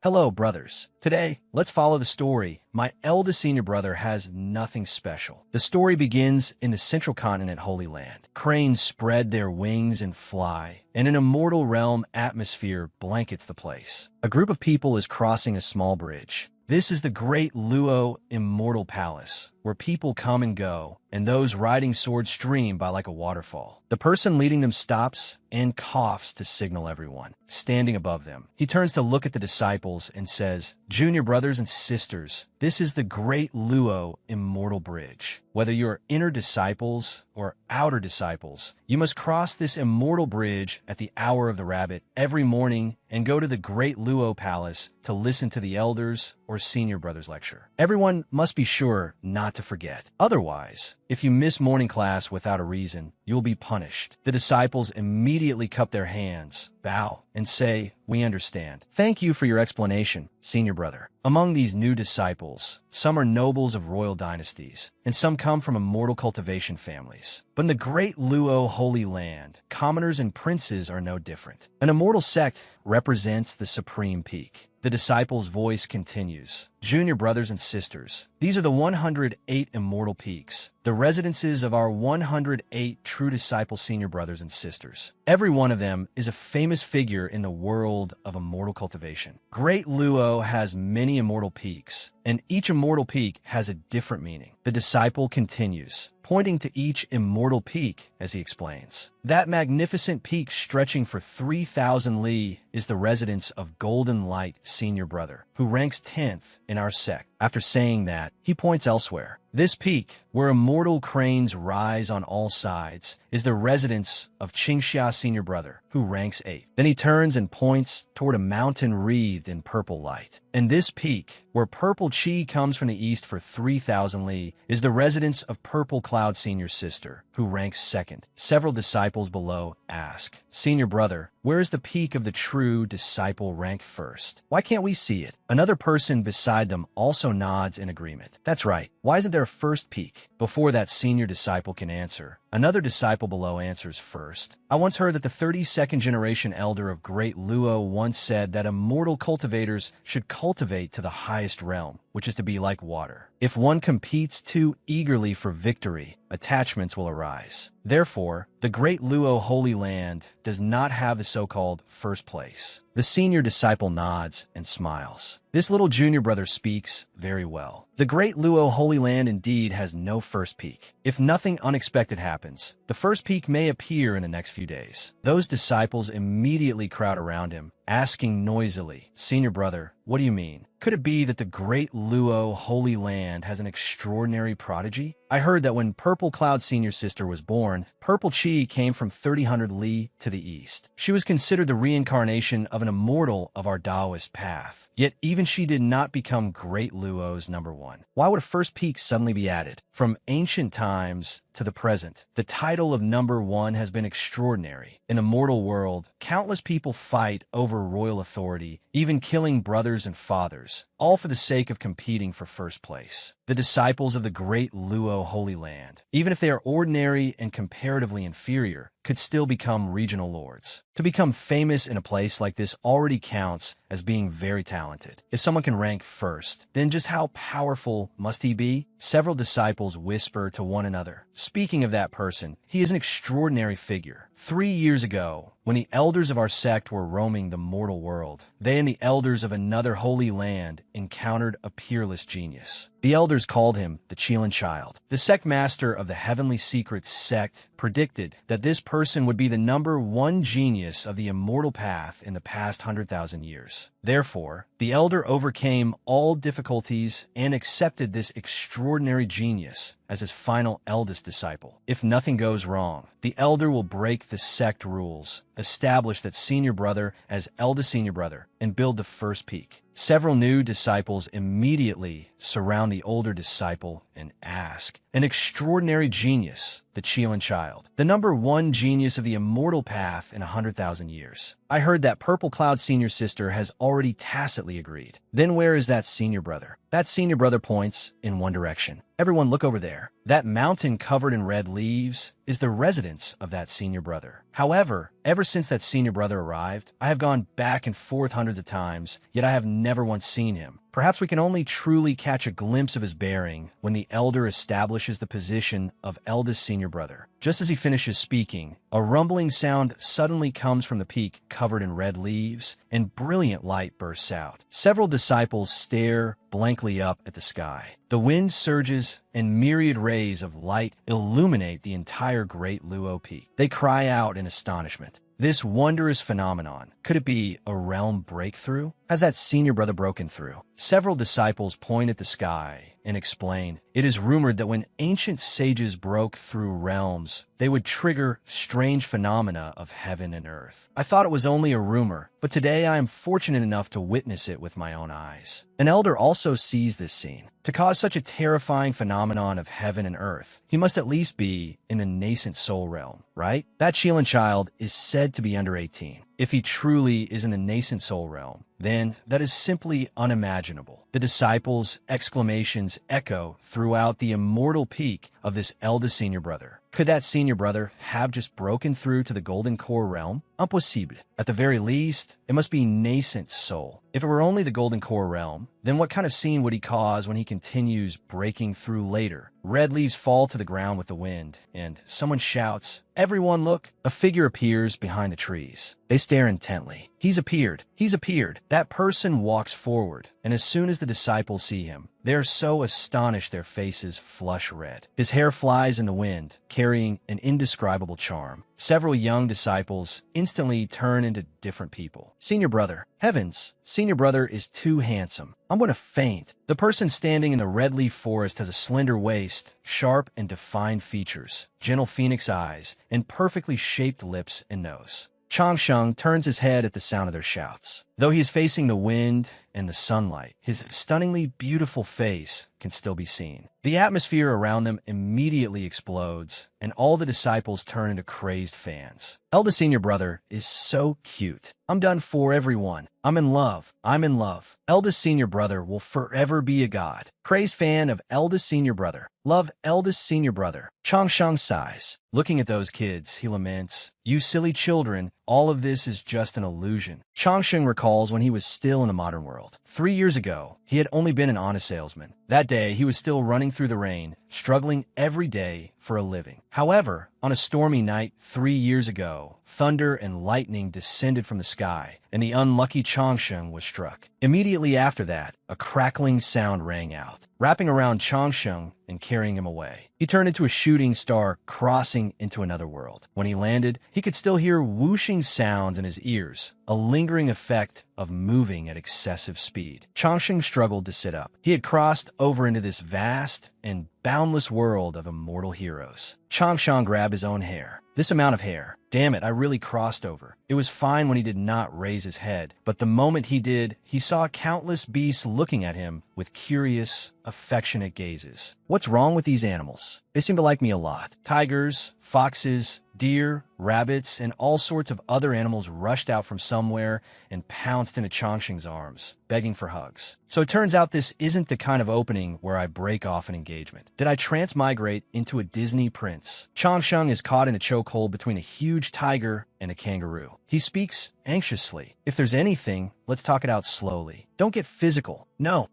Hello, brothers. Today, let's follow the story. My eldest senior brother has nothing special. The story begins in the central continent Holy Land. Cranes spread their wings and fly, and an immortal realm atmosphere blankets the place. A group of people is crossing a small bridge. This is the Great Luo Immortal Palace, where people come and go, and those riding swords stream by like a waterfall. The person leading them stops and coughs to signal everyone, standing above them. He turns to look at the disciples and says, "Junior brothers and sisters, this is the Great Luo Immortal Bridge. Whether you're inner disciples or outer disciples, you must cross this immortal bridge at the hour of the rabbit every morning and go to the Great Luo Palace to listen to the elders or senior brothers lecture. Everyone must be sure not to forget. Otherwise, if you miss morning class without a reason, you'll be punished." The disciples immediately cup their hands, bow, and say, "We understand. Thank you for your explanation, senior brother." Among these new disciples, some are nobles of royal dynasties, and some come from immortal cultivation families. But in the Great Luo Holy Land, commoners and princes are no different. An immortal sect represents the supreme peak. The disciple's voice continues. "Junior brothers and sisters, these are the 108 immortal peaks, the residences of our 108 true disciple senior brothers and sisters. Every one of them is a famous figure in the world of immortal cultivation. Great Luo has many immortal peaks, and each immortal peak has a different meaning." The disciple continues, pointing to each immortal peak as he explains. "That magnificent peak stretching for 3,000 li is the residence of Golden Light Senior Brother, who ranks 10th in our sect." After saying that, he points elsewhere. "This peak, where immortal cranes rise on all sides, is the residence of Qingxia Senior Brother, who ranks 8th. Then he turns and points toward a mountain wreathed in purple light. "And this peak, where purple chi comes from the east for 3,000 li, is the residence of Purple Cloud Senior Sister, who ranks 2nd. Several disciples below ask, "Senior Brother, where is the peak of the true disciple rank 1st? Why can't we see it?" Another person beside them also nods in agreement. "That's right. Why isn't there a 1st peak?" Before that senior disciple can answer, another disciple below answers first. "I once heard that the 32nd generation elder of Great Luo once said that immortal cultivators should cultivate to the highest realm, which is to be like water. If one competes too eagerly for victory, attachments will arise. Therefore, the Great Luo Holy Land does not have the so-called 1st place." The senior disciple nods and smiles. This little junior brother speaks very well. The Great Luo Holy Land indeed has no 1st peak. If nothing unexpected happens, the 1st peak may appear in the next few days. Those disciples immediately crowd around him, asking noisily, "Senior brother, what do you mean? Could it be that the Great Luo Holy Land has an extraordinary prodigy? I heard that when Purple Cloud Senior Sister was born, Purple Chi came from 300 li to the east. She was considered the reincarnation of an immortal of our Taoist path. Yet even she did not become Great Luo's number 1. Why would a 1st peak suddenly be added? From ancient times to the present, the title of number 1 has been extraordinary. In the mortal world, countless people fight over royal authority, even killing brothers and fathers, all for the sake of competing for 1st place. The disciples of the Great Luo Holy Land, even if they are ordinary and comparatively inferior, could still become regional lords. To become famous in a place like this already counts as being very talented. If someone can rank 1st, then just how powerful must he be? Several disciples whisper to one another, "Speaking of that person, he is an extraordinary figure. 3 years ago, when the elders of our sect were roaming the mortal world, they and the elders of another holy land encountered a peerless genius. The elders called him the Qilin Child. The sect master of the Heavenly Secrets sect predicted that this person would be the number 1 genius of the immortal path in the past 100,000 years. Therefore, the elder overcame all difficulties and accepted this extraordinary genius as his final eldest disciple. If nothing goes wrong, the elder will break the sect rules, establish that senior brother as eldest senior brother, and build the 1st peak." Several new disciples immediately surround the older disciple and ask. An extraordinary genius, the Qilin child. The number one genius of the immortal path in 100,000 years. I heard that Purple Cloud senior sister has already tacitly agreed. Then where is that senior brother? That senior brother points in one direction. Everyone look over there. That mountain covered in red leaves is the residence of that senior brother. However, ever since that senior brother arrived, I have gone back and forth hundreds of times, yet I have never once seen him. Perhaps we can only truly catch a glimpse of his bearing when the elder establishes the position of eldest senior brother. Just as he finishes speaking, a rumbling sound suddenly comes from the peak covered in red leaves, and brilliant light bursts out. Several disciples stare blankly up at the sky. The wind surges, and myriad rays of light illuminate the entire Great Luo Peak. They cry out in astonishment. This wondrous phenomenon, could it be a realm breakthrough? Has that senior brother broken through? Several disciples point at the sky and explain, it is rumored that when ancient sages broke through realms, they would trigger strange phenomena of heaven and earth. I thought it was only a rumor, but today I am fortunate enough to witness it with my own eyes. An elder also sees this scene. To cause such a terrifying phenomenon of heaven and earth, he must at least be in the nascent soul realm, right? That Qilin child is said to be under 18. If he truly is in the nascent soul realm, then that is simply unimaginable. The disciples' exclamations echo throughout the immortal peak of this eldest senior brother. Could that senior brother have just broken through to the golden core realm? Impossible. At the very least, it must be nascent soul. If it were only the golden core realm, then what kind of scene would he cause when he continues breaking through later? Red leaves fall to the ground with the wind, and someone shouts, "Everyone look!" A figure appears behind the trees. They stare intently. He's appeared. He's appeared. That person walks forward, and as soon as the disciples see him, they are so astonished their faces flush red. His hair flies in the wind, carrying an indescribable charm. Several young disciples instantly turn into different people. Senior brother. Heavens, senior brother is too handsome. I'm going to faint. The person standing in the red leaf forest has a slender waist, sharp and defined features, gentle phoenix eyes, and perfectly shaped lips and nose. Changsheng turns his head at the sound of their shouts. Though he is facing the wind and the sunlight, his stunningly beautiful face can still be seen. The atmosphere around them immediately explodes, and all the disciples turn into crazed fans. Eldest senior brother is so cute. I'm done for everyone. I'm in love. I'm in love. Eldest senior brother will forever be a god. Crazed fan of eldest senior brother. Love eldest senior brother. Changsheng sighs. Looking at those kids, he laments, "You silly children, all of this is just an illusion." Changsheng recalls when he was still in the modern world. 3 years ago, he had only been an honest salesman. That day, he was still running through the rain, struggling every day for a living. However, on a stormy night 3 years ago, thunder and lightning descended from the sky, and the unlucky Changsheng was struck. Immediately after that, a crackling sound rang out, wrapping around Changsheng and carrying him away. He turned into a shooting star, crossing into another world. When he landed, he could still hear whooshing sounds in his ears, a lingering effect of moving at excessive speed. Changsheng struggled to sit up. He had crossed over into this vast and boundless world of immortal heroes. Changsheng grabbed his own hair. This amount of hair. Damn it, I really crossed over. It was fine when he did not raise his head, but the moment he did, he saw countless beasts looking at him with curious, affectionate gazes. What's wrong with these animals? They seem to like me a lot. Tigers, foxes, deer, rabbits, and all sorts of other animals rushed out from somewhere and pounced into Changsheng's arms, begging for hugs. So it turns out this isn't the kind of opening where I break off an engagement. Did I transmigrate into a Disney prince? Changsheng is caught in a chokehold between a huge tiger and a kangaroo. He speaks anxiously. If there's anything, let's talk it out slowly. Don't get physical. No.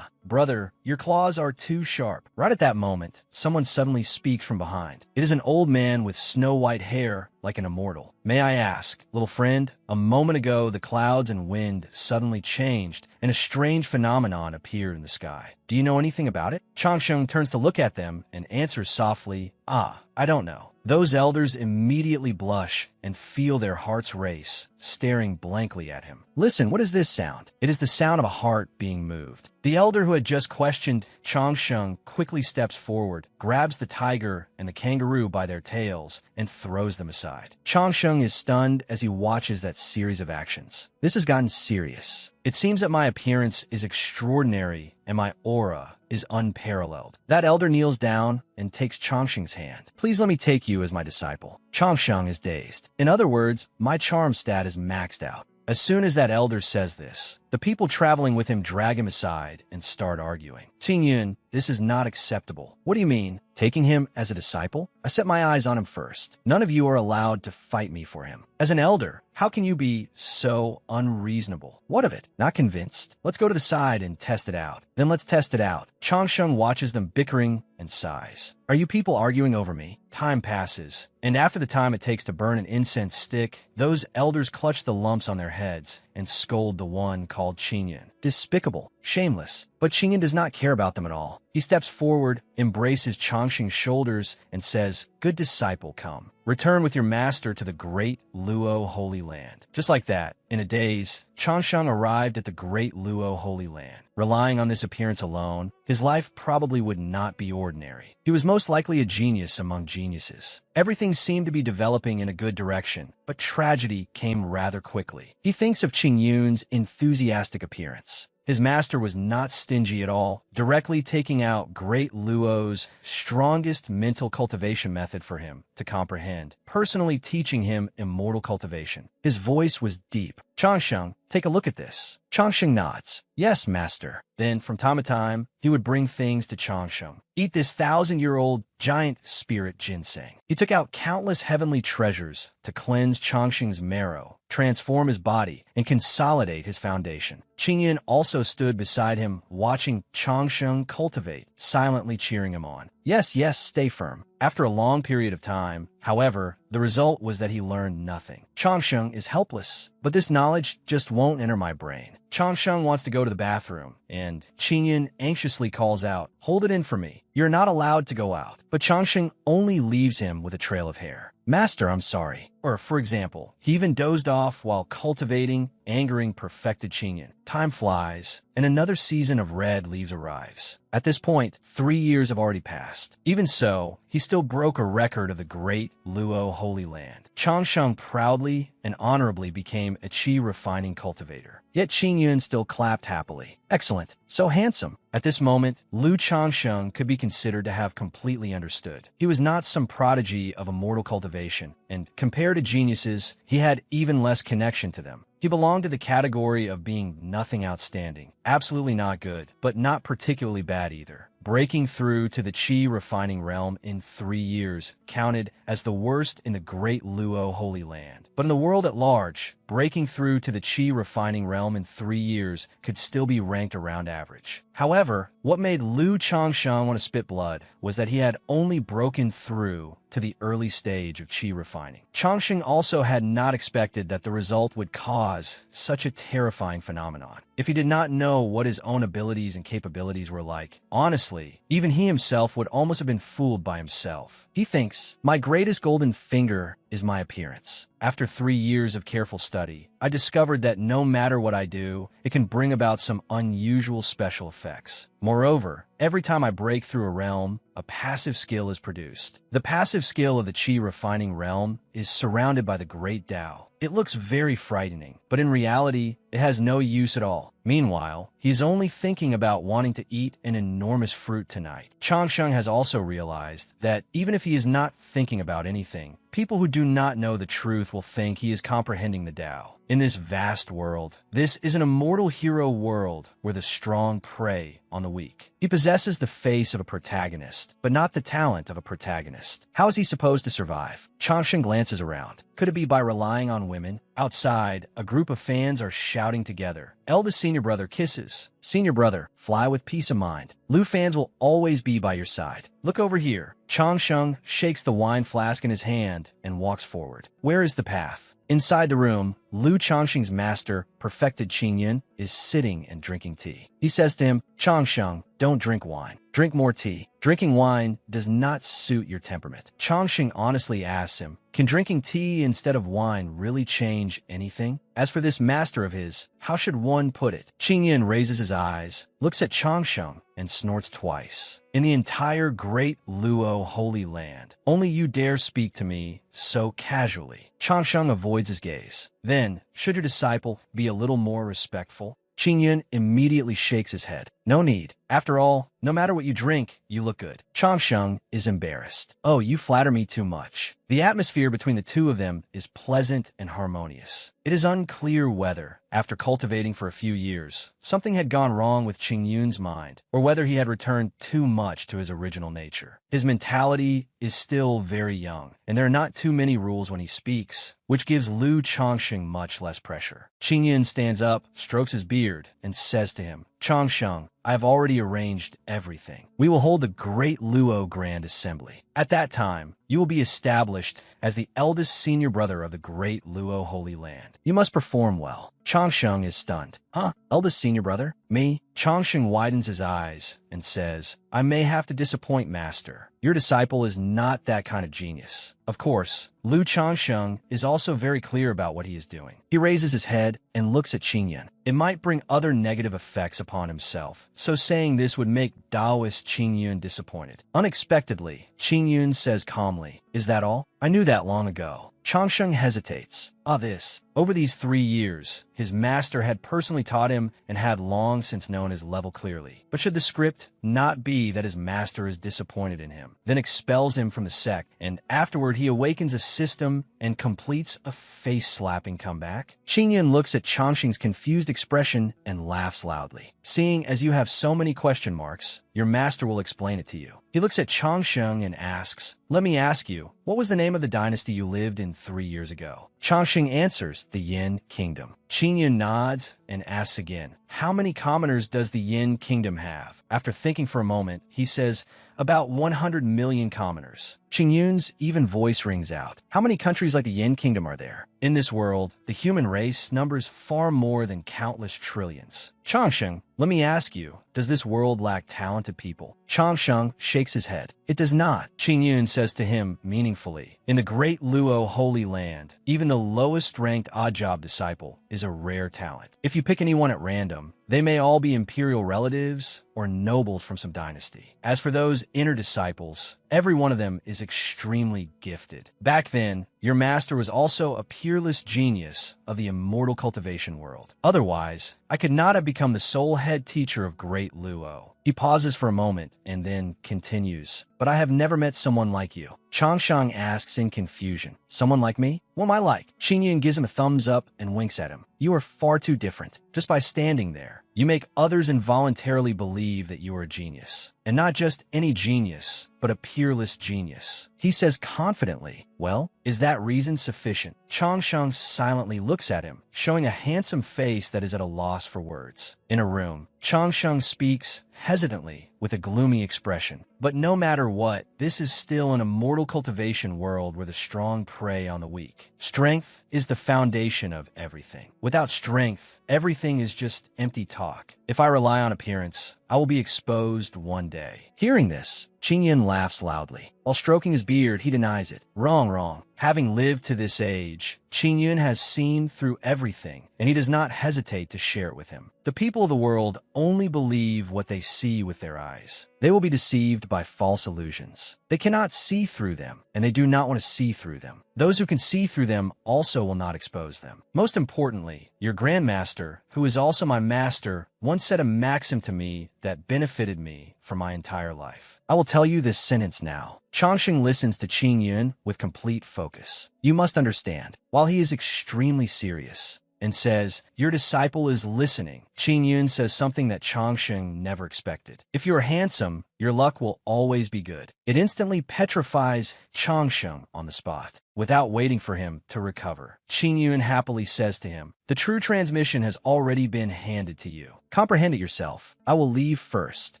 Brother, your claws are too sharp. Right at that moment, someone suddenly speaks from behind. It is an old man with snow-white hair like an immortal. May I ask, little friend, a moment ago the clouds and wind suddenly changed and a strange phenomenon appeared in the sky. Do you know anything about it? Changsheng turns to look at them and answers softly, I don't know. Those elders immediately blush and feel their hearts race, staring blankly at him. Listen, what is this sound? It is the sound of a heart being moved. The elder who had just questioned Changsheng quickly steps forward, grabs the tiger and the kangaroo by their tails, and throws them aside. Changsheng is stunned as he watches that series of actions. This has gotten serious. It seems that my appearance is extraordinary and my aura is unparalleled. That elder kneels down and takes Changsheng's hand. Please let me take you as my disciple. Changsheng is dazed. In other words, my charm stat is maxed out. As soon as that elder says this, the people traveling with him drag him aside and start arguing. Qingyun, this is not acceptable. What do you mean? Taking him as a disciple? I set my eyes on him first. None of you are allowed to fight me for him. As an elder, how can you be so unreasonable? What of it? Not convinced? Let's go to the side and test it out. Then let's test it out. Changsheng watches them bickering and sighs. Are you people arguing over me? Time passes, and after the time it takes to burn an incense stick, those elders clutch the lumps on their heads and scold the one called Qingyun. Despicable, shameless. But Qingyun does not care about them at all. He steps forward, embraces Changsheng's shoulders, and says, "Good disciple, come. Return with your master to the great Luo Holy Land." Just like that, in a daze, Changsheng arrived at the great Luo Holy Land. Relying on this appearance alone, his life probably would not be ordinary. He was most likely a genius among geniuses. Everything seemed to be developing in a good direction, but tragedy came rather quickly. He thinks of Qingyun's enthusiastic appearance. His master was not stingy at all, directly taking out Great Luo's strongest mental cultivation method for him to comprehend, personally teaching him immortal cultivation. His voice was deep. "Changsheng, take a look at this." Changsheng nods. "Yes, master." Then, from time to time, he would bring things to Changsheng. "Eat this 1,000-year-old giant spirit ginseng." He took out countless heavenly treasures to cleanse Changsheng's marrow, transform his body, and consolidate his foundation. Qingyun also stood beside him, watching Changsheng cultivate, silently cheering him on. "Yes, yes, stay firm." After a long period of time, however, the result was that he learned nothing. Changsheng is helpless, but this knowledge just won't enter my brain. Changsheng wants to go to the bathroom, and Qingyun anxiously calls out, "Hold it in for me. You're not allowed to go out." But Changsheng only leaves him with a trail of hair. "Master, I'm sorry." Or, for example, he even dozed off while cultivating, angering perfected Qingyun. Time flies, and another season of red leaves arrives. At this point, 3 years have already passed. Even so, he still broke a record of the great Luo Holy Land. Changsheng proudly and honorably became a qi refining cultivator. Yet Qingyun still clapped happily. "Excellent. So handsome." At this moment, Lu Changsheng could be considered to have completely understood. He was not some prodigy of immortal cultivation, and compared to geniuses, he had even less connection to them. He belonged to the category of being nothing outstanding, absolutely not good, but not particularly bad either. Breaking through to the qi refining realm in 3 years counted as the worst in the great Luo Holy Land. But in the world at large, breaking through to the qi refining realm in 3 years could still be ranked around average. However, what made Lu Changsheng want to spit blood was that he had only broken through to the early stage of qi refining. Changsheng also had not expected that the result would cause such a terrifying phenomenon. If he did not know what his own abilities and capabilities were like, honestly, even he himself would almost have been fooled by himself. He thinks, "My greatest golden finger is my appearance." After 3 years of careful study, I discovered that no matter what I do, it can bring about some unusual special effects. Moreover, every time I break through a realm, a passive skill is produced. The passive skill of the qi refining realm is surrounded by the great Tao. It looks very frightening, but in reality, it has no use at all. Meanwhile, he's only thinking about wanting to eat an enormous fruit tonight. Changsheng has also realized that even if he is not thinking about anything, people who do not know the truth will think he is comprehending the Tao. In this vast world, this is an immortal hero world where the strong prey on the weak. He possesses the face of a protagonist, but not the talent of a protagonist. How is he supposed to survive? Changsheng glances around. Could it be by relying on women? Outside, a group of fans are shouting together. Eldest senior brother kisses. Senior brother, fly with peace of mind. Lu fans will always be by your side. Look over here. Changsheng shakes the wine flask in his hand and walks forward. Where is the path? Inside the room, Lu Changsheng's master, perfected Qingyun, is sitting and drinking tea. He says to him, "Changsheng, don't drink wine. Drink more tea. Drinking wine does not suit your temperament." Changsheng honestly asks him, "Can drinking tea instead of wine really change anything?" As for this master of his, how should one put it? Qingyun raises his eyes, looks at Changsheng, and snorts twice. "In the entire great Luo Holy Land, only you dare speak to me so casually." Changsheng avoids his gaze. Then, should your disciple be a little more respectful? Qing Yun immediately shakes his head. No need. After all, no matter what you drink, you look good. Changsheng is embarrassed. Oh, you flatter me too much. The atmosphere between the two of them is pleasant and harmonious. It is unclear whether, after cultivating for a few years, something had gone wrong with Qing Yun's mind, or whether he had returned too much to his original nature. His mentality is still very young, and there are not too many rules when he speaks, which gives Lu Changsheng much less pressure. Qing Yun stands up, strokes his beard, and says to him, Changsheng, I have already arranged everything. We will hold the Great Luo Grand Assembly. At that time, you will be established as the eldest senior brother of the Great Luo Holy Land. You must perform well. Changsheng is stunned. Huh? Eldest senior brother? Me? Changsheng widens his eyes and says, I may have to disappoint, Master. Your disciple is not that kind of genius. Of course, Lu Changsheng is also very clear about what he is doing. He raises his head and looks at Qing Yun. It might bring other negative effects upon himself, so saying this would make Taoist Qing Yun disappointed. Unexpectedly, Qing Yun says calmly, Is that all? I knew that long ago. Changsheng hesitates. This. Over these 3 years, his master had personally taught him and had long since known his level clearly. But should the script not be that his master is disappointed in him, then expels him from the sect, and afterward he awakens a system and completes a face-slapping comeback? Qing Yun looks at Changsheng's confused expression and laughs loudly. Seeing as you have so many question marks, your master will explain it to you. He looks at Changsheng and asks, Let me ask you, what was the name of the dynasty you lived in 3 years ago? Changsheng answers, the Yin Kingdom. Qing Yun nods and asks again, How many commoners does the Yin Kingdom have? After thinking for a moment, he says, About 100 million commoners. Qing Yun's even voice rings out. How many countries like the Yin Kingdom are there? In this world, the human race numbers far more than countless trillions. Changsheng, let me ask you, does this world lack talented people? Changsheng shakes his head. It does not. Qing Yun says to him meaningfully, In the Great Luo Holy Land, even the lowest-ranked odd-job disciple is a rare talent. If you pick anyone at random, they may all be imperial relatives or nobles from some dynasty. As for those inner disciples, every one of them is extremely gifted. Back then, your master was also a peerless genius of the immortal cultivation world. Otherwise, I could not have become the sole head teacher of Great Luo. He pauses for a moment and then continues, But I have never met someone like you. Changsheng asks in confusion, Someone like me? What am I like? Qing Yun gives him a thumbs up and winks at him. You are far too different. Just by standing there, you make others involuntarily believe that you are a genius. And not just any genius, but a peerless genius. He says confidently, Well, is that reason sufficient? Changsheng silently looks at him, showing a handsome face that is at a loss for words. In a room, Changsheng speaks hesitantly with a gloomy expression. But no matter what, this is still an immortal cultivation world where the strong prey on the weak. Strength is the foundation of everything. Without strength, everything is just empty talk. If I rely on appearance, I will be exposed one day. Hearing this, Qing Yun laughs loudly. While stroking his beard, he denies it. Wrong. Having lived to this age, Qing Yun has seen through everything, and he does not hesitate to share it with him. The people of the world only believe what they see with their eyes. They will be deceived by false illusions. They cannot see through them, and they do not want to see through them. Those who can see through them also will not expose them. Most importantly, your grandmaster, who is also my master, once said a maxim to me that benefited me for my entire life. I will tell you this sentence now. Changsheng listens to Qing Yun with complete focus. You must understand, while he is extremely serious and says, Your disciple is listening, Qing Yun says something that Changsheng never expected. If you are handsome, your luck will always be good. It instantly petrifies Changsheng on the spot. Without waiting for him to recover, Qing Yun happily says to him, The true transmission has already been handed to you. Comprehend it yourself. I will leave first.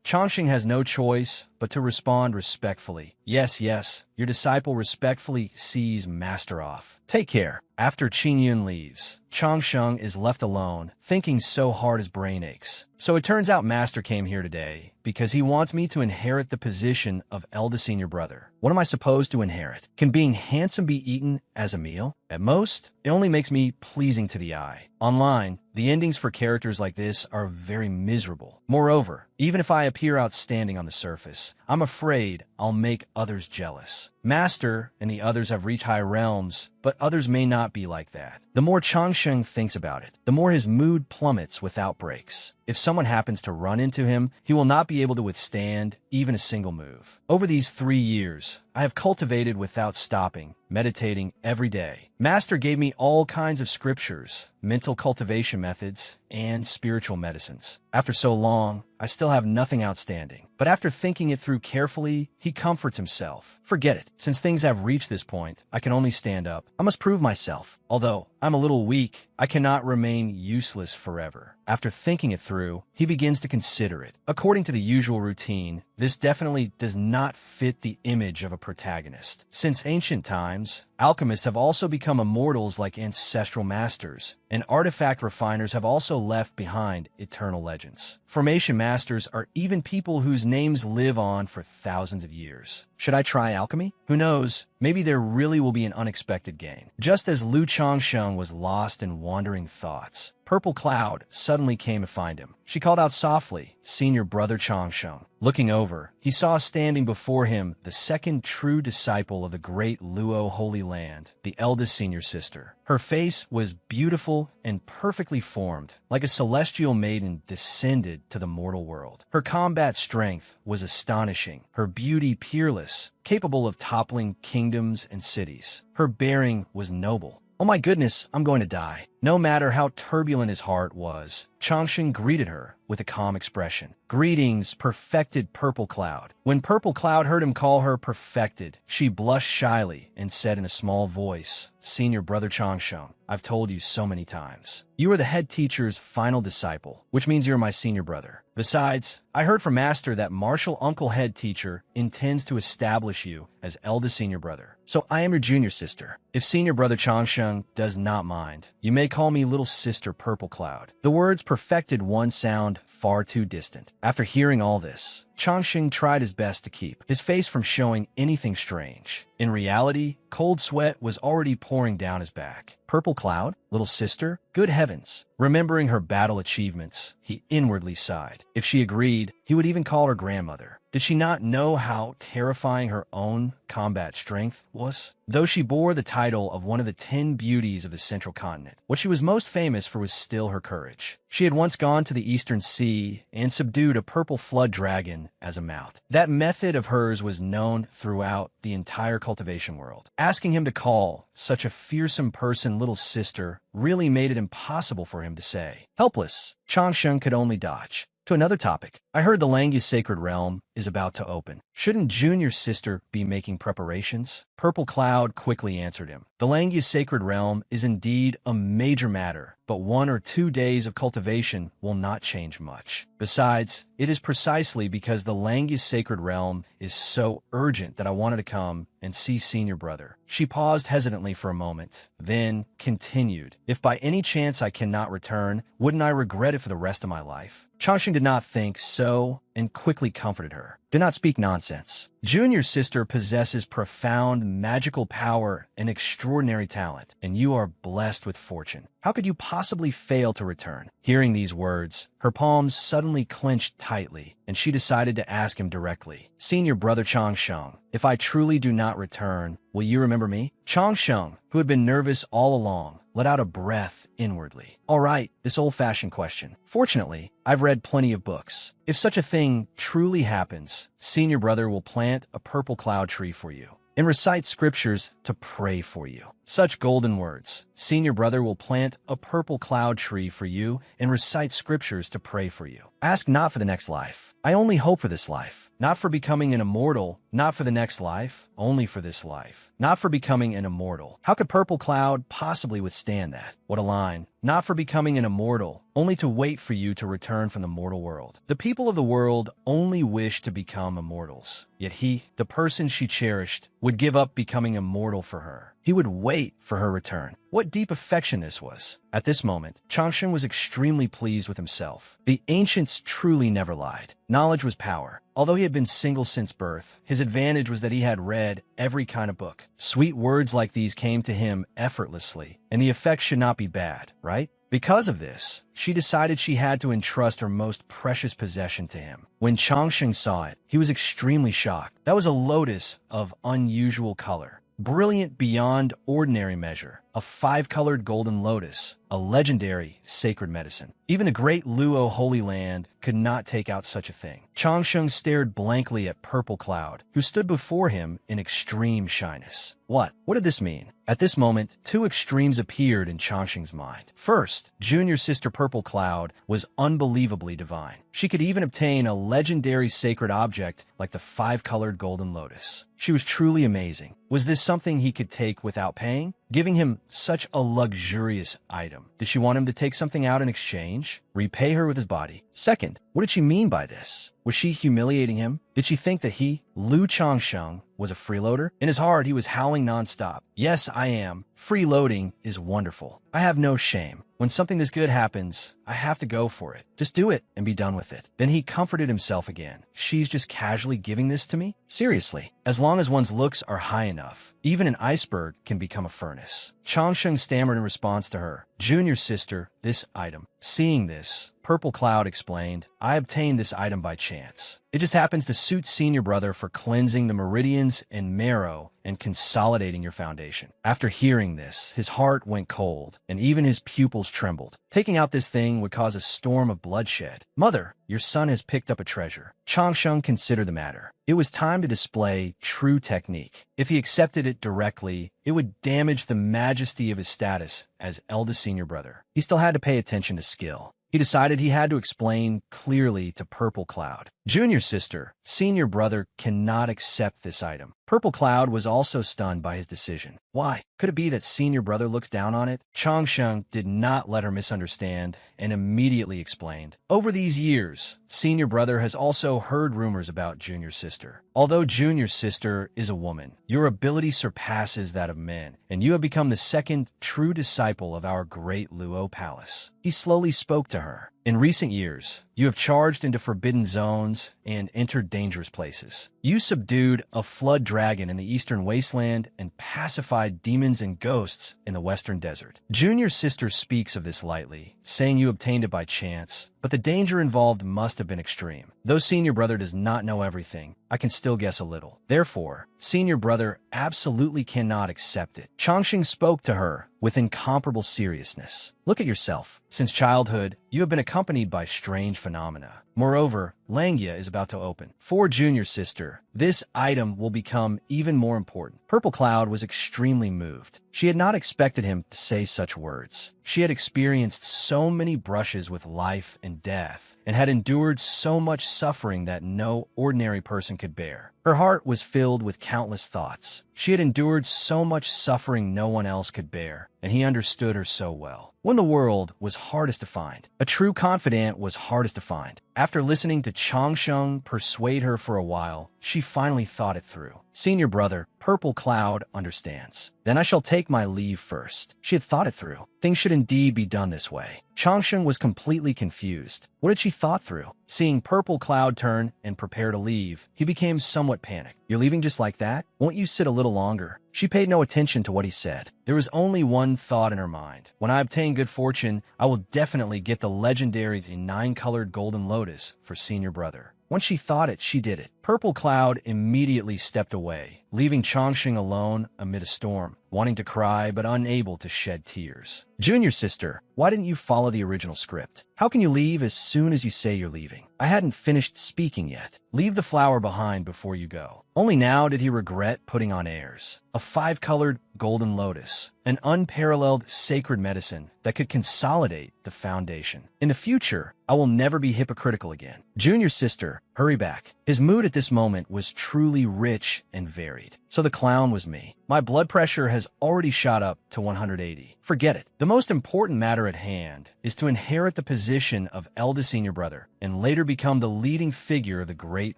Changsheng has no choice but to respond respectfully. Yes, your disciple respectfully sees master off. Take care. After Qing Yun leaves, Changsheng is left alone, thinking so hard his brain aches. So it turns out master came here today because he wants me to inherit the position of eldest senior brother. What am I supposed to inherit? Can being handsome be eaten as a meal? At most, it only makes me pleasing to the eye. Online, the endings for characters like this are very miserable. Moreover, even if I appear outstanding on the surface, I'm afraid I'll make others jealous. Master and the others have reached high realms, but others may not be like that. The more Changsheng thinks about it, the more his mood plummets without breaks. If someone happens to run into him, he will not be able to withstand even a single move. Over these 3 years, I have cultivated without stopping, meditating every day. Master gave me all kinds of scriptures, mental cultivation methods, and spiritual medicines. After so long, I still have nothing outstanding. But after thinking it through carefully, he comforts himself. Forget it. Since things have reached this point, I can only stand up. I must prove myself. Although I'm a little weak, I cannot remain useless forever. After thinking it through, he begins to consider it. According to the usual routine, this definitely does not fit the image of a protagonist. Since ancient times, alchemists have also become immortals like ancestral masters, and artifact refiners have also left behind eternal legends. Formation masters are even people whose names live on for thousands of years. Should I try alchemy? Who knows? Maybe there really will be an unexpected gain. Just as Lu Changsheng was lost in wandering thoughts, Purple Cloud suddenly came to find him. She called out softly, "Senior brother Changsheng." Looking over, he saw standing before him the second true disciple of the great Luo Holy Land, the eldest senior sister. Her face was beautiful and perfectly formed, like a celestial maiden descended to the mortal world. Her combat strength was astonishing, her beauty peerless, capable of toppling kingdoms and cities. Her bearing was noble. "Oh my goodness, I'm going to die." No matter how turbulent his heart was, Changsheng greeted her with a calm expression. "Greetings, perfected Purple Cloud." When Purple Cloud heard him call her perfected, she blushed shyly and said in a small voice, "Senior brother Changsheng, I've told you so many times. You are the head teacher's final disciple, which means you're my senior brother. Besides, I heard from Master that martial uncle head teacher intends to establish you as eldest senior brother. So I am your junior sister. If senior brother Changsheng does not mind, you may call me little sister Purple Cloud." The words perfected one sound far too distant. After hearing all this, Changsheng tried his best to keep his face from showing anything strange. In reality, cold sweat was already pouring down his back. Purple Cloud? Little sister? Good heavens. Remembering her battle achievements, he inwardly sighed. If she agreed, he would even call her grandmother. Did she not know how terrifying her own combat strength was? Though she bore the title of one of the 10 beauties of the central continent, what she was most famous for was still her courage. She had once gone to the eastern sea and subdued a purple flood dragon as a mount. That method of hers was known throughout the entire cultivation world. Asking him to call such a fearsome person little sister really made it impossible for him to say. Helpless, Changsheng could only dodge. To another topic, I heard the Langya Sacred Realm is about to open. Shouldn't junior sister be making preparations? Purple Cloud quickly answered him. The Langya Sacred Realm is indeed a major matter, but 1 or 2 days of cultivation will not change much. Besides, it is precisely because the Langya Sacred Realm is so urgent that I wanted to come and see senior brother. She paused hesitantly for a moment, then continued. If by any chance I cannot return, wouldn't I regret it for the rest of my life? Changsheng did not think so and quickly comforted her. Do not speak nonsense. Junior sister possesses profound magical power and extraordinary talent, and you are blessed with fortune. How could you possibly fail to return? Hearing these words, her palms suddenly clenched tightly, and she decided to ask him directly. Senior brother Changsheng, if I truly do not return, will you remember me? Changsheng, who had been nervous all along, let out a breath inwardly. All right, this old-fashioned question. Fortunately, I've read plenty of books. If such a thing truly happens, senior brother will plant a purple cloud tree for you and recite scriptures to pray for you. Such golden words. Senior brother will plant a purple cloud tree for you and recite scriptures to pray for you. Ask not for the next life. I only hope for this life. Not for becoming an immortal, not for the next life, only for this life. Not for becoming an immortal. How could Purple Cloud possibly withstand that? What a line. Not for becoming an immortal, only to wait for you to return from the mortal world. The people of the world only wish to become immortals. Yet he, the person she cherished, would give up becoming immortal for her. He would wait for her return. What deep affection this was. At this moment, Changsheng was extremely pleased with himself. The ancients truly never lied. Knowledge was power. Although he had been single since birth, his advantage was that he had read every kind of book. Sweet words like these came to him effortlessly, and the effect should not be bad, right? Because of this, she decided she had to entrust her most precious possession to him. When Changsheng saw it, he was extremely shocked. That was a lotus of unusual color, brilliant beyond ordinary measure, a 5-colored golden lotus, a legendary sacred medicine. Even the great Luo Holy Land could not take out such a thing. Changsheng stared blankly at Purple Cloud, who stood before him in extreme shyness. What did this mean? At this moment, two extremes appeared in Changsheng's mind. First, junior sister Purple Cloud was unbelievably divine. She could even obtain a legendary sacred object like the 5-colored golden lotus. She was truly amazing. Was this something he could take without paying? Giving him such a luxurious item. Did she want him to take something out in exchange? Repay her with his body? Second, what did she mean by this? Was she humiliating him? Did she think that he, Lu Changsheng, was a freeloader? In his heart, he was howling nonstop. Yes, I am. Freeloading is wonderful. I have no shame. When something this good happens, I have to go for it. Just do it and be done with it. Then he comforted himself again. She's just casually giving this to me? Seriously. As long as one's looks are high enough, even an iceberg can become a furnace. Changsheng stammered in response to her. Junior sister, this item. Seeing this, Purple Cloud explained, I obtained this item by chance. It just happens to suit senior brother for cleansing the meridians and marrow and consolidating your foundation. After hearing this, his heart went cold, and even his pupils trembled. Taking out this thing would cause a storm of bloodshed. Mother, your son has picked up a treasure. Changsheng considered the matter. It was time to display true technique. If he accepted it directly, it would damage the majesty of his status as eldest senior brother. He still had to pay attention to skill. He decided he had to explain clearly to Purple Cloud. Junior sister, senior brother cannot accept this item. Purple Cloud was also stunned by his decision. Why? Could it be that senior brother looks down on it? Changsheng did not let her misunderstand and immediately explained. Over these years, senior brother has also heard rumors about junior sister. Although junior sister is a woman, your ability surpasses that of men, and you have become the second true disciple of our great Luo Palace. He slowly spoke to her. In recent years, you have charged into forbidden zones and entered dangerous places. You subdued a flood dragon in the eastern wasteland and pacified demons and ghosts in the western desert. Junior sister speaks of this lightly, saying you obtained it by chance, but the danger involved must have been extreme. Though senior brother does not know everything, I can still guess a little. Therefore, senior brother absolutely cannot accept it. Changsheng spoke to her with incomparable seriousness. Look at yourself. Since childhood, you have been accompanied by strange phenomena. Moreover, Langya is about to open. For junior sister, this item will become even more important. Purple Cloud was extremely moved. She had not expected him to say such words. She had experienced so many brushes with life and death, and had endured so much suffering that no ordinary person could bear. Her heart was filled with countless thoughts. She had endured so much suffering no one else could bear, and he understood her so well. When the world was hardest to find, a true confidant was hardest to find. After listening to Changsheng persuade her for a while, she finally thought it through. Senior brother, Purple Cloud, understands. Then I shall take my leave first. She had thought it through. Things should indeed be done this way. Changsheng was completely confused. What had she thought through? Seeing Purple Cloud turn and prepare to leave, he became somewhat panicked. You're leaving just like that? Won't you sit a little longer? She paid no attention to what he said. There was only one thought in her mind. When I obtain good fortune, I will definitely get the legendary 9-colored golden lotus for senior brother. Once she thought it, she did it. Purple Cloud immediately stepped away, leaving Changsheng alone amid a storm, wanting to cry but unable to shed tears. Junior sister, why didn't you follow the original script? How can you leave as soon as you say you're leaving? I hadn't finished speaking yet. Leave the flower behind before you go. Only now did he regret putting on airs. A 5-colored golden lotus, an unparalleled sacred medicine that could consolidate the foundation. In the future, I will never be hypocritical again. Junior sister, hurry back. His mood at this moment was truly rich and varied. So the clown was me. My blood pressure has already shot up to 180. Forget it. The most important matter at hand is to inherit the position of eldest senior brother and later become the leading figure of the great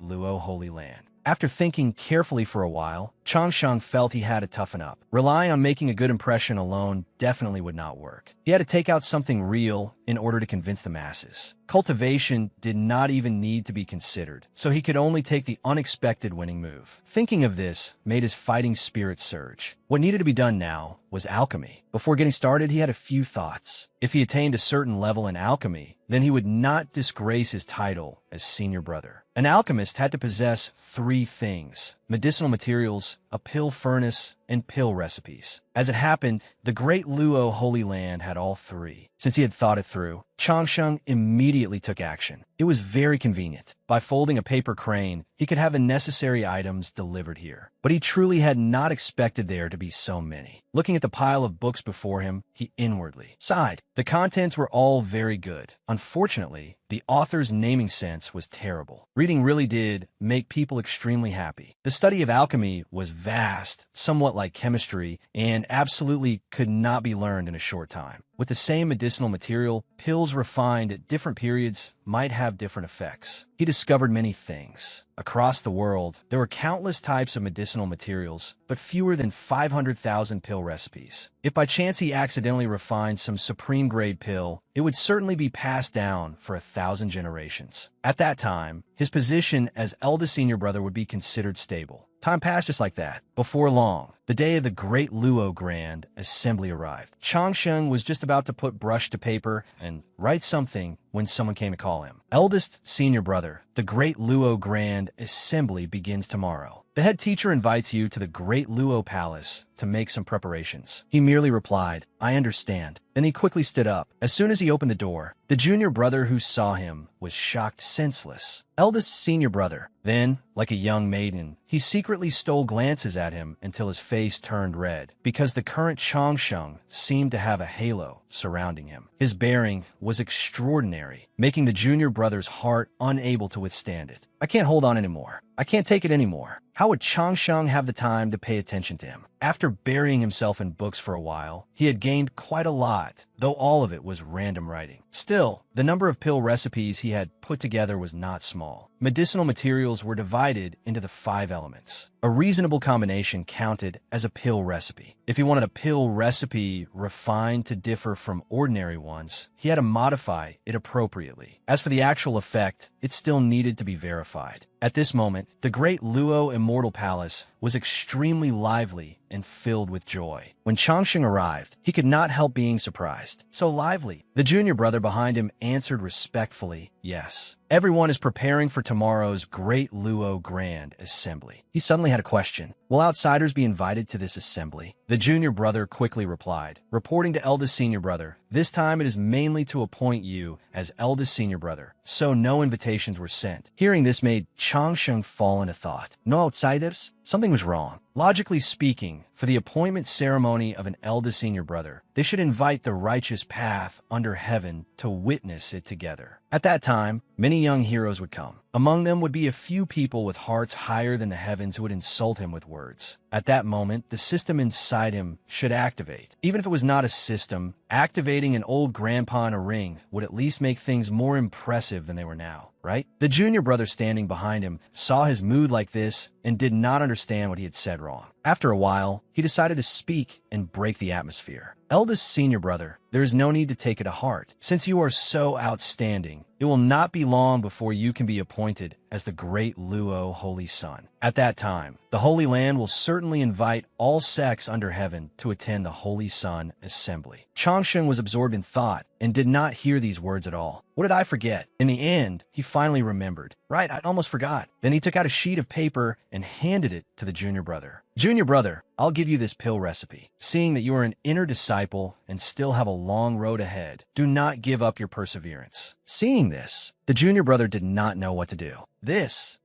Luo Holy Land. After thinking carefully for a while, Changsheng felt he had to toughen up. Relying on making a good impression alone definitely would not work. He had to take out something real in order to convince the masses. Cultivation did not even need to be considered, so he could only take the unexpected winning move. Thinking of this made his fighting spirit surge. What needed to be done now was alchemy. Before getting started, he had a few thoughts. If he attained a certain level in alchemy, then he would not disgrace his title as senior brother. An alchemist had to possess 3 things: medicinal materials, a pill furnace, and pill recipes. As it happened, the great Luo Holy Land had all 3. Since he had thought it through, Changsheng immediately took action. It was very convenient. By folding a paper crane, he could have the necessary items delivered here. But he truly had not expected there to be so many. Looking at the pile of books before him, he inwardly sighed. The contents were all very good. Unfortunately, the author's naming sense was terrible. Reading really did make people extremely happy. The study of alchemy was vast, somewhat like chemistry, and absolutely could not be learned in a short time. With the same medicinal material, pills refined at different periods might have different effects. He discovered many things. Across the world, there were countless types of medicinal materials, but fewer than 500,000 pill recipes. If by chance he accidentally refined some supreme-grade pill, it would certainly be passed down for 1,000 generations. At that time, his position as eldest senior brother would be considered stable. Time passed just like that. Before long, the day of the Great Luo Grand Assembly arrived. Changsheng was just about to put brush to paper and write something when someone came to call him. Eldest senior brother, the Great Luo Grand Assembly begins tomorrow. The head teacher invites you to the Great Luo Palace to make some preparations. He merely replied, "I understand." Then he quickly stood up. As soon as he opened the door, the junior brother who saw him was shocked senseless. Eldest senior brother. Then, like a young maiden, he secretly stole glances at him until his face turned red, because the current Changsheng seemed to have a halo surrounding him. His bearing was extraordinary, making the junior brother's heart unable to withstand it. "I can't hold on anymore. I can't take it anymore." How would Changsheng have the time to pay attention to him? After burying himself in books for a while, he had gained quite a lot, though all of it was random writing. Still, the number of pill recipes he had put together was not small. Medicinal materials were divided into the 5 elements. A reasonable combination counted as a pill recipe. If he wanted a pill recipe refined to differ from ordinary ones, he had to modify it appropriately. As for the actual effect, it still needed to be verified. At this moment, the Great Luo Immortal Palace was extremely lively and filled with joy. When Changsheng arrived, he could not help being surprised. So lively. The junior brother behind him answered respectfully, "Yes. Everyone is preparing for tomorrow's Great Luo Grand Assembly." He suddenly had a question. "Will outsiders be invited to this assembly?" The junior brother quickly replied, reporting to eldest senior brother, "This time it is mainly to appoint you as eldest senior brother, so no invitations were sent." Hearing this made Changsheng fall into thought. No outsiders? Something was wrong. Logically speaking, for the appointment ceremony of an eldest senior brother, they should invite the righteous path under heaven to witness it together. At that time, many young heroes would come. Among them would be a few people with hearts higher than the heavens who would insult him with words. At that moment, the system inside him should activate. Even if it was not a system, activating an old grandpa in a ring would at least make things more impressive than they were now, right? The junior brother standing behind him saw his mood like this and did not understand what he had said wrong. After a while, he decided to speak and break the atmosphere. "Eldest senior brother, there is no need to take it to heart. Since you are so outstanding, it will not be long before you can be appointed as the Great Luo Holy Sun. At that time, the Holy Land will certainly invite all sects under heaven to attend the Holy Sun Assembly." Changsheng was absorbed in thought and did not hear these words at all. What did I forget? In the end, he finally remembered. Right, I almost forgot. Then he took out a sheet of paper and handed it to the junior brother. "Junior brother, I'll give you this pill recipe. Seeing that you are an inner disciple and still have a long road ahead, do not give up your perseverance." Seeing this, the junior brother did not know what to do.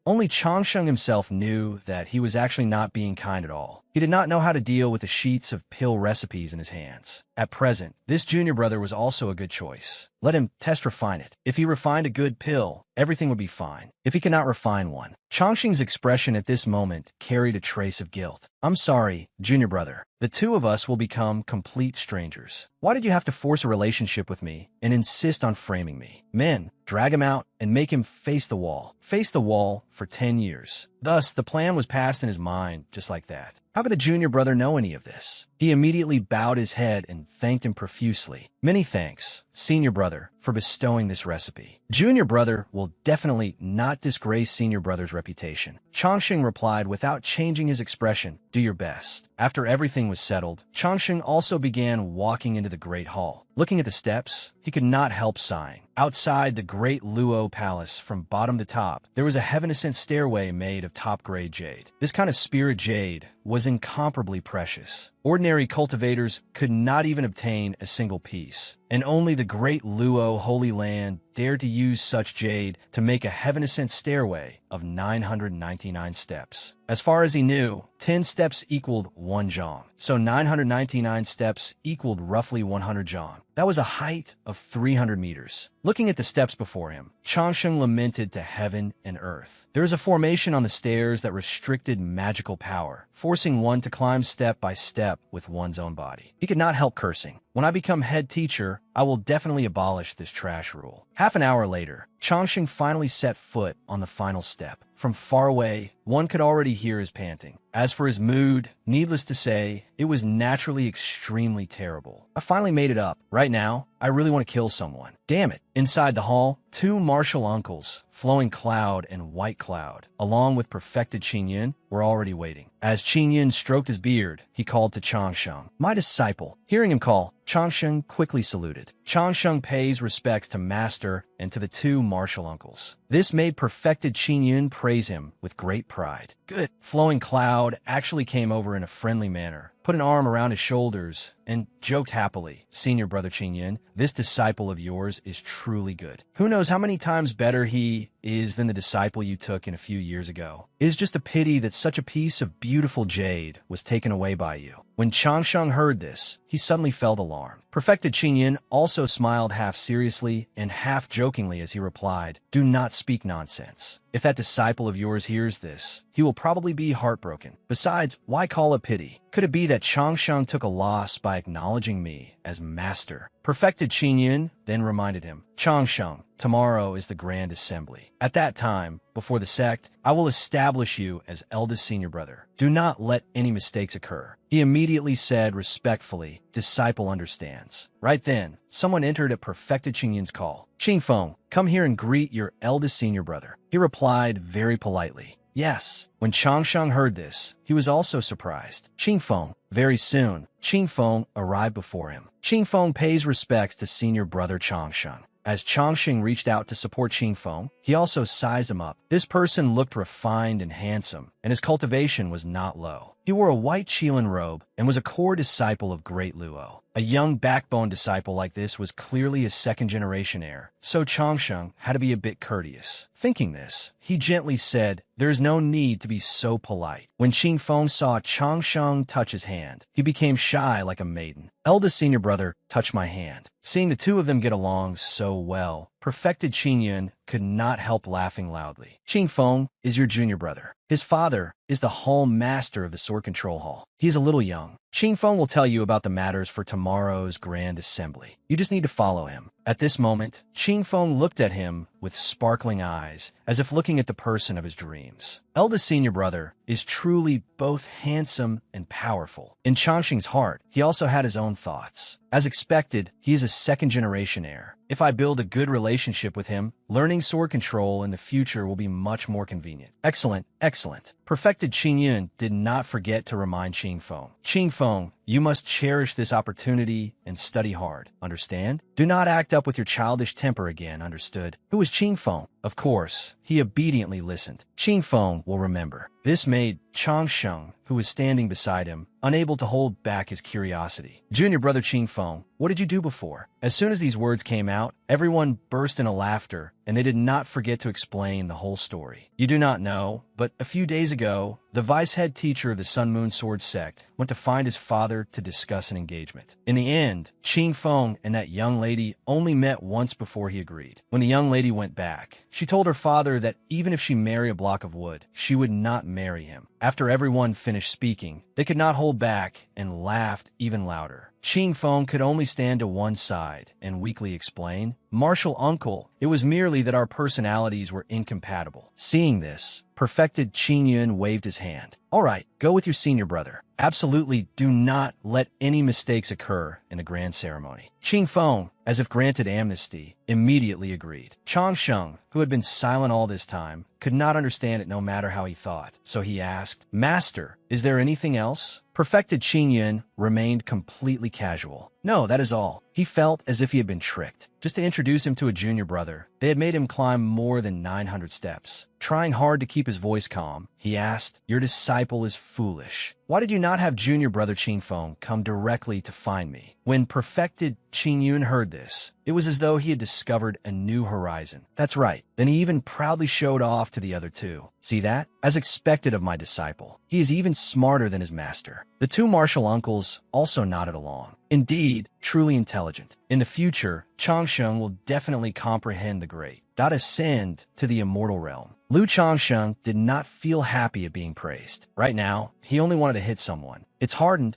Only Changsheng himself knew that he was actually not being kind at all. He did not know how to deal with the sheets of pill recipes in his hands. At present, this junior brother was also a good choice. Let him refine it. If he refined a good pill, everything would be fine. If he cannot refine one, Changsheng's expression at this moment carried a trace of guilt. "I'm sorry, junior brother. The two of us will become complete strangers. Why did you have to force a relationship with me and insist on framing me? Men, drag him out and make him face the wall. Face the wall for 10 years. Thus, the plan was passed in his mind just like that. How could the junior brother know any of this? He immediately bowed his head and thanked him profusely. Many thanks, senior brother, for bestowing this recipe. Junior brother will definitely not disgrace senior brother's reputation. Chongsheng replied without changing his expression, do your best. After everything was settled, Chongsheng also began walking into the great hall. Looking at the steps, he could not help sighing. Outside the great Luo palace, from bottom to top, there was a heaven-ascent stairway made of top-grade jade. This kind of spirit jade was incomparably precious. Ordinary cultivators could not even obtain a single piece, and only the great Luo Holy Land dared to use such jade to make a heaven-ascent stairway of 999 steps. As far as he knew, 10 steps equaled 1 zhang, so 999 steps equaled roughly 100 zhang. That was a height of 300 meters. Looking at the steps before him, Chongsheng lamented to heaven and earth. There is a formation on the stairs that restricted magical power, forcing one to climb step by step with one's own body. He could not help cursing. When I become head teacher, I will definitely abolish this trash rule. Half an hour later, Chongsheng finally set foot on the final step. From far away, one could already hear his panting. As for his mood, needless to say, it was naturally extremely terrible. I finally made it up. Right now, I really want to kill someone. Damn it. Inside the hall, 2 martial uncles, Flowing Cloud and White Cloud, along with perfected Qingyun, were already waiting. As Qingyun stroked his beard, he called to Chongsheng, my disciple. Hearing him call, Chongsheng quickly saluted. Chongsheng pays respects to master and to the 2 martial uncles. This made perfected Qingyun praise him with great pride. Good. Flowing Cloud actually came over in a friendly manner, put an arm around his shoulders, and joked happily. Senior brother Qingyun, this disciple of yours is truly good. Who knows how many times better he is than the disciple you took in a few years ago. It is just a pity that such a piece of beautiful jade was taken away by you. When Chongsheng heard this, he suddenly felt alarmed. Perfected Qingyun also smiled half seriously and half jokingly as he replied, do not speak nonsense. If that disciple of yours hears this, he will probably be heartbroken. Besides, why call it pity? Could it be that Chongsheng took a loss by acknowledging me as master? Perfected Qingyun then reminded him, Chongsheng, tomorrow is the grand assembly. At that time, before the sect, I will establish you as eldest senior brother. Do not let any mistakes occur. He immediately said respectfully, disciple understands. Right then, someone entered at Perfected Qingyun's call. Qingfeng, come here and greet your eldest senior brother. He replied very politely, yes. When Chongsheng heard this, he was also surprised. Qingfeng. Very soon, Qingfeng arrived before him. Qingfeng pays respects to senior brother Chongsheng. As Chongsheng reached out to support Qingfeng, he also sized him up. This person looked refined and handsome, and his cultivation was not low. He wore a white Qilin robe and was a core disciple of Great Luo. A young backbone disciple like this was clearly a second-generation heir, so Chongsheng had to be a bit courteous. Thinking this, he gently said, there is no need to be so polite. When Qingfeng saw Chongsheng touch his hand, he became shy like a maiden. Eldest senior brother, touch my hand. Seeing the 2 of them get along so well, Perfected Qingyun could not help laughing loudly. Qingfeng is your junior brother. His father is the hall master of the Sword Control Hall. He is a little young. Qingfeng will tell you about the matters for tomorrow's grand assembly. You just need to follow him. At this moment, Qingfeng looked at him with sparkling eyes, as if looking at the person of his dreams. Eldest senior brother is truly both handsome and powerful. In Chongsheng's heart, he also had his own thoughts. As expected, he is a second-generation heir. If I build a good relationship with him, learning sword control in the future will be much more convenient. Excellent, excellent. Perfected Qingyun did not forget to remind Qingfeng. Qingfeng, you must cherish this opportunity and study hard. Understand? Do not act up with your childish temper again, understood? Who is Qingfeng? Of course, he obediently listened. Qingfeng will remember. This made Chongsheng, who was standing beside him, unable to hold back his curiosity. Junior brother Qingfeng, what did you do before? As soon as these words came out, everyone burst into laughter, and they did not forget to explain the whole story. You do not know, but a few days ago, the vice-head teacher of the Sun Moon Sword sect went to find his father to discuss an engagement. In the end, Qingfeng and that young lady only met once before he agreed. When the young lady went back, she told her father that even if she married a block of wood, she would not marry him. After everyone finished speaking, they could not hold back and laughed even louder. Ching Feng could only stand to one side and weakly explain, "Martial uncle, it was merely that our personalities were incompatible." Seeing this, perfected Qing Yun waved his hand. "All right, go with your senior brother. Absolutely do not let any mistakes occur in the grand ceremony." Qing Feng, as if granted amnesty, immediately agreed. Chang Sheng, who had been silent all this time, could not understand it no matter how he thought. So he asked, "Master, is there anything else?" Perfected Qing Yun remained completely casual. "No, that is all." He felt as if he had been tricked. Just to introduce him to a junior brother, they had made him climb more than 900 steps. Trying hard to keep his voice calm, he asked, "Your disciple is foolish. Why did you not have junior brother Qing Feng come directly to find me?" When perfected Qing Yun heard this, it was as though he had discovered a new horizon. "That's right." Then he even proudly showed off to the other two. "See that? As expected of my disciple. He is even smarter than his master." The two martial uncles also nodded along. Indeed, truly intelligent. In the future, Changsheng will definitely comprehend the great. Ascend to the immortal realm. Lu Changsheng did not feel happy at being praised. Right now, he only wanted to hit someone. It's hardened.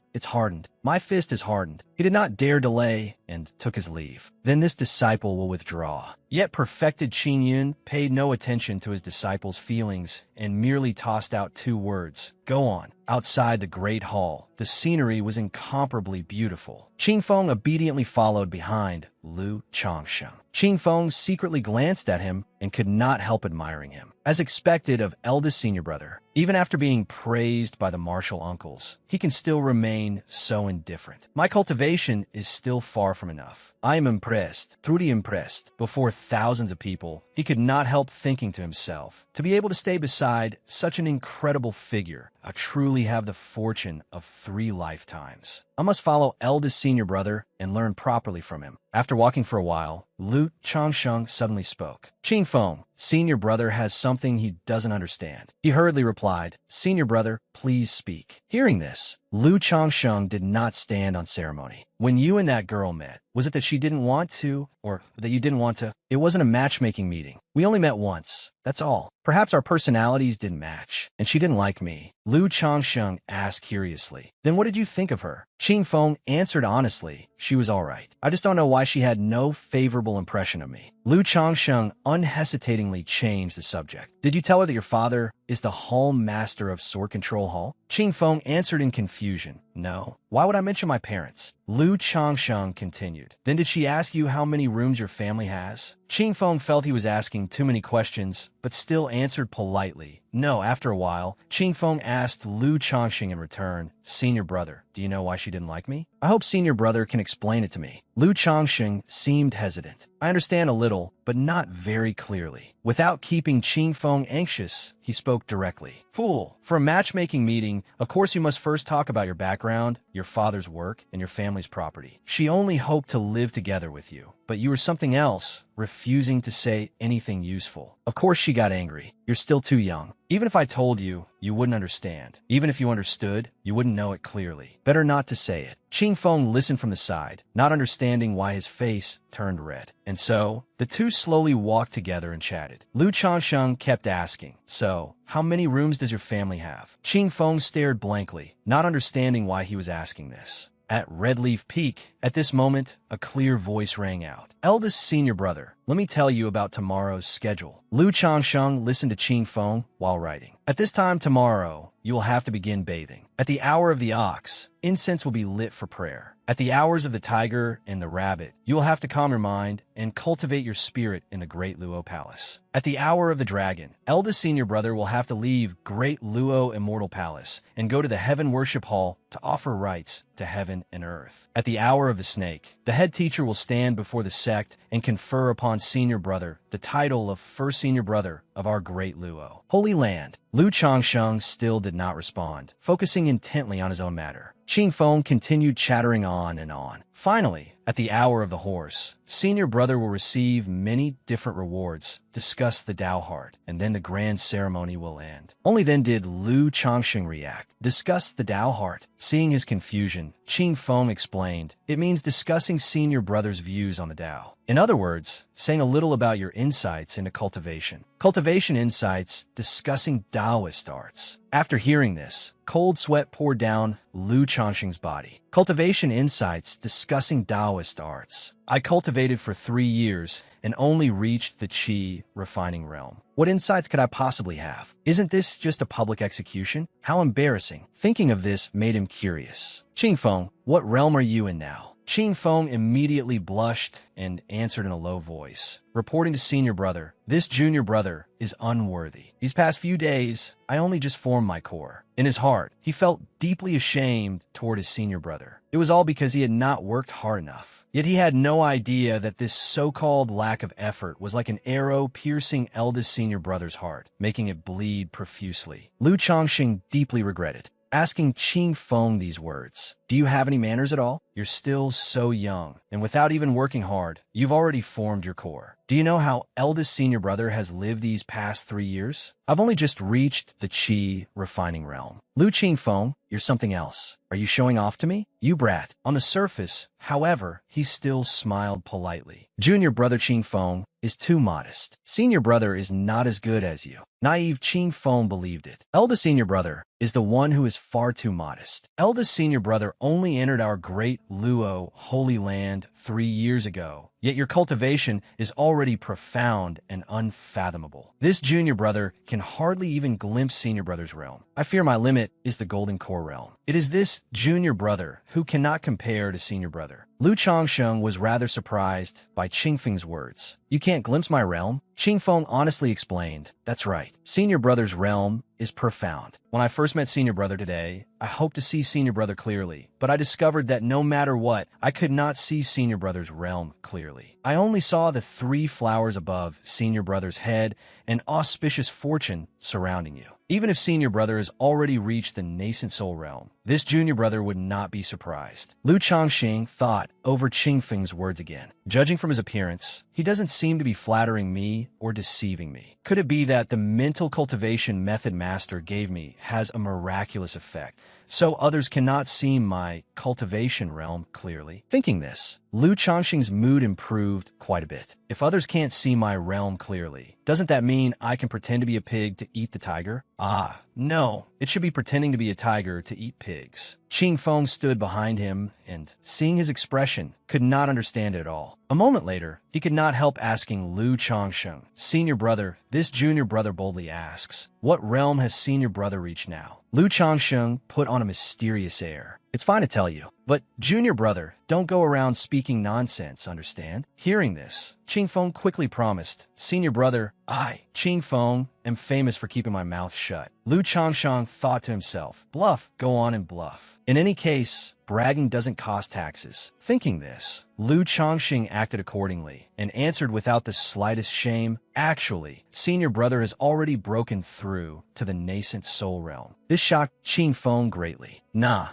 My fist is hardened." He did not dare delay and took his leave. "Then this disciple will withdraw." Yet perfected Qing Yun paid no attention to his disciple's feelings and merely tossed out two words, "Go on." Outside the great hall, the scenery was incomparably beautiful. Qing Feng obediently followed behind Lu Changsheng. Qing Feng secretly glanced at him and could not help admiring him. As expected of eldest senior brother, even after being praised by the martial uncles, he can still remain so indifferent. "My cultivation is still far from enough. I am impressed, truly impressed." Before thousands of people, he could not help thinking to himself, to be able to stay beside such an incredible figure, I truly have the fortune of 3 lifetimes. I must follow eldest senior brother and learn properly from him. After walking for a while, Lu Changsheng suddenly spoke. "Qing Feng, senior brother has something he doesn't understand." He hurriedly replied, "Senior brother, please speak." Hearing this, Lu Changsheng did not stand on ceremony. "When you and that girl met, was it that she didn't want to, or that you didn't want to?" "It wasn't a matchmaking meeting. We only met once. That's all. Perhaps our personalities didn't match, and she didn't like me." Lu Changsheng asked curiously, "Then what did you think of her?" Qing Feng answered honestly, "She was all right. I just don't know why she had no favorable impression of me." Lu Changsheng unhesitatingly changed the subject. "Did you tell her that your father is the hall master of Sword Control Hall?" Qing Feng answered in confusion, "No. Why would I mention my parents?" Lu Changsheng continued, "Then did she ask you how many rooms your family has?" Qing Feng felt he was asking too many questions, but still answered politely, "No." After a while, Qing Feng asked Lu Changsheng in return, "Senior brother, do you know why she didn't like me?" "I hope senior brother can explain it to me." Lu Changsheng seemed hesitant. "I understand a little, but not very clearly." Without keeping Qing Feng anxious, he spoke directly. "Fool, for a matchmaking meeting, of course you must first talk about your background, your father's work, and your family's property. She only hoped to live together with you, but you were something else, refusing to say anything useful. Of course she got angry. You're still too young. Even if I told you, you wouldn't understand. Even if you understood, you wouldn't know it clearly. Better not to say it." Qing Feng listened from the side, not understanding why his face turned red. And so, the two slowly walked together and chatted. Lu Changsheng kept asking, "So, how many rooms does your family have?" Qing Feng stared blankly, not understanding why he was asking this. At Red Leaf Peak, at this moment, a clear voice rang out. "Eldest senior brother, let me tell you about tomorrow's schedule." Lu Changsheng listened to Qing Feng while writing. "At this time tomorrow, you will have to begin bathing. At the hour of the ox, incense will be lit for prayer. At the hours of the tiger and the rabbit, you will have to calm your mind and cultivate your spirit in the Great Luo Palace. At the hour of the dragon, eldest senior brother will have to leave Great Luo Immortal Palace and go to the Heaven Worship Hall to offer rites to heaven and earth. At the hour of the snake, the head teacher will stand before the sect and confer upon senior brother the title of first senior brother of our Great Luo. Holy Land." Lu Changsheng still did not respond, focusing intently on his own matter. Qing Feng continued chattering on and on. Finally, at the hour of the horse, senior brother will receive many different rewards, discuss the Tao Heart, and then the grand ceremony will end. Only then did Lu Changsheng react. "Discuss the Tao Heart." Seeing his confusion, Qing Feng explained, "It means discussing senior brother's views on the Tao. In other words, saying a little about your insights into cultivation." Cultivation Insights Discussing Taoist Arts. After hearing this, cold sweat poured down Lu Changxing's body. Cultivation Insights Discussing Taoist Arts. I cultivated for 3 years and only reached the Qi refining realm. What insights could I possibly have? Isn't this just a public execution? How embarrassing. Thinking of this made him curious. Qingfeng, what realm are you in now? Qingfeng immediately blushed and answered in a low voice, reporting to senior brother, this junior brother is unworthy. These past few days, I only just formed my core. In his heart, he felt deeply ashamed toward his senior brother. It was all because he had not worked hard enough. Yet he had no idea that this so-called lack of effort was like an arrow piercing eldest senior brother's heart, making it bleed profusely. Lu Changxing deeply regretted, asking Qingfeng these words. Do you have any manners at all? You're still so young, and without even working hard, you've already formed your core. Do you know how eldest senior brother has lived these past 3 years? I've only just reached the Qi refining realm. Lu Qingfeng, you're something else. Are you showing off to me? You brat. On the surface, however, he still smiled politely. Junior brother Qingfeng is too modest. Senior brother is not as good as you. Naive Qingfeng believed it. Eldest senior brother is the one who is far too modest. Eldest senior brother only entered our great Luo holy land 3 years ago, yet your cultivation is already profound and unfathomable. This junior brother can hardly even glimpse senior brother's realm. I fear my limit is the golden core realm. It is this junior brother who cannot compare to senior brother. Lu Changsheng was rather surprised by Qingfeng's words. You can't glimpse my realm? Qingfeng honestly explained, that's right. Senior brother's realm is profound. When I first met senior brother today, I hoped to see senior brother clearly, but I discovered that no matter what, I could not see senior brother's realm clearly. I only saw the 3 flowers above senior brother's head and auspicious fortune surrounding you. Even if senior brother has already reached the nascent soul realm, this junior brother would not be surprised. Lu Changxing thought over Qingfeng's words again. Judging from his appearance, he doesn't seem to be flattering me or deceiving me. Could it be that the mental cultivation method master gave me has a miraculous effect, so others cannot see my cultivation realm clearly? Thinking this, Lu Changxing's mood improved quite a bit. If others can't see my realm clearly, doesn't that mean I can pretend to be a pig to eat the tiger? Ah, no. It should be pretending to be a tiger to eat pigs. Qingfeng stood behind him and, seeing his expression, could not understand it at all. A moment later, he could not help asking Lu Changsheng, senior brother, this junior brother boldly asks, what realm has senior brother reached now? Lu Changsheng put on a mysterious air. It's fine to tell you, but junior brother, don't go around speaking nonsense, understand? Hearing this, Qingfeng quickly promised, senior brother, I, Qingfeng, am famous for keeping my mouth shut. Lu Changsheng thought to himself, bluff, go on and bluff. In any case, bragging doesn't cost taxes. Thinking this, Lu Changxing acted accordingly and answered without the slightest shame, actually, senior brother has already broken through to the nascent soul realm. This shocked Qingfeng greatly. Nah,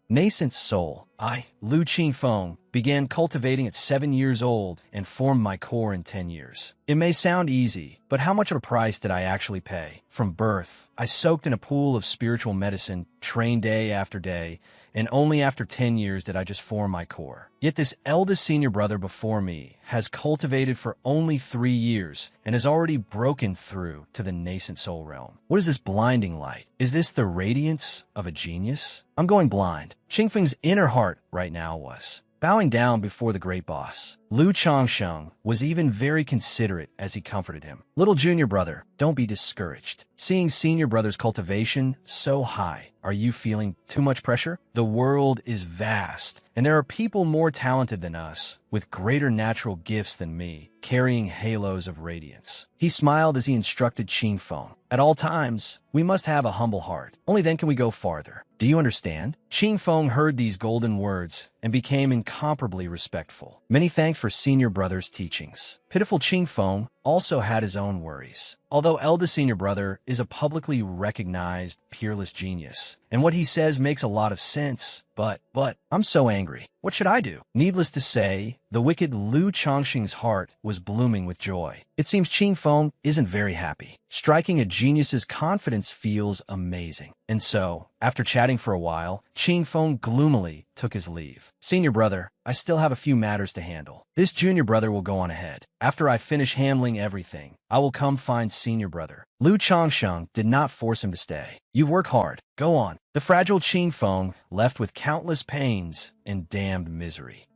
nascent soul. I, Lu Qingfeng, began cultivating at 7 years old and formed my core in 10 years. It may sound easy, but how much of a price did I actually pay? From birth, I soaked in a pool of spiritual medicine, trained day after day, and only after 10 years did I just form my core. Yet this eldest senior brother before me has cultivated for only 3 years and has already broken through to the nascent soul realm. What is this blinding light? Is this the radiance of a genius? I'm going blind. Qingfeng's inner heart right now was bowing down before the great boss. Lu Changsheng was even very considerate as he comforted him. Little junior brother, don't be discouraged. Seeing senior brother's cultivation so high, are you feeling too much pressure? The world is vast, and there are people more talented than us, with greater natural gifts than me, carrying halos of radiance. He smiled as he instructed Qingfeng. At all times, we must have a humble heart. Only then can we go farther. Do you understand? Qingfeng heard these golden words and became incomparably respectful. Many thanks for senior brother's teachings. Pitiful Qingfeng also had his own worries. Although eldest senior brother is a publicly recognized peerless genius, and what he says makes a lot of sense, but I'm so angry. What should I do? Needless to say, the wicked Lu Changxing's heart was blooming with joy. It seems Qingfeng isn't very happy. Striking a genius's confidence feels amazing. And so, after chatting for a while, Qingfeng gloomily took his leave. Senior brother, I still have a few matters to handle. This junior brother will go on ahead. After I finish handling everything, I will come find senior brother. Lu Changsheng did not force him to stay. You work hard. Go on. The fragile Qingfeng, left with countless pains and damned misery.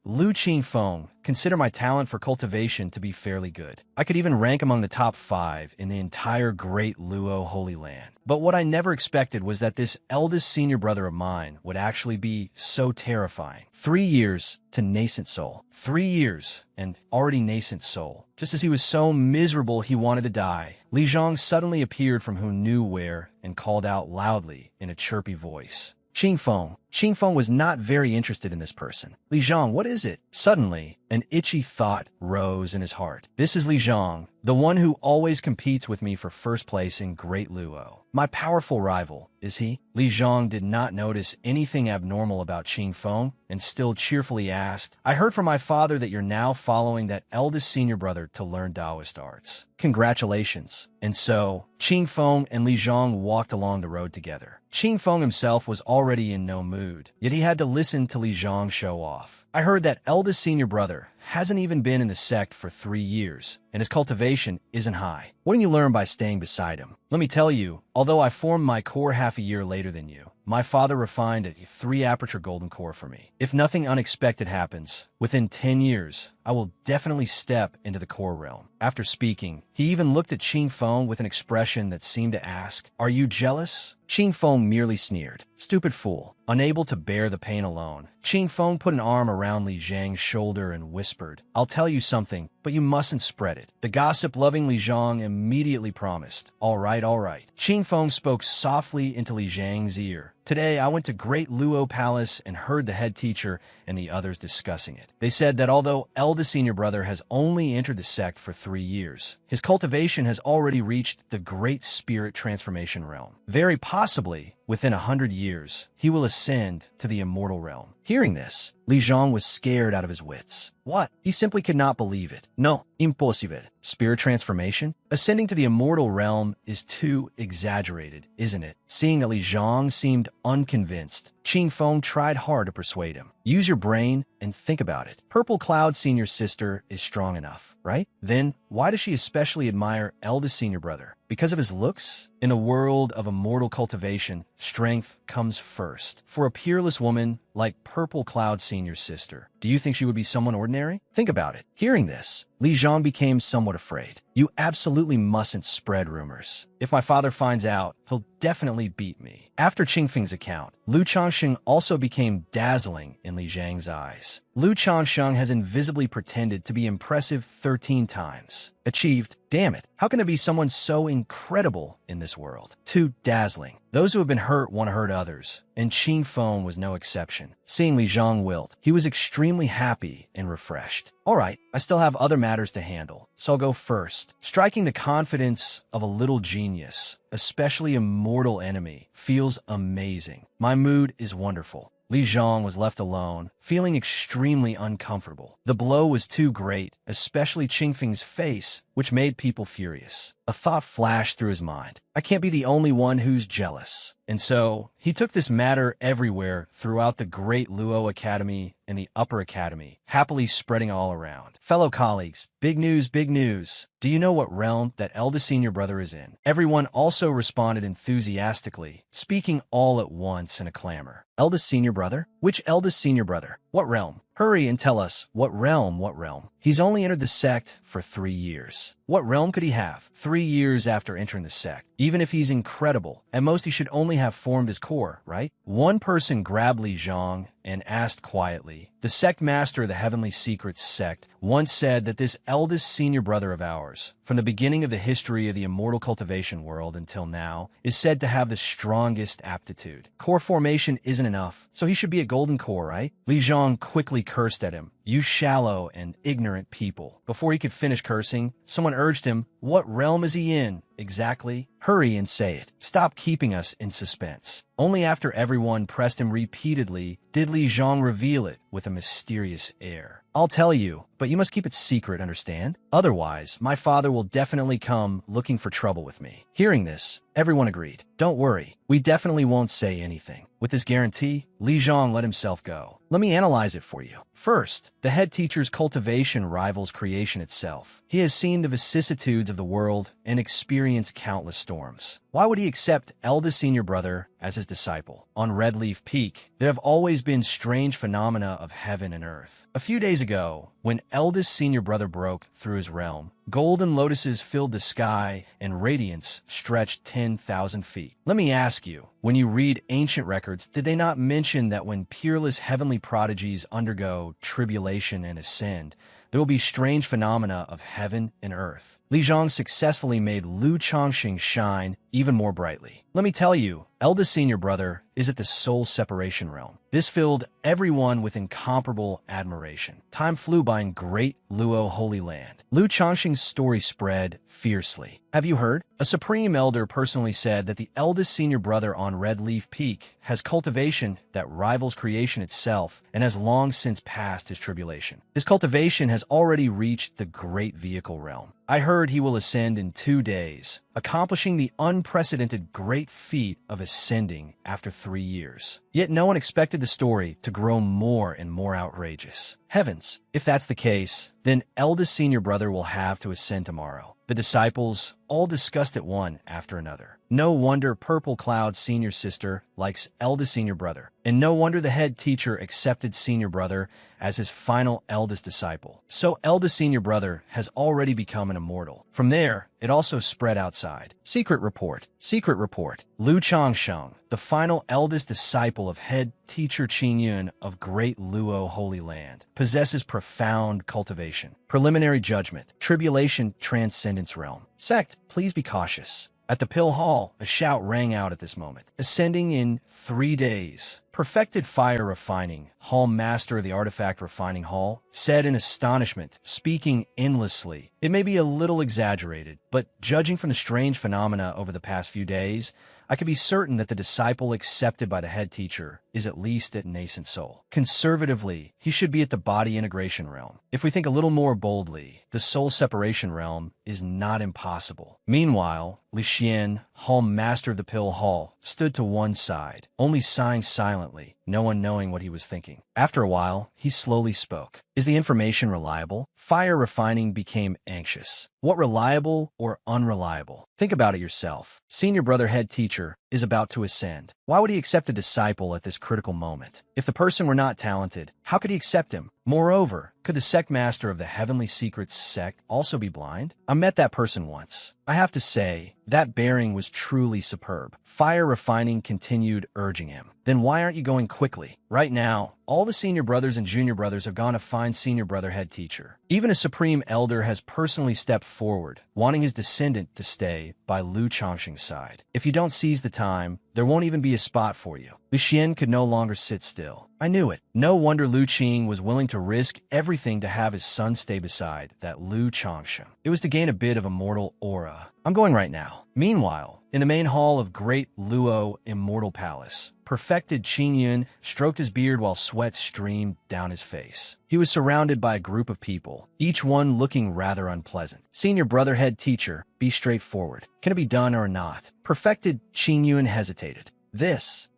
Lu Qingfeng, consider my talent for cultivation to be fairly good. I could even rank among the top 5 in the entire Great Luo Holy Land. But what I never expected was that this eldest senior brother of mine would actually be so terrifying. 3 years to nascent soul. 3 years and already nascent soul. Just as he was so miserable he wanted to die, Li Zhang suddenly appeared from who knew where and called out loudly in a chirpy voice. Qingfeng. Qingfeng was not very interested in this person. Li Zhang, what is it? Suddenly, an itchy thought rose in his heart. This is Li Zhang, the one who always competes with me for first place in Great Luo. My powerful rival, is he? Li Zhang did not notice anything abnormal about Qingfeng and still cheerfully asked, I heard from my father that you're now following that eldest senior brother to learn Taoist arts. Congratulations. And so, Qingfeng and Li Zhang walked along the road together. Qingfeng himself was already in no mood, yet he had to listen to Li Zhang show off. I heard that eldest senior brother hasn't even been in the sect for 3 years, and his cultivation isn't high. What can you learn by staying beside him? Let me tell you, although I formed my core half a year later than you, my father refined a 3-aperture golden core for me. If nothing unexpected happens, within 10 years, I will definitely step into the core realm. After speaking, he even looked at Qingfeng with an expression that seemed to ask, Are you jealous? Qingfeng merely sneered. Stupid fool. Unable to bear the pain alone, Qingfeng put an arm around Li Zhang's shoulder and whispered, I'll tell you something, but you mustn't spread it. The gossip-loving Li Zhang immediately promised. All right, all right. Qingfeng spoke softly into Li Zhang's ear. Today, I went to Great Luo Palace and heard the head teacher and the others discussing it. They said that although eldest senior brother has only entered the sect for 3 years, his cultivation has already reached the Great Spirit Transformation realm. Very possibly, within 100 years, he will ascend to the immortal realm. Hearing this, Li Zhang was scared out of his wits. What? He simply could not believe it. No, impossible. Spirit transformation? Ascending to the immortal realm is too exaggerated, isn't it? Seeing that Li Zhang seemed unconvinced, Qingfeng tried hard to persuade him. Use your brain and think about it. Purple Cloud's senior sister is strong enough, right? Then, why does she especially admire eldest senior brother? Because of his looks? In a world of immortal cultivation, strength comes first. For a peerless woman like Purple Cloud's senior sister, do you think she would be someone ordinary? Think about it. Hearing this, Li Zhang became somewhat afraid. You absolutely mustn't spread rumors. If my father finds out, he'll definitely beat me. After Qingfeng's account, Lu Changsheng also became dazzling in Li Zhang's eyes. Lu Changsheng has invisibly pretended to be impressive 13 times. Achieved, damn it, how can there be someone so incredible in this world? Too dazzling. Those who have been hurt want to hurt others, and Qingfeng was no exception. Seeing Li Zhang wilt, he was extremely happy and refreshed. All right, I still have other matters to handle, so I'll go first. Striking the confidence of a little genius, especially a mortal enemy, feels amazing. My mood is wonderful. Li Zhang was left alone, feeling extremely uncomfortable. The blow was too great, especially Qingfeng's face, which made people furious. A thought flashed through his mind. I can't be the only one who's jealous. And so, he took this matter everywhere throughout the Great Luo Academy and the Upper Academy, happily spreading all around. Fellow colleagues, big news, big news. Do you know what realm that eldest senior brother is in? Everyone also responded enthusiastically, speaking all at once in a clamor. Eldest senior brother? Which eldest senior brother? What realm? Hurry and tell us, what realm, what realm? He's only entered the sect for 3 years. What realm could he have? 3 years after entering the sect. Even if he's incredible, at most he should only have formed his core, right? One person grabbed Li Zhang and asked quietly, the sect master of the Heavenly Secrets sect once said that this eldest senior brother of ours, from the beginning of the history of the immortal cultivation world until now, is said to have the strongest aptitude. Core formation isn't enough, so he should be a golden core, right? Li Zhang quickly cursed at him. You shallow and ignorant people. Before he could finish cursing, someone urged him, what realm is he in? Exactly. Hurry and say it. Stop keeping us in suspense. Only after everyone pressed him repeatedly did Li Zhang reveal it with a mysterious air. I'll tell you, but you must keep it secret, understand? Otherwise, my father will definitely come looking for trouble with me. Hearing this, everyone agreed. Don't worry, we definitely won't say anything. With this guarantee, Li Zhang let himself go. Let me analyze it for you. First, the head teacher's cultivation rivals creation itself. He has seen the vicissitudes of the world and experienced countless storms. Why would he accept eldest senior brother as his disciple? On Red Leaf Peak, there have always been strange phenomena of heaven and earth. A few days ago, when eldest senior brother broke through his realm, golden lotuses filled the sky and radiance stretched 10,000 feet. Let me ask you, when you read ancient records, did they not mention that when peerless heavenly prodigies undergo tribulation and ascend, there will be strange phenomena of heaven and earth? Li Zhang successfully made Lu Changxing shine even more brightly. Let me tell you, eldest senior brother is at the soul separation realm. This filled everyone with incomparable admiration. Time flew by in great Luo Holy Land. Lu Changxing's story spread fiercely. Have you heard? A supreme elder personally said that the eldest senior brother on Red Leaf Peak has cultivation that rivals creation itself and has long since passed his tribulation. His cultivation has already reached the great vehicle realm. I heard he will ascend in 2 days, accomplishing the unprecedented great feat of ascending after 3 years. Yet no one expected the story to grow more and more outrageous. Heavens, if that's the case, then eldest senior brother will have to ascend tomorrow. The disciples all discussed it one after another. No wonder Purple Cloud senior sister likes eldest senior brother, and no wonder the head teacher accepted senior brother as his final eldest disciple. So eldest senior brother has already become an immortal. From there, it also spread outside. Secret report. Secret report. Lu Changsheng, the final eldest disciple of head teacher Qin Yun of Great Luo Holy Land, possesses profound cultivation. Preliminary judgment. Tribulation transcendence realm. Sect, please be cautious. At the Pill Hall, a shout rang out at this moment. Ascending in 3 days. Perfected fire refining, Hall Master of the Artifact Refining Hall, said in astonishment, speaking endlessly. It may be a little exaggerated, but judging from the strange phenomena over the past few days, I can be certain that the disciple accepted by the head teacher is at least at nascent soul. Conservatively, he should be at the body integration realm. If we think a little more boldly, the soul separation realm is not impossible. Meanwhile, Li Xian, Hall Master of the Pill Hall, stood to one side, only sighing silently, no one knowing what he was thinking. After a while, he slowly spoke. Is the information reliable? Fire refining became anxious. What reliable or unreliable? Think about it yourself. Senior brother head teacher is about to ascend. Why would he accept a disciple at this critical moment? If the person were not talented, how could he accept him? Moreover, could the sect master of the Heavenly Secrets sect also be blind? I met that person once. I have to say, that bearing was truly superb. Fire refining continued urging him. Then why aren't you going quickly? Right now, all the senior brothers and junior brothers have gone to find senior brother head teacher. Even a supreme elder has personally stepped forward, wanting his descendant to stay by Lu Changxing's side. If you don't seize the time, there won't even be a spot for you. Lu Xian could no longer sit still. I knew it. No wonder Lu Qing was willing to risk everything to have his son stay beside that Lu Changsheng. It was to gain a bit of immortal aura. I'm going right now. Meanwhile, in the main hall of Great Luo Immortal Palace, perfected Qin Yun stroked his beard while sweat streamed down his face. He was surrounded by a group of people, each one looking rather unpleasant. Senior brother head teacher, be straightforward. Can it be done or not? Perfected Qin Yun hesitated.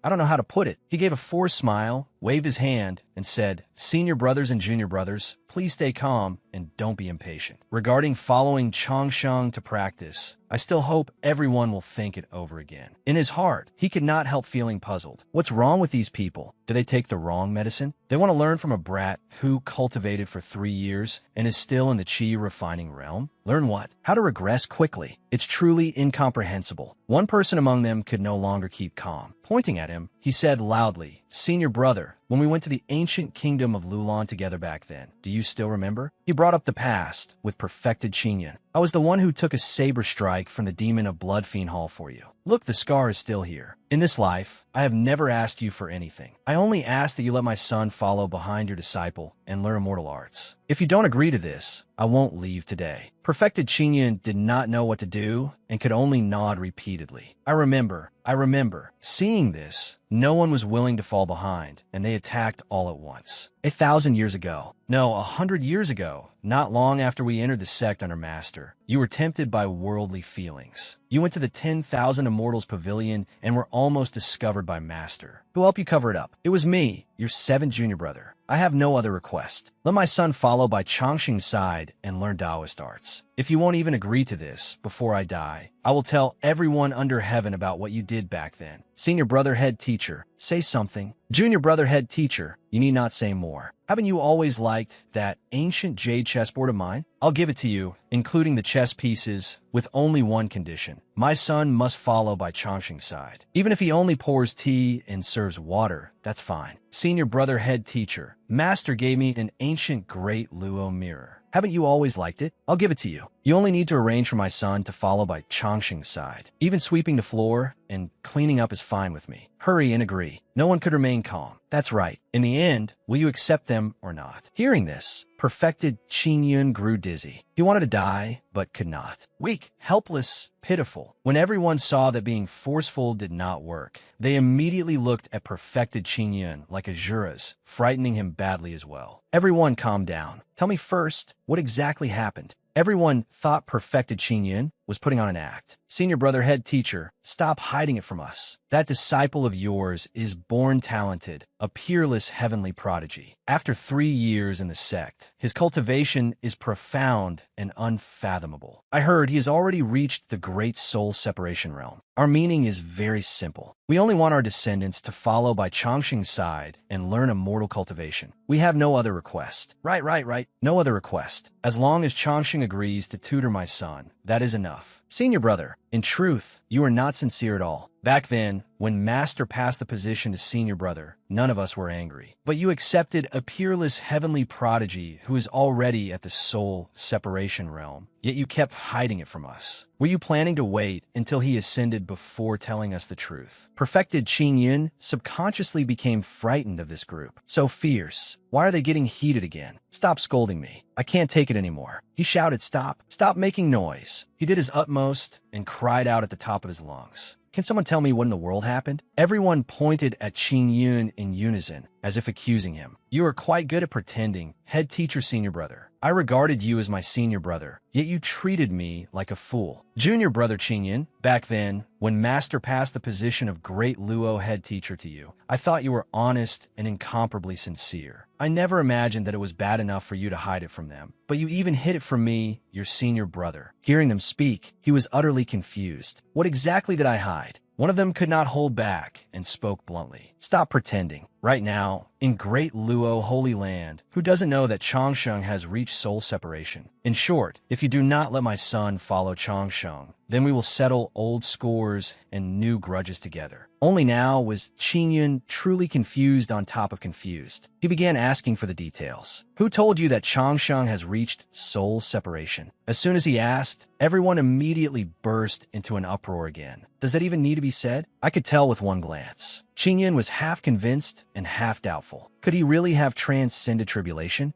I don't know how to put it. He gave a forced smile, waved his hand, and said, Senior brothers and junior brothers, please stay calm and don't be impatient. Regarding following Changsheng to practice, I still hope everyone will think it over again. In his heart, he could not help feeling puzzled. What's wrong with these people? Do they take the wrong medicine? They want to learn from a brat who cultivated for 3 years and is still in the chi refining realm? Learn what? How to regress quickly. It's truly incomprehensible. One person among them could no longer keep calm. Pointing at him, he said loudly, Senior brother, when we went to the ancient kingdom of Lulan together back then. Do you still remember? He brought up the past with perfected Qingyun. I was the one who took a saber strike from the demon of Bloodfiend Hall for you. Look, the scar is still here. In this life, I have never asked you for anything. I only ask that you let my son follow behind your disciple and learn immortal arts. If you don't agree to this, I won't leave today. Perfected Qingyun did not know what to do and could only nod repeatedly. I remember. Seeing this, no one was willing to fall behind, and they attacked all at once. 1,000 years ago. No, 100 years ago. Not long after we entered the sect under Master, you were tempted by worldly feelings. You went to the 10,000 Immortals Pavilion and were almost discovered by Master. Who'll help you cover it up? It was me, your 7th junior brother. I have no other request. Let my son follow by Chongqing's side and learn Taoist arts. If you won't even agree to this before I die, I will tell everyone under heaven about what you did back then. Senior brother head teacher, say something. Junior brother head teacher, you need not say more. Haven't you always liked that ancient jade chessboard of mine? I'll give it to you, including the chess pieces, with only one condition. My son must follow by Chongqing's side. Even if he only pours tea and serves water, that's fine. Senior brother head teacher, Master gave me an ancient great Luo mirror. Haven't you always liked it? I'll give it to you. You only need to arrange for my son to follow by Chongqing's side. Even sweeping the floor and cleaning up is fine with me. Hurry and agree. No one could remain calm. That's right. In the end, will you accept them or not? Hearing this, perfected Qingyun grew dizzy. He wanted to die, but could not. Weak, helpless, pitiful. When everyone saw that being forceful did not work, they immediately looked at perfected Qingyun like Azuras, frightening him badly as well. Everyone calm down. Tell me first, what exactly happened? Everyone thought perfected Qingyun was putting on an act. Senior brother head teacher, stop hiding it from us. That disciple of yours is born talented, a peerless heavenly prodigy. After 3 years in the sect, his cultivation is profound and unfathomable. I heard he has already reached the great soul separation realm. Our meaning is very simple. We only want our descendants to follow by Chongqing's side and learn immortal cultivation. We have no other request. Right. No other request. As long as Chongqing agrees to tutor my son, that is enough. Senior brother, in truth, you are not sincere at all. Back then, when Master passed the position to senior brother, none of us were angry. But you accepted a peerless heavenly prodigy who is already at the soul separation realm, yet you kept hiding it from us. Were you planning to wait until he ascended before telling us the truth? Perfected Qingyun subconsciously became frightened of this group. So fierce. Why are they getting heated again? Stop scolding me. I can't take it anymore. He shouted, stop. Stop making noise. He did his utmost and cried out at the top of his lungs. Can someone tell me what in the world happened? Everyone pointed at Qingyun in unison, as if accusing him. You are quite good at pretending, head teacher senior brother. I regarded you as my senior brother, yet you treated me like a fool. Junior brother Qingyun, back then, when Master passed the position of great Luo head teacher to you, I thought you were honest and incomparably sincere. I never imagined that it was bad enough for you to hide it from them, but you even hid it from me, your senior brother. Hearing them speak, he was utterly confused. What exactly did I hide? One of them could not hold back and spoke bluntly. Stop pretending. Right now, in Great Luo Holy Land, who doesn't know that Chongqing has reached soul separation? In short, if you do not let my son follow Chongqing, then we will settle old scores and new grudges together. Only now was Qingyun truly confused on top of confused. He began asking for the details. Who told you that Chongqing has reached soul separation? As soon as he asked, everyone immediately burst into an uproar again. Does that even need to be said? I could tell with one glance. Qingyun was half convinced and half doubtful. Could he really have transcended tribulation?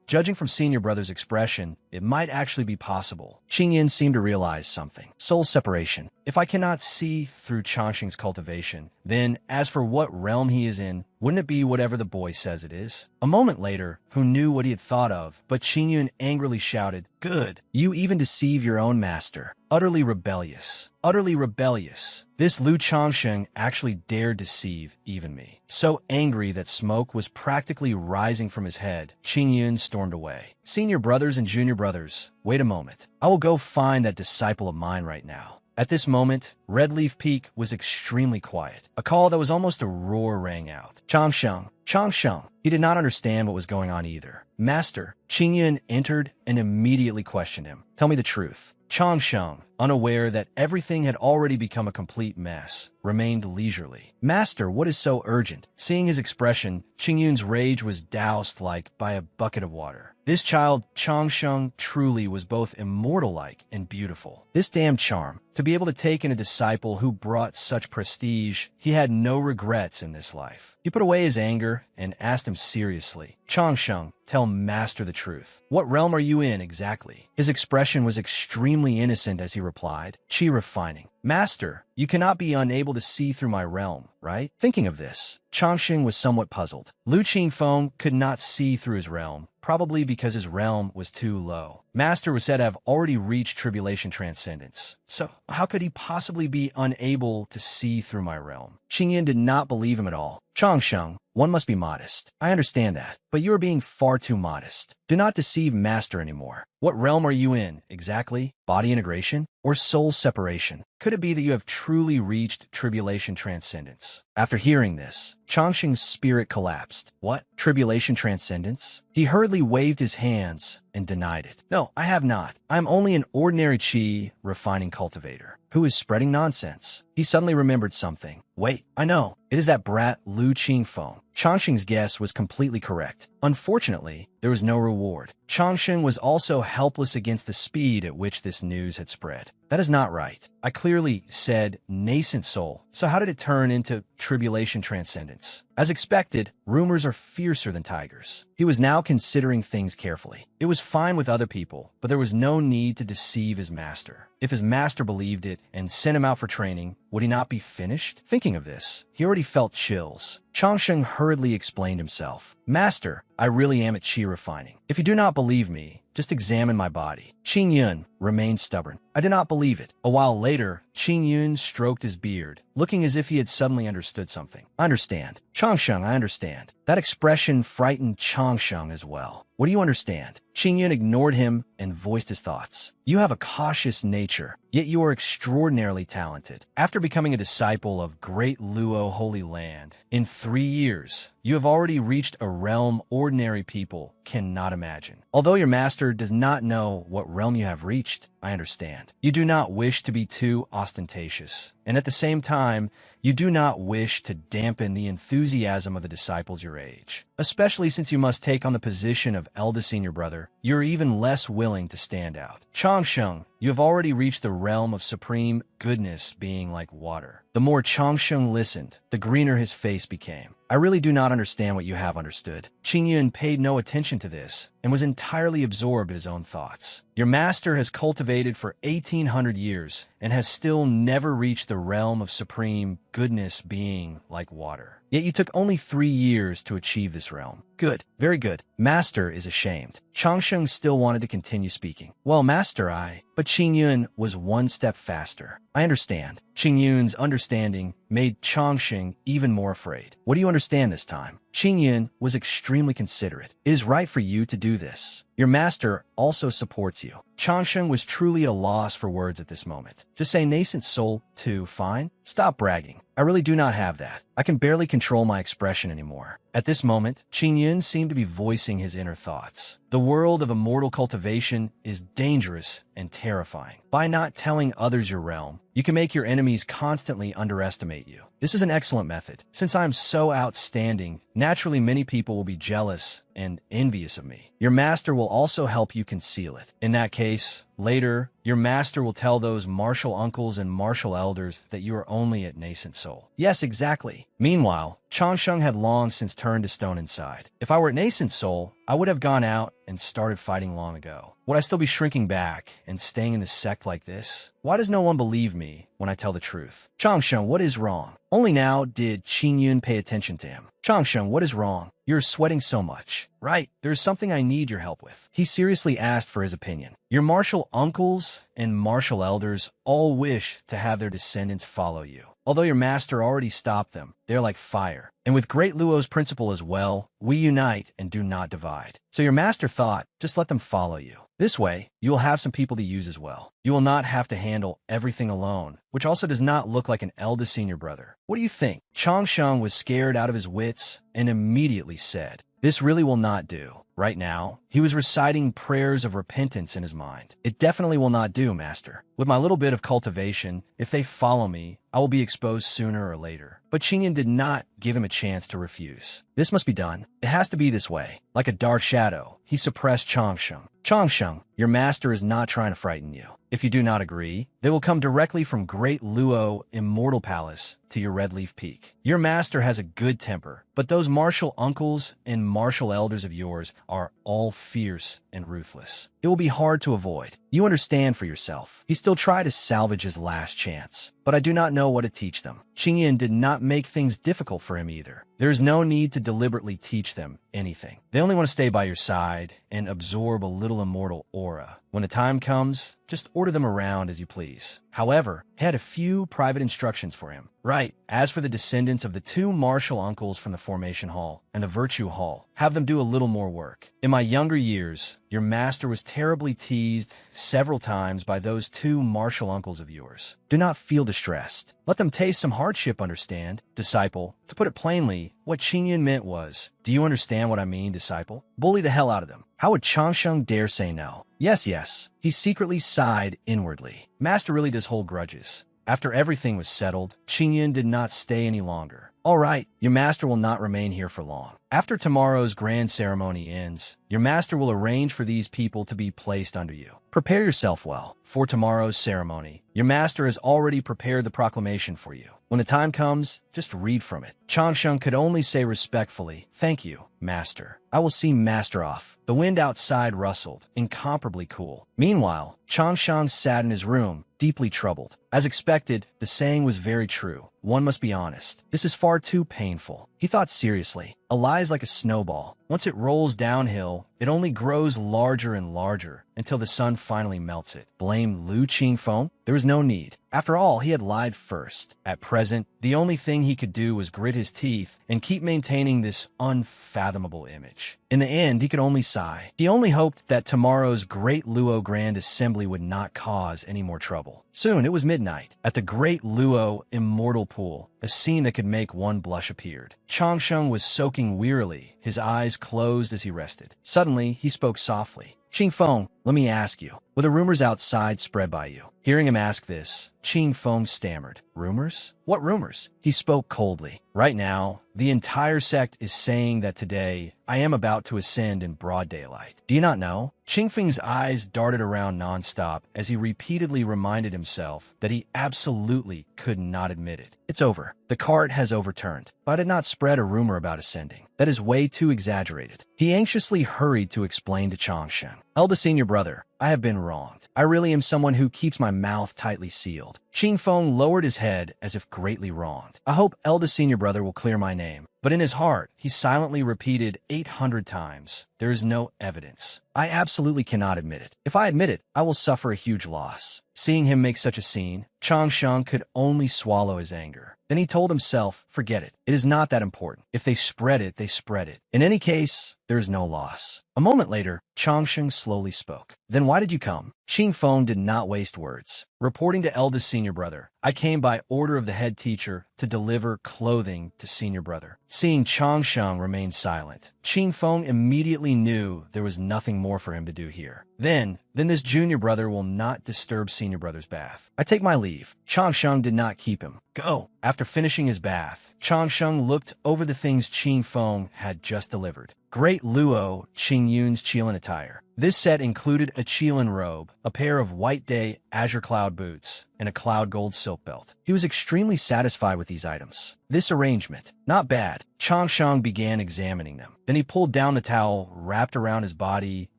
Judging from senior brother's expression, it might actually be possible. Qingyun seemed to realize something. Soul separation. If I cannot see through Chongqing's cultivation, then as for what realm he is in, wouldn't it be whatever the boy says it is? A moment later, who knew what he had thought of, but Qingyun angrily shouted, "Good! You even deceive your own master. Utterly rebellious. Utterly rebellious. This Lu Chongqing actually dared deceive even me." So angry that smoke was practically rising from his head, Qingyun stormed away. Senior brothers and junior brothers, wait a moment. I will go find that disciple of mine right now. At this moment, Red Leaf Peak was extremely quiet. A call that was almost a roar rang out. Chongqing, Chongqing. He did not understand what was going on either. Master, Qingyun entered and immediately questioned him. Tell me the truth. Chongqing, unaware that everything had already become a complete mess, remained leisurely. "Master, what is so urgent?" Seeing his expression, Qingyun's rage was doused like by a bucket of water. This child, Changsheng, truly was both immortal-like and beautiful. This damned charm, to be able to take in a disciple who brought such prestige, he had no regrets in this life. He put away his anger and asked him seriously, "Changsheng, tell Master the truth. What realm are you in exactly?" His expression was extremely innocent as he replied, "Qi refining." "Master, you cannot be unable to see through my realm, right?" Thinking of this, Changsheng was somewhat puzzled. Lu Qingfeng could not see through his realm, probably because his realm was too low. Master was said to have already reached tribulation transcendence. So how could he possibly be unable to see through my realm? Qingyun did not believe him at all. "Changsheng, one must be modest. I understand that, but you are being far too modest. Do not deceive Master anymore. What realm are you in, exactly? Body integration? Or soul separation? Could it be that you have truly reached tribulation transcendence?" After hearing this, Changsheng's spirit collapsed. "What? Tribulation transcendence?" He hurriedly waved his hands and denied it. "No, I have not. I am only an ordinary qi refining cultivator who is spreading nonsense." He suddenly remembered something. "Wait, I know. It is that brat Lu Qingfeng." Changsheng's guess was completely correct. Unfortunately, there was no reward. Changsheng was also helpless against the speed at which this news had spread. "That is not right. I clearly said nascent soul, so how did it turn into tribulation transcendence?" As expected, rumors are fiercer than tigers. He was now considering things carefully. It was fine with other people, but there was no need to deceive his master. If his master believed it and sent him out for training, would he not be finished? Thinking of this, he already felt chills. Changsheng hurriedly explained himself. "Master, I really am at Qi refining. If you do not believe me, just examine my body." Qingyun remained stubborn. "I did not believe it." A while later, Qingyun stroked his beard, looking as if he had suddenly understood something. "I understand. Changsheng, I understand." That expression frightened Changsheng as well. "What do you understand?" Qingyun ignored him and voiced his thoughts. "You have a cautious nature, yet you are extraordinarily talented. After becoming a disciple of Great Luo Holy Land, in 3 years, you have already reached a realm ordinary people cannot imagine. Although your master does not know what realm you have reached, I understand. You do not wish to be too ostentatious, and at the same time, you do not wish to dampen the enthusiasm of the disciples your age. Especially since you must take on the position of eldest senior brother, you are even less willing to stand out. Changsheng, you have already reached the realm of supreme goodness being like water." The more Changsheng listened, the greener his face became. "I really do not understand what you have understood." Qingyun paid no attention to this and was entirely absorbed in his own thoughts. "Your master has cultivated for 1800 years and has still never reached the realm of supreme goodness being like water. Yet you took only 3 years to achieve this realm. Good, very good. Master is ashamed." Changsheng still wanted to continue speaking. "Well, Master, But Qingyun was one step faster. "I understand." Qingyun's understanding made Changsheng even more afraid. "What do you understand this time?" Qingyun was extremely considerate. "It is right for you to do this. Your master also supports you." Changsheng was truly at a loss for words at this moment. "Just say nascent soul, too, fine? Stop bragging. I really do not have that. I can barely control my expression anymore." At this moment, Qingyun seemed to be voicing his inner thoughts. The world of immortal cultivation is dangerous and terrifying. By not telling others your realm, you can make your enemies constantly underestimate you. This is an excellent method. Since I am so outstanding, naturally many people will be jealous and envious of me. Your master will also help you conceal it. In that case, later, your master will tell those martial uncles and martial elders that you are only at nascent soul. Yes, exactly. Meanwhile, Changsheng had long since turned to stone inside. If I were at nascent soul, I would have gone out and started fighting long ago. Would I still be shrinking back and staying in the sect like this? Why does no one believe me when I tell the truth? Changsheng, what is wrong? Only now did Qingyun pay attention to him. Changsheng, what is wrong? You're sweating so much. Right, there's something I need your help with. He seriously asked for his opinion. Your martial uncles and martial elders all wish to have their descendants follow you. Although your master already stopped them, they're like fire. And with Great Luo's principle as well, we unite and do not divide. So your master thought, just let them follow you. This way, you will have some people to use as well. You will not have to handle everything alone, which also does not look like an eldest senior brother. What do you think? Changsheng was scared out of his wits and immediately said, "This really will not do." Right now, he was reciting prayers of repentance in his mind. "It definitely will not do, Master. With my little bit of cultivation, if they follow me, I will be exposed sooner or later. But Qingyan did not give him a chance to refuse. This must be done. It has to be this way. Like a dark shadow, he suppressed Changsheng. Changsheng, your master is not trying to frighten you. If you do not agree, they will come directly from Great Luo Immortal Palace to your Red Leaf Peak. Your master has a good temper, but those martial uncles and martial elders of yours are all fierce and ruthless. It will be hard to avoid. You understand for yourself. He still tried to salvage his last chance, but I do not know what to teach them. Qingyan did not make things difficult for him either. There is no need to deliberately teach them anything. They only want to stay by your side and absorb a little immortal aura. When the time comes, just order them around as you please. However, he had a few private instructions for him. Right, as for the descendants of the two martial uncles from the Formation Hall and the Virtue Hall, have them do a little more work. In my younger years, your master was terribly teased several times by those two martial uncles of yours. Do not feel distressed. Let them taste some hardship, understand? Disciple, to put it plainly, what Qingyan meant was, do you understand what I mean, disciple? Bully the hell out of them. How would Changsheng dare say no? Yes, yes. He secretly sighed inwardly. Master really does hold grudges. After everything was settled, Qingyan did not stay any longer. All right, your master will not remain here for long. After tomorrow's grand ceremony ends, your master will arrange for these people to be placed under you. Prepare yourself well for tomorrow's ceremony. Your master has already prepared the proclamation for you. When the time comes, just read from it. Changsheng could only say respectfully, "Thank you, master. I will see master off." The wind outside rustled, incomparably cool. Meanwhile, Changsheng sat in his room, deeply troubled. As expected, the saying was very true. One must be honest. This is far too painful. He thought seriously. A lie is like a snowball. Once it rolls downhill, it only grows larger and larger until the sun finally melts it. Blame Lu Qingfeng? There was no need. After all, he had lied first. At present, the only thing he could do was grit his teeth and keep maintaining this unfathomable image. In the end, he could only sigh. He only hoped that tomorrow's Great Luo Grand Assembly would not cause any more trouble. Soon, it was midnight. At the Great Luo Immortal Pool, a scene that could make one blush appeared. Changsheng was soaking wearily, his eyes closed as he rested. Suddenly, he spoke softly. Qingfeng, let me ask you, were the rumors outside spread by you? Hearing him ask this, Qingfeng stammered. Rumors? What rumors? He spoke coldly. Right now, the entire sect is saying that today I am about to ascend in broad daylight. Do you not know? Qingfeng's eyes darted around nonstop as he repeatedly reminded himself that he absolutely could not admit it. It's over. The cart has overturned. But I did not spread a rumor about ascending. That is way too exaggerated. He anxiously hurried to explain to Changsheng. Eldest senior brother, I have been wronged. I really am someone who keeps my mouth tightly sealed. Qingfeng lowered his head as if greatly wronged. I hope eldest senior brother will clear my name. But in his heart, he silently repeated 800 times, there is no evidence. I absolutely cannot admit it. If I admit it, I will suffer a huge loss. Seeing him make such a scene, Changsheng could only swallow his anger. Then he told himself, forget it. It is not that important. If they spread it, they spread it. In any case, there is no loss. A moment later, Changsheng slowly spoke. Then why did you come? Qingfeng did not waste words. Reporting to eldest senior brother, I came by order of the head teacher to deliver clothing to senior brother. Seeing Changsheng remain silent, Qingfeng immediately knew there was nothing more for him to do here. Then this junior brother will not disturb senior brother's bath. I take my leave. Changsheng did not keep him. Go. After finishing his bath, Changsheng looked over the things Qingfeng had just delivered. Great Luo Qingyun's Qilin attire. This set included a Qilin robe, a pair of white day azure cloud boots, and a cloud gold silk belt. He was extremely satisfied with these items. This arrangement, not bad. Changsheng began examining them. Then he pulled down the towel, wrapped around his body,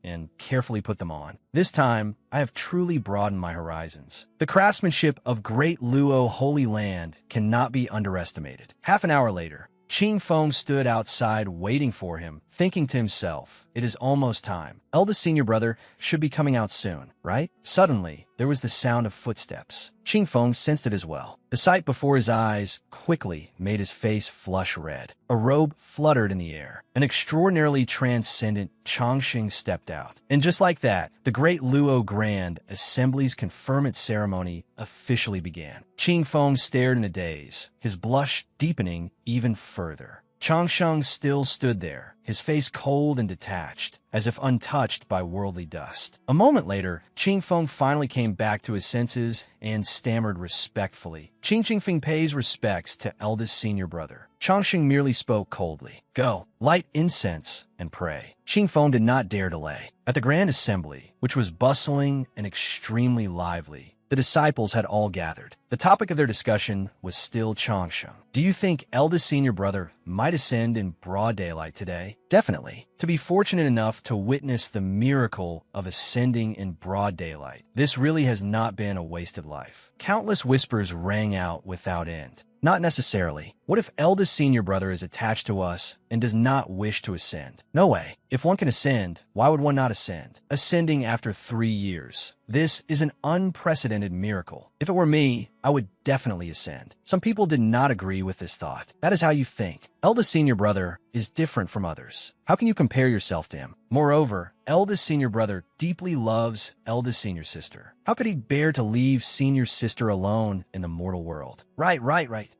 and carefully put them on. This time, I have truly broadened my horizons. The craftsmanship of Great Luo Holy Land cannot be underestimated. Half an hour later, Qingfeng stood outside waiting for him, thinking to himself, it is almost time. Eldest senior brother should be coming out soon, right? Suddenly, there was the sound of footsteps. Qingfeng sensed it as well. The sight before his eyes quickly made his face flush red. A robe fluttered in the air. An extraordinarily transcendent Changsheng stepped out. And just like that, the Great Luo Grand Assembly's conferment ceremony officially began. Qingfeng stared in a daze, his blush deepening even further. Changsheng still stood there, his face cold and detached, as if untouched by worldly dust. A moment later, Qing Feng finally came back to his senses and stammered respectfully. Qing pays respects to eldest senior brother. Changsheng merely spoke coldly. Go, light incense, and pray. Qing Feng did not dare delay. At the grand assembly, which was bustling and extremely lively, the disciples had all gathered. The topic of their discussion was still Changsheng. Do you think eldest senior brother might ascend in broad daylight today? Definitely. To be fortunate enough to witness the miracle of ascending in broad daylight, this really has not been a wasted life. Countless whispers rang out without end. Not necessarily. What if eldest senior brother is attached to us and does not wish to ascend? No way. If one can ascend, why would one not ascend? Ascending after 3 years. This is an unprecedented miracle. If it were me, I would definitely ascend. Some people did not agree with this thought. That is how you think. Eldest senior brother is different from others. How can you compare yourself to him? Moreover, eldest senior brother deeply loves eldest senior sister. How could he bear to leave senior sister alone in the mortal world? Right.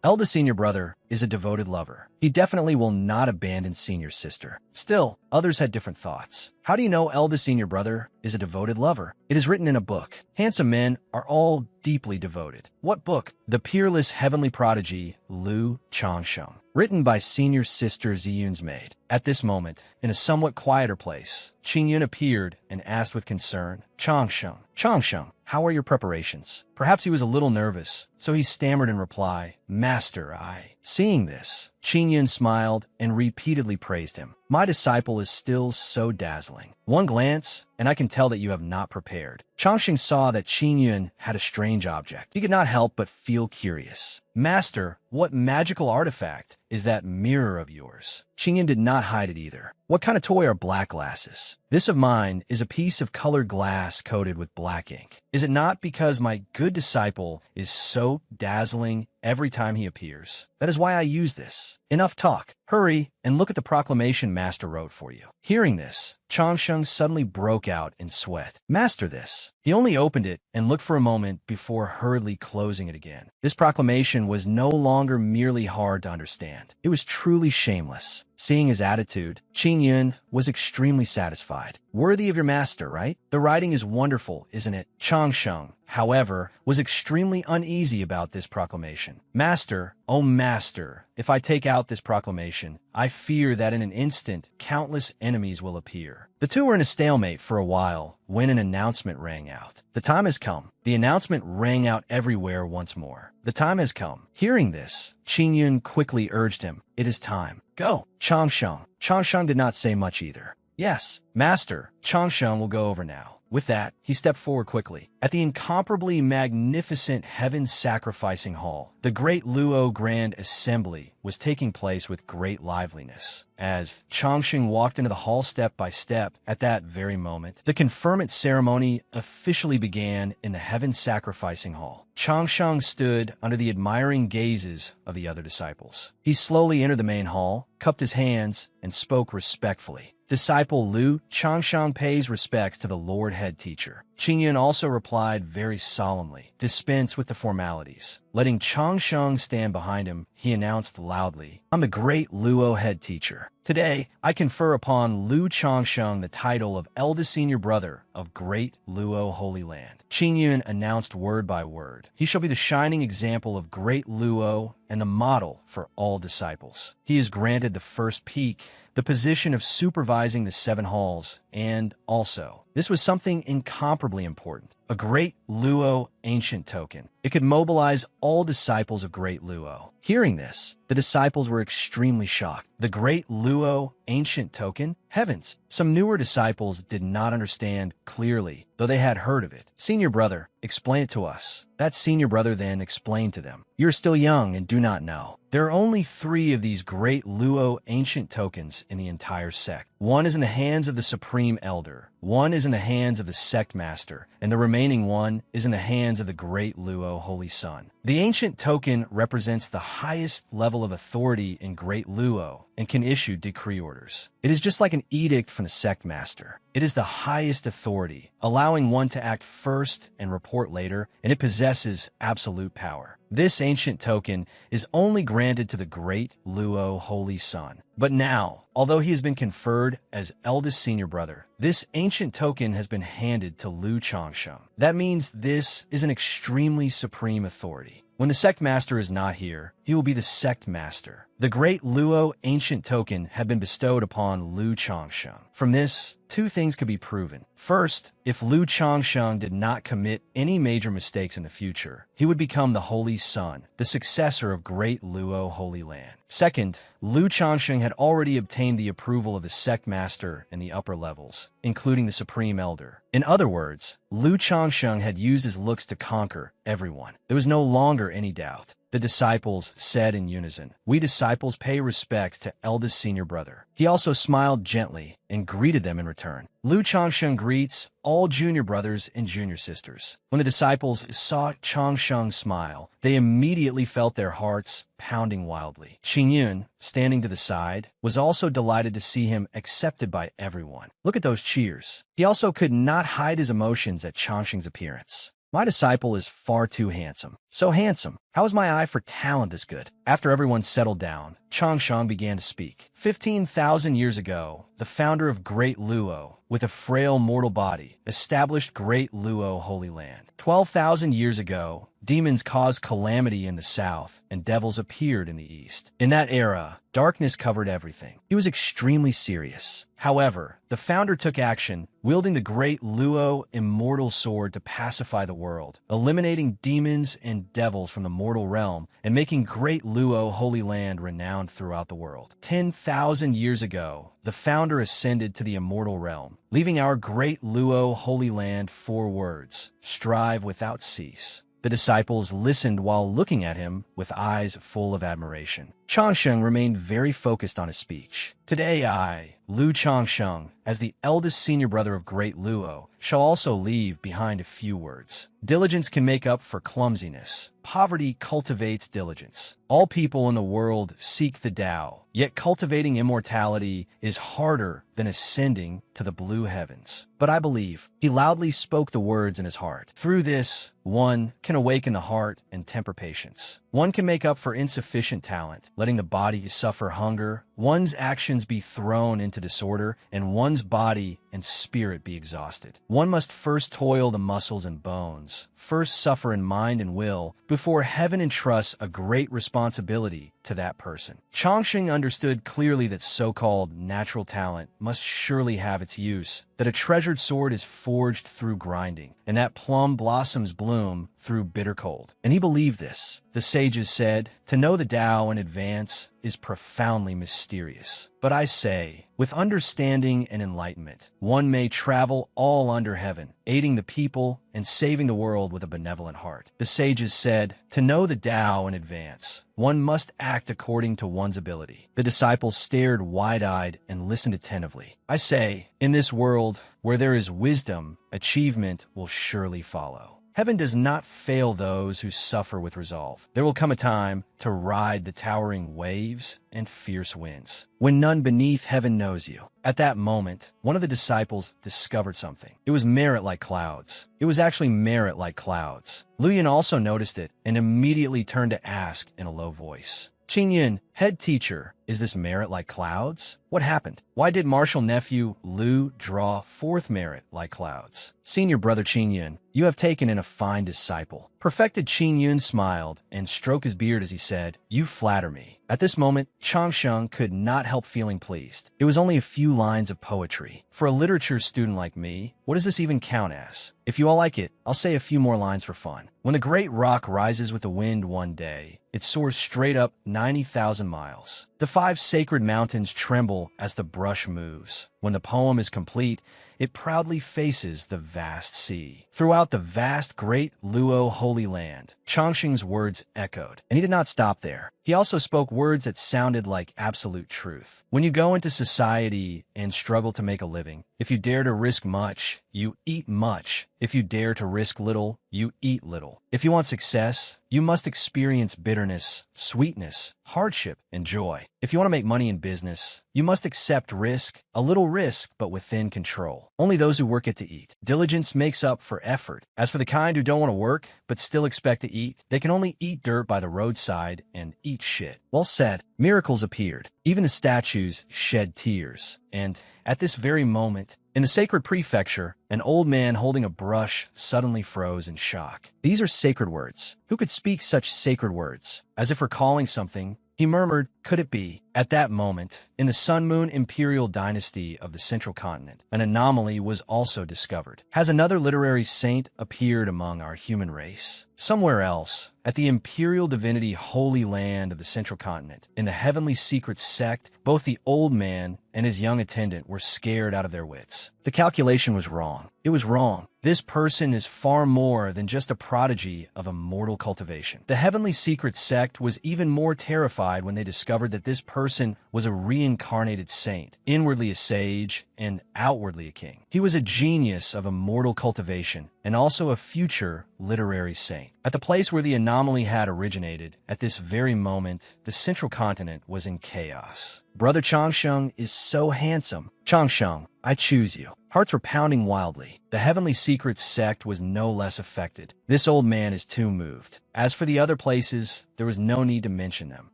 Eldest senior brother is a devoted lover. He definitely will not abandon senior sister. Still, others had different thoughts. How do you know eldest senior brother is a devoted lover? It is written in a book. Handsome men are all deeply devoted. What book? The peerless heavenly prodigy, Lu Changsheng. Written by senior sister Ziyun's maid. At this moment, in a somewhat quieter place, Qingyun appeared and asked with concern, Changsheng, how are your preparations? Perhaps he was a little nervous, so he stammered in reply, Master, I. Seeing this, Qingyun smiled and repeatedly praised him. My disciple is still so dazzling. One glance, and I can tell that you have not prepared. Changsheng saw that Qingyun had a strange object. He could not help but feel curious. Master, what magical artifact is that mirror of yours? Qingyun did not hide it either. What kind of toy are black glasses? This of mine is a piece of colored glass coated with black ink. Is it not because my good disciple is so dazzling every time he appears? That is why I use this. Enough talk. Hurry and look at the proclamation Master wrote for you. Hearing this, Changsheng suddenly broke out in sweat. Master, this. He only opened it and looked for a moment before hurriedly closing it again. This proclamation was no longer merely hard to understand. It was truly shameless. Seeing his attitude, Qingyun was extremely satisfied. Worthy of your master, right? The writing is wonderful, isn't it? Changsheng, however, was extremely uneasy about this proclamation. Master, oh master, if I take out this proclamation, I fear that in an instant, countless enemies will appear. The two were in a stalemate for a while when an announcement rang out. The time has come. The announcement rang out everywhere once more. The time has come. Hearing this, Qingyun quickly urged him. It is time. Go. Changsheng did not say much either. Yes, master, Changsheng will go over now. With that, he stepped forward quickly. At the incomparably magnificent heaven-sacrificing hall, the great Luo Grand Assembly was taking place with great liveliness. As Changsheng walked into the hall step by step, at that very moment, the conferment ceremony officially began in the heaven-sacrificing hall. Changsheng stood under the admiring gazes of the other disciples. He slowly entered the main hall, cupped his hands, and spoke respectfully. Disciple Lu Changsheng pays respects to the Lord Head Teacher. Qingyun also replied very solemnly, dispense with the formalities. Letting Changsheng stand behind him, he announced loudly, I'm the great Luo Head Teacher. Today, I confer upon Lu Changsheng the title of eldest senior brother of Great Luo Holy Land. Qingyun announced word by word. He shall be the shining example of Great Luo and the model for all disciples. He is granted the first peak, the position of supervising the 7 halls, and also, this was something incomparably important, a Great Luo ancient token. It could mobilize all disciples of Great Luo. Hearing this, the disciples were extremely shocked. The Great Luo ancient token? Heavens! Some newer disciples did not understand clearly, though they had heard of it. Senior brother, explain it to us. That senior brother then explained to them. You are still young and do not know. There are only 3 of these Great Luo ancient tokens in the entire sect. One is in the hands of the Supreme Elder, one is in the hands of the Sect Master, and the remaining one is in the hands of the Great Luo Holy Son. The ancient token represents the highest level of authority in Great Luo and can issue decree orders. It is just like an edict from the sect master. It is the highest authority, allowing one to act first and report later, and it possesses absolute power. This ancient token is only granted to the Great Luo Holy Son. But now, although he has been conferred as eldest senior brother, this ancient token has been handed to Lu Changsheng. That means this is an extremely supreme authority. When the sect master is not here, he will be the sect master. The Great Luo ancient token had been bestowed upon Lu Changsheng. From this, two things could be proven. First, if Lu Changsheng did not commit any major mistakes in the future, he would become the Holy Son, the successor of Great Luo Holy Land. Second, Lu Changsheng had already obtained the approval of the sect master in the upper levels, including the Supreme Elder. In other words, Lu Changsheng had used his looks to conquer everyone. There was no longer any doubt. The disciples said in unison, "We disciples pay respects to eldest senior brother." He also smiled gently and greeted them in return. Lu Changsheng greets all junior brothers and junior sisters. When the disciples saw Changsheng smile, they immediately felt their hearts pounding wildly. Qingyun, standing to the side, was also delighted to see him accepted by everyone. Look at those cheers. He also could not hide his emotions at Changsheng's appearance. My disciple is far too handsome. So handsome. How is my eye for talent this good? After everyone settled down, Changsheng began to speak. 15,000 years ago, the founder of Great Luo, with a frail mortal body, established Great Luo Holy Land. 12,000 years ago, demons caused calamity in the south, and devils appeared in the east. In that era, darkness covered everything. He was extremely serious. However, the founder took action, wielding the Great Luo immortal sword to pacify the world, eliminating demons and devils from the mortal realm and making Great Luo Holy Land renowned throughout the world. 10,000 years ago, the founder ascended to the immortal realm, leaving our Great Luo Holy Land 4 words: strive without cease. The disciples listened while looking at him with eyes full of admiration. Changsheng remained very focused on his speech. Today I, Lu Changsheng, as the eldest senior brother of Great Luo, shall also leave behind a few words. Diligence can make up for clumsiness. Poverty cultivates diligence. All people in the world seek the Tao, yet cultivating immortality is harder than ascending to the blue heavens. But I believe he loudly spoke the words in his heart. Through this, one can awaken the heart and temper patience. One can make up for insufficient talent, letting the body suffer hunger, one's actions be thrown into disorder, and one's body and spirit be exhausted. One must first toil the muscles and bones, first suffer in mind and will, before heaven entrusts a great responsibility to that person. Changsheng understood clearly that so-called natural talent must surely have its use, that a treasured sword is forged through grinding, and that plum blossoms bloom through bitter cold. And he believed this. The sages said, to know the Tao in advance is profoundly mysterious. But I say, with understanding and enlightenment, one may travel all under heaven, aiding the people and saving the world with a benevolent heart. The sages said, to know the Tao in advance, one must act according to one's ability. The disciples stared wide-eyed and listened attentively. I say, in this world where there is wisdom, achievement will surely follow. Heaven does not fail those who suffer with resolve. There will come a time to ride the towering waves and fierce winds, when none beneath heaven knows you. At that moment, one of the disciples discovered something. It was merit like clouds. It was actually merit like clouds. Luyan also noticed it and immediately turned to ask in a low voice, Qingyun, head teacher, is this merit like clouds? What happened? Why did martial nephew Lu draw forth merit like clouds? Senior brother Qingyun, you have taken in a fine disciple. Perfected Qingyun smiled and stroked his beard as he said, you flatter me. At this moment, Changsheng could not help feeling pleased. It was only a few lines of poetry. For a literature student like me, what does this even count as? If you all like it, I'll say a few more lines for fun. When the great rock rises with the wind one day, it soars straight up 90,000 miles. The 5 sacred mountains tremble as the brush moves. When the poem is complete, it proudly faces the vast sea. Throughout the vast Great Luo Holy Land, Chongqing's words echoed, and he did not stop there. He also spoke words that sounded like absolute truth. When you go into society and struggle to make a living, if you dare to risk much, you eat much. If you dare to risk little, you eat little. If you want success, you must experience bitterness, sweetness, hardship, and joy. If you want to make money in business, you must accept risk, a little risk, but within control. Only those who work get to eat. Diligence makes up for effort. As for the kind who don't want to work, but still expect to eat, they can only eat dirt by the roadside and eat shit. Well said. Miracles appeared. Even the statues shed tears. And at this very moment, in the sacred prefecture, an old man holding a brush suddenly froze in shock. These are sacred words. Who could speak such sacred words? As if recalling something, he murmured, "Could it be?" At that moment, in the Sun Moon Imperial Dynasty of the Central Continent, an anomaly was also discovered. Has another literary saint appeared among our human race? Somewhere else, at the Imperial Divinity Holy Land of the Central Continent, in the Heavenly Secret Sect, both the old man and his young attendant were scared out of their wits. The calculation was wrong. It was wrong. This person is far more than just a prodigy of immortal cultivation. The Heavenly Secret Sect was even more terrified when they discovered that this person was a reincarnated saint, inwardly a sage and outwardly a king. He was a genius of immortal cultivation and also a future literary saint. At the place where the anomaly had originated, at this very moment, the Central Continent was in chaos. Brother Chongsheng is so handsome. Chongsheng, I choose you. Hearts were pounding wildly. The Heavenly Secret Sect was no less affected. This old man is too moved. As for the other places, there was no need to mention them.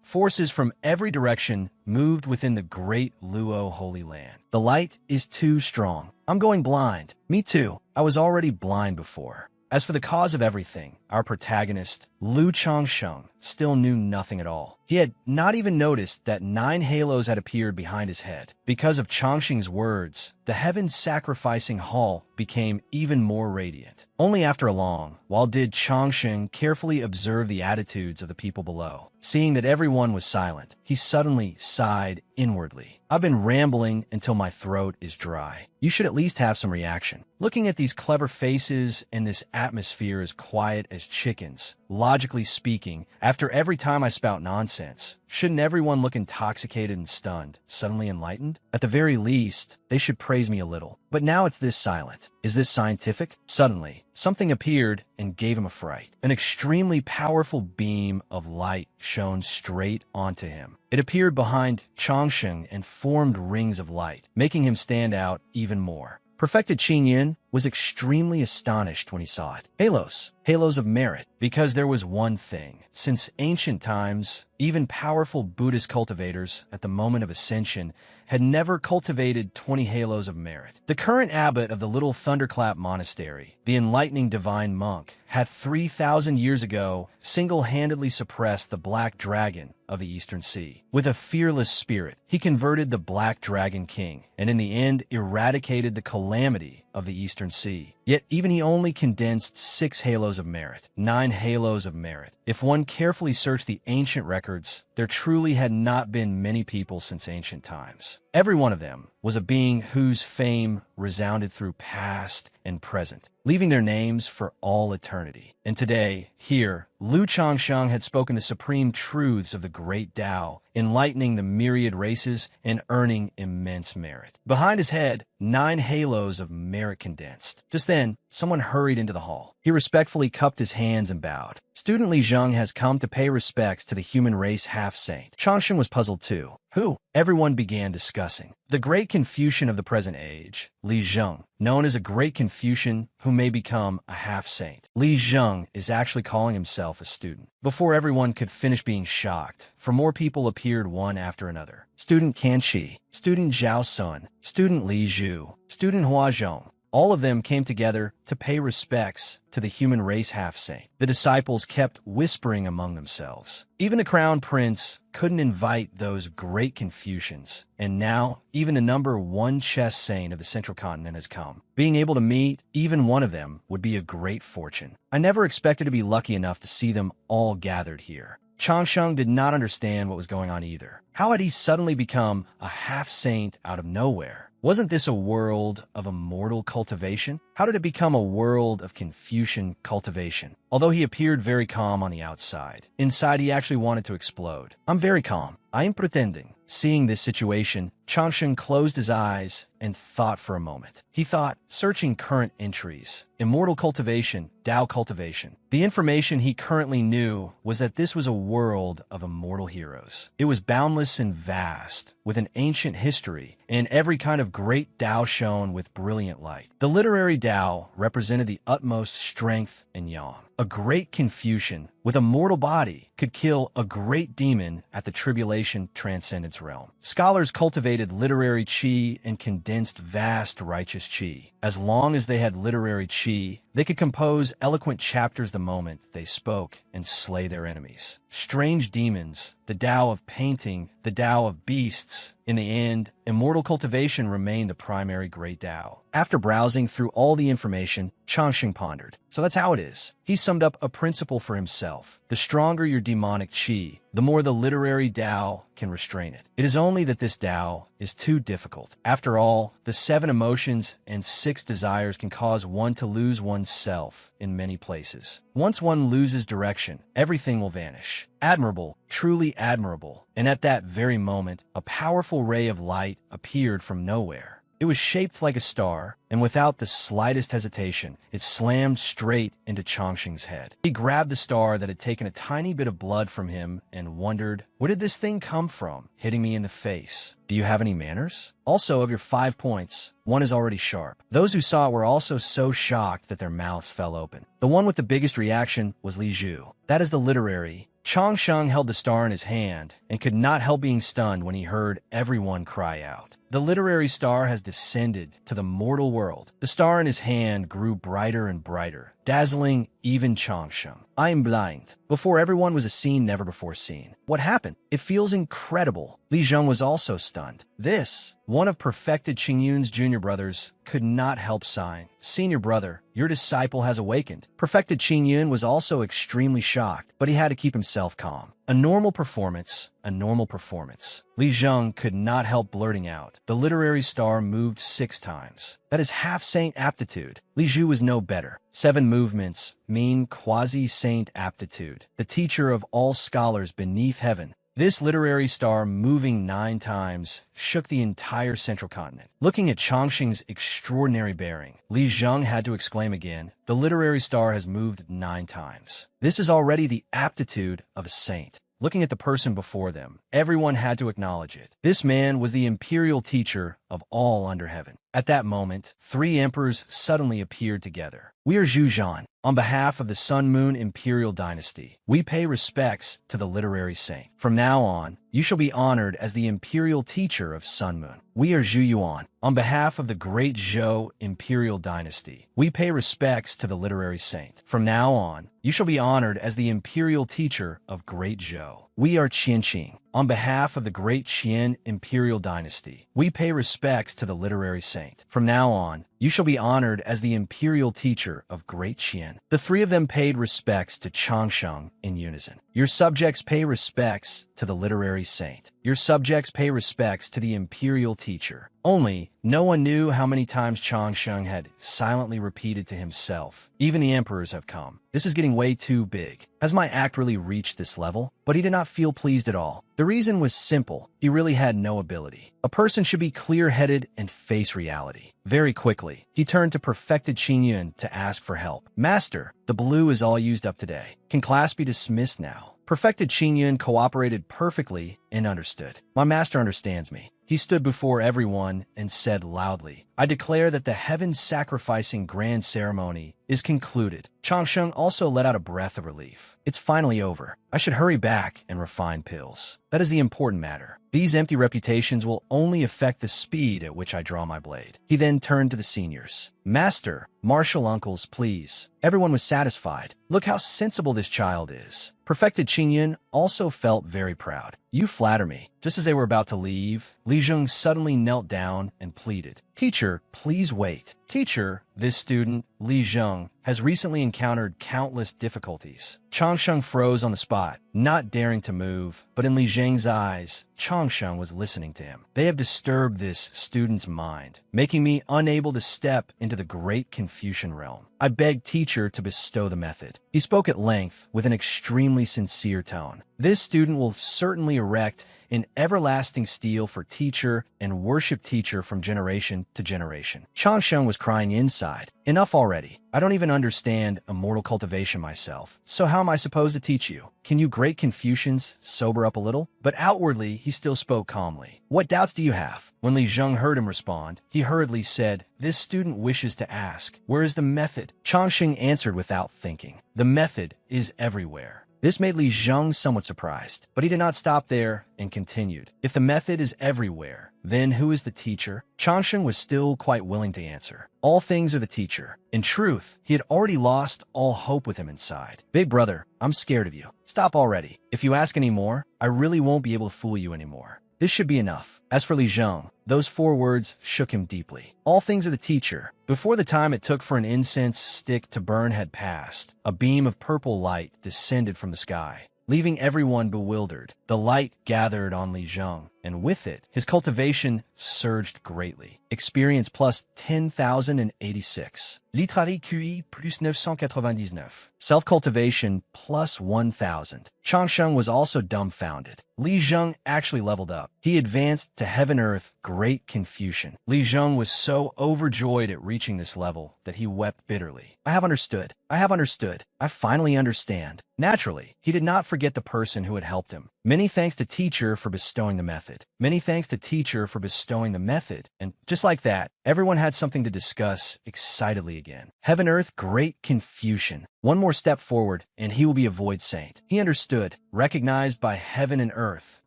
Forces from every direction moved within the Great Luo Holy Land. The light is too strong. I'm going blind. Me too. I was already blind before. As for the cause of everything, our protagonist, Lu Chongsheng, still knew nothing at all. He had not even noticed that 9 halos had appeared behind his head. Because of Chongqing's words, the heaven-sacrificing hall became even more radiant. Only after long, while did Chongqing carefully observe the attitudes of the people below. Seeing that everyone was silent, he suddenly sighed inwardly. I've been rambling until my throat is dry. You should at least have some reaction. Looking at these clever faces and this atmosphere as quiet as chickens, logically speaking, after every time I spout nonsense, shouldn't everyone look intoxicated and stunned, suddenly enlightened? At the very least, they should praise me a little. But now it's this silent. Is this scientific? Suddenly, something appeared and gave him a fright. An extremely powerful beam of light shone straight onto him. It appeared behind Chongsheng and formed rings of light, making him stand out even more. Perfected Qin Yin was extremely astonished when he saw it. Halos of merit, because there was one thing. Since ancient times, even powerful Buddhist cultivators at the moment of ascension had never cultivated 20 halos of merit. The current abbot of the Little Thunderclap Monastery, the enlightening divine monk, had 3,000 years ago single-handedly suppressed the Black Dragon of the Eastern Sea. With a fearless spirit, he converted the Black Dragon King, and in the end eradicated the calamity of the Eastern Sea. Yet even he only condensed 6 halos of merit, 9 halos of merit. If one carefully searched the ancient records, there truly had not been many people since ancient times. Every one of them was a being whose fame resounded through past and present, leaving their names for all eternity. And today, here, Lu Chongsheng had spoken the supreme truths of the great Tao, enlightening the myriad races and earning immense merit. Behind his head, 9 halos of merit condensed. Just then, someone hurried into the hall. He respectfully cupped his hands and bowed. Student Li Zheng has come to pay respects to the human race half-saint. Chongsheng was puzzled too. Who? Everyone began discussing. The great Confucian of the present age, Li Zheng, known as a great Confucian who may become a half-saint. Li Zheng is actually calling himself a student. Before everyone could finish being shocked, for more people appeared one after another. Student Kanchi, Student Zhao Sun, Student Li Zhu, Student Hua Zhong. All of them came together to pay respects to the human race half-saint. The disciples kept whispering among themselves. Even the crown prince couldn't invite those great Confucians. And now, even the number 1 chess saint of the Central Continent has come. Being able to meet even one of them would be a great fortune. I never expected to be lucky enough to see them all gathered here. Chongsheng did not understand what was going on either. How had he suddenly become a half-saint out of nowhere? Wasn't this a world of immortal cultivation? How did it become a world of Confucian cultivation? Although he appeared very calm on the outside, inside he actually wanted to explode. I'm very calm. I am pretending. Seeing this situation, Changsheng closed his eyes and thought for a moment. He thought, searching current entries, immortal cultivation, Tao cultivation. The information he currently knew was that this was a world of immortal heroes. It was boundless and vast, with an ancient history, and every kind of great Tao shone with brilliant light. The literary Tao represented the utmost strength and yang. A great Confucian with a mortal body could kill a great demon at the tribulation transcendence realm. Scholars cultivated literary qi and condensed vast righteous qi. As long as they had literary qi, they could compose eloquent chapters the moment they spoke and slay their enemies. Strange demons, the Tao of painting, the Tao of beasts. In the end, immortal cultivation remained the primary great Tao. After browsing through all the information, Changsheng pondered. So that's how it is. He summed up a principle for himself. The stronger your demonic qi, the more the literary Tao can restrain it. It is only that this Tao is too difficult. After all, the 7 emotions and 6 desires can cause one to lose oneself in many places. Once one loses direction, everything will vanish. Admirable, truly admirable. And at that very moment, a powerful ray of light appeared from nowhere. It was shaped like a star, and without the slightest hesitation, it slammed straight into Changsheng's head. He grabbed the star that had taken a tiny bit of blood from him and wondered, where did this thing come from, hitting me in the face? Do you have any manners? Also, of your 5 points, 1 is already sharp. Those who saw it were also so shocked that their mouths fell open. The one with the biggest reaction was Li Zhu. That is the literary. Changsheng held the star in his hand and could not help being stunned when he heard everyone cry out. The literary star has descended to the mortal world. The star in his hand grew brighter and brighter, dazzling even Changsheng. I am blind. Before everyone was a scene never before seen. What happened? It feels incredible. Li Zheng was also stunned. This, one of perfected Qingyun's junior brothers, could not help sighing. Senior brother, your disciple has awakened. Perfected Qingyun was also extremely shocked, but he had to keep himself calm. A normal performance, a normal performance. Li Zheng could not help blurting out. The literary star moved 6 times. That is half-saint aptitude. Li Zhu was no better. 7 movements mean quasi-saint aptitude. The teacher of all scholars beneath heaven. This literary star moving 9 times shook the entire central continent. Looking at Changsheng's extraordinary bearing, Li Zheng had to exclaim again, the literary star has moved 9 times. This is already the aptitude of a saint. Looking at the person before them, everyone had to acknowledge it. This man was the imperial teacher of all under heaven. At that moment, 3 emperors suddenly appeared together. We are Zhuzhan. On behalf of the Sun Moon Imperial Dynasty, we pay respects to the literary saint. From now on, you shall be honored as the imperial teacher of Sun Moon. We are Zhu Yuan. On behalf of the great Zhou Imperial Dynasty, we pay respects to the literary saint. From now on, you shall be honored as the imperial teacher of great Zhou. We are Qianqing. On behalf of the great Qian Imperial Dynasty, we pay respects to the literary saint. From now on, you shall be honored as the imperial teacher of great Qian. The 3 of them paid respects to Changsheng in unison. Your subjects pay respects to the literary saint. Your subjects pay respects to the imperial teacher. Only, no one knew how many times Changsheng had silently repeated to himself. Even the emperors have come. This is getting way too big. Has my act really reached this level? But he did not feel pleased at all. The reason was simple. He really had no ability. A person should be clear-headed and face reality. Very quickly, he turned to perfected Qingyun to ask for help. Master, the blue is all used up today. Can class be dismissed now? Perfected Qingyun cooperated perfectly and understood. My master understands me. He stood before everyone and said loudly, I declare that the heaven-sacrificing grand ceremony is concluded. Changsheng also let out a breath of relief. It's finally over. I should hurry back and refine pills. That is the important matter. These empty reputations will only affect the speed at which I draw my blade. He then turned to the seniors. Master, martial uncles, please. Everyone was satisfied. Look how sensible this child is. Perfected Qingyun also felt very proud. You flatter me. Just as they were about to leave, Li Zheng suddenly knelt down and pleaded, "Teacher, please wait. Teacher, this student, Li Zheng, has recently encountered countless difficulties." Changsheng froze on the spot, not daring to move, but in Li Zheng's eyes, Changsheng was listening to him. "They have disturbed this student's mind, making me unable to step into the great Confucian realm. I beg teacher to bestow the method." He spoke at length with an extremely sincere tone. "This student will certainly erect an everlasting steel for teacher and worship teacher from generation to generation." Changsheng was crying inside. "Enough already. I don't even understand immortal cultivation myself. So how am I supposed to teach you? Can you great Confucians sober up a little?" But outwardly, he still spoke calmly. "What doubts do you have?" When Li Zheng heard him respond, he hurriedly said, "This student wishes to ask, where is the method?" Changsheng answered without thinking, "The method is everywhere." This made Li Zheng somewhat surprised, but he did not stop there and continued, "If the method is everywhere, then who is the teacher?" Changsheng was still quite willing to answer. "All things are the teacher." In truth, he had already lost all hope with him inside. "Big brother, I'm scared of you. Stop already. If you ask any more, I really won't be able to fool you anymore. This should be enough." As for Li Zheng, those 4 words shook him deeply. All things are the teacher. Before the time it took for an incense stick to burn had passed, a beam of purple light descended from the sky, leaving everyone bewildered. The light gathered on Li Zheng, and with it, his cultivation surged greatly. Experience plus 10,086. Littératie QI plus 999. Self-cultivation plus 1,000. Changsheng was also dumbfounded. Li Zheng actually leveled up. He advanced to Heaven-Earth Great Confucian. Li Zheng was so overjoyed at reaching this level that he wept bitterly. "I have understood. I have understood. I finally understand." Naturally, he did not forget the person who had helped him. Many thanks to teacher for bestowing the method. Many thanks to teacher for bestowing the method. And just like that, everyone had something to discuss excitedly again. Heaven-Earth Great Confucian. One more step forward, and he will be a void saint. He understood, recognized by heaven and earth,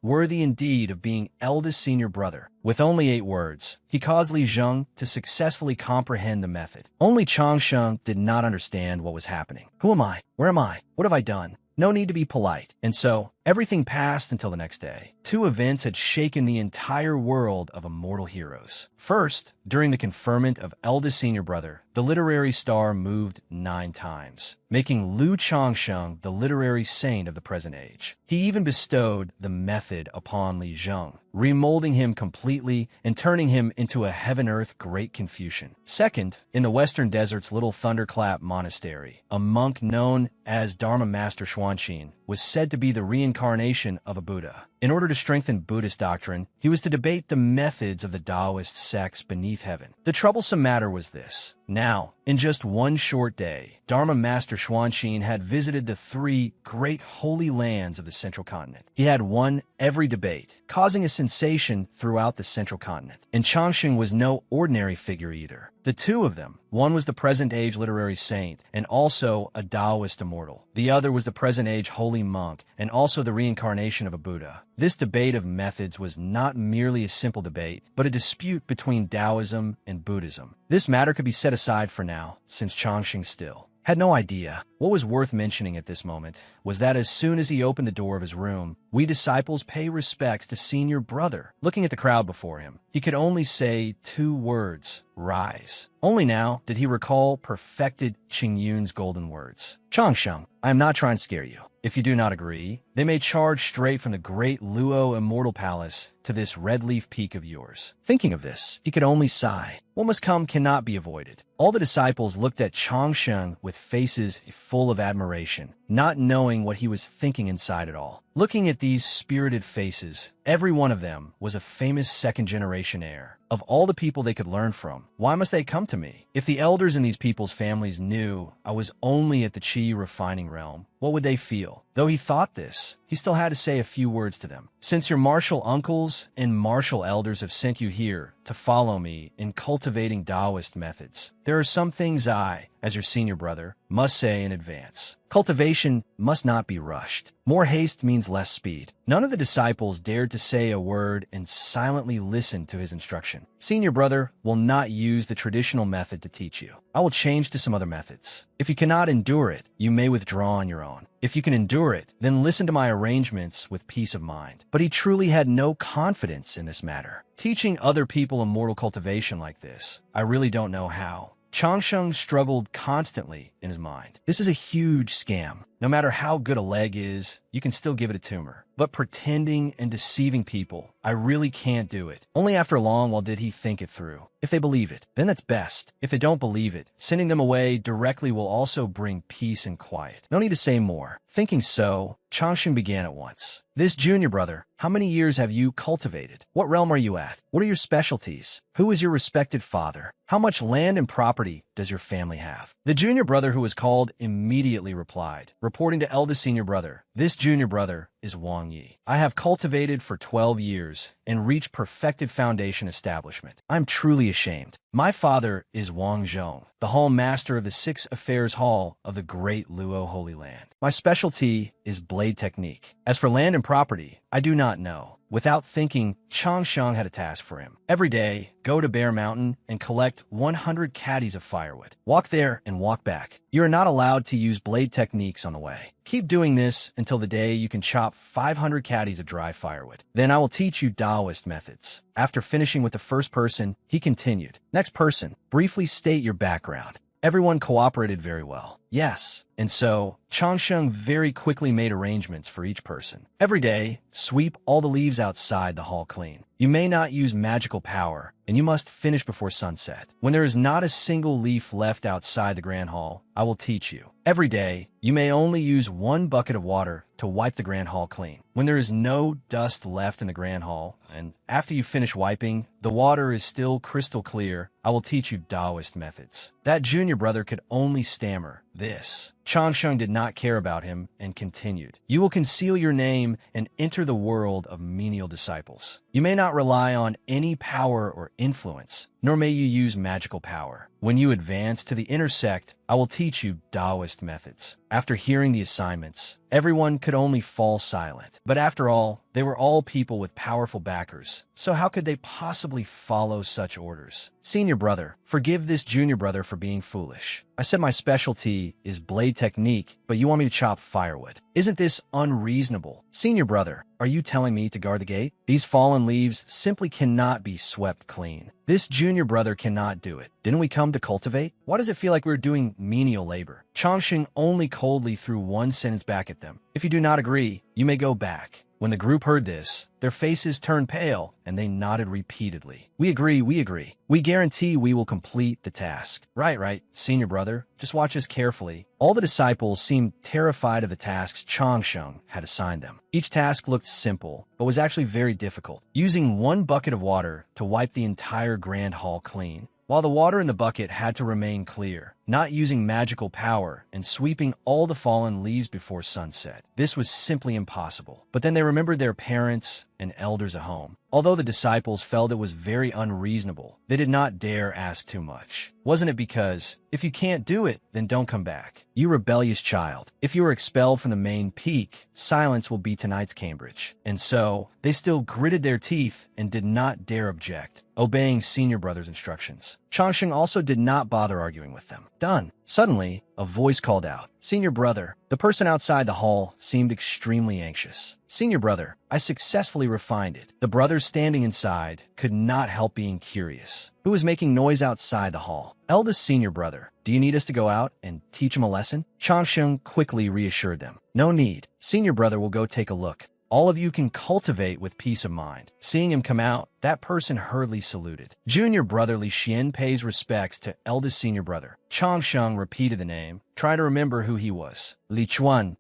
worthy indeed of being eldest senior brother. With only 8 words, he caused Li Zheng to successfully comprehend the method. Only Changsheng did not understand what was happening. Who am I? Where am I? What have I done? No need to be polite. And so, everything passed until the next day. 2 events had shaken the entire world of immortal heroes. First, during the conferment of eldest senior brother, the literary star moved 9 times, making Lu Changsheng the literary saint of the present age. He even bestowed the method upon Li Zheng, remolding him completely and turning him into a heaven-earth great Confucian. Second, in the western desert's Little Thunderclap Monastery, a monk known as Dharma Master Xuanqin was said to be the reincarnation of a Buddha. In order to strengthen Buddhist doctrine, he was to debate the methods of the Taoist sects beneath heaven. The troublesome matter was this. Now, in just one short day, Dharma Master Xuanqin had visited the 3 great holy lands of the central continent. He had won every debate, causing a sensation throughout the central continent. And Changsheng was no ordinary figure either. The 2 of them, one was the present-age literary saint and also a Taoist immortal. The other was the present-age holy monk and also the reincarnation of a Buddha. This debate of methods was not merely a simple debate, but a dispute between Taoism and Buddhism. This matter could be set aside for now, since Changsheng still had no idea. What was worth mentioning at this moment was that as soon as he opened the door of his room, we disciples pay respects to senior brother. Looking at the crowd before him, he could only say 2 words, "Rise." Only now did he recall perfected Qing Yun's golden words. "Changsheng, I am not trying to scare you. If you do not agree, they may charge straight from the great Luo Immortal Palace to this red leaf peak of yours." Thinking of this, he could only sigh. What must come cannot be avoided. All the disciples looked at Changsheng with faces full of admiration, not knowing what he was thinking inside at all. Looking at these spirited faces, every one of them was a famous second-generation heir. Of all the people they could learn from, why must they come to me? If the elders in these people's families knew I was only at the Qi refining realm, what would they feel? Though he thought this, he still had to say a few words to them. "Since your martial uncles and martial elders have sent you here to follow me in cultivating Taoist methods, there are some things I, as your senior brother, must say in advance. Cultivation must not be rushed. More haste means less speed." None of the disciples dared to say a word and silently listened to his instruction. "Senior brother will not use the traditional method to teach you. I will change to some other methods. If you cannot endure it, you may withdraw on your own." If you can endure it, then listen to my arrangements with peace of mind. But he truly had no confidence in this matter. Teaching other people immortal cultivation like this, I really don't know how. Changsheng struggled constantly in his mind. This is a huge scam. No matter how good a leg is, you can still give it a tumor. But pretending and deceiving people, I really can't do it. Only after long while did he think it through. If they believe it, then that's best. If they don't believe it, sending them away directly will also bring peace and quiet. No need to say more. Thinking so, Changsheng began at once. This junior brother, how many years have you cultivated? What realm are you at? What are your specialties? Who is your respected father? How much land and property does your family have? The junior brother who was called immediately replied, reporting to eldest senior brother, this junior brother is Wang Yi. I have cultivated for 12 years and reached perfected foundation establishment. I'm truly ashamed. My father is Wang Zhong, the hall master of the 6 Affairs Hall of the Great Luo Holy Land. My specialty is blade technique. As for land and property, I do not know. Without thinking, Changsheng had a task for him. Every day, go to Bear Mountain and collect 100 caddies of firewood. Walk there and walk back. You are not allowed to use blade techniques on the way. Keep doing this until the day you can chop 500 caddies of dry firewood. Then I will teach you Taoist methods. After finishing with the first person, he continued. Next person, briefly state your background. Everyone cooperated very well. Yes. And so, Changsheng very quickly made arrangements for each person. Every day, sweep all the leaves outside the hall clean. You may not use magical power, and you must finish before sunset. When there is not a single leaf left outside the Grand Hall, I will teach you. Every day, you may only use 1 bucket of water to wipe the Grand Hall clean. When there is no dust left in the Grand Hall, and after you finish wiping, the water is still crystal clear, I will teach you Taoist methods. That junior brother could only stammer, this. Changsheng did not care about him and continued. You will conceal your name and enter the world of menial disciples. You may not rely on any power or influence, nor may you use magical power. When you advance to the inner sect, I will teach you Taoist methods. After hearing the assignments, everyone could only fall silent. But after all, they were all people with powerful backers, so how could they possibly follow such orders? Senior brother, forgive this junior brother for being foolish. I said my specialty is blade technique, but you want me to chop firewood. Isn't this unreasonable? Senior brother, are you telling me to guard the gate? These fallen leaves simply cannot be swept clean. This junior brother cannot do it. Didn't we come to cultivate? Why does it feel like we're doing menial labor? Changsheng only coldly threw one sentence back at them. If you do not agree, you may go back. When the group heard this, their faces turned pale, and they nodded repeatedly. We agree, we agree. We guarantee we will complete the task. Right, senior brother. Just watch us carefully. All the disciples seemed terrified of the tasks Changsheng had assigned them. Each task looked simple, but was actually very difficult. Using 1 bucket of water to wipe the entire Grand Hall clean, while the water in the bucket had to remain clear, not using magical power and sweeping all the fallen leaves before sunset. This was simply impossible. But then they remembered their parents and elders at home. Although the disciples felt it was very unreasonable, they did not dare ask too much. Wasn't it because, if you can't do it, then don't come back? You rebellious child. If you are expelled from the main peak, silence will be tonight's Cambridge. And so, they still gritted their teeth and did not dare object, obeying senior brother's instructions. Changsheng also did not bother arguing with them. Done. Suddenly, a voice called out, Senior brother. The person outside the hall seemed extremely anxious. Senior brother, I successfully refined it. The brothers standing inside could not help being curious. Who was making noise outside the hall? Eldest senior brother. Do you need us to go out and teach him a lesson? Changsheng quickly reassured them. No need. Senior brother will go take a look. All of you can cultivate with peace of mind. Seeing him come out, that person hurriedly saluted. Junior brother Li Xian pays respects to eldest senior brother. Changsheng repeated the name, trying to remember who he was. Li Chuan,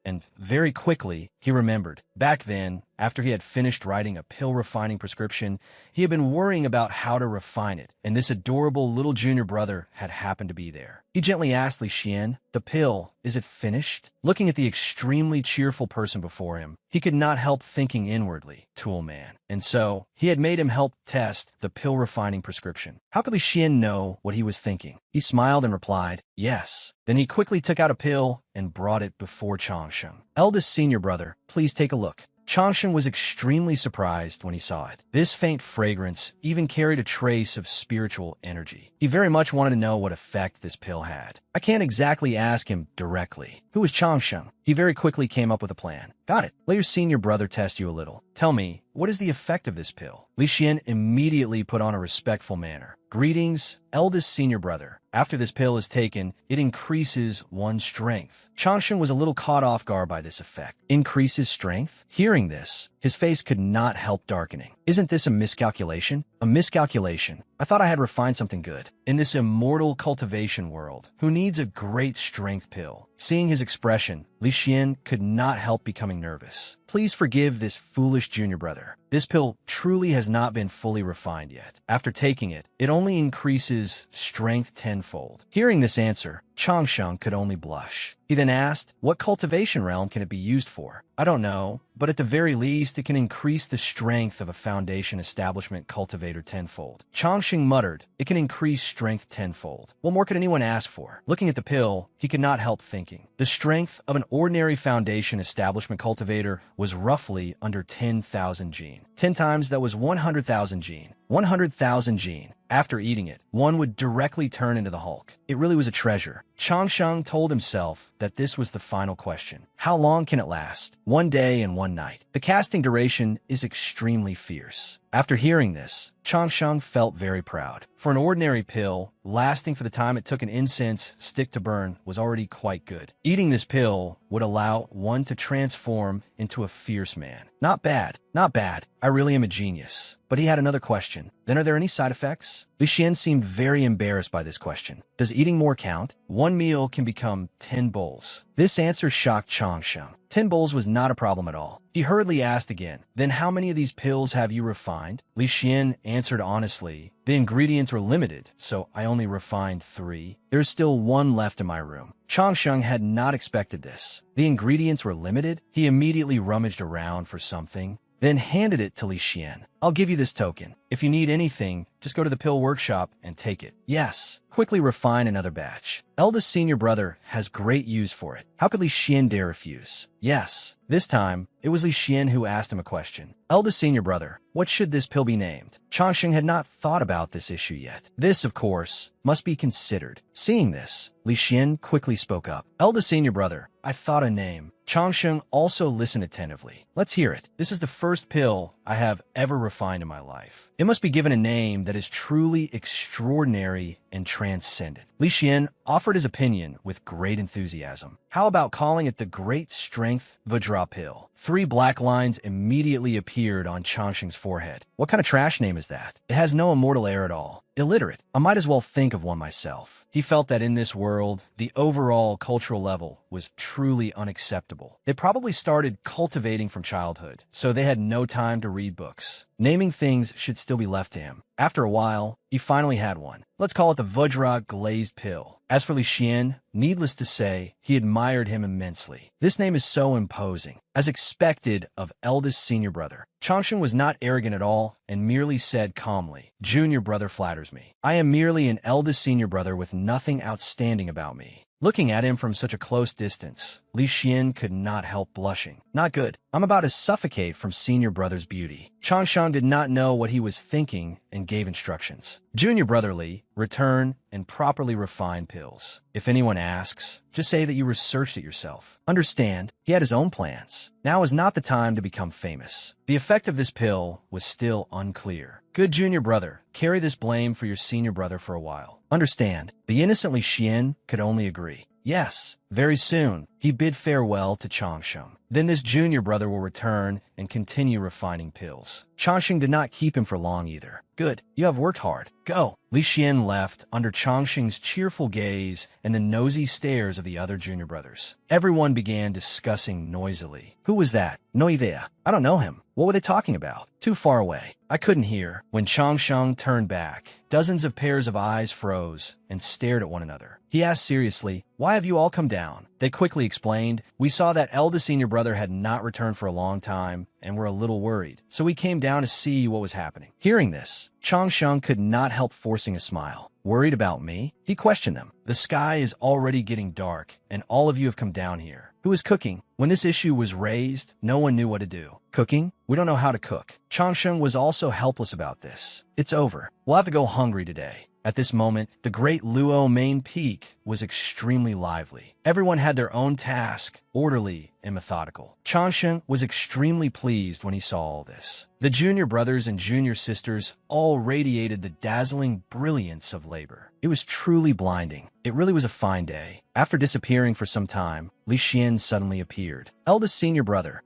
and very quickly, he remembered. Back then, after he had finished writing a pill refining prescription, he had been worrying about how to refine it, and this adorable little junior brother had happened to be there. He gently asked Li Xian, the pill, is it finished? Looking at the extremely cheerful person before him, he could not help thinking inwardly, tool man. And so, he had made him help test the pill refining prescription. How could Li Xian know what he was thinking? He smiled and replied, yes. Then he quickly took out a pill and brought it before Changsheng. Eldest senior brother, please take a look. Changsheng was extremely surprised when he saw it. This faint fragrance even carried a trace of spiritual energy. He very much wanted to know what effect this pill had. I can't exactly ask him directly. Who was Changsheng? He very quickly came up with a plan. Got it. Let your senior brother test you a little. Tell me, what is the effect of this pill? Li Xian immediately put on a respectful manner. Greetings, eldest senior brother. After this pill is taken, it increases one's strength. Changsheng was a little caught off guard by this effect. Increases strength? Hearing this, his face could not help darkening. Isn't this a miscalculation? A miscalculation. I thought I had refined something good. In this immortal cultivation world, who needs a great strength pill? Seeing his expression, Li Xian could not help becoming nervous. Please forgive this foolish junior brother. This pill truly has not been fully refined yet. After taking it, it only increases strength tenfold. Hearing this answer, Changsheng could only blush. He then asked, what cultivation realm can it be used for? I don't know, but at the very least, it can increase the strength of a foundation establishment cultivator tenfold. Changsheng muttered, it can increase strength tenfold. What more could anyone ask for? Looking at the pill, he could not help thinking. The strength of an ordinary foundation establishment cultivator was roughly under 10,000 gene. 10 times that was 100,000 gene. 100,000 gene. After eating it, one would directly turn into the Hulk. It really was a treasure. Changsheng told himself that this was the final question. How long can it last? 1 day and 1 night. The casting duration is extremely fierce. After hearing this, Changsheng felt very proud. For an ordinary pill, lasting for the time it took an incense stick to burn was already quite good. Eating this pill would allow one to transform into a fierce man. Not bad, not bad. I really am a genius. But he had another question. Then are there any side effects? Li Xian seemed very embarrassed by this question. Does eating more count? 1 meal can become 10 bowls. This answer shocked Changsheng. 10 bowls was not a problem at all. He hurriedly asked again, then how many of these pills have you refined? Li Xian answered honestly, the ingredients were limited, so I only refined 3. There's still 1 left in my room. Changsheng had not expected this. The ingredients were limited? He immediately rummaged around for something, then handed it to Li Xian. I'll give you this token. If you need anything, just go to the pill workshop and take it. Yes. Quickly refine another batch. Eldest senior brother has great use for it. How could Li Xian dare refuse? Yes. This time, it was Li Xian who asked him a question. Eldest senior brother, what should this pill be named? Changsheng had not thought about this issue yet. This, of course, must be considered. Seeing this, Li Xian quickly spoke up. Eldest senior brother, I thought a name. Changsheng also listened attentively. Let's hear it. This is the first pill I have ever refined in my life. It must be given a name that is truly extraordinary and transcendent. Li Xian offered his opinion with great enthusiasm. How about calling it the Great Strength Vajra Pill? 3 black lines immediately appeared on Changsheng's forehead. What kind of trash name is that? It has no immortal air at all. Illiterate. I might as well think of one myself. He felt that in this world, the overall cultural level was truly unacceptable. They probably started cultivating from childhood, so they had no time to read books. Naming things should still be left to him. After a while, he finally had one. Let's call it the Vajra Glazed Pill. As for Li Xian, needless to say, he admired him immensely. This name is so imposing. As expected of eldest senior brother, Changsheng was not arrogant at all and merely said calmly, junior brother flatters me. I am merely an eldest senior brother with nothing outstanding about me. Looking at him from such a close distance, Li Xian could not help blushing. Not good. I'm about to suffocate from senior brother's beauty. Changsheng did not know what he was thinking and gave instructions. Junior brother Li, return and properly refine pills. If anyone asks, just say that you researched it yourself. Understand, he had his own plans. Now is not the time to become famous. The effect of this pill was still unclear. Good junior brother, carry this blame for your senior brother for a while. Understand, the innocent Li Xian could only agree. Yes, very soon, he bid farewell to Changsheng. Then this junior brother will return and continue refining pills. Changsheng did not keep him for long either. Good, you have worked hard. Go. Li Xian left under Changsheng's cheerful gaze and the nosy stares of the other junior brothers. Everyone began discussing noisily. Who was that? No idea. I don't know him. What were they talking about? Too far away. I couldn't hear. When Changsheng turned back, dozens of pairs of eyes froze and stared at one another. He asked seriously, why have you all come down? They quickly explained, we saw that eldest senior brother had not returned for a long time and were a little worried, so we came down to see what was happening. Hearing this, Changsheng could not help forcing a smile. Worried about me? He questioned them. The sky is already getting dark, and all of you have come down here. Who was cooking? When this issue was raised, no one knew what to do. Cooking? We don't know how to cook. Changsheng was also helpless about this. It's over. We'll have to go hungry today. At this moment, the great Luo main peak was extremely lively. Everyone had their own task, orderly and methodical. Changsheng was extremely pleased when he saw all this. The junior brothers and junior sisters all radiated the dazzling brilliance of labor. It was truly blinding. It really was a fine day. After disappearing for some time, Li Xian suddenly appeared. Eldest senior brother.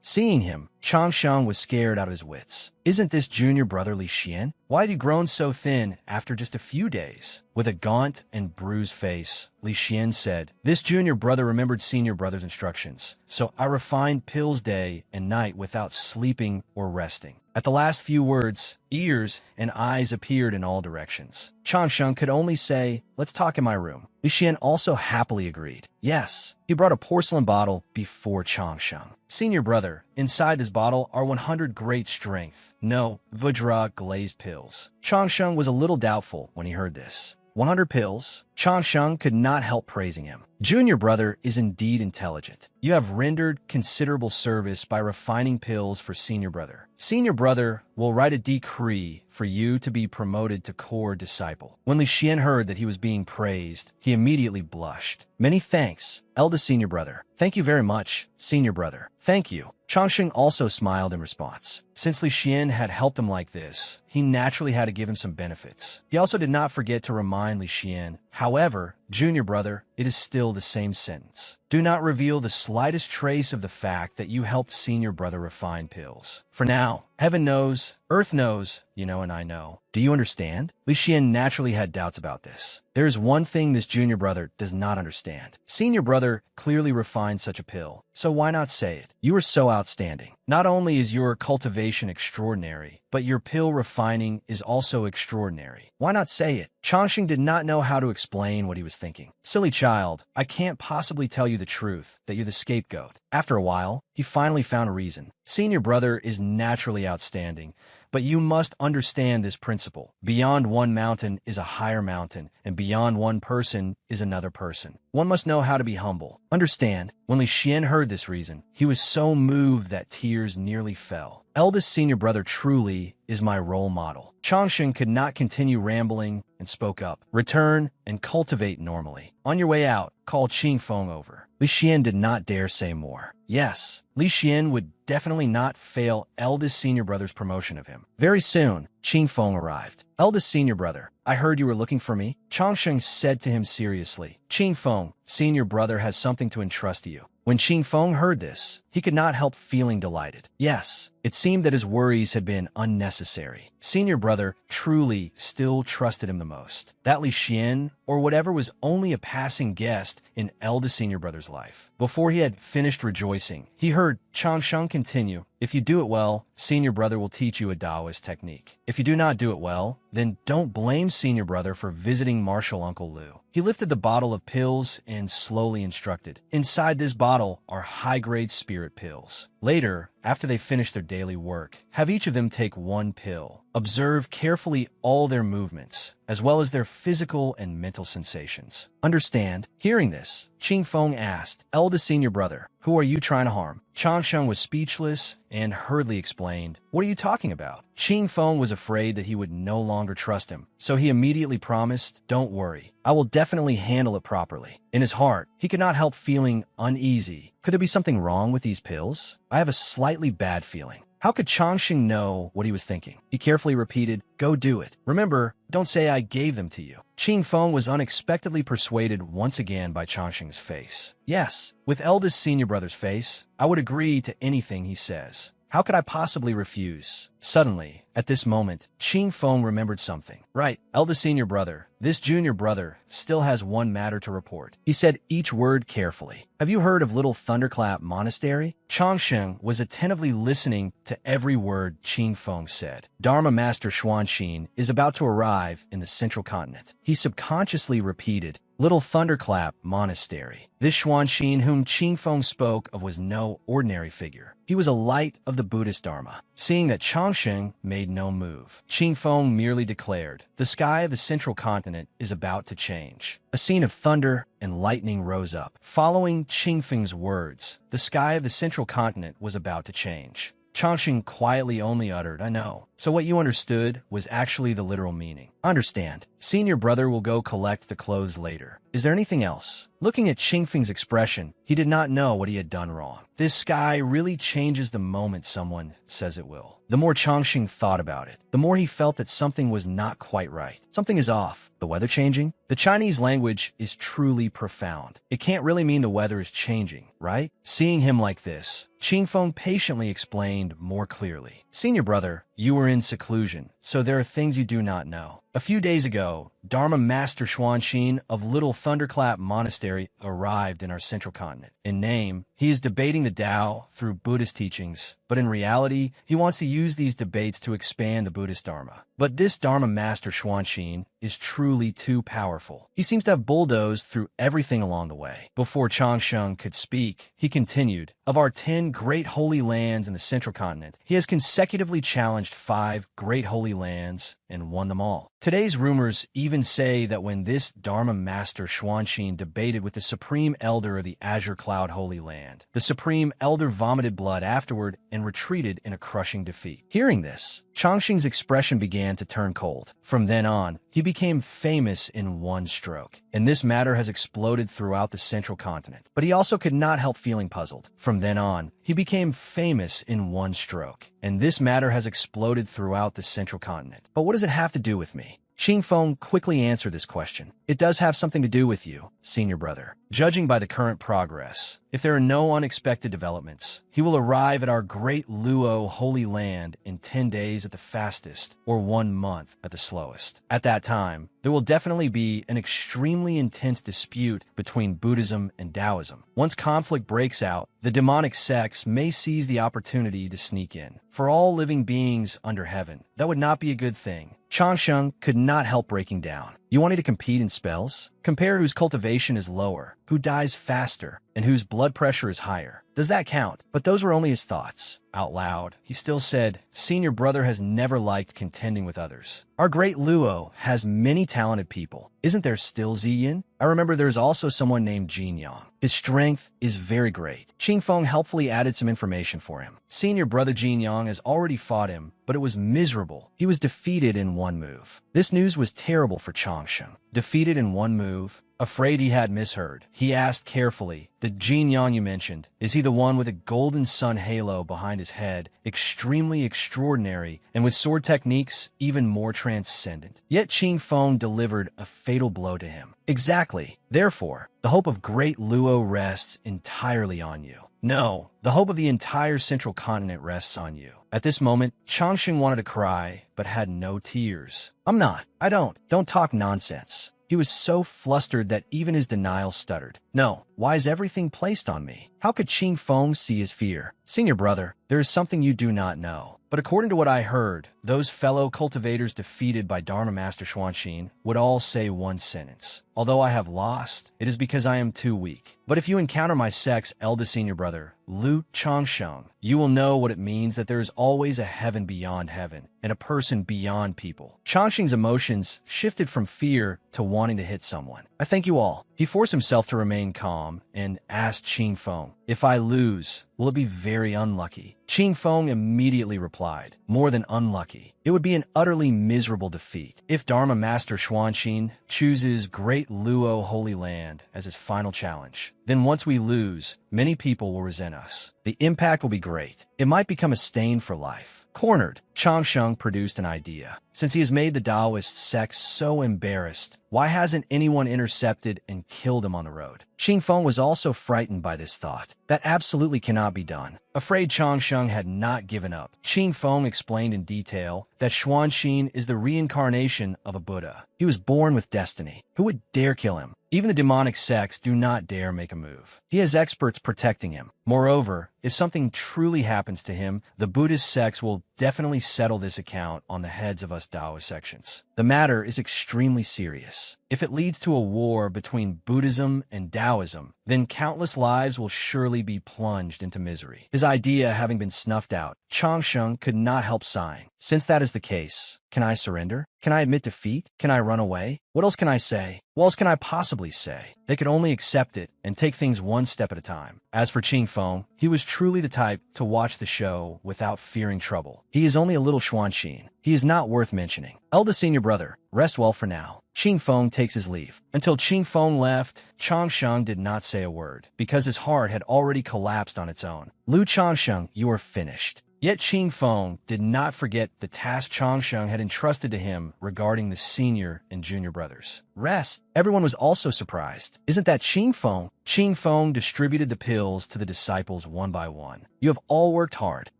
Seeing him, Changsheng was scared out of his wits. Isn't this junior brother Li Xian? Why had he grown so thin after just a few days? With a gaunt and bruised face, Li Xian said, "This junior brother remembered senior brother's instructions, so I refined pills day and night without sleeping or resting." At the last few words, ears and eyes appeared in all directions. Changsheng could only say, "Let's talk in my room." Li Xian also happily agreed. Yes, he brought a porcelain bottle before Changsheng. "Senior brother, inside this bottle are 100 great strength, no Vajra glazed pills." Changsheng was a little doubtful when he heard this. 100 pills? Changsheng could not help praising him. Junior brother is indeed intelligent. You have rendered considerable service by refining pills for senior brother. Senior brother will write a decree for you to be promoted to core disciple. When Li Xian heard that he was being praised, he immediately blushed. "Many thanks, eldest senior brother." "Thank you very much, senior brother." "Thank you." Changsheng also smiled in response. Since Li Xian had helped him like this, he naturally had to give him some benefits. He also did not forget to remind Li Xian, "However, junior brother, it is still the same sentence. Do not reveal the slightest trace of the fact that you helped senior brother refine pills. For now, heaven knows, earth knows, you know, and I know. Do you understand?" Li Xian naturally had doubts about this. There is one thing this junior brother does not understand. Senior brother clearly refined such a pill, so why not say it? You are so outstanding. Not only is your cultivation extraordinary, but your pill refining is also extraordinary. Why not say it? Changsheng did not know how to explain what he was thinking. "Silly child, I can't possibly tell you the truth, that you're the scapegoat." After a while, he finally found a reason. "Senior brother is naturally outstanding, but you must understand this principle. Beyond one mountain is a higher mountain, and beyond one person is another person. One must know how to be humble. Understand?" When Li Xian heard this reason, he was so moved that tears nearly fell. "Eldest senior brother truly is my role model." Changsheng could not continue rambling and spoke up. "Return and cultivate normally. On your way out, call Qing Feng over." Li Xian did not dare say more. Yes, Li Xian would definitely not fail eldest senior brother's promotion of him. Very soon, Qing Feng arrived. "Eldest senior brother, I heard you were looking for me." Changsheng said to him seriously. "Qing Feng, senior brother has something to entrust to you." When Qing Feng heard this, he could not help feeling delighted. Yes, it seemed that his worries had been unnecessary. Senior brother truly still trusted him the most. That Li Xian, or whatever, was only a passing guest in eldest senior brother's life. Before he had finished rejoicing, he heard Changsheng continue, "If you do it well, senior brother will teach you a Taoist technique. If you do not do it well, then don't blame senior brother for visiting martial Uncle Lu." He lifted the bottle of pills and slowly instructed, "Inside this bottle are high-grade spirit pills. Later, after they finish their daily work, have each of them take one pill. Observe carefully all their movements, as well as their physical and mental sensations. Understand?" Hearing this, Qing Feng asked, "Eldest senior brother, who are you trying to harm?" Changsheng was speechless and hurriedly explained, "What are you talking about?" Qing Feng was afraid that he would no longer trust him, so he immediately promised, "Don't worry, I will definitely handle it properly." In his heart, he could not help feeling uneasy. Could there be something wrong with these pills? I have a slightly bad feeling. How could Changsheng know what he was thinking? He carefully repeated, "Go do it. Remember, don't say I gave them to you." Qing Feng was unexpectedly persuaded once again by Changsheng's face. Yes, with eldest senior brother's face, I would agree to anything he says. How could I possibly refuse? Suddenly, at this moment, Qing Feng remembered something. "Right, eldest senior brother, this junior brother still has one matter to report." He said each word carefully. "Have you heard of Little Thunderclap Monastery?" Changsheng was attentively listening to every word Qing Feng said. Dharma Master Xuanxin is about to arrive in the central continent. He subconsciously repeated, Little Thunderclap Monastery. This Xuanxin whom Qingfeng spoke of was no ordinary figure. He was a light of the Buddhist Dharma. Seeing that Changsheng made no move, Qingfeng merely declared, "The sky of the central continent is about to change." A scene of thunder and lightning rose up. Following Qingfeng's words, the sky of the central continent was about to change. Changsheng quietly only uttered, "I know." So what you understood was actually the literal meaning. Understand. Senior brother will go collect the clothes later. Is there anything else? Looking at Qingfeng's expression, he did not know what he had done wrong. This sky really changes the moment someone says it will. The more Changsheng thought about it, the more he felt that something was not quite right. Something is off. The weather changing? The Chinese language is truly profound. It can't really mean the weather is changing, right? Seeing him like this, Qingfeng patiently explained more clearly. Senior brother, you were in seclusion, so there are things you do not know. A few days ago, Dharma Master Xuanxin of Little Thunderclap Monastery arrived in our central continent. In name, he is debating the Tao through Buddhist teachings, but in reality, he wants to use these debates to expand the Buddhist Dharma. But this Dharma Master Xuanxin is truly too powerful. He seems to have bulldozed through everything along the way. Before Changsheng could speak, he continued, "Of our 10 great holy lands in the central continent, he has consecutively challenged 5 great holy lands and won them all. Today's rumors even say that when this Dharma Master Xuanxin debated with the Supreme Elder of the Azure Cloud Holy Land, the Supreme Elder vomited blood afterward and retreated in a crushing defeat." Hearing this, Changsheng's expression began to turn cold. From then on, he became famous in one stroke, and this matter has exploded throughout the central continent. But he also could not help feeling puzzled. From then on, he became famous in one stroke, and this matter has exploded throughout the central continent. But what does it have to do with me? Qingfeng quickly answered this question. It does have something to do with you, senior brother. Judging by the current progress, if there are no unexpected developments, he will arrive at our great Luo Holy Land in 10 days at the fastest, or 1 month at the slowest. At that time, there will definitely be an extremely intense dispute between Buddhism and Taoism. Once conflict breaks out, the demonic sects may seize the opportunity to sneak in. For all living beings under heaven, that would not be a good thing. Changsheng could not help breaking down. You wanted to compete in spells? Compare whose cultivation is lower, who dies faster, and whose blood pressure is higher. Does that count? But those were only his thoughts. Out loud, he still said, "Senior brother has never liked contending with others. Our great Luo has many talented people. Isn't there still Ziyin? I remember there's also someone named Jin Yang. His strength is very great." Qingfeng helpfully added some information for him. Senior brother Jin Yang has already fought him, but it was miserable. He was defeated in one move. This news was terrible for Changsheng. Defeated in one move? Afraid he had misheard. He asked carefully, "The Jin Yang you mentioned, is he the one with a golden sun halo behind his head, extremely extraordinary, and with sword techniques even more transcendent?" Yet Qingfeng delivered a fatal blow to him. Exactly. Therefore, the hope of great Luo rests entirely on you. No, the hope of the entire central continent rests on you. At this moment, Changsheng wanted to cry, but had no tears. "I'm not. I don't. Don't talk nonsense." He was so flustered that even his denial stuttered. "No, why is everything placed on me?" How could Qingfeng see his fear? "Senior brother, there is something you do not know. But according to what I heard, those fellow cultivators defeated by Dharma Master Xuanxin would all say one sentence. Although I have lost, it is because I am too weak. But if you encounter my sect's eldest senior brother, Lu Changsheng, you will know what it means that there is always a heaven beyond heaven and a person beyond people." Changsheng's emotions shifted from fear to wanting to hit someone. "I thank you all." He forced himself to remain calm and asked Qingfeng, "If I lose, will it be very unlucky?" Qingfeng immediately replied, "More than unlucky. It would be an utterly miserable defeat. If Dharma Master Xuanxin chooses Great Luo Holy Land as his final challenge, then once we lose, many people will resent us. The impact will be great. It might become a stain for life." Cornered, Changsheng produced an idea. Since he has made the Taoist sect so embarrassed, why hasn't anyone intercepted and killed him on the road? Qingfeng was also frightened by this thought. That absolutely cannot be done. Afraid Changsheng had not given up, Qingfeng explained in detail that Xuanxin is the reincarnation of a Buddha. He was born with destiny. Who would dare kill him? Even the demonic sects do not dare make a move. He has experts protecting him. Moreover, if something truly happens to him, the Buddhist sects will definitely settle this account on the heads of us Taoist sections. The matter is extremely serious. If it leads to a war between Buddhism and Taoism, then countless lives will surely be plunged into misery. His idea having been snuffed out, Changsheng could not help sighing. Since that is the case, can I surrender? Can I admit defeat? Can I run away? What else can I say? What else can I possibly say? They could only accept it and take things one step at a time. As for Qing Feng, he was truly the type to watch the show without fearing trouble. He is only a little Xuanxin. He is not worth mentioning. Eldest senior brother, rest well for now. Qing Feng takes his leave. Until Qing Feng left, Changsheng did not say a word, because his heart had already collapsed on its own. Lu Changsheng, you are finished. Yet Qing Feng did not forget the task Changsheng had entrusted to him regarding the senior and junior brothers. Rest. Everyone was also surprised. Isn't that Qing Feng? Qing Feng distributed the pills to the disciples one by one. You have all worked hard.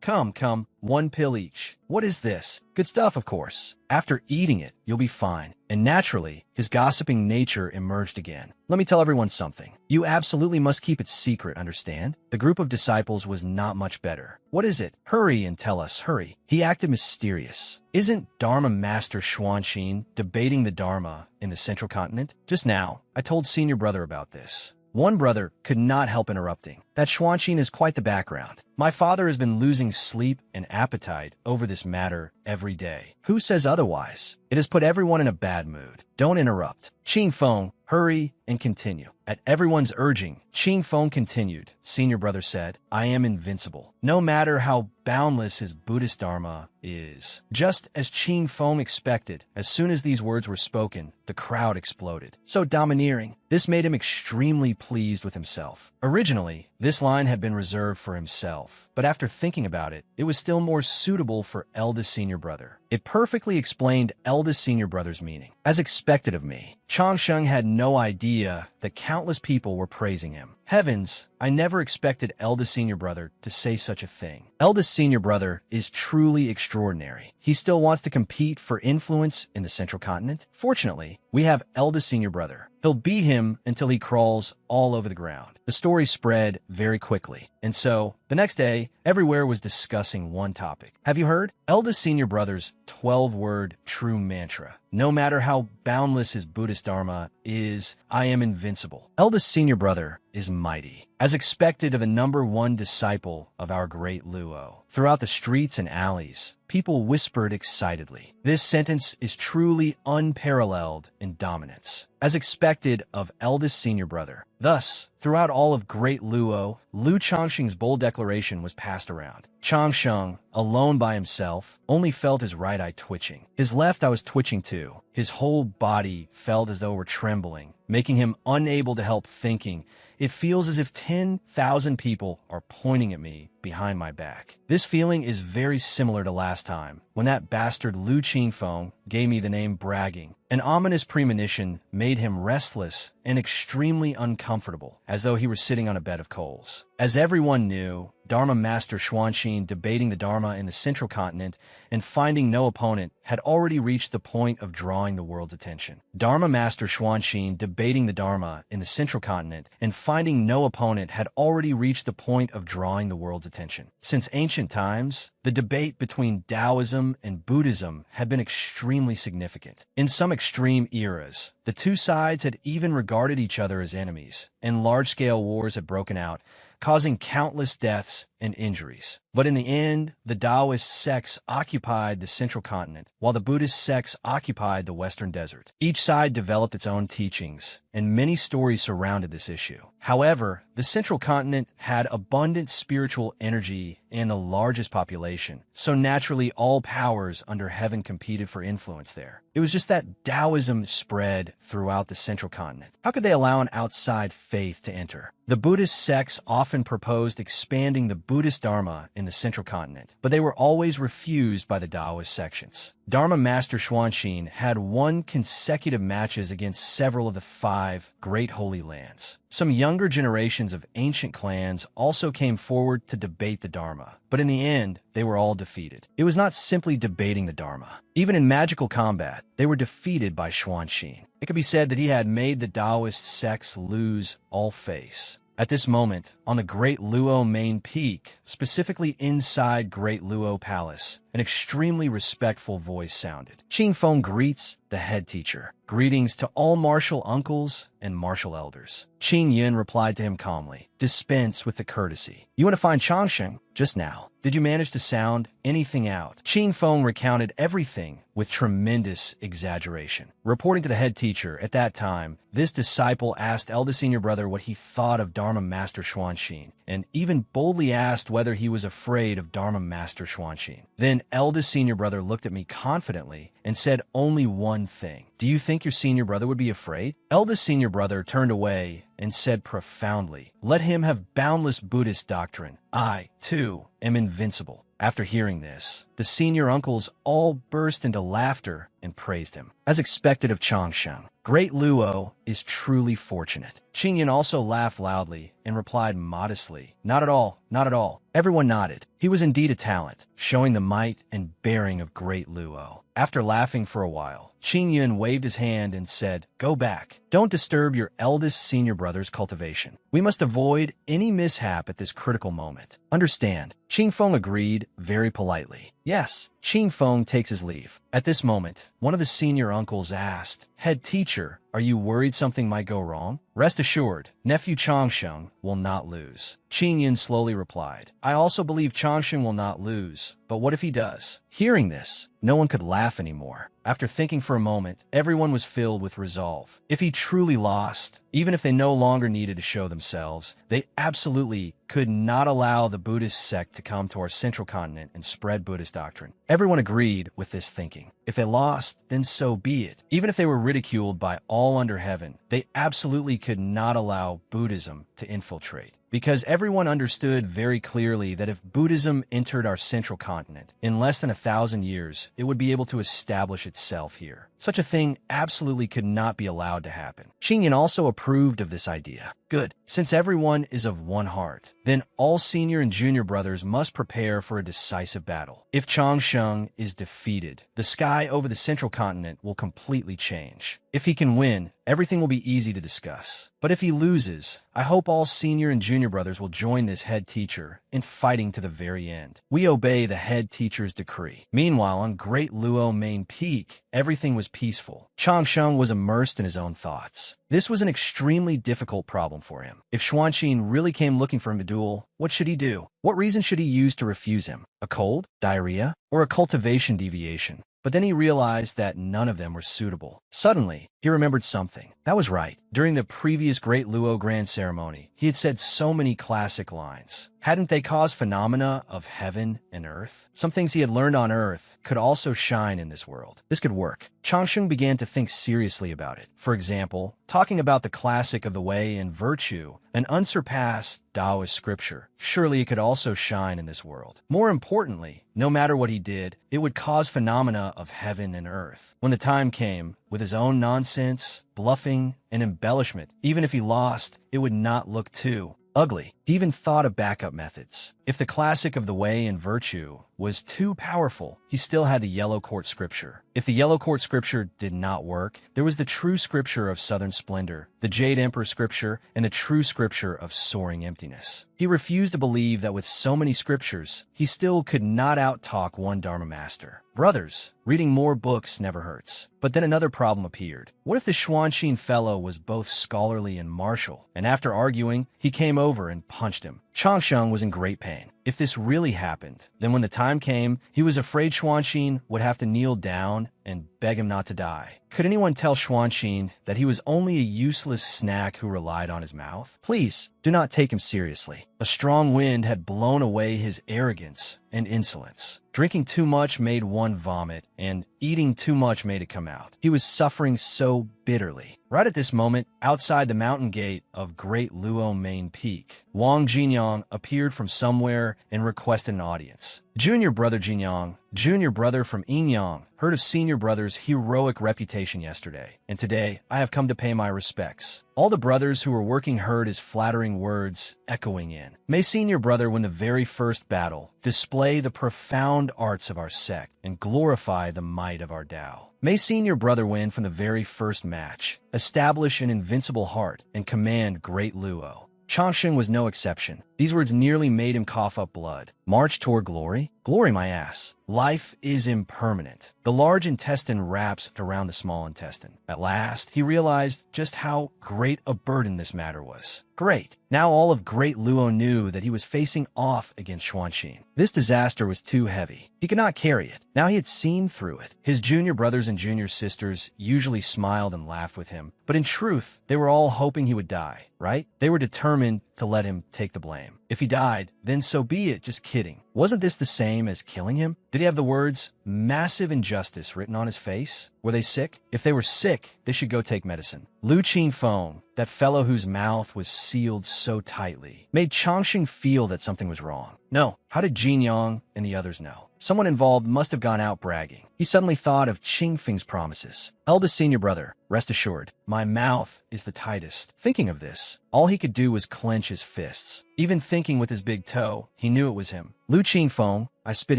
Come, one pill each. What is this? Good stuff, of course. After eating it, you'll be fine. And naturally, his gossiping nature emerged again. Let me tell everyone something. You absolutely must keep it secret, understand? The group of disciples was not much better. What is it? Hurry and tell us, hurry. He acted mysterious. Isn't Dharma Master Xuanxin debating the Dharma in the Central Continent? Just now, I told senior brother about this. One brother could not help interrupting. That Xuanxin is quite the background. My father has been losing sleep and appetite over this matter every day. Who says otherwise? It has put everyone in a bad mood. Don't interrupt. Qing Feng, hurry and continue. At everyone's urging, Qing Feng continued. Senior brother said, I am invincible, no matter how boundless his Buddhist Dharma is. Just as Qing Feng expected, as soon as these words were spoken, the crowd exploded. So domineering. This made him extremely pleased with himself. Originally, this line had been reserved for himself, but after thinking about it, it was still more suitable for eldest senior brother. It perfectly explained eldest senior brother's meaning. As expected of me, Changsheng had no idea that countless people were praising him. Heavens, I never expected eldest senior brother to say such a thing. Eldest senior brother is truly extraordinary. He still wants to compete for influence in the Central Continent. Fortunately, we have eldest senior brother. He'll beat him until he crawls all over the ground. The story spread very quickly, and so the next day, everywhere was discussing one topic. Have you heard? Eldest senior brother's 12-word true mantra. No matter how boundless his Buddhist Dharma is, I am invincible. Eldest senior brother is mighty, as expected of a #1 disciple of our great Luo. Throughout the streets and alleys, people whispered excitedly. This sentence is truly unparalleled in dominance, as expected of eldest senior brother. Thus, throughout all of Great Luo, Lu Changsheng's bold declaration was passed around. Changsheng, alone by himself, only felt his right eye twitching. His left eye was twitching too. His whole body felt as though it were trembling, making him unable to help thinking. It feels as if 10,000 people are pointing at me behind my back. This feeling is very similar to last time, when that bastard Lu Qingfeng gave me the name bragging. An ominous premonition made him restless and extremely uncomfortable, as though he were sitting on a bed of coals. As everyone knew, Dharma Master Xuanxin debating the Dharma in the Central Continent and finding no opponent had already reached the point of drawing the world's attention. Dharma Master Xuanxin debating the Dharma in the Central Continent and finding no opponent had already reached the point of drawing the world's attention. Since ancient times, the debate between Taoism and Buddhism had been extremely significant. In some extreme eras, the two sides had even regarded each other as enemies, and large-scale wars had broken out, causing countless deaths and injuries. But in the end, the Taoist sects occupied the Central Continent, while the Buddhist sects occupied the Western Desert. Each side developed its own teachings, and many stories surrounded this issue. However, the Central Continent had abundant spiritual energy and the largest population, so naturally all powers under heaven competed for influence there. It was just that Taoism spread throughout the Central Continent. How could they allow an outside faith to enter? The Buddhist sects often proposed expanding the Buddhist Dharma in the Central Continent, but they were always refused by the Taoist sections. Dharma Master Xuanxin had won consecutive matches against several of the 5 great holy lands. Some younger generations of ancient clans also came forward to debate the Dharma, but in the end, they were all defeated. It was not simply debating the Dharma. Even in magical combat, they were defeated by Xuanxin. It could be said that he had made the Taoist sects lose all face. At this moment, on the Great Luo main peak, specifically inside Great Luo Palace, an extremely respectful voice sounded. Qing Feng greets the head teacher. Greetings to all martial uncles and martial elders. Qing Yin replied to him calmly. Dispense with the courtesy. You want to find Changsheng just now. Did you manage to sound anything out? Qing Feng recounted everything with tremendous exaggeration. Reporting to the head teacher, at that time, this disciple asked eldest senior brother what he thought of Dharma Master Xuanxin, and even boldly asked whether he was afraid of Dharma Master Xuanxin. Then eldest senior brother looked at me confidently and said only one thing. Do you think your senior brother would be afraid? Eldest senior brother turned away and said profoundly, let him have boundless Buddhist doctrine. I, too, am invincible. After hearing this, the senior uncles all burst into laughter and praised him. As expected of Changsheng, Great Luo is truly fortunate. Qingyan also laughed loudly and replied modestly, not at all, not at all. Everyone nodded. He was indeed a talent, showing the might and bearing of Great Luo. After laughing for a while, Qingyan waved his hand and said, go back. Don't disturb your eldest senior brother's cultivation. We must avoid any mishap at this critical moment. Understand? Qing Feng agreed very politely. Yes. Qing Feng takes his leave. At this moment, one of the senior uncles asked, head teacher, are you worried something might go wrong? Rest assured, nephew Changsheng will not lose. Qing Yin slowly replied, I also believe Changsheng will not lose, but what if he does? Hearing this, no one could laugh anymore. After thinking for a moment, everyone was filled with resolve. If he truly lost, even if they no longer needed to show themselves, they absolutely could not allow the Buddhist sect to come to our central continent and spread Buddhist doctrine. Everyone agreed with this thinking. If they lost, then so be it. Even if they were ridiculed by all under heaven, they absolutely could not allow Buddhism to infiltrate. Because everyone understood very clearly that if Buddhism entered our central continent, in less than 1,000 years, it would be able to establish itself here. Such a thing absolutely could not be allowed to happen. Qingyan also approved of this idea. Good. Since everyone is of one heart, then all senior and junior brothers must prepare for a decisive battle. If Changsheng is defeated, the sky over the central continent will completely change. If he can win, everything will be easy to discuss. But if he loses, I hope all senior and junior brothers will join this head teacher in fighting to the very end. We obey the head teacher's decree. Meanwhile, on Great Luo main peak, everything was peaceful. Changsheng was immersed in his own thoughts. This was an extremely difficult problem for him. If Xuanxin really came looking for him to duel, what should he do? What reason should he use to refuse him? A cold, diarrhea, or a cultivation deviation? But then he realized that none of them were suitable. Suddenly, he remembered something. That was right. During the previous Great Luo Grand Ceremony, he had said so many classic lines. Hadn't they caused phenomena of heaven and earth? Some things he had learned on earth could also shine in this world. This could work. Changsheng began to think seriously about it. For example, talking about the classic of the way and virtue, an unsurpassed Taoist scripture. Surely it could also shine in this world. More importantly, no matter what he did, it would cause phenomena of heaven and earth. When the time came, with his own nonsense, bluffing, and embellishment, even if he lost, it would not look too ugly. He even thought of backup methods. If the classic of the way and virtue was too powerful, he still had the yellow court scripture. If the yellow court scripture did not work, there was the true scripture of southern splendor, the jade emperor scripture, and the true scripture of soaring emptiness. He refused to believe that with so many scriptures, he still could not out-talk one Dharma master. Brothers, reading more books never hurts. But then another problem appeared. What if the Xuanxin fellow was both scholarly and martial, and after arguing, he came over and punched him? Changsheng was in great pain. If this really happened, then when the time came, he was afraid Xuanxin would have to kneel down and beg him not to die. Could anyone tell Xuanxin that he was only a useless snack who relied on his mouth? Please, do not take him seriously. A strong wind had blown away his arrogance and insolence. Drinking too much made one vomit, and eating too much made it come out. He was suffering so bitterly. Right at this moment, outside the mountain gate of Great Luo Main Peak, Wang Jinyang appeared from somewhere and requested an audience. Junior brother Jinyang, junior brother from Yinyang, heard of senior brother's heroic reputation yesterday, and today I have come to pay my respects. All the brothers who were working heard his flattering words echoing in. May senior brother win the very first battle, display the profound arts of our sect, and glorify the might of our Tao. May senior brother win from the very first match, establish an invincible heart, and command Great Luo. Changsheng was no exception. These words nearly made him cough up blood. March toward glory? Glory, my ass. Life is impermanent. The large intestine wraps around the small intestine. At last, he realized just how great a burden this matter was. Great. Now all of Great Luo knew that he was facing off against Xuanxin. This disaster was too heavy. He could not carry it. Now he had seen through it. His junior brothers and junior sisters usually smiled and laughed with him, but in truth, they were all hoping he would die, right? They were determined to let him take the blame. If he died, then so be it, just kidding. Wasn't this the same as killing him? Did he have the words, massive injustice, written on his face? Were they sick? If they were sick, they should go take medicine. Lu Qingfeng, that fellow whose mouth was sealed so tightly, made Changsheng feel that something was wrong. No, how did Jin Yang and the others know? Someone involved must have gone out bragging. He suddenly thought of Qingfeng's promises. Eldest senior brother, rest assured, my mouth is the tightest. Thinking of this, all he could do was clench his fists. Even thinking with his big toe, he knew it was him. Lu Qingfeng, I spit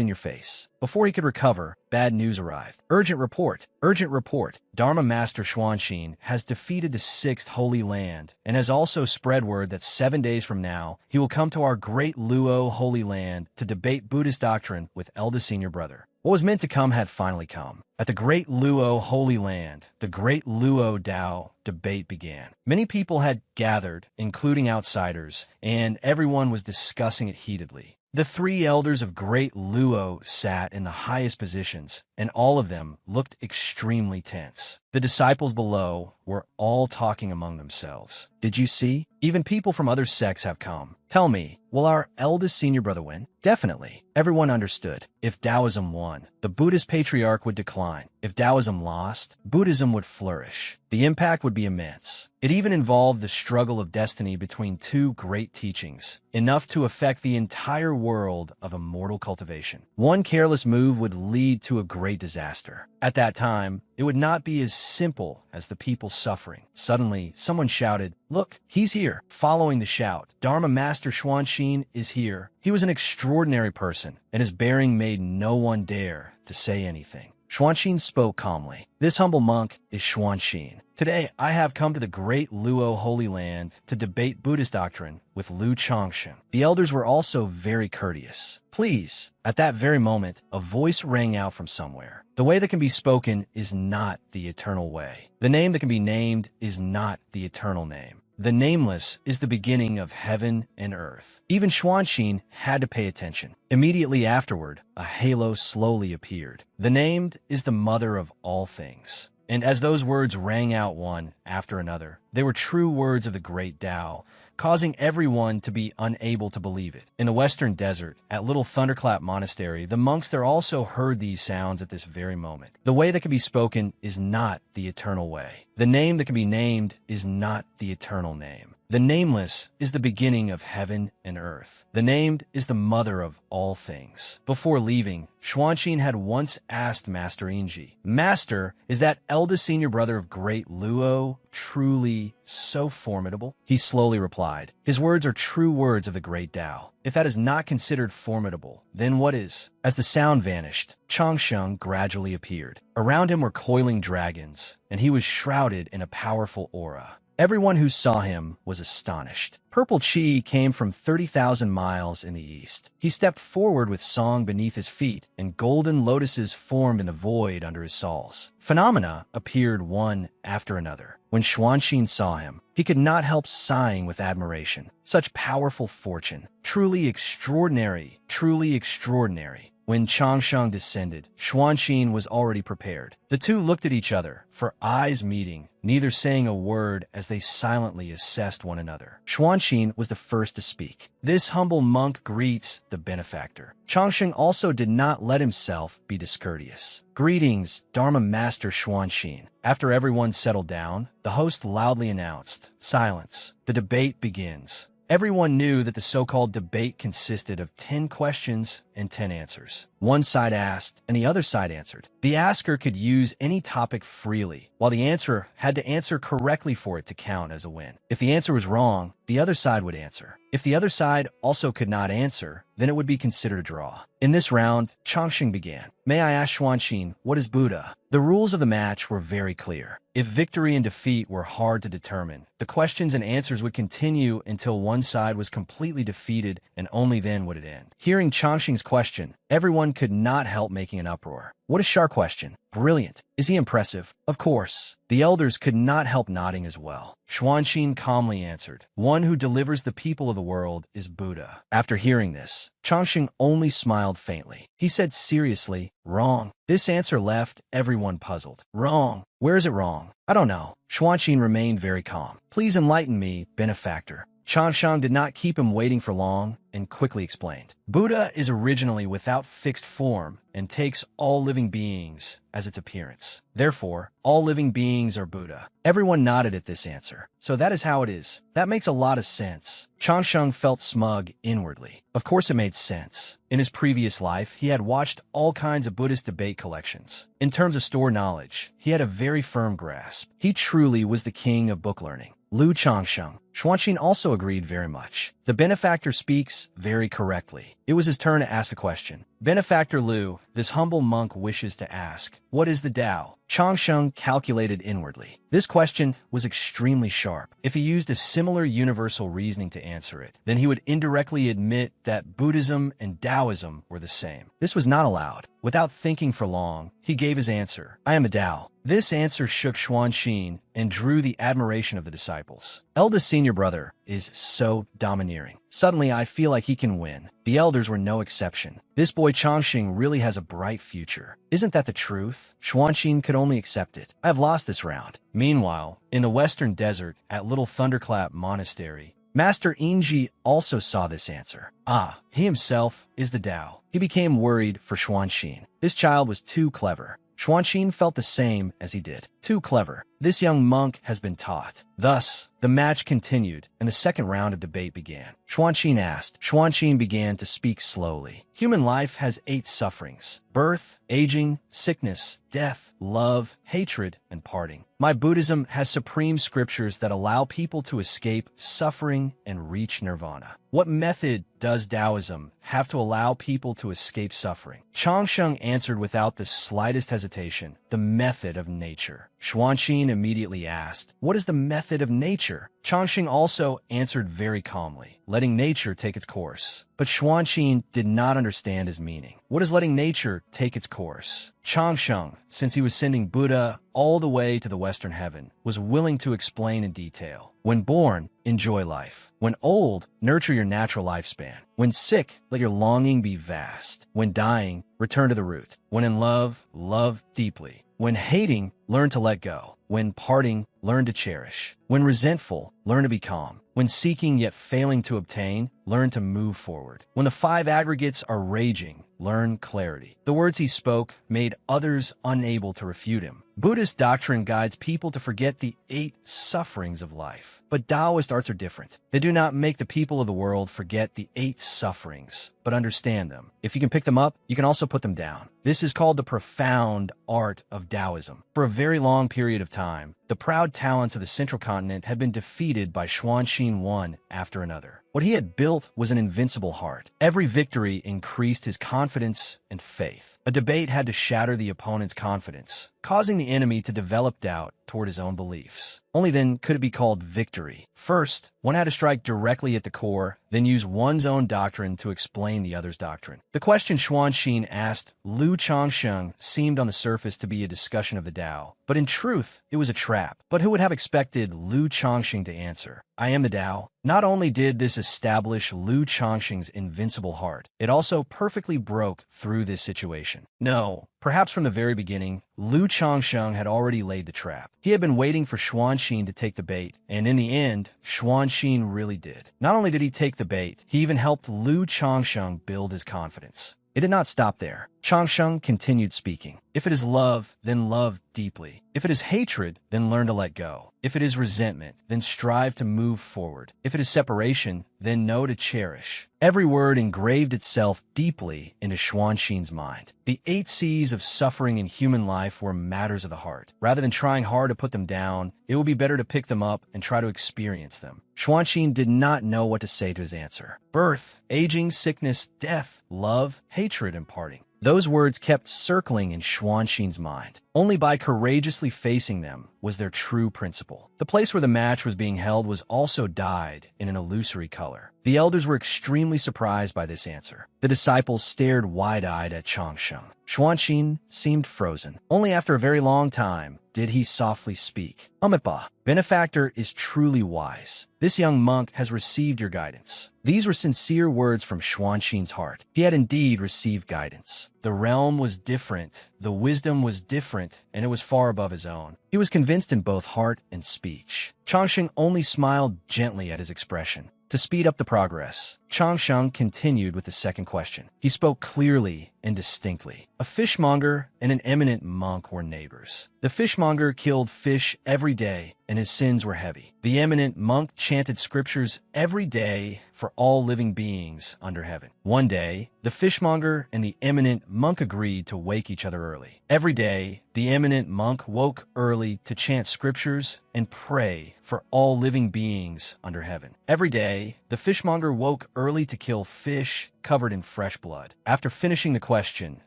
in your face. Before he could recover, bad news arrived. Urgent report. Urgent report. Dharma Master Xuanxin has defeated the 6th Holy Land and has also spread word that 7 days from now, he will come to our Great Luo Holy Land to debate Buddhist doctrine with eldest senior brother. What was meant to come had finally come. At the Great Luo Holy Land, the Great Luo Dao debate began. Many people had gathered, including outsiders, and everyone was discussing it heatedly. The 3 elders of Great Luo sat in the highest positions, and all of them looked extremely tense. The disciples below were all talking among themselves. Did you see? Even people from other sects have come. Tell me, will our eldest senior brother win? Definitely. Everyone understood. If Taoism won, the Buddhist patriarch would decline. If Taoism lost, Buddhism would flourish. The impact would be immense. It even involved the struggle of destiny between 2 great teachings, enough to affect the entire world of immortal cultivation. One careless move would lead to a great disaster. At that time, it would not be as simple as the people suffering. Suddenly, someone shouted, "Look, he's here." Following the shout, Dharma Master Xuanxin is here. He was an extraordinary person, and his bearing made no one dare to say anything. Xuanxin spoke calmly. This humble monk is Xuanxin. Today, I have come to the Great Luo Holy Land to debate Buddhist doctrine with Lu Changsheng. The elders were also very courteous. Please. At that very moment, a voice rang out from somewhere. The way that can be spoken is not the eternal way. The name that can be named is not the eternal name. The nameless is the beginning of heaven and earth. Even Xuanxin had to pay attention. Immediately afterward, a halo slowly appeared. The named is the mother of all things. And as those words rang out one after another, they were true words of the great Tao, causing everyone to be unable to believe it. In the western desert, at Little Thunderclap Monastery, the monks there also heard these sounds at this very moment. The way that can be spoken is not the eternal way. The name that can be named is not the eternal name. The nameless is the beginning of heaven and earth. The named is the mother of all things. Before leaving, Xuanxin had once asked Master Yingji, "Master, is that eldest senior brother of Great Luo truly so formidable?" He slowly replied, "His words are true words of the great Tao. If that is not considered formidable, then what is?" As the sound vanished, Changsheng gradually appeared. Around him were coiling dragons, and he was shrouded in a powerful aura. Everyone who saw him was astonished. Purple Qi came from 30,000 miles in the east. He stepped forward with song beneath his feet, and golden lotuses formed in the void under his soles. Phenomena appeared one after another. When Xuanxin saw him, he could not help sighing with admiration. Such powerful fortune. Truly extraordinary, truly extraordinary. When Changsheng descended, Xuanxin was already prepared. The two looked at each other, for eyes meeting, neither saying a word as they silently assessed one another. Xuanxin was the first to speak. "This humble monk greets the benefactor." Changsheng also did not let himself be discourteous. "Greetings, Dharma Master Xuanxin." After everyone settled down, the host loudly announced, "Silence. The debate begins." Everyone knew that the so-called debate consisted of 10 questions and 10 answers. One side asked, and the other side answered. The asker could use any topic freely, while the answerer had to answer correctly for it to count as a win. If the answer was wrong, the other side would answer. If the other side also could not answer, then it would be considered a draw. In this round, Changxing began. May I ask Xuanqin, what is Buddha? The rules of the match were very clear. If victory and defeat were hard to determine, the questions and answers would continue until one side was completely defeated, and only then would it end. Hearing Changxing's question, everyone could not help making an uproar. What a sharp question. Brilliant. Is he impressive? Of course. The elders could not help nodding as well. Xuanqin calmly answered, one who delivers the people of the world is Buddha. After hearing this, Changxing only smiled faintly. He said seriously, wrong. This answer left everyone puzzled. Wrong. Where is it wrong? I don't know. Xuanqin remained very calm. Please enlighten me, benefactor. Changxing did not keep him waiting for long and quickly explained. Buddha is originally without fixed form and takes all living beings as its appearance. Therefore, all living beings are Buddha. Everyone nodded at this answer. So that is how it is. That makes a lot of sense. Changxing felt smug inwardly. Of course it made sense. In his previous life, he had watched all kinds of Buddhist debate collections. In terms of store knowledge, he had a very firm grasp. He truly was the king of book learning. Lu Changxing. Xuanqin also agreed very much. The benefactor speaks very correctly. It was his turn to ask a question. Benefactor Lu, this humble monk wishes to ask, what is the Tao? Changxing calculated inwardly. This question was extremely sharp. If he used a similar universal reasoning to answer it, then he would indirectly admit that Buddhism and Taoism were the same. This was not allowed. Without thinking for long, he gave his answer. I am a Tao. This answer shook Xuanqin and drew the admiration of the disciples. Eldest senior brother is so domineering. Suddenly, I feel like he can win. The elders were no exception. This boy Changxing really has a bright future. Isn't that the truth? Xuanqin could only accept it. I have lost this round. Meanwhile, in the western desert at Little Thunderclap Monastery, Master Yingji also saw this answer. Ah, he himself is the Tao. He became worried for Xuanqin. This child was too clever. Xuanqin felt the same as he did. Too clever. This young monk has been taught. Thus, the match continued, and the second round of debate began. Xuanqin asked. Xuanqin began to speak slowly. Human life has 8 sufferings: birth, aging, sickness, death, love, hatred, and parting. My Buddhism has supreme scriptures that allow people to escape suffering and reach nirvana. What method does Taoism have to allow people to escape suffering? Changxing answered without the slightest hesitation, the method of nature. Xuanqin immediately asked, what is the method of nature? Changxing also answered very calmly, letting nature take its course. But Xuanqin did not understand his meaning. What is letting nature take its course? Changxing, since he was sending Buddha all the way to the western heaven, was willing to explain in detail. When born, enjoy life. When old, nurture your natural lifespan. When sick, let your longing be vast. When dying, return to the root. When in love, love deeply. When hating, learn to let go. When parting, learn to cherish. When resentful, learn to be calm. When seeking yet failing to obtain, learn to move forward. When the 5 aggregates are raging, learn clarity. The words he spoke made others unable to refute him. Buddhist doctrine guides people to forget the 8 sufferings of life. But Taoist arts are different. They do not make the people of the world forget the 8 sufferings, but understand them. If you can pick them up, you can also put them down. This is called the profound art of Taoism. For a very long period of time, the proud talents of the central continent had been defeated by Xuanqin one after another. What he had built was an invincible heart. Every victory increased his confidence and faith. A debate had to shatter the opponent's confidence, causing the enemy to develop doubt toward his own beliefs. Only then could it be called victory. First, one had to strike directly at the core, then use one's own doctrine to explain the other's doctrine. The question Xuanqin asked Lu Changxing seemed on the surface to be a discussion of the Tao, but in truth, it was a trap. But who would have expected Lu Changxing to answer, I am the Tao? Not only did this establish Lu Changxing's invincible heart, it also perfectly broke through this situation. No, perhaps from the very beginning, Lu Changxing had already laid the trap. He had been waiting for Xuanqin to take the bait, and in the end, Xuanqin really did. Not only did he take the bait, he even helped Lu Changxing build his confidence. It did not stop there. Changsheng continued speaking. If it is love, then love deeply. If it is hatred, then learn to let go. If it is resentment, then strive to move forward. If it is separation, then know to cherish. Every word engraved itself deeply into Xuanxin's mind. The 8 C's of suffering in human life were matters of the heart. Rather than trying hard to put them down, it would be better to pick them up and try to experience them. Xuanxin did not know what to say to his answer. Birth, aging, sickness, death, love, hatred, and parting. Those words kept circling in Xuanxin's mind. Only by courageously facing them was their true principle. The place where the match was being held was also dyed in an illusory color. The elders were extremely surprised by this answer. The disciples stared wide-eyed at Changsheng. Xuanxin seemed frozen. Only after a very long time did he softly speak. Amipa, benefactor is truly wise. This young monk has received your guidance. These were sincere words from Xuanxin's heart. He had indeed received guidance. The realm was different, the wisdom was different, and it was far above his own. He was convinced in both heart and speech. Changsheng only smiled gently at his expression. To speed up the progress, Changsheng continued with the second question. He spoke clearly and distinctly. A fishmonger and an eminent monk were neighbors. The fishmonger killed fish every day, and his sins were heavy. The eminent monk chanted scriptures every day for all living beings under heaven. One day, the fishmonger and the eminent monk agreed to wake each other early. Every day, the eminent monk woke early to chant scriptures and pray for all living beings under heaven. Every day, the fishmonger woke early to kill fish covered in fresh blood. After finishing the question,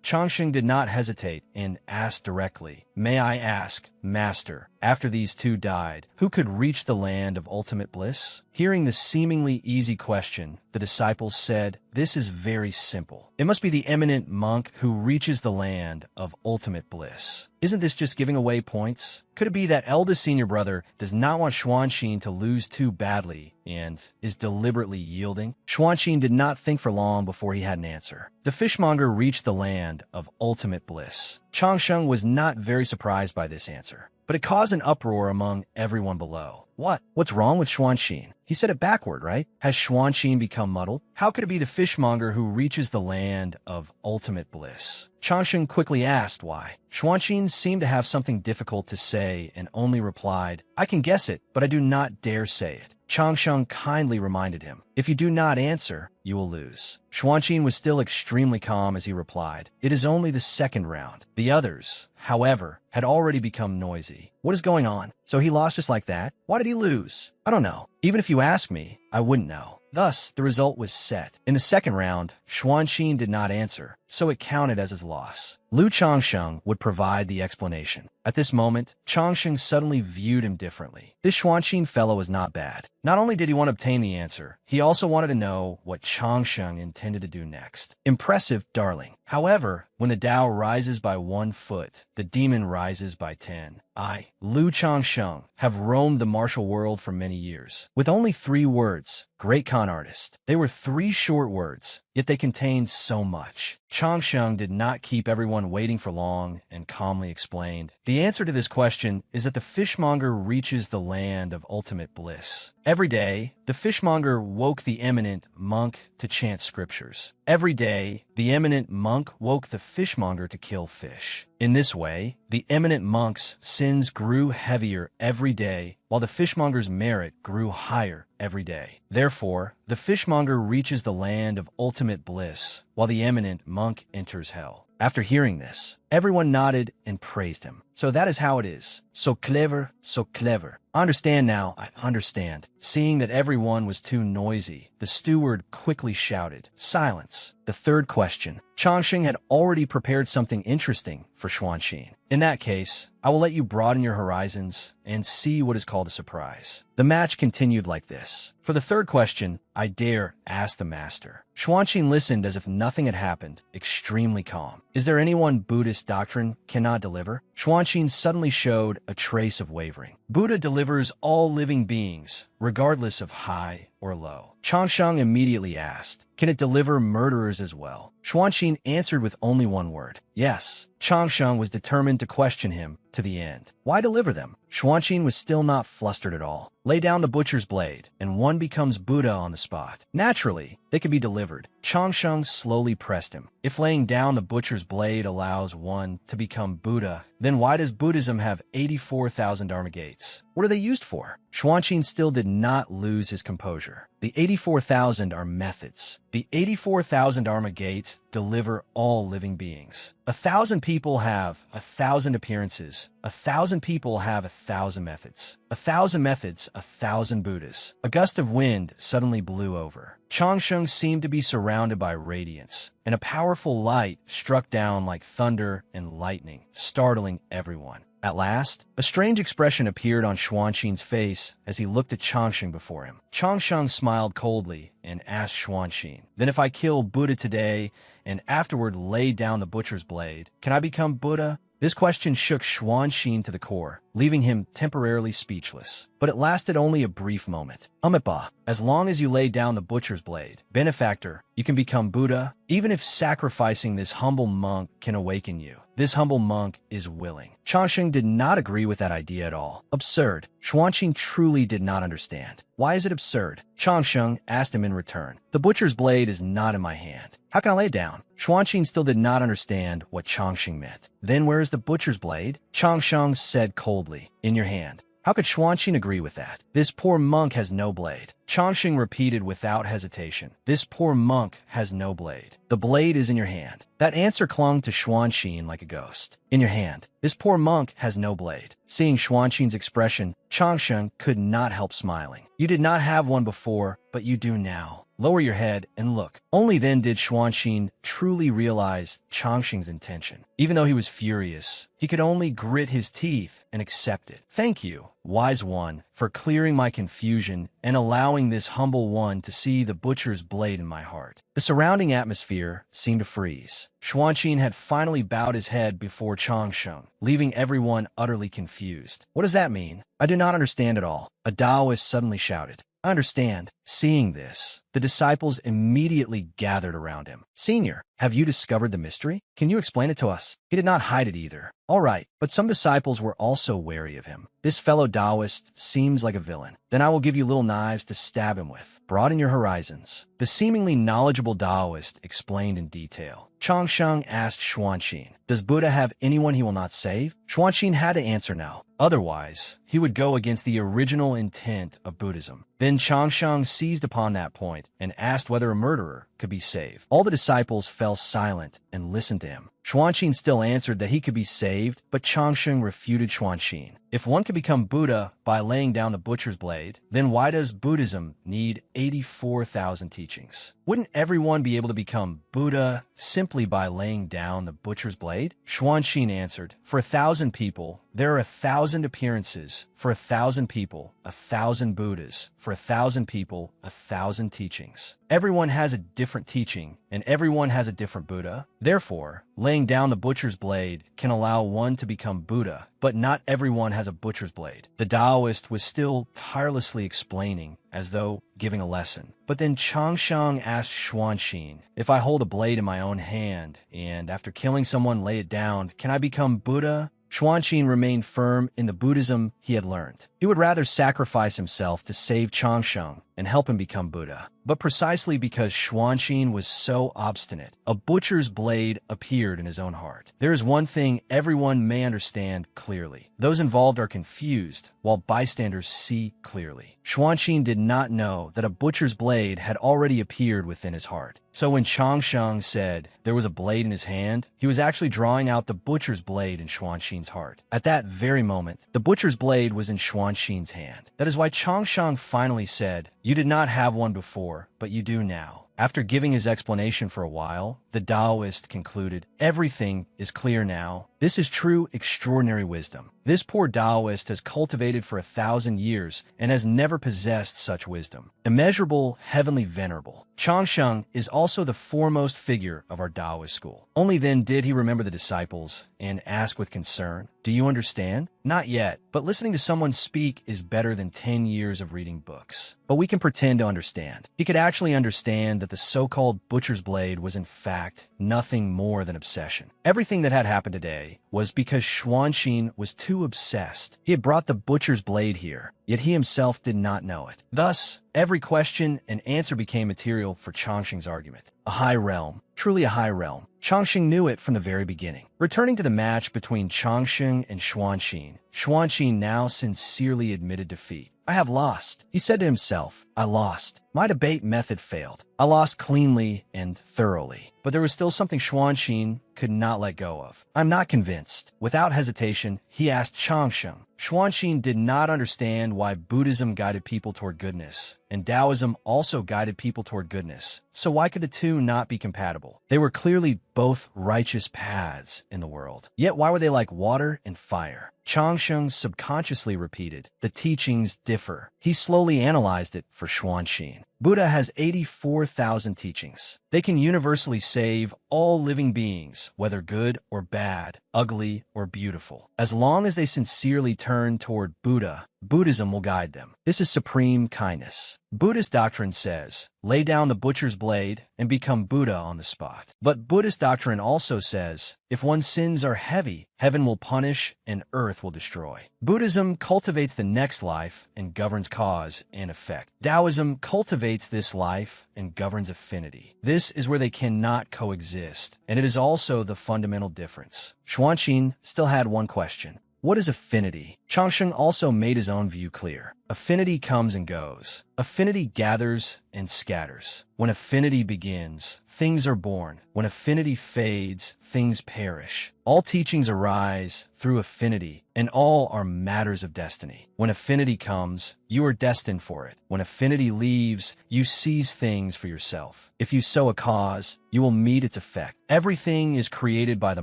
Changsheng did not hesitate and asked directly, "May I ask, Master, after these 2 died, who could reach the land of ultimate bliss?" Hearing the seemingly easy question, the disciples said, "This is very simple. It must be the eminent monk who reaches the land of ultimate bliss." Isn't this just giving away points? Could it be that eldest senior brother does not want Xuanxin to lose too badly and is deliberately yielding? Xuanxin did not think for long before he had an answer. The fishmonger reached the land of ultimate bliss. Changsheng was not very surprised by this answer, but it caused an uproar among everyone below. What's wrong with Xuanxin? He said it backward, right? Has Xuanxin become muddled? How could it be the fishmonger who reaches the land of ultimate bliss? Changsheng quickly asked why. Xuanxin seemed to have something difficult to say and only replied, "I can guess it, but I do not dare say it." Changsheng kindly reminded him, "If you do not answer, you will lose." Xuanxin was still extremely calm as he replied, "It is only the second round." The others, however, had already become noisy. What is going on? So he lost just like that? Why did he lose? I don't know. Even if you ask me, I wouldn't know. Thus, the result was set. In the second round, Xuanxin did not answer, so it counted as his loss. Lu Changsheng would provide the explanation. At this moment, Changsheng suddenly viewed him differently. This Xuanxin fellow was not bad. Not only did he want to obtain the answer, he also wanted to know what Changsheng intended to do next. Impressive, darling. However, when the Tao rises by 1 foot, the demon rises by 10. I, Lu Changsheng, have roamed the martial world for many years. With only 3 words, great con artist. They were 3 short words, yet they contained so much. Changsheng did not keep everyone waiting for long and calmly explained. The answer to this question is that the fishmonger reaches the land of ultimate bliss. Every day, the fishmonger woke the eminent monk to chant scriptures. Every day, the eminent monk woke the fishmonger to kill fish. In this way, the eminent monk's sins grew heavier every day, while the fishmonger's merit grew higher every day. Therefore, the fishmonger reaches the land of ultimate bliss, while the eminent monk enters hell. After hearing this, everyone nodded and praised him. So that is how it is. So clever, so clever. I understand now, I understand. Seeing that everyone was too noisy, the steward quickly shouted, "Silence." The third question. Changsheng had already prepared something interesting for Xuanxin. In that case, I will let you broaden your horizons and see what is called a surprise. The match continued like this. For the third question, I dare ask the master. Xuanxin listened as if nothing had happened, extremely calm. Is there anyone Buddhist doctrine cannot deliver? Xuanxin suddenly showed a trace of wavering. Buddha delivers all living beings, regardless of high or low. Changsheng immediately asked, "Can it deliver murderers as well?" Xuanqin answered with only one word, "Yes." Changsheng was determined to question him to the end. Why deliver them? Xuanqin was still not flustered at all. Lay down the butcher's blade, and one becomes Buddha on the spot. Naturally, they could be delivered. Changsheng slowly pressed him. If laying down the butcher's blade allows one to become Buddha, then why does Buddhism have 84,000 Dharma gates? What are they used for? Xuanqin still did not lose his composure. The 84,000 are methods. The 84,000 Dharma gates deliver all living beings. 1,000 people have 1,000 appearances. 1,000 people have 1,000 methods. 1,000 methods, 1,000 Buddhas. A gust of wind suddenly blew over. Changsheng seemed to be surrounded by radiance, and a powerful light struck down like thunder and lightning, startling everyone. At last, a strange expression appeared on Xuanqin's face as he looked at Changsheng before him. Changsheng smiled coldly and asked Xuanqin, "Then if I kill Buddha today and afterward lay down the butcher's blade, can I become Buddha?" This question shook Xuanqin to the core, leaving him temporarily speechless. But it lasted only a brief moment. Amitabha, as long as you lay down the butcher's blade, benefactor, you can become Buddha, even if sacrificing this humble monk can awaken you. This humble monk is willing. Changsheng did not agree with that idea at all. Absurd. Xuanqin truly did not understand. Why is it absurd? Changsheng asked him in return. The butcher's blade is not in my hand. How can I lay it down? Xuanqin still did not understand what Changsheng meant. Then where is the butcher's blade? Changsheng said coldly, "In your hand." How could Xuanqin agree with that? This poor monk has no blade. Changsheng repeated without hesitation. This poor monk has no blade. The blade is in your hand. That answer clung to Xuanqin like a ghost. In your hand. This poor monk has no blade. Seeing Xuanqin's expression, Changsheng could not help smiling. You did not have one before, but you do now. Lower your head and look. Only then did Xuanqin truly realize Changsheng's intention. Even though he was furious, he could only grit his teeth and accept it. Thank you, wise one, for clearing my confusion and allowing this humble one to see the butcher's blade in my heart. The surrounding atmosphere seemed to freeze. Xuanqin had finally bowed his head before Changsheng, leaving everyone utterly confused. What does that mean? I do not understand at all. A Taoist suddenly shouted. I understand. Seeing this, the disciples immediately gathered around him. Senior, have you discovered the mystery? Can you explain it to us? He did not hide it either. All right, but some disciples were also wary of him. This fellow Taoist seems like a villain. Then I will give you little knives to stab him with. Broaden your horizons. The seemingly knowledgeable Taoist explained in detail. Changsheng asked Xuanqin, does Buddha have anyone he will not save? Xuanqin had to answer no. Otherwise, he would go against the original intent of Buddhism. Then Changsheng seized upon that point and asked whether a murderer could be saved. All the disciples fell silent and listened to him. Xuanqin still answered that he could be saved, but Changsheng refuted Xuanqin. If one could become Buddha by laying down the butcher's blade, then why does Buddhism need 84,000 teachings? Wouldn't everyone be able to become Buddha simply by laying down the butcher's blade? Xuanqin answered, for 1,000 people, there are 1,000 appearances. For 1,000 people, 1,000 Buddhas. For 1,000 people, 1,000 teachings. Everyone has a different teaching, and everyone has a different Buddha. Therefore, laying down the butcher's blade can allow one to become Buddha, but not everyone has a butcher's blade. The Taoist was still tirelessly explaining, as though giving a lesson. But then Changsheng asked Xuanqin, if I hold a blade in my own hand, and after killing someone lay it down, can I become Buddha? Xuanqin remained firm in the Buddhism he had learned. He would rather sacrifice himself to save Changsheng and help him become Buddha. But precisely because Xuanqin was so obstinate, a butcher's blade appeared in his own heart. There is one thing everyone may understand clearly. Those involved are confused, while bystanders see clearly. Xuanqin did not know that a butcher's blade had already appeared within his heart. So when Changsheng said there was a blade in his hand, he was actually drawing out the butcher's blade in Xuanqin's heart. At that very moment, the butcher's blade was in Xuanqin's hand. That is why Changsheng finally said, you did not have one before, but you do now. After giving his explanation for a while, the Taoist concluded, everything is clear now. This is true, extraordinary wisdom. This poor Taoist has cultivated for 1,000 years and has never possessed such wisdom. Immeasurable, heavenly, venerable. Changsheng is also the foremost figure of our Taoist school. Only then did he remember the disciples and ask with concern, "Do you understand?" Not yet, but listening to someone speak is better than 10 years of reading books. But we can pretend to understand. He could actually understand that the so-called butcher's blade was in fact nothing more than obsession. Everything that had happened today was because Xuanxin was too obsessed. He had brought the butcher's blade here, yet he himself did not know it. Thus, every question and answer became material for Changsheng's argument. A high realm, truly a high realm. Changsheng knew it from the very beginning. Returning to the match between Changsheng and Xuanxin, Xuanxin now sincerely admitted defeat. "I have lost," he said to himself. "I lost. My debate method failed. I lost cleanly and thoroughly." But there was still something Xuanxin could not let go of. "I'm not convinced." Without hesitation, he asked Changsheng. Xuanxin did not understand why Buddhism guided people toward goodness, and Taoism also guided people toward goodness. So why could the two not be compatible? They were clearly both righteous paths in the world. Yet why were they like water and fire? Changsheng subconsciously repeated, "The teachings differ." He slowly analyzed it for Xuanxin. Buddha has 84,000 teachings. They can universally save all living beings, whether good or bad, ugly or beautiful. As long as they sincerely turn toward Buddha, Buddhism will guide them. This is supreme kindness. Buddhist doctrine says, lay down the butcher's blade and become Buddha on the spot. But Buddhist doctrine also says, if one's sins are heavy, heaven will punish and earth will destroy. Buddhism cultivates the next life and governs cause and effect. Taoism cultivates this life and governs affinity. This is where they cannot coexist, and it is also the fundamental difference. Xuanxin still had one question. What is affinity? Changsheng also made his own view clear. Affinity comes and goes. Affinity gathers and scatters. When affinity begins, things are born. When affinity fades, things perish. All teachings arise through affinity, and all are matters of destiny. When affinity comes, you are destined for it. When affinity leaves, you seize things for yourself. If you sow a cause, you will meet its effect. Everything is created by the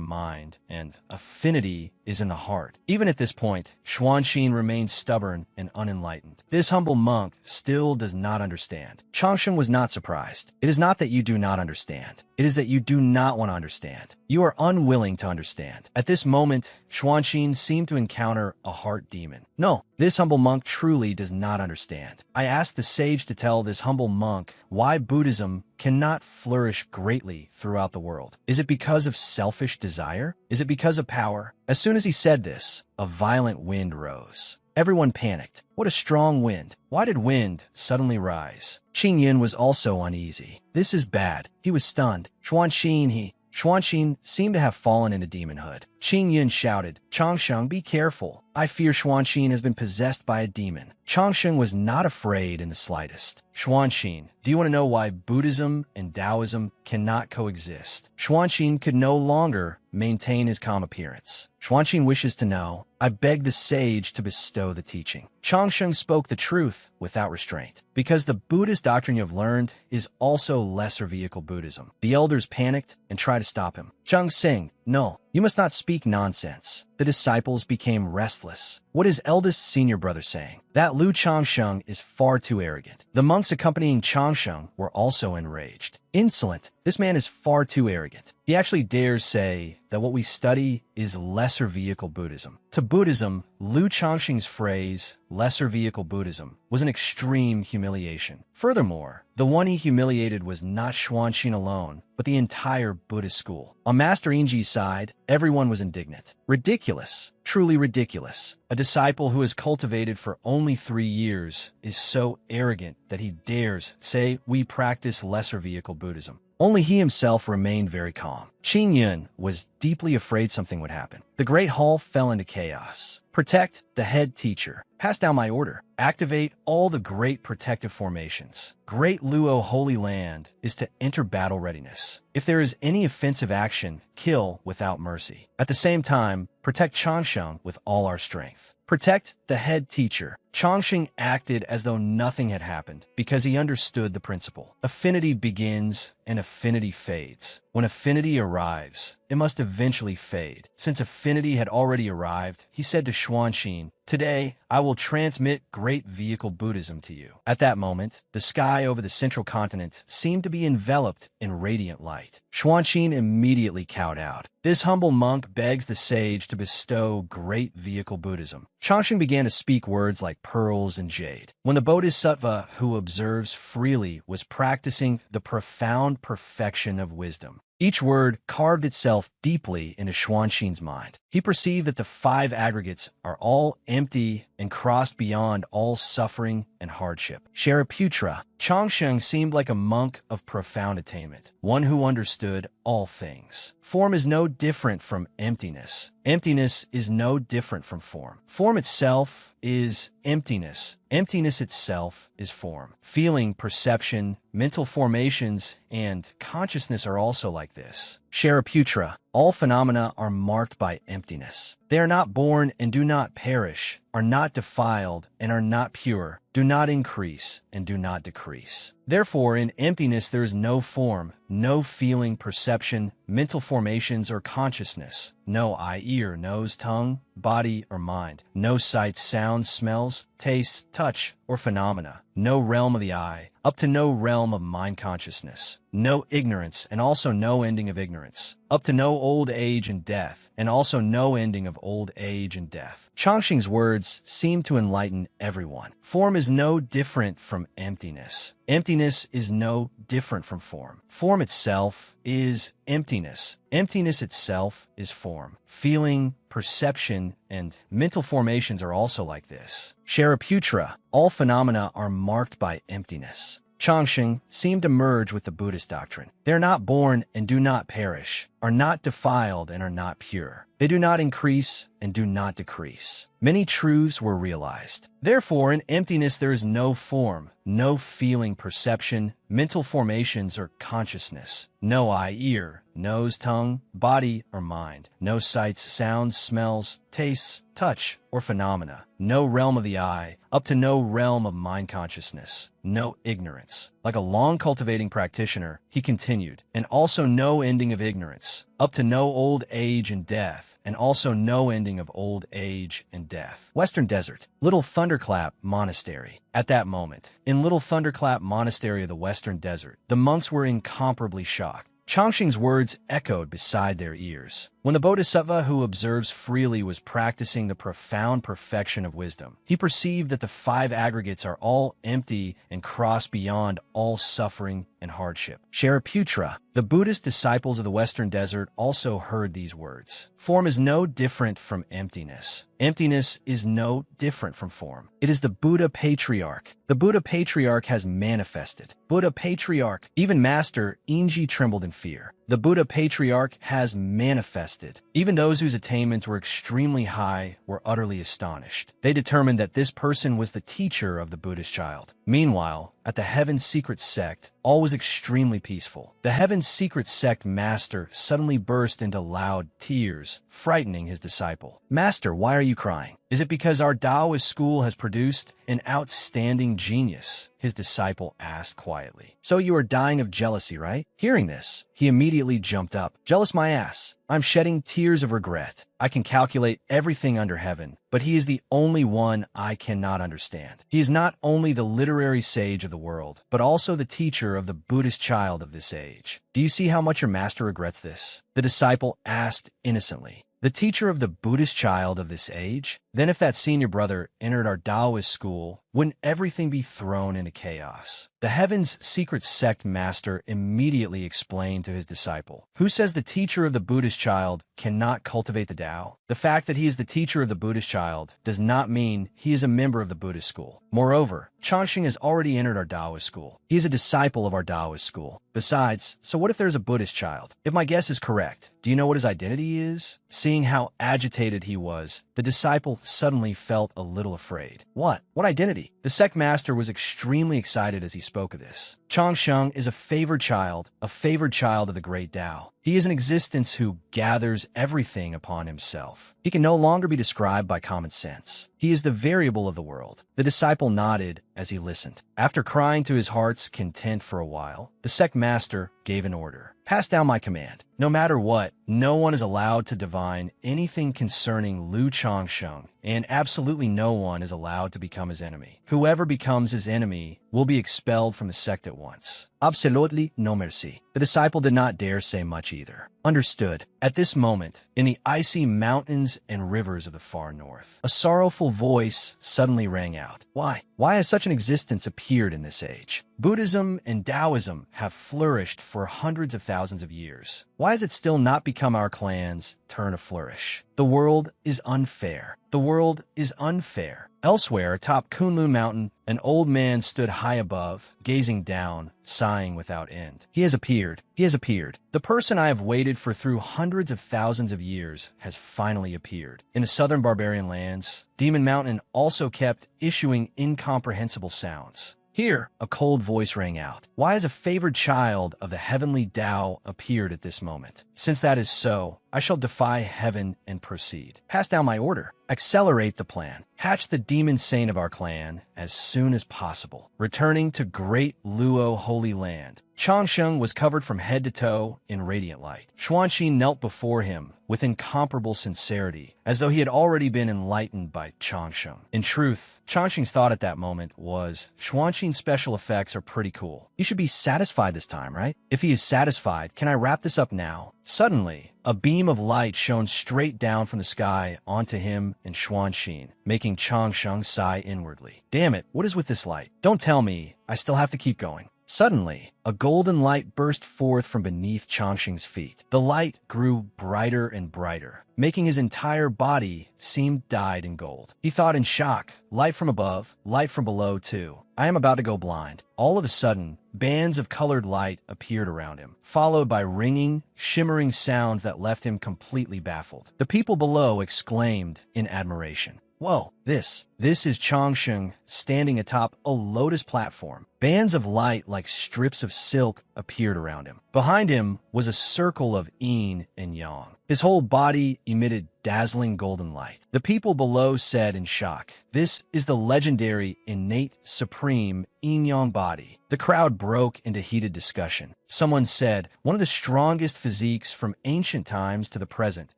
mind, and affinity is in the heart. Even at this point, Xuanxin remains stubborn and unenlightened. This humble monk still does not understand. Changsheng was not surprised. It is not that you do not understand. It is that you do not want to understand. You are unwilling to understand. At this moment, Xuanxin seemed to encounter a heart demon. No, this humble monk truly does not understand. I asked the sage to tell this humble monk why Buddhism cannot flourish greatly throughout the world. Is it because of selfish desire? Is it because of power? As soon as he said this, a violent wind rose. Everyone panicked. What a strong wind. Why did wind suddenly rise? Qing Yin was also uneasy. This is bad. He was stunned. Xuanxin seemed to have fallen into demonhood. Qing Yin shouted, Changsheng, be careful. I fear Xuanxin has been possessed by a demon. Changsheng was not afraid in the slightest. Xuanxin, do you want to know why Buddhism and Taoism cannot coexist? Xuanxin could no longer maintain his calm appearance. Xuanxin wishes to know. I beg the sage to bestow the teaching. Changsheng spoke the truth without restraint. Because the Buddhist doctrine you have learned is also lesser vehicle Buddhism. The elders panicked and tried to stop him. Zhang Xing, no, you must not speak nonsense. The disciples became restless. What is eldest senior brother saying? That Lu Changsheng is far too arrogant. The monks accompanying Changsheng were also enraged. Insolent. This man is far too arrogant. He actually dares say that what we study is lesser vehicle Buddhism. To Buddhism, Lu Changsheng's phrase, lesser vehicle Buddhism, was an extreme humiliation. Furthermore, the one he humiliated was not Xuanxin alone, but the entire Buddhist school. On Master Yingji's side, everyone was indignant. Ridiculous. Truly ridiculous. A disciple who has cultivated for only 3 years is so arrogant that he dares say we practice lesser vehicle Buddhism. Only he himself remained very calm. Qing Yun was deeply afraid something would happen. The great hall fell into chaos. Protect the head teacher. Pass down my order. Activate all the great protective formations. Great Luo Holy Land is to enter battle readiness. If there is any offensive action, kill without mercy. At the same time, protect Changsheng with all our strength. Protect the head teacher. Changsheng acted as though nothing had happened because he understood the principle. Affinity begins and affinity fades. When affinity arrives, it must eventually fade. Since affinity had already arrived, he said to Xuanxin, "Today, I will transmit great vehicle Buddhism to you." At that moment, the sky over the central continent seemed to be enveloped in radiant light. Xuanxin immediately cowed out. This humble monk begs the sage to bestow great vehicle Buddhism. Changsheng began to speak words like pearls and jade. When the Bodhisattva who observes freely was practicing the profound perfection of wisdom, each word carved itself deeply into Xuanxin's mind. He perceived that the 5 aggregates are all empty and crossed beyond all suffering and hardship. Shariputra, Changsheng seemed like a monk of profound attainment, one who understood all things. Form is no different from emptiness. Emptiness is no different from form. Form itself is emptiness. Emptiness itself is form. Feeling, perception, mental formations, and consciousness are also like this. Shariputra, all phenomena are marked by emptiness. They are not born and do not perish, are not defiled and are not pure, do not increase and do not decrease. Therefore, in emptiness there is no form, no feeling, perception, mental formations, or consciousness, no eye, ear, nose, tongue, body, or mind, no sights, sounds, smells, tastes, touch, or phenomena, no realm of the eye, up to no realm of mind consciousness, no ignorance, and also no ending of ignorance, up to no old age and death, and also no ending of old age and death. Changsheng's words seem to enlighten everyone. Form is no different from emptiness. Emptiness is no different from form. Form itself is emptiness. Emptiness itself is form. Feeling, perception, and mental formations are also like this. Shariputra, all phenomena are marked by emptiness. Changsheng seemed to merge with the Buddhist doctrine. They are not born and do not perish, are not defiled and are not pure. They do not increase and do not decrease. Many truths were realized. Therefore, in emptiness there is no form, no feeling, perception, mental formations, or consciousness, no eye, ear, nose, tongue, body, or mind, no sights, sounds, smells, tastes, touch, or phenomena, no realm of the eye, up to no realm of mind consciousness, no ignorance. Like a long cultivating practitioner, he continued, and also no ending of ignorance, up to no old age and death, and also no ending of old age and death. Western Desert, Little Thunderclap Monastery. At that moment, in Little Thunderclap Monastery of the Western Desert, the monks were incomparably shocked. Changsheng's words echoed beside their ears. When the Bodhisattva who observes freely was practicing the profound perfection of wisdom, he perceived that the 5 aggregates are all empty and cross beyond all suffering and hardship. Shariputra, the Buddhist disciples of the Western Desert, also heard these words. Form is no different from emptiness. Emptiness is no different from form. It is the Buddha Patriarch. The Buddha Patriarch has manifested. Buddha Patriarch, even Master Inji trembled in fear. The Buddha Patriarch has manifested. Even those whose attainments were extremely high were utterly astonished. They determined that this person was the teacher of the Buddhist child. Meanwhile, at the Heaven's Secret Sect, all was extremely peaceful. The Heaven's Secret Sect master suddenly burst into loud tears, frightening his disciple. "Master, why are you crying? Is it because our Taoist school has produced an outstanding genius?" his disciple asked quietly. "So you are dying of jealousy, right?" Hearing this, he immediately jumped up. "Jealous my ass. I'm shedding tears of regret. I can calculate everything under heaven, but he is the only one I cannot understand. He is not only the literary sage of the world, but also the teacher of the Buddhist child of this age. Do you see how much your master regrets this?" The disciple asked innocently. "The teacher of the Buddhist child of this age? Then if that senior brother entered our Taoist school, wouldn't everything be thrown into chaos?" The Heaven's Secret Sect master immediately explained to his disciple, "Who says the teacher of the Buddhist child cannot cultivate the Tao? The fact that he is the teacher of the Buddhist child does not mean he is a member of the Buddhist school. Moreover, Changsheng has already entered our Taoist school. He is a disciple of our Taoist school. Besides, so what if there's a Buddhist child? If my guess is correct, do you know what his identity is?" Seeing how agitated he was, the disciple suddenly felt a little afraid. What? What identity? The sect master was extremely excited as he spoke of this. Changsheng is a favored child of the great Tao. He is an existence who gathers everything upon himself. He can no longer be described by common sense. He is the variable of the world. The disciple nodded as he listened. After crying to his heart's content for a while, the sect master gave an order. Pass down my command. No matter what, no one is allowed to divine anything concerning Lu Changsheng, and absolutely no one is allowed to become his enemy. Whoever becomes his enemy will be expelled from the sect at once. Absolutely no merci. The disciple did not dare say much either. Understood. At this moment, in the icy mountains and rivers of the far north, a sorrowful voice suddenly rang out. Why? Why has such an existence appeared in this age? Buddhism and Taoism have flourished for hundreds of thousands of years. Why has it still not become our clan's turn to flourish? The world is unfair. The world is unfair. Elsewhere, atop Kunlun Mountain, an old man stood high above, gazing down, sighing without end. He has appeared. He has appeared. The person I have waited for through hundreds of thousands of years has finally appeared. In the southern barbarian lands, Demon Mountain also kept issuing incomprehensible sounds. Here, a cold voice rang out. Why has a favored child of the heavenly Tao appeared at this moment? Since that is so, I shall defy heaven and proceed. Pass down my order. Accelerate the plan. Hatch the demon saint of our clan as soon as possible. Returning to Great Luo Holy Land, Changsheng was covered from head to toe in radiant light. Xuanqi knelt before him with incomparable sincerity, as though he had already been enlightened by Changsheng. In truth, Changsheng's thought at that moment was, Xuanqi's special effects are pretty cool. He should be satisfied this time, right? If he is satisfied, can I wrap this up now? Suddenly, a beam of light shone straight down from the sky onto him and Xuanqi, making Changsheng sigh inwardly. Damn it, what is with this light? Don't tell me I still have to keep going. Suddenly, a golden light burst forth from beneath Changsheng's feet. The light grew brighter and brighter, making his entire body seem dyed in gold. He thought in shock, light from above, light from below too. I am about to go blind. All of a sudden, bands of colored light appeared around him, followed by ringing, shimmering sounds that left him completely baffled. The people below exclaimed in admiration. Whoa, this is Changsheng standing atop a lotus platform. Bands of light like strips of silk appeared around him. Behind him was a circle of yin and yang. His whole body emitted dazzling golden light. The people below said in shock, this is the legendary, innate, supreme yin-yang body. The crowd broke into heated discussion. Someone said, one of the strongest physiques from ancient times to the present,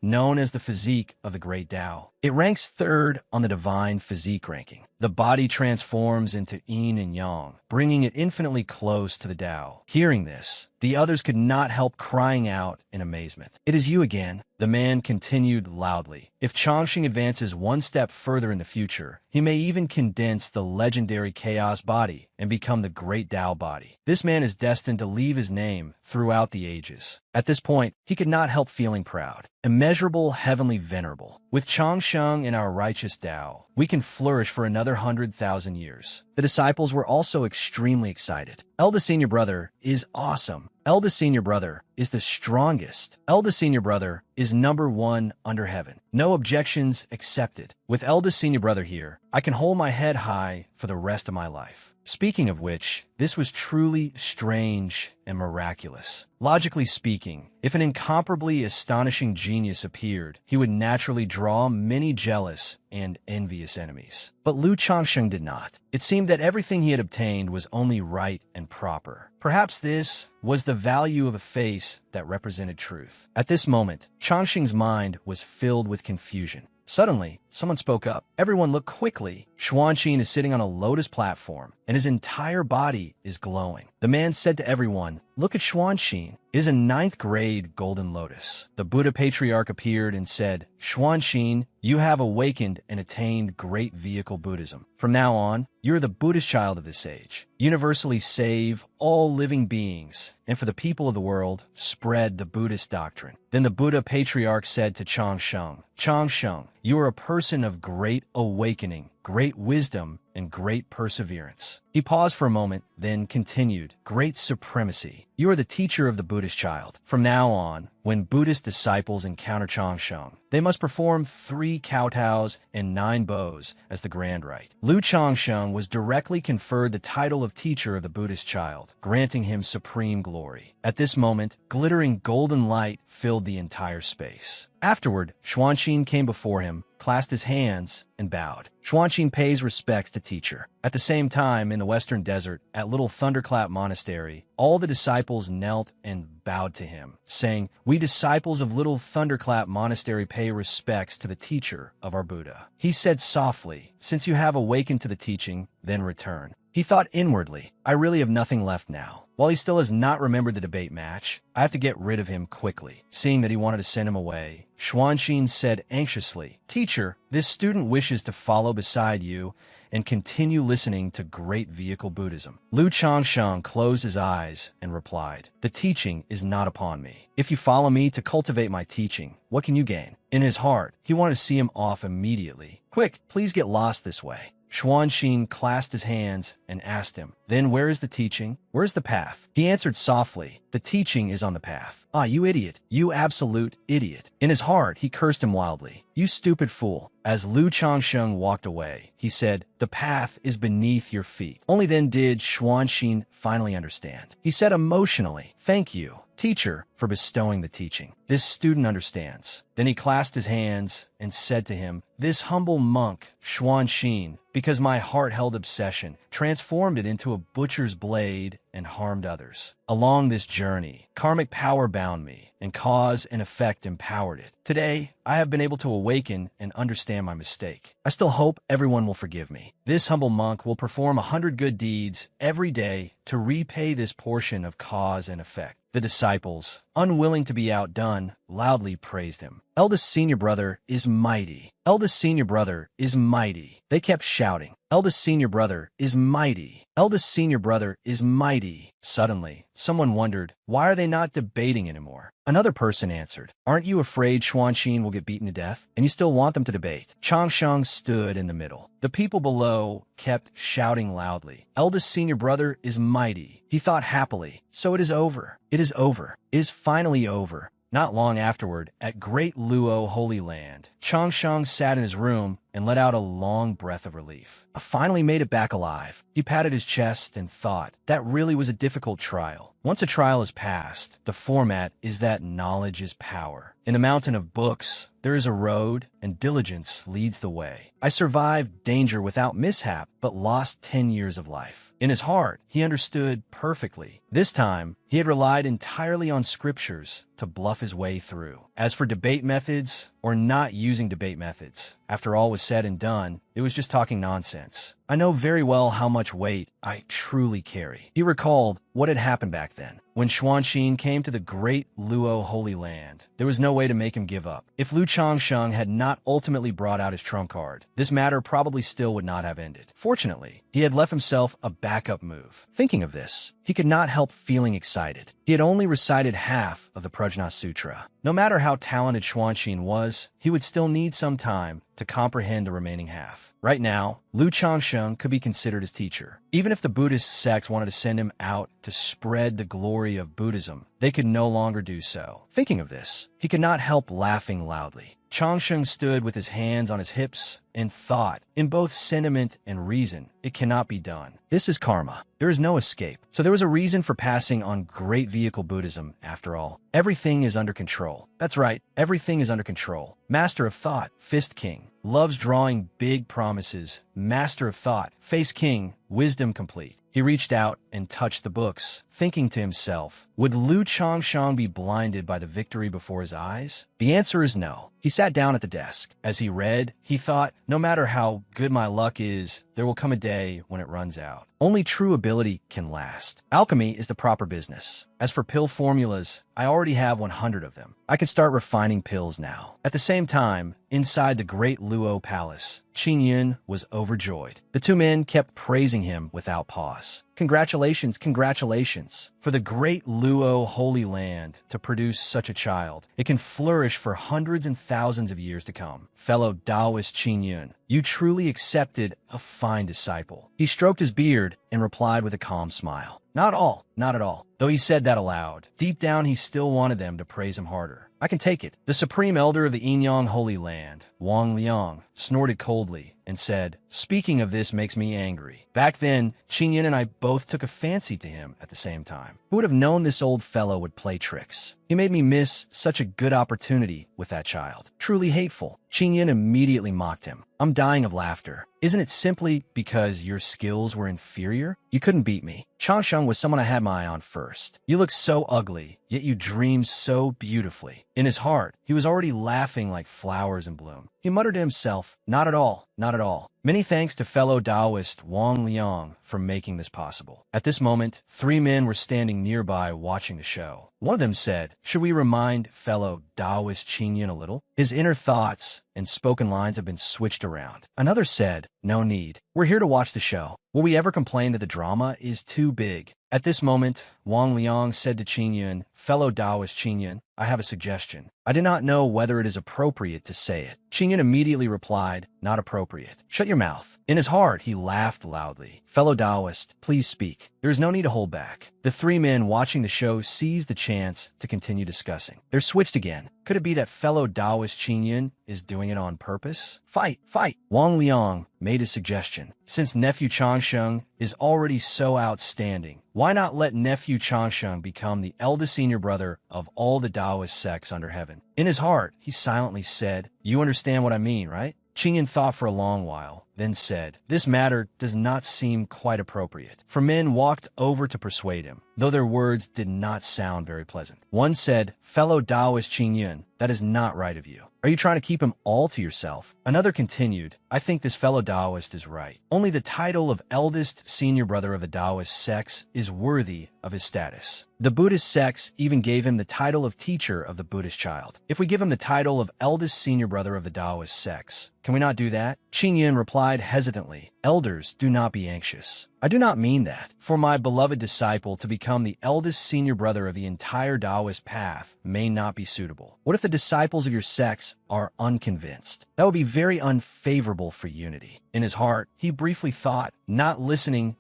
known as the physique of the great Tao. It ranks third on the divine physique ranking. The body transforms into yin and yang, bringing it infinitely close to the Tao. Hearing this, the others could not help crying out in amazement. It is you again, the man continued loudly. If Changsheng advances one step further in the future, he may even condense the legendary chaos body and become the great Tao body. This man is destined to leave his name throughout the ages. At this point, he could not help feeling proud. Immeasurable, heavenly venerable. With Changsheng in our righteous Tao, we can flourish for another 100,000 years. The disciples were also extremely excited. Eldest senior brother is awesome. Eldest senior brother is the strongest. Eldest senior brother is number one under heaven. No objections accepted. With eldest senior brother here, I can hold my head high for the rest of my life. Speaking of which, this was truly strange and miraculous. Logically speaking, if an incomparably astonishing genius appeared, he would naturally draw many jealous and envious enemies. But Lu Changsheng did not. It seemed that everything he had obtained was only right and proper. Perhaps this was the value of a face that represented truth. At this moment, Changsheng's mind was filled with confusion. Suddenly, someone spoke up. Everyone looked quickly. Xuanqi is sitting on a lotus platform, and his entire body is glowing. The man said to everyone, look at Xuanqi. It is a 9th grade golden lotus. The Buddha patriarch appeared and said, Xuanqi, you have awakened and attained great vehicle Buddhism. From now on, you are the Buddhist child of this age. Universally save all living beings, and for the people of the world, spread the Buddhist doctrine. Then the Buddha patriarch said to Changsheng, Changsheng, you are a person of great awakening, great wisdom, and great perseverance. He paused for a moment, then continued, "Great supremacy. You are the teacher of the Buddhist child. From now on, when Buddhist disciples encounter Changsheng, they must perform 3 kowtows and 9 bows as the grand rite." Lu Changsheng was directly conferred the title of teacher of the Buddhist child, granting him supreme glory. At this moment, glittering golden light filled the entire space. Afterward, Xuanxin came before him, clasped his hands, and bowed. Xuanxin pays respects to teacher. At the same time, in the western desert, at Little Thunderclap Monastery, all the disciples knelt and bowed to him, saying, "We disciples of Little Thunderclap Monastery pay respects to the teacher of our Buddha." He said softly, "Since you have awakened to the teaching, then return." He thought inwardly, "I really have nothing left now. While he still has not remembered the debate match, I have to get rid of him quickly." Seeing that he wanted to send him away, Xuanxin said anxiously, "Teacher, this student wishes to follow beside you and continue listening to great vehicle Buddhism." Lu Changsheng closed his eyes and replied, "The teaching is not upon me. If you follow me to cultivate my teaching, what can you gain?" In his heart, he wanted to see him off immediately. "Quick, please get lost this way." Xuanxin clasped his hands and asked him, "Then where is the teaching? Where is the path?" He answered softly, "The teaching is on the path." "Ah, you idiot! You absolute idiot!" In his heart, he cursed him wildly. "You stupid fool." As Lu Changsheng walked away, he said, "The path is beneath your feet." Only then did Xuanxin finally understand. He said emotionally, "Thank you, teacher, for bestowing the teaching. This student understands." Then he clasped his hands and said to him, "This humble monk, Xuanxin, because my heart-held obsession transformed it into a butcher's blade and harmed others. Along this journey, karmic power bound me, and cause and effect empowered it. Today, I have been able to awaken and understand my mistake. I still hope everyone will forgive me. This humble monk will perform 100 good deeds every day to repay this portion of cause and effect." The disciples, unwilling to be outdone, loudly praised him. "Eldest senior brother is mighty. Eldest senior brother is mighty." They kept shouting, "Eldest senior brother is mighty. Eldest senior brother is mighty." Suddenly, someone wondered, why are they not debating anymore? Another person answered, "Aren't you afraid Xuanxin will get beaten to death, and you still want them to debate?" Changsheng stood in the middle. The people below kept shouting loudly, "Eldest senior brother is mighty." He thought happily, "So it is over. It is over. It is finally over." Not long afterward, at Great Luo Holy Land, Changsheng sat in his room and let out a long breath of relief. "I finally made it back alive." He patted his chest and thought, that really was a difficult trial. Once a trial is passed, the format is that knowledge is power. In a mountain of books, there is a road, and diligence leads the way. I survived danger without mishap, but lost 10 years of life. In his heart, he understood perfectly. This time, he had relied entirely on scriptures to bluff his way through. As for debate methods, or not using debate methods, after all was said and done, it was just talking nonsense. "I know very well how much weight I truly carry." He recalled what had happened back then. When Xuanxin came to the Great Luo Holy Land, there was no way to make him give up. If Lu Changsheng had not ultimately brought out his trump card, this matter probably still would not have ended. Fortunately, he had left himself a backup move. Thinking of this, he could not help feeling excited. He had only recited half of the Prajna Sutra. No matter how talented Xuanxin was, he would still need some time to comprehend the remaining half. Right now, Lu Changsheng could be considered his teacher. Even if the Buddhist sects wanted to send him out to spread the glory of Buddhism, they could no longer do so. Thinking of this, he could not help laughing loudly. Changsheng stood with his hands on his hips and thought, in both sentiment and reason, it cannot be done. This is karma. There is no escape. So there was a reason for passing on great vehicle Buddhism, after all. Everything is under control. That's right, everything is under control. Master of thought, Fist King, loves drawing big promises. Master of thought, Face King, wisdom complete. He reached out and touched the books, thinking to himself, would Lu Changsheng be blinded by the victory before his eyes? The answer is no. He sat down at the desk. As he read, he thought, no matter how good my luck is, there will come a day when it runs out. Only true ability can last. Alchemy is the proper business. As for pill formulas, I already have 100 of them. I can start refining pills now. At the same time, inside the Great Luo Palace, Qin Yun was overjoyed. The two men kept praising him without pause. Congratulations, congratulations. For the great Luo Holy Land to produce such a child, it can flourish for hundreds and thousands of years to come. Fellow Taoist Qin Yun, you truly accepted a fine disciple. He stroked his beard and replied with a calm smile. Not all, not at all. Though he said that aloud, deep down he still wanted them to praise him harder. I can take it. The supreme elder of the Yinyang Holy Land, Wang Liang, snorted coldly and said, speaking of this makes me angry. Back then, Qin Yun and I both took a fancy to him at the same time. Who would have known this old fellow would play tricks? He made me miss such a good opportunity with that child. Truly hateful. Qin Yun immediately mocked him. I'm dying of laughter. Isn't it simply because your skills were inferior? You couldn't beat me. Changsheng was someone I had my eye on first. You look so ugly, yet you dreamed so beautifully. In his heart, he was already laughing like flowers in bloom. He muttered to himself, not at all, not at all. Many thanks to fellow Taoist Wang Liang for making this possible. At this moment, three men were standing nearby watching the show. One of them said, should we remind fellow Taoist Qin Yun a little? His inner thoughts and spoken lines have been switched around. Another said, no need. We're here to watch the show. Will we ever complain that the drama is too big? At this moment, Wang Liang said to Qin Yun, fellow Taoist Qin Yun, I have a suggestion. I do not know whether it is appropriate to say it. Qin Yun immediately replied, not appropriate. Shut your mouth. In his heart, he laughed loudly. Fellow Taoist, please speak. There is no need to hold back. The three men watching the show seized the chance to continue discussing. They're switched again. Could it be that fellow Taoist Qin Yun is doing it on purpose? Fight, fight. Wang Liang made a suggestion. Since nephew Changsheng is already so outstanding, why not let nephew Changsheng become the eldest senior brother of all the Taoist sects under heaven? In his heart, he silently said, you understand what I mean, right? Qin Yun thought for a long while, then said, this matter does not seem quite appropriate. Four men walked over to persuade him, though their words did not sound very pleasant. One said, fellow Taoist Qin Yun, that is not right of you. Are you trying to keep him all to yourself? Another continued, I think this fellow Taoist is right. Only the title of eldest senior brother of the Taoist sects is worthy of his status. The Buddhist sects even gave him the title of teacher of the Buddhist child. If we give him the title of eldest senior brother of the Taoist sects, can we not do that? Qin Yun replied hesitantly, elders, do not be anxious. I do not mean that. For my beloved disciple to become the eldest senior brother of the entire Taoist path may not be suitable. What if the disciples of your sects are unconvinced? That would be very unfavorable for unity. In his heart, he briefly thought, not listening,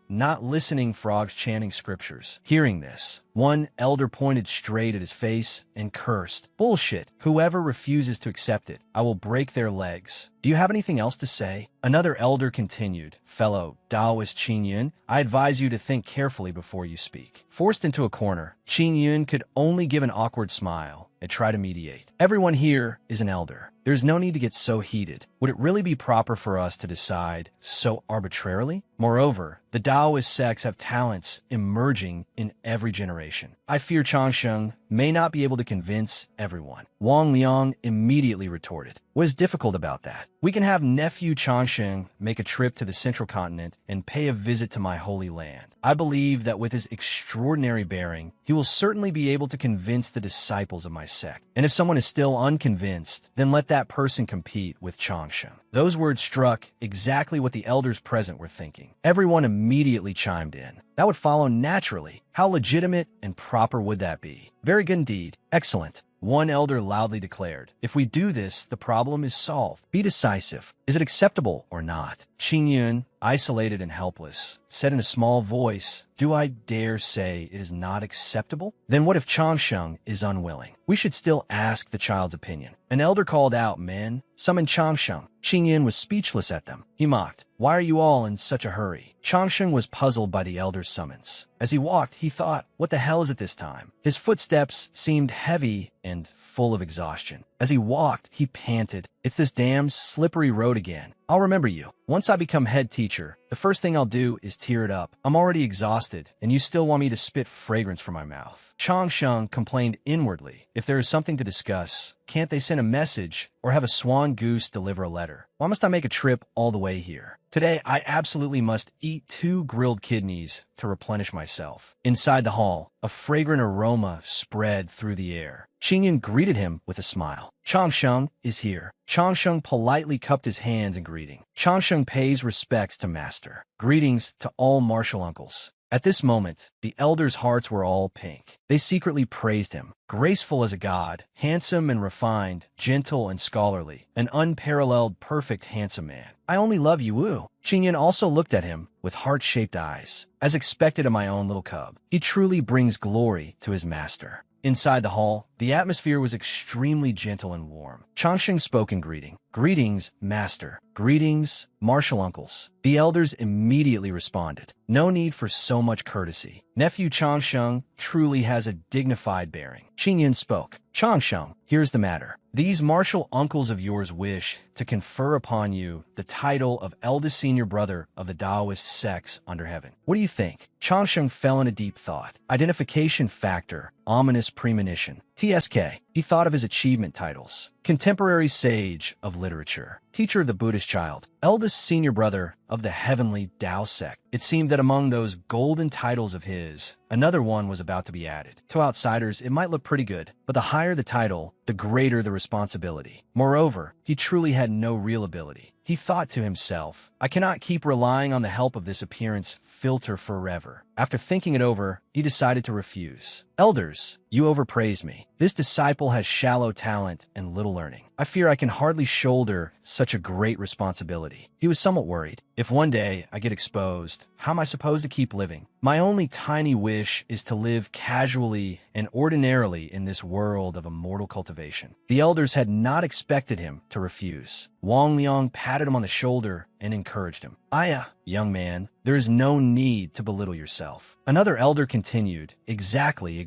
frogs chanting scriptures. Hearing this, one elder pointed straight at his face and cursed, bullshit. Whoever refuses to accept it, I will break their legs. Do you have anything else to say? Another elder continued, fellow Taoist Qin Yun, I advise you to think carefully before you speak. Forced into a corner, Qin Yun could only give an awkward smile and try to mediate. Everyone here is an elder. There's no need to get so heated. Would it really be proper for us to decide so arbitrarily? Moreover, the Taoist sects have talents emerging in every generation. I fear Changsheng may not be able to convince everyone. Wang Liang immediately retorted, what is difficult about that? We can have nephew Changsheng make a trip to the central continent and pay a visit to my holy land. I believe that with his extraordinary bearing, he will certainly be able to convince the disciples of my sect. And if someone is still unconvinced, then let that person compete with Changsheng. Those words struck exactly what the elders present were thinking. Everyone immediately chimed in. That would follow naturally. How legitimate and proper would that be? Very good indeed. Excellent. One elder loudly declared, if we do this, the problem is solved. Be decisive. Is it acceptable or not? Qin Yun, isolated and helpless, said in a small voice, do I dare say it is not acceptable? Then what if Changsheng is unwilling? We should still ask the child's opinion. An elder called out, men, summon Changsheng. Qin Yun was speechless at them. He mocked, why are you all in such a hurry? Changsheng was puzzled by the elder's summons. As he walked, he thought, what the hell is it this time? His footsteps seemed heavy and full of exhaustion. As he walked, he panted, it's this damn slippery road again. I'll remember you. Once I become head teacher, the first thing I'll do is tear it up. I'm already exhausted, and you still want me to spit fragrance from my mouth. Changsheng complained inwardly. If there is something to discuss, can't they send a message or have a swan goose deliver a letter? Why must I make a trip all the way here? Today, I absolutely must eat 2 grilled kidneys to replenish myself. Inside the hall, a fragrant aroma spread through the air. Qingyan greeted him with a smile. Changsheng is here. Changsheng politely cupped his hands in greeting. Changsheng pays respects to master. Greetings to all martial uncles. At this moment, the elders' hearts were all pink. They secretly praised him. Graceful as a god, handsome and refined, gentle and scholarly, an unparalleled, perfect, handsome man. I only love you, Wu. Qingyan also looked at him with heart-shaped eyes. As expected of my own little cub, he truly brings glory to his master. Inside the hall, the atmosphere was extremely gentle and warm. Changsheng spoke in greeting. Greetings, master. Greetings, martial uncles. The elders immediately responded. No need for so much courtesy. Nephew Changsheng truly has a dignified bearing. Qingyan spoke. Changsheng, here's the matter. These martial uncles of yours wish to confer upon you the title of eldest senior brother of the Taoist sects under heaven. What do you think? Changsheng fell into deep thought. Identification factor, ominous premonition. TSK. He thought of his achievement titles. Contemporary sage of literature. Teacher of the Buddhist child. Eldest senior brother of the heavenly Tao sect. It seemed that among those golden titles of his, another one was about to be added. To outsiders, it might look pretty good, but the higher the title, the greater the responsibility. Moreover, he truly had no real ability. He thought to himself, I cannot keep relying on the help of this appearance filter forever. After thinking it over, he decided to refuse. Elders, you overpraise me. This disciple has shallow talent and little learning. I fear I can hardly shoulder such a great responsibility. He was somewhat worried. If one day I get exposed, how am I supposed to keep living? My only tiny wish is to live casually and ordinarily in this world of immortal cultivation. The elders had not expected him to refuse. Wang Liang patted him on the shoulder and encouraged him. Aya, young man, there is no need to belittle yourself. Another elder continued. Exactly.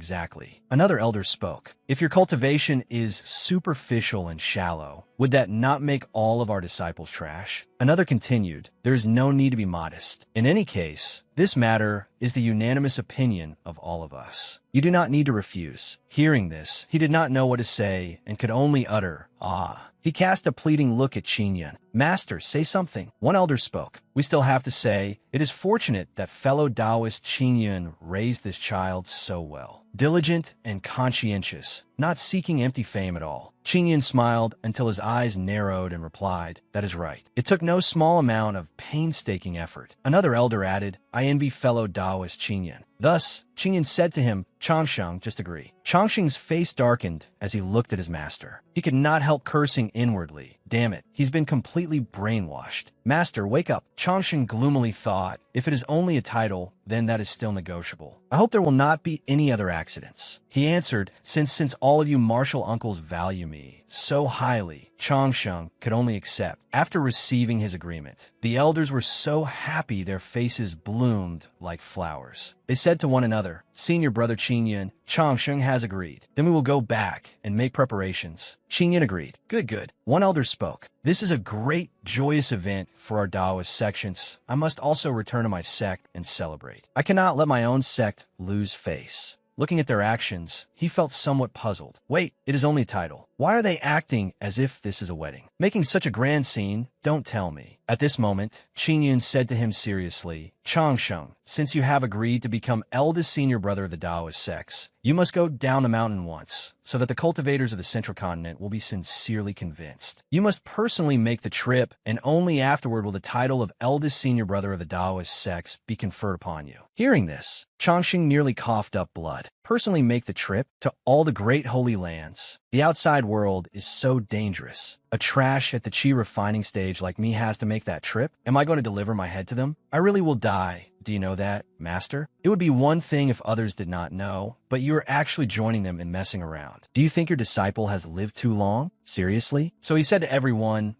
Another elder spoke. If your cultivation is superficial and shallow, would that not make all of our disciples trash? Another continued. There is no need to be modest. In any case, this matter is the unanimous opinion of all of us. You do not need to refuse. Hearing this, he did not know what to say and could only utter, ah. He cast a pleading look at Qingyan. Master, say something. One elder spoke. We still have to say, it is fortunate that fellow Taoist Qingyan raised this child so well. Diligent and conscientious, not seeking empty fame at all. Qingyan smiled until his eyes narrowed and replied, that is right. It took no small amount of painstaking effort. Another elder added, I envy fellow Taoist Qingyan. Thus, Qingyan said to him, Changsheng, just agree. Changsheng's face darkened as he looked at his master. He could not help cursing inwardly. Damn it, he's been completely brainwashed. Master, wake up. Changsheng gloomily thought, if it is only a title, then that is still negotiable. I hope there will not be any other accidents. He answered, since all of you martial uncles value me so highly, Changsheng could only accept. After receiving his agreement, the elders were so happy their faces bloomed like flowers. They said to one another, Senior brother Qingyan, Changsheng has agreed. Then we will go back and make preparations. Qingyan agreed. Good. One elder spoke. This is a great, joyous event for our Taoist sections. I must also return to my sect and celebrate. I cannot let my own sect lose face. Looking at their actions, he felt somewhat puzzled. Wait, it is only a title. Why are they acting as if this is a wedding? Making such a grand scene? Don't tell me. At this moment, Qingyan said to him seriously, Changsheng, since you have agreed to become eldest senior brother of the Taoist sects, you must go down the mountain once, so that the cultivators of the central continent will be sincerely convinced. You must personally make the trip, and only afterward will the title of eldest senior brother of the Taoist sects be conferred upon you. Hearing this, Changsheng nearly coughed up blood. Personally make the trip to all the great holy lands. The outside world is so dangerous. A trash at the Qi refining stage like me has to make that trip? Am I going to deliver my head to them? I really will die. Do you know that, Master? It would be one thing if others did not know, but you are actually joining them in messing around. Do you think your disciple has lived too long? Seriously? So he said to everyone,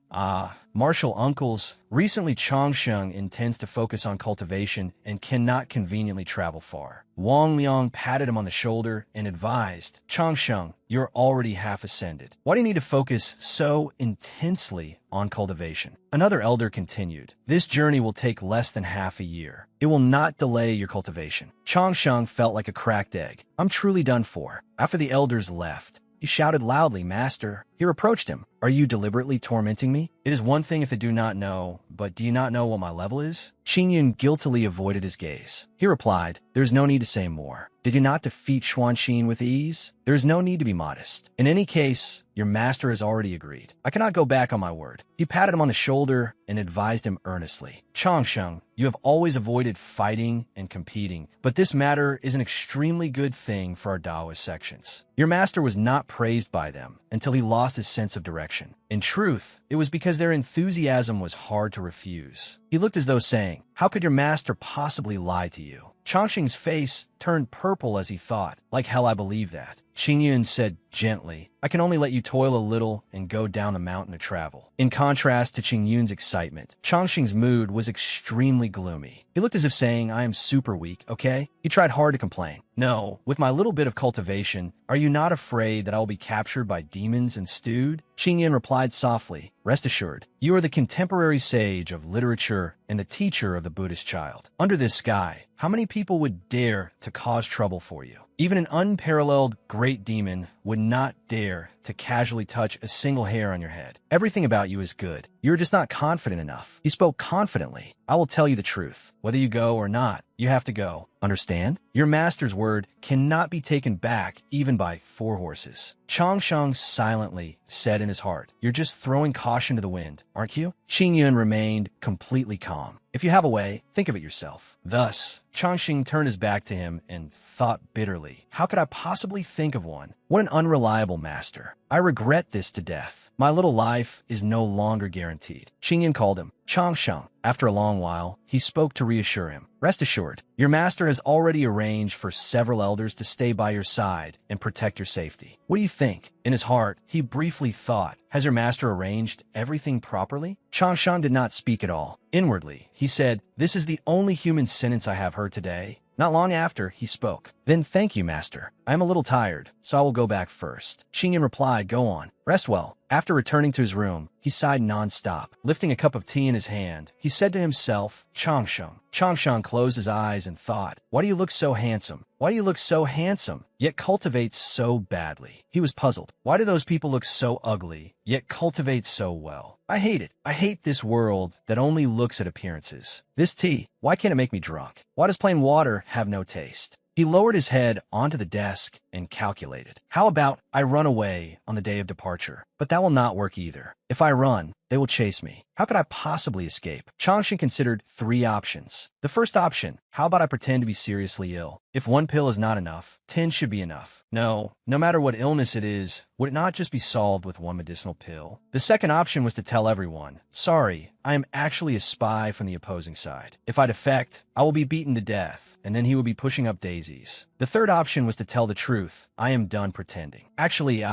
martial uncles, recently Changsheng intends to focus on cultivation and cannot conveniently travel far. Wang Liang patted him on the shoulder and advised, Changsheng, you're already half ascended. Why do you need to focus so intensely on cultivation? Another elder continued, this journey will take less than half a year. It will not delay your cultivation. Changsheng felt like a cracked egg. I'm truly done for. After the elders left, He shouted loudly, "Master!" He reproached him. "Are you deliberately tormenting me? It is one thing if I do not know, but do you not know what my level is?" Qing Yun guiltily avoided his gaze. He replied, "There is no need to say more. Did you not defeat Xuanxin with ease? There is no need to be modest. In any case, your master has already agreed. I cannot go back on my word." He patted him on the shoulder and advised him earnestly, "Changsheng, you have always avoided fighting and competing, but this matter is an extremely good thing for our Taoist sections. Your master was not praised by them until he lost his sense of direction. In truth, it was because their enthusiasm was hard to refuse." He looked as though saying, "How could your master possibly lie to you?" Changxing's face turned purple as he thought, "Like hell I believe that." Qing Yun said gently, "I can only let you toil a little and go down the mountain to travel." In contrast to Qing Yun's excitement, Changxing's mood was extremely gloomy. He looked as if saying, "I am super weak, okay?" He tried hard to complain. "No, with my little bit of cultivation, are you not afraid that I will be captured by demons and stewed?" Qing Yun replied softly, "Rest assured, you are the contemporary sage of literature and the teacher of the Buddhist child. Under this sky, how many people would dare to cause trouble for you? Even an unparalleled great demon would not dare to casually touch a single hair on your head. Everything about you is good. You're just not confident enough." He spoke confidently. "I will tell you the truth. Whether you go or not, you have to go. Understand? Your master's word cannot be taken back even by 4 horses." Changsheng silently said in his heart, "You're just throwing caution to the wind, aren't you?" Qing Yun remained completely calm. "If you have a way, think of it yourself." Thus, Changxing turned his back to him and thought bitterly, "How could I possibly think of one? What an unreliable master. I regret this to death. My little life is no longer guaranteed." Qing Yun called him Changsheng. After a long while, he spoke to reassure him. "Rest assured, your master has already arranged for several elders to stay by your side and protect your safety. What do you think?" In his heart, he briefly thought, "Has your master arranged everything properly?" Changsheng did not speak at all. Inwardly, he said, "This is the only human sentence I have heard today." Not long after, he spoke. "Then thank you, master. I am a little tired, so I will go back first." Qing Yun replied, "Go on. Rest well." After returning to his room, he sighed non-stop. Lifting a cup of tea in his hand, he said to himself, "Changsheng." Changsheng closed his eyes and thought, "Why do you look so handsome? Why do you look so handsome, yet cultivate so badly?" He was puzzled. Why do those people look so ugly, yet cultivate so well? I hate it. I hate this world that only looks at appearances. This tea, why can't it make me drunk? Why does plain water have no taste? He lowered his head onto the desk and calculated. How about I run away on the day of departure? But that will not work either. If I run, they will chase me. How could I possibly escape? Changxing considered 3 options. The first option, how about I pretend to be seriously ill? If 1 pill is not enough, 10 should be enough. No matter what illness it is, would it not just be solved with 1 medicinal pill? The second option was to tell everyone, "Sorry, I am actually a spy from the opposing side. If I defect, I will be beaten to death, and then he will be pushing up daisies." The third option was to tell the truth. "I am done pretending. Actually,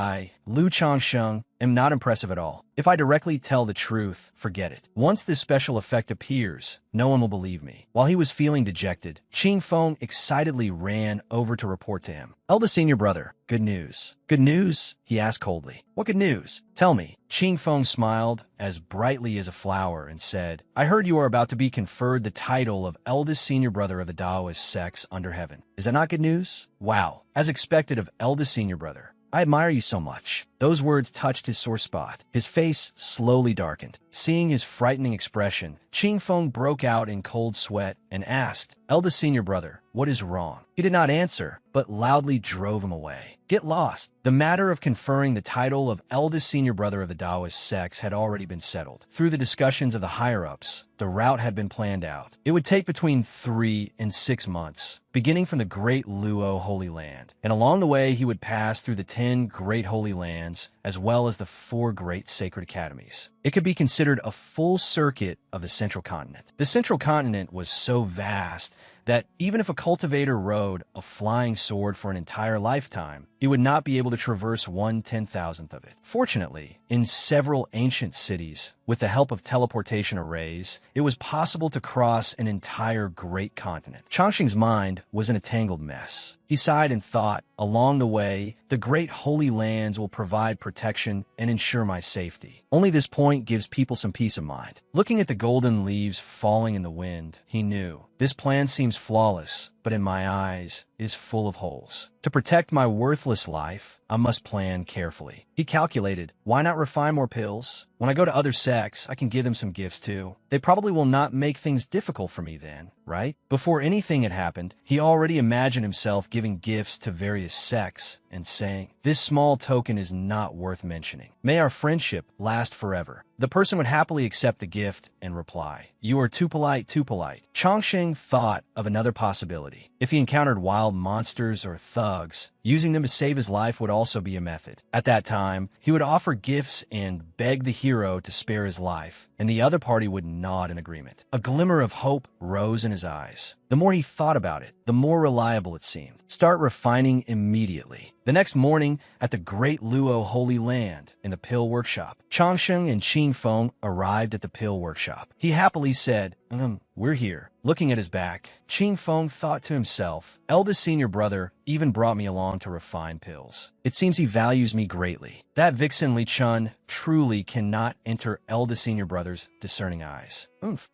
Lu Changsheng, am not impressive at all. If I directly tell the truth, forget it. Once this special effect appears, no one will believe me." While he was feeling dejected, Qing Feng excitedly ran over to report to him. "Eldest senior brother, good news." "Good news?" he asked coldly. "What good news? Tell me." Qing Feng smiled as brightly as a flower and said, "I heard you are about to be conferred the title of eldest senior brother of the Taoist sects under heaven. Is that not good news?" "Wow. As expected of eldest senior brother. I admire you so much." Those words touched his sore spot. His face slowly darkened. Seeing his frightening expression, Qing Feng broke out in cold sweat and asked, "Eldest senior brother, what is wrong?" He did not answer, but loudly drove him away. "Get lost." The matter of conferring the title of eldest senior brother of the Taoist sects had already been settled. Through the discussions of the higher-ups, the route had been planned out. It would take between 3 and 6 months, beginning from the Great Luo Holy Land, and along the way he would pass through the 10 Great Holy Lands, as well as the 4 Great Sacred Academies. It could be considered a full circuit of the Central Continent. The Central Continent was so vast that even if a cultivator rode a flying sword for an entire lifetime, he would not be able to traverse 1/10,000th of it. Fortunately, in several ancient cities, with the help of teleportation arrays, it was possible to cross an entire great continent. Changxing's mind was in a tangled mess. He sighed and thought, along the way, the great holy lands will provide protection and ensure my safety. Only this point gives people some peace of mind. Looking at the golden leaves falling in the wind, he knew, this plan seems flawless, but in my eyes is full of holes. To protect my worthless life, I must plan carefully. He calculated, why not refine more pills? When I go to other sects, I can give them some gifts too. They probably will not make things difficult for me then, right? Before anything had happened, he already imagined himself giving gifts to various sects and saying, this small token is not worth mentioning. May our friendship last forever. The person would happily accept the gift and reply, you are too polite, too polite. Chongqing thought of another possibility. If he encountered wild monsters or thugs, using them to save his life would also be a method. At that time, he would offer gifts and beg the hero to spare his life, and the other party would nod in agreement. A glimmer of hope rose in his eyes. The more he thought about it, the more reliable it seemed. Start refining immediately. The next morning, at the Great Luo Holy Land, in the pill workshop, Chongsheng and Qing Feng arrived at the pill workshop. He happily said, we're here. Looking at his back, Qing Feng thought to himself, eldest senior brother even brought me along to refine pills. It seems he values me greatly. That vixen Li Chun truly cannot enter eldest senior brother's discerning eyes.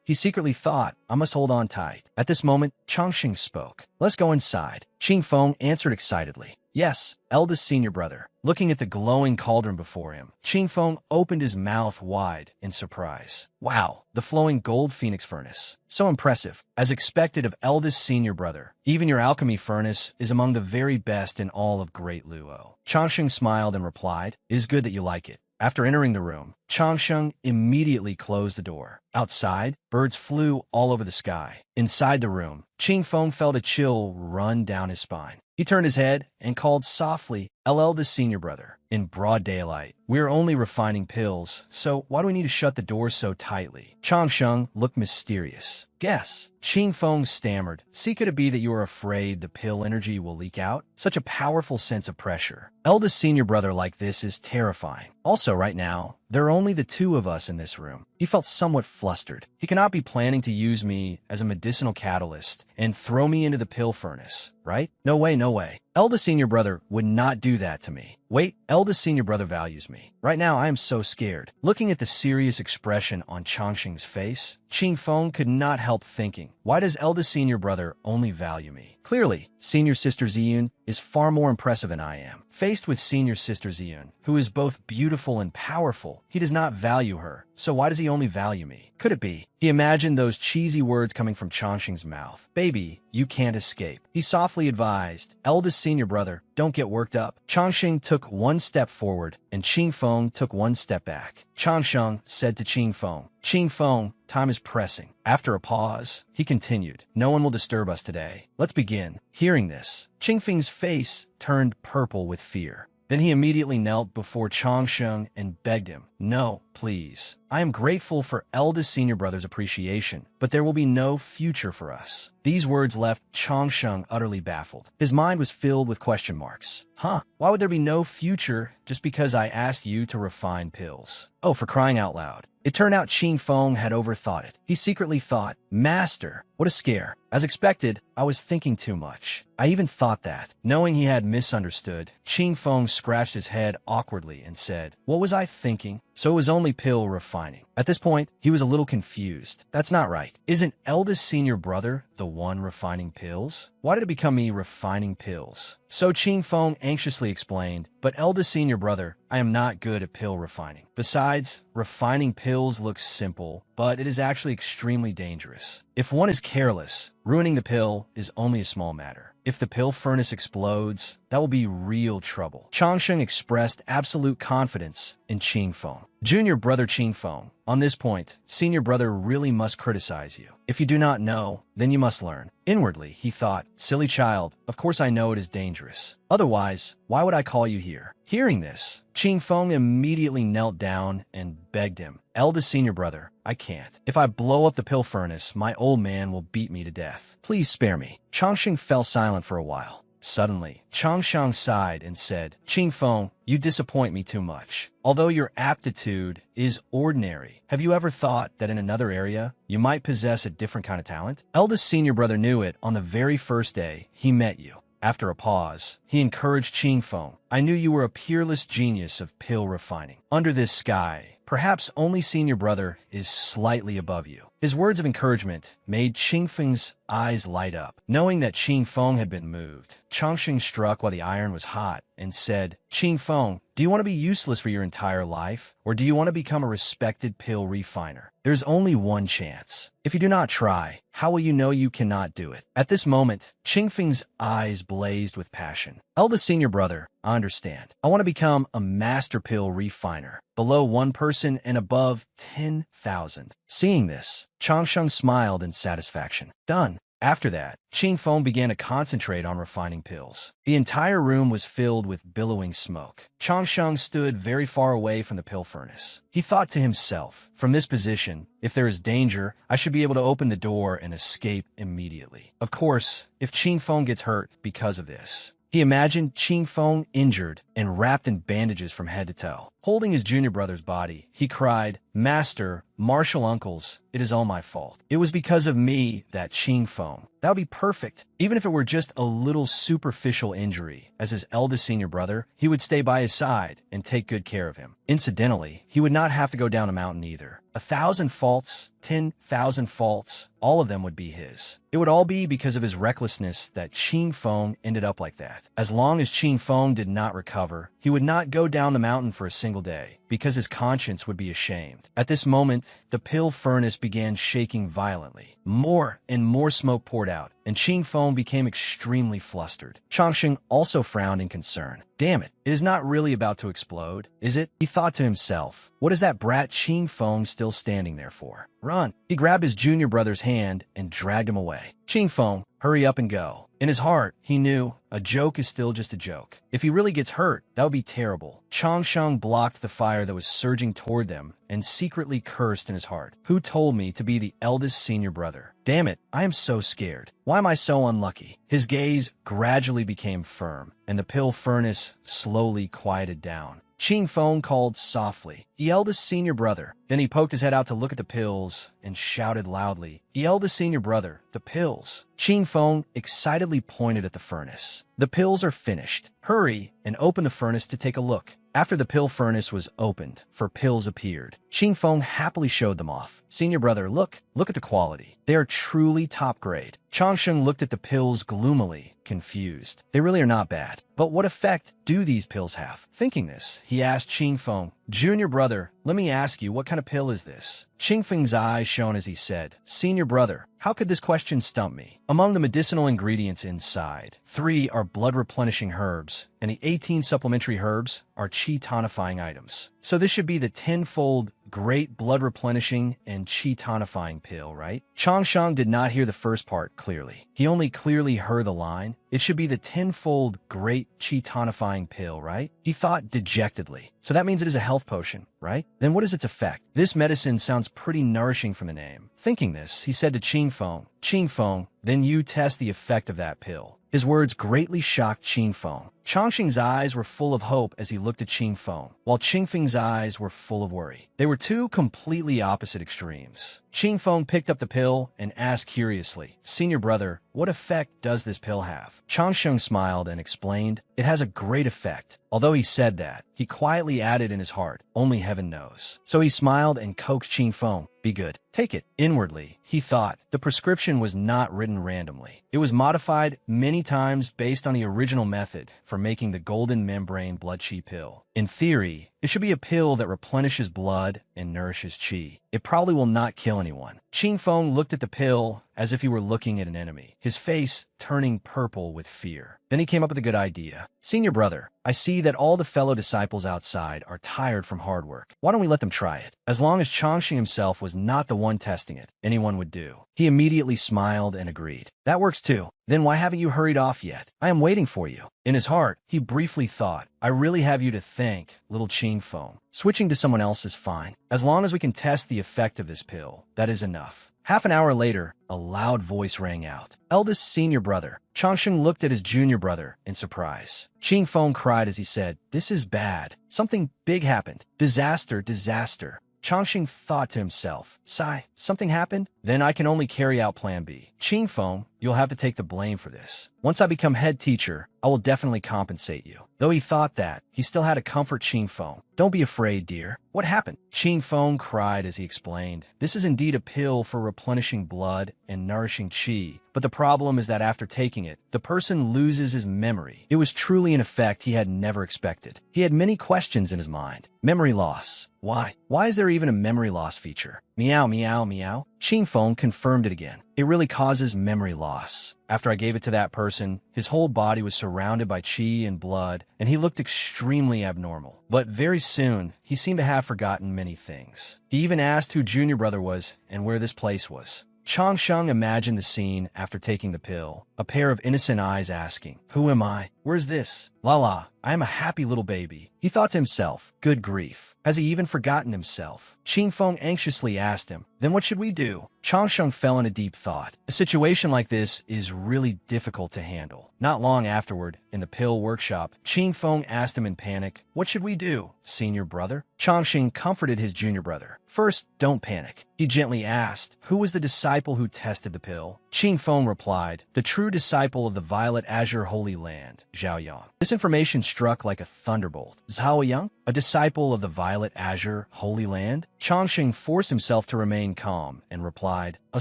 He secretly thought, I must hold on tight. At this moment, Chongqing spoke. Let's go inside. Qing Feng answered excitedly. Yes, eldest senior brother. Looking at the glowing cauldron before him, Qing Feng opened his mouth wide in surprise. Wow, the flowing gold phoenix furnace. So impressive. As expected of eldest senior brother, even your alchemy furnace is among the very best in all of Great Luo. Chongqing smiled and replied, it is good that you like it. After entering the room, Chongsheng immediately closed the door. Outside, birds flew all over the sky. Inside the room, Qing Feng felt a chill run down his spine. He turned his head and called softly, eldest senior brother. In broad daylight, we are only refining pills, so why do we need to shut the door so tightly? Chongsheng looked mysterious. Guess. Qing Feng stammered. See, could it be that you are afraid the pill energy will leak out? Such a powerful sense of pressure. Eldest senior brother like this is terrifying. Also, right now, there are only the two of us in this room. He felt somewhat flustered. He cannot be planning to use me as a medicinal catalyst and throw me into the pill furnace, right? No way, no way. Eldest senior brother would not do that to me. Wait, eldest senior brother values me. Right now, I am so scared. Looking at the serious expression on Chongqing's face, Qing Feng could not help thinking, why does eldest senior brother only value me? Clearly, senior sister Ziyun is far more impressive than I am. Faced with senior sister Ziyun, who is both beautiful and powerful, he does not value her. So why does he only value me? Could it be? He imagined those cheesy words coming from Chongqing's mouth. Baby, you can't escape. He softly advised, eldest senior brother, don't get worked up. Chongqing took one step forward, and Qing Feng took one step back. Chongqing said to Qing Feng, time is pressing. After a pause, he continued, no one will disturb us today. Let's begin. Hearing this, Qing Feng's face turned purple with fear. Then he immediately knelt before Chongqing and begged him, no, please. I am grateful for eldest senior brother's appreciation, but there will be no future for us. These words left Chongqing utterly baffled. His mind was filled with question marks. Why would there be no future just because I asked you to refine pills? Oh, for crying out loud. It turned out Qing Feng had overthought it. He secretly thought, Master, what a scare. As expected, I was thinking too much. I even thought that. Knowing he had misunderstood, Qing Feng scratched his head awkwardly and said, what was I thinking? So it was only pill refining. At this point, he was a little confused. That's not right. Isn't eldest senior brother the one refining pills? Why did it become me refining pills? So Qing Feng anxiously explained, but eldest senior brother, I am not good at pill refining. Besides, refining pills looks simple, but it is actually extremely dangerous. If one is careless, ruining the pill is only a small matter. If the pill furnace explodes, that will be real trouble. Chongqing expressed absolute confidence in Qing Feng. Junior brother Qing Feng, on this point, senior brother really must criticize you. If you do not know, then you must learn. Inwardly, he thought, silly child, of course I know it is dangerous. Otherwise, why would I call you here? Hearing this, Qing Feng immediately knelt down and begged him, eldest senior brother, I can't. If I blow up the pill furnace, my old man will beat me to death. Please spare me. Chongqing fell silent for a while. Suddenly, Chongqing sighed and said, Qing Feng, you disappoint me too much. Although your aptitude is ordinary, have you ever thought that in another area, you might possess a different kind of talent? Eldest senior brother knew it on the very first day he met you. After a pause, he encouraged Qing Feng. I knew you were a peerless genius of pill refining. Under this sky, perhaps only senior brother is slightly above you. His words of encouragement made Qingfeng's eyes light up. Knowing that Qingfeng had been moved, Changsheng struck while the iron was hot and said, "Qingfeng, do you want to be useless for your entire life, or do you want to become a respected pill refiner? There's only one chance. If you do not try, how will you know you cannot do it?" At this moment, Qingfeng's eyes blazed with passion. "Eldest senior brother, I understand. I want to become a master pill refiner, below 1% and above 10,000. Seeing this, Changsheng smiled in satisfaction. Done. After that, Qingfeng began to concentrate on refining pills. The entire room was filled with billowing smoke. Changsheng stood very far away from the pill furnace. He thought to himself, from this position, if there is danger, I should be able to open the door and escape immediately. Of course, if Qingfeng gets hurt because of this. He imagined Qingfeng injured and wrapped in bandages from head to toe. Holding his junior brother's body, he cried, "Master, martial uncles, it is all my fault. It was because of me that Qingfeng. That would be perfect. Even if it were just a little superficial injury, as his eldest senior brother, he would stay by his side and take good care of him. Incidentally, he would not have to go down a mountain either. 1,000 faults, 10,000 faults, all of them would be his. It would all be because of his recklessness that Qingfeng ended up like that. As long as Qingfeng did not recover, he would not go down the mountain for a single day, because his conscience would be ashamed." At this moment, the pill furnace began shaking violently. More and more smoke poured out, and Qingfeng became extremely flustered. Changsheng also frowned in concern. "Damn it, it is not really about to explode, is it?" He thought to himself. What is that brat Qingfeng still standing there for? Run! He grabbed his junior brother's hand and dragged him away. "Qingfeng, hurry up and go." In his heart, he knew a joke is still just a joke. If he really gets hurt, that would be terrible. Changsheng blocked the fire that was surging toward them and secretly cursed in his heart. Who told me to be the eldest senior brother? Damn it, I am so scared. Why am I so unlucky? His gaze gradually became firm, and the pill furnace slowly quieted down. Qingfeng called softly, "The eldest senior brother." Then he poked his head out to look at the pills and shouted loudly, "The eldest senior brother, the pills." Qingfeng excitedly pointed at the furnace. "The pills are finished. Hurry and open the furnace to take a look." After the pill furnace was opened, 4 pills appeared. Qingfeng happily showed them off. "Senior brother, look at the quality. They are truly top grade." Changsheng looked at the pills gloomily, confused. They really are not bad. But what effect do these pills have? Thinking this, he asked Qingfeng, "Junior brother, let me ask you, what kind of pill is this?" Qingfeng's eyes shone as he said, "Senior brother, how could this question stump me? Among the medicinal ingredients inside, 3 are blood-replenishing herbs, and the 18 supplementary herbs are qi-tonifying items. So this should be the 10-fold great blood-replenishing and qi-tonifying pill, right?" Changsheng did not hear the first part clearly. He only clearly heard the line, "It should be the 10-fold great qi-tonifying pill, right?" He thought dejectedly. So that means it is a health potion, right? Then what is its effect? This medicine sounds pretty nourishing from the name. Thinking this, he said to Qingfeng, "Qingfeng, then you test the effect of that pill." His words greatly shocked Qingfeng. Changsheng's eyes were full of hope as he looked at Qingfeng, while Qingfeng's eyes were full of worry. They were 2 completely opposite extremes. Qingfeng picked up the pill and asked curiously, "Senior brother, what effect does this pill have?" Changsheng smiled and explained, "It has a great effect." Although he said that, he quietly added in his heart, "Only heaven knows." So he smiled and coaxed Qingfeng, "Be good. Take it." Inwardly, he thought, the prescription was not written randomly. It was modified many times based on the original method for making the golden membrane blood qi pill. In theory, it should be a pill that replenishes blood and nourishes qi. It probably will not kill anyone. Qingfeng looked at the pill as if he were looking at an enemy, his face turning purple with fear. Then he came up with a good idea. "Senior brother, I see that all the fellow disciples outside are tired from hard work. Why don't we let them try it?" As long as Changsheng himself was not the one testing it, anyone would do. He immediately smiled and agreed. "That works too. Then why haven't you hurried off yet? I am waiting for you." In his heart, he briefly thought, "I really have you to thank, little Qingfeng. Switching to someone else is fine. As long as we can test the effect of this pill, that is enough." Half an hour later, a loud voice rang out. "Eldest senior brother." Changsheng looked at his junior brother in surprise. Qingfeng cried as he said, "This is bad. Something big happened. Disaster, disaster." Changsheng thought to himself, "Sigh, something happened? Then I can only carry out plan B." Qingfeng, you'll have to take the blame for this. Once I become head teacher, I will definitely compensate you. Though he thought that, he still had to comfort Qing Feng. Don't be afraid, dear. What happened? Qing Feng cried as he explained. This is indeed a pill for replenishing blood and nourishing qi, but the problem is that after taking it, the person loses his memory. It was truly an effect he had never expected. He had many questions in his mind. Memory loss. Why? Why is there even a memory loss feature? Meow, meow, meow. Qing Feng confirmed it again. It really causes memory loss. After I gave it to that person, his whole body was surrounded by qi and blood, and he looked extremely abnormal. But very soon, he seemed to have forgotten many things. He even asked who Junior Brother was and where this place was. Changsheng imagined the scene after taking the pill, a pair of innocent eyes asking, "Who am I? Where's this? La, I am a happy little baby." He thought to himself, good grief, has he even forgotten himself? Qing Feng anxiously asked him, then what should we do? Changsheng fell into deep thought. A situation like this is really difficult to handle. Not long afterward, in the pill workshop, Qing Feng asked him in panic, what should we do, senior brother? Changsheng comforted his junior brother. First, don't panic. He gently asked, who was the disciple who tested the pill? Qing Feng replied, the true disciple of the Violet Azure Holy Land, Zhao Yang. This information struck like a thunderbolt. Zhao Yang, a disciple of the Violet Azure Holy Land? Changsheng forced himself to remain calm and replied, a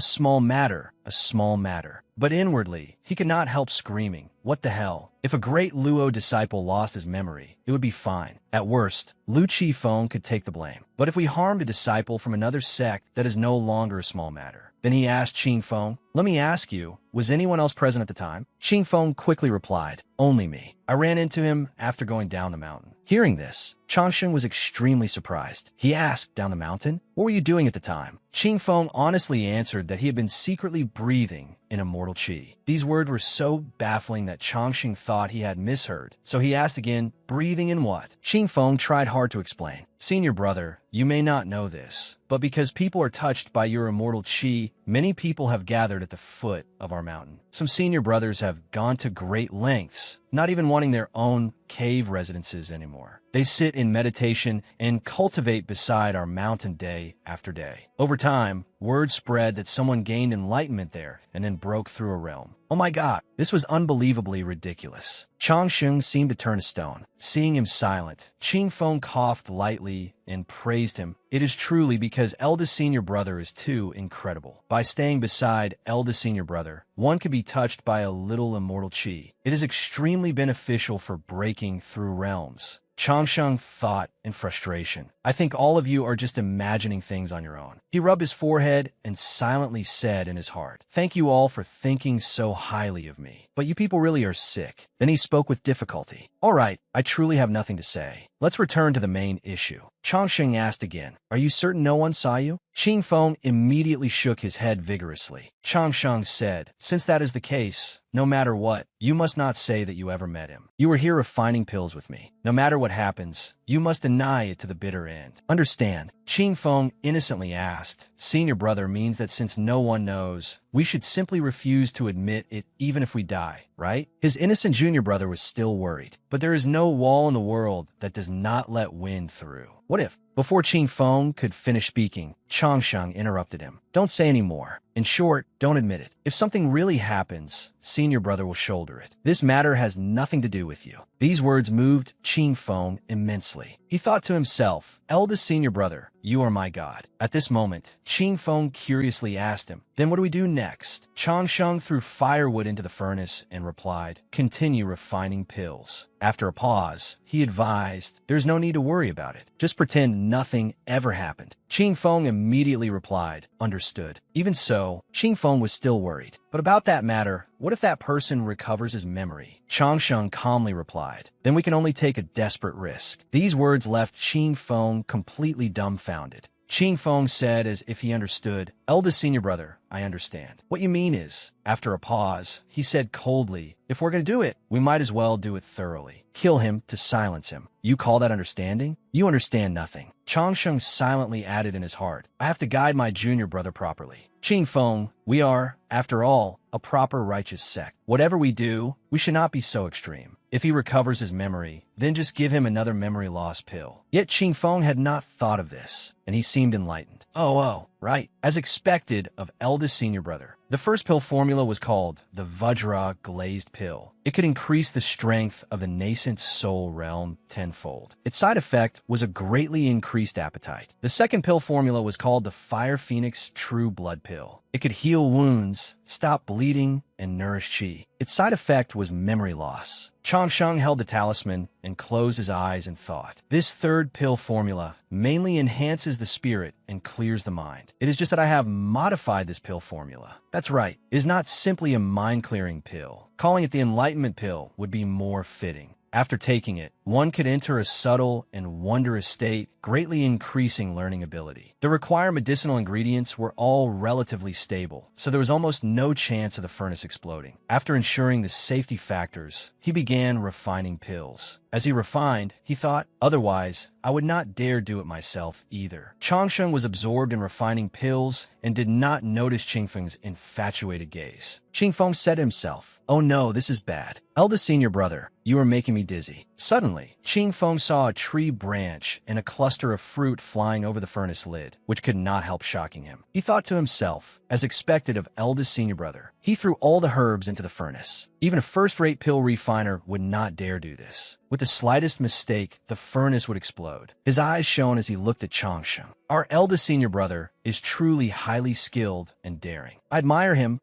small matter, a small matter. But inwardly, he could not help screaming, what the hell? If a great Luo disciple lost his memory, it would be fine. At worst, Lu Qifeng could take the blame. But if we harmed a disciple from another sect, that is no longer a small matter. Then he asked Qing Feng, let me ask you, was anyone else present at the time? Qing Feng quickly replied, only me. I ran into him after going down the mountain. Hearing this, Changsheng was extremely surprised. He asked, down the mountain? What were you doing at the time? Qing Feng honestly answered that he had been secretly breathing in immortal qi. These words were so baffling that Changsheng thought he had misheard. So he asked again, breathing in what? Qing Feng tried hard to explain. Senior brother, you may not know this, but because people are touched by your immortal qi, many people have gathered at the foot of our mountain. Some senior brothers have gone to great lengths, not even wanting their own cave residences anymore. They sit in meditation and cultivate beside our mountain day after day. Over time, word spread that someone gained enlightenment there and then broke through a realm. Oh my god, this was unbelievably ridiculous. Changsheng seemed to turn to stone. Seeing him silent, Qing Feng coughed lightly and praised him. It is truly because eldest senior brother is too incredible. By staying beside eldest senior brother, one can be touched by a little immortal qi. It is extremely beneficial for breaking through realms. Changsheng thought in frustration. I think all of you are just imagining things on your own. He rubbed his forehead and silently said in his heart, thank you all for thinking so highly of me. But you people really are sick. Then he spoke with difficulty. All right, I truly have nothing to say. Let's return to the main issue. Changsheng asked again, are you certain no one saw you? Qing Feng immediately shook his head vigorously. Changsheng said, since that is the case, no matter what, you must not say that you ever met him. You were here refining pills with me. No matter what happens, you must deny it to the bitter end. Understand? Qing Feng innocently asked. Senior brother means that since no one knows, we should simply refuse to admit it even if we die, right? His innocent junior brother was still worried. But there is no wall in the world that does not let wind through. What if? Before Qing Feng could finish speaking, Changsheng interrupted him. Don't say any more. In short, don't admit it. If something really happens, senior brother will shoulder it. This matter has nothing to do with you. These words moved Qing Feng immensely. He thought to himself, eldest senior brother, you are my god. At this moment, Qing Feng curiously asked him, then what do we do next? Changsheng threw firewood into the furnace and replied, continue refining pills. After a pause, he advised, there's no need to worry about it. Just pretend nothing ever happened. Qing Feng immediately replied, understood. Even so, Qing Feng was still worried. But about that matter, what if that person recovers his memory? Changsheng calmly replied, then we can only take a desperate risk. These words left Qing Feng completely dumbfounded. Qing Feng said as if he understood, eldest senior brother, I understand. What you mean is, after a pause, he said coldly, if we're going to do it, we might as well do it thoroughly. Kill him to silence him. You call that understanding? You understand nothing. Changsheng silently added in his heart, I have to guide my junior brother properly. Qing Feng, we are, after all, a proper righteous sect. Whatever we do, we should not be so extreme. If he recovers his memory, then just give him another memory loss pill. Yet Qing Feng had not thought of this, and he seemed enlightened. Oh, right. As expected of eldest senior brother, The first pill formula was called the Vajra glazed pill. It could increase the strength of the nascent soul realm tenfold. Its side effect was a greatly increased appetite. The second pill formula was called the Fire Phoenix True Blood Pill. It could heal wounds, stop bleeding, and nourish chi. Its side effect was memory loss. Changsheng held the talisman and closed his eyes and thought. This third pill formula mainly enhances the spirit and clears the mind. It is just that I have modified this pill formula. That's right, it is not simply a mind-clearing pill. Calling it the Enlightenment Pill would be more fitting. After taking it, one could enter a subtle and wondrous state, greatly increasing learning ability. The required medicinal ingredients were all relatively stable, so there was almost no chance of the furnace exploding. After ensuring the safety factors, he began refining pills. As he refined, he thought, otherwise, I would not dare do it myself either. Changsheng was absorbed in refining pills and did not notice Qingfeng's infatuated gaze. Qingfeng said to himself, oh no, this is bad. Eldest senior brother, you are making me dizzy. Suddenly, Qingfeng saw a tree branch and a cluster of fruit flying over the furnace lid, which could not help shocking him. He thought to himself, as expected of eldest senior brother, he threw all the herbs into the furnace. Even a first-rate pill refiner would not dare do this. With the slightest mistake, the furnace would explode. His eyes shone as he looked at Changsheng. Our eldest senior brother is truly highly skilled and daring. I admire him.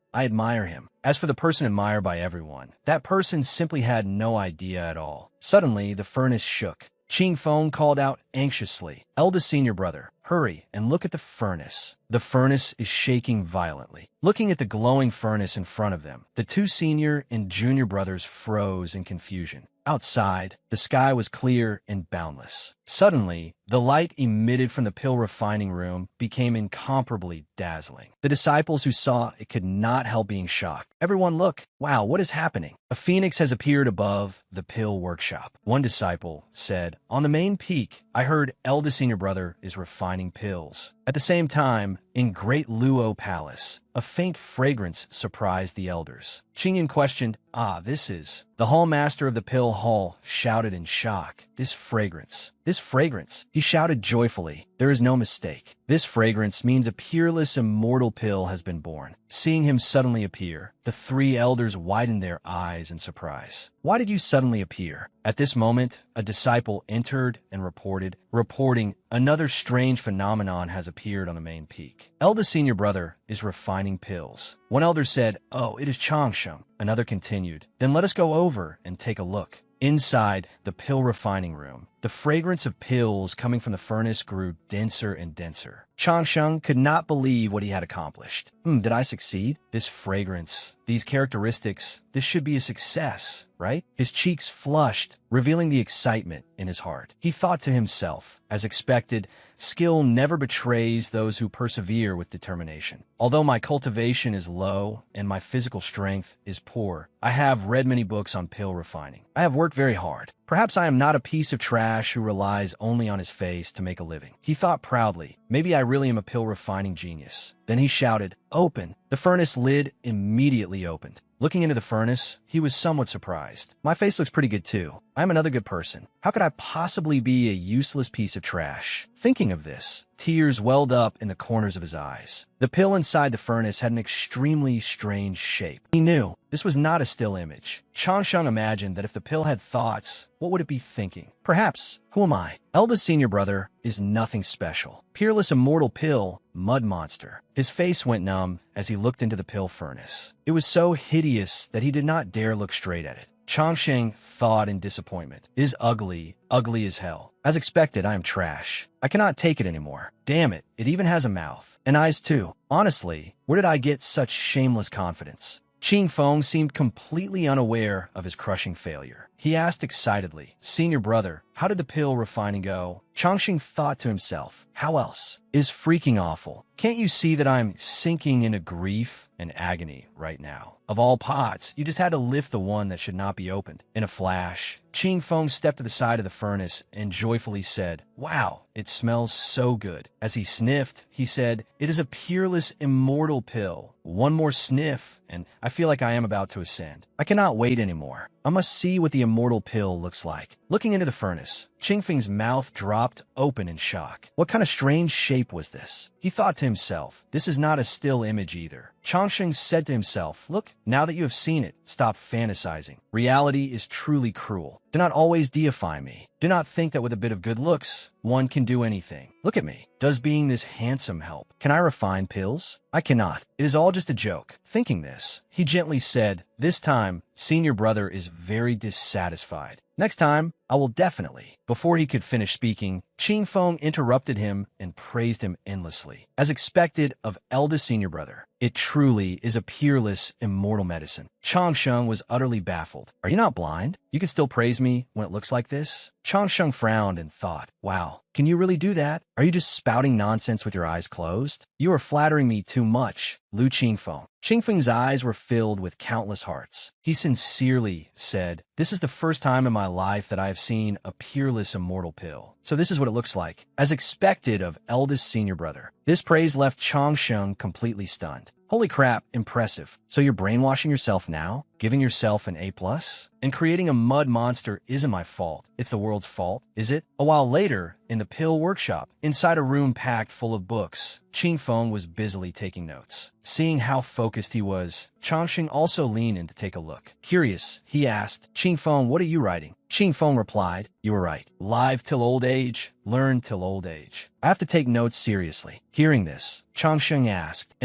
As for the person admired by everyone, that person simply had no idea at all. Suddenly, the furnace shook. Qingfeng called out anxiously, eldest senior brother, hurry and look at the furnace. The furnace is shaking violently. Looking at the glowing furnace in front of them, the two senior and junior brothers froze in confusion. Outside, the sky was clear and boundless. Suddenly, the light emitted from the pill refining room became incomparably dazzling. The disciples who saw it could not help being shocked. Everyone look! Wow, what is happening? A phoenix has appeared above the pill workshop. One disciple said, on the main peak, I heard eldest senior brother is refining pills. At the same time, in Great Luo Palace, a faint fragrance surprised the elders. Qingyan questioned, this is... The hall master of the pill hall shouted in shock, this fragrance, he shouted joyfully. There is no mistake. This fragrance means a peerless, immortal pill has been born. Seeing him suddenly appear, the three elders widened their eyes in surprise. Why did you suddenly appear? At this moment, a disciple entered and reporting, another strange phenomenon has appeared on the main peak. Eldest senior brother is refining pills. One elder said, oh, it is Changsheng. Another continued, then let us go over and take a look. Inside the pill refining room, the fragrance of pills coming from the furnace grew denser and denser. Changsheng could not believe what he had accomplished. Did I succeed? This fragrance, these characteristics, this should be a success, right? His cheeks flushed, revealing the excitement in his heart. He thought to himself, as expected, skill never betrays those who persevere with determination. Although my cultivation is low and my physical strength is poor, I have read many books on pill refining. I have worked very hard. Perhaps I am not a piece of trash who relies only on his face to make a living. He thought proudly, maybe I really am a pill refining genius. Then he shouted, open. The furnace lid immediately opened. Looking into the furnace, he was somewhat surprised. My face looks pretty good too. I'm another good person. How could I possibly be a useless piece of trash? Thinking of this, tears welled up in the corners of his eyes. The pill inside the furnace had an extremely strange shape. He knew this was not a still image. Changsheng imagined that if the pill had thoughts, what would it be thinking? Perhaps, who am I? Eldest senior brother is nothing special. Peerless immortal pill, mud monster. His face went numb as he looked into the pill furnace. It was so hideous that he did not dare look straight at it. Changsheng thought in disappointment. It is ugly, ugly as hell. As expected, I am trash. I cannot take it anymore. Damn it, it even has a mouth. And eyes too. Honestly, where did I get such shameless confidence? Qingfeng seemed completely unaware of his crushing failure. He asked excitedly, senior brother, how did the pill refining go? Changsheng thought to himself, how else? It is freaking awful. Can't you see that I'm sinking into grief and agony right now? Of all pots, you just had to lift the one that should not be opened. In a flash, Qingfeng stepped to the side of the furnace and joyfully said, wow, it smells so good. As he sniffed, he said, it is a peerless, immortal pill. One more sniff, and I feel like I am about to ascend. I cannot wait anymore. I must see what the immortal pill looks like. Looking into the furnace, Qingfeng's mouth dropped open in shock. What kind of strange shape was this? He thought to himself, this is not a still image either. Changsheng said to himself, "Look, now that you have seen it, stop fantasizing. Reality is truly cruel. Do not always deify me. Do not think that with a bit of good looks, one can do anything. Look at me. Does being this handsome help? Can I refine pills? I cannot. It is all just a joke." Thinking this, he gently said, "This time, senior brother is very dissatisfied. Next time, I will definitely." Before he could finish speaking, Qing Feng interrupted him and praised him endlessly. As expected of eldest senior brother, it truly is a peerless, immortal medicine. Changsheng was utterly baffled. "Are you not blind? You can still praise me when it looks like this?" Changsheng frowned and thought, "Wow, can you really do that? Are you just spouting nonsense with your eyes closed? You are flattering me too much, Lu Qingfeng." Qingfeng's eyes were filled with countless hearts. He sincerely said, "This is the first time in my life that I have seen a peerless immortal pill. So this is what it looks like." As expected of eldest senior brother, this praise left Changsheng completely stunned. "Holy crap, impressive. So you're brainwashing yourself now? Giving yourself an A+? And creating a mud monster isn't my fault. It's the world's fault, is it?" A while later, in the pill workshop, inside a room packed full of books, Qing Feng was busily taking notes. Seeing how focused he was, Changsheng also leaned in to take a look. Curious, he asked, "Qing Feng, what are you writing?" Qing Feng replied, "You were right. Live till old age, learn till old age. I have to take notes seriously." Hearing this, Changsheng asked,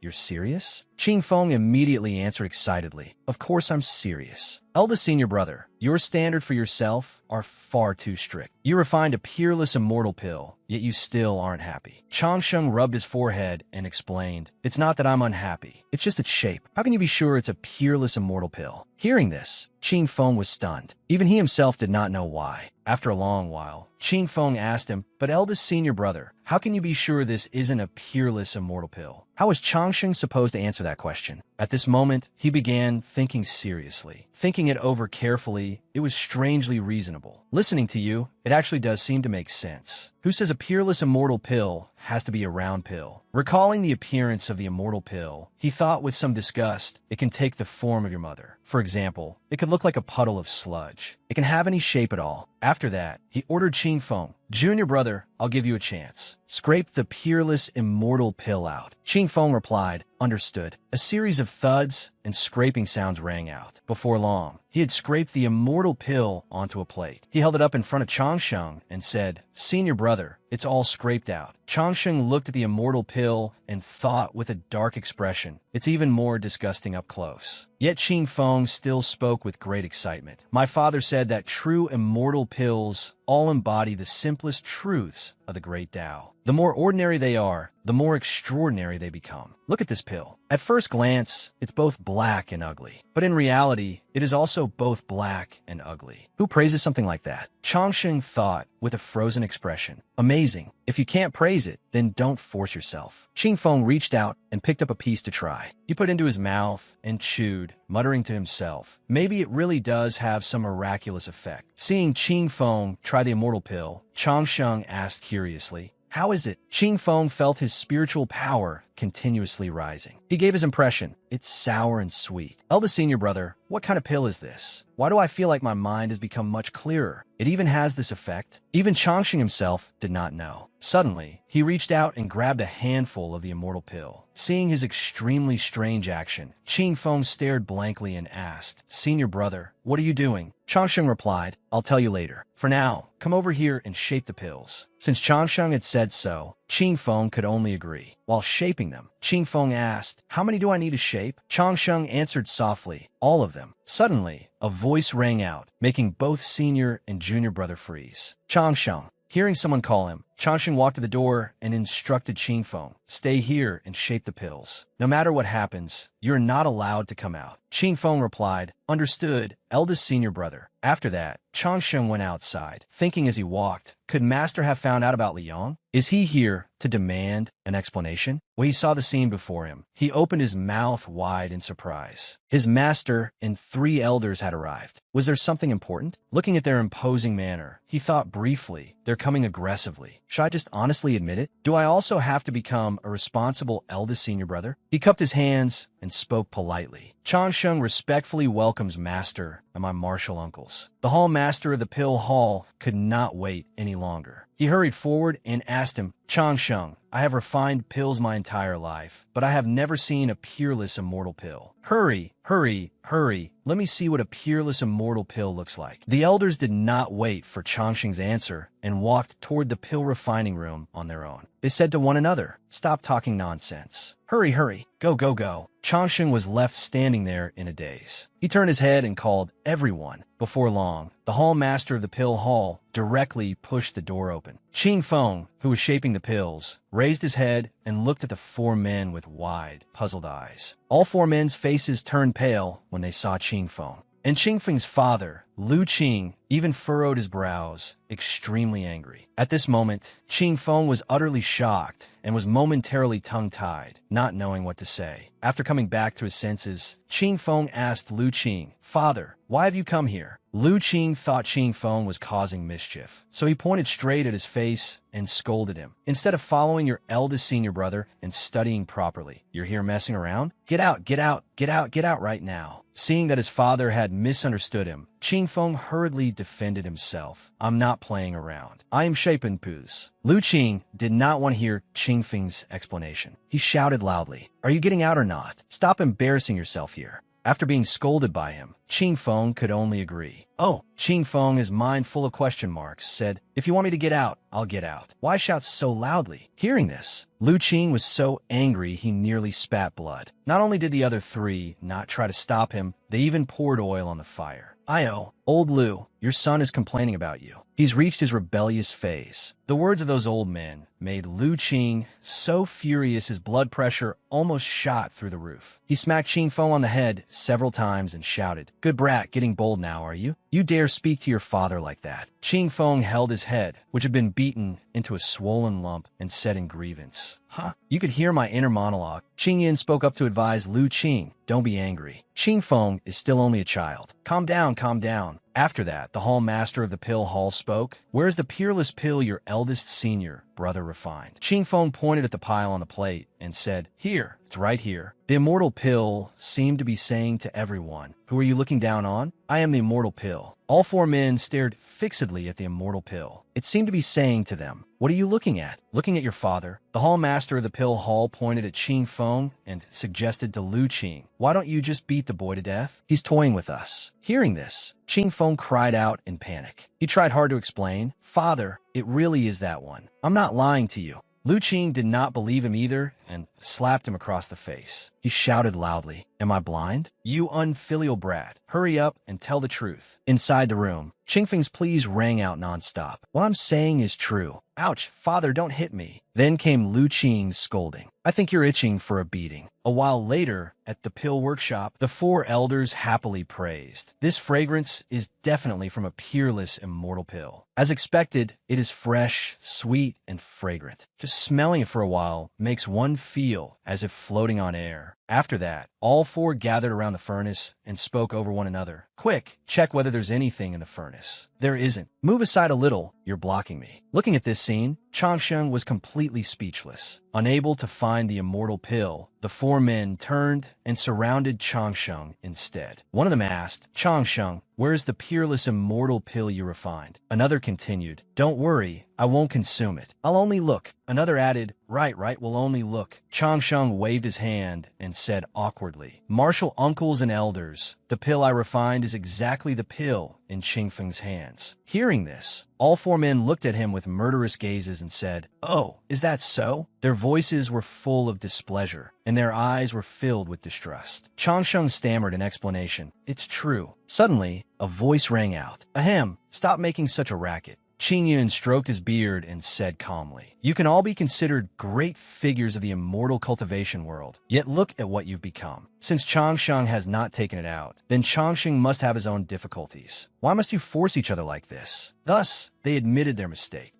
You're serious?" Qing Feng immediately answered excitedly, "Of course I'm serious. Eldest senior brother, your standard for yourself are far too strict. You refined a peerless immortal pill, yet you still aren't happy." Changsheng rubbed his forehead and explained, "It's not that I'm unhappy. It's just its shape. How can you be sure it's a peerless immortal pill?" Hearing this, Qing Feng was stunned. Even he himself did not know why. After a long while, Qing Feng asked him, "But eldest senior brother, how can you be sure this isn't a peerless immortal pill?" How was Changsheng supposed to answer that question? At this moment, he began thinking seriously. Thinking it over carefully, it was strangely reasonable. Listening to you, it actually does seem to make sense. Who says a peerless immortal pill has to be a round pill? Recalling the appearance of the immortal pill, he thought with some disgust, it can take the form of your mother. For example, it could look like a puddle of sludge. It can have any shape at all. After that, he ordered Qing Feng, "Junior brother, I'll give you a chance. Scrape the peerless immortal pill out." Qing Feng replied, "Understood." A series of thuds and scraping sounds rang out. Before long, he had scraped the immortal pill onto a plate. He held it up in front of Changsheng and said, "Senior brother, it's all scraped out." Changsheng looked at the immortal pill and thought with a dark expression, "It's even more disgusting up close." Yet Qing Feng still spoke with great excitement. "My father said that true immortal pills all embody the simplest truths of the great Tao. The more ordinary they are, the more extraordinary they become. Look at this pill. At first glance, it's both black and ugly. But in reality, it is also both black and ugly. Who praises something like that?" Changsheng thought with a frozen expression. "Amazing. If you can't praise it, then don't force yourself." Qing Feng reached out and picked up a piece to try. He put it into his mouth and chewed, muttering to himself, "Maybe it really does have some miraculous effect." Seeing Qing Feng try the immortal pill, Changsheng asked curiously, "How is it?" Qing Feng felt his spiritual power continuously rising. He gave his impression, "It's sour and sweet." "Eldest senior brother, what kind of pill is this? Why do I feel like my mind has become much clearer? It even has this effect?" Even Changsheng himself did not know. Suddenly, he reached out and grabbed a handful of the immortal pill. Seeing his extremely strange action, Qing Feng stared blankly and asked, "Senior brother, what are you doing?" Changsheng replied, "I'll tell you later. For now, come over here and shape the pills." Since Changsheng had said so, Qing Feng could only agree. While shaping them, Qing Feng asked, "How many do I need to shape?" Changsheng answered softly, "All of them." Suddenly, a voice rang out, making both senior and junior brother freeze. "Changsheng." Hearing someone call him, Changsheng walked to the door and instructed Qing Feng, "Stay here and shape the pills. No matter what happens, you're not allowed to come out." Qing Feng replied, "Understood, eldest senior brother." After that, Changsheng went outside, thinking as he walked, could Master have found out about Liang? Is he here to demand an explanation? When he saw the scene before him, he opened his mouth wide in surprise. His master and 3 elders had arrived. Was there something important? Looking at their imposing manner, he thought briefly, they're coming aggressively. Should I just honestly admit it? Do I also have to become a responsible eldest senior brother? He cupped his hands and spoke politely. "Changsheng respectfully welcomes Master and my martial uncles." The hall master of the pill hall could not wait any longer. He hurried forward and asked him, Changsheng, I have refined pills my entire life, but I have never seen a peerless immortal pill. Hurry, hurry, hurry. Let me see what a peerless immortal pill looks like. The elders did not wait for Changsheng's answer and walked toward the pill refining room on their own. They said to one another, stop talking nonsense. Hurry, hurry, go, go, go. Changsheng was left standing there in a daze. He turned his head and called everyone. Before long, the hall master of the pill hall directly pushed the door open. Qing Feng, who was shaping the pills, raised his head and looked at the four men with wide, puzzled eyes. All four men's faces turned pale when they saw Qing Feng. And Qing Feng's father, Lu Qing, even furrowed his brows, extremely angry. At this moment, Qing Feng was utterly shocked and was momentarily tongue-tied, not knowing what to say. After coming back to his senses, Qing Feng asked Lu Qing, Father, why have you come here? Lu Qing thought Qing Feng was causing mischief, so he pointed straight at his face and scolded him. Instead of following your eldest senior brother and studying properly, you're here messing around? Get out, get out, get out, get out right now. Seeing that his father had misunderstood him, Qing Feng hurriedly defended himself. I'm not playing around. I am Shapen Puz. Lu Qing did not want to hear Qing Feng's explanation. He shouted loudly, Are you getting out or not? Stop embarrassing yourself here. After being scolded by him, Qing Feng could only agree. Oh, Qing Feng, his mind full of question marks, said, If you want me to get out, I'll get out. Why shout so loudly? Hearing this, Lu Qing was so angry he nearly spat blood. Not only did the other three not try to stop him, they even poured oil on the fire. Io, old Lu, your son is complaining about you. He's reached his rebellious phase. The words of those old men made Lu Qing so furious his blood pressure almost shot through the roof. He smacked Qing Feng on the head several times and shouted, Good brat, getting bold now, are you? You dare speak to your father like that. Qing Feng held his head, which had been beaten into a swollen lump, and said in grievance, Huh? You could hear my inner monologue. Qing Yin spoke up to advise Lu Qing, Don't be angry. Qing Feng is still only a child. Calm down, calm down. After that, the hall master of the pill hall spoke. Where's the peerless pill your eldest senior brother refined? Qing Feng pointed at the pile on the plate and said, Here, it's right here. The immortal pill seemed to be saying to everyone, Who are you looking down on? I am the immortal pill. All four men stared fixedly at the immortal pill. It seemed to be saying to them, What are you looking at? Looking at your father. The hall master of the pill hall pointed at Qing Feng and suggested to Lu Qing, Why don't you just beat the boy to death? He's toying with us. Hearing this, Qing Feng cried out in panic. He tried hard to explain, Father, it really is that one. I'm not lying to you. Lu Qing did not believe him either and slapped him across the face. He shouted loudly, Am I blind? You unfilial brat. Hurry up and tell the truth. Inside the room, Qing Feng's pleas rang out nonstop. What I'm saying is true. Ouch, father, don't hit me. Then came Lu Qing's scolding. I think you're itching for a beating. A while later, at the pill workshop, the four elders happily praised. This fragrance is definitely from a peerless immortal pill. As expected, it is fresh, sweet, and fragrant. Just smelling it for a while makes one feel as if floating on air. After that, all four gathered around the furnace and spoke over one another. Quick, check whether there's anything in the furnace. There isn't. Move aside a little, you're blocking me. Looking at this scene, Changsheng was completely speechless. Unable to find the immortal pill, the four men turned and surrounded Changsheng instead. One of them asked, Changsheng, where's the peerless immortal pill you refined? Another continued, Don't worry, I won't consume it. I'll only look. Another added, Right, we'll only look. Changsheng waved his hand and said awkwardly, Martial uncles and elders, the pill I refined is exactly the pill in Qing Feng's hands. Hearing this, all four men looked at him with murderous gazes and said, Oh, is that so? Their voices were full of displeasure, and their eyes were filled with distrust. Changsheng stammered an explanation. It's true. Suddenly, a voice rang out. Ahem, stop making such a racket. Qing Yun stroked his beard and said calmly, You can all be considered great figures of the immortal cultivation world, yet look at what you've become. Since Changsheng has not taken it out, then Changsheng must have his own difficulties. Why must you force each other like this? Thus, they admitted their mistake.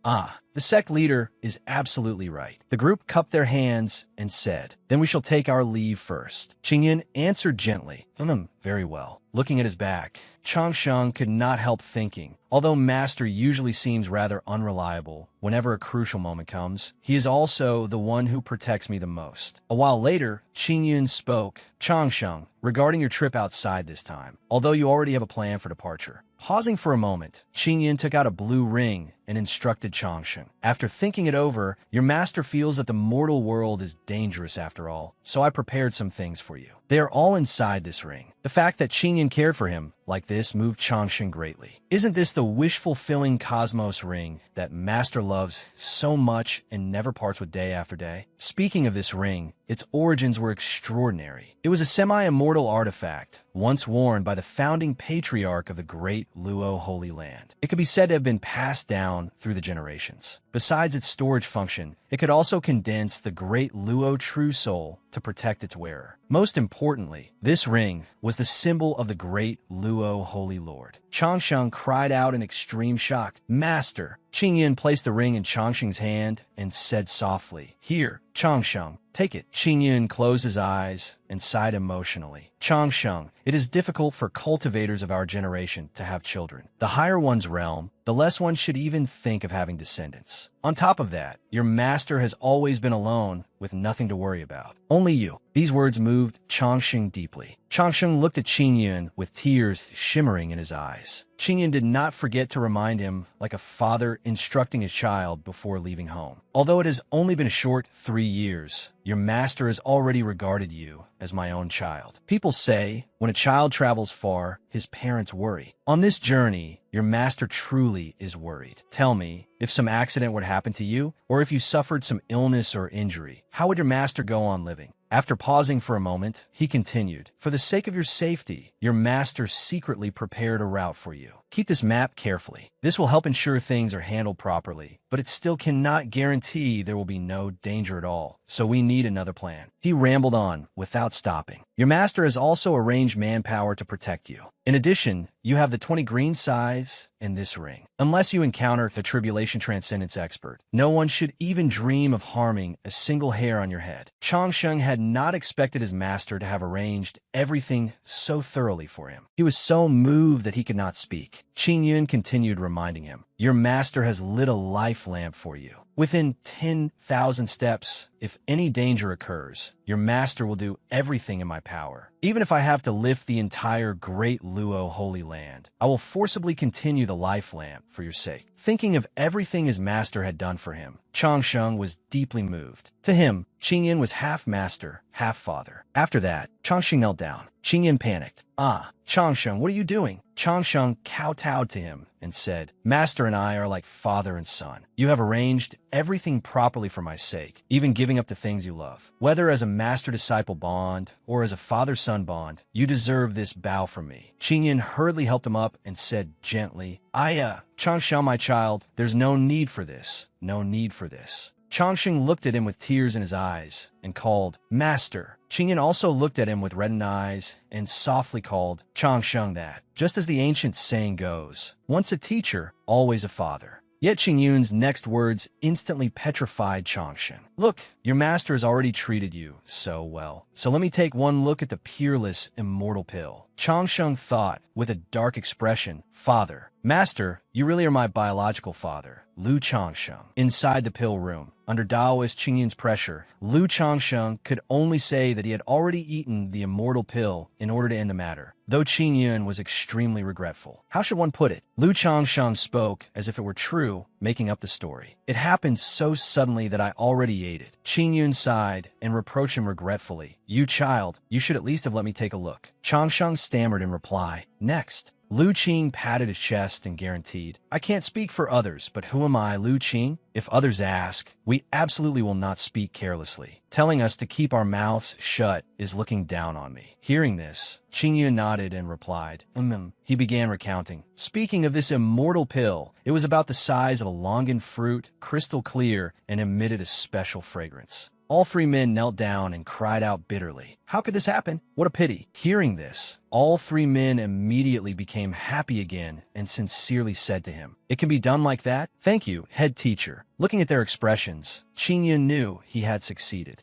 The sect leader is absolutely right. The group cupped their hands and said, Then we shall take our leave first. Qing Yun answered gently, Very well. Looking at his back, Changsheng could not help thinking, although Master usually seems rather unreliable, whenever a crucial moment comes, he is also the one who protects me the most. A while later, Qing Yun spoke, Changsheng, regarding your trip outside this time, although you already have a plan for departure. Pausing for a moment, Qing Yun took out a blue ring and instructed Changsheng. After thinking it over, your master feels that the mortal world is dangerous after all, so I prepared some things for you. They are all inside this ring. The fact that Qingyan cared for him like this moved Changsheng greatly. Isn't this the wish-fulfilling cosmos ring that master loves so much and never parts with day after day? Speaking of this ring, its origins were extraordinary. It was a semi-immortal artifact, once worn by the founding patriarch of the great Luo Holy Land. It could be said to have been passed down through the generations. Besides its storage function, it could also condense the great Luo true soul to protect its wearer. Most importantly, this ring was the symbol of the great Luo Holy Lord. Changsheng cried out in extreme shock, "Master!" Qingyan placed the ring in Changsheng's hand and said softly, "Here, Changsheng, take it." Qingyan closed his eyes and sighed emotionally. "Changsheng, it is difficult for cultivators of our generation to have children. The higher one's realm, the less one should even think of having descendants. On top of that, your master has always been alone with nothing to worry about. Only you." These words moved Changsheng deeply. Changsheng looked at Qingyan with tears shimmering in his eyes. Qingyan did not forget to remind him like a father instructing his child before leaving home. "Although it has only been a short 3 years, your master has already regarded you as my own child. People say, when a child travels far, his parents worry. On this journey, your master truly is worried. Tell me, if some accident would happen to you, or if you suffered some illness or injury, how would your master go on living?" After pausing for a moment, he continued, "For the sake of your safety, your master secretly prepared a route for you. Keep this map carefully. This will help ensure things are handled properly, but it still cannot guarantee there will be no danger at all, so we need another plan." He rambled on without stopping. "Your master has also arranged manpower to protect you. In addition, you have the 20 green size and this ring. Unless you encounter a tribulation transcendence expert, no one should even dream of harming a single hair on your head." Changsheng had not expected his master to have arranged everything so thoroughly for him. He was so moved that he could not speak. Qingyun continued reminding him, "Your master has lit a life lamp for you. Within 10,000 steps, if any danger occurs, your master will do everything in my power. Even if I have to lift the entire great Luo Holy Land, I will forcibly continue the life lamp for your sake." Thinking of everything his master had done for him, Changsheng was deeply moved. To him, Qingyan was half master, half father. After that, Changsheng knelt down. Qingyan panicked. "Ah, Changsheng, what are you doing?" Changsheng kowtowed to him and said, "Master and I are like father and son. You have arranged everything properly for my sake, even giving up the things you love. Whether as a master-disciple bond or as a father-son bond, you deserve this bow from me." Qingyan hurriedly helped him up and said gently, Changsheng, my child, there's no need for this. No need for this." Changsheng looked at him with tears in his eyes and called, "Master." Qingyan also looked at him with reddened eyes and softly called, "Changsheng that." Just as the ancient saying goes, once a teacher, always a father. Yet Qingyun's next words instantly petrified Changsheng. "Look, your master has already treated you so well. So let me take one look at the peerless, immortal pill." Changsheng thought, with a dark expression, "Father, master, you really are my biological father, Lu Changsheng." Inside the pill room, under Daoist Qingyun's pressure, Lu Changsheng could only say that he had already eaten the immortal pill in order to end the matter, though Qingyun was extremely regretful. How should one put it? Lu Changsheng spoke as if it were true, making up the story. "It happened so suddenly that I already ate it." Qingyun sighed and reproached him regretfully. "You child, you should at least have let me take a look." Changsheng stammered in reply. "Next." Lu Qing patted his chest and guaranteed, "I can't speak for others, but who am I, Lu Qing? If others ask, we absolutely will not speak carelessly. Telling us to keep our mouths shut is looking down on me." Hearing this, Qingyun nodded and replied, He began recounting. "Speaking of this immortal pill, it was about the size of a longan fruit, crystal clear, and emitted a special fragrance." All three men knelt down and cried out bitterly. How could this happen? What a pity. Hearing this, all three men immediately became happy again and sincerely said to him, "It can be done like that? Thank you, head teacher." Looking at their expressions, Qingyun knew he had succeeded.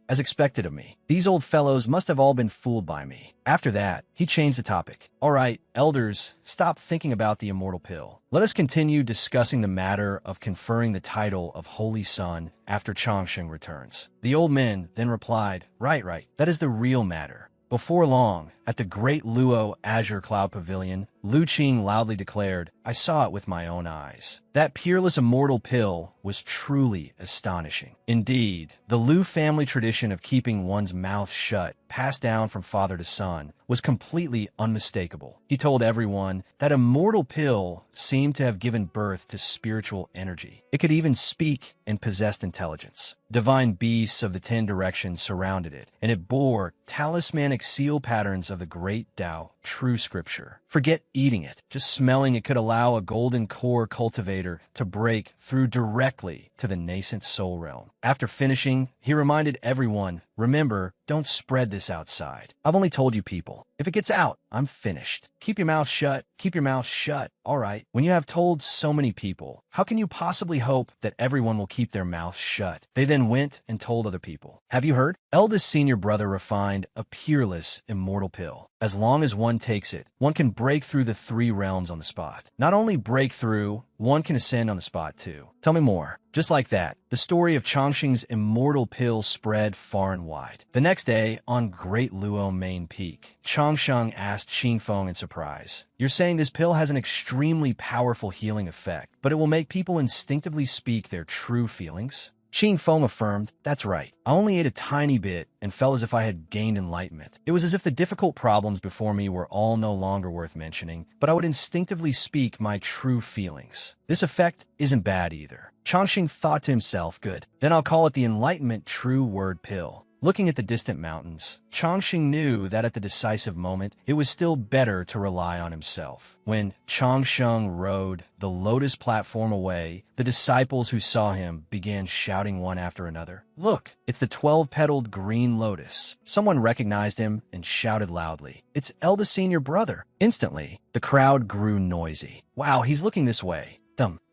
As expected of me. These old fellows must have all been fooled by me. After that, he changed the topic. "All right, elders, stop thinking about the immortal pill. Let us continue discussing the matter of conferring the title of Holy Son after Changsheng returns." The old men then replied, Right, that is the real matter." Before long, at the Great Luo Azure Cloud Pavilion, Lu Qing loudly declared, "I saw it with my own eyes." That peerless immortal pill was truly astonishing. Indeed, the Lu family tradition of keeping one's mouth shut, passed down from father to son, was completely unmistakable. He told everyone that immortal pill seemed to have given birth to spiritual energy. It could even speak and possessed intelligence. Divine beasts of the 10 directions surrounded it, and it bore talismanic seal patterns of the great Tao, true scripture. Forget eating it. Just smelling it could allow a golden core cultivator to break through directly to the nascent soul realm. After finishing, he reminded everyone, "Remember, don't spread this outside. I've only told you people. If it gets out, I'm finished. Keep your mouth shut. Keep your mouth shut. All right. When you have told so many people, how can you possibly hope that everyone will keep their mouth shut?" They then went and told other people. Have you heard? Eldest senior brother refined a peerless, immortal pill. As long as one takes it, one can break through the 3 realms on the spot. Not only break through, one can ascend on the spot too. Tell me more. Just like that, the story of Chongqing's immortal pill spread far and wide. The next day, on Great Luo Main Peak, Chongqing asked Xingfeng in surprise, "You're saying this pill has an extremely powerful healing effect, but it will make people instinctively speak their true feelings?" Xingfeng affirmed, "That's right. I only ate a tiny bit and felt as if I had gained enlightenment. It was as if the difficult problems before me were all no longer worth mentioning, but I would instinctively speak my true feelings. This effect isn't bad either." Chongqing thought to himself, "Good. Then I'll call it the Enlightenment True Word Pill." Looking at the distant mountains, Chongqing knew that at the decisive moment, it was still better to rely on himself. When Chongqing rode the lotus platform away, the disciples who saw him began shouting one after another, "Look, it's the 12-petaled green lotus." Someone recognized him and shouted loudly, "It's eldest senior brother." Instantly, the crowd grew noisy. "Wow, he's looking this way."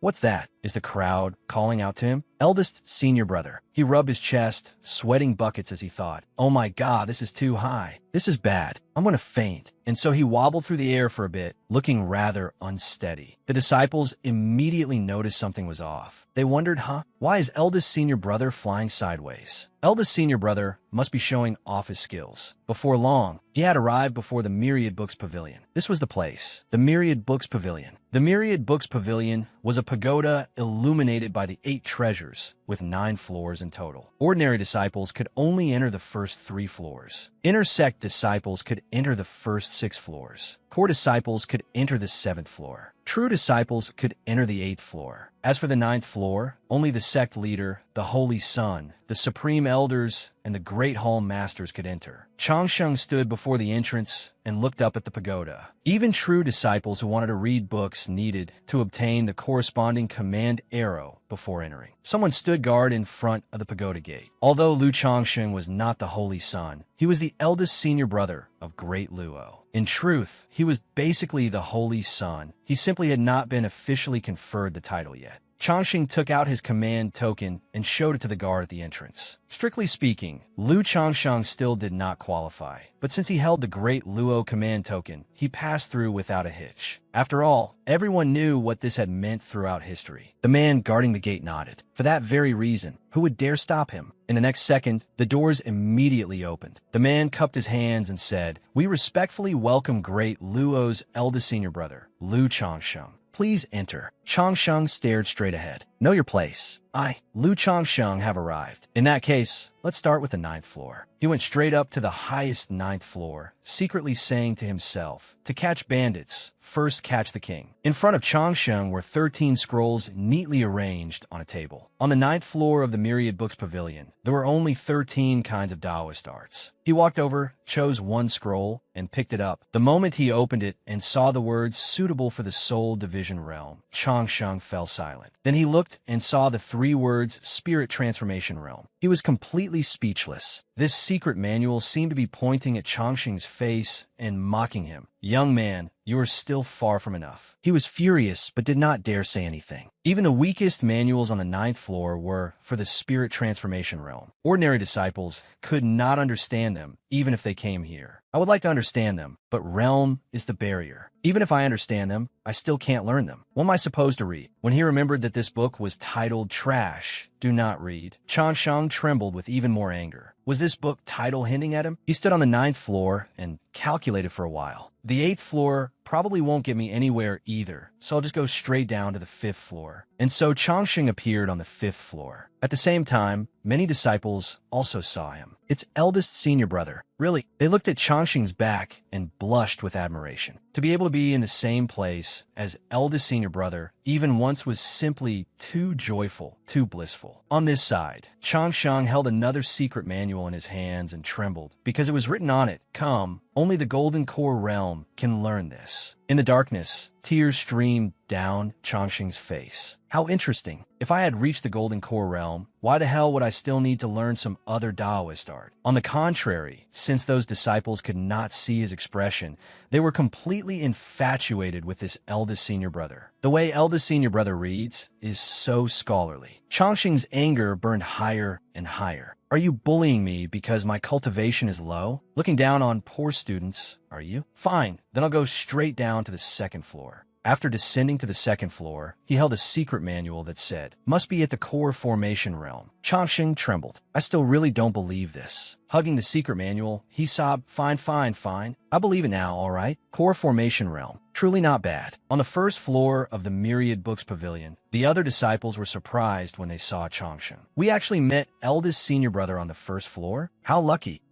What's that? Is the crowd calling out to him? Eldest senior brother. He rubbed his chest, sweating buckets as he thought, "Oh my God, this is too high. This is bad. I'm going to faint." And so he wobbled through the air for a bit, looking rather unsteady. The disciples immediately noticed something was off. They wondered, why is eldest senior brother flying sideways? Eldest senior brother must be showing off his skills. Before long, he had arrived before the Myriad Books Pavilion. This was the place, the Myriad Books Pavilion. The Myriad Books Pavilion was a pagoda illuminated by the 8 treasures, with 9 floors in total. Ordinary disciples could only enter the first 3 floors. Inner sect disciples could enter the first 6 floors. Core disciples could enter the 7th floor. True disciples could enter the 8th floor. As for the 9th floor, only the sect leader, the Holy Sun, the Supreme Elders, and the Great Hall Masters could enter. Chongqing stood before the entrance and looked up at the pagoda. Even true disciples who wanted to read books needed to obtain the corresponding command arrow before entering. Someone stood guard in front of the pagoda gate. Although Lu Chongqing was not the Holy Sun, he was the eldest senior brother of Great Luo. In truth, he was basically the Holy Sun. He simply had not been officially conferred the title yet. Chongqing took out his command token and showed it to the guard at the entrance. Strictly speaking, Lu Chongqing still did not qualify, but since he held the Great Luo command token, he passed through without a hitch. After all, everyone knew what this had meant throughout history. The man guarding the gate nodded. For that very reason, who would dare stop him? In the next second, the doors immediately opened. The man cupped his hands and said, "We respectfully welcome Great Luo's eldest senior brother, Lu Chongqing. Please enter." Chongqing stared straight ahead. "Know your place. I, Lu Chongqing, have arrived. In that case, let's start with the 9th floor." He went straight up to the highest 9th floor, secretly saying to himself, "To catch bandits, first catch the king." In front of Chongqing were 13 scrolls neatly arranged on a table. On the 9th floor of the Myriad Books Pavilion, there were only 13 kinds of Taoist arts. He walked over, chose one scroll, and picked it up. The moment he opened it and saw the words "suitable for the soul division realm," Chongqing fell silent. Then he looked and saw the 3 words "spirit transformation realm." He was completely speechless. This secret manual seemed to be pointing at Chongqing's face and mocking him. "Young man, you are still far from enough." He was furious, but did not dare say anything. Even the weakest manuals on the 9th floor were for the spirit transformation realm. Ordinary disciples could not understand them, even if they came here. I would like to understand them, but realm is the barrier. Even if I understand them, I still can't learn them. What am I supposed to read? When he remembered that this book was titled "Trash, Do Not Read," Chongqing trembled with even more anger. Was this book title hinting at him? He stood on the 9th floor and calculated for a while. The 8th floor probably won't get me anywhere either, so I'll just go straight down to the 5th floor. And so Changsheng appeared on the 5th floor. At the same time, many disciples also saw him. Its eldest senior brother. Really, they looked at Changsheng's back and blushed with admiration. To be able to be in the same place as eldest senior brother even once was simply too joyful, too blissful. On this side, Changsheng held another secret manual in his hands and trembled because it was written on it, "Come, only the Golden Core realm can learn this." In the darkness, tears streamed down Changsheng's face. How interesting. If I had reached the Golden Core realm, why the hell would I still need to learn some other Taoist art? On the contrary, since those disciples could not see his expression, they were completely infatuated with this eldest senior brother. The way eldest senior brother reads is so scholarly. Changsheng's anger burned higher and higher. Are you bullying me because my cultivation is low? Looking down on poor students, are you? Fine, then I'll go straight down to the 2nd floor. After descending to the 2nd floor, he held a secret manual that said, "Must be at the core formation realm." Changsheng trembled. I still really don't believe this. Hugging the secret manual, he sobbed, Fine. I believe it now, all right. Core formation realm. Truly not bad. On the 1st floor of the Myriad Books Pavilion, the other disciples were surprised when they saw Changsheng. We actually met eldest senior brother on the 1st floor? How lucky.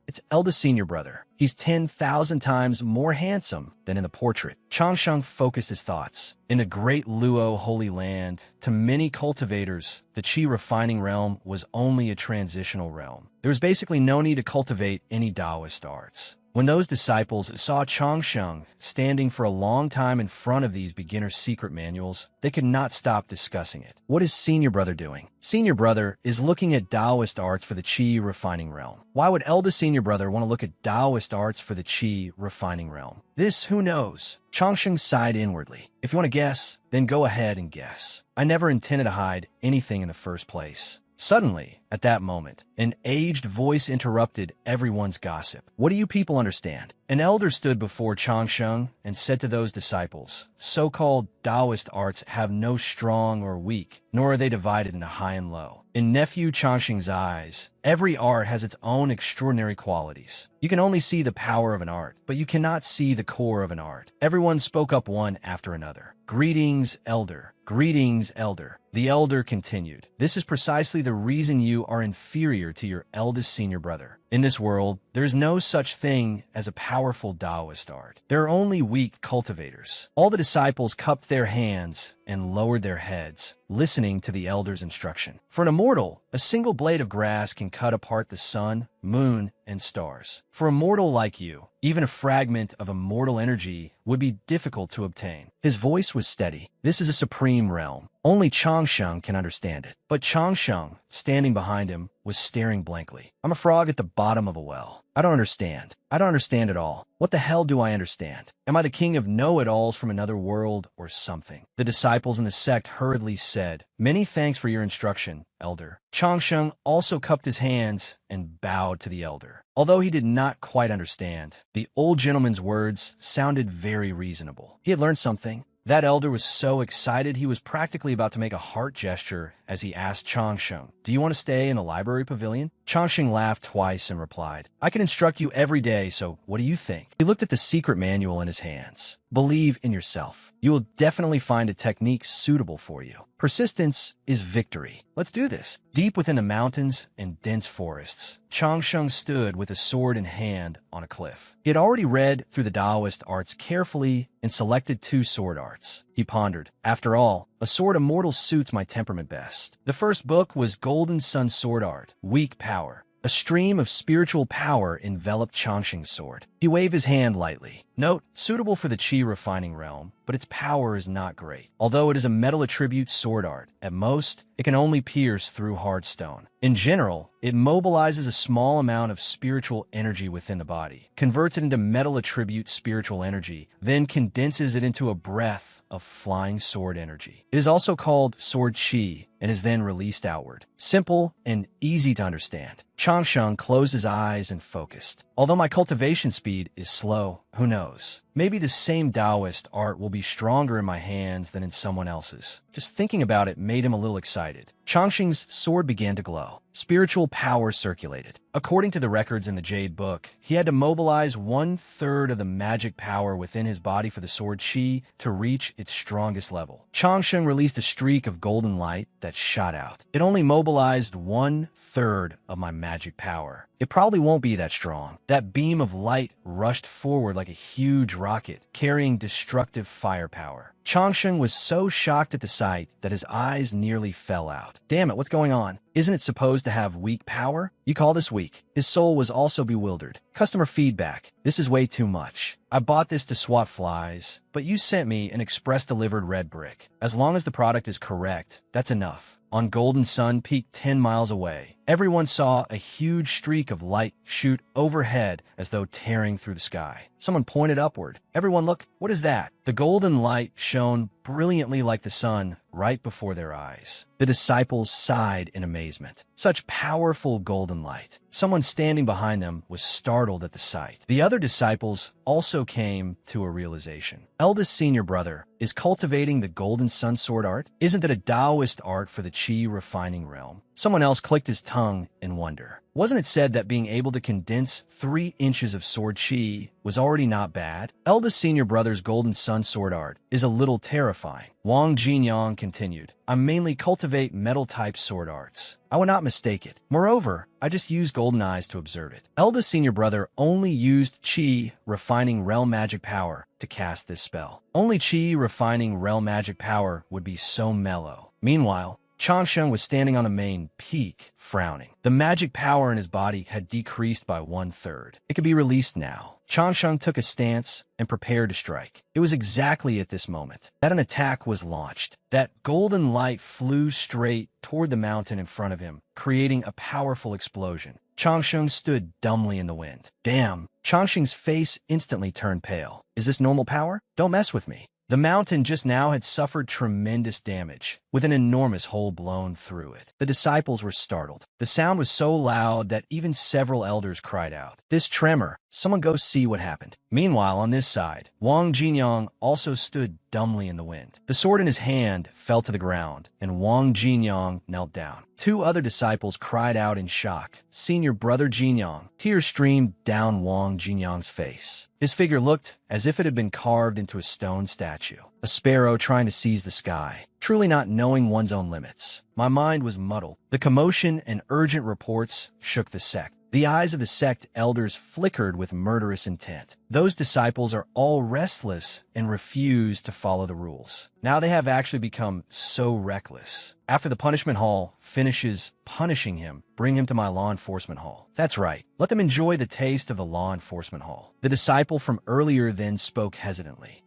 It's eldest senior brother. He's 10,000 times more handsome than in the portrait. Changsheng focused his thoughts. In the great Luo Holy Land, to many cultivators, the Qi refining realm was only a transitional realm. There was basically no need to cultivate any Taoist arts. When those disciples saw Changsheng standing for a long time in front of these beginner secret manuals, they could not stop discussing it. What is senior brother doing? Senior brother is looking at Taoist arts for the Qi refining realm. Why would eldest senior brother want to look at Taoist arts for the Qi refining realm? This, who knows? Changsheng sighed inwardly. If you want to guess, then go ahead and guess. I never intended to hide anything in the first place. Suddenly, at that moment, an aged voice interrupted everyone's gossip. What do you people understand? An elder stood before Changsheng and said to those disciples, so-called Taoist arts have no strong or weak, nor are they divided into high and low. In nephew Changsheng's eyes, every art has its own extraordinary qualities. You can only see the power of an art, but you cannot see the core of an art. Everyone spoke up one after another. Greetings, elder. Greetings, elder. The elder continued. This is precisely the reason you are inferior to your eldest senior brother. In this world, there is no such thing as a powerful Taoist art. There are only weak cultivators. All the disciples cupped their hands and lowered their heads, listening to the elder's instruction. For an immortal, a single blade of grass can cut apart the sun, moon, and stars. For a mortal like you, even a fragment of immortal energy would be difficult to obtain. His voice was steady. This is a supreme realm. Only Changsheng can understand it. But Changsheng, standing behind him, was staring blankly. I'm a frog at the bottom of a well. I don't understand. I don't understand at all. What the hell do I understand? Am I the king of know-it-alls from another world or something? The disciples in the sect hurriedly said, Many thanks for your instruction, elder. Changsheng also cupped his hands and bowed to the elder. Although he did not quite understand, the old gentleman's words sounded very reasonable. He had learned something. That elder was so excited he was practically about to make a heart gesture as he asked Changsheng, Do you want to stay in the library pavilion? Changsheng laughed twice and replied, I can instruct you every day, so what do you think? He looked at the secret manual in his hands. Believe in yourself. You will definitely find a technique suitable for you. Persistence is victory. Let's do this. Deep within the mountains and dense forests, Changsheng stood with a sword in hand on a cliff. He had already read through the Taoist arts carefully and selected 2 sword arts. He pondered, After all, a sword immortal suits my temperament best. The first book was Golden Sun Sword Art, Weak Power. A stream of spiritual power enveloped Changsheng's sword. He waved his hand lightly. Note, suitable for the Qi refining realm, but its power is not great. Although it is a metal attribute sword art, at most, it can only pierce through hard stone. In general, it mobilizes a small amount of spiritual energy within the body, converts it into metal attribute spiritual energy, then condenses it into a breath of flying sword energy. It is also called sword Qi, and is then released outward. Simple and easy to understand. Changsheng closed his eyes and focused. Although my cultivation speed is slow, who knows? Maybe the same Taoist art will be stronger in my hands than in someone else's. Just thinking about it made him a little excited. Changsheng's sword began to glow. Spiritual power circulated. According to the records in the Jade Book, he had to mobilize 1/3 of the magic power within his body for the sword chi to reach its strongest level. Changsheng released a streak of golden light that shot out. It only mobilized 1/3 of my magic power. It probably won't be that strong. That beam of light rushed forward like a huge rocket, carrying destructive firepower. Changsheng was so shocked at the sight that his eyes nearly fell out. Damn it, what's going on? Isn't it supposed to have weak power? You call this weak? His soul was also bewildered. Customer feedback. This is way too much. I bought this to swat flies, but you sent me an express-delivered red brick. As long as the product is correct, that's enough. On Golden Sun Peak 10 miles away, everyone saw a huge streak of light shoot overhead as though tearing through the sky. Someone pointed upward. Everyone look, what is that? The golden light shone brilliantly like the sun right before their eyes. The disciples sighed in amazement. Such powerful golden light. Someone standing behind them was startled at the sight. The other disciples also came to a realization. Eldest senior brother is cultivating the golden sun sword art. Isn't it a Taoist art for the chi refining realm? Someone else clicked his tongue in wonder. Wasn't it said that being able to condense 3 inches of sword chi was already not bad? Eldest senior brother's golden sun sword art is a little terrifying. Wang Jinyang continued, I mainly cultivate metal-type sword arts. I would not mistake it. Moreover, I just use golden eyes to observe it. Eldest senior brother only used chi refining realm magic power to cast this spell. Only chi refining realm magic power would be so mellow. Meanwhile, Changsheng was standing on the main peak, frowning. The magic power in his body had decreased by 1/3. It could be released now. Changsheng took a stance and prepared to strike. It was exactly at this moment that an attack was launched. That golden light flew straight toward the mountain in front of him, creating a powerful explosion. Changsheng stood dumbly in the wind. Damn! Changsheng's face instantly turned pale. Is this normal power? Don't mess with me. The mountain just now had suffered tremendous damage, with an enormous hole blown through it. The disciples were startled. The sound was so loud that even several elders cried out. This tremor! Someone go see what happened. Meanwhile, on this side, Wang Jinyang also stood dumbly in the wind. The sword in his hand fell to the ground, and Wang Jinyang knelt down. 2 other disciples cried out in shock. Senior brother Jinyang. Tears streamed down Wang Jinyang's face. His figure looked as if it had been carved into a stone statue. A sparrow trying to seize the sky, truly not knowing one's own limits. My mind was muddled. The commotion and urgent reports shook the sect. The eyes of the sect elders flickered with murderous intent. Those disciples are all restless and refuse to follow the rules. Now they have actually become so reckless. After the punishment hall finishes punishing him, bring him to my law enforcement hall. That's right. Let them enjoy the taste of the law enforcement hall. The disciple from earlier then spoke hesitantly.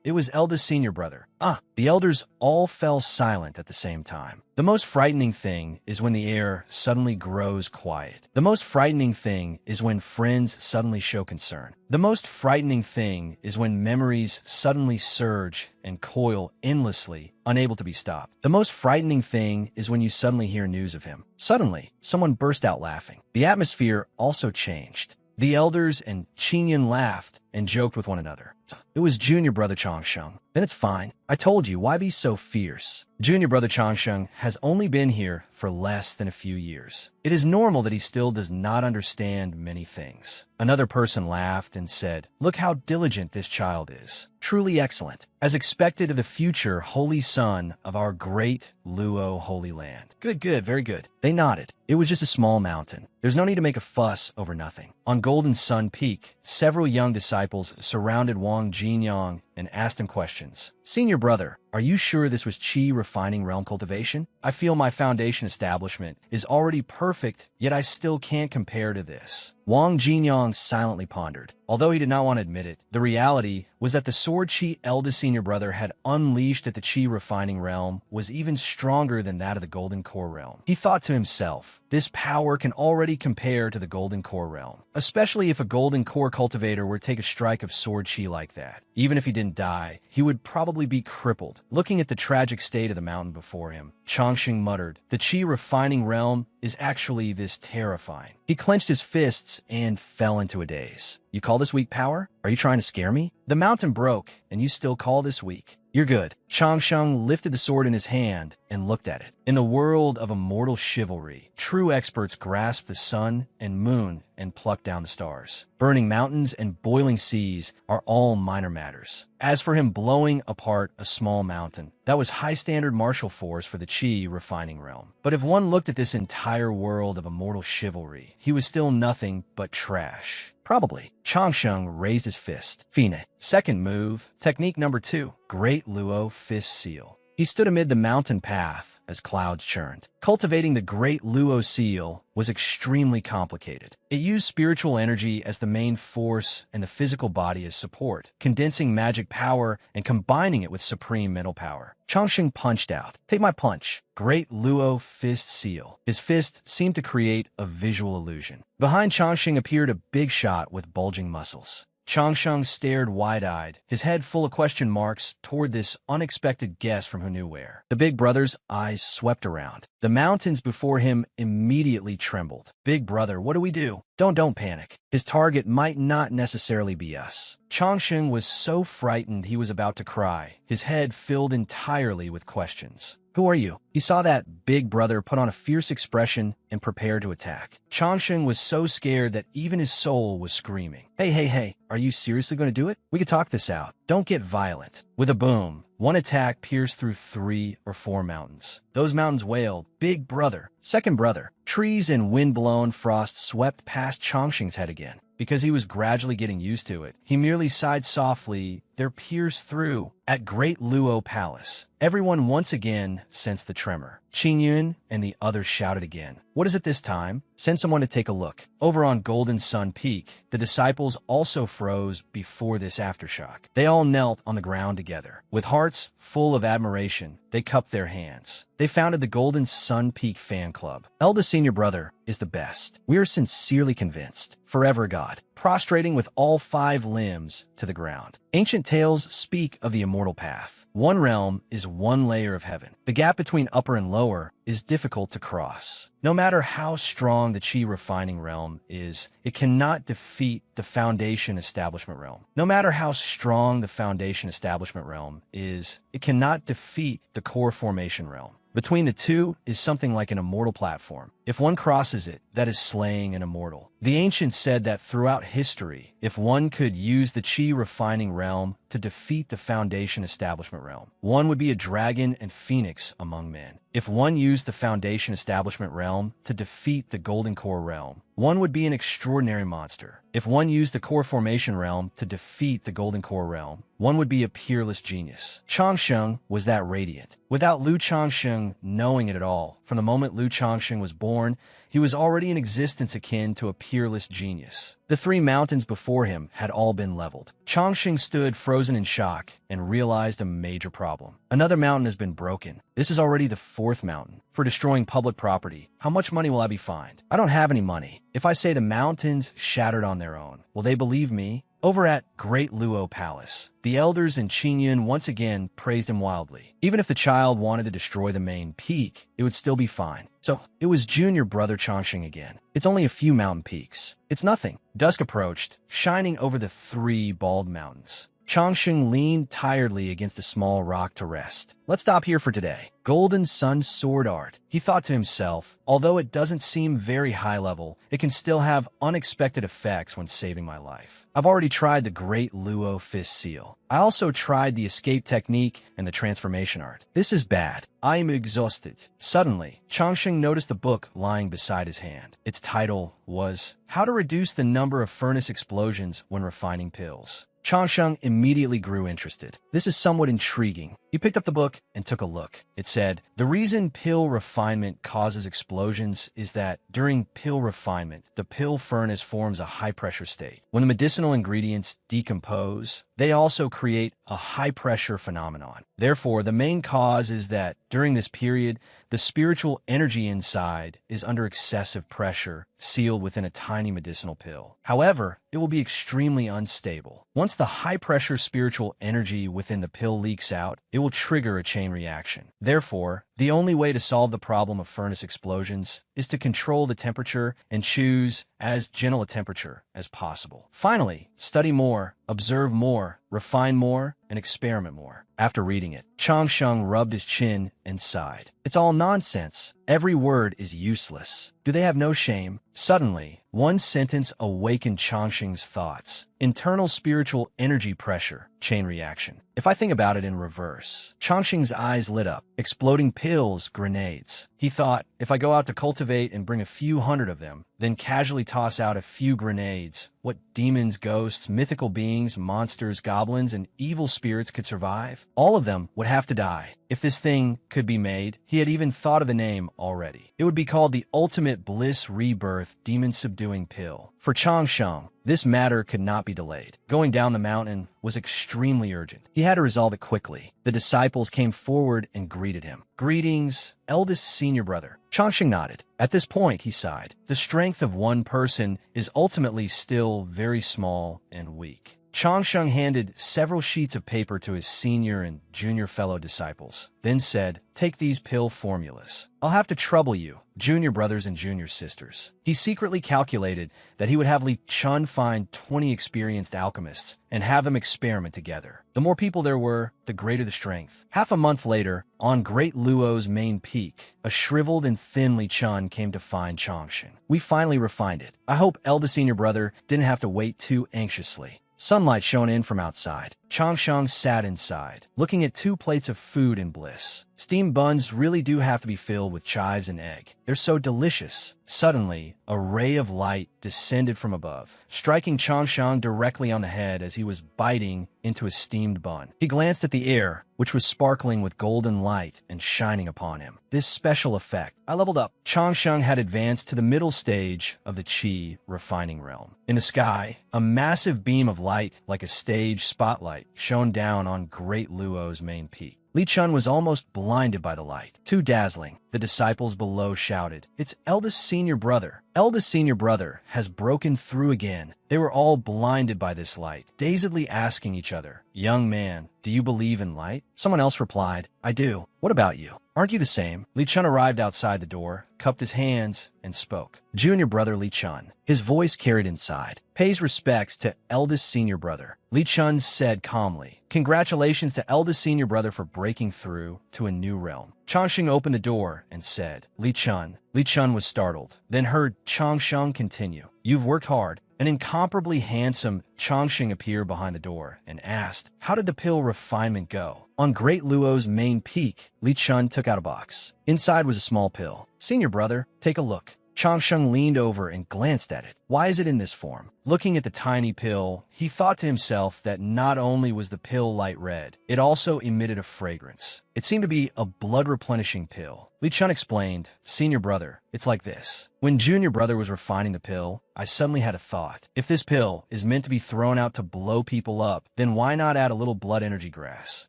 It was eldest senior brother. The elders all fell silent at the same time. The most frightening thing is when the air suddenly grows quiet. The most frightening thing is when friends suddenly show concern. The most frightening thing is when memories suddenly surge and coil endlessly, unable to be stopped. The most frightening thing is when you suddenly hear news of him. Suddenly, someone burst out laughing. The atmosphere also changed. The elders and Qinyan laughed and joked with one another. It was junior brother Changsheng. Then it's fine. I told you, why be so fierce? Junior brother Changsheng has only been here for less than a few years. It is normal that he still does not understand many things. Another person laughed and said, look how diligent this child is. Truly excellent. As expected of the future holy son of our great Luo Holy Land. Good, very good. They nodded. It was just a small mountain. There's no need to make a fuss over nothing. On Golden Sun Peak, several young disciples surrounded Wang Jinyang and asked him questions. Senior brother, are you sure this was chi refining realm cultivation? I feel my foundation establishment is already perfect, yet I still can't compare to this. Wang Jinyang silently pondered. Although he did not want to admit it, the reality was that the sword chi eldest senior brother had unleashed at the chi refining realm was even stronger than that of the golden core realm. He thought to himself, this power can already compare to the golden core realm, especially if a golden core cultivator were to take a strike of sword chi like that. Even if he didn't die, he would probably be crippled. Looking at the tragic state of the mountain before him, Changsheng muttered. The Qi refining realm is actually this terrifying. He clenched his fists and fell into a daze. You call this weak power? Are you trying to scare me? The mountain broke, and you still call this weak? You're good. Changsheng lifted the sword in his hand and looked at it. In the world of immortal chivalry, true experts grasp the sun and moon and pluck down the stars. Burning mountains and boiling seas are all minor matters. As for him blowing apart a small mountain, that was high-standard martial force for the Qi refining realm. But if one looked at this entire world of immortal chivalry, he was still nothing but trash. Probably. Changsheng raised his fist. Fine. Second move, technique number 2, Great Luo Fist Seal. He stood amid the mountain path as clouds churned. Cultivating the Great Luo Seal was extremely complicated. It used spiritual energy as the main force and the physical body as support, condensing magic power and combining it with supreme mental power. Changsheng punched out. Take my punch. Great Luo Fist Seal. His fist seemed to create a visual illusion. Behind Changsheng appeared a big shot with bulging muscles. Changsheng stared wide-eyed, his head full of question marks, toward this unexpected guest from who knew where. The big brother's eyes swept around. The mountains before him immediately trembled. Big brother, what do we do? Don't panic. His target might not necessarily be us. Changsheng was so frightened he was about to cry, his head filled entirely with questions. Who are you? He saw that big brother put on a fierce expression and prepare to attack. Changsheng was so scared that even his soul was screaming. Hey, are you seriously going to do it? We could talk this out. Don't get violent. With a boom, one attack pierced through 3 or 4 mountains. Those mountains wailed, Big brother, second brother. Trees and wind-blown frost swept past Changsheng's head again. Because he was gradually getting used to it, he merely sighed softly, there pierced through. At Great Luo Palace, everyone once again sensed the tremor. Qingyun and the others shouted again. What is it this time? Send someone to take a look. Over on Golden Sun Peak, the disciples also froze before this aftershock. They all knelt on the ground together. With hearts full of admiration, they cupped their hands. They founded the Golden Sun Peak Fan Club. Eldest senior brother is the best. We are sincerely convinced. Forever God. Prostrating with all 5 limbs to the ground. Ancient tales speak of the immortal path. One realm is one layer of heaven. The gap between upper and lower is difficult to cross. No matter how strong the Qi refining realm is, it cannot defeat the Foundation Establishment realm. No matter how strong the Foundation Establishment realm is, it cannot defeat the Core Formation realm. Between the two is something like an immortal platform. If one crosses it, that is slaying an immortal. The ancients said that throughout history, if one could use the Qi refining realm to defeat the Foundation Establishment realm, one would be a dragon and phoenix among men. If one used the Foundation Establishment realm to defeat the Golden Core realm, one would be an extraordinary monster. If one used the Core Formation realm to defeat the Golden Core realm, one would be a peerless genius. Changsheng was that radiant. Without Liu Changsheng knowing it at all, from the moment Liu Changsheng was born, he was already in existence akin to a peerless genius. The 3 mountains before him had all been leveled. Changsheng stood frozen in shock and realized a major problem. Another mountain has been broken. This is already the 4th mountain. For destroying public property, how much money will I be fined? I don't have any money. If I say the mountains shattered on their own, will they believe me? Over at Great Luo Palace, the elders and Qingyun once again praised him wildly. Even if the child wanted to destroy the main peak, it would still be fine. So it was junior brother Changsheng again. It's only a few mountain peaks. It's nothing. Dusk approached, shining over the 3 bald mountains. Changsheng leaned tiredly against a small rock to rest. Let's stop here for today. Golden Sun Sword Art. He thought to himself, although it doesn't seem very high level, it can still have unexpected effects when saving my life. I've already tried the Great Luo Fist Seal. I also tried the escape technique and the transformation art. This is bad. I am exhausted. Suddenly, Changsheng noticed the book lying beside his hand. Its title was How to Reduce the Number of Furnace Explosions When Refining Pills. Changsheng immediately grew interested. This is somewhat intriguing. He picked up the book and took a look. It said, the reason pill refinement causes explosions is that during pill refinement, the pill furnace forms a high-pressure state. When the medicinal ingredients decompose, they also create a high-pressure phenomenon. Therefore, the main cause is that during this period, the spiritual energy inside is under excessive pressure, sealed within a tiny medicinal pill. However, it will be extremely unstable. Once the high-pressure spiritual energy within the pill leaks out, it will trigger a chain reaction. Therefore, The only way to solve the problem of furnace explosions is to control the temperature and choose as gentle a temperature as possible. Finally, study more, observe more, refine more, and experiment more. After reading it, Chang Sheng rubbed his chin and sighed. It's all nonsense. Every word is useless. Do they have no shame? Suddenly, one sentence awakened Chang Sheng's thoughts. Internal spiritual energy pressure, chain reaction. If I think about it in reverse, Chang Sheng's eyes lit up. Exploding pills, grenades. He thought, if I go out to cultivate and bring a few hundred of them, then casually toss out a few grenades, what demons, ghosts, mythical beings, monsters, goblins, and evil spirits could survive? All of them would have to die. If this thing could be made, he had even thought of the name already. It would be called the Ultimate Bliss Rebirth Demon-Subduing Pill. For Chang Sheng, this matter could not be delayed. Going down the mountain was extremely urgent. He had to resolve it quickly. The disciples came forward and greeted him. Greetings, eldest senior brother. Chang Sheng nodded. At this point, he sighed. The strength of one person is ultimately still very small and weak. Chang Sheng handed several sheets of paper to his senior and junior fellow disciples, then said, "Take these pill formulas. I'll have to trouble you, junior brothers and junior sisters." He secretly calculated that he would have Li Chun find 20 experienced alchemists and have them experiment together. The more people there were, the greater the strength. Half a month later, on Great Luo's main peak, a shriveled and thin Li Chun came to find Chang Sheng. "We finally refined it. I hope eldest senior brother didn't have to wait too anxiously." Sunlight shone in from outside. Chang Sheng sat inside, looking at 2 plates of food in bliss. Steamed buns really do have to be filled with chives and egg. They're so delicious. Suddenly, a ray of light descended from above, striking Chang Sheng directly on the head as he was biting into a steamed bun. He glanced at the air, which was sparkling with golden light and shining upon him. This special effect. I leveled up. Chang Sheng had advanced to the middle stage of the Qi refining realm. In the sky, a massive beam of light, like a stage spotlight, shone down on Great Luo's main peak. Li Chun was almost blinded by the light. Too dazzling. The disciples below shouted, "It's eldest senior brother. Eldest senior brother has broken through again." They were all blinded by this light, dazedly asking each other, "Young man, do you believe in light?" Someone else replied, "I do. What about you? Aren't you the same?" Li Chun arrived outside the door, cupped his hands, and spoke. Junior brother Li Chun. His voice carried inside. "Pays respects to eldest senior brother." Li Chun said calmly, "Congratulations to eldest senior brother for breaking through to a new realm." Chang Sheng opened the door and said, "Li Chun." Li Chun was startled, then heard Chang Sheng continue, "You've worked hard." An incomparably handsome Chang Sheng appeared behind the door and asked, "How did the pill refinement go?" On Great Luo's main peak, Li Chun took out a box. Inside was a small pill. "Senior brother, take a look." Chang Sheng leaned over and glanced at it. Why is it in this form? Looking at the tiny pill, he thought to himself that not only was the pill light red, it also emitted a fragrance. It seemed to be a blood-replenishing pill. Li Chun explained, "Senior brother, it's like this. When junior brother was refining the pill, I suddenly had a thought. If this pill is meant to be thrown out to blow people up, then why not add a little blood energy grass?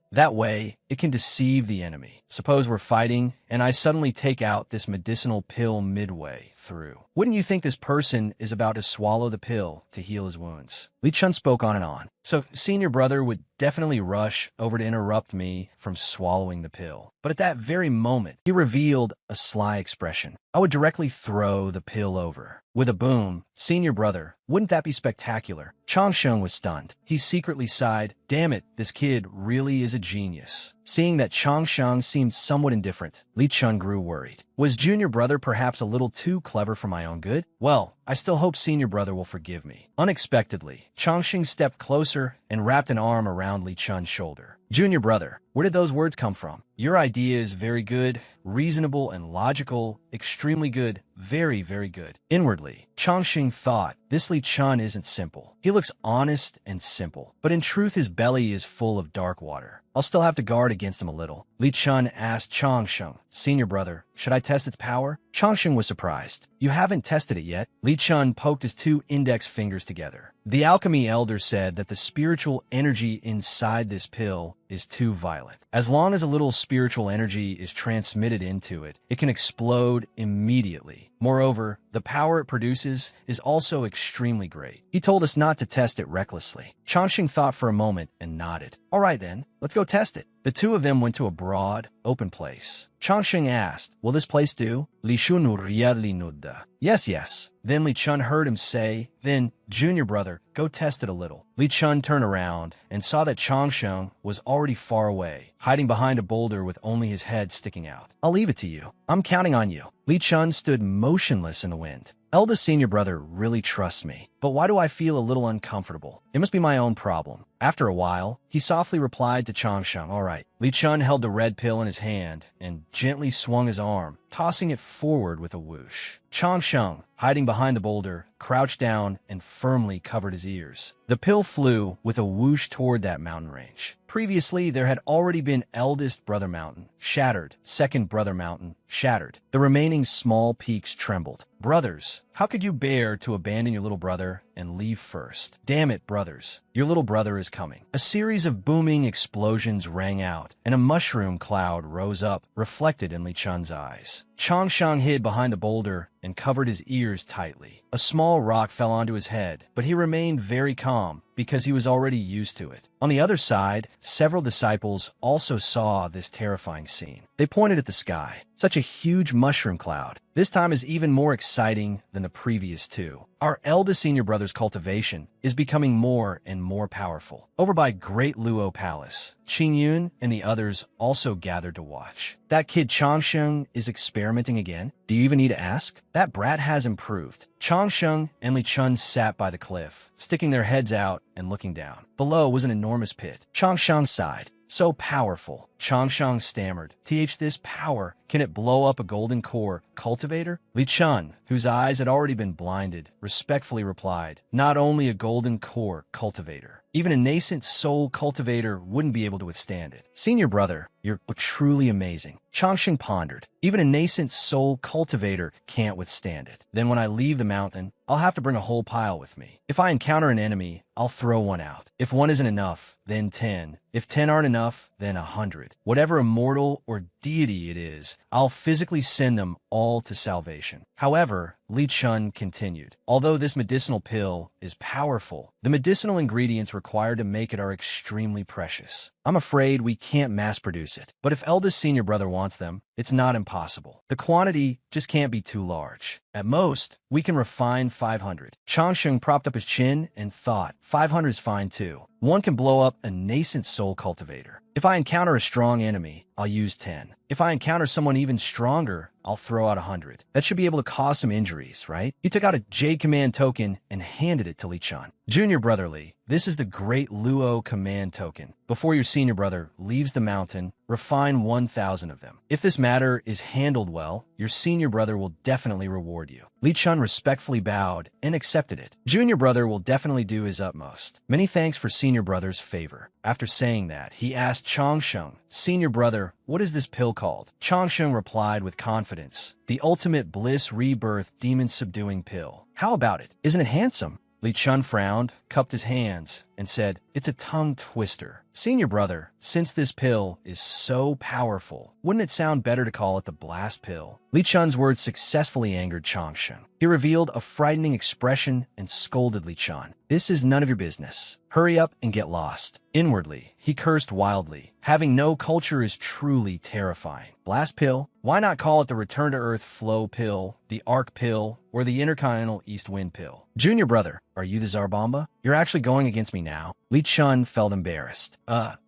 That way, it can deceive the enemy. Suppose we're fighting, and I suddenly take out this medicinal pill midway through. Wouldn't you think this person is about to swallow the pill to heal his wounds?" Li Chun spoke on and on. "So senior brother would definitely rush over to interrupt me from swallowing the pill. But at that very moment, he revealed a sly expression. I would directly throw the pill over. With a boom, senior brother, wouldn't that be spectacular?" Chang Sheng was stunned. He secretly sighed, "Damn it, this kid really is a genius." Seeing that Chang Sheng seemed somewhat indifferent, Li Chun grew worried. Was junior brother perhaps a little too clever for my own good? Well, I still hope senior brother will forgive me. Unexpectedly, Chang Sheng stepped closer and wrapped an arm around Li Chun's shoulder. "Junior brother, where did those words come from? Your idea is very good, reasonable and logical, extremely good, very, very good." Inwardly, Chang Sheng thought, this Li Chun isn't simple. He looks honest and simple, but in truth his belly is full of dark water. I'll still have to guard against him a little. Li Chun asked Chang Sheng, "Senior brother, should I test its power?" Chang Sheng was surprised. "You haven't tested it yet?" Li Chun poked his 2 index fingers together. The alchemy elder said that the spiritual energy inside this pill is too violent. As long as a little spiritual energy is transmitted into it, it can explode immediately. Moreover, the power it produces is also extremely great. He told us not to test it recklessly. Chang Sheng thought for a moment and nodded. "All right then, let's go test it." The two of them went to a broad, open place. Changsheng asked, "Will this place do?" Li Shun riyadli nudda. Yes, yes. Then Li Chun heard him say, "Then, junior brother, go test it a little." Li Chun turned around and saw that Changsheng was already far away, hiding behind a boulder with only his head sticking out. "I'll leave it to you. I'm counting on you." Li Chun stood motionless in the wind. Eldest senior brother really trusts me, but why do I feel a little uncomfortable? It must be my own problem. After a while, he softly replied to Changsheng, "All right." Li Chun held the red pill in his hand and gently swung his arm, tossing it forward with a whoosh. Changsheng, hiding behind the boulder, crouched down and firmly covered his ears. The pill flew with a whoosh toward that mountain range. Previously, there had already been Eldest Brother Mountain, shattered, Second Brother Mountain, shattered. The remaining small peaks trembled. "Brothers, how could you bear to abandon your little brother and leave first? Damn it, brothers, your little brother is coming." A series of booming explosions rang out, and a mushroom cloud rose up, reflected in Li Chun's eyes. Changsheng hid behind the boulder and covered his ears tightly. A small rock fell onto his head, but he remained very calm because he was already used to it. On the other side, several disciples also saw this terrifying scene. They pointed at the sky. Such a huge mushroom cloud. This time is even more exciting than the previous two. Our eldest senior brother's cultivation is becoming more and more powerful. Over by Great Luo Palace, Qing Yun and the others also gathered to watch. That kid Changsheng is experimenting again? Do you even need to ask? That brat has improved. Changsheng and Li Chun sat by the cliff, sticking their heads out and looking down. Below was an enormous pit. Changsheng sighed. "So powerful." Changsheng stammered, "This power, can it blow up a golden core cultivator?" Li Chun, whose eyes had already been blinded, respectfully replied, "Not only a golden core cultivator. Even a nascent soul cultivator wouldn't be able to withstand it." "Senior brother, you're truly amazing." Changsheng pondered. "Even a nascent soul cultivator can't withstand it. Then when I leave the mountain, I'll have to bring a whole pile with me. If I encounter an enemy, I'll throw one out. If one isn't enough, then 10. If 10 aren't enough, then 100. Whatever immortal or deity it is, I'll physically send them all to salvation." However, Li Chun continued, "Although this medicinal pill is powerful, the medicinal ingredients required to make it are extremely precious. I'm afraid we can't mass produce it. But if eldest senior brother wants them, it's not impossible. The quantity just can't be too large. At most, we can refine 500. Changsheng propped up his chin and thought, 500 is fine too. One can blow up a nascent soul cultivator. If I encounter a strong enemy, I'll use 10. If I encounter someone even stronger, I'll throw out 100. That should be able to cause some injuries, right?" He took out a Jade Command token and handed it to Li Chun. "Junior brother Li, this is the Great Luo Command token. Before your senior brother leaves the mountain, refine 1,000 of them. If this matter is handled well, your senior brother will definitely reward you." Li Chun respectfully bowed and accepted it. "Junior brother will definitely do his utmost. Many thanks for senior brother's favor." After saying that, he asked Changsheng, "Senior brother, what is this pill called?" Changsheng replied with confidence, "The ultimate bliss rebirth demon subduing pill. How about it? Isn't it handsome?" Li Chun frowned, cupped his hands, and said, "It's a tongue twister. Senior brother, since this pill is so powerful, wouldn't it sound better to call it the blast pill?" Li Chun's words successfully angered Changsheng. He revealed a frightening expression and scolded Li Chun. "This is none of your business. Hurry up and get lost." Inwardly, he cursed wildly. Having no culture is truly terrifying. Blast pill? Why not call it the Return to Earth Flow pill, the Arc pill, or the Intercontinental East Wind pill? "Junior brother, are you the Zarbamba? You're actually going against me now?" Li Chun felt embarrassed.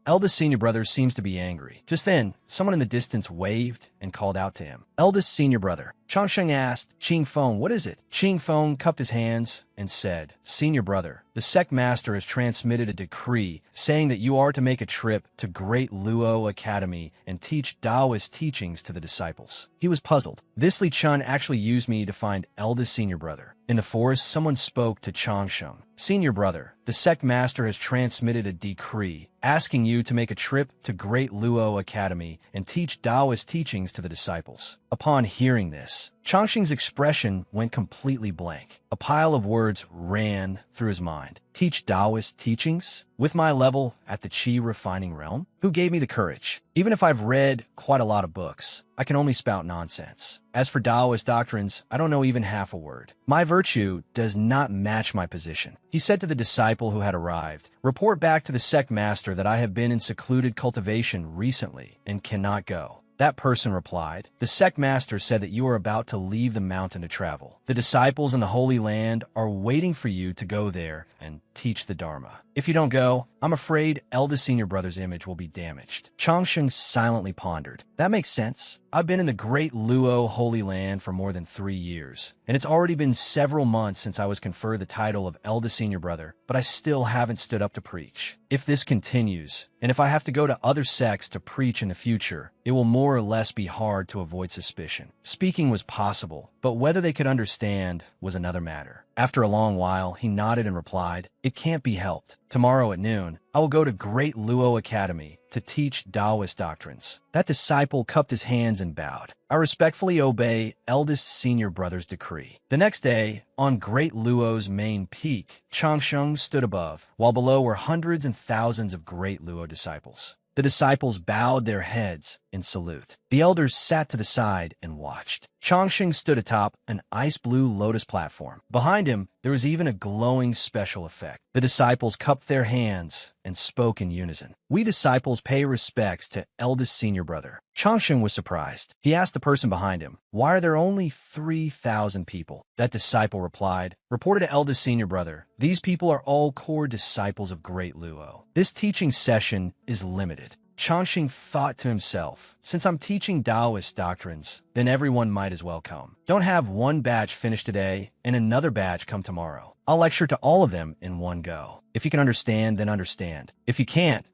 Eldest senior brother seems to be angry. Just then, someone in the distance waved and called out to him. "Eldest senior brother." Changsheng asked, "Qing Feng, what is it?" Qing Feng cupped his hands and said, "Senior brother, the sect master has transmitted a decree saying that you are to make a trip to Great Luo Academy and teach Taoist teachings to the disciples." He was puzzled. This Li Chun actually used me to find eldest senior brother. In the forest, someone spoke to Changsheng. "Senior brother, the sect master has transmitted a decree asking you to make a trip to Great Luo Academy and teach Taoist teachings to the disciples." Upon hearing this, Changsheng's expression went completely blank. A pile of words ran through his mind. Teach Taoist teachings? With my level at the Qi refining realm? Who gave me the courage? Even if I've read quite a lot of books, I can only spout nonsense. As for Taoist doctrines, I don't know even half a word. My virtue does not match my position. He said to the disciple who had arrived, report back to the sect master that I have been in secluded cultivation recently and cannot go. That person replied, the sect master said that you are about to leave the mountain to travel. The disciples in the Holy Land are waiting for you to go there and teach the Dharma. If you don't go, I'm afraid eldest senior brother's image will be damaged. Changsheng silently pondered. That makes sense. I've been in the great Luo Holy Land for more than 3 years, and it's already been several months since I was conferred the title of eldest senior brother, but I still haven't stood up to preach. If this continues, and if I have to go to other sects to preach in the future, it will more or less be hard to avoid suspicion. Speaking was possible, but whether they could understand was another matter. After a long while, he nodded and replied, it can't be helped. Tomorrow at noon, I will go to Great Luo Academy to teach Taoist doctrines. That disciple cupped his hands and bowed. I respectfully obey eldest senior brother's decree. The next day, on Great Luo's main peak, Changsheng stood above, while below were hundreds and thousands of Great Luo disciples. The disciples bowed their heads in salute. The elders sat to the side and watched. Changsheng stood atop an ice-blue lotus platform. Behind him, there was even a glowing special effect. The disciples cupped their hands and spoke in unison. We disciples pay respects to eldest senior brother. Changsheng was surprised. He asked the person behind him, why are there only 3,000 people? That disciple replied, reported to eldest senior brother, these people are all core disciples of Great Luo. This teaching session is limited. Changsheng thought to himself, since I'm teaching Taoist doctrines, then everyone might as well come. Don't have one batch finish today and another batch come tomorrow. I'll lecture to all of them in one go. If you can understand, then understand. If you can't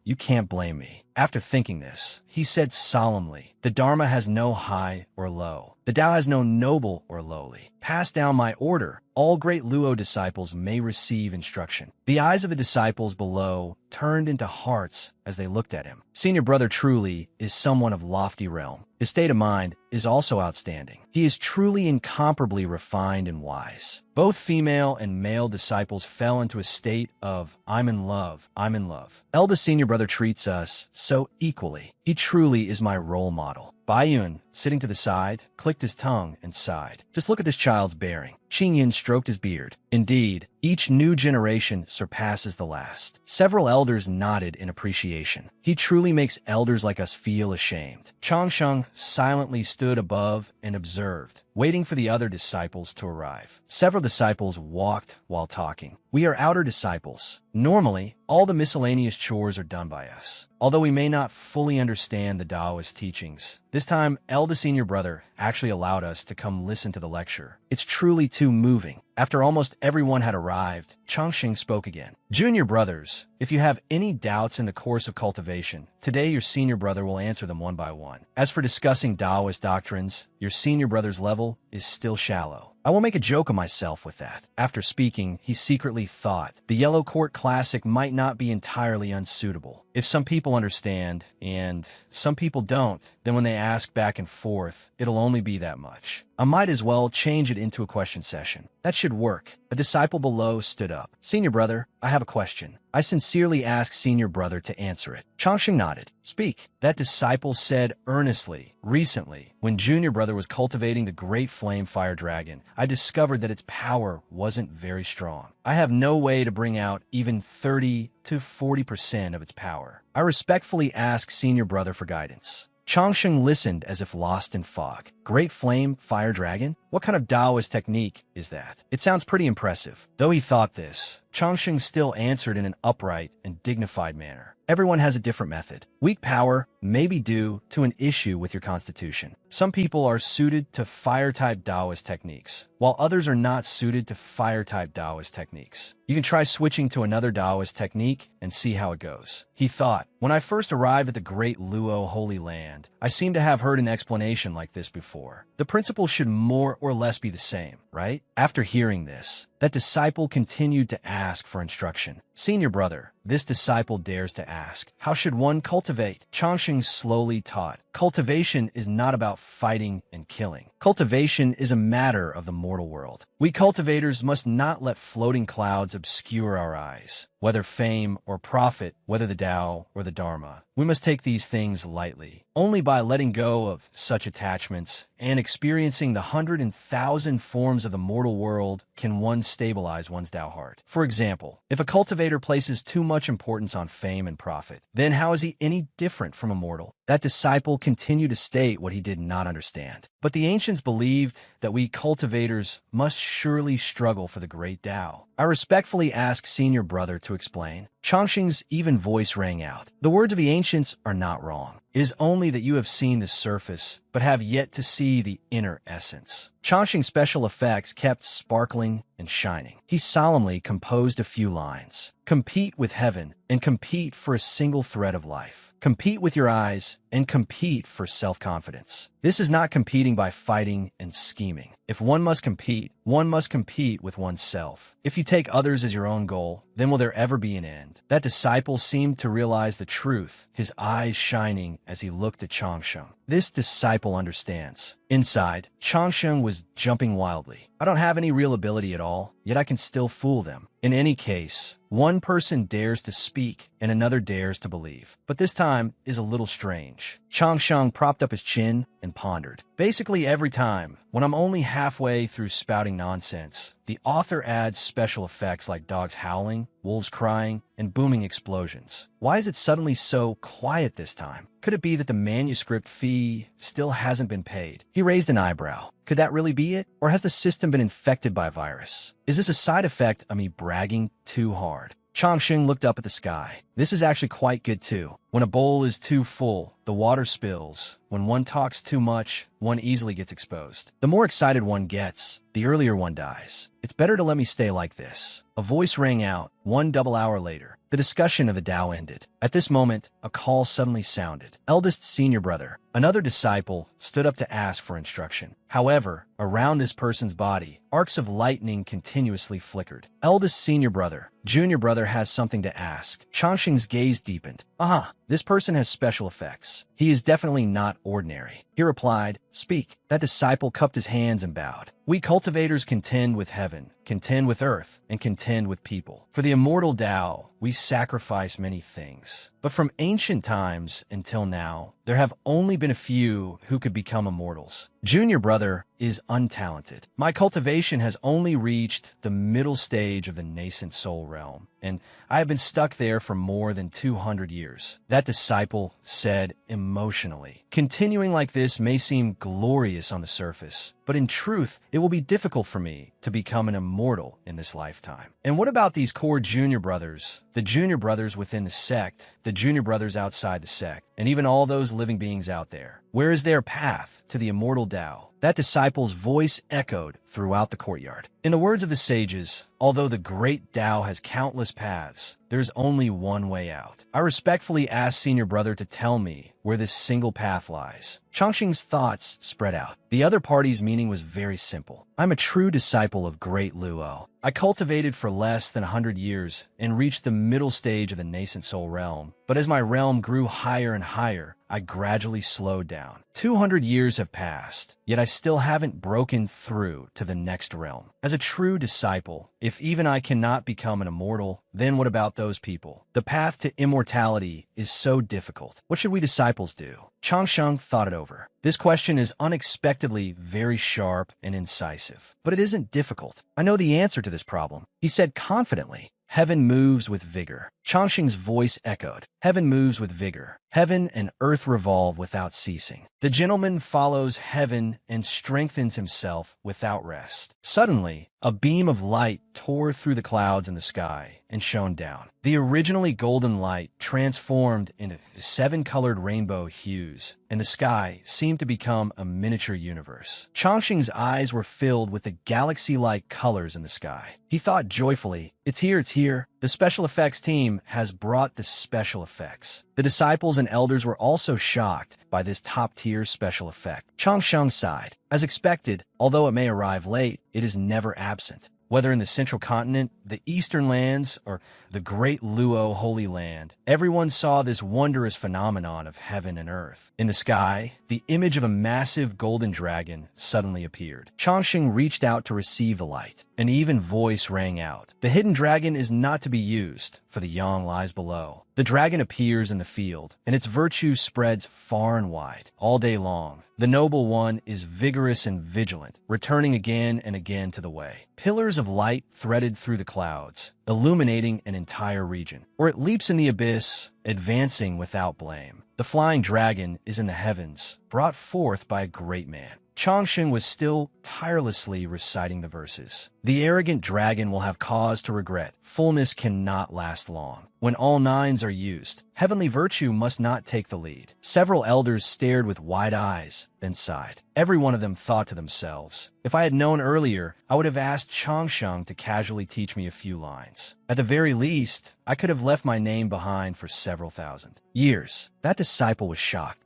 blame me. After thinking this, he said solemnly, the Dharma has no high or low. The Tao has no noble or lowly. Pass down my order. All Great Luo disciples may receive instruction. The eyes of the disciples below turned into hearts as they looked at him. Senior brother truly is someone of lofty realm. His state of mind is also outstanding. He is truly incomparably refined and wise. Both female and male disciples fell into a state of, I'm in love, I'm in love. Eldest senior brother treats us so equally. He truly is my role model. Baiyun, sitting to the side, clicked his tongue and sighed. Just look at this child's bearing. Qingyin stroked his beard. Indeed, each new generation surpasses the last. Several elders nodded in appreciation. He truly makes elders like us feel ashamed. Changsheng silently stood above and observed, waiting for the other disciples to arrive. Several disciples walked while talking. We are outer disciples. Normally, all the miscellaneous chores are done by us. Although we may not fully understand the Taoist teachings, this time, eldest senior brother actually allowed us to come listen to the lecture. It's truly too moving. After almost everyone had arrived, Changsheng spoke again. Junior brothers, if you have any doubts in the course of cultivation, today your senior brother will answer them one by one. As for discussing Taoist doctrines, your senior brother's level is still shallow. I will make a joke of myself with that. After speaking, he secretly thought, the Yellow Court Classic might not be entirely unsuitable. If some people understand, and some people don't, then when they ask back and forth, it'll only be that much. I might as well change it into a question session. That should work. A disciple below stood up. Senior brother, I have a question. I sincerely ask senior brother to answer it. Changsheng nodded. Speak. That disciple said earnestly, recently, when junior brother was cultivating the great flame fire dragon, I discovered that its power wasn't very strong. I have no way to bring out even 30 to 40% of its power. I respectfully ask senior brother for guidance. Changsheng listened as if lost in fog. Great flame fire dragon? What kind of Taoist technique is that? It sounds pretty impressive. Though he thought this, Changsheng still answered in an upright and dignified manner. Everyone has a different method. Weak power may be due to an issue with your constitution. Some people are suited to fire-type Taoist techniques, while others are not suited to fire-type Taoist techniques. You can try switching to another Taoist technique and see how it goes. He thought, when I first arrived at the Great Luo Holy Land, I seem to have heard an explanation like this before. The principle should more or less be the same, right? After hearing this, that disciple continued to ask for instruction. Senior brother, this disciple dares to ask, how should one cultivate? Changsheng slowly taught, cultivation is not about fighting and killing. Cultivation is a matter of the mortal world. We cultivators must not let floating clouds obscure our eyes. Whether fame or profit, whether the Tao or the Dharma, we must take these things lightly. Only by letting go of such attachments and experiencing the 100,000 forms of the mortal world can one stabilize one's Tao heart. For example, if a cultivator places too much importance on fame and profit, then how is he any different from a mortal? That disciple continued to state what he did not understand. But the ancients believed that we cultivators must surely struggle for the great Tao. I respectfully asked senior brother to explain. Changsheng's even voice rang out. The words of the ancients are not wrong. It is only that you have seen the surface, but have yet to see the inner essence. Changsheng's special effects kept sparkling and shining. He solemnly composed a few lines. Compete with heaven and compete for a single thread of life. Compete with your eyes and compete for self-confidence. This is not competing by fighting and scheming. If one must compete with oneself. If you take others as your own goal, then will there ever be an end? That disciple seemed to realize the truth, his eyes shining as he looked at Changsheng. This disciple understands. Inside, Changsheng was jumping wildly. I don't have any real ability at all, yet I can still fool them. In any case, one person dares to speak and another dares to believe. But this time is a little strange. Changsheng propped up his chin and pondered. Basically every time, when I'm only halfway through spouting nonsense, the author adds special effects like dogs howling, wolves crying, and booming explosions. Why is it suddenly so quiet this time? Could it be that the manuscript fee still hasn't been paid? He raised an eyebrow. Could that really be it? Or has the system been infected by a virus? Is this a side effect of me bragging too hard? Changsheng looked up at the sky. This is actually quite good too. When a bowl is too full, the water spills. When one talks too much, one easily gets exposed. The more excited one gets, the earlier one dies. It's better to let me stay like this. A voice rang out. 1 double hour later, the discussion of the Tao ended. At this moment, a call suddenly sounded. Eldest senior brother. Another disciple stood up to ask for instruction. However, around this person's body, arcs of lightning continuously flickered. Eldest senior brother. Junior brother has something to ask. Changsheng's gaze deepened. Aha, this person has special effects. He is definitely not ordinary. He replied, speak. That disciple cupped his hands and bowed. We cultivators contend with heaven, contend with earth, and contend with people. For the immortal Tao, we sacrifice many things. But from ancient times until now, there have only been a few who could become immortals. Junior brother is untalented. My cultivation has only reached the middle stage of the nascent soul realm, and I have been stuck there for more than 200 years. That disciple said emotionally. Continuing like this may seem glorious on the surface, but in truth, it will be difficult for me to become an immortal in this lifetime. And what about these core junior brothers, the junior brothers within the sect, the junior brothers outside the sect, and even all those living beings out there? Where is their path to the immortal Tao? That disciple's voice echoed throughout the courtyard. In the words of the sages, although the great Tao has countless paths, there's only one way out. I respectfully asked senior brother to tell me where this single path lies. Changsheng's thoughts spread out. The other party's meaning was very simple. I'm a true disciple of great Luo. I cultivated for less than 100 years and reached the middle stage of the nascent soul realm. But as my realm grew higher and higher, I gradually slowed down. 200 years have passed, yet I still haven't broken through to the next realm. As a true disciple, if even I cannot become an immortal, then what about those people? The path to immortality is so difficult. What should we disciples do? Changsheng thought it over. This question is unexpectedly very sharp and incisive, but it isn't difficult. I know the answer to this problem. He said confidently, heaven moves with vigor. Changsheng's voice echoed. Heaven moves with vigor. Heaven and earth revolve without ceasing. The gentleman follows heaven and strengthens himself without rest. Suddenly, a beam of light tore through the clouds in the sky and shone down. The originally golden light transformed into 7-colored rainbow hues, and the sky seemed to become a miniature universe. Changsheng's eyes were filled with the galaxy-like colors in the sky. He thought joyfully, it's here, it's here. The special effects team has brought the special effects. The disciples and elders were also shocked by this top-tier special effect. Changsheng sighed. As expected, although it may arrive late, it is never absent. Whether in the central continent, the eastern lands, or the great Luo Holy Land, everyone saw this wondrous phenomenon of heaven and earth. In the sky, the image of a massive golden dragon suddenly appeared. Changxing reached out to receive the light. An even voice rang out. The hidden dragon is not to be used, for the yang lies below. The dragon appears in the field, and its virtue spreads far and wide, all day long. The noble one is vigorous and vigilant, returning again and again to the way. Pillars of light threaded through the clouds, illuminating an entire region. Or it leaps in the abyss, advancing without blame. The flying dragon is in the heavens, brought forth by a great man. Changxing was still tirelessly reciting the verses. The arrogant dragon will have cause to regret. Fullness cannot last long. When all nines are used, heavenly virtue must not take the lead. Several elders stared with wide eyes, then sighed. Every one of them thought to themselves, if I had known earlier, I would have asked Changsheng to casually teach me a few lines. At the very least, I could have left my name behind for several thousand years. That disciple was shocked.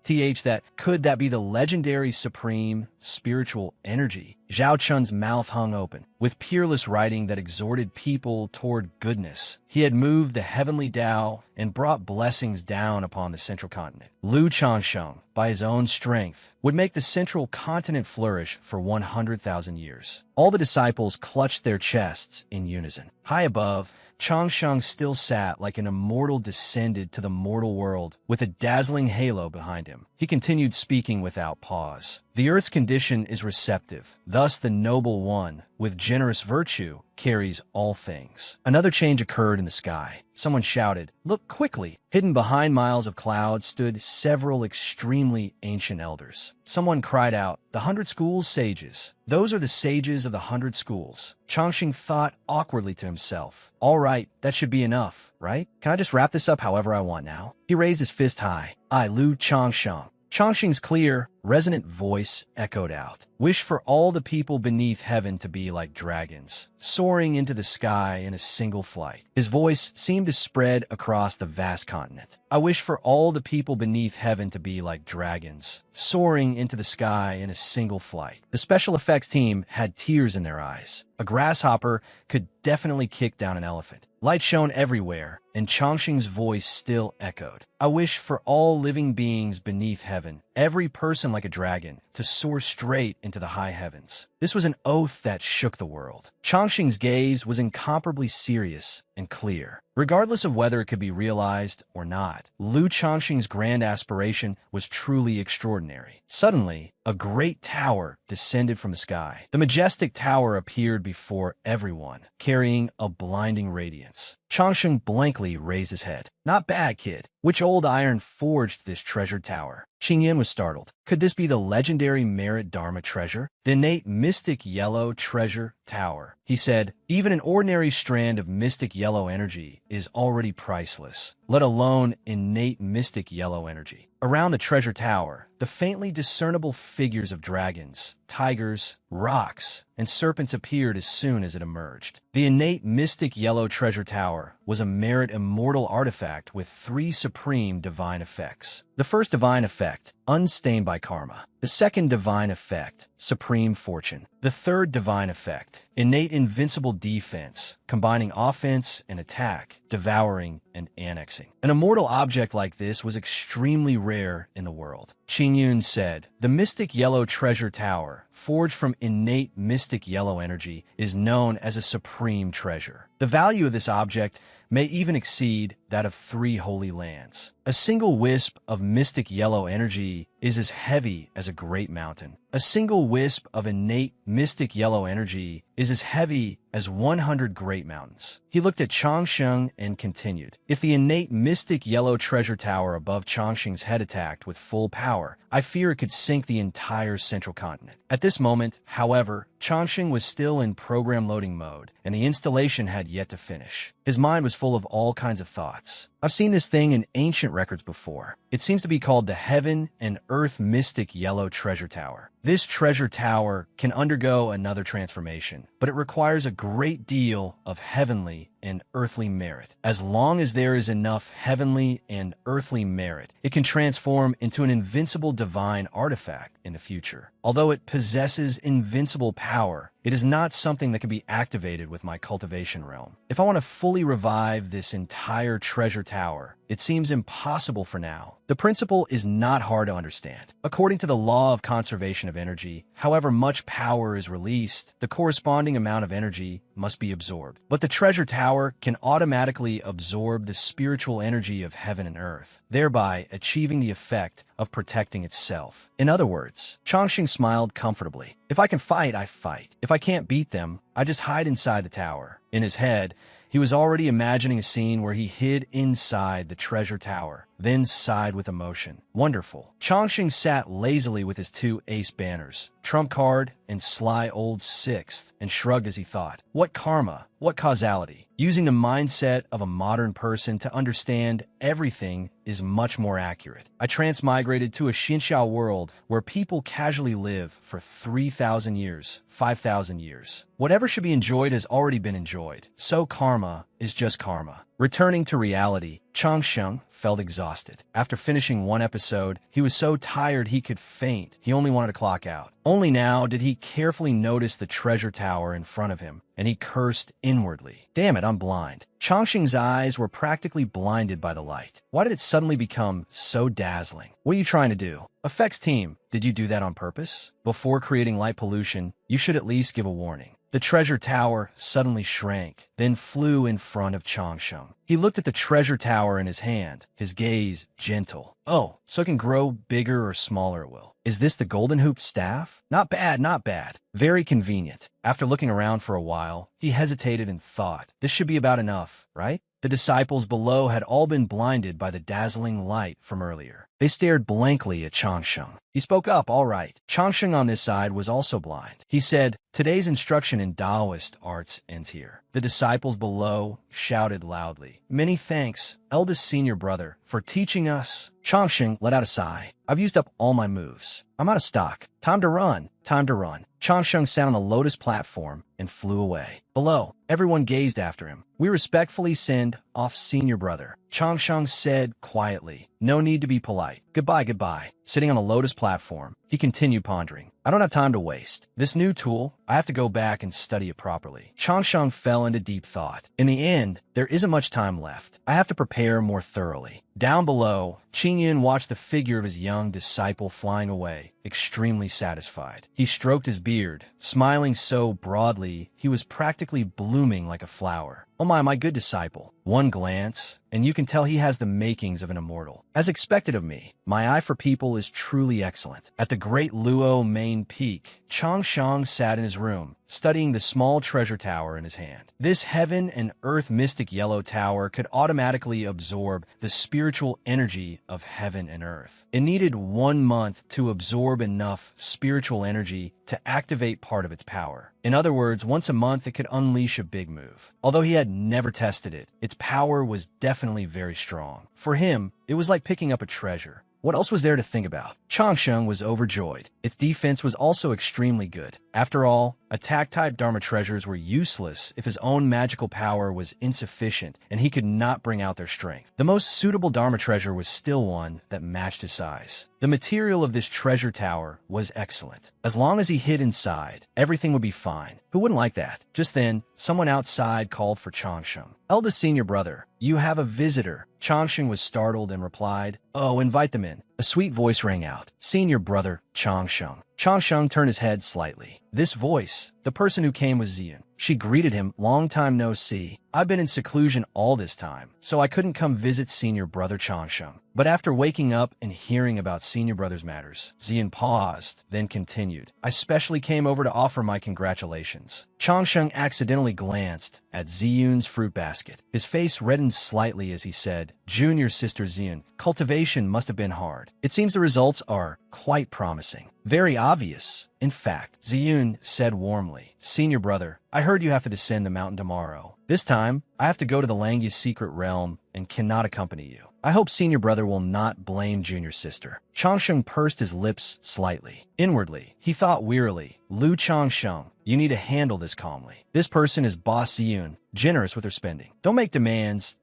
Could that be the legendary supreme spiritual energy? Zhao Chun's mouth hung open. With peerless writing that exhorted people toward goodness, he had moved the heavenly Tao and brought blessings down upon the central continent. Lu Changsheng, by his own strength, would make the central continent flourish for 100,000 years. All the disciples clutched their chests in unison. High above, Changsheng still sat like an immortal descended to the mortal world with a dazzling halo behind him. He continued speaking without pause. The earth's condition is receptive. Thus the noble one, with generous virtue, carries all things. Another change occurred in the sky. Someone shouted, "Look quickly!" Hidden behind miles of clouds stood several extremely ancient elders. Someone cried out, "The 100 Schools sages." Those are the sages of the 100 Schools. Changxing thought awkwardly to himself. All right, that should be enough, right? Can I just wrap this up however I want now? He raised his fist high. I, Lu Changsheng. Changxing's clear, resonant voice echoed out. Wish for all the people beneath heaven to be like dragons, soaring into the sky in a single flight. His voice seemed to spread across the vast continent. I wish for all the people beneath heaven to be like dragons, soaring into the sky in a single flight. The special effects team had tears in their eyes. A grasshopper could definitely kick down an elephant. Light shone everywhere, and Changxing's voice still echoed. I wish for all living beings beneath heaven, every person like a dragon, to soar straight into the high heavens. This was an oath that shook the world. Changxing's gaze was incomparably serious and clear. Regardless of whether it could be realized or not, Lu Changxing's grand aspiration was truly extraordinary. Suddenly, a great tower descended from the sky. The majestic tower appeared before everyone, carrying a blinding radiance. Changxing blankly raised his head. Not bad, kid. Which old iron forged this treasured tower? Qingyan was startled. Could this be the legendary Merit Dharma treasure? The innate mystic yellow treasure tower. He said, even an ordinary strand of mystic yellow energy is already priceless, let alone innate mystic yellow energy. Around the treasure tower, the faintly discernible figures of dragons, tigers, rocks, and serpents appeared as soon as it emerged. The innate mystic yellow treasure tower was a Merit immortal artifact with 3 supreme divine effects. The first divine effect, unstained by karma. The second divine effect, supreme fortune. The third divine effect, innate invincible defense, combining offense and attack, devouring and annexing. An immortal object like this was extremely rare in the world. Qingyun said, the mystic yellow treasure tower, forged from innate mystic yellow energy, is known as a supreme treasure. The value of this object may even exceed that of 3 holy lands. A single wisp of mystic yellow energy is as heavy as a great mountain. A single wisp of innate mystic yellow energy is as heavy as 100 great mountains. He looked at Changsheng and continued, if the innate mystic yellow treasure tower above Changsheng's head attacked with full power, I fear it could sink the entire central continent. At this moment, however, Changsheng was still in program loading mode, and the installation had yet to finish. His mind was full of all kinds of thoughts. I've seen this thing in ancient records before. It seems to be called the Heaven and Earth Mystic Yellow Treasure Tower. This treasure tower can undergo another transformation, but it requires a great deal of heavenly and earthly merit. As long as there is enough heavenly and earthly merit, it can transform into an invincible divine artifact in the future. Although it possesses invincible power, it is not something that can be activated with my cultivation realm. If I want to fully revive this entire treasure tower, it seems impossible for now. The principle is not hard to understand. According to the law of conservation of energy, however much power is released, the corresponding amount of energy must be absorbed. But the treasure tower can automatically absorb the spiritual energy of heaven and earth, thereby achieving the effect of protecting itself. In other words, Changxing smiled comfortably. If I can fight, I fight. If I can't beat them, I just hide inside the tower. In his head, he was already imagining a scene where he hid inside the treasure tower, then sighed with emotion. Wonderful. Changxing sat lazily with his two ace banners, trump card and sly old sixth, and shrugged as he thought. What karma? What causality? Using the mindset of a modern person to understand everything is much more accurate. I transmigrated to a Xinxiao world where people casually live for 3,000 years, 5,000 years. Whatever should be enjoyed has already been enjoyed, so karma is just karma. Returning to reality, Changxing felt exhausted. After finishing one episode, he was so tired he could faint. He only wanted to clock out. Only now did he carefully notice the treasure tower in front of him, and he cursed inwardly. Damn it, I'm blind. Changxing's eyes were practically blinded by the light. Why did it suddenly become so dazzling? What are you trying to do? Effects team, did you do that on purpose? Before creating light pollution, you should at least give a warning. The treasure tower suddenly shrank, then flew in front of Changxing. He looked at the treasure tower in his hand, his gaze gentle. Oh, so it can grow bigger or smaller it will. Is this the golden hoop staff? Not bad, not bad. Very convenient. After looking around for a while, he hesitated and thought, this should be about enough, right? The disciples below had all been blinded by the dazzling light from earlier. They stared blankly at Changxing. He spoke up, all right. Changxing on this side was also blind. He said, today's instruction in Taoist arts ends here. The disciples below shouted loudly. Many thanks, eldest senior brother, for teaching us. Changxing let out a sigh. I've used up all my moves. I'm out of stock. Time to run. Time to run. Changxing sat on the lotus platform and flew away. Below, everyone gazed after him. We respectfully send off senior brother. Changxing said quietly. No need to be polite. Goodbye, goodbye. Sitting on a lotus platform, he continued pondering. I don't have time to waste. This new tool, I have to go back and study it properly. Changxing fell into deep thought. In the end, there isn't much time left. I have to prepare more thoroughly. Down below, Qingyan watched the figure of his young disciple flying away, extremely satisfied. He stroked his beard, smiling so broadly he was practically blooming like a flower. Oh my good disciple. One glance, and you can tell he has the makings of an immortal. As expected of me, my eye for people is truly excellent. At the great Luo main peak, Changxing sat in his room, studying the small treasure tower in his hand. This heaven and earth mystic yellow tower could automatically absorb the spiritual energy of heaven and earth. It needed 1 month to absorb enough spiritual energy to activate part of its power. In other words, once a month it could unleash a big move. Although he had never tested it, its power was definitely very strong. For him, it was like picking up a treasure. What else was there to think about? Changxing was overjoyed. Its defense was also extremely good. After all, attack-type Dharma treasures were useless if his own magical power was insufficient and he could not bring out their strength. The most suitable Dharma treasure was still one that matched his size. The material of this treasure tower was excellent. As long as he hid inside, everything would be fine. Who wouldn't like that? Just then, someone outside called for Changxing. Eldest senior brother, you have a visitor. Changxing was startled and replied, oh, invite them in. A sweet voice rang out. Senior brother, Changxing. Changxing turned his head slightly. This voice, the person who came was Ziyun. She greeted him, long time no see. I've been in seclusion all this time, so I couldn't come visit senior brother Changxing. But after waking up and hearing about senior brother's matters, Ziyun paused, then continued. I specially came over to offer my congratulations. Changxing accidentally glanced at Ziyun's fruit basket. His face reddened slightly as he said, Junior sister Ziyun, cultivation must have been hard. It seems the results are quite promising. Very obvious. In fact, Ziyun said warmly, Senior brother, I heard you have to descend the mountain tomorrow. This time, I have to go to the Langya's secret realm and cannot accompany you. I hope senior brother will not blame junior sister. Changsheng pursed his lips slightly. Inwardly, he thought wearily, Lu Changsheng, you need to handle this calmly. This person is Boss Ziyun, generous with her spending. Don't make demands.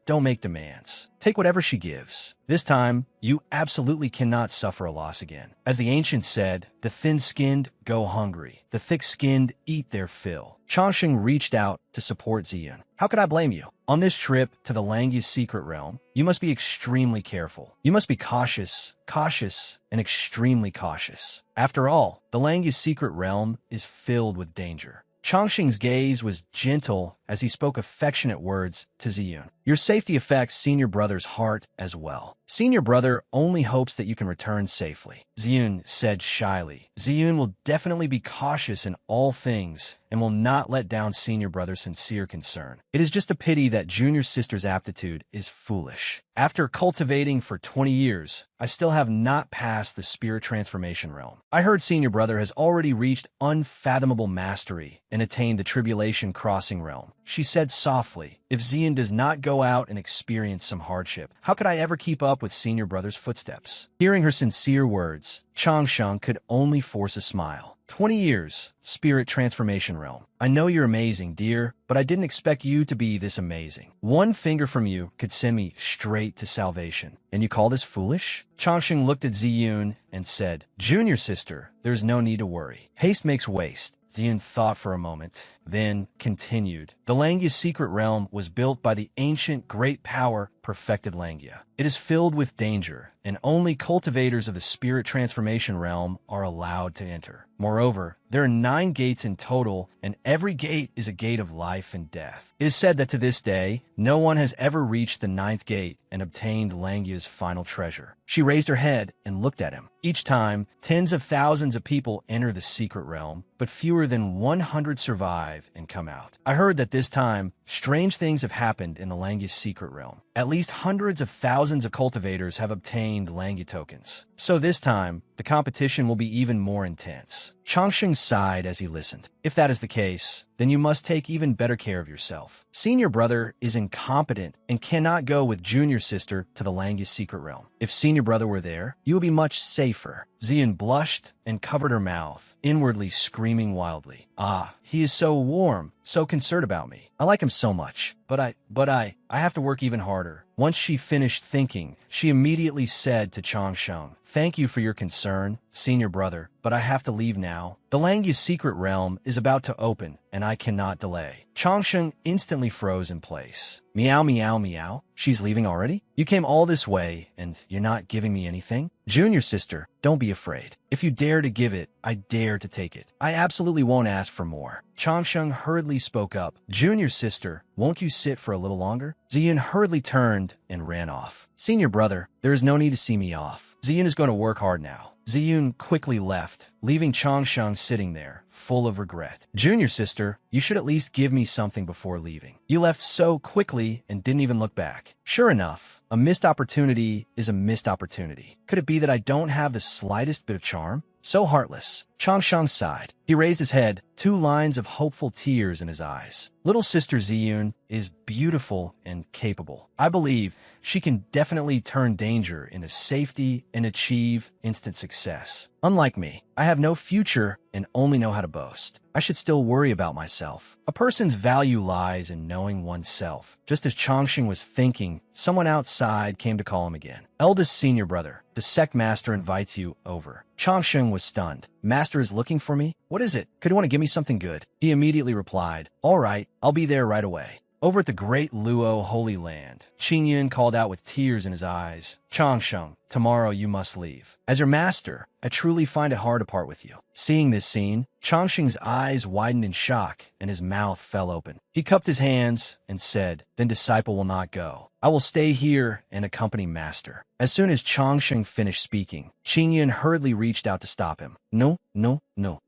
Take whatever she gives. This time, you absolutely cannot suffer a loss again. As the ancients said, the thin-skinned go hungry. The thick-skinned eat their fill. Changsheng reached out to support Ziyun. How could I blame you? On this trip to the Langya's secret realm, you must be extremely careful. You must be cautious, and extremely cautious. After all, the Langya's secret realm is filled with danger. Changsheng's gaze was gentle as he spoke affectionate words to Ziyun. Your safety affects senior brother's heart as well. Senior brother only hopes that you can return safely, Ziyun said shyly. Ziyun will definitely be cautious in all things and will not let down senior brother's sincere concern. It is just a pity that junior sister's aptitude is foolish. After cultivating for 20 years, I still have not passed the spirit transformation realm. I heard senior brother has already reached unfathomable mastery and attained the tribulation crossing realm. She said softly, if Ziyun does not go out and experience some hardship, how could I ever keep up with senior brother's footsteps? Hearing her sincere words, Changsheng could only force a smile. 20 years, spirit transformation realm. I know you're amazing, dear, but I didn't expect you to be this amazing. One finger from you could send me straight to salvation. And you call this foolish? Changsheng looked at Ziyun and said, Junior sister, there's no need to worry. Haste makes waste. Ziyun thought for a moment, then continued. The Langya's secret realm was built by the ancient great power perfected Langya. It is filled with danger, and only cultivators of the spirit transformation realm are allowed to enter. Moreover, there are 9 gates in total, and every gate is a gate of life and death. It is said that to this day, no one has ever reached the 9th gate and obtained Langya's final treasure. She raised her head and looked at him. Each time, tens of thousands of people enter the secret realm, but fewer than 100 survive and come out. I heard that this time, strange things have happened in the Langya's secret realm. At least hundreds of thousands of cultivators have obtained Langya tokens. So this time, the competition will be even more intense. Changsheng sighed as he listened. If that is the case, then you must take even better care of yourself. Senior brother is incompetent and cannot go with junior sister to the Langya's secret realm. If senior brother were there, you would be much safer. Ziyun blushed and covered her mouth, inwardly screaming wildly. Ah, he is so warm, so concerned about me. I like him so much, but I have to work even harder. Once she finished thinking, she immediately said to Changsheng, Thank you for your concern, senior brother, but I have to leave now. The Langya's secret realm is about to open, and I cannot delay. Changsheng instantly froze in place. Meow, meow, meow. She's leaving already? You came all this way, and you're not giving me anything? Junior sister, don't be afraid. If you dare to give it, I dare to take it. I absolutely won't ask for more. Changsheng hurriedly spoke up. Junior sister, won't you sit for a little longer? Ziyun hurriedly turned and ran off. Senior brother, there is no need to see me off. Ziyun is going to work hard now. Ziyun quickly left, leaving Changsheng sitting there, full of regret. Junior sister, you should at least give me something before leaving. You left so quickly and didn't even look back. Sure enough, a missed opportunity is a missed opportunity. Could it be that I don't have the slightest bit of charm? So heartless. Changsheng sighed. He raised his head, 2 lines of hopeful tears in his eyes. Little sister Ziyun is beautiful and capable. I believe she can definitely turn danger into safety and achieve instant success. Unlike me, I have no future and only know how to boast. I should still worry about myself. A person's value lies in knowing oneself. Just as Changsheng was thinking, someone outside came to call him again. Eldest senior brother, the sect master invites you over. Changsheng was stunned. Master is looking for me? What is it? Could you want to give me something good? He immediately replied, All right, I'll be there right away. Over at the great Luo Holy Land, Qingyun called out with tears in his eyes, Changsheng, tomorrow you must leave. As your master, I truly find it hard to part with you. Seeing this scene, Changsheng's eyes widened in shock and his mouth fell open. He cupped his hands and said, Then disciple will not go. I will stay here and accompany master. As soon as Changsheng finished speaking, Qingyun hurriedly reached out to stop him. No.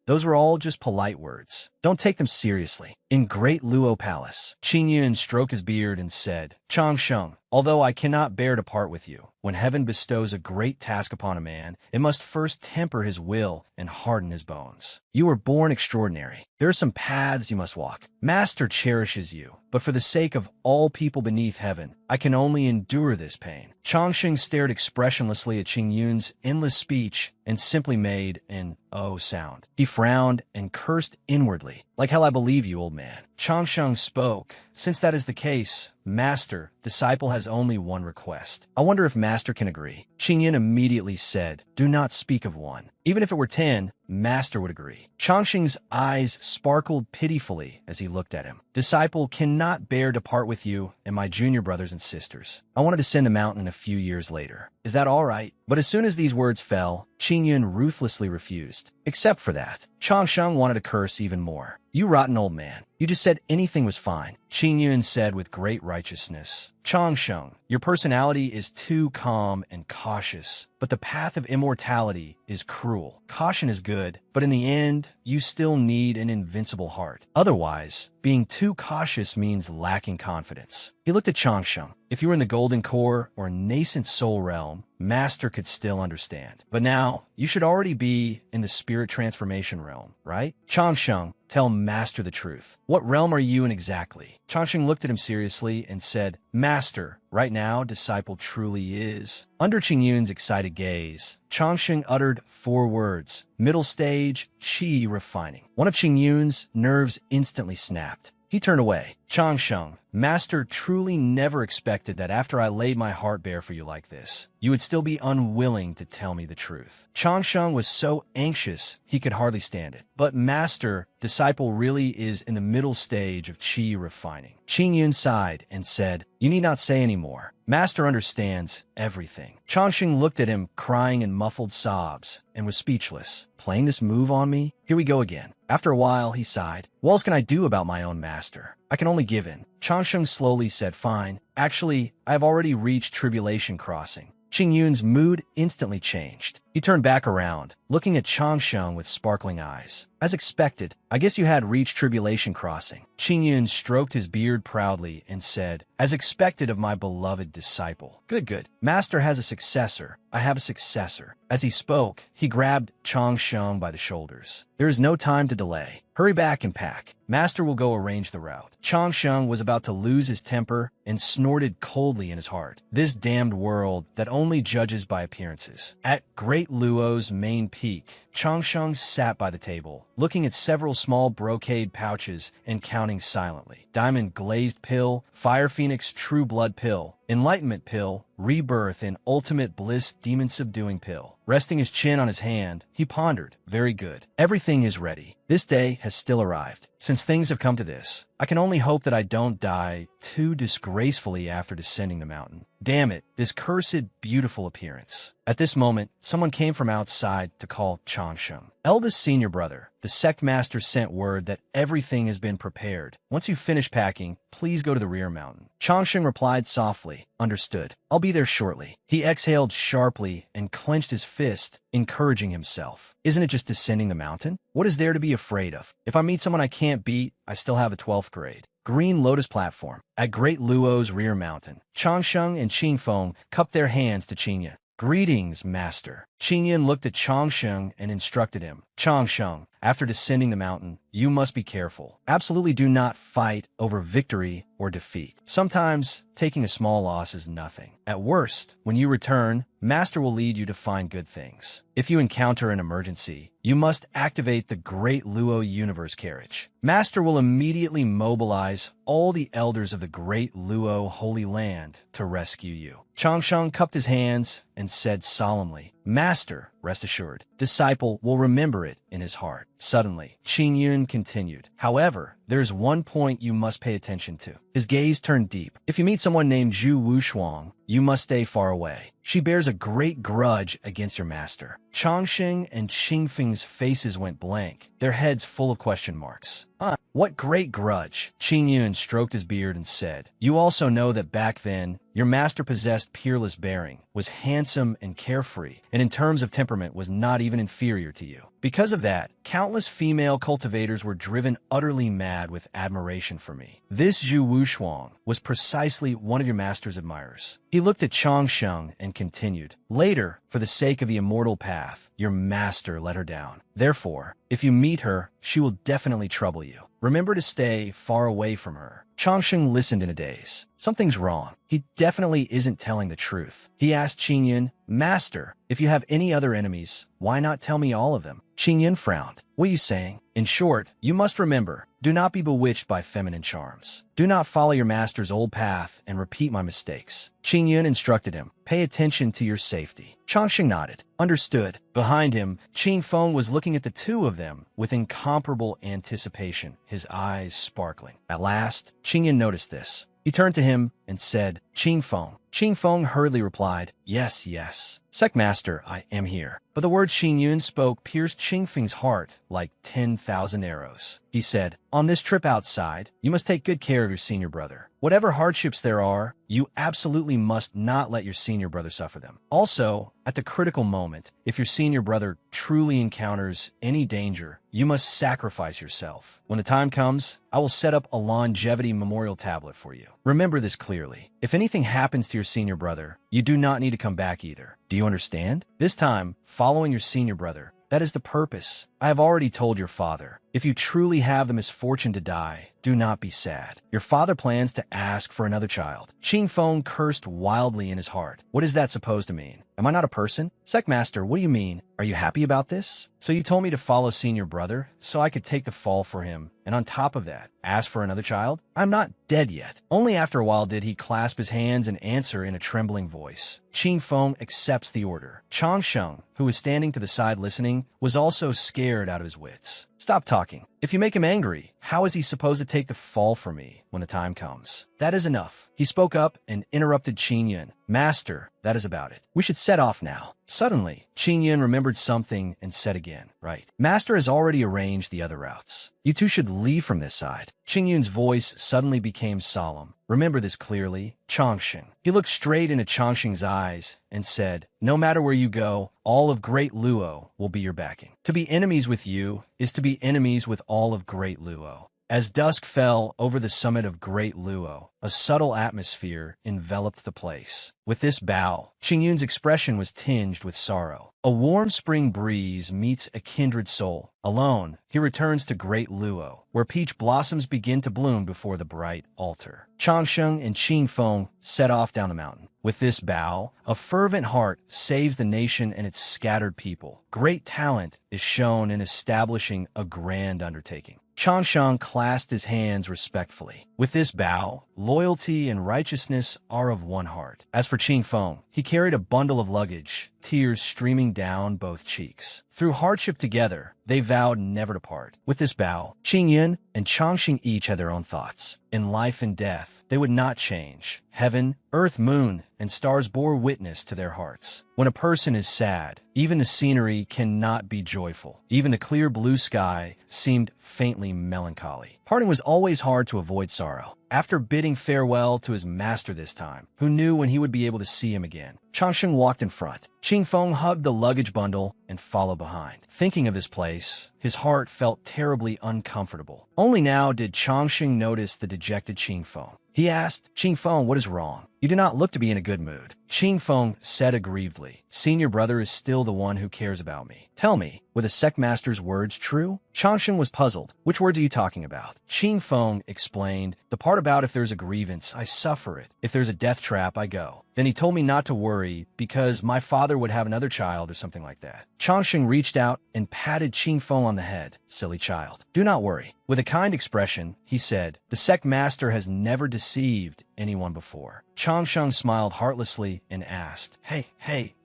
Those were all just polite words. Don't take them seriously. In Great Luo Palace, Qingyun stroked his beard and said, Changsheng, although I cannot bear to part with you, when heaven bestows a great task upon a man, it must first temper his will and harden his bones. You were born extraordinary. There are some paths you must walk. Master cherishes you, but for the sake of all people beneath heaven, I can only endure this pain. Changsheng stared expressionlessly at Qing Yun's endless speech and simply made an "oh" sound. He frowned and cursed inwardly. Like hell I believe you, old man. Changsheng spoke. Since that is the case, Master, disciple has only one request. I wonder if Master can agree. Qing Yun immediately said, do not speak of one. Even if it were 10, Master would agree. Changsheng's eyes sparkled pitifully as he looked at him. Disciple cannot bear to part with you and my junior brothers and sisters. I want to descend the mountain a few years later. Is that all right? But as soon as these words fell, Qing Yun ruthlessly refused. Except for that, Changsheng wanted to curse even more. You rotten old man. You just said anything was fine. Qing Yun said with great righteousness. Changsheng, your personality is too calm and cautious, but the path of immortality is cruel. Caution is good, but in the end, you still need an invincible heart. Otherwise, being too cautious means lacking confidence. He looked at Changsheng. If you were in the Golden Core or nascent soul realm, Master could still understand. But now, you should already be in the spirit transformation realm, right? Changsheng, tell Master the truth. What realm are you in exactly? Changsheng looked at him seriously and said, Master, right now, disciple truly is. Under Qing Yun's excited gaze, Changsheng uttered 4 words. Middle stage, qi refining. One of Qing Yun's nerves instantly snapped. He turned away. Changsheng, Master truly never expected that after I laid my heart bare for you like this, you would still be unwilling to tell me the truth. Changsheng was so anxious he could hardly stand it. But Master, disciple really is in the middle stage of qi refining. Qing Yun sighed and said, you need not say any more. Master understands everything. Changsheng looked at him, crying in muffled sobs, and was speechless. Playing this move on me? Here we go again. After a while, he sighed. What else can I do about my own master? I can only give in. Changsheng slowly said, fine. Actually, I have already reached Tribulation Crossing. Qing Yun's mood instantly changed. He turned back around, looking at Changsheng with sparkling eyes. As expected, I guess you had reached Tribulation Crossing. Qing Yun stroked his beard proudly and said, as expected of my beloved disciple. Good, good. Master has a successor. I have a successor. As he spoke, he grabbed Changsheng by the shoulders. There is no time to delay. Hurry back and pack. Master will go arrange the route. Changsheng was about to lose his temper and snorted coldly in his heart. This damned world that only judges by appearances. At Great Luo's main peak, Changsheng sat by the table, looking at several small brocade pouches and counting silently. Diamond glazed pill, Fire Phoenix True Blood pill, Enlightenment pill, Rebirth and Ultimate Bliss Demon Subduing pill. Resting his chin on his hand, he pondered. Very good. Everything is ready. This day has still arrived. Since things have come to this, I can only hope that I don't die too disgracefully after descending the mountain. Damn it, this cursed beautiful appearance. At this moment, someone came from outside to call Changsheng. Eldest senior brother, the sect master sent word that everything has been prepared. Once you finish packing, please go to the rear mountain. Changsheng replied softly, understood. I'll be there shortly. He exhaled sharply and clenched his fist, encouraging himself. Isn't it just descending the mountain? What is there to be afraid of? If I meet someone I can't beat, I still have a 12th grade. Green Lotus platform. At Great Luo's rear mountain, Changsheng and Qingfeng cupped their hands to Qing Yun. Greetings, master. Qing Yun looked at Changsheng and instructed him. Changsheng, after descending the mountain, you must be careful. Absolutely do not fight over victory or defeat. Sometimes, taking a small loss is nothing. At worst, when you return, Master will lead you to find good things. If you encounter an emergency, you must activate the Great Luo Universe Carriage. Master will immediately mobilize all the elders of the Great Luo Holy Land to rescue you. Changsheng cupped his hands and said solemnly, Master, rest assured, disciple will remember it in his heart. Suddenly, Qing Yun continued, however, there's one point you must pay attention to. His gaze turned deep. If you meet someone named Zhu Wushuang, you must stay far away. She bears a great grudge against your master. Changsheng and Qingfeng's faces went blank, their heads full of question marks. What great grudge? Qing Yun stroked his beard and said, you also know that back then, your master possessed peerless bearing, was handsome and carefree, and in terms of temperament, temperament was not even inferior to you. Because of that, countless female cultivators were driven utterly mad with admiration for me. This Zhu Wushuang was precisely one of your master's admirers. He looked at Changsheng and continued, later, for the sake of the immortal path, your master let her down. Therefore, if you meet her, she will definitely trouble you. Remember to stay far away from her. Changsheng listened in a daze. Something's wrong. He definitely isn't telling the truth. He asked Qingyun, Master, if you have any other enemies, why not tell me all of them? Qingyun frowned. What are you saying? In short, you must remember, do not be bewitched by feminine charms. Do not follow your master's old path and repeat my mistakes. Qingyun instructed him, pay attention to your safety. Changsheng nodded. Understood. Behind him, Qin Feng was looking at the two of them with incomparable anticipation, his eyes sparkling. At last, Qingyun noticed this. He turned to him and said, Qin Feng. Qin Feng hurriedly replied, Yes, yes. Secmaster, I am here. But the words Qingyun spoke pierced Qin Feng's heart like 10,000 arrows. He said, On this trip outside, you must take good care of your senior brother. Whatever hardships there are, you absolutely must not let your senior brother suffer them. Also, at the critical moment, if your senior brother truly encounters any danger, you must sacrifice yourself. When the time comes, I will set up a longevity memorial tablet for you. Remember this clearly. If anything happens to your senior brother, you do not need to come back either. Do you understand? This time, following your senior brother, that is the purpose. I have already told your father. If you truly have the misfortune to die, do not be sad. Your father plans to ask for another child. Qin Feng cursed wildly in his heart. What is that supposed to mean? Am I not a person? Secmaster, what do you mean? Are you happy about this? So you told me to follow senior brother, so I could take the fall for him, and on top of that, ask for another child? I'm not dead yet. Only after a while did he clasp his hands and answer in a trembling voice. Qin Feng accepts the order. Changsheng, who was standing to the side listening, was also scared out of his wits. Stop talking. If you make him angry, how is he supposed to take the fall for me when the time comes? That is enough. He spoke up and interrupted Qingyun. Master, that is about it. We should set off now. Suddenly, Qingyun remembered something and said again, Right. Master has already arranged the other routes. You two should leave from this side. Qingyun's voice suddenly became solemn. Remember this clearly, Changsheng. He looked straight into Changsheng's eyes and said, No matter where you go, all of Great Luo will be your backing. To be enemies with you is to be enemies with all of Great Luo. As dusk fell over the summit of Great Luo, a subtle atmosphere enveloped the place. With this bow, Qingyun's expression was tinged with sorrow. A warm spring breeze meets a kindred soul. Alone, he returns to Great Luo, where peach blossoms begin to bloom before the bright altar. Changsheng and Qin Feng set off down the mountain. With this bow, a fervent heart saves the nation and its scattered people. Great talent is shown in establishing a grand undertaking. Changsheng clasped his hands respectfully. With this bow, loyalty and righteousness are of one heart. As for Qin Feng, he carried a bundle of luggage, tears streaming down both cheeks. Through hardship together, they vowed never to part. With this bow, Qingyun and Changsheng each had their own thoughts. In life and death, they would not change. Heaven, earth, moon, and stars bore witness to their hearts. When a person is sad, even the scenery cannot be joyful. Even the clear blue sky seemed faintly melancholy. Parting was always hard to avoid sorrow. After bidding farewell to his master this time, who knew when he would be able to see him again, Changsheng walked in front. Qin Feng hugged the luggage bundle and followed behind. Thinking of this place, his heart felt terribly uncomfortable. Only now did Changsheng notice the dejected Qin Feng. He asked, Qin Feng, what is wrong? You do not look to be in a good mood. Qin Feng said aggrievedly, Senior brother is still the one who cares about me. Tell me, were the secmaster's words true? Changsheng was puzzled. Which words are you talking about? Qin Feng explained, the part about if there's a grievance, I suffer it. If there's a death trap, I go. Then he told me not to worry because my father would have another child or something like that. Changsheng reached out and patted Qin Feng on the head. Silly child. Do not worry. With a kind expression, he said, the sect master has never deceived anyone before. Changsheng smiled heartlessly and asked, Hey,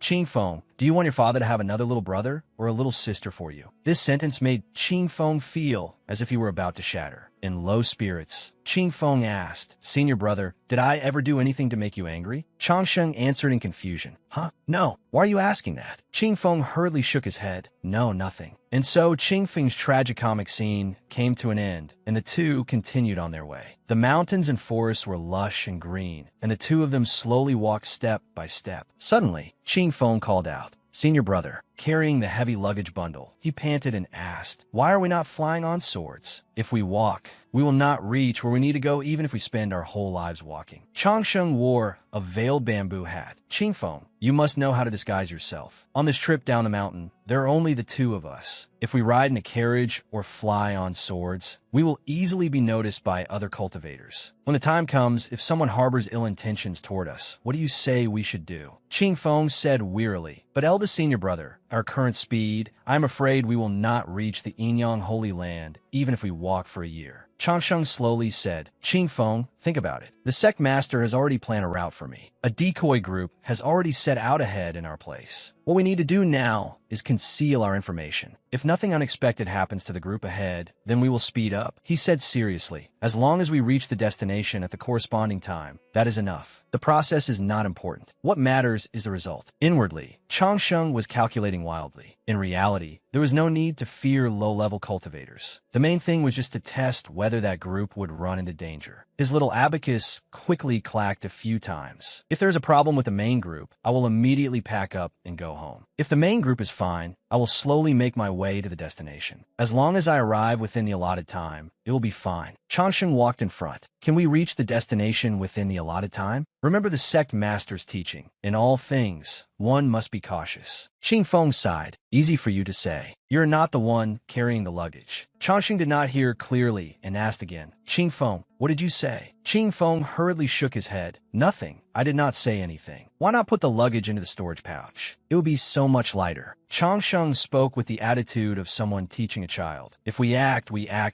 Qin Feng, do you want your father to have another little brother or a little sister for you? This sentence made Qin Feng feel as if he were about to shatter. In low spirits, Qin Feng asked, Senior brother, did I ever do anything to make you angry? Changsheng answered in confusion. Huh? No. Why are you asking that? Qin Feng hurriedly shook his head. No, nothing. And so Qin Feng's tragicomic scene came to an end, and the two continued on their way. The mountains and forests were lush and green, and the two of them slowly walked step by step. Suddenly, Qin Feng called out, Senior brother, carrying the heavy luggage bundle. He panted and asked, "Why are we not flying on swords? If we walk, we will not reach where we need to go even if we spend our whole lives walking." Changsheng wore a veiled bamboo hat. "Qingfeng, you must know how to disguise yourself. On this trip down the mountain, there are only the two of us. If we ride in a carriage or fly on swords, we will easily be noticed by other cultivators. When the time comes, if someone harbors ill intentions toward us, what do you say we should do?" Qingfeng said wearily, "But eldest senior brother, our current speed, I am afraid we will not reach the Yinyang Holy Land, even if we walk for a year." Changsheng slowly said, "Qingfeng, think about it. The sect master has already planned a route for me. A decoy group has already set out ahead in our place. What we need to do now is conceal our information. If nothing unexpected happens to the group ahead, then we will speed up." He said seriously, "As long as we reach the destination at the corresponding time, that is enough. The process is not important. What matters is the result." Inwardly, Changsheng was calculating wildly. In reality, there was no need to fear low-level cultivators. The main thing was just to test whether that group would run into danger. His little abacus quickly clacked a few times. If there's a problem with the main group, I will immediately pack up and go home. If the main group is fine, I will slowly make my way to the destination. As long as I arrive within the allotted time, it will be fine. Changsheng walked in front. "Can we reach the destination within the allotted time? Remember the sect master's teaching. In all things, one must be cautious." Qingfeng sighed. "Easy for you to say. You're not the one carrying the luggage." Changsheng did not hear clearly and asked again, "Qingfeng, what did you say?" Qingfeng hurriedly shook his head. "Nothing. I did not say anything. Why not put the luggage into the storage pouch? It would be so much lighter." Changsheng spoke with the attitude of someone teaching a child. "If we act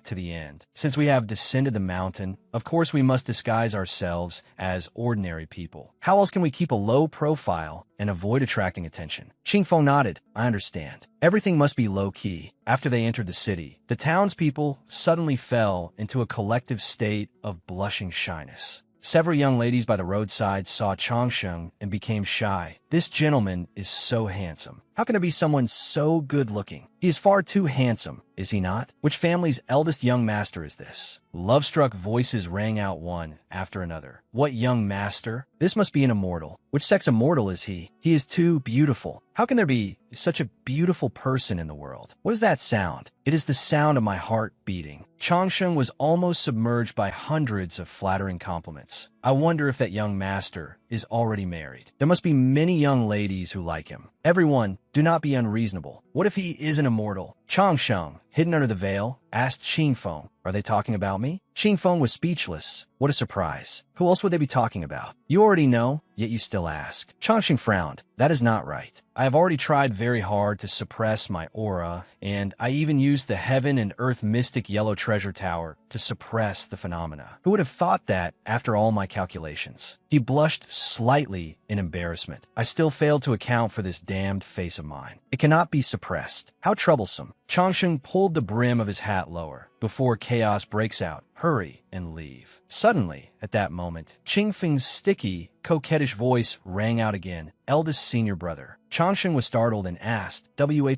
to the end. Since we have descended the mountain, of course we must disguise ourselves as ordinary people. How else can we keep a low profile and avoid attracting attention?" Qingfeng nodded. "I understand. Everything must be low-key." After they entered the city, the townspeople suddenly fell into a collective state of blushing shyness. Several young ladies by the roadside saw Changsheng and became shy. "This gentleman is so handsome. How can there be someone so good-looking? He is far too handsome, is he not? Which family's eldest young master is this?" Love-struck voices rang out one after another. "What young master? This must be an immortal. Which sex immortal is he? He is too beautiful. How can there be such a beautiful person in the world? What is that sound?" "It is the sound of my heart beating." Changsheng was almost submerged by hundreds of flattering compliments. "I wonder if that young master is already married. There must be many young ladies who like him. Everyone, do not be unreasonable. What if he is an immortal?" Changsheng, hidden under the veil, asked Qingfeng, "Are they talking about me?" Qingfeng was speechless. What a surprise. Who else would they be talking about? "You already know, yet you still ask." Changsheng frowned. "That is not right. I have already tried very hard to suppress my aura, and I even used the heaven and earth mystic yellow treasure tower to suppress the phenomena. Who would have thought that after all my calculations?" He blushed slightly in embarrassment. "I still failed to account for this damned face of mine. It cannot be suppressed. How troublesome." Changsheng pulled the brim of his hat lower. "Before chaos breaks out, hurry and leave." Suddenly, at that moment, Qingfeng's sticky, coquettish voice rang out again. "Eldest senior brother." Changsheng was startled and asked,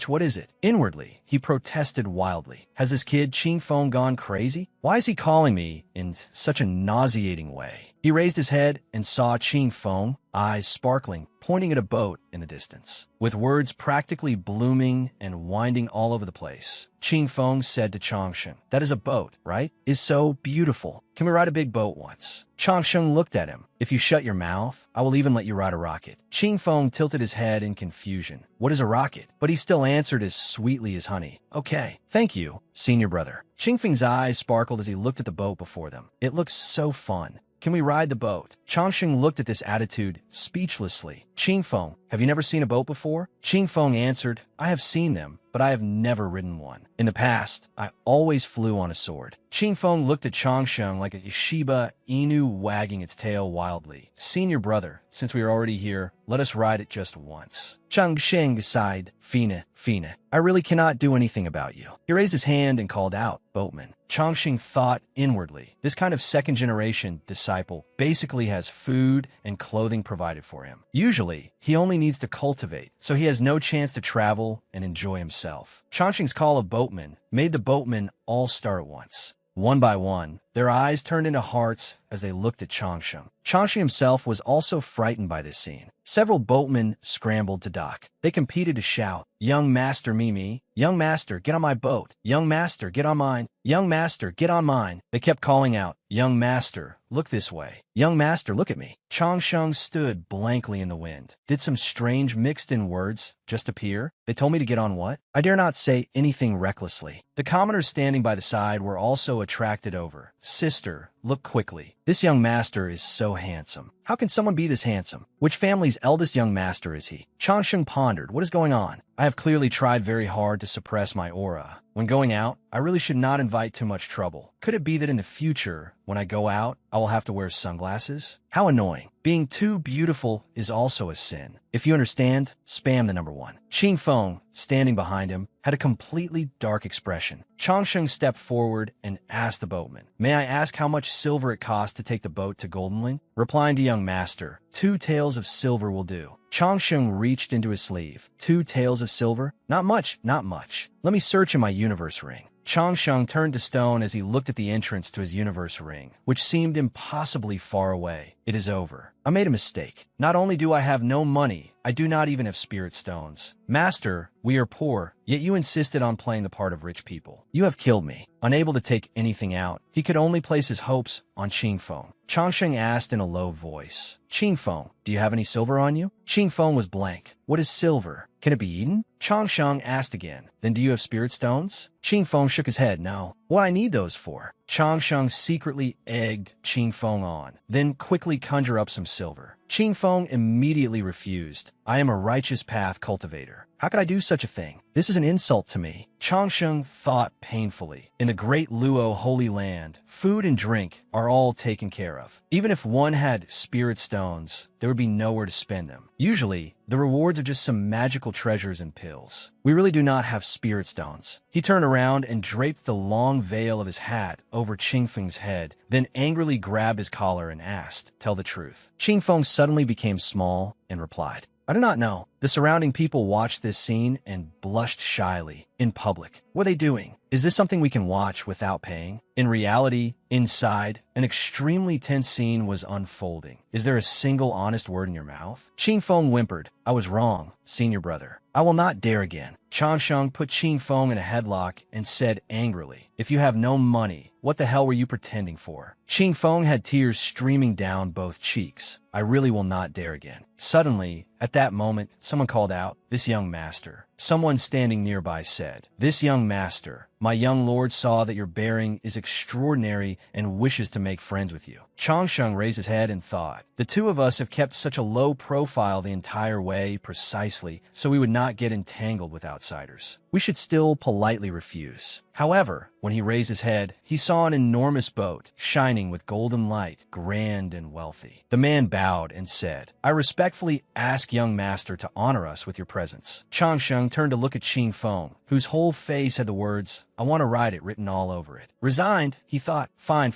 what is it?" Inwardly, he protested wildly. "Has this kid Qingfeng gone crazy? Why is he calling me in such a nauseating way?" He raised his head and saw Qingfeng, eyes sparkling, pointing at a boat in the distance. With words practically blooming and winding all over the place, Qingfeng said to Changsheng, "That is a boat, right? It's so beautiful. Can we ride a big boat once?" Changsheng looked at him. "If you shut your mouth, I will even let you ride a rocket." Qingfeng tilted his head in confusion. "What is a rocket?" But he still answered as sweetly as honey. "Okay, thank you, senior brother." Qingfeng's eyes sparkled as he looked at the boat before them. "It looks so fun. Can we ride the boat?" Changsheng looked at this attitude speechlessly. "Qingfeng, have you never seen a boat before?" Qingfeng answered, "I have seen them, but I have never ridden one. In the past, I always flew on a sword." Qingfeng looked at Changsheng like a Shiba Inu wagging its tail wildly. "Senior brother, since we are already here, let us ride it just once." Changsheng sighed. Fine. I really cannot do anything about you." He raised his hand and called out, "Boatman." Changsheng thought inwardly. This kind of second-generation disciple basically has food and clothing provided for him. Usually, he only needs to cultivate, so he has no chance to travel and enjoy himself. Changsheng's call of boatman made the boatmen all start at once. One by one, the Their eyes turned into hearts as they looked at Changsheng. Changsheng himself was also frightened by this scene. Several boatmen scrambled to dock. They competed to shout, "Young master, me. Young master, get on my boat. Young master, get on mine. Young master, get on mine." They kept calling out, "Young master, look this way. Young master, look at me." Changsheng stood blankly in the wind. Did some strange mixed-in words just appear? They told me to get on what? I dare not say anything recklessly. The commoners standing by the side were also attracted over. "Sister, look quickly. This young master is so handsome. How can someone be this handsome? Which family's eldest young master is he?" Changsheng pondered. What is going on? I have clearly tried very hard to suppress my aura. When going out, I really should not invite too much trouble. Could it be that in the future, when I go out, I will have to wear sunglasses? How annoying. Being too beautiful is also a sin. If you understand, spam the number 1. Qing Feng, standing behind him, had a completely dark expression. Changsheng stepped forward and asked the boatman, "May I ask how much silver it costs to take the boat to Goldenling?" Replying to young master, "2 taels of silver will do." Changsheng reached into his sleeve. 2 taels of silver? Not much, not much. Let me search in my universe ring. Changsheng turned to stone as he looked at the entrance to his universe ring, which seemed impossibly far away. It is over. I made a mistake. Not only do I have no money, I do not even have spirit stones. Master, we are poor, yet you insisted on playing the part of rich people. You have killed me. Unable to take anything out, he could only place his hopes on Qing Feng. Changsheng asked in a low voice, "Qing Feng, do you have any silver on you?" Qing Feng was blank. What is silver? Can it be eaten? Changsheng asked again, "Then do you have spirit stones?" Qing Feng shook his head. "No. What I need those for?" Changsheng secretly egged Qing Feng on, then quickly conjure up some silver. Qing Feng immediately refused. "I am a righteous path cultivator. How could I do such a thing? This is an insult to me." Changsheng thought painfully. In the great Luo Holy Land, food and drink are all taken care of. Even if one had spirit stones, there would be nowhere to spend them. Usually, the rewards are just some magical treasures and pills. We really do not have spirit stones. He turned around and draped the long veil of his hat over Qing Feng's head, then angrily grabbed his collar and asked, "Tell the truth." Qing Feng suddenly became small and replied, "I do not know." The surrounding people watched this scene and blushed shyly. In public. What are they doing? Is this something we can watch without paying? In reality, inside, an extremely tense scene was unfolding. Is there a single honest word in your mouth? Qing Feng whimpered, "I was wrong, senior brother. I will not dare again." Changsheng put Qing Feng in a headlock and said angrily, "If you have no money, what the hell were you pretending for?" Qing Feng had tears streaming down both cheeks. "I really will not dare again." Suddenly, at that moment, someone called out, "This young master." Someone standing nearby said, "This young master, my young lord saw that your bearing is extraordinary and wishes to make friends with you." Changsheng raised his head and thought, "The two of us have kept such a low profile the entire way precisely so we would not get entangled with outsiders. We should still politely refuse." However, when he raised his head, he saw an enormous boat, shining with golden light, grand and wealthy. The man bowed and said, "I respectfully ask young master to honor us with your presence." Changsheng turned to look at Qing Feng, whose whole face had the words, "I want to ride it," written all over it. Resigned, he thought, Fine.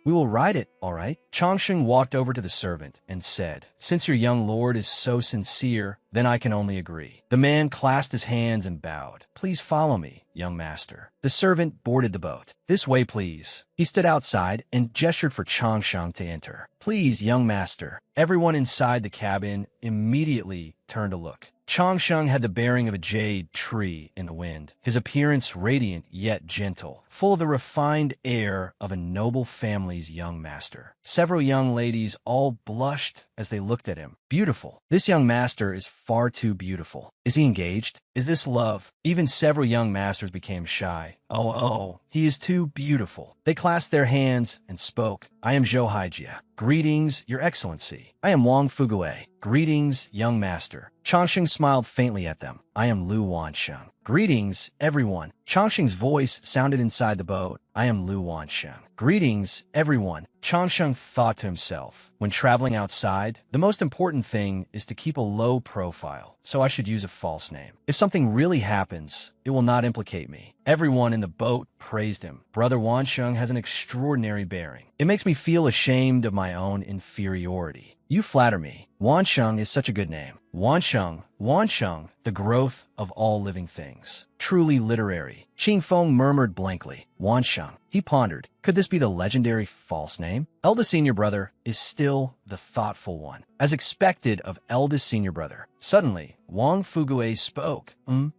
We will ride it, all right." Changsheng walked over to the servant and said, "Since your young lord is so sincere, then I can only agree." The man clasped his hands and bowed. "Please follow me, young master." The servant boarded the boat. "This way, please." He stood outside and gestured for Changsheng to enter. "Please, young master." Everyone inside the cabin immediately turned to look. Changsheng had the bearing of a jade tree in the wind, his appearance radiant yet gentle, full of the refined air of a noble family's young master. Several young ladies all blushed as they looked at him. Beautiful. This young master is far too beautiful. Is he engaged? Is this love? Even several young masters became shy. Oh, he is too beautiful. They clasped their hands and spoke. "I am Zhou Haijia. Greetings, your excellency. I am Wang Fugue. Greetings, young master." Changsheng smiled faintly at them. "I am Lu Wansheng. Greetings, everyone." Changsheng's voice sounded inside the boat. "I am Lu Wansheng. Greetings, everyone." Changsheng thought to himself, when traveling outside, the most important thing is to keep a low profile, so I should use a false name. If something really happens, it will not implicate me. Everyone in the boat praised him. Brother Wansheng has an extraordinary bearing. It makes me feel ashamed of my own inferiority. You flatter me. Wansheng is such a good name. Wansheng, the growth of all living things. Truly literary. Qing Feng murmured blankly. Wansheng. He pondered. Could this be the legendary false name? Eldest senior brother is still the thoughtful one. As expected of eldest senior brother. Suddenly, Wang Fugue spoke.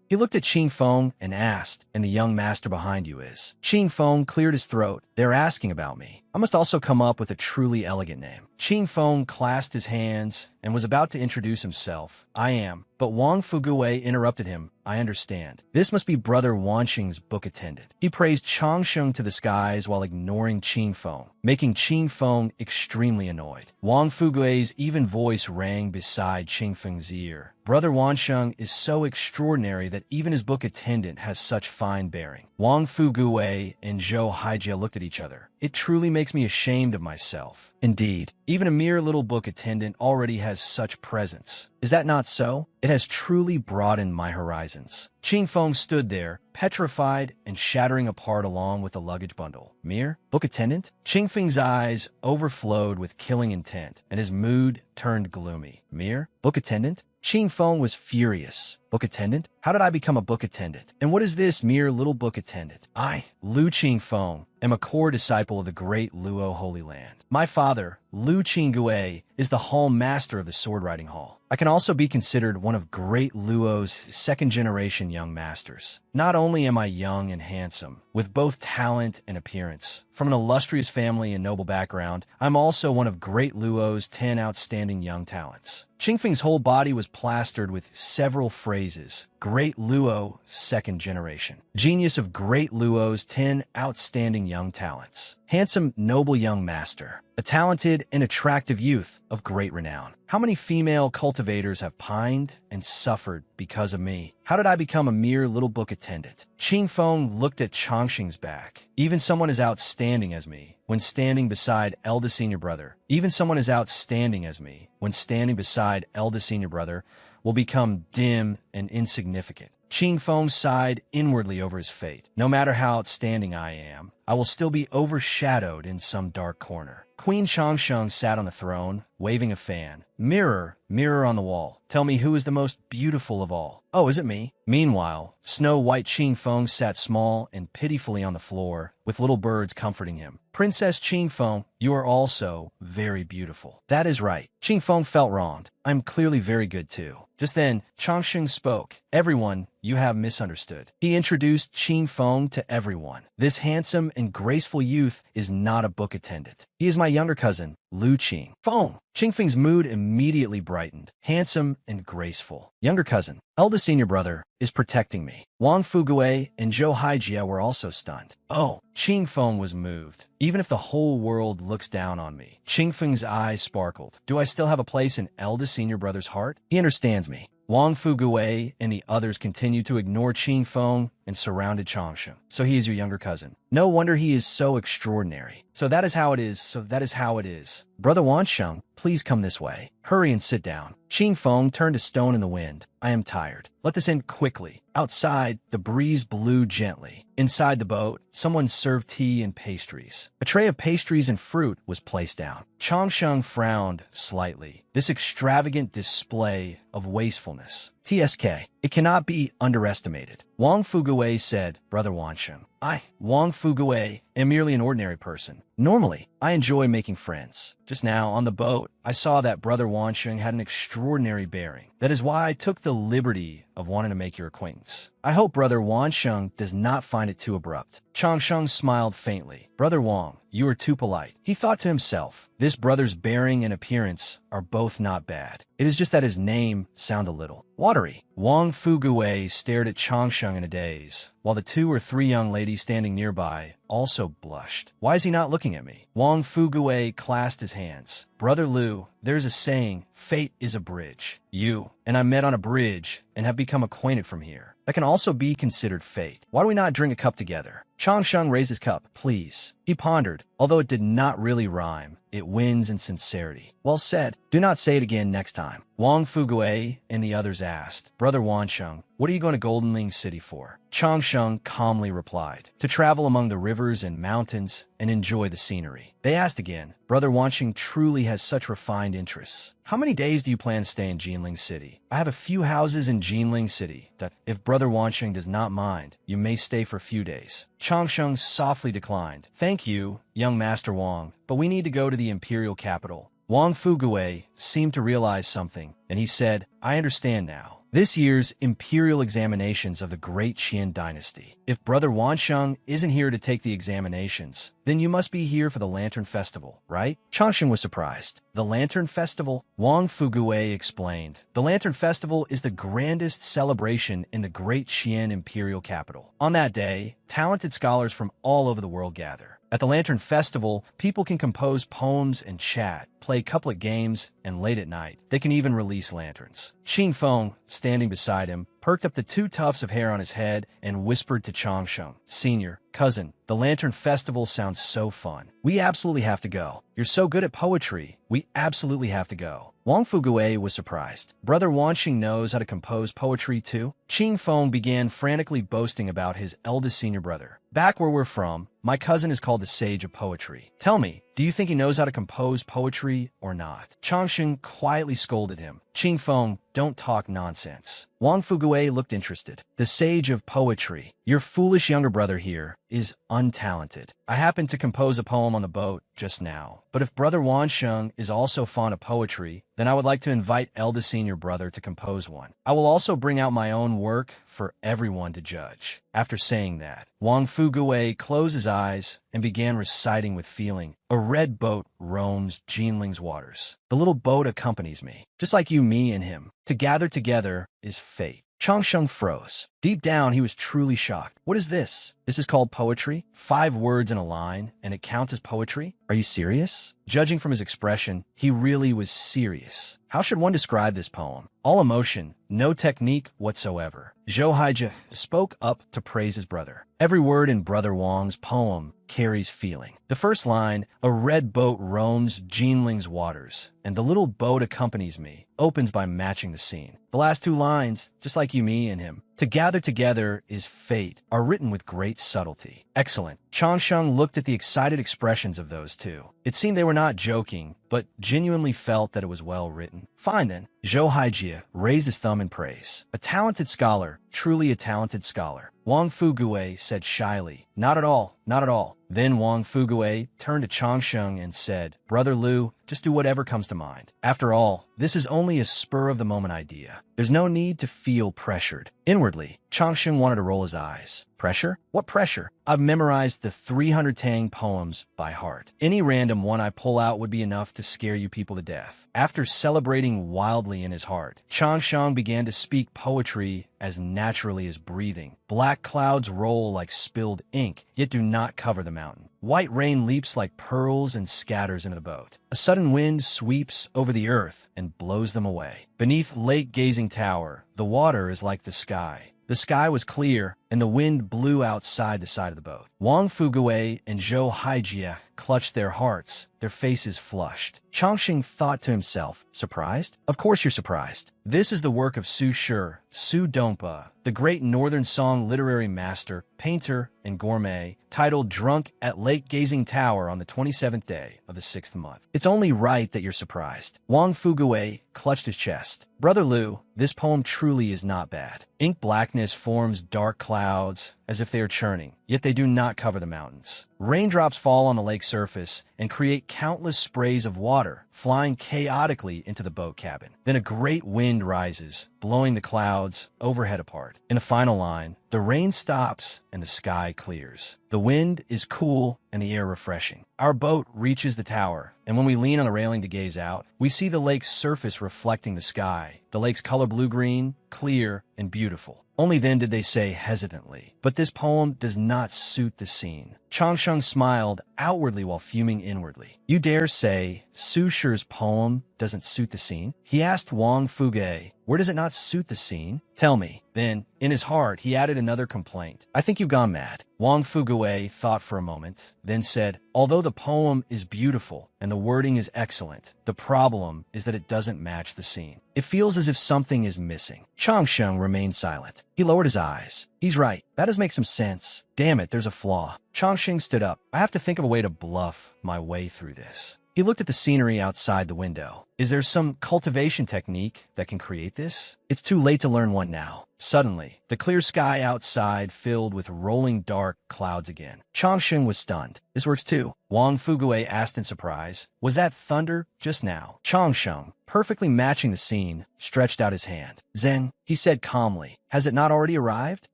He looked at Qing Feng and asked, and the young master behind you is. Qing Feng cleared his throat. They're asking about me. I must also come up with a truly elegant name. Qing Feng clasped his hands and was about to introduce himself. I am. But Wang Fugue interrupted him. I understand. This must be Brother Wansheng's book attendant. He praised Changsheng to the skies while ignoring Qing Feng, making Qing Feng extremely annoyed. Wang Fugue's even voice rang beside Qing Feng's ear. Brother Wansheng is so extraordinary that even his book attendant has such fine bearing. Wang Fugue and Zhou Haijie looked at each other. It truly makes me ashamed of myself. Indeed, even a mere little book attendant already has such presence. Is that not so? It has truly broadened my horizons. Qing Feng stood there, petrified and shattering apart along with the luggage bundle. Mere book attendant? Qing Feng's eyes overflowed with killing intent, and his mood turned gloomy. Mere book attendant? Qing Feng was furious. Book attendant? How did I become a book attendant? And what is this mere little book attendant? I, Lu Qing Feng, am a core disciple of the great Luo Holy Land. My father, Lu Qinggue, is the hall master of the sword riding hall. I can also be considered one of great Luo's second-generation young masters. Not only am I young and handsome, with both talent and appearance, from an illustrious family and noble background, I'm also one of great Luo's 10 outstanding young talents. Qing Feng's whole body was plastered with several phrases. Great Luo, second generation. Genius of Great Luo's 10 outstanding young talents. Handsome, noble young master. A talented and attractive youth of great renown. How many female cultivators have pined and suffered because of me? How did I become a mere little book attendant? Qing Feng looked at Changsheng's back. Even someone as outstanding as me, when standing beside eldest senior brother, even someone as outstanding as me, when standing beside eldest senior brother, will become dim and insignificant. Qing Feng sighed inwardly over his fate. No matter how outstanding I am, I will still be overshadowed in some dark corner. Queen Changsheng sat on the throne, waving a fan. Mirror, mirror on the wall, tell me who is the most beautiful of all. Oh, is it me? Meanwhile, Snow-White Qing Feng sat small and pitifully on the floor, with little birds comforting him. Princess Qing Feng, you are also very beautiful. That is right. Qing Feng felt wronged. I'm clearly very good too. Just then, Changsheng spoke. Everyone, you have misunderstood. He introduced Qing Feng to everyone. This handsome and graceful youth is not a book attendant. He is my younger cousin, Lu Qing Feng. Qing Feng's mood immediately brightened. Handsome and graceful. Younger cousin, eldest senior brother, is protecting me. Wang Fugue and Zhou Haijie were also stunned. Oh, Qing Feng was moved. Even if the whole world looks down on me. Qing Feng's eyes sparkled. Do I still have a place in eldest senior brother's heart? He understands me. Wang Fugue and the others continued to ignore Qing Feng and surrounded Changsheng. So he is your younger cousin. No wonder he is so extraordinary. So that is how it is. Brother Wansheng, please come this way. Hurry and sit down. Qing Feng turned a stone in the wind. I am tired. Let this end quickly. Outside, the breeze blew gently. Inside the boat, someone served tea and pastries. A tray of pastries and fruit was placed down. Changsheng frowned slightly. This extravagant display of wastefulness. TSK. It cannot be underestimated. Wang Fugue said, Brother Wansheng. I, Wang Fugue, am merely an ordinary person. Normally, I enjoy making friends. Just now, on the boat, I saw that Brother Wansheng had an extraordinary bearing. That is why I took the liberty of wanting to make your acquaintance. I hope Brother Wansheng does not find it too abrupt. Changsheng smiled faintly. Brother Wang, you are too polite. He thought to himself, this brother's bearing and appearance are both not bad. It is just that his name sounds a little watery. Wang Fugue stared at Changsheng in a daze, while the 2 or 3 young ladies standing nearby also blushed. Why is he not looking at me? Wang Fugue clasped his hands. Brother Lu, there's a saying, fate is a bridge. You and I met on a bridge and have become acquainted from here. That can also be considered fate. Why do we not drink a cup together? Changsheng raised his cup. Please. He pondered. Although it did not really rhyme, it wins in sincerity. Well said. Do not say it again next time. Wang Fugui and the others asked, Brother Wansheng, what are you going to Goldenling City for? Changsheng calmly replied, to travel among the rivers and mountains and enjoy the scenery. They asked again, Brother Wansheng truly has such refined interests. How many days do you plan to stay in Jinling City? I have a few houses in Jinling City that, if Brother Wansheng does not mind, you may stay for a few days. Changsheng softly declined. Thank you, young Master Wang, but we need to go to the imperial capital. Wang Fugui seemed to realize something, and he said, I understand now. This year's imperial examinations of the Great Qian dynasty. If Brother Wansheng isn't here to take the examinations, then you must be here for the Lantern Festival, right? Changsheng was surprised. The Lantern Festival? Wang Fugui explained. The Lantern Festival is the grandest celebration in the Great Qian imperial capital. On that day, talented scholars from all over the world gather. At the Lantern Festival, people can compose poems and chat, play couplet games, and late at night, they can even release lanterns. Xing Feng, standing beside him, perked up the 2 tufts of hair on his head and whispered to Changsheng, Senior, cousin, the Lantern Festival sounds so fun. We absolutely have to go. You're so good at poetry. We absolutely have to go. Wang Fugui was surprised. Brother Wansheng knows how to compose poetry too? Xing Feng began frantically boasting about his eldest senior brother. Back where we're from, my cousin is called the Sage of Poetry. Tell me, do you think he knows how to compose poetry or not? Changsheng quietly scolded him. Xing Feng, don't talk nonsense. Wang Fugui looked interested. The Sage of Poetry. Your foolish younger brother here is untalented. I happened to compose a poem on the boat just now. But if Brother Wansheng is also fond of poetry, then I would like to invite eldest senior brother to compose one. I will also bring out my own work for everyone to judge. After saying that, Wang Fugui closed his eyes and began reciting with feeling. A red boat roams Jinling's waters. The little boat accompanies me, just like you, me, and him. To gather together is fate. Changsheng froze. Deep down, he was truly shocked. What is this? This is called poetry? 5 words in a line, and it counts as poetry? Are you serious? Judging from his expression, he really was serious. How should one describe this poem? All emotion, no technique whatsoever. Zhou Haijie spoke up to praise his brother. Every word in Brother Wang's poem carries feeling. The first line, a red boat roams Jinling's waters, and the little boat accompanies me, opens by matching the scene. The last 2 lines, just like you, me, and him. To gather together is fate, are written with great subtlety. Excellent. Changsheng looked at the excited expressions of those 2. It seemed they were not joking, but genuinely felt that it was well written. Fine then. Zhou Haijie raised his thumb in praise. A talented scholar, truly a talented scholar. Wang Fugui said shyly, not at all, not at all. Then Wang Fugui turned to Changsheng and said, Brother Liu, just do whatever comes to mind. After all, this is only a spur-of-the-moment idea. There's no need to feel pressured. Inwardly, Changsheng wanted to roll his eyes. Pressure? What pressure? I've memorized the 300 Tang poems by heart. Any random one I pull out would be enough to scare you people to death. After celebrating wildly in his heart, Changsheng began to speak poetry as naturally as breathing. Black clouds roll like spilled ink, yet do not cover the mountain. White rain leaps like pearls and scatters into the boat. A sudden wind sweeps over the earth and blows them away. Beneath Lake Gazing Tower, the water is like the sky. The sky was clear, and the wind blew outside the side of the boat. Wang Fugui and Zhou Haijie clutched their hearts, their faces flushed. Changsheng thought to himself, surprised? Of course you're surprised. This is the work of Su Shi, Su Dongpa, the great Northern Song literary master, painter, and gourmet, titled Drunk at Lake Gazing Tower on the 27th day of the 6th month. It's only right that you're surprised. Wang Fugui clutched his chest. Brother Liu, this poem truly is not bad. Ink blackness forms dark clouds as if they are churning, yet they do not cover the mountains. Raindrops fall on the lake surface and create countless sprays of water, flying chaotically into the boat cabin. Then a great wind rises, blowing the clouds overhead apart. In a final line, the rain stops and the sky clears. The wind is cool and the air refreshing. Our boat reaches the tower, and when we lean on the railing to gaze out, we see the lake's surface reflecting the sky. The lake's color blue-green, clear, and beautiful. Only then did they say hesitantly, but this poem does not suit the scene. Changsheng smiled outwardly while fuming inwardly. You dare say Su Shi's poem doesn't suit the scene? He asked Wang Fugui, Where does it not suit the scene? Tell me. Then, in his heart, he added another complaint. I think you've gone mad. Wang Fugui thought for a moment, then said, although the poem is beautiful and the wording is excellent, the problem is that it doesn't match the scene. It feels as if something is missing. Changsheng remained silent. He lowered his eyes. He's right. That does make some sense. Damn it, there's a flaw. Changsheng stood up. I have to think of a way to bluff my way through this. He looked at the scenery outside the window. Is there some cultivation technique that can create this? It's too late to learn one now. Suddenly, the clear sky outside filled with rolling dark clouds again. Changsheng was stunned. This works too. Wang Fugui asked in surprise, was that thunder just now? Changsheng, perfectly matching the scene, stretched out his hand. Zen, he said calmly, has it not already arrived?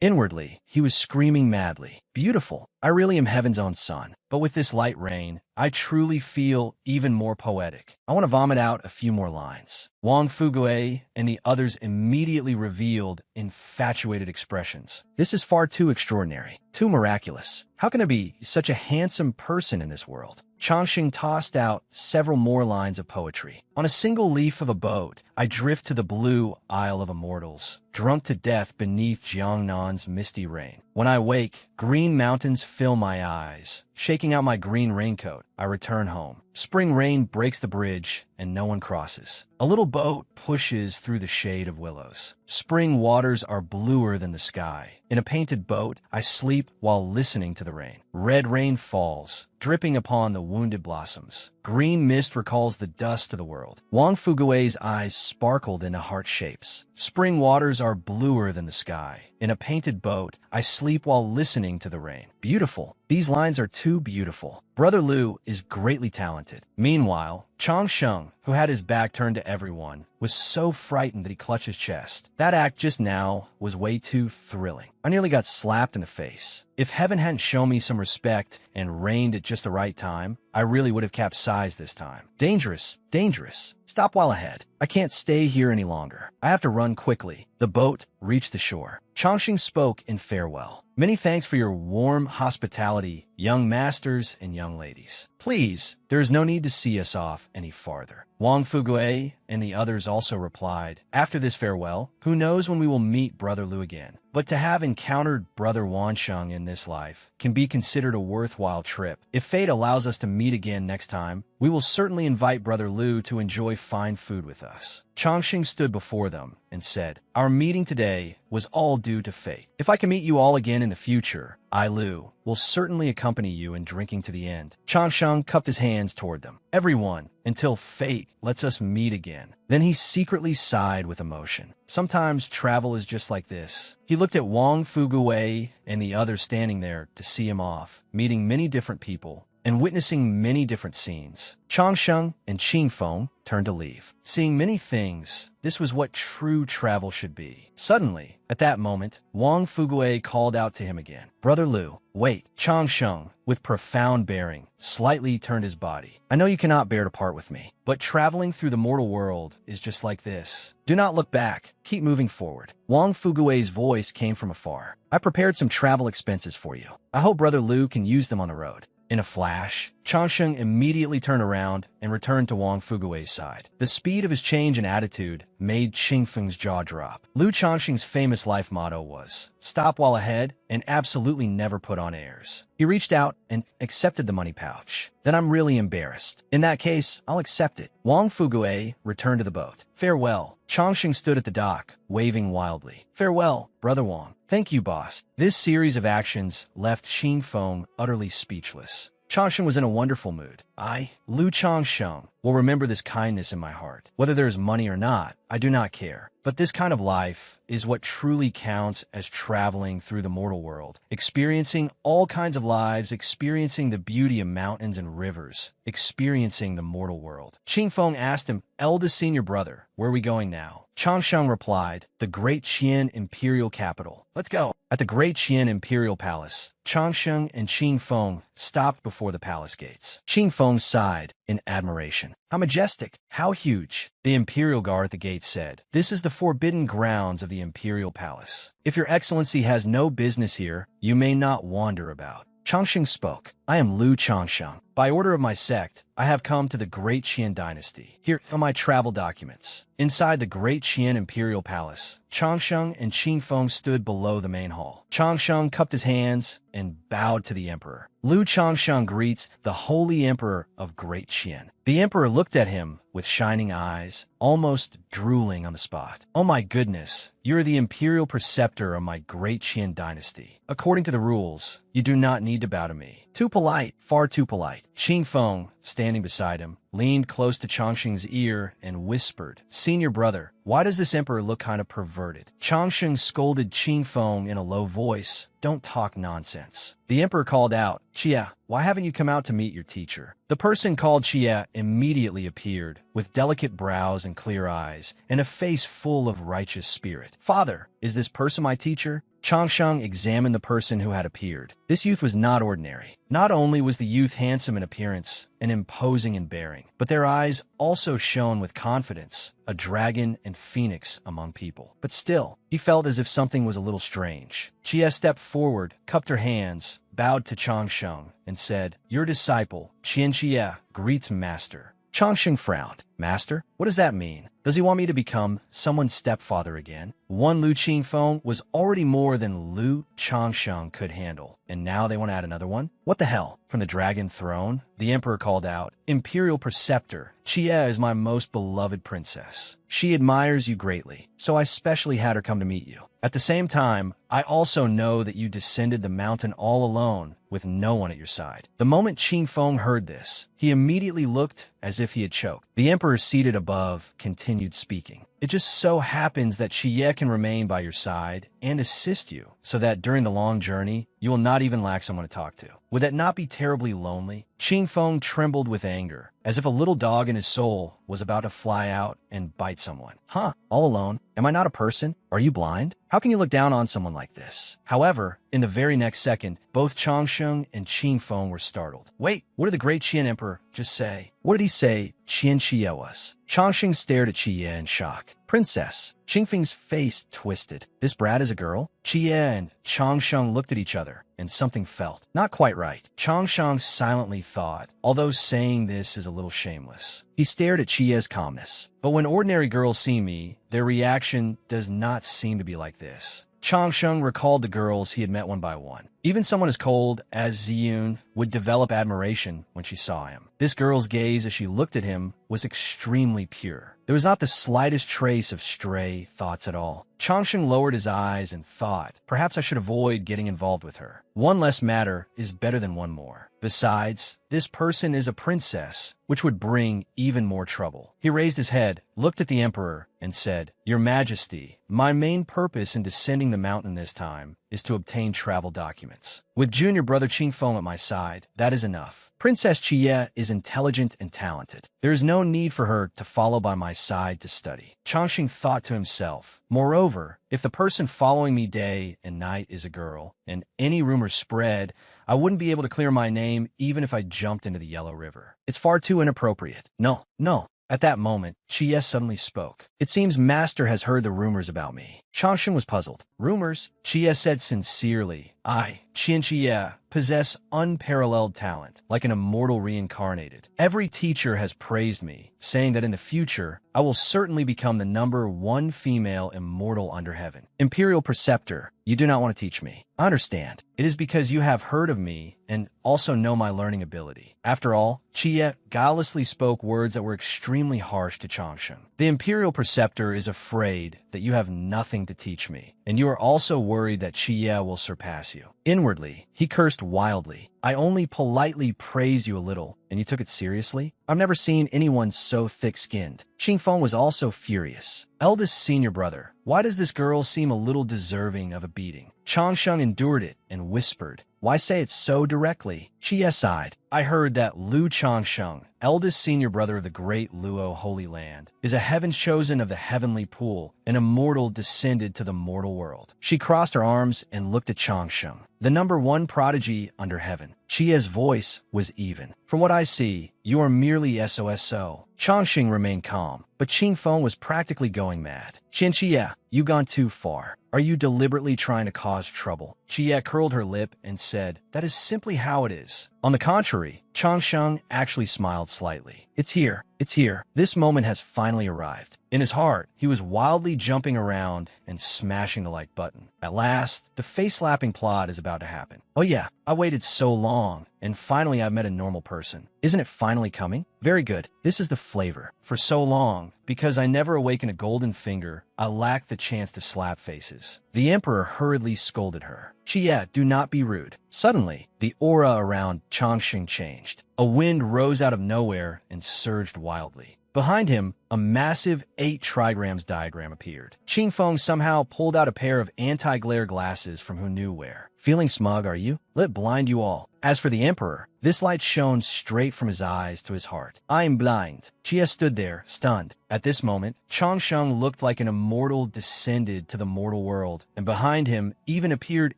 Inwardly, he was screaming madly. Beautiful. I really am heaven's own son. But with this light rain, I truly feel even more poetic. I want to vomit out a few more lines. Wang Fugui and the others immediately revealed infatuated expressions. This is far too extraordinary, too miraculous. How can there be such a handsome person in this world? Changsheng tossed out several more lines of poetry. On a single leaf of a boat, I drift to the blue Isle of Immortals, drunk to death beneath Jiangnan's misty rain. When I wake, green mountains fill my eyes. Shaking out my green raincoat, I return home. Spring rain breaks the bridge, and no one crosses. A little boat pushes through the shade of willows. Spring waters are bluer than the sky. In a painted boat, I sleep while listening to the rain. Red rain falls, dripping upon the wounded blossoms. Green mist recalls the dust of the world. Wang Fugui's eyes sparkled into heart shapes. Spring waters are bluer than the sky. In a painted boat, I sleep while listening to the rain. Beautiful. These lines are too beautiful. Brother Liu is greatly talented. Meanwhile, Changsheng, who had his back turned to everyone, was so frightened that he clutched his chest. That act just now was way too thrilling. I nearly got slapped in the face. If heaven hadn't shown me some respect and rained at just the right time, I really would have capsized this time. Dangerous, dangerous. Stop while ahead. I can't stay here any longer. I have to run quickly. The boat reached the shore. Changsheng spoke in farewell. Many thanks for your warm hospitality, young masters and young ladies. Please, there is no need to see us off any farther. Wang Fugui and the others also replied, after this farewell, who knows when we will meet Brother Liu again? But to have encountered Brother Wansheng in this life can be considered a worthwhile trip. If fate allows us to meet again next time, we will certainly invite Brother Liu to enjoy fine food with us. Changsheng stood before them and said, our meeting today was all due to fate. If I can meet you all again in the future, I, Liu, will certainly accompany you in drinking to the end. Changsheng cupped his hands toward them. Everyone, until fate lets us meet again. Then he secretly sighed with emotion. Sometimes travel is just like this. He looked at Wang Fugui and the others standing there to see him off, meeting many different people and witnessing many different scenes. Changsheng and Qingfeng turned to leave. Seeing many things, this was what true travel should be. Suddenly, at that moment, Wang Fugui called out to him again. Brother Liu, wait. Changsheng, with profound bearing, slightly turned his body. I know you cannot bear to part with me, but traveling through the mortal world is just like this. Do not look back. Keep moving forward. Wang Fugui's voice came from afar. I prepared some travel expenses for you. I hope Brother Liu can use them on the road. In a flash, Changsheng immediately turned around and returned to Wang Fugui's side. The speed of his change in attitude made Qingfeng's jaw drop. Liu Changsheng's famous life motto was, stop while ahead and absolutely never put on airs. He reached out and accepted the money pouch. Then I'm really embarrassed. In that case, I'll accept it. Wang Fugui returned to the boat. Farewell. Changsheng stood at the dock, waving wildly. Farewell, Brother Wang. Thank you, boss. This series of actions left Qingfeng utterly speechless. Changsheng was in a wonderful mood. I, Liu Changsheng, will remember this kindness in my heart. Whether there's money or not, I do not care. But this kind of life is what truly counts as traveling through the mortal world, experiencing all kinds of lives, experiencing the beauty of mountains and rivers, experiencing the mortal world. Qingfeng asked him, eldest senior brother, where are we going now? Changsheng replied, the Great Qian Imperial Capital. Let's go. At the Great Qian Imperial Palace, Changsheng and Qingfeng stopped before the palace gates. Qingfeng sighed in admiration. How majestic! How huge! The Imperial Guard at the gate said, this is the forbidden grounds of the Imperial Palace. If your excellency has no business here, you may not wander about. Changsheng spoke. I am Liu Changsheng. by order of my sect, I have come to the Great Qian dynasty. Here are my travel documents. Inside the Great Qian Imperial Palace, Changsheng and Qingfeng stood below the main hall. Changsheng cupped his hands and bowed to the emperor. Lu Changsheng greets the Holy Emperor of Great Qian. The emperor looked at him with shining eyes, almost drooling on the spot. Oh my goodness, you are the imperial preceptor of my Great Qian dynasty. According to the rules, you do not need to bow to me. Too polite, far too polite. Qingfeng, standing beside him, leaned close to Changsheng's ear and whispered, "Senior brother, why does this emperor look kind of perverted?" Changsheng scolded Qingfeng in a low voice, "Don't talk nonsense." The emperor called out, "Chia, why haven't you come out to meet your teacher?" The person called Chia immediately appeared, with delicate brows and clear eyes, and a face full of righteous spirit. "Father, is this person my teacher?" Changsheng examined the person who had appeared. This youth was not ordinary. Not only was the youth handsome in appearance and imposing in bearing, but their eyes also shone with confidence, a dragon and phoenix among people. But still, he felt as if something was a little strange. Chia stepped forward, cupped her hands, bowed to Changsheng, and said, "Your disciple, Qian Chia, greets Master." Changsheng frowned. "Master? What does that mean? Does he want me to become someone's stepfather again?" One Lu Qingfeng was already more than Lu Changsheng could handle, and now they want to add another one? What the hell? From the dragon throne, the emperor called out, "Imperial preceptor, Chia is my most beloved princess. She admires you greatly, so I specially had her come to meet you. At the same time, I also know that you descended the mountain all alone, with no one at your side." The moment Qingfeng heard this, he immediately looked as if he had choked. The emperor seated above continued speaking. "It just so happens that Chia can remain by your side and assist you, so that during the long journey, you will not even lack someone to talk to. Would that not be terribly lonely?" Qingfeng trembled with anger, as if a little dog in his soul was about to fly out and bite someone. "Huh? All alone? Am I not a person? Are you blind? How can you look down on someone like this?" However, in the very next second, both Changsheng and Qingfeng were startled. "Wait, what did the great Qian emperor just say? What did he say Qian Chia was?" Changsheng stared at Chia in shock. "Princess." Qingfeng's face twisted. "This brat is a girl?" Chia and Changsheng looked at each other, and something felt not quite right. Changsheng silently thought, although saying this is a little shameless. He stared at Chia's calmness. "But when ordinary girls see me, their reaction does not seem to be like this." Changsheng recalled the girls he had met one by one. Even someone as cold as Ziyun would develop admiration when she saw him. This girl's gaze as she looked at him was extremely pure. There was not the slightest trace of stray thoughts at all. Changsheng lowered his eyes and thought, perhaps I should avoid getting involved with her. One less matter is better than one more. Besides, this person is a princess, which would bring even more trouble. He raised his head, looked at the emperor, and said, "Your Majesty, my main purpose in descending the mountain this time is to obtain travel documents. With junior brother Qingfeng at my side, that is enough. Princess Chia is intelligent and talented. There is no need for her to follow by my side to study." Changsheng thought to himself, "Moreover, if the person following me day and night is a girl, and any rumor spread, I wouldn't be able to clear my name even if I jumped into the Yellow River. It's far too inappropriate. No, no." At that moment, Chia suddenly spoke. "It seems Master has heard the rumors about me." Changsheng was puzzled. "Rumors?" Chia said sincerely. "I, Qian Chia, possess unparalleled talent, like an immortal reincarnated. Every teacher has praised me, saying that in the future, I will certainly become the #1 female immortal under heaven. Imperial preceptor, you do not want to teach me. I understand. It is because you have heard of me and also know my learning ability." After all, Chia guilelessly spoke words that were extremely harsh to Changsheng. "The imperial preceptor is afraid that you have nothing to teach me, and you are also worried that Chia will surpass you." Inwardly, he cursed wildly. "I only politely praised you a little, and you took it seriously? I've never seen anyone so thick-skinned." Qingfeng was also furious. "Eldest senior brother, why does this girl seem a little deserving of a beating?" Changsheng endured it and whispered, "Why say it so directly?" Chia sighed. "I heard that Lu Changsheng, eldest senior brother of the great Luo Holy Land, is a heaven chosen of the heavenly pool, an immortal descended to the mortal world." She crossed her arms and looked at Changsheng. the #1 prodigy under heaven. Chia's voice was even. From what I see, you are merely SOSO. Changxing remained calm, but Qingfeng was practically going mad. Chia, you gone too far. Are you deliberately trying to cause trouble? Chia curled her lip and said, that is simply how it is. On the contrary, Changsheng actually smiled slightly. It's here. It's here. This moment has finally arrived. In his heart, he was wildly jumping around and smashing the like button. At last, the face-slapping plot is about to happen. Oh yeah, I waited so long, and finally I've met a normal person. Isn't it finally coming? Very good. This is the flavor. For so long, because I never awakened a golden finger, I lacked the chance to slap faces. The emperor hurriedly scolded her. Chia, do not be rude. Suddenly, the aura around Changxing changed. A wind rose out of nowhere and surged wildly. Behind him, a massive 8 trigrams diagram appeared. Qingfeng somehow pulled out a pair of anti-glare glasses from who knew where. Feeling smug, are you? Let blind you all. As for the emperor, this light shone straight from his eyes to his heart. I am blind. Chia stood there, stunned. At this moment, Changsheng looked like an immortal descended to the mortal world, and behind him even appeared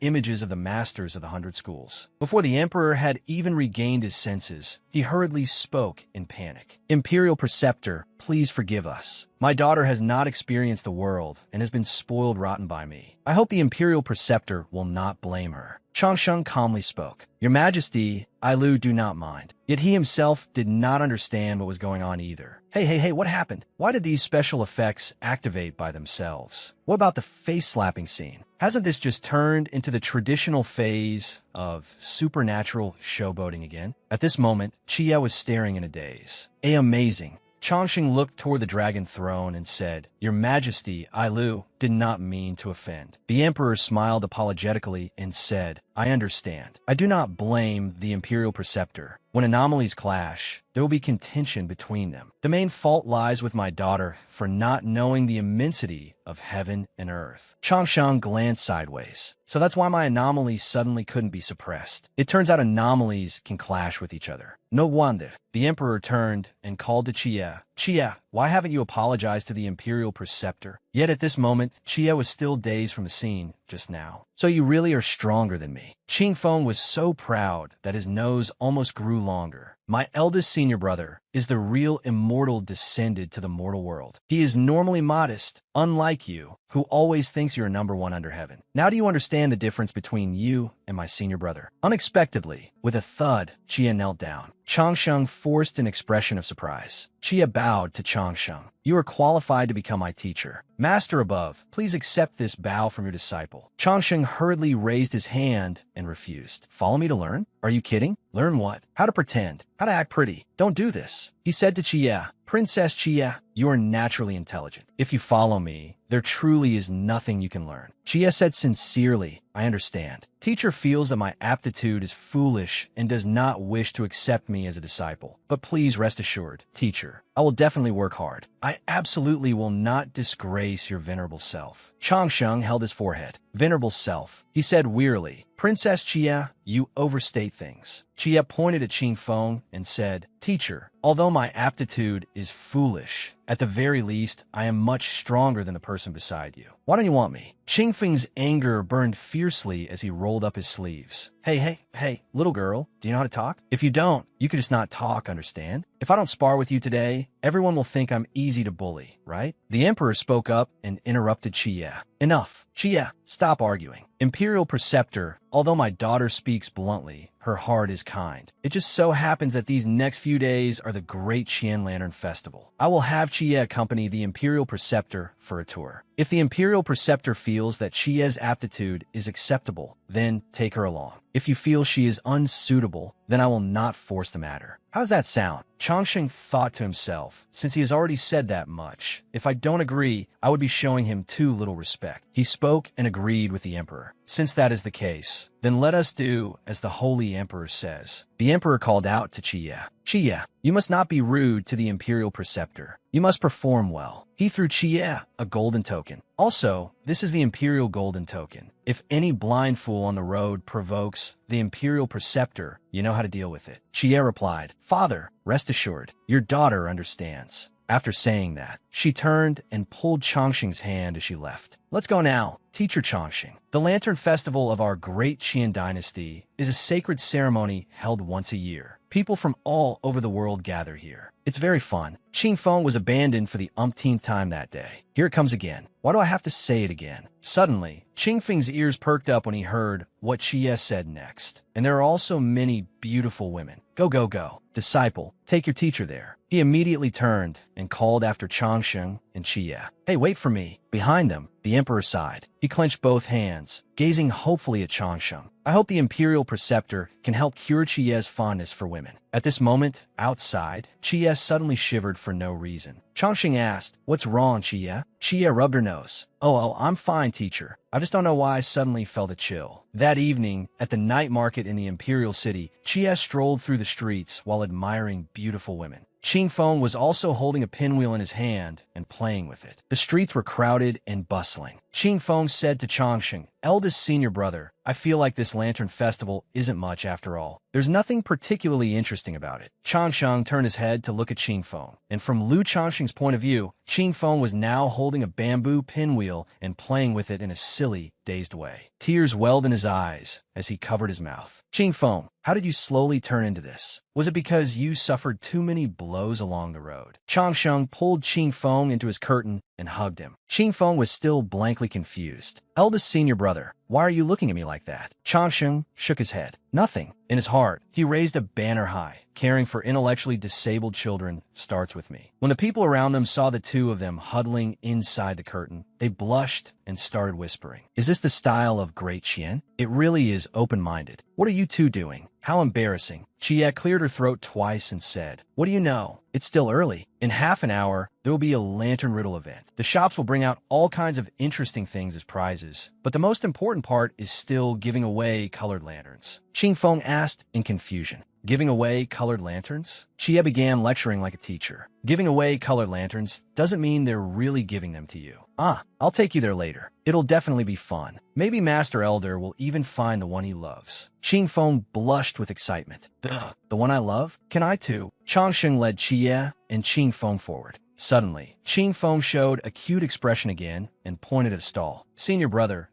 images of the masters of the 100 schools. Before the emperor had even regained his senses, he hurriedly spoke in panic. Imperial Preceptor, please forgive us. My daughter has not experienced the world and has been spoiled rotten by me. I hope the Imperial Preceptor will not blame her. Changsheng calmly spoke. Your Majesty, Ailu do not mind. Yet he himself did not understand what was going on either. Hey, what happened? Why did these special effects activate by themselves? What about the face-slapping scene? Hasn't this just turned into the traditional phase of supernatural showboating again? At this moment, Chia was staring in a daze. Amazing. Changxing looked toward the dragon throne and said, Your Majesty, Ailu, did not mean to offend. The emperor smiled apologetically and said, I understand. I do not blame the Imperial Preceptor. When anomalies clash, there will be contention between them. The main fault lies with my daughter for not knowing the immensity of heaven and earth. Changsheng glanced sideways. So that's why my anomalies suddenly couldn't be suppressed. It turns out anomalies can clash with each other. No wonder. The emperor turned and called to Chia. Chia, why haven't you apologized to the Imperial Preceptor? Yet at this moment, Chia was still dazed from the scene just now. So you really are stronger than me. Qingfeng was so proud that his nose almost grew longer. My eldest senior brother is the real immortal descended to the mortal world. He is normally modest, unlike you, who always thinks you're #1 under heaven. Now do you understand the difference between you and my senior brother? Unexpectedly, with a thud, Chia knelt down. Changsheng forced an expression of surprise. Chia bowed to Changsheng. You are qualified to become my teacher. Master above, please accept this bow from your disciple. Changsheng hurriedly raised his hand and refused. Follow me to learn? Are you kidding? Learn what? How to pretend. How to act pretty. Don't do this. He said to Chia, Princess Chia, you are naturally intelligent. If you follow me, there truly is nothing you can learn. Chia said sincerely, I understand. Teacher feels that my aptitude is foolish and does not wish to accept me as a disciple. But please rest assured, teacher, I will definitely work hard. I absolutely will not disgrace your venerable self. Changsheng held his forehead. Venerable self, he said wearily. Princess Chia, you overstate things. Chia pointed at Qingfeng and said, Teacher, although my aptitude is foolish, at the very least, I am much stronger than the person beside you. Why don't you want me? Qingfeng's anger burned fiercely as he rolled up his sleeves. Hey, little girl, do you know how to talk? If you don't, you could just not talk, understand? If I don't spar with you today, everyone will think I'm easy to bully, right? The emperor spoke up and interrupted Chia. Enough. Chia, stop arguing. Imperial Preceptor, although my daughter speaks bluntly, her heart is kind. It just so happens that these next few days are the Great Qian Lantern Festival. I will have Chia accompany the Imperial Preceptor for a tour. If the Imperial Preceptor feels that Chia's aptitude is acceptable, then take her along. If you feel she is unsuitable, then I will not force the matter. How's that sound? Changsheng thought to himself, since he has already said that much, if I don't agree, I would be showing him too little respect. He spoke and agreed with the emperor. Since that is the case, then let us do as the holy emperor says. The emperor called out to Chia. Chia, you must not be rude to the Imperial Preceptor. You must perform well. He threw Chia a golden token. Also, this is the Imperial Golden Token. If any blind fool on the road provokes the Imperial Preceptor, you know how to deal with it. Chia replied, Father, rest assured, your daughter understands. After saying that, she turned and pulled Changxing's hand as she left. Let's go now, Teacher Changxing. The Lantern Festival of our great Qian dynasty is a sacred ceremony held once a year. People from all over the world gather here. It's very fun. Qingfeng was abandoned for the umpteenth time that day. Here it comes again. Why do I have to say it again? Suddenly, Qingfeng's ears perked up when he heard what Xie said next. And there are also many beautiful women. Go, go, go. Disciple, take your teacher there. He immediately turned and called after Changsheng and Xie. Hey, wait for me. Behind them, the emperor sighed. He clenched both hands, gazing hopefully at Changsheng. I hope the imperial preceptor can help cure Chie's fondness for women. At this moment, outside, Chie suddenly shivered for no reason. Changxing asked, "What's wrong, Chie?" Chie rubbed her nose. Oh, I'm fine, teacher. I just don't know why I suddenly felt a chill. That evening, at the night market in the imperial city, Chie strolled through the streets while admiring beautiful women. Qingfeng was also holding a pinwheel in his hand and playing with it. The streets were crowded and bustling. Qingfeng said to Changxing, "Eldest senior brother, I feel like this Lantern Festival isn't much after all. There's nothing particularly interesting about it." Changsheng turned his head to look at Qingfeng, and from Lu Changxing's point of view, Qingfeng was now holding a bamboo pinwheel and playing with it in a silly, dazed way. Tears welled in his eyes as he covered his mouth. "Qingfeng, how did you slowly turn into this? Was it because you suffered too many blows along the road?" Changsheng pulled Qingfeng into his curtain and hugged him. Qingfeng was still blankly confused. "Eldest senior brother, why are you looking at me like that?" Changsheng shook his head. "Nothing." In his heart, he raised a banner high. Caring for intellectually disabled children starts with me. When the people around them saw the two of them huddling inside the curtain, they blushed and started whispering. "Is this the style of Great Qian? It really is open-minded. What are you two doing? How embarrassing." Xie cleared her throat twice and said, "What do you know? It's still early. In half an hour, there will be a lantern riddle event. The shops will bring out all kinds of interesting things as prizes. But the most important part is still giving away colored lanterns." Qingfeng asked in confusion. "Giving away colored lanterns?" Xie began lecturing like a teacher. "Giving away colored lanterns doesn't mean they're really giving them to you. I'll take you there later. It'll definitely be fun. Maybe Master Elder will even find the one he loves." Qingfeng blushed with excitement. The one I love? Can I too?" Changsheng led Xie and Qingfeng forward. Suddenly, Qingfeng showed a cute expression again and pointed at a stall. Senior brother,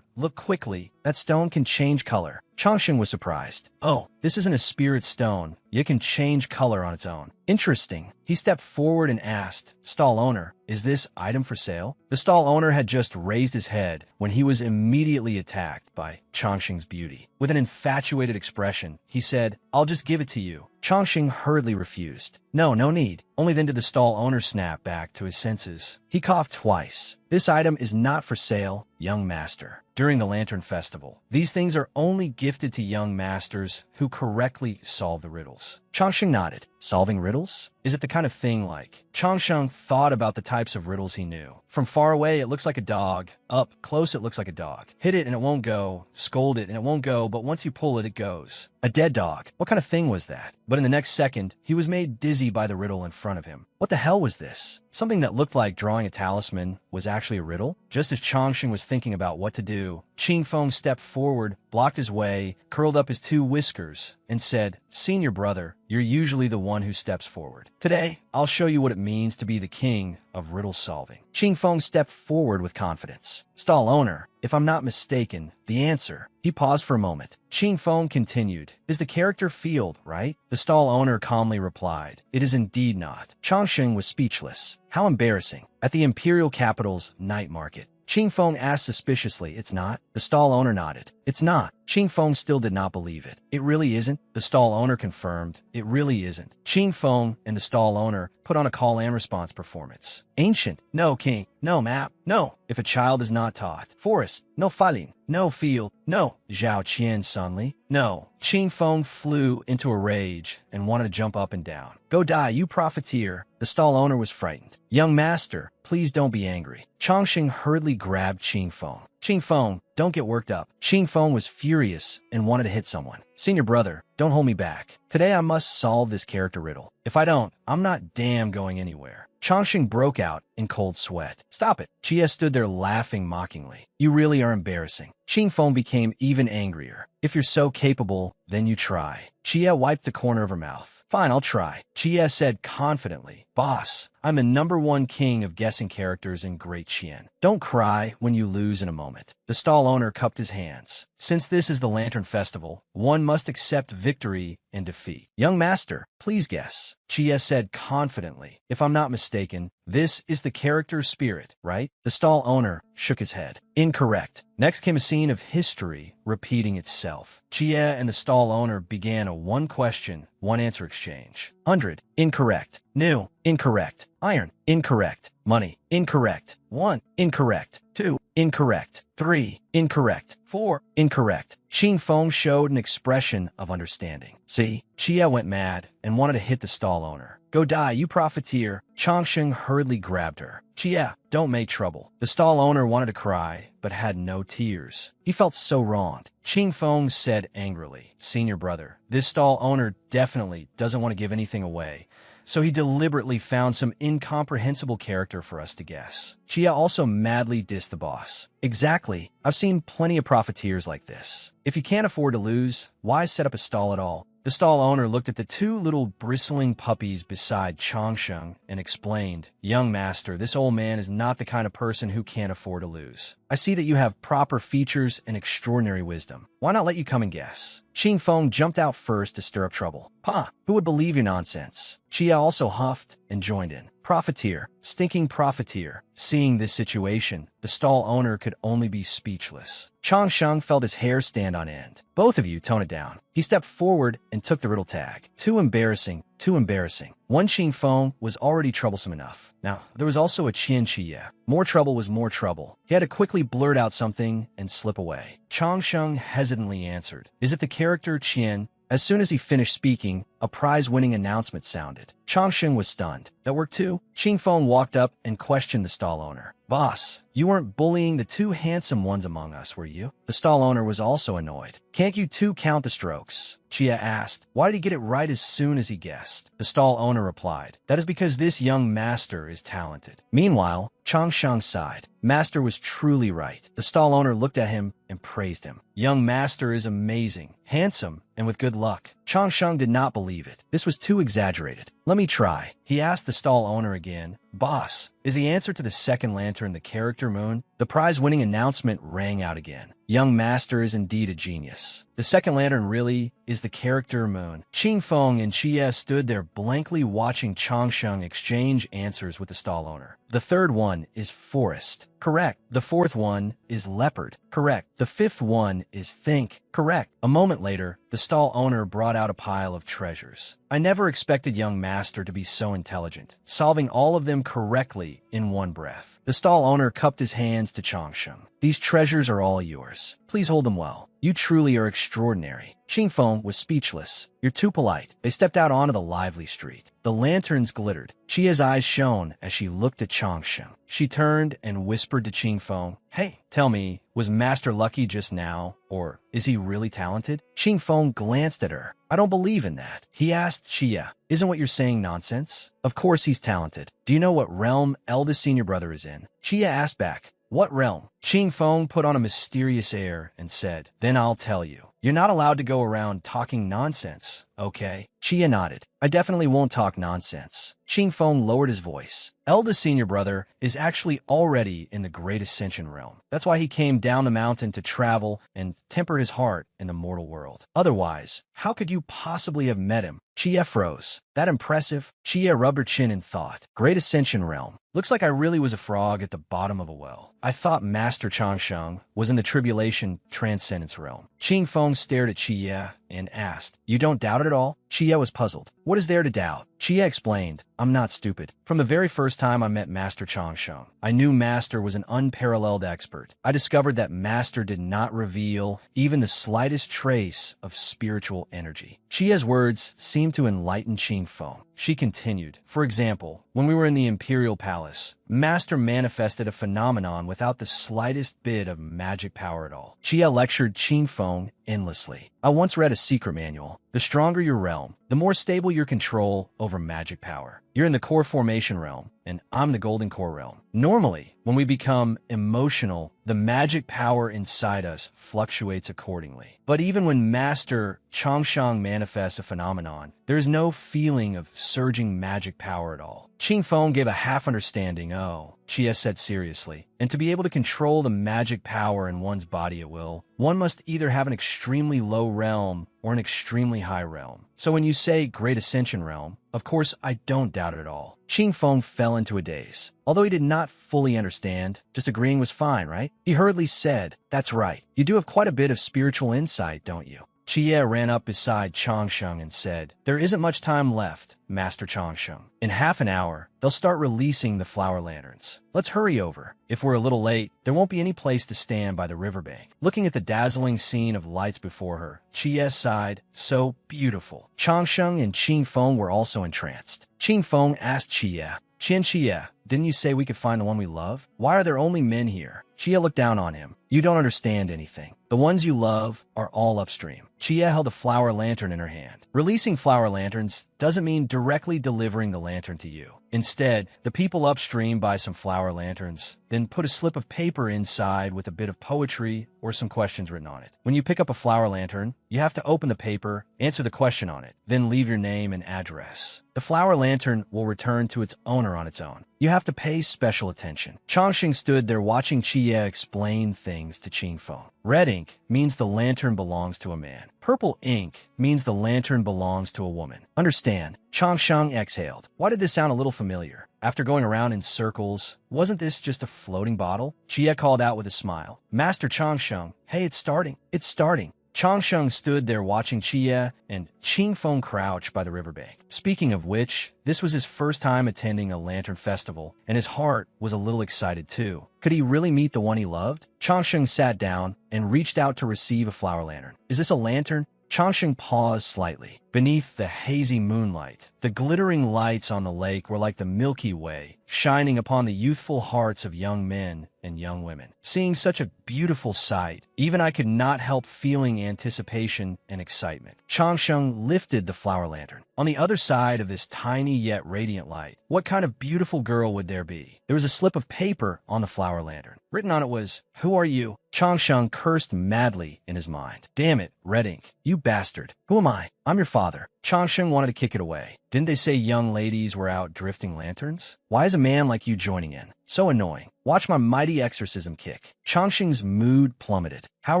look quickly. That stone can change color." Changsheng was surprised. "Oh, this isn't a spirit stone. It can change color on its own." "Interesting." He stepped forward and asked, "Stall owner, is this item for sale?" The stall owner had just raised his head when he was immediately attacked by Changsheng's beauty. With an infatuated expression, he said, "I'll just give it to you." Changsheng hurriedly refused. No need." Only then did the stall owner snap back to his senses. He coughed twice. "This item is not for sale, young master. During the Lantern Festival, these things are only gifted to young masters who correctly solve the riddles." Changsheng nodded. "Solving riddles? Is it the kind of thing like?" Changsheng thought about the types of riddles he knew. From far away, it looks like a dog. Up close, it looks like a dog. Hit it and it won't go. Scold it and it won't go, but once you pull it, it goes. A dead dog. What kind of thing was that? But in the next second, he was made dizzy by the riddle in front of him. What the hell was this? Something that looked like drawing a talisman was actually a riddle? Just as Changsheng was thinking about what to do, Qingfeng stepped forward, blocked his way, curled up his two whiskers, and said, "Senior brother, you're usually the one who steps forward. Today, I'll show you what it means to be the king of riddle solving." Qingfeng stepped forward with confidence. "Stall owner, if I'm not mistaken, the answer." He paused for a moment. Qingfeng continued, "Is the character field, right?" The stall owner calmly replied, "It is indeed not." Changsheng was speechless. How embarrassing. At the imperial capital's night market, Qingfeng asked suspiciously, "It's not?" The stall owner nodded. "It's not." Qingfeng still did not believe it. "It really isn't?" The stall owner confirmed, "It really isn't." Qingfeng and the stall owner put on a call and response performance. "Ancient, no king, no map, no. If a child is not taught. Forest, no falin, no field, no. Zhao Qian Sunli, no." Qingfeng flew into a rage and wanted to jump up and down. "Go die, you profiteer." The stall owner was frightened. "Young master, please don't be angry." Changsheng hurriedly grabbed Qingfeng. "Qingfeng, don't get worked up." Qingfeng was furious and wanted to hit someone. "Senior brother, don't hold me back. Today I must solve this character riddle. If I don't, I'm not damn going anywhere." Changsheng broke out in cold sweat. Stop it. Chia stood there laughing mockingly. You really are embarrassing. Qingfeng became even angrier. If you're so capable, then you try. Chia wiped the corner of her mouth. Fine, I'll try. Chia said confidently. Boss, I'm the #1 king of guessing characters in Great Qian. Don't cry when you lose in a moment. The stall owner cupped his hands. Since this is the Lantern Festival, one must accept victory and defeat. Young master, please guess. Chia said confidently. If I'm not mistaken, this is the character spirit, right? The stall owner shook his head. Incorrect. Next came a scene of history repeating itself. Chia and the stall owner began a one-question, one-answer exchange. 100. Incorrect. New. Incorrect. Iron. Incorrect. Money. Incorrect. 1. Incorrect. 2. Incorrect. 3. Incorrect. 4. Incorrect. Qingfeng showed an expression of understanding. See? Chia went mad and wanted to hit the stall owner. Go die, you profiteer. Changsheng hurriedly grabbed her. Chia, don't make trouble. The stall owner wanted to cry, but had no tears. He felt so wronged. Qingfeng said angrily, Senior brother, this stall owner definitely doesn't want to give anything away, so he deliberately found some incomprehensible character for us to guess. Chia also madly dissed the boss. Exactly. I've seen plenty of profiteers like this. If you can't afford to lose, why set up a stall at all? The stall owner looked at the two little bristling puppies beside Changsheng and explained, Young master, this old man is not the kind of person who can't afford to lose. I see that you have proper features and extraordinary wisdom. Why not let you come and guess? Qingfeng jumped out first to stir up trouble. Pa, who would believe your nonsense? Chia also huffed and joined in. Profiteer, stinking profiteer. Seeing this situation, the stall owner could only be speechless. Changsheng felt his hair stand on end. Both of you, tone it down. He stepped forward and took the riddle tag. Too embarrassing, too embarrassing. One Qingfeng was already troublesome enough. Now, there was also a Qian Chia. More trouble was more trouble. He had to quickly blurt out something and slip away. Changsheng hesitantly answered, Is it the character Qian? As soon as he finished speaking, a prize-winning announcement sounded. Changsheng was stunned. That worked too? Qingfeng walked up and questioned the stall owner. Boss, you weren't bullying the two handsome ones among us, were you? The stall owner was also annoyed. Can't you two count the strokes? Chia asked. Why did he get it right as soon as he guessed? The stall owner replied. That is because this young master is talented. Meanwhile, Changsheng sighed. Master was truly right. The stall owner looked at him and praised him. Young master is amazing, handsome, and with good luck. Changsheng did not believe it. This was too exaggerated. Let me try. He asked the stall owner again. Boss, is the answer to the second lantern the character moon? The prize-winning announcement rang out again. Young master is indeed a genius. The second lantern really is the character moon. Qingfeng and Chia stood there blankly watching Changsheng exchange answers with the stall owner. The third one is forest. Correct. The fourth one is leopard. Correct. The fifth one is think. Correct. A moment later, the stall owner brought out a pile of treasures. I never expected young master to be so intelligent, solving all of them correctly in one breath. The stall owner cupped his hands to Changsheng. These treasures are all yours. Please hold them well. You truly are extraordinary. Qingfeng was speechless. You're too polite. They stepped out onto the lively street. The lanterns glittered. Chia's eyes shone as she looked at Changsheng. She turned and whispered to Qingfeng, Hey, tell me, was Master lucky just now, or is he really talented? Qingfeng glanced at her. I don't believe in that. He asked Chia, Isn't what you're saying nonsense? Of course he's talented. Do you know what realm eldest senior brother is in? Chia asked back, What realm? Qingfeng put on a mysterious air and said, Then I'll tell you. You're not allowed to go around talking nonsense, okay? Chia nodded. I definitely won't talk nonsense. Qingfeng lowered his voice. Eldest senior brother is actually already in the Great Ascension realm. That's why he came down the mountain to travel and temper his heart in the mortal world. Otherwise, how could you possibly have met him? Chia froze. That impressive? Chia rubbed her chin in thought. Great Ascension realm. Looks like I really was a frog at the bottom of a well. I thought Master Changsheng was in the Tribulation Transcendence realm. Qingfeng stared at Chia and asked, You don't doubt it at all? Chia was puzzled. What is there to doubt? Chia explained, I'm not stupid. From the very first time I met Master Changsheng, I knew Master was an unparalleled expert. I discovered that Master did not reveal even the slightest trace of spiritual energy. Chia's words seemed to enlighten Qingfeng. She continued, For example, when we were in the Imperial Palace, Master manifested a phenomenon without the slightest bit of magic power at all. Chia lectured Qingfeng endlessly. I once read a secret manual. The stronger your realm, the more stable your control over magic power. You're in the core formation realm, and I'm the golden core realm. Normally, when we become emotional, the magic power inside us fluctuates accordingly. But even when Master Changsheng manifests a phenomenon, there is no feeling of surging magic power at all. Qing Feng gave a half understanding, "Oh," Chia said seriously, "and to be able to control the magic power in one's body at will, one must either have an extremely low realm or an extremely high realm. So when you say Great Ascension realm, of course I don't doubt it at all." Qing Feng fell into a daze. Although he did not fully understand, just agreeing was fine, right? He hurriedly said, "That's right. You do have quite a bit of spiritual insight, don't you?" Chia ran up beside Changsheng and said, "There isn't much time left, Master Changsheng. In half an hour, they'll start releasing the flower lanterns. Let's hurry over. If we're a little late, there won't be any place to stand by the riverbank." Looking at the dazzling scene of lights before her, Chia sighed, "So beautiful." Changsheng and Qing Feng were also entranced. Qing Feng asked Chia, Chia, didn't you say we could find the one we love? Why are there only men here?" Chia looked down on him. "You don't understand anything. The ones you love are all upstream." Chia held a flower lantern in her hand. Releasing flower lanterns doesn't mean directly delivering the lantern to you. Instead, the people upstream buy some flower lanterns, then put a slip of paper inside with a bit of poetry or some questions written on it. When you pick up a flower lantern, you have to open the paper, answer the question on it, then leave your name and address. The flower lantern will return to its owner on its own. You have to pay special attention. Changxing stood there watching Chia explain things to Qing Feng. Red ink means the lantern belongs to a man. Purple ink means the lantern belongs to a woman. Understand? Changsheng exhaled. Why did this sound a little familiar? After going around in circles, wasn't this just a floating bottle? Chia called out with a smile. "Master Changsheng, hey, it's starting. It's starting." Changsheng stood there watching Chia and Qing Feng crouch by the riverbank. Speaking of which, this was his first time attending a lantern festival, and his heart was a little excited too. Could he really meet the one he loved? Changsheng sat down and reached out to receive a flower lantern. "Is this a lantern?" Changsheng paused slightly. Beneath the hazy moonlight, the glittering lights on the lake were like the Milky Way, shining upon the youthful hearts of young men and young women. Seeing such a beautiful sight, even I could not help feeling anticipation and excitement. Changsheng lifted the flower lantern. On the other side of this tiny yet radiant light, what kind of beautiful girl would there be? There was a slip of paper on the flower lantern. Written on it was, "Who are you?" Changsheng cursed madly in his mind. "Damn it, red ink. You bastard. Who am I? I'm your father." Changsheng wanted to kick it away. Didn't they say young ladies were out drifting lanterns? Why is a man like you joining in? So annoying. Watch my mighty exorcism kick. Changsheng's mood plummeted. How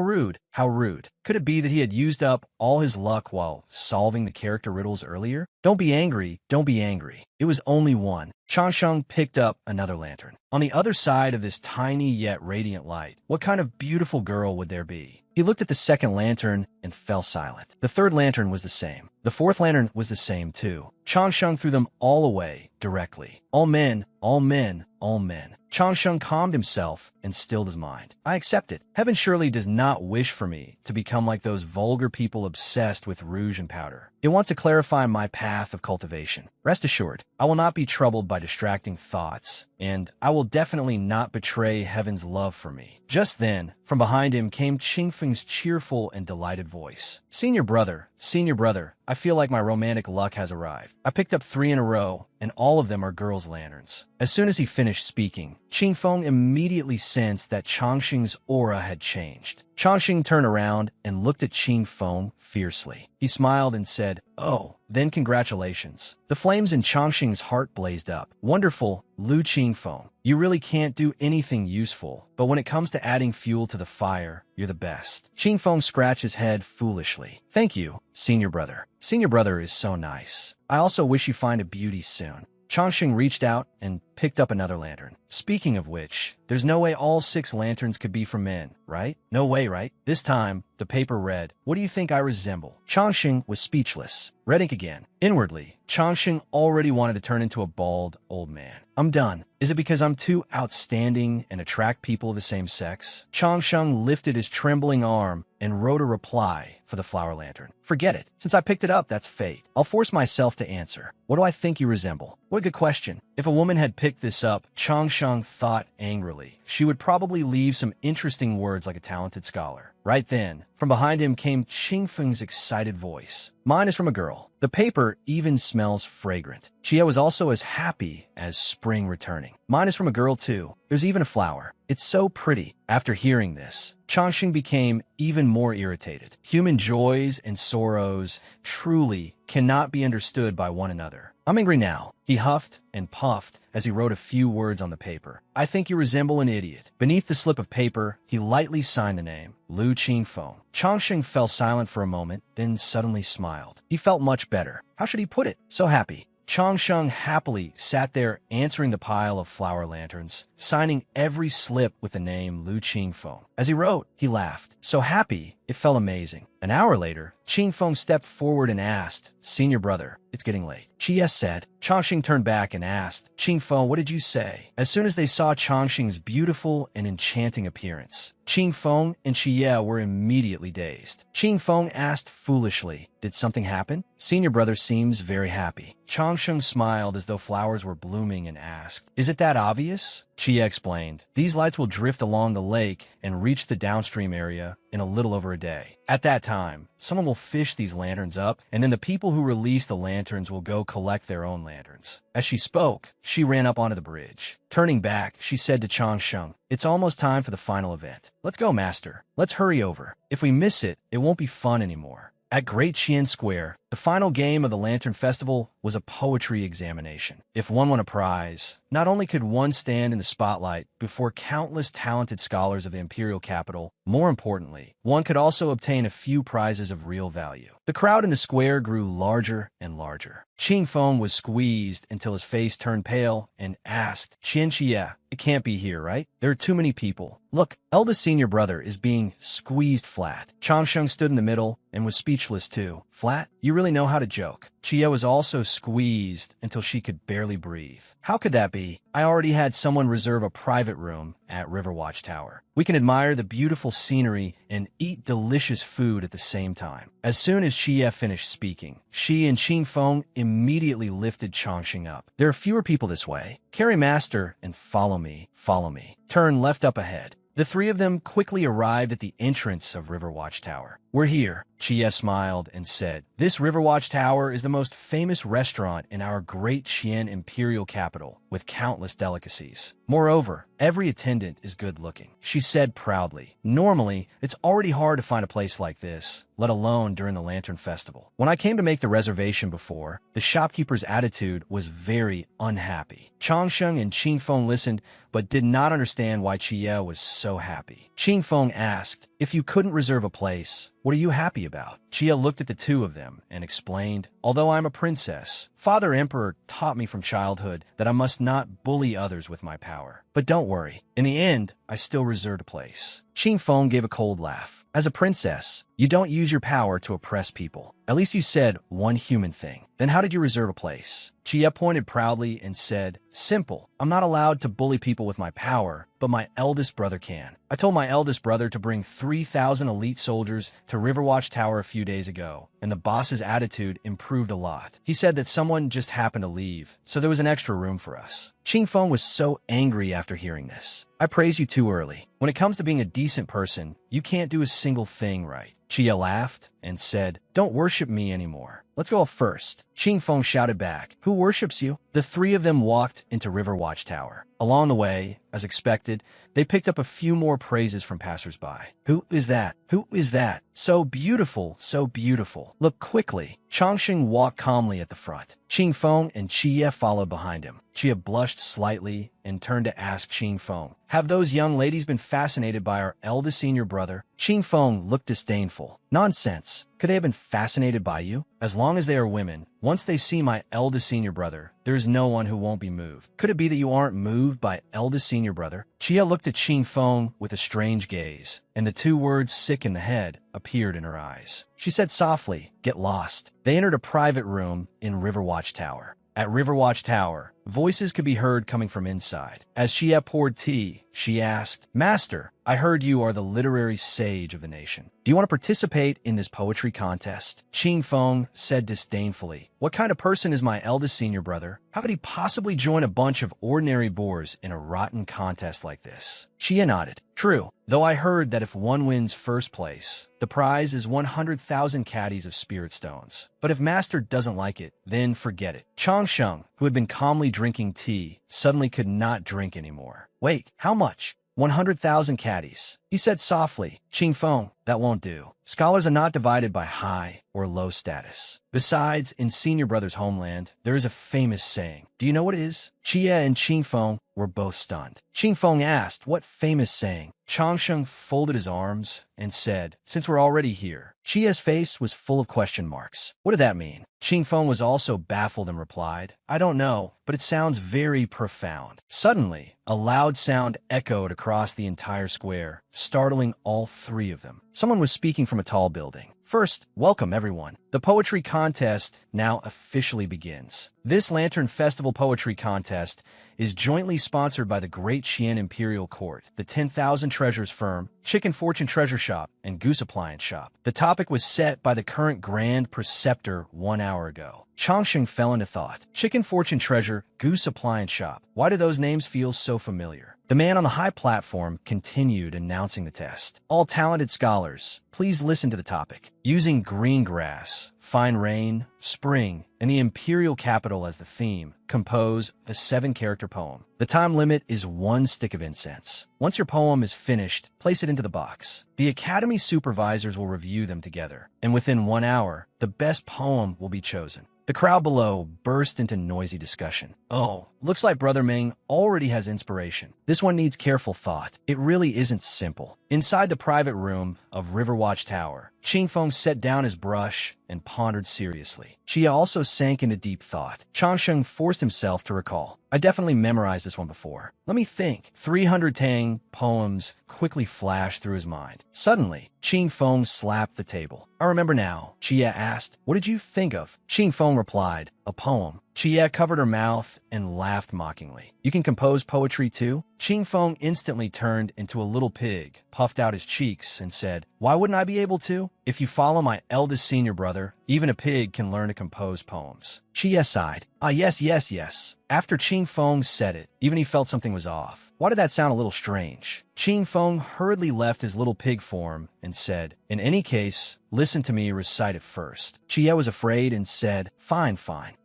rude, how rude. Could it be that he had used up all his luck while solving the character riddles earlier? Don't be angry, don't be angry. It was only one. Changsheng picked up another lantern. On the other side of this tiny yet radiant light, what kind of beautiful girl would there be? He looked at the second lantern and fell silent. The third lantern was the same. The fourth lantern was the same too. Changsheng threw them all away directly. All men, all men, all men. Changsheng calmed himself and stilled his mind. I accept it. Heaven surely does not wish for me to become like those vulgar people obsessed with rouge and powder. It wants to clarify my path of cultivation. Rest assured, I will not be troubled by distracting thoughts, and I will definitely not betray heaven's love for me. Just then, from behind him came Qingfeng's cheerful and delighted voice. Senior brother, I feel like my romantic luck has arrived. I picked up 3 in a row, and all of them are girls' lanterns. As soon as he finished speaking, Qing Feng immediately sensed that Changxing's aura had changed. Changxing turned around and looked at Qing Feng fiercely. He smiled and said, "Oh, then congratulations." The flames in Changxing's heart blazed up. "Wonderful, Lu Qing Feng. You really can't do anything useful, but when it comes to adding fuel to the fire, you're the best." Qing Feng scratched his head foolishly. "Thank you, senior brother. Senior brother is so nice. I also wish you find a beauty soon." Changxing reached out and picked up another lantern. Speaking of which, there's no way all 6 lanterns could be for men, right? No way, right? This time, the paper read, "What do you think I resemble?" Changxing was speechless. Red ink again. Inwardly, Changxing already wanted to turn into a bald old man. "I'm done. Is it because I'm too outstanding and attract people of the same sex?" Changxing lifted his trembling arm and wrote a reply for the flower lantern. "Forget it. Since I picked it up, that's fate. I'll force myself to answer. What do I think you resemble?" What a good question. If a woman had picked pick this up, Changsheng thought angrily. She would probably leave some interesting words like a talented scholar. Right then, from behind him came Qingfeng's excited voice. Mine is from a girl. The paper even smells fragrant. Chia was also as happy as spring returning. Mine is from a girl too. There's even a flower. It's so pretty. After hearing this, Changsheng became even more irritated. Human joys and sorrows truly cannot be understood by one another. I'm angry now. He huffed and puffed as he wrote a few words on the paper. I think you resemble an idiot. Beneath the slip of paper, he lightly signed the name, Lu Qingfeng. Changsheng fell silent for a moment, then suddenly smiled. He felt much better. How should he put it? So happy. Changsheng happily sat there answering the pile of flower lanterns, signing every slip with the name Lu Qingfeng. As he wrote, he laughed. So happy, it felt amazing. An hour later, Qingfeng stepped forward and asked, Senior brother, it's getting late. Chia said. Changsheng turned back and asked, Qingfeng, what did you say? As soon as they saw Changsheng's beautiful and enchanting appearance, Qingfeng and Chia were immediately dazed. Qingfeng asked foolishly, did something happen? Senior brother seems very happy. Changsheng smiled as though flowers were blooming and asked, is it that obvious? Chia explained, these lights will drift along the lake and reach the downstream area in a little over a day. At that time, someone will fish these lanterns up, and then the people who release the lanterns will go collect their own lanterns. As she spoke, she ran up onto the bridge. Turning back, she said to Changsheng, it's almost time for the final event. Let's go, master. Let's hurry over. If we miss it, it won't be fun anymore. At Great Qian Square, the final game of the Lantern Festival was a poetry examination. If one won a prize, not only could one stand in the spotlight before countless talented scholars of the imperial capital, more importantly, one could also obtain a few prizes of real value. The crowd in the square grew larger and larger. Qingfeng was squeezed until his face turned pale and asked, Qianxia, it can't be here, right? There are too many people. Look, eldest senior brother is being squeezed flat. Changsheng stood in the middle and was speechless too. Flat? You really know how to joke. Chia was also squeezed until she could barely breathe. How could that be? I already had someone reserve a private room at Riverwatch Tower. We can admire the beautiful scenery and eat delicious food at the same time. As soon as Chia finished speaking, she and Qingfeng immediately lifted Changsheng up. There are fewer people this way. Carry master and follow me, follow me. Turn left up ahead. The three of them quickly arrived at the entrance of Riverwatch Tower. We're here, Chia smiled and said. This Riverwatch Tower is the most famous restaurant in our great Qian imperial capital, with countless delicacies. Moreover, every attendant is good-looking, she said proudly. Normally, it's already hard to find a place like this, let alone during the Lantern Festival. When I came to make the reservation before, the shopkeeper's attitude was very unhappy. Changsheng and Qingfeng listened, but did not understand why Chia was so happy. Qingfeng asked, if you couldn't reserve a place, what are you happy about? Chia looked at the two of them and explained, although I'm a princess, Father Emperor taught me from childhood that I must not bully others with my power. But don't worry, in the end, I still reserved a place. Qingfeng gave a cold laugh. As a princess, you don't use your power to oppress people. At least you said one human thing. Then how did you reserve a place? Chia pointed proudly and said, simple. I'm not allowed to bully people with my power, but my eldest brother can. I told my eldest brother to bring 3,000 elite soldiers to Riverwatch Tower a few days ago, and the boss's attitude improved a lot. He said that someone just happened to leave, so there was an extra room for us. Qingfeng was so angry after hearing this. I praise you too early. When it comes to being a decent person, you can't do a single thing right. Chia laughed and said, don't worship me anymore. Let's go up first. Qingfeng shouted back, who worships you? The three of them walked into Riverwatch Tower. Along the way, as expected, they picked up a few more praises from passersby. Who is that? Who is that? So beautiful, so beautiful. Look quickly. Changsheng walked calmly at the front. Qingfeng and Chia followed behind him. Chia blushed slightly and turned to ask Qingfeng, have those young ladies been fascinated by our eldest senior brother? Qingfeng looked disdainful. Nonsense. Could they have been fascinated by you? As long as they are women, once they see my eldest senior brother, there is no one who won't be moved. Could it be that you aren't moved by eldest senior brother? Chia looked at Qingfeng with a strange gaze, and the two words sick in the head appeared in her eyes. She said softly, get lost. They entered a private room in Riverwatch Tower. At Riverwatch Tower, Voices could be heard coming from inside. As Chia poured tea, she asked, "Master, I heard you are the literary sage of the nation. Do you want to participate in this poetry contest?" Ching Feng said disdainfully, "What kind of person is my eldest senior brother? How could he possibly join a bunch of ordinary boors in a rotten contest like this?" Chia nodded. "True, though I heard that if one wins first place, the prize is 100,000 caddies of spirit stones. But if Master doesn't like it, then forget it." Chang Sheng, who had been calmly drinking tea, suddenly could not drink anymore. "Wait, how much?" 100,000 caddies, he said softly. "Ching Feng, that won't do. Scholars are not divided by high or low status. Besides, in Senior Brother's homeland, there is a famous saying. Do you know what it is?" Chia and Ching Feng were both stunned. Ching Feng asked, "What famous saying?" Chang Sheng folded his arms and said, "Since we're already here." Chia's face was full of question marks. What did that mean? Ching Feng was also baffled and replied, "I don't know, but it sounds very profound." Suddenly, a loud sound echoed across the entire square, startling all three of them. Someone was speaking from a tall building. "First, welcome everyone. The poetry contest now officially begins. This Lantern Festival Poetry Contest is jointly sponsored by the Great Qian Imperial Court, the 10,000 Treasures Firm, Chicken Fortune Treasure Shop, and Goose Appliance Shop. The topic was set by the current Grand Preceptor 1 hour ago." Changsheng fell into thought. Chicken Fortune Treasure, Goose Appliance Shop. Why do those names feel so familiar? The man on the high platform continued announcing the test. "All talented scholars, please listen to the topic. Using green grass, fine rain, spring, and the imperial capital as the theme, compose a 7-character poem. The time limit is 1 stick of incense. Once your poem is finished, place it into the box. The Academy supervisors will review them together, and within 1 hour, the best poem will be chosen." The crowd below burst into noisy discussion. "Oh, looks like Brother Ming already has inspiration. This one needs careful thought. It really isn't simple." Inside the private room of Riverwatch Tower, Ching Feng set down his brush and pondered seriously. Chia also sank into deep thought. Changsheng forced himself to recall. "I definitely memorized this one before. Let me think." 300 Tang poems quickly flashed through his mind. Suddenly, Ching Feng slapped the table. "I remember now," Chia asked. "What did you think of?" Ching Feng replied, "A poem." Chia covered her mouth and laughed mockingly. "You can compose poetry too?" Ching Feng instantly turned into a little pig, puffed out his cheeks, and said, "Why wouldn't I be able to? If you follow my eldest senior brother, even a pig can learn to compose poems." Chia sighed. "Ah, yes. After Ching Feng said it, even he felt something was off. Why did that sound a little strange? Ching Feng hurriedly left his little pig form and said, "In any case, listen to me recite it first." Chia was afraid and said, Fine.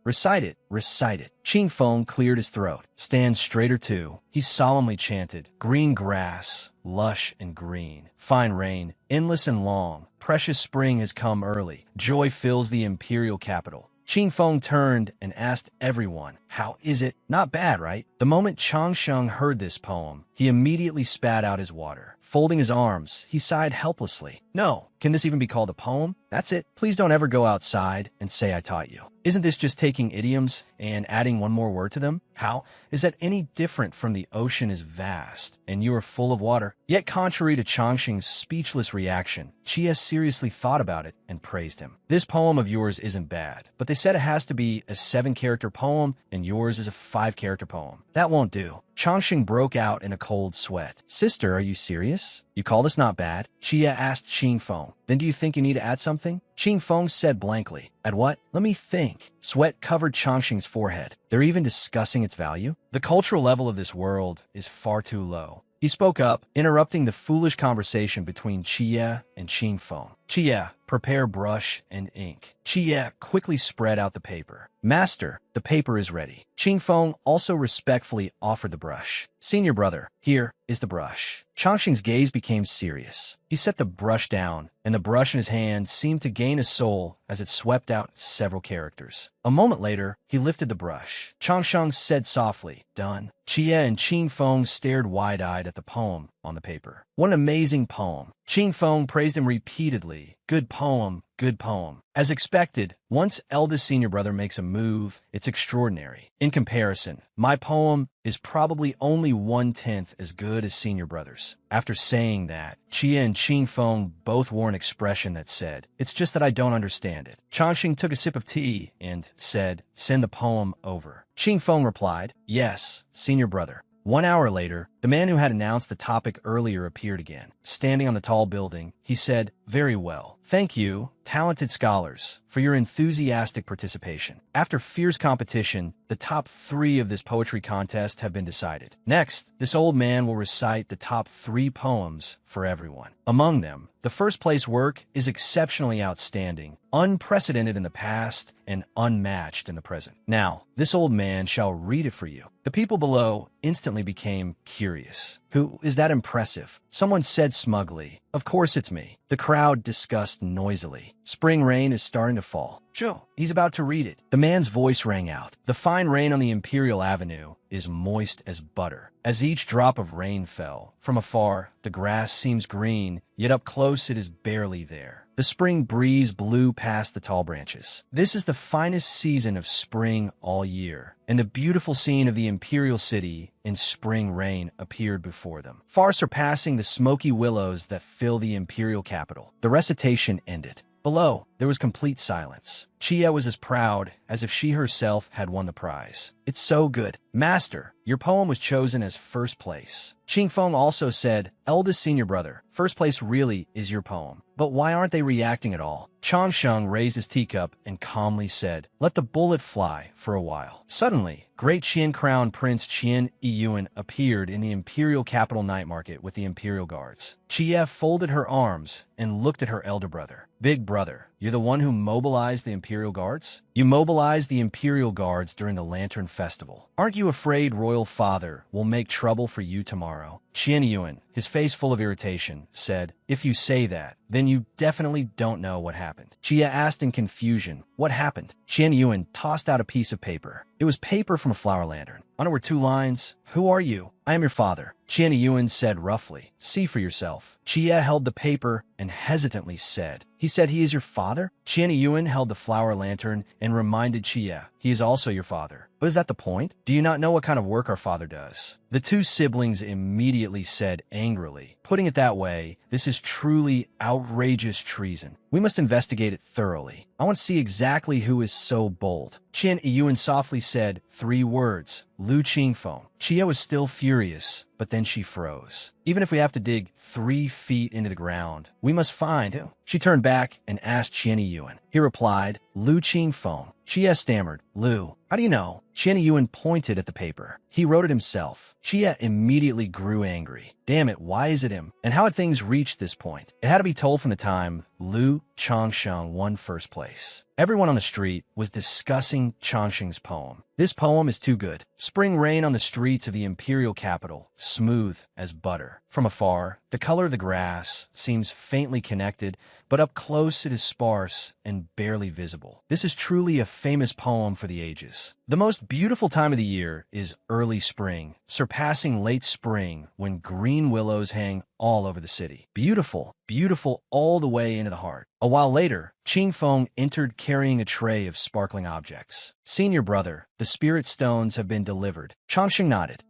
Recite it. Ching Feng cleared his throat. "Stand straighter too." He solemnly chanted, "Green grass, lush and green. Fine rain, endless and long. Precious spring has come early. Joy fills the imperial capital." Ching Feng turned and asked everyone, "How is it?" Not bad, right? The moment Changsheng heard this poem, he immediately spat out his water. Folding his arms, he sighed helplessly. "No, can this even be called a poem? That's it. Please don't ever go outside and say I taught you. Isn't this just taking idioms and adding one more word to them? How is that any different from the ocean is vast and you are full of water?" Yet contrary to Changsheng's speechless reaction, Chia seriously thought about it and praised him. "This poem of yours isn't bad, but they said it has to be a 7-character poem and yours is a 5-character poem. That won't do." Changsheng broke out in a cold sweat. "Sister, are you serious? You call this not bad?" Chia asked Ching Feng. "Then do you think you need to add something?" Ching Feng said blankly, "Add what? Let me think." Sweat covered Changsheng's forehead. They're even discussing its value? The cultural level of this world is far too low. He spoke up, interrupting the foolish conversation between Chia and Ching Feng. "Chia, prepare brush and ink." Chia quickly spread out the paper. "Master, the paper is ready." Ching Feng also respectfully offered the brush. "Senior brother, here is the brush." Changsheng's gaze became serious. He set the brush down, and the brush in his hand seemed to gain a soul as it swept out several characters. A moment later, he lifted the brush. Changsheng said softly, "Done." Chia and Ching Feng stared wide-eyed at the poem on the paper. What an amazing poem. Ching Feng praised him repeatedly. Good poem, good poem. As expected, once eldest senior brother makes a move, it's extraordinary. In comparison, my poem is probably only 1/10 as good as senior brother's. After saying that, Chia and Ching Feng both wore an expression that said, "It's just that I don't understand it." Changxing took a sip of tea and said, "Send the poem over." Ching Feng replied, "Yes, senior brother." 1 hour later, the man who had announced the topic earlier appeared again. Standing on the tall building, he said, "Very well. Thank you, talented scholars, for your enthusiastic participation. After fierce competition, the top 3 of this poetry contest have been decided. Next, this old man will recite the top 3 poems for everyone. Among them, the first place work is exceptionally outstanding, unprecedented in the past, and unmatched in the present. Now, this old man shall read it for you." The people below instantly became curious. "Who is that impressive?" Someone said smugly, "Of course it's me." The crowd discussed noisily. "Spring rain is starting to fall. Joe, he's about to read it." The man's voice rang out. "The fine rain on the Imperial Avenue is moist as butter." As each drop of rain fell, from afar, the grass seems green, yet up close it is barely there. The spring breeze blew past the tall branches. This is the finest season of spring all year, and the beautiful scene of the imperial city in spring rain appeared before them, far surpassing the smoky willows that fill the imperial capital. The recitation ended. Below, there was complete silence. Chia was as proud as if she herself had won the prize. "It's so good. Master, your poem was chosen as first place." Ching Feng also said, "Eldest senior brother, first place really is your poem. But why aren't they reacting at all?" Changsheng raised his teacup and calmly said, "Let the bullet fly for a while." Suddenly, great Qian Crown Prince Qian Yiyuan appeared in the imperial capital night market with the imperial guards. Chia folded her arms and looked at her elder brother. "Big brother, you're the one who mobilized the imperial guards? You mobilized the imperial guards during the Lantern Festival. Aren't you afraid royal father will make trouble for you tomorrow?" Qian Yuan, his face full of irritation, said, "If you say that, then you definitely don't know what happened." Chia asked in confusion, "What happened?" Qian Yuan tossed out a piece of paper. It was paper from a flower lantern. On it were 2 lines. "Who are you?" "I am your father," Qian Yuan said roughly. "See for yourself." Chia held the paper and hesitantly said, "He said he is your father?" Qian Yuan held the flower lantern and reminded Chia, "He is also your father." "But is that the point? Do you not know what kind of work our father does?" The 2 siblings immediately said angrily, "Putting it that way, this is truly outrageous treason. We must investigate it thoroughly. I want to see exactly who is so bold." Qian Yuan softly said 3 words, "Lu Qingfeng." Chia was still furious, but then she froze. "Even if we have to dig 3 feet into the ground, we must find him." She turned back and asked Qian Yuan. He replied, "Lu Qingfeng." Chia stammered, "Lu, how do you know?" Qian Yuan pointed at the paper. "He wrote it himself." Chia immediately grew angry. Damn it, why is it him? And how had things reached this point? It had to be told from the time Lu Changsheng won first place. Everyone on the street was discussing Changsheng's poem. "This poem is too good. Spring rain on the streets of the imperial capital, smooth as butter." From afar, the color of the grass seems faintly connected, but up close it is sparse and barely visible. This is truly a famous poem for the ages. The most beautiful time of the year is early spring, surpassing late spring when green willows hang all over the city. Beautiful, beautiful all the way into the heart. A while later, Ching Feng entered carrying a tray of sparkling objects. "Senior brother, the spirit stones have been delivered." Changsheng nodded.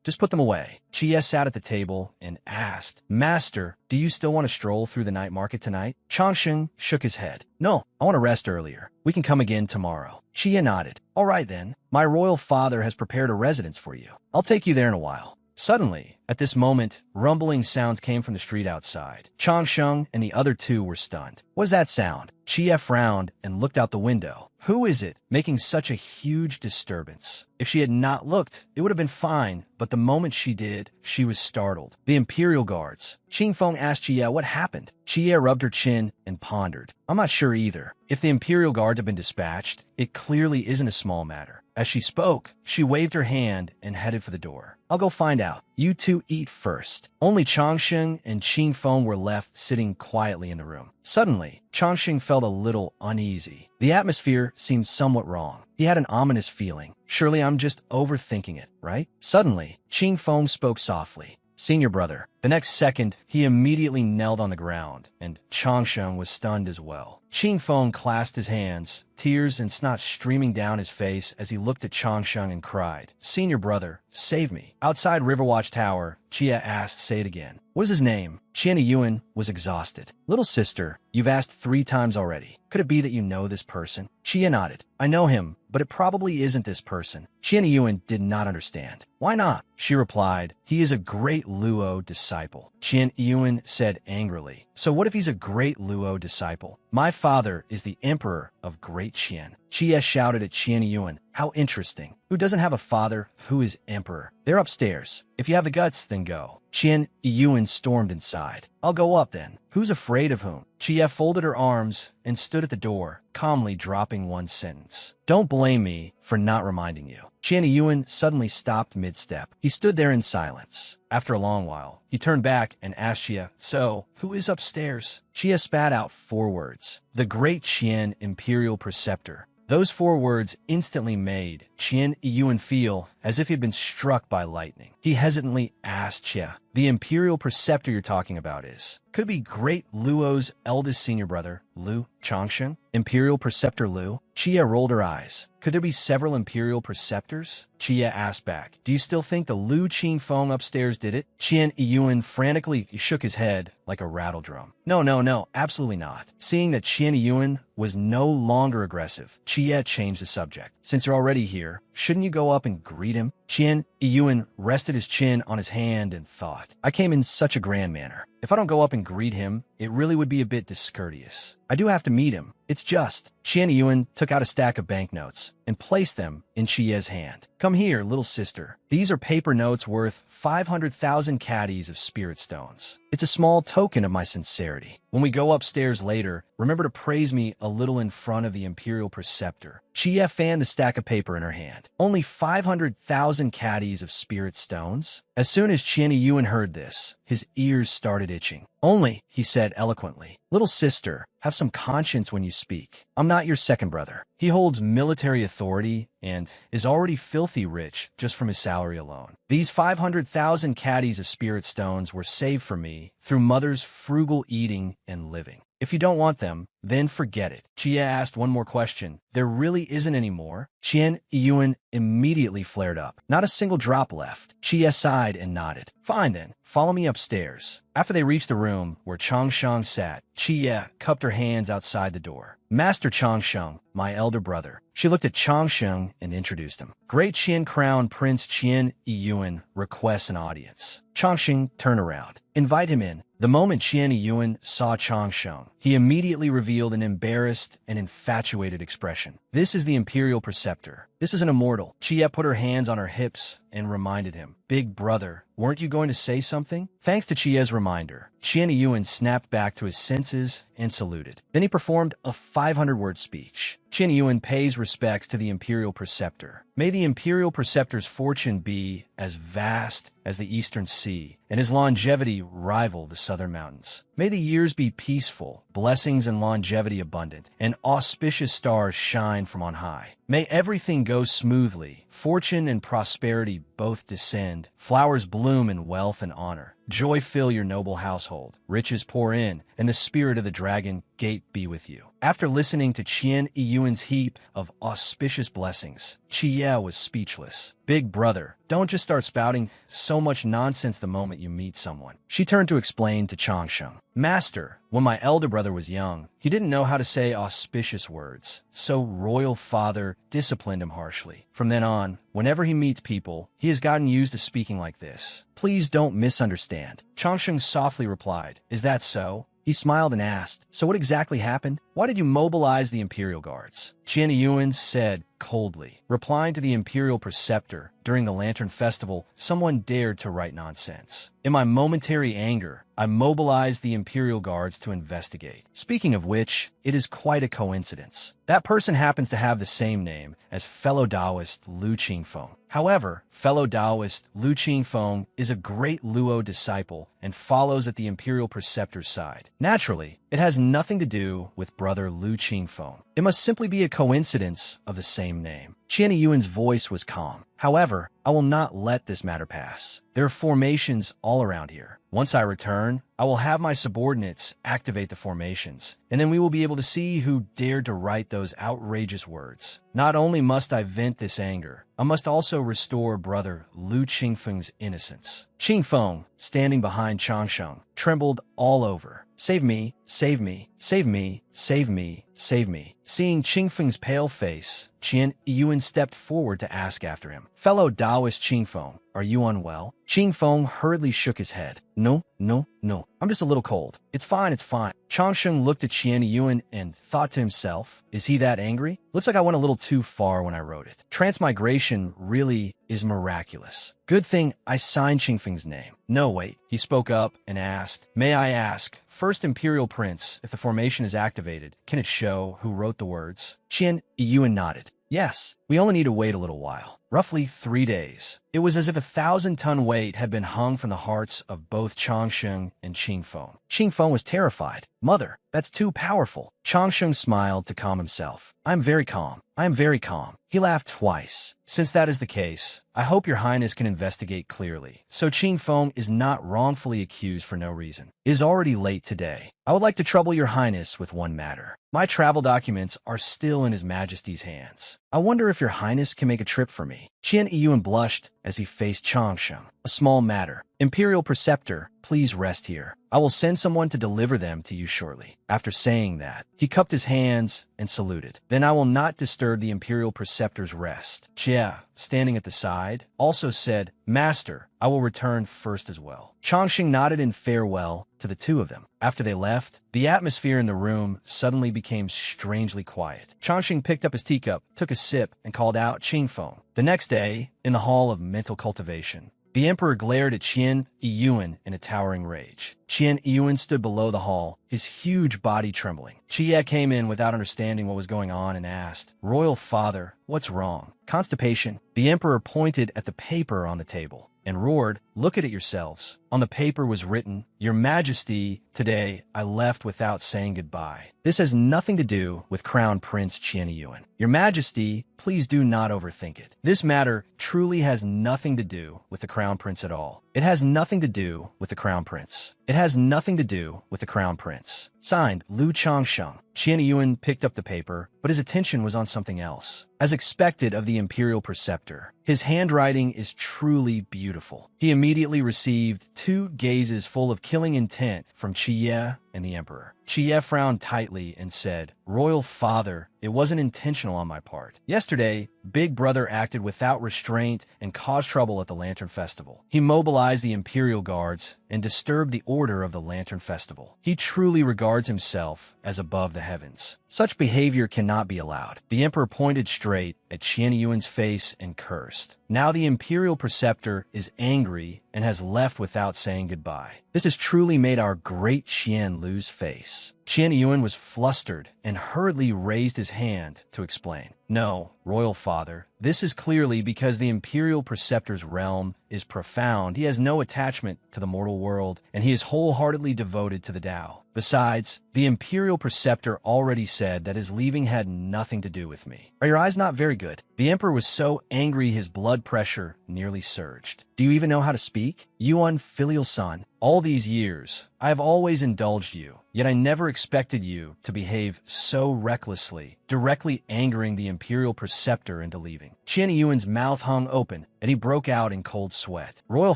Just put them away." Chia sat at the table and asked, "Master, do you still want to stroll through the night market tonight?" Changsheng shook his head. "No, I want to rest earlier. We can come again tomorrow." Chia nodded. "All right then. My royal father has prepared a residence for you. I'll take you there in a while." Suddenly, at this moment, rumbling sounds came from the street outside. Changsheng and the other 2 were stunned. "What is that sound?" Chia frowned and looked out the window. Who is it making such a huge disturbance? If she had not looked, it would have been fine, but the moment she did, she was startled. The Imperial Guards. Ching Feng asked Chia what happened. Chia rubbed her chin and pondered. "I'm not sure either. If the Imperial Guards have been dispatched, it clearly isn't a small matter." As she spoke, she waved her hand and headed for the door. "I'll go find out. You 2 eat first." Only Changsheng and Ching Feng were left sitting quietly in the room. Suddenly, Changsheng felt a little uneasy. The atmosphere seemed somewhat wrong. He had an ominous feeling. Surely I'm just overthinking it, right? Suddenly, Ching Feng spoke softly. "Senior brother, The next second, he immediately knelt on the ground, and Changsheng was stunned as well. Qingfeng clasped his hands, tears and snot streaming down his face as he looked at Changsheng and cried, "Senior brother, save me." Outside Riverwatch Tower, Chia asked, "Say it again. What is his name?" Qian Yuan was exhausted. "Little sister, you've asked 3 times already. Could it be that you know this person?" Chia nodded. "I know him, but it probably isn't this person." Qian Yuan did not understand. "Why not?" She replied, "He is a great Luo disciple." Qian Yuan said angrily, "So what if he's a great Luo disciple? My father is the emperor of Great Qian." Chia shouted at Qian Yuan, "How interesting. Who doesn't have a father who is emperor? They're upstairs. If you have the guts, then go." Qian Yuan stormed inside. "I'll go up then. Who's afraid of whom?" Chia folded her arms and stood at the door, calmly dropping one sentence. "Don't blame me for not reminding you." Qian Yuan suddenly stopped mid-step. He stood there in silence. After a long while, he turned back and asked Chia, "So, who is upstairs?" Chia spat out 4 words. "The Great Qian Imperial Preceptor." Those 4 words instantly made Qian Yuan feel as if he'd been struck by lightning. He hesitantly asked Chia, "The Imperial Preceptor you're talking about is? Could it be Great Luo's eldest senior brother, Lu Changsheng? Imperial Preceptor Lu?" Chia rolled her eyes. "Could there be several Imperial Preceptors?" Chia asked back, "Do you still think the Lu Qingfeng upstairs did it?" Qian Yuan frantically shook his head like a rattle drum. No, absolutely not." Seeing that Qian Yuan was no longer aggressive, Chia changed the subject. "Since you're already here, shouldn't you go up and greet him?" Qian Yuan rested his chin on his hand and thought, "I came in such a grand manner. If I don't go up and greet him, it really would be a bit discourteous. I do have to meet him. It's just." Qian Yuan took out a stack of banknotes and placed them in Chia's hand. "Come here, little sister. These are paper notes worth 500,000 caddies of spirit stones. It's a small token of my sincerity. When we go upstairs later, remember to praise me a little in front of the Imperial Preceptor." Chia fanned the stack of paper in her hand. "Only 500,000 caddies of spirit stones?" As soon as Qian Yuan heard this, his ears started itching. "Only," he said eloquently, "little sister, have some conscience when you speak. I'm not your second brother. He holds military authority and is already filthy rich just from his salary alone. These 500,000 caddies of spirit stones were saved for me through mother's frugal eating and living. If you don't want them, then forget it." Chia asked one more question. "There really isn't any more?" Qian Yuan immediately flared up. "Not a single drop left." Chia sighed and nodded. "Fine then, follow me upstairs." After they reached the room where Changsheng sat, Chia cupped her hands outside the door. "Master Changsheng, my elder brother." She looked at Changsheng and introduced him. "Great Qian Crown Prince Qian Yuan requests an audience." Changsheng turned around. "Invite him in." The moment Qian Yuan saw Changsheng, he immediately revealed an embarrassed and infatuated expression. "This is the Imperial Preceptor. This is an immortal." Chia put her hands on her hips and reminded him, "Big brother, weren't you going to say something?" Thanks to Chia's reminder, Qian Yuan snapped back to his senses and saluted. Then he performed a 500-word speech. Qian Yuan pays respects to the Imperial Preceptor. "May the Imperial Preceptor's fortune be as vast as the Eastern Sea, and his longevity rival the Southern Mountains. May the years be peaceful, blessings and longevity abundant, and auspicious stars shine from on high. May everything go smoothly, fortune and prosperity both descend, flowers bloom in wealth and honor. Joy fill your noble household, riches pour in, and the spirit of the dragon gate be with you." After listening to Qian Yuan's heap of auspicious blessings, Chia was speechless. "Big brother, don't just start spouting so much nonsense the moment you meet someone." She turned to explain to Changsheng. "Master, when my elder brother was young, he didn't know how to say auspicious words, so royal father disciplined him harshly. From then on, whenever he meets people, he has gotten used to speaking like this. Please don't misunderstand." Changsheng softly replied, "Is that so?" He smiled and asked, "So what exactly happened? Why did you mobilize the Imperial Guards?" Qian Yuan said coldly, replying to the Imperial Preceptor, "During the Lantern Festival, someone dared to write nonsense. In my momentary anger, I mobilized the Imperial Guards to investigate. Speaking of which, it is quite a coincidence. That person happens to have the same name as fellow Taoist Lu Qingfeng. However, fellow Taoist Lu Qingfeng is a great Luo disciple and follows at the Imperial Preceptor's side. Naturally, it has nothing to do with brother Lu Qingfeng. It must simply be a coincidence of the same same name. Qian Yuan's voice was calm. However, I will not let this matter pass. There are formations all around here. Once I return, I will have my subordinates activate the formations, and then we will be able to see who dared to write those outrageous words. Not only must I vent this anger, I must also restore brother Lu Qingfeng's innocence. Qingfeng, standing behind Changsheng, trembled all over. Save me, save me, save me, save me, save me. Seeing Qingfeng's pale face, Qian Yuan stepped forward to ask after him. Fellow Taoist Qingfeng, are you unwell? Qingfeng hurriedly shook his head. No, no, no. I'm just a little cold. It's fine, it's fine. Changsheng looked at Qian Yuan and thought to himself, is he that angry? Looks like I went a little too far when I wrote it. Transmigration really is miraculous. Good thing I signed Qingfeng's name. No, wait. He spoke up and asked, may I ask, First Imperial Prince, if the formation is activated, can it show who wrote the words? Qian Yuan nodded. Yes, we only need to wait a little while. Roughly 3 days. It was as if a 1,000-ton weight had been hung from the hearts of both Changsheng and Qingfeng. Qingfeng was terrified. Mother, that's too powerful. Changsheng smiled to calm himself. I am very calm. I am very calm. He laughed twice. Since that is the case, I hope your highness can investigate clearly, so Qingfeng is not wrongfully accused for no reason. It is already late today. I would like to trouble your highness with one matter. My travel documents are still in his majesty's hands. I wonder if your highness can make a trip for me. Qian Yuan blushed as he faced Changsheng. A small matter. Imperial Preceptor, please rest here. I will send someone to deliver them to you shortly. After saying that, he cupped his hands and saluted. Then I will not disturb the Imperial Preceptor's rest. Jia, standing at the side, also said, Master, I will return first as well. Changsheng nodded in farewell to the two of them. After they left, the atmosphere in the room suddenly became strangely quiet. Changsheng picked up his teacup, took a sip, and called out Qingfeng. The next day, in the Hall of Mental Cultivation, the Emperor glared at Qian Yuan in a towering rage. Qian Yuan stood below the hall, his huge body trembling. Jia came in without understanding what was going on and asked, Royal Father, what's wrong? Constipation. The Emperor pointed at the paper on the table and roared, look at it yourselves. On the paper was written, Your Majesty, today I left without saying goodbye. This has nothing to do with Crown Prince Qian Yuan. Your Majesty, please do not overthink it. This matter truly has nothing to do with the Crown Prince at all. It has nothing to do with the Crown Prince. It has nothing to do with the Crown Prince. Signed, Lu Changsheng. Qian Yuan picked up the paper, but his attention was on something else. As expected of the Imperial Preceptor, his handwriting is truly beautiful. He immediately received 2 gazes full of killing intent from Jia and the Emperor. Jia frowned tightly and said, Royal Father, it wasn't intentional on my part. Yesterday, Big Brother acted without restraint and caused trouble at the Lantern Festival. He mobilized the Imperial Guards and disturbed the order of the Lantern Festival. He truly regards himself as above the heavens. Such behavior cannot be allowed. The Emperor pointed straight at Qian Yuan's face and cursed. Now the Imperial Preceptor is angry and has left without saying goodbye. This has truly made our great Qian lose face. Qian Yuan was flustered and hurriedly raised his hand to explain. No, Royal Father, this is clearly because the Imperial Preceptor's realm is profound. He has no attachment to the mortal world, and he is wholeheartedly devoted to the Tao. Besides, the Imperial Preceptor already said that his leaving had nothing to do with me. Are your eyes not very good? The Emperor was so angry his blood pressure nearly surged. Do you even know how to speak? Yuan, filial son, all these years, I have always indulged you, yet I never expected you to behave so recklessly, directly angering the Imperial Preceptor into leaving. Qian Yuan's mouth hung open, and he broke out in cold sweat. Royal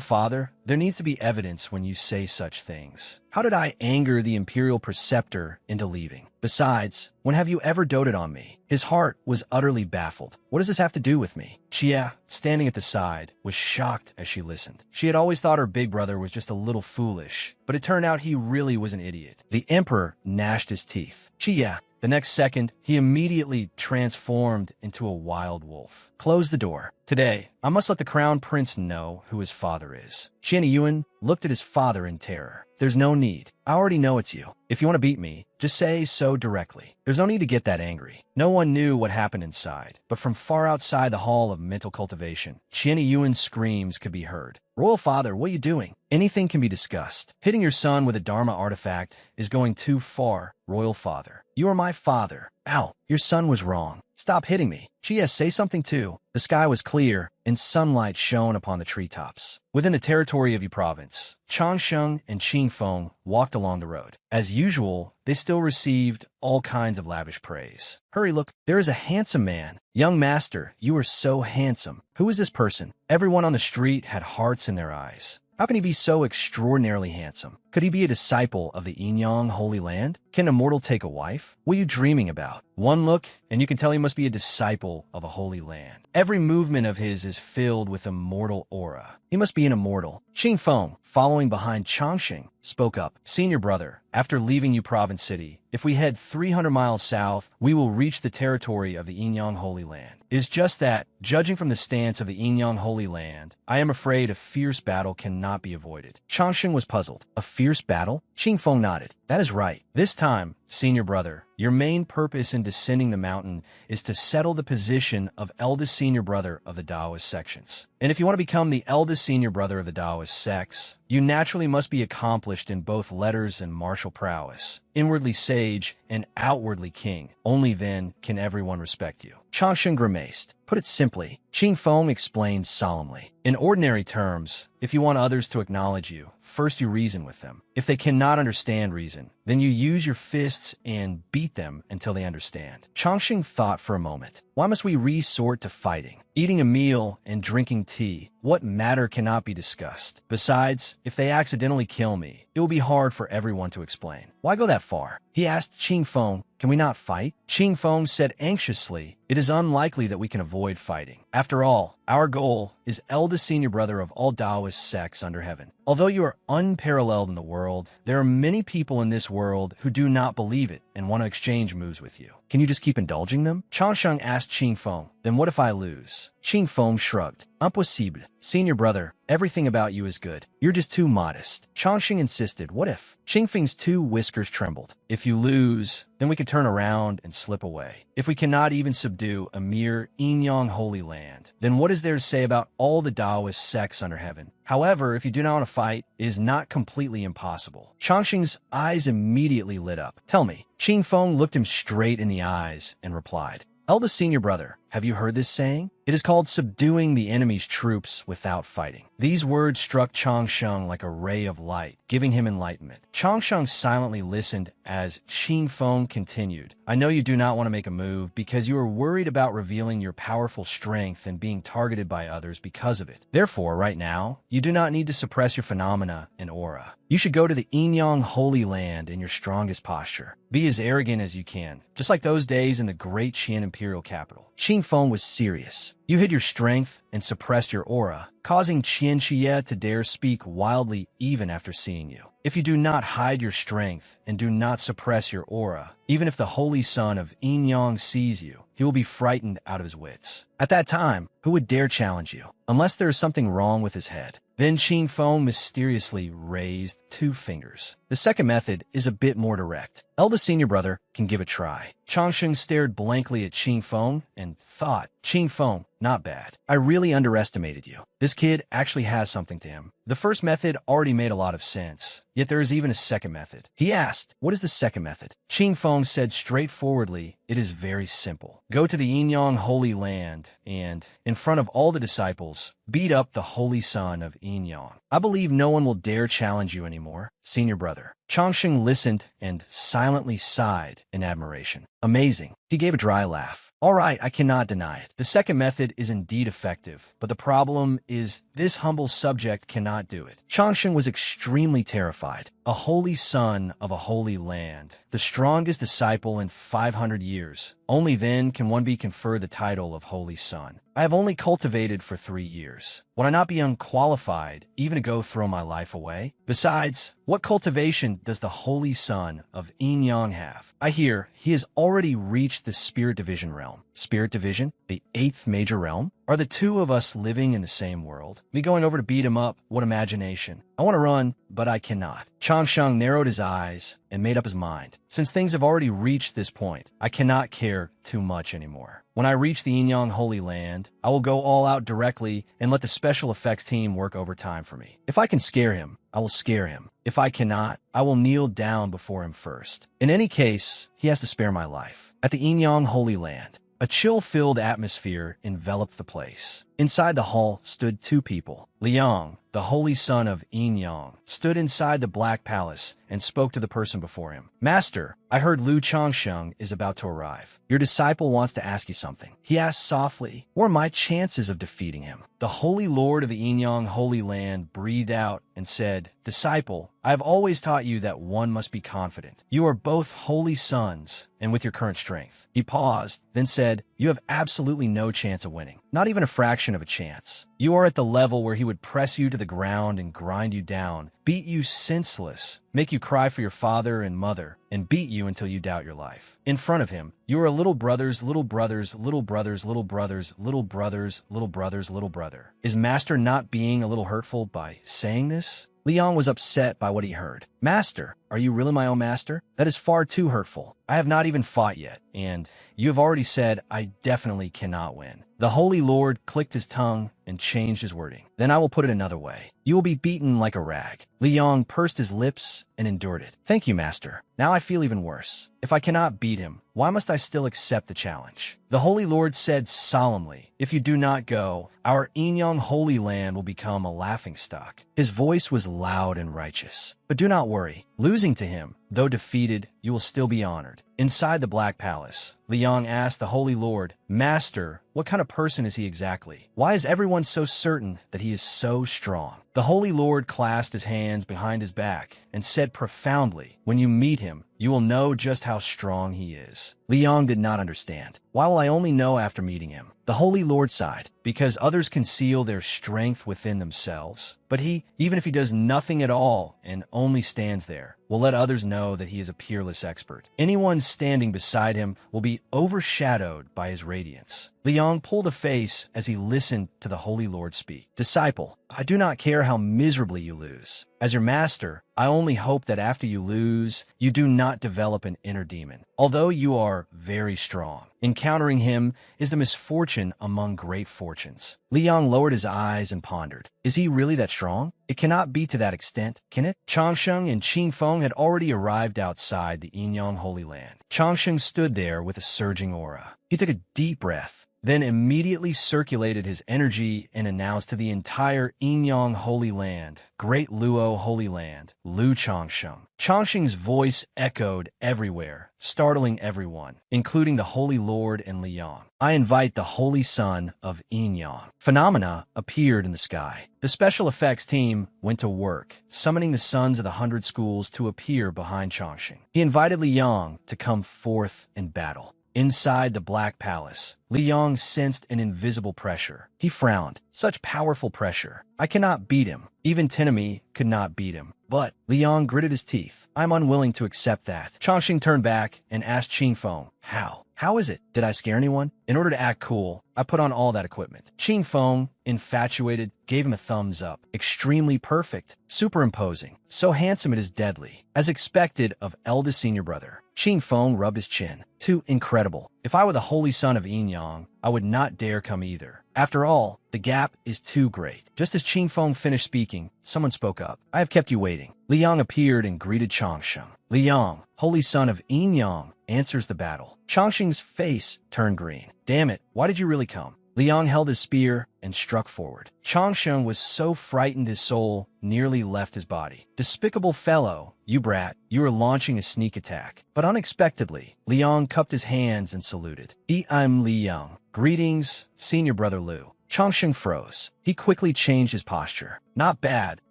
Father, there needs to be evidence when you say such things. How did I anger the Imperial Preceptor into leaving? Besides, when have you ever doted on me? His heart was utterly baffled. What does this have to do with me? Jia, standing at the side, was shocked as she listened. She had always thought her big brother was just a little foolish, but it turned out he really was an idiot. The Emperor gnashed his teeth. Jia. The next second, he immediately transformed into a wild wolf. Close the door. Today, I must let the Crown Prince know who his father is. Qian Yuan looked at his father in terror. There's no need. I already know it's you. If you want to beat me, just say so directly. There's no need to get that angry. No one knew what happened inside, but from far outside the Hall of Mental Cultivation, Qian Yuan's screams could be heard. Royal Father, what are you doing? Anything can be discussed. Hitting your son with a Dharma artifact is going too far, Royal Father. You are my father. Ow, your son was wrong. Stop hitting me. G.S. say something too. The sky was clear, and sunlight shone upon the treetops. Within the territory of Yi Province, Changsheng and Qingfeng walked along the road. As usual, they still received all kinds of lavish praise. Hurry, look, there is a handsome man. Young master, you are so handsome. Who is this person? Everyone on the street had hearts in their eyes. How can he be so extraordinarily handsome? Could he be a disciple of the Yinyang Holy Land? Can a mortal take a wife? What are you dreaming about? One look, and you can tell he must be a disciple of a holy land. Every movement of his is filled with immortal aura. He must be an immortal. Qingfeng, following behind Changsheng, spoke up. Senior brother, after leaving Yu Province City, if we head 300 miles south, we will reach the territory of the Yinyang Holy Land. It is just that, judging from the stance of the Yinyang Holy Land, I am afraid a fierce battle cannot be avoided. Changsheng was puzzled. A fierce battle? Qingfeng nodded. That is right. This time, senior brother, your main purpose in descending the mountain is to settle the position of eldest senior brother of the Taoist sections. And if you want to become the eldest senior brother of the Taoist sects, you naturally must be accomplished in both letters and martial prowess, inwardly sage and outwardly king. Only then can everyone respect you. Changsheng grimaced. Put it simply, Qingfeng explained solemnly. In ordinary terms, if you want others to acknowledge you, first you reason with them. If they cannot understand reason, then you use your fists and beat them until they understand. Changsheng thought for a moment. Why must we resort to fighting? Eating a meal and drinking tea, what matter cannot be discussed? Besides, if they accidentally kill me, it will be hard for everyone to explain. Why go that far? He asked Qingfeng, can we not fight? Qingfeng said anxiously, it is unlikely that we can avoid fighting. After all, our goal is eldest senior brother of all Taoist sects under heaven. Although you are unparalleled in the world, there are many people in this world who do not believe it and want to exchange moves with you. Can you just keep indulging them? Changsheng asked Qingfeng, then what if I lose? Qingfeng shrugged. Impossible. Senior brother, everything about you is good. You're just too modest. Changsheng insisted, what if? Qingfeng's two whiskers trembled. If you lose, then we can turn around and slip away. If we cannot even subdue a mere Yinyang Holy Land, then what is there to say about all the Taoist sects under heaven? However, if you do not want to fight, it is not completely impossible. Changsheng's eyes immediately lit up. Tell me. Qingfeng looked him straight in the eyes and replied, eldest senior brother, have you heard this saying? It is called subduing the enemy's troops without fighting. These words struck Changsheng like a ray of light, giving him enlightenment. Changsheng silently listened as Qingfeng continued. I know you do not want to make a move because you are worried about revealing your powerful strength and being targeted by others because of it. Therefore, right now, you do not need to suppress your phenomena and aura. You should go to the Yinyang Holy Land in your strongest posture. Be as arrogant as you can, just like those days in the great Qian imperial capital. Qingfeng was serious. You hid your strength and suppressed your aura, causing Qian Xie to dare speak wildly even after seeing you. If you do not hide your strength and do not suppress your aura, even if the holy son of Yinyang sees you, he will be frightened out of his wits. At that time, who would dare challenge you? Unless there is something wrong with his head. Then Qingfeng mysteriously raised two fingers. The second method is a bit more direct. Eldest senior brother can give a try. Changsheng stared blankly at Qingfeng and thought, Qingfeng, not bad. I really underestimated you. This kid actually has something to him. The first method already made a lot of sense, yet there is even a second method. He asked, what is the second method? Qingfeng said straightforwardly, it is very simple. Go to the Yinyang Holy Land and, in front of all the disciples, beat up the holy son of Yinyang. I believe no one will dare challenge you anymore, senior brother. Changsheng listened and silently sighed in admiration. Amazing. He gave a dry laugh. All right, I cannot deny it. The second method is indeed effective, but the problem is this humble subject cannot do it. Changsheng was extremely terrified. A holy son of a holy land, the strongest disciple in 500 years. Only then can one be conferred the title of holy son. I have only cultivated for 3 years. Would I not be unqualified even to go throw my life away? Besides, what cultivation does the holy son of Yinyang have? I hear he has already reached the spirit division realm. Spirit division? The 8th major realm? Are the two of us living in the same world? Me going over to beat him up? What imagination. I want to run, but I cannot. Changsheng narrowed his eyes and made up his mind. Since things have already reached this point, I cannot care too much anymore. When I reach the Yinyang Holy Land, I will go all out directly and let the special effects team work overtime for me. If I can scare him, I will scare him. If I cannot, I will kneel down before him first. In any case, he has to spare my life. At the Inyang Holy Land, a chill-filled atmosphere enveloped the place. Inside the hall stood two people. Liang, the holy son of Inyang, stood inside the Black Palace and spoke to the person before him. Master, I heard Lu Changsheng is about to arrive. Your disciple wants to ask you something. He asked softly, what are my chances of defeating him? The Holy Lord of the Inyang Holy Land breathed out and said, Disciple, I have always taught you that one must be confident. You are both holy sons, and with your current strength. He paused, then said, You have absolutely no chance of winning. Not even a fraction of a chance. You are at the level where he would press you to the ground and grind you down, beat you senseless, make you cry for your father and mother, and beat you until you doubt your life. In front of him, you are little brothers, little brothers, little brothers, little brothers, little brothers, little brothers, little brother. Is Master not being a little hurtful by saying this? Liang was upset by what he heard. Master, are you really my own master? That is far too hurtful. I have not even fought yet, and you have already said I definitely cannot win. The Holy Lord clicked his tongue and changed his wording. Then I will put it another way. You will be beaten like a rag. Liang pursed his lips and endured it. Thank you, Master. Now I feel even worse. If I cannot beat him, why must I still accept the challenge? The Holy Lord said solemnly, If you do not go, our Inyang Holy Land will become a laughingstock. His voice was loud and righteous. But do not worry. Losing to him, though defeated, you will still be honored. Inside the Black Palace, Liang asked the Holy Lord, Master, what kind of person is he exactly? Why is everyone so certain that he is so strong? The Holy Lord clasped his hands behind his back and said profoundly, When you meet him, you will know just how strong he is. Liang did not understand. Why will I only know after meeting him? The Holy Lord sighed, because others conceal their strength within themselves. But he, even if he does nothing at all and only stands there, will let others know that he is a peerless expert. Anyone standing beside him will be overshadowed by his radiance. Liang pulled a face as he listened to the Holy Lord speak. Disciple, I do not care how miserably you lose. As your master, I only hope that after you lose, you do not develop an inner demon. Although you are very strong, encountering him is the misfortune among great fortunes. Liang lowered his eyes and pondered. Is he really that strong? It cannot be to that extent, can it? Changsheng and Qingfeng had already arrived outside the Inyang Holy Land. Changsheng stood there with a surging aura. He took a deep breath, then immediately circulated his energy and announced to the entire Inyang Holy Land, Great Luo Holy Land, Lu Changsheng. Changsheng's voice echoed everywhere, startling everyone, including the Holy Lord and Liang. I invite the Holy Son of Inyang. Phenomena appeared in the sky. The special effects team went to work, summoning the sons of the 100 schools to appear behind Changsheng. He invited Liang to come forth in battle. Inside the Black Palace, Liang sensed an invisible pressure. He frowned. Such powerful pressure. I cannot beat him. Even Tenemi could not beat him. But Liang gritted his teeth. I'm unwilling to accept that. Changsheng turned back and asked Qingfeng, How? How is it? Did I scare anyone? In order to act cool, I put on all that equipment. Qingfeng, infatuated, gave him a thumbs up. Extremely perfect. Superimposing. So handsome it is deadly. As expected of eldest senior brother. Qingfeng rubbed his chin. Too incredible. If I were the holy son of Inyang, I would not dare come either. After all, the gap is too great. Just as Qingfeng finished speaking, someone spoke up. I have kept you waiting. Liang appeared and greeted Changsheng. Liang, holy son of Inyang, answers the battle. Changsheng's face turned green. Damn it, why did you really come? Liang held his spear and struck forward. Changsheng was so frightened his soul nearly left his body. Despicable fellow, you brat, you are launching a sneak attack. But unexpectedly, Liang cupped his hands and saluted. I'm Liang. Greetings, senior brother Lu. Changsheng froze. He quickly changed his posture. Not bad,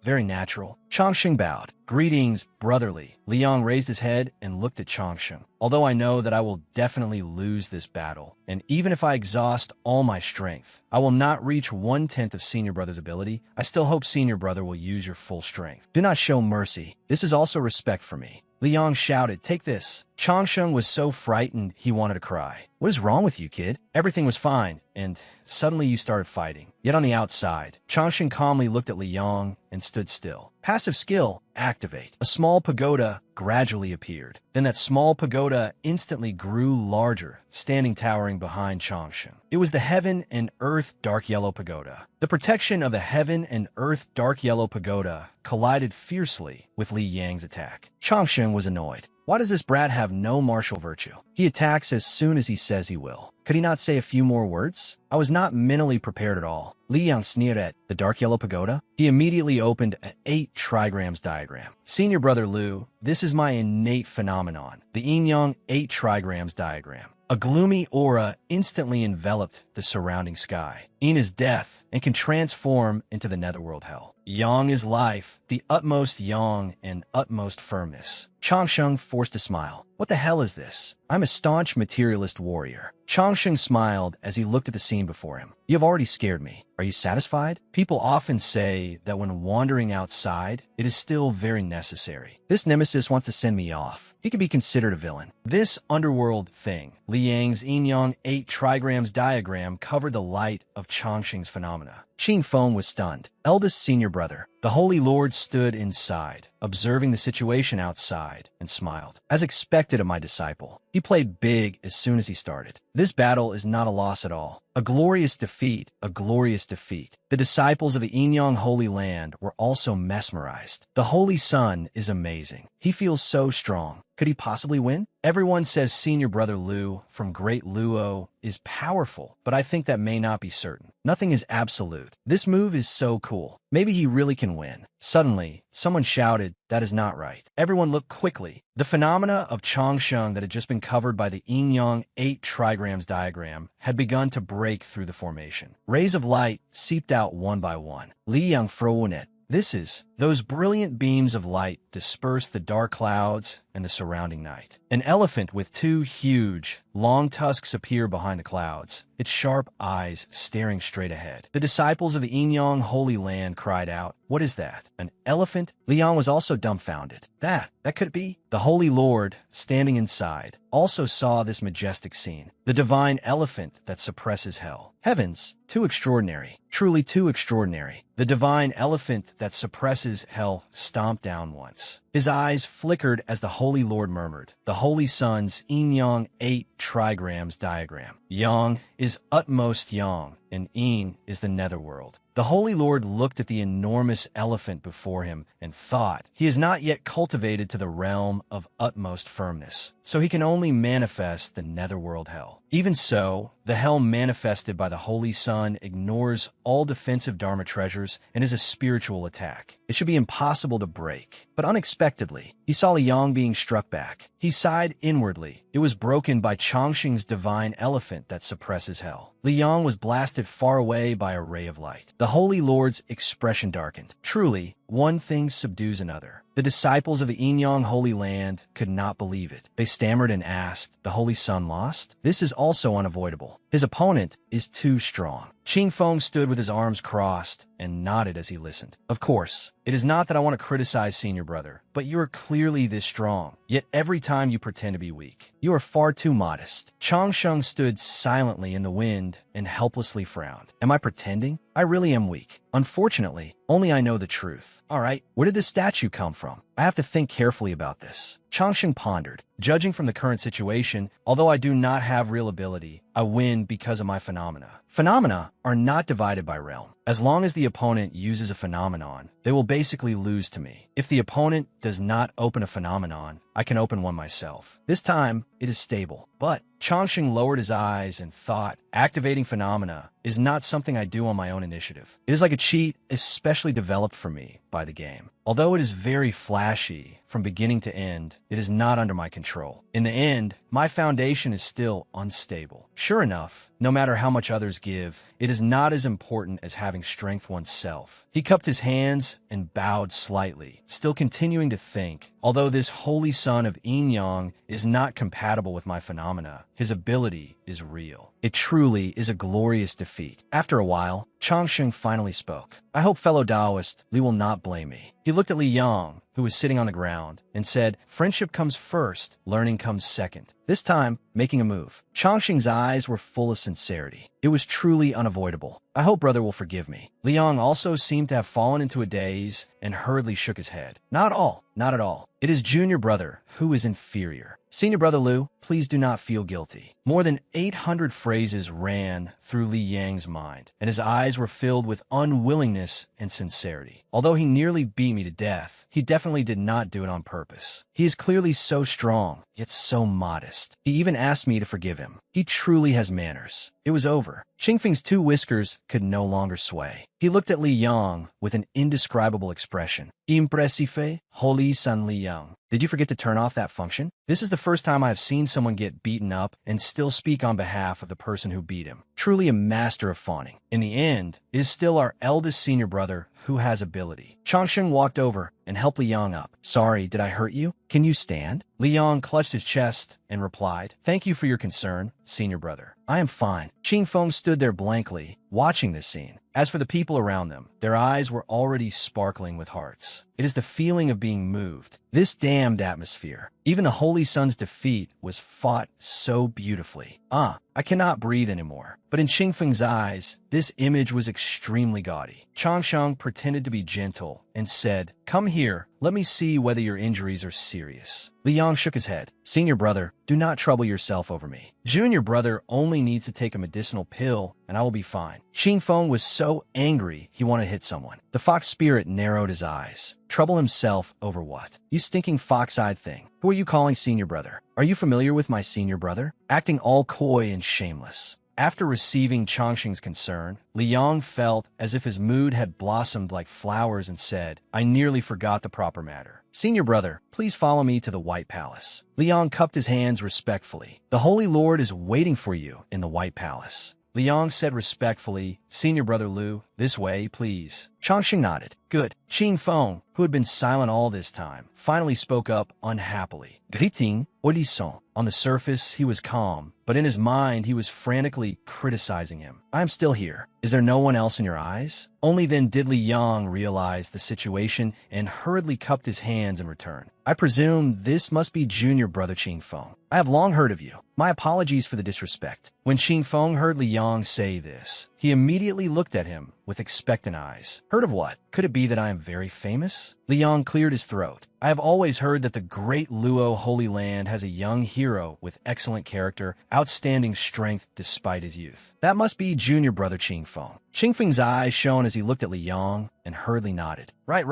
very natural. Changsheng bowed. Greetings, brotherly. Liang raised his head and looked at Changsheng. Although I know that I will definitely lose this battle, and even if I exhaust all my strength, I will not reach 1/10 of senior brother's ability, I still hope senior brother will use your full strength. Do not show mercy. This is also respect for me. Liang shouted, Take this. Changsheng was so frightened he wanted to cry. What is wrong with you, kid? Everything was fine, and suddenly you started fighting. Yet on the outside, Changsheng calmly looked at Li Yong and stood still. Passive skill, activate. A small pagoda gradually appeared. Then that small pagoda instantly grew larger, standing towering behind Changsheng. It was the Heaven and Earth Dark Yellow Pagoda. The protection of the Heaven and Earth Dark Yellow Pagoda collided fiercely with Li Yang's attack. Changsheng was annoyed. Why does this brat have no martial virtue? He attacks as soon as he says he will. Could he not say a few more words? I was not mentally prepared at all. Li Yang sneered at the Dark Yellow Pagoda. He immediately opened an 8 trigrams diagram. Senior brother Liu, this is my innate phenomenon, the Yin-Yang 8 trigrams diagram. A gloomy aura instantly enveloped the surrounding sky. Yin is death and can transform into the netherworld hell. Yang is life, the utmost yang and utmost firmness. Changsheng forced a smile. What the hell is this? I'm a staunch materialist warrior. Changsheng smiled as he looked at the scene before him. You have already scared me. Are you satisfied? People often say that when wandering outside, it is still very necessary. This nemesis wants to send me off. He could be considered a villain. This underworld thing, Li Yang's Yin-Yang 8 trigrams diagram covered the light of Changsheng's phenomena. Qing Feng was stunned. Eldest senior brother. The Holy Lord stood inside, observing the situation outside, and smiled. As expected of my disciple, he played big as soon as he started. This battle is not a loss at all. A glorious defeat, a glorious defeat. The disciples of the Yin-Yang Holy Land were also mesmerized. The Holy Sun is amazing. He feels so strong. Could he possibly win? Everyone says senior brother Liu from Great Luo is powerful, but I think that may not be certain. Nothing is absolute. This move is so cool. Maybe he really can win. Suddenly, someone shouted, that is not right. Everyone looked quickly. The phenomena of Changsheng that had just been covered by the Yin-Yang 8 trigrams diagram had begun to break through the formation. Rays of light seeped out one by one. Li Yang Frowonet. This is, those brilliant beams of light dispersed the dark clouds and the surrounding night. An elephant with 2 huge, long tusks appear behind the clouds, its sharp eyes staring straight ahead. The disciples of the Yin-Yang Holy Land cried out, what is that? An elephant? Li Yang was also dumbfounded. That could be. The Holy Lord, standing inside, also saw this majestic scene. The divine elephant that suppresses hell. Heavens, too extraordinary. Truly too extraordinary. The divine elephant that suppresses hell stomped down once. His eyes flickered as the Holy Lord murmured, the Holy Sun's Yin-Yang 8 trigrams diagram. Yang is utmost yang, and Yin is the netherworld. The Holy Lord looked at the enormous elephant before him and thought, he is not yet cultivated to the realm of utmost firmness, so he can only manifest the netherworld hell. Even so, the hell manifested by the Holy Sun ignores all defensive Dharma treasures and is a spiritual attack. It should be impossible to break. But unexpectedly, he saw Li Yang being struck back. He sighed inwardly. It was broken by Changsheng's divine elephant that suppresses hell. Li Yang was blasted far away by a ray of light. The Holy Lord's expression darkened. Truly, one thing subdues another. The disciples of the Yin-Yang Holy Land could not believe it. They stammered and asked, the Holy Sun lost? This is also unavoidable. His opponent is too strong. Qing Feng stood with his arms crossed and nodded as he listened. Of course, it is not that I want to criticize senior brother, but you are clearly this strong. Yet every time you pretend to be weak, you are far too modest. Changsheng stood silently in the wind and helplessly frowned. Am I pretending? I really am weak. Unfortunately, only I know the truth. All right, where did this statue come from? I have to think carefully about this. Changsheng pondered. Judging from the current situation, although I do not have real ability, I win because of my phenomena. Phenomena are not divided by realm. As long as the opponent uses a phenomenon, they will basically lose to me. If the opponent does not open a phenomenon, I can open one myself. This time, it is stable. But Changsheng lowered his eyes and thought, activating phenomena is not something I do on my own initiative. It is like a cheat especially developed for me by the game. Although it is very flashy from beginning to end, it is not under my control. In the end, my foundation is still unstable. Sure enough, no matter how much others give, it is not as important as having strength oneself. He cupped his hands and bowed slightly, still continuing to think. Although this holy sun of Yin-Yang is not compatible with my phenomena, his ability is real. It truly is a glorious defeat. After a while, Changsheng finally spoke. I hope fellow Taoist, Li will not blame me. He looked at Li Yang, who was sitting on the ground, and said, "Friendship comes first, learning comes second." This time, making a move. Changxing's eyes were full of sincerity. It was truly unavoidable. "I hope brother will forgive me." Li Yang also seemed to have fallen into a daze and hurriedly shook his head. "Not at all, not at all. It is junior brother who is inferior. Senior brother Lu, please do not feel guilty." More than 800 phrases ran through Li Yang's mind, and his eyes were filled with unwillingness and sincerity. "Although he nearly beat me to death, he definitely did not do it on purpose. He is clearly so strong, yet so modest. He even asked me to forgive him. He truly has manners." It was over. Qingfeng's two whiskers could no longer sway. He looked at Li Yang with an indescribable expression. "Impressive, holy San Li Yang. Did you forget to turn off that function? This is the first time I have seen someone get beaten up and still speak on behalf of the person who beat him. Truly a master of fawning. In the end, it is still our eldest senior brother who has ability." Changsheng walked over and helped Li Yang up. "Sorry, did I hurt you? Can you stand?" Li Yang clutched his chest and replied, "Thank you for your concern, senior brother. I am fine." Qingfeng stood there blankly, watching this scene. As for the people around them, their eyes were already sparkling with hearts. It is the feeling of being moved. This damned atmosphere. Even the Holy Sun's defeat was fought so beautifully. I cannot breathe anymore. But in Qingfeng's eyes, this image was extremely gaudy. Changsheng pretended to be gentle and said, "Come here, let me see whether your injuries are serious." Li Yang shook his head. "Senior brother, do not trouble yourself over me. Junior brother only needs to take a medicinal pill, and I will be fine." Qingfeng was so angry he wanted to hit someone. The fox spirit narrowed his eyes. Trouble himself over what? "You stinking fox-eyed thing. Who are you calling senior brother? Are you familiar with my senior brother?" Acting all coy and shameless. After receiving Changxing's concern, Li Yang felt as if his mood had blossomed like flowers and said, "I nearly forgot the proper matter. Senior brother, please follow me to the White Palace." Li Yang cupped his hands respectfully. "The Holy Lord is waiting for you in the White Palace." Li Yang said respectfully, "Senior brother Lu, this way, please." Changxing nodded. "Good." Qingfeng, who had been silent all this time, finally spoke up unhappily. "Griting, Odisson." On the surface, he was calm, but in his mind, he was frantically criticizing him. "I am still here. Is there no one else in your eyes?" Only then did Li Yang realize the situation and hurriedly cupped his hands in return. "I presume this must be junior brother Qingfeng. I have long heard of you. My apologies for the disrespect." When Qingfeng heard Li Yang say this, he immediately looked at him with expectant eyes. "Heard of what? Could it be that I am very famous?" Li Yang cleared his throat. "I have always heard that the great Luo Holy Land has a young hero with excellent character, outstanding strength despite his youth. That must be junior brother Qingfeng." Qingfeng's eyes shone as he looked at Li Yang and hurriedly nodded. Right.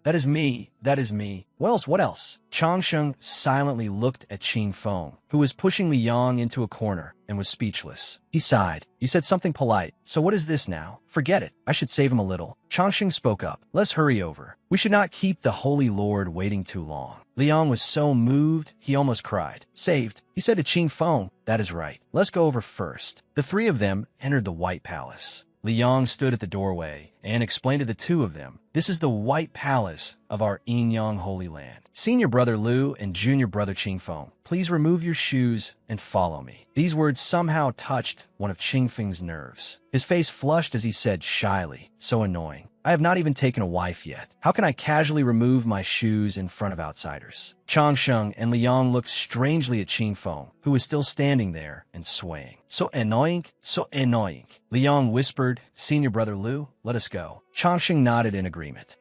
That is me. What else? Changsheng silently looked at Qingfeng, who was pushing Li Yang into a corner, and was speechless. He sighed. "You said something polite, so what is this now? Forget it. I should save him a little." Changsheng spoke up. "Let's hurry over. We should not keep the Holy Lord waiting too long." Li Yang was so moved, he almost cried. "Saved," he said to Qingfeng. "That is right. Let's go over first." The three of them entered the White Palace. Li Yang stood at the doorway and explained to the two of them, "This is the White Palace of our Yinyang Holy Land. Senior brother Lu and junior brother Qingfeng, please remove your shoes and follow me." These words somehow touched one of Qingfeng's nerves. His face flushed as he said shyly, "So annoying. I have not even taken a wife yet. How can I casually remove my shoes in front of outsiders?" Changsheng and Li Yang looked strangely at Qingfeng, who was still standing there and swaying. So annoying. Li Yang whispered, "Senior brother Lu, let us go." Changsheng nodded in agreement.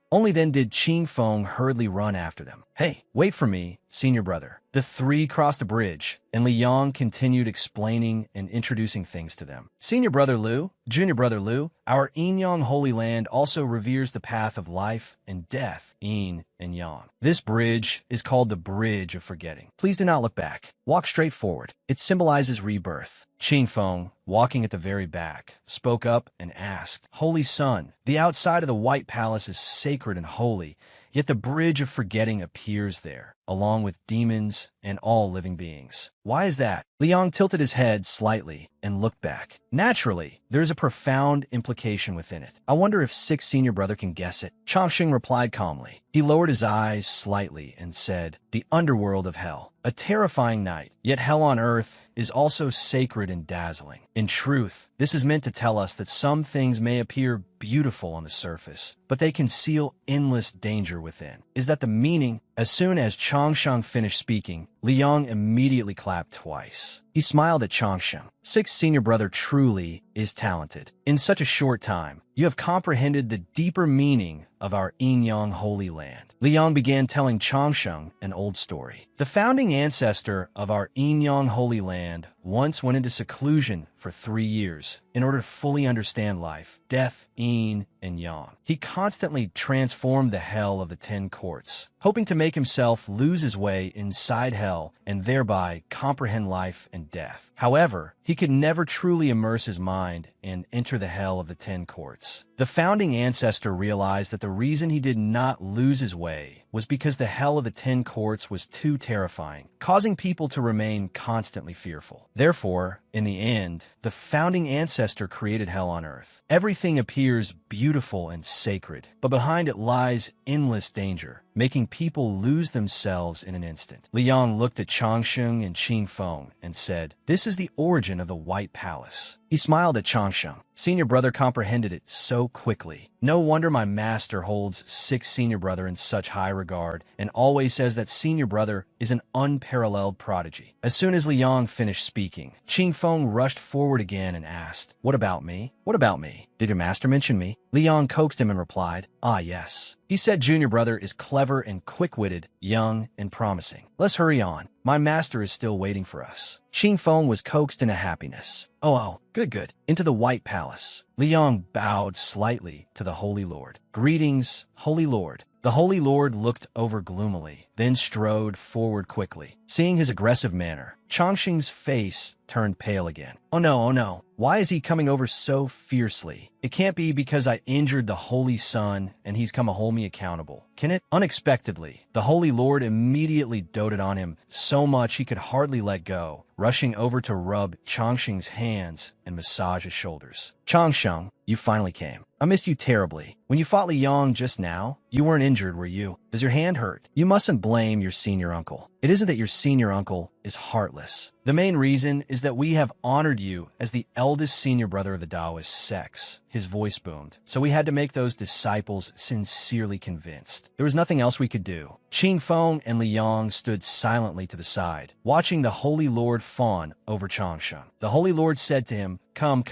Only then did Qingfeng hurriedly run after them. "Hey, wait for me, senior brother." The three crossed a bridge, and Li Yang continued explaining and introducing things to them. "Senior brother Lu, junior brother Lu, our Yinyang Holy Land also reveres the path of life and death, Yin and Yang. This bridge is called the Bridge of Forgetting. Please do not look back. Walk straight forward. It symbolizes rebirth." Qingfeng, walking at the very back, spoke up and asked, "Holy Sun, the outside of the White Palace is sacred and holy, yet the Bridge of Forgetting appears there. along with demons and all living beings. Why is that? Liang tilted his head slightly and looked back. Naturally, there is a profound implication within it. I wonder if Sixth Senior Brother can guess it. Changsheng replied calmly. He lowered his eyes slightly and said, "The underworld of hell. A terrifying night, yet hell on earth is also sacred and dazzling. In truth, this is meant to tell us that some things may appear beautiful on the surface, but they conceal endless danger within." Is that the meaning? As soon as Changsheng finished speaking, Liang immediately clapped twice. He smiled at Changsheng. Sixth Senior Brother truly is talented. In such a short time, you have comprehended the deeper meaning of our Yin-Yang Holy Land. Liang began telling Changsheng an old story. The founding ancestor of our Yin-Yang Holy Land once went into seclusion for 3 years in order to fully understand life, death, yin, and yang. He constantly transformed the hell of the 10 courts, hoping to make himself lose his way inside hell and thereby comprehend life and death. However, he could never truly immerse his mind and enter the hell of the 10 courts. The founding ancestor realized that the reason he did not lose his way was because the hell of the 10 courts was too terrifying, causing people to remain constantly fearful. Therefore, in the end, the founding ancestor created hell on earth. Everything appears beautiful and sacred, but behind it lies endless danger, making people lose themselves in an instant. Liang looked at Changsheng and Qingfeng and said, "This is the origin of the White Palace." He smiled at Changsheng. Senior Brother comprehended it so quickly. No wonder my master holds Sixth Senior Brother in such high regard and always says that Senior Brother is an unparalleled prodigy. As soon as Liang finished speaking, Qingfeng rushed forward again and asked, "What about me? What about me? Did your master mention me?" Liang coaxed him and replied, "Ah, yes. He said Junior Brother is clever and quick-witted, young and promising. Let's hurry on. My master is still waiting for us." Qingfeng was coaxed into happiness. Oh, good. Into the White Palace. Liang bowed slightly to the Holy Lord. "Greetings, Holy Lord." The Holy Lord looked over gloomily, then strode forward quickly. Seeing his aggressive manner, Changsheng's face turned pale again. Oh no. Why is he coming over so fiercely? It can't be because I injured the Holy Sun and he's come to hold me accountable, can it? Unexpectedly, the Holy Lord immediately doted on him so much he could hardly let go, rushing over to rub Changsheng's hands and massage his shoulders. "Changsheng, you finally came. I missed you terribly. When you fought Liang just now, you weren't injured, were you? Does your hand hurt? You mustn't blame your senior uncle. It isn't that your senior uncle is heartless. The main reason is that we have honored you as the eldest senior brother of the Taoist sects." His voice boomed. "So we had to make those disciples sincerely convinced. There was nothing else we could do." Qingfeng and Liang stood silently to the side, watching the Holy Lord fawn over Changsheng. The Holy Lord said to him, Come,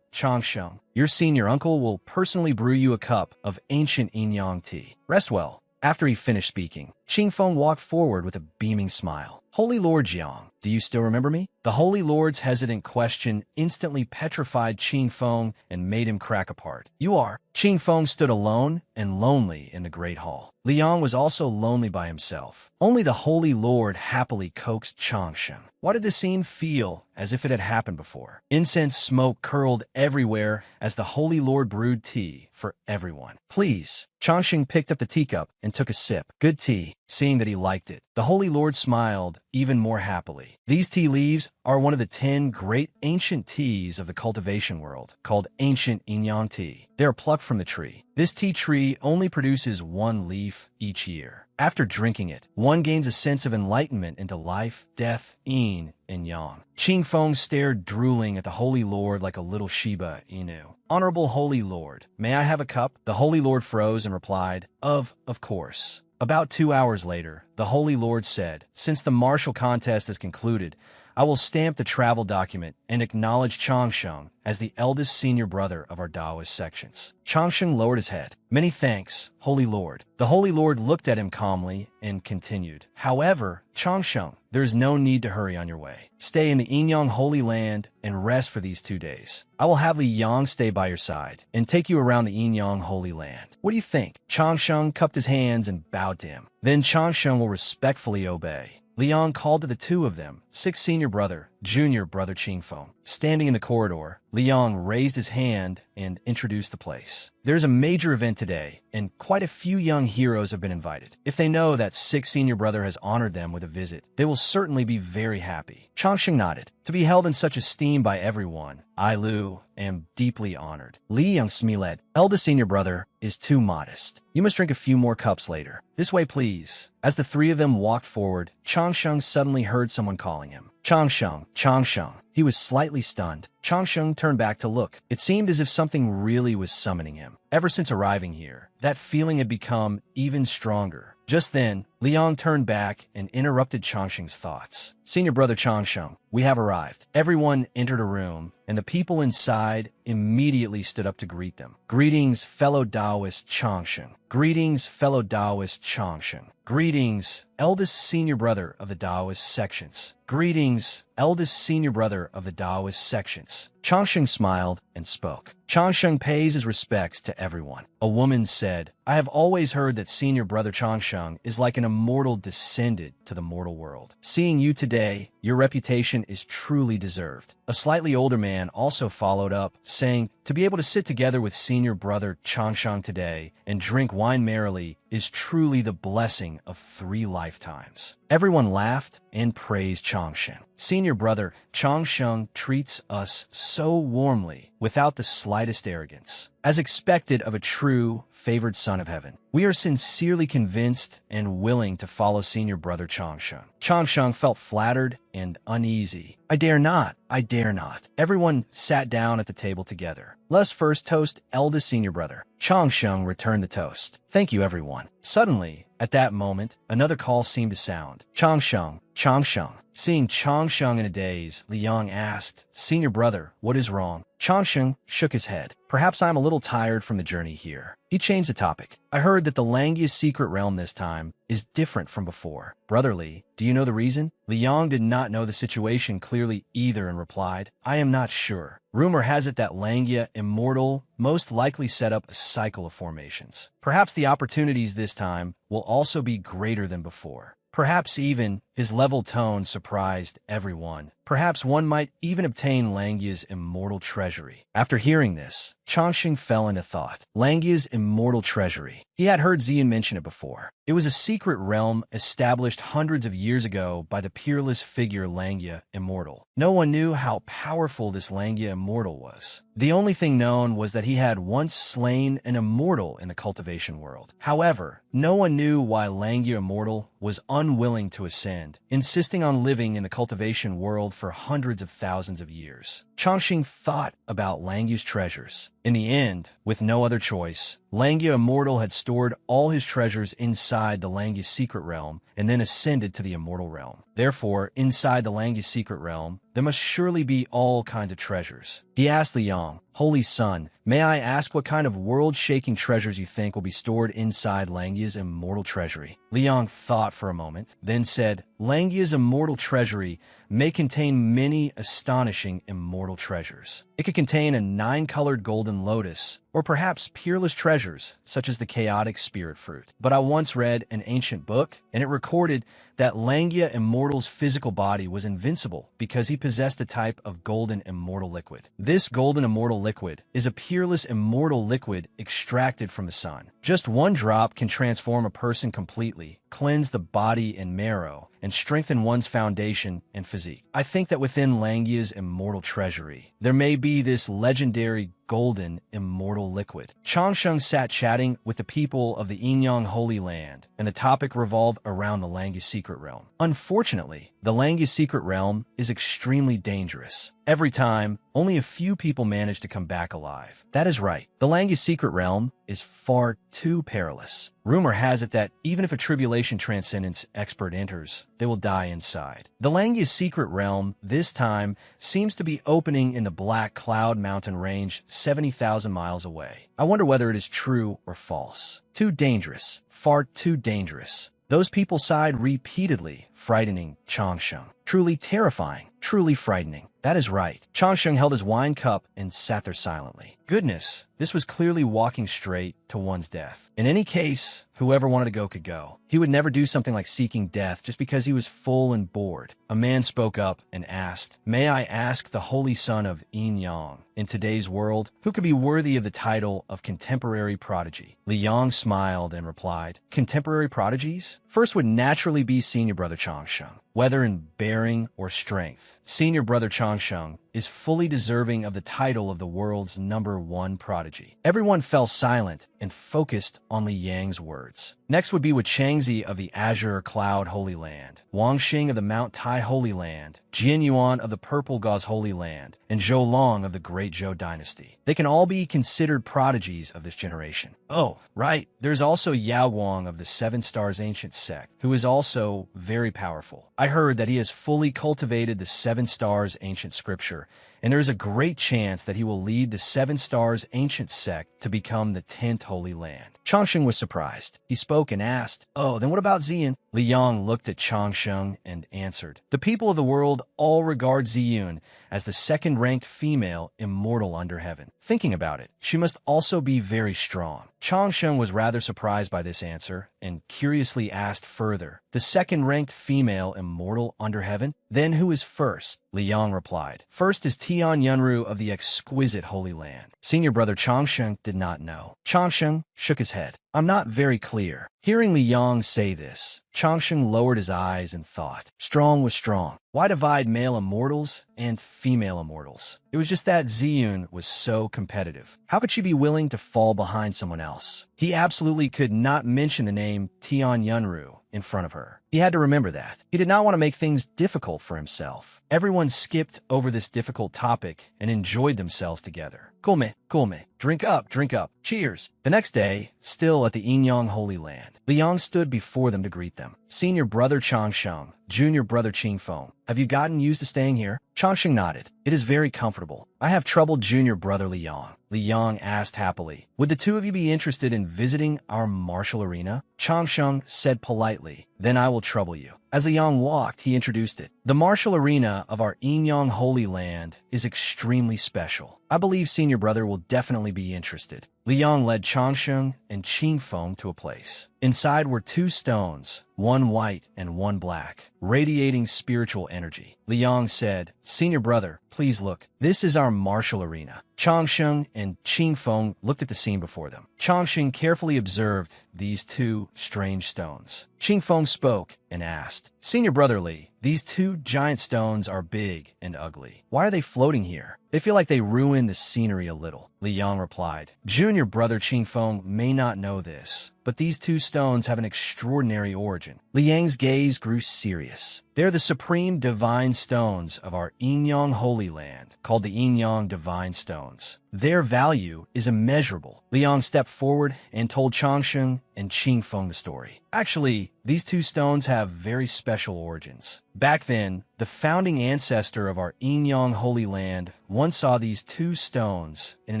Changsheng. Your senior uncle will personally brew you a cup of ancient yin-yang tea. Rest well." After he finished speaking, Qingfeng walked forward with a beaming smile. "Holy Lord Jiang, do you still remember me?" The Holy Lord's hesitant question instantly petrified Qingfeng and made him crack apart. "You are." Qingfeng stood alone and lonely in the Great Hall. Liang was also lonely by himself. Only the Holy Lord happily coaxed Changsheng. Why did the scene feel as if it had happened before? Incense smoke curled everywhere as the Holy Lord brewed tea for everyone. "Please." Changsheng picked up the teacup and took a sip. "Good tea." Seeing that he liked it, the Holy Lord smiled even more happily. "These tea leaves are one of the 10 great ancient teas of the cultivation world, called ancient yin-yang tea. They are plucked from the tree. This tea tree only produces 1 leaf each year. After drinking it, one gains a sense of enlightenment into life, death, yin, and yang." Qingfeng stared drooling at the Holy Lord like a little Shiba Inu. "Honorable Holy Lord, may I have a cup?" The Holy Lord froze and replied, Of course." About 2 hours later, the Holy Lord said, "Since the martial contest is concluded, I will stamp the travel document and acknowledge Changsheng as the eldest senior brother of our Taoist sections." Changsheng lowered his head. "Many thanks, Holy Lord." The Holy Lord looked at him calmly and continued, "However, Changsheng, there is no need to hurry on your way. Stay in the Yin-Yang Holy Land and rest for these 2 days. I will have Li Yang stay by your side and take you around the Yin-Yang Holy Land. What do you think?" Changsheng cupped his hands and bowed to him. "Then Changsheng will respectfully obey." Liang called to the 2 of them, "Sixth Senior Brother, junior brother Qingfeng. Standing in the corridor, Liang raised his hand and introduced the place. There's a major event today, and quite a few young heroes have been invited. If they know that Sixth Senior Brother has honored them with a visit, they will certainly be very happy. Changsheng nodded. To be held in such esteem by everyone, I, Lu, am deeply honored. Li Youngsmi led. Eldest Senior Brother is too modest. You must drink a few more cups later. This way, please. As the three of them walked forward, Changsheng suddenly heard someone calling him. Changsheng, Changsheng. He was slightly stunned. Changsheng turned back to look. It seemed as if something really was summoning him. Ever since arriving here, that feeling had become even stronger. Just then, Liang turned back and interrupted Changsheng's thoughts. Senior Brother Changsheng, we have arrived. Everyone entered a room, and the people inside immediately stood up to greet them. Greetings, fellow Taoist Changsheng. Greetings, fellow Taoist Changsheng. Greetings, eldest senior brother of the Taoist sections. Greetings, eldest senior brother of the Taoist sections. Changsheng smiled and spoke. Changsheng pays his respects to everyone. A woman said, I have always heard that senior brother Changsheng is like an immortal descended to the mortal world. Seeing you today, your reputation is truly deserved. A slightly older man also followed up, saying, to be able to sit together with senior brother Changsheng today and drink wine merrily is truly the blessing of 3 lifetimes. Everyone laughed and praised Changsheng. Senior brother Changsheng treats us so warmly without the slightest arrogance. As expected of a true, favored son of heaven, we are sincerely convinced and willing to follow senior brother Changsheng. Changsheng felt flattered and uneasy. I dare not. I dare not. Everyone sat down at the table together. Let's first toast eldest senior brother. Changsheng returned the toast. Thank you, everyone. Suddenly, at that moment, another call seemed to sound. Changsheng, Changsheng. Seeing Changsheng in a daze, Liang asked, Senior brother, what is wrong? Changsheng shook his head. Perhaps I'm a little tired from the journey here. He changed the topic. I heard that the Langya's secret realm this time is different from before. Brother Li, do you know the reason? Liang did not know the situation clearly either and replied, I am not sure. Rumor has it that Langya, immortal, most likely set up a cycle of formations. Perhaps the opportunities this time will also be greater than before. Perhaps even his level tone surprised everyone. Perhaps one might even obtain Langya's immortal treasury. After hearing this, Changsheng fell into thought. Langya's immortal treasury. He had heard Xian mention it before. It was a secret realm established hundreds of years ago by the peerless figure Langya Immortal. No one knew how powerful this Langya Immortal was. The only thing known was that he had once slain an immortal in the cultivation world. However, no one knew why Langya Immortal was unwilling to ascend, insisting on living in the cultivation world for hundreds of thousands of years. Changsheng thought about Langya's treasures. In the end, with no other choice, Langya Immortal had stored all his treasures inside the Langya secret realm and then ascended to the immortal realm. Therefore, inside the Langya secret realm, there must surely be all kinds of treasures. He asked Liang, Holy Son, may I ask what kind of world-shaking treasures you think will be stored inside Langya's immortal treasury? Liang thought for a moment, then said, Langya's immortal treasury may contain many astonishing immortal treasures. It could contain a 9-colored golden lotus, or perhaps peerless treasures, such as the chaotic spirit fruit. But I once read an ancient book, and it recorded that Langya Immortal's physical body was invincible because he possessed a type of golden immortal liquid. This golden immortal liquid is a peerless immortal liquid extracted from the sun. Just one drop can transform a person completely, cleanse the body and marrow, and strengthen one's foundation and physique. I think that within Langya's immortal treasury, there may be this legendary golden immortal liquid. Changsheng sat chatting with the people of the Yinyang Holy Land, and the topic revolved around the Langya secret realm. Unfortunately, the Langya secret realm is extremely dangerous. Every time, only a few people manage to come back alive. That is right. The Langya secret realm is far too perilous. Rumor has it that even if a tribulation transcendence expert enters, they will die inside. The Langya secret realm, this time, seems to be opening in the Black Cloud Mountain range 70,000 miles away. I wonder whether it is true or false. Too dangerous. Far too dangerous. Those people sighed repeatedly, frightening Changsheng. Truly terrifying, truly frightening. That is right. Changsheng held his wine cup and sat there silently. Goodness, this was clearly walking straight to one's death. In any case, whoever wanted to go could go. He would never do something like seeking death just because he was full and bored. A man spoke up and asked, "May I ask the holy son of Yin Yang, in today's world, who could be worthy of the title of contemporary prodigy?" Li Yang smiled and replied, "Contemporary prodigies? First would naturally be senior brother Changsheng. Whether in bearing or strength, senior brother Changsheng is fully deserving of the title of the world's #1 prodigy." Everyone fell silent and focused on Li Yang's words. Next would be with Changzi of the Azure Cloud Holy Land, Wang Xing of the Mount Tai Holy Land, Jian Yuan of the Purple Gauze Holy Land, and Zhou Long of the Great Zhou Dynasty. They can all be considered prodigies of this generation. Oh, right, there's also Yao Guang of the Seven Stars Ancient Sect, who is also very powerful. I heard that he has fully cultivated the Seven Stars Ancient Scripture, and there is a great chance that he will lead the Seven Stars Ancient Sect to become the 10th Holy Land. Changsheng was surprised. He spoke and asked, "Oh, then what about Ziyun?" Li Yang looked at Changsheng and answered, "The people of the world all regard Ziyun as the second-ranked female immortal under heaven. Thinking about it, she must also be very strong." Changsheng was rather surprised by this answer and curiously asked further, "The second-ranked female immortal under heaven? Then who is first?" Li Yang replied, "First is Tian Yunru of the exquisite Holy Land." Senior brother Changsheng did not know. Changsheng shook his head. "I'm not very clear." Hearing Li Yang say this, Changsheng lowered his eyes and thought. Strong was strong. Why divide male immortals and female immortals? It was just that Ziyun was so competitive. How could she be willing to fall behind someone else? He absolutely could not mention the name Tian Yunru in front of her. He had to remember that. He did not want to make things difficult for himself. Everyone skipped over this difficult topic and enjoyed themselves together. Gulme, gulme. Drink up, drink up. Cheers. The next day, still at the Yin Yang Holy Land, Li Yang stood before them to greet them. Senior brother Changsheng, junior brother Qingfeng, have you gotten used to staying here? Changsheng nodded. It is very comfortable. I have troubled junior brother Li Yang. Li Yang asked happily, "Would the two of you be interested in visiting our martial arena?" Changsheng said politely, "Then I will trouble you." As Li Yang walked, he introduced it. "The martial arena of our Yin Yang Holy Land is extremely special. I believe senior brother will definitely be interested." Li Yang led Changsheng and Qingfeng to a place. Inside were two stones, one white and one black, radiating spiritual energy. Li Yang said, "Senior brother, please look. This is our martial arena." Changsheng and Qingfeng looked at the scene before them. Changsheng carefully observed these two strange stones. Qingfeng spoke and asked, "Senior brother Li, these two giant stones are big and ugly. Why are they floating here? They feel like they ruin the scenery a little." Li Yang replied, "Junior brother Qingfeng may not know this, but these two stones have an extraordinary origin." Li Yang's gaze grew serious. They're the supreme divine stones of our Yin Yang Holy Land, called the Yin Yang Divine Stones. Their value is immeasurable. Li Yang stepped forward and told Changsheng and Qingfeng the story. Actually, these two stones have very special origins. Back then, the founding ancestor of our Yin Yang Holy Land once saw these two stones in an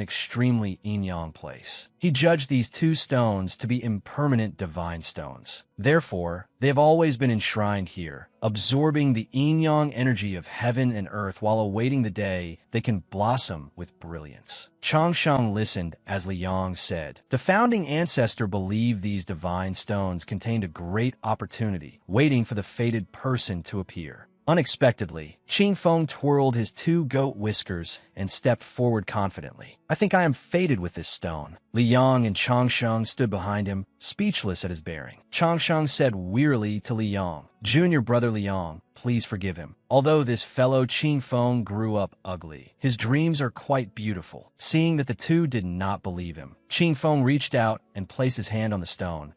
extremely Yin Yang place. He judged these two stones to be impermanent divine stones. Therefore, they have always been enshrined here, absorbing the Yin Yang energy of heaven and earth while awaiting the day they can blossom with brilliance. Changsheng listened as Li Yang said, "The founding ancestor believed these divine stones contained a great opportunity, waiting for the fated person to appear." Unexpectedly, Qingfeng twirled his two goat whiskers and stepped forward confidently. "I think I am fated with this stone." Li Yang and Changsheng stood behind him, speechless at his bearing. Changsheng said wearily to Li Yang, "Junior brother Li Yang, please forgive him. Although this fellow Qingfeng grew up ugly, his dreams are quite beautiful." Seeing that the two did not believe him, Qingfeng reached out and placed his hand on the stone.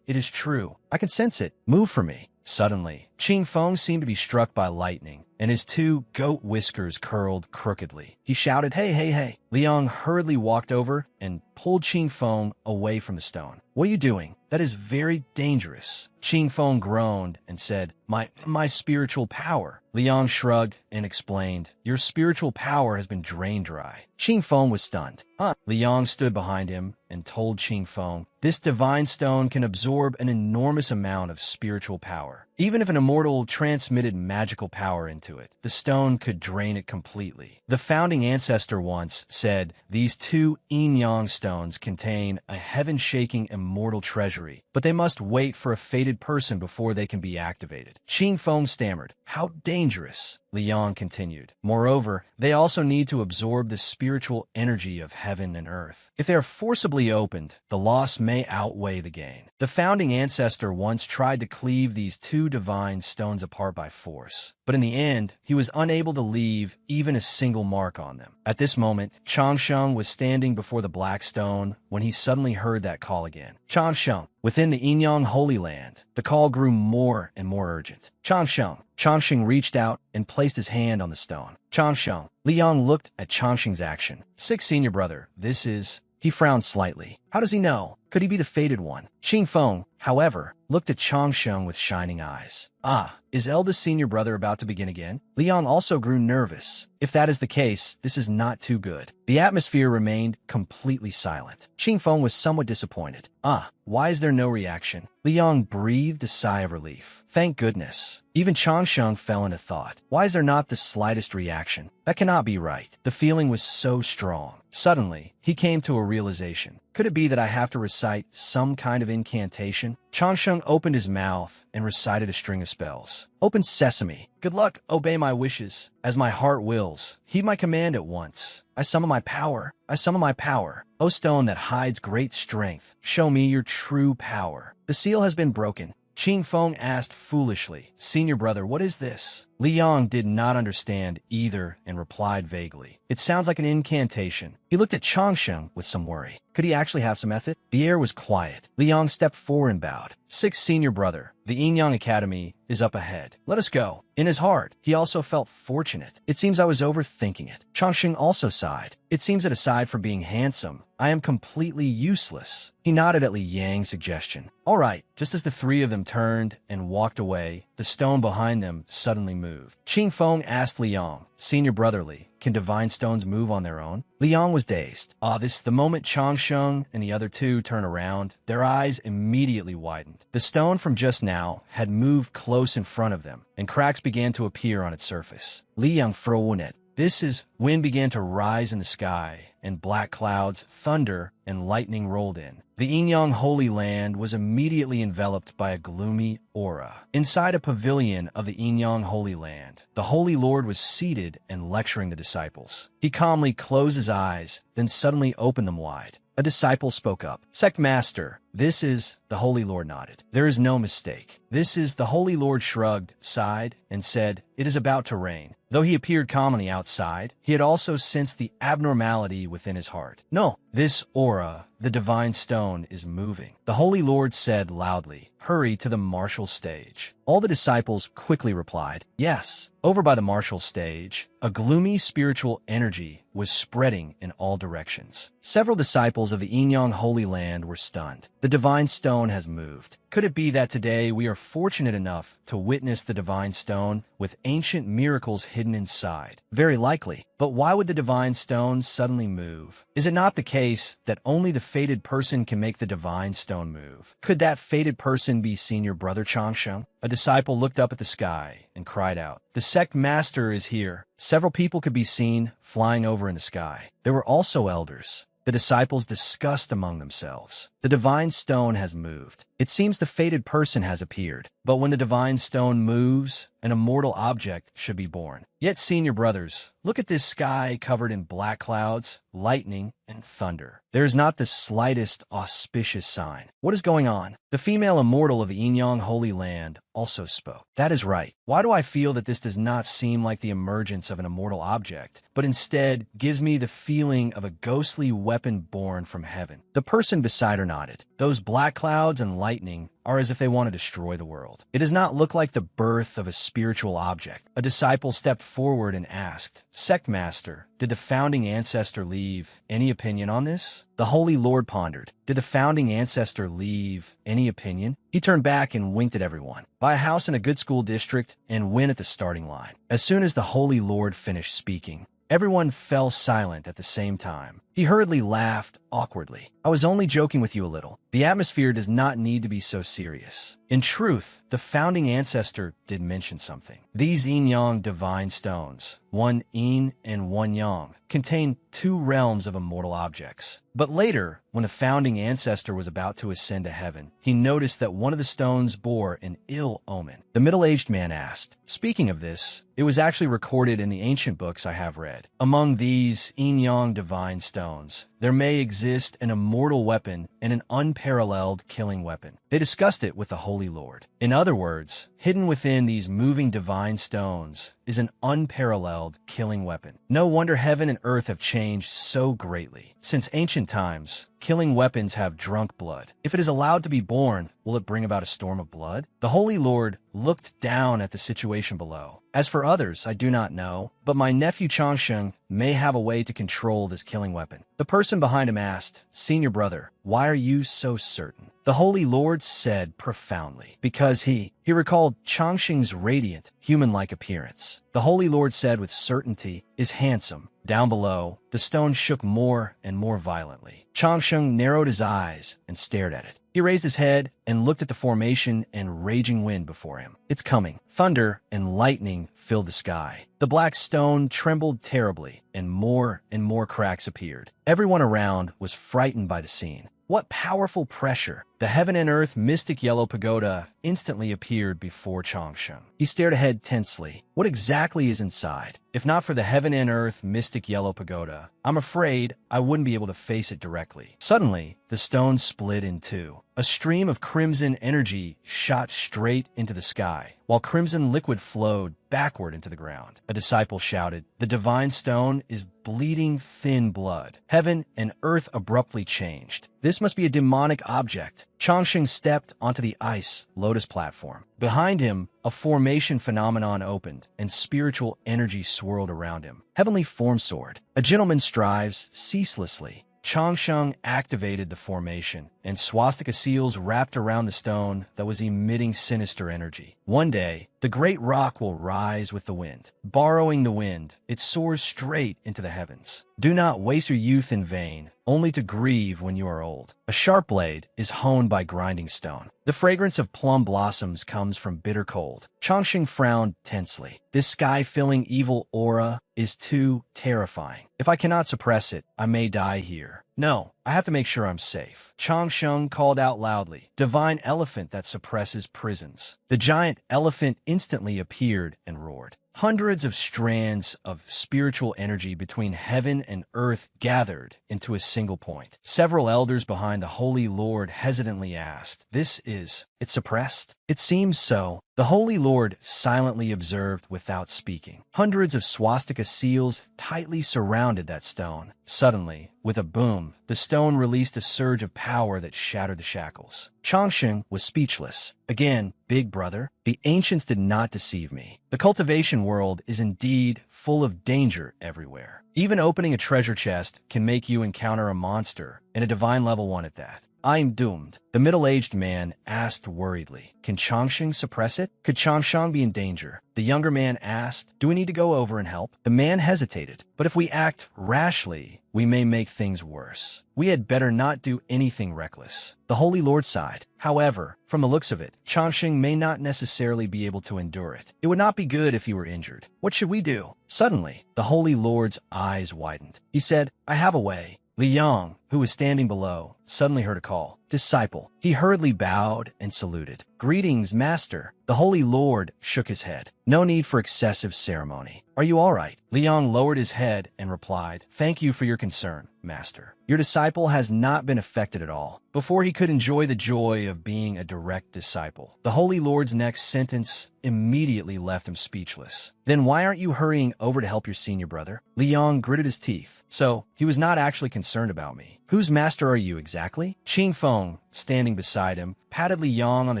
"It is true. I can sense it. Move for me." Suddenly, Qingfeng seemed to be struck by lightning, and his two goat whiskers curled crookedly. He shouted, "Hey, hey, hey!" Li Yang hurriedly walked over and pulled Qingfeng away from the stone. "What are you doing? That is very dangerous." Qingfeng groaned and said, My spiritual power." Li Yang shrugged and explained, "Your spiritual power has been drained dry." Qingfeng was stunned. "Huh?" Li Yang stood behind him and told Qingfeng, "This divine stone can absorb an enormous amount of spiritual power. Even if an immortal transmitted magical power into it, the stone could drain it completely. The founding ancestor once said, "These two yin-yang stones contain a heaven-shaking immortal treasury, but they must wait for a fated person before they can be activated." Qing Feng stammered, "How dangerous?" Liang continued, "Moreover, they also need to absorb the spiritual energy of heaven and earth. If they are forcibly opened, the loss may outweigh the gain." The founding ancestor once tried to cleave these two divine stones apart by force, but in the end, he was unable to leave even a single mark on them. At this moment, Changsheng was standing before the black stone when he suddenly heard that call again. Changsheng, within the Yinyang Holy Land, the call grew more and more urgent. Changsheng. Changsheng reached out and placed his hand on the stone. Changsheng. Liang looked at Changsheng's action. "Sixth senior brother, this is..." He frowned slightly. How does he know? Could he be the fated one? Qing Feng, however, looked at Changsheng with shining eyes. "Ah, is eldest senior brother about to begin again?" Liang also grew nervous. If that is the case, this is not too good. The atmosphere remained completely silent. Qing Feng was somewhat disappointed. "Ah, why is there no reaction?" Liang breathed a sigh of relief. Thank goodness. Even Changsheng fell into thought. Why is there not the slightest reaction? That cannot be right. The feeling was so strong. Suddenly, he came to a realization. Could it be that I have to recite some kind of incantation? Changsheng opened his mouth and recited a string of spells. "Open sesame. Good luck, obey my wishes. As my heart wills, heed my command at once. I summon my power. I summon my power. O stone that hides great strength, show me your true power." The seal has been broken. Qing Feng asked foolishly, "Senior brother, what is this?" Liang did not understand either and replied vaguely, "It sounds like an incantation." He looked at Changsheng with some worry. Could he actually have some method? The air was quiet. Liang stepped forward and bowed. "Sixth senior brother, the Yinyang Academy is up ahead. Let us go." In his heart, he also felt fortunate. "It seems I was overthinking it." Changsheng also sighed. "It seems that aside from being handsome, I am completely useless." He nodded at Li Yang's suggestion. "All right." Just as the three of them turned and walked away, the stone behind them suddenly moved. Qing Feng asked Liang, "Senior brotherly, can divine stones move on their own?" Liang was dazed. The moment Changsheng and the other two turned around, their eyes immediately widened. The stone from just now had moved close in front of them, and cracks began to appear on its surface. Liang frowned. This is wind began to rise in the sky, and black clouds, thunder, and lightning rolled in. The Yinyang Holy Land was immediately enveloped by a gloomy aura. Inside a pavilion of the Yinyang Holy Land, the Holy Lord was seated and lecturing the disciples. He calmly closed his eyes, then suddenly opened them wide. A disciple spoke up. "Sect Master, this is..." The Holy Lord nodded. "There is no mistake. This is..." The Holy Lord shrugged, sighed, and said, "It is about to rain." Though he appeared calm on the outside, he had also sensed the abnormality within his heart. "No, this aura, the divine stone, is moving." The Holy Lord said loudly, "Hurry to the martial stage." All the disciples quickly replied, "Yes." Over by the martial stage, a gloomy spiritual energy was spreading in all directions. Several disciples of the Yinyang Holy Land were stunned. The divine stone has moved. Could it be that today we are fortunate enough to witness the divine stone with ancient miracles hidden inside? Very likely. But why would the divine stone suddenly move? Is it not the case that only the fated person can make the divine stone move? Could that fated person be senior brother Changsheng? A disciple looked up at the sky and cried out, "The sect master is here." Several people could be seen flying over in the sky. There were also elders. The disciples discussed among themselves. The divine stone has moved. It seems the fated person has appeared. But when the divine stone moves, an immortal object should be born. Yet, senior brothers, look at this sky covered in black clouds, lightning, and thunder. There is not the slightest auspicious sign. What is going on? The female immortal of the Yinyang Holy Land also spoke. "That is right. Why do I feel that this does not seem like the emergence of an immortal object, but instead gives me the feeling of a ghostly weapon born from heaven?" The person beside her nodded. "Those black clouds and lightning are as if they want to destroy the world. It does not look like the birth of a spiritual object." A disciple stepped forward and asked, "Sect Master, did the founding ancestor leave any opinion on this?" The Holy Lord pondered. Did the founding ancestor leave any opinion? He turned back and winked at everyone. "Buy a house in a good school district and win at the starting line." As soon as the Holy Lord finished speaking, everyone fell silent at the same time. He hurriedly laughed awkwardly. "I was only joking with you a little. The atmosphere does not need to be so serious. In truth, the founding ancestor did mention something. These yin-yang divine stones, one yin and one yang, contain two realms of immortal objects. But later, when the founding ancestor was about to ascend to heaven, he noticed that one of the stones bore an ill omen. The middle-aged man asked, "Speaking of this, it was actually recorded in the ancient books I have read. Among these yin-yang divine stones, there may exist an immortal weapon and an unparalleled killing weapon." They discussed it with the Holy Lord. In other words, hidden within these moving divine stones is an unparalleled killing weapon. No wonder heaven and earth have changed so greatly. Since ancient times, killing weapons have drunk blood. If it is allowed to be born, will it bring about a storm of blood? The Holy Lord looked down at the situation below. As for others, I do not know, but my nephew Changsheng may have a way to control this killing weapon. The person behind him asked, "Senior brother, why are you so certain?" The Holy Lord said profoundly, "Because he recalled Changsheng's radiant, human-like appearance. The Holy Lord said with certainty, is handsome." Down below, the stone shook more and more violently. Changsheng narrowed his eyes and stared at it. He raised his head and looked at the formation and raging wind before him. "It's coming." Thunder and lightning filled the sky. The black stone trembled terribly, and more cracks appeared. Everyone around was frightened by the scene. What powerful pressure! The heaven and earth mystic yellow pagoda instantly appeared before Changsheng. He stared ahead tensely. What exactly is inside? If not for the heaven and earth mystic yellow pagoda, I'm afraid I wouldn't be able to face it directly. Suddenly, the stone split in two. A stream of crimson energy shot straight into the sky, while crimson liquid flowed backward into the ground. A disciple shouted, "The divine stone is bleeding thin blood." Heaven and earth abruptly changed. This must be a demonic object. Changsheng stepped onto the ice lotus platform. Behind him, a formation phenomenon opened, and spiritual energy swirled around him. Heavenly form sword. A gentleman strives ceaselessly. Changsheng activated the formation, and swastika seals wrapped around the stone that was emitting sinister energy. One day, the great rock will rise with the wind. Borrowing the wind, it soars straight into the heavens. Do not waste your youth in vain, only to grieve when you are old. A sharp blade is honed by grinding stone. The fragrance of plum blossoms comes from bitter cold. Changsheng frowned tensely. This sky-filling evil aura is too terrifying. If I cannot suppress it, I may die here. No, I have to make sure I'm safe. Changsheng called out loudly, "Divine elephant that suppresses prisons." The giant elephant instantly appeared and roared. Hundreds of strands of spiritual energy between heaven and earth gathered into a single point. Several elders behind the Holy Lord hesitantly asked, "It's suppressed?" "It seems so." The Holy Lord silently observed without speaking. Hundreds of swastika seals tightly surrounded that stone. Suddenly, with a boom, the stone released a surge of power that shattered the shackles. Changsheng was speechless. Again, big brother, the ancients did not deceive me. The cultivation world is indeed full of danger everywhere. Even opening a treasure chest can make you encounter a monster, and a divine level one at that. I'm doomed. The middle-aged man asked worriedly, "Can Changsheng suppress it? Could Changsheng be in danger?" The younger man asked, "Do we need to go over and help?" The man hesitated. "But if we act rashly, we may make things worse. We had better not do anything reckless." The Holy Lord sighed. "However, from the looks of it, Changsheng may not necessarily be able to endure it. It would not be good if he were injured. What should we do?" Suddenly, the Holy Lord's eyes widened. He said, "I have a way." Li Yang, who was standing below, suddenly heard a call. "Disciple." He hurriedly bowed and saluted. "Greetings, Master." The Holy Lord shook his head. "No need for excessive ceremony. Are you all right?" Li Yang lowered his head and replied, "Thank you for your concern, Master. Your disciple has not been affected at all." Before he could enjoy the joy of being a direct disciple, the Holy Lord's next sentence immediately left him speechless. "Then why aren't you hurrying over to help your senior brother?" Li Yang gritted his teeth. So, he was not actually concerned about me. "Whose master are you exactly?" Qing Feng, standing beside him, patted Li Yang on the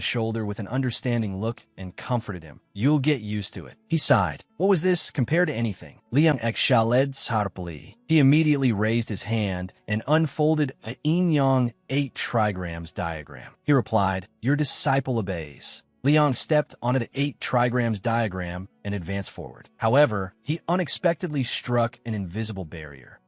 shoulder with an understanding look and comforted him. "You'll get used to it." He sighed. What was this compared to anything? Li Yang exhaled sarpali. He immediately raised his hand and unfolded a yin-yang 8 trigrams diagram. He replied, "Your disciple obeys." Liang stepped onto the 8 trigrams diagram and advanced forward. However, he unexpectedly struck an invisible barrier.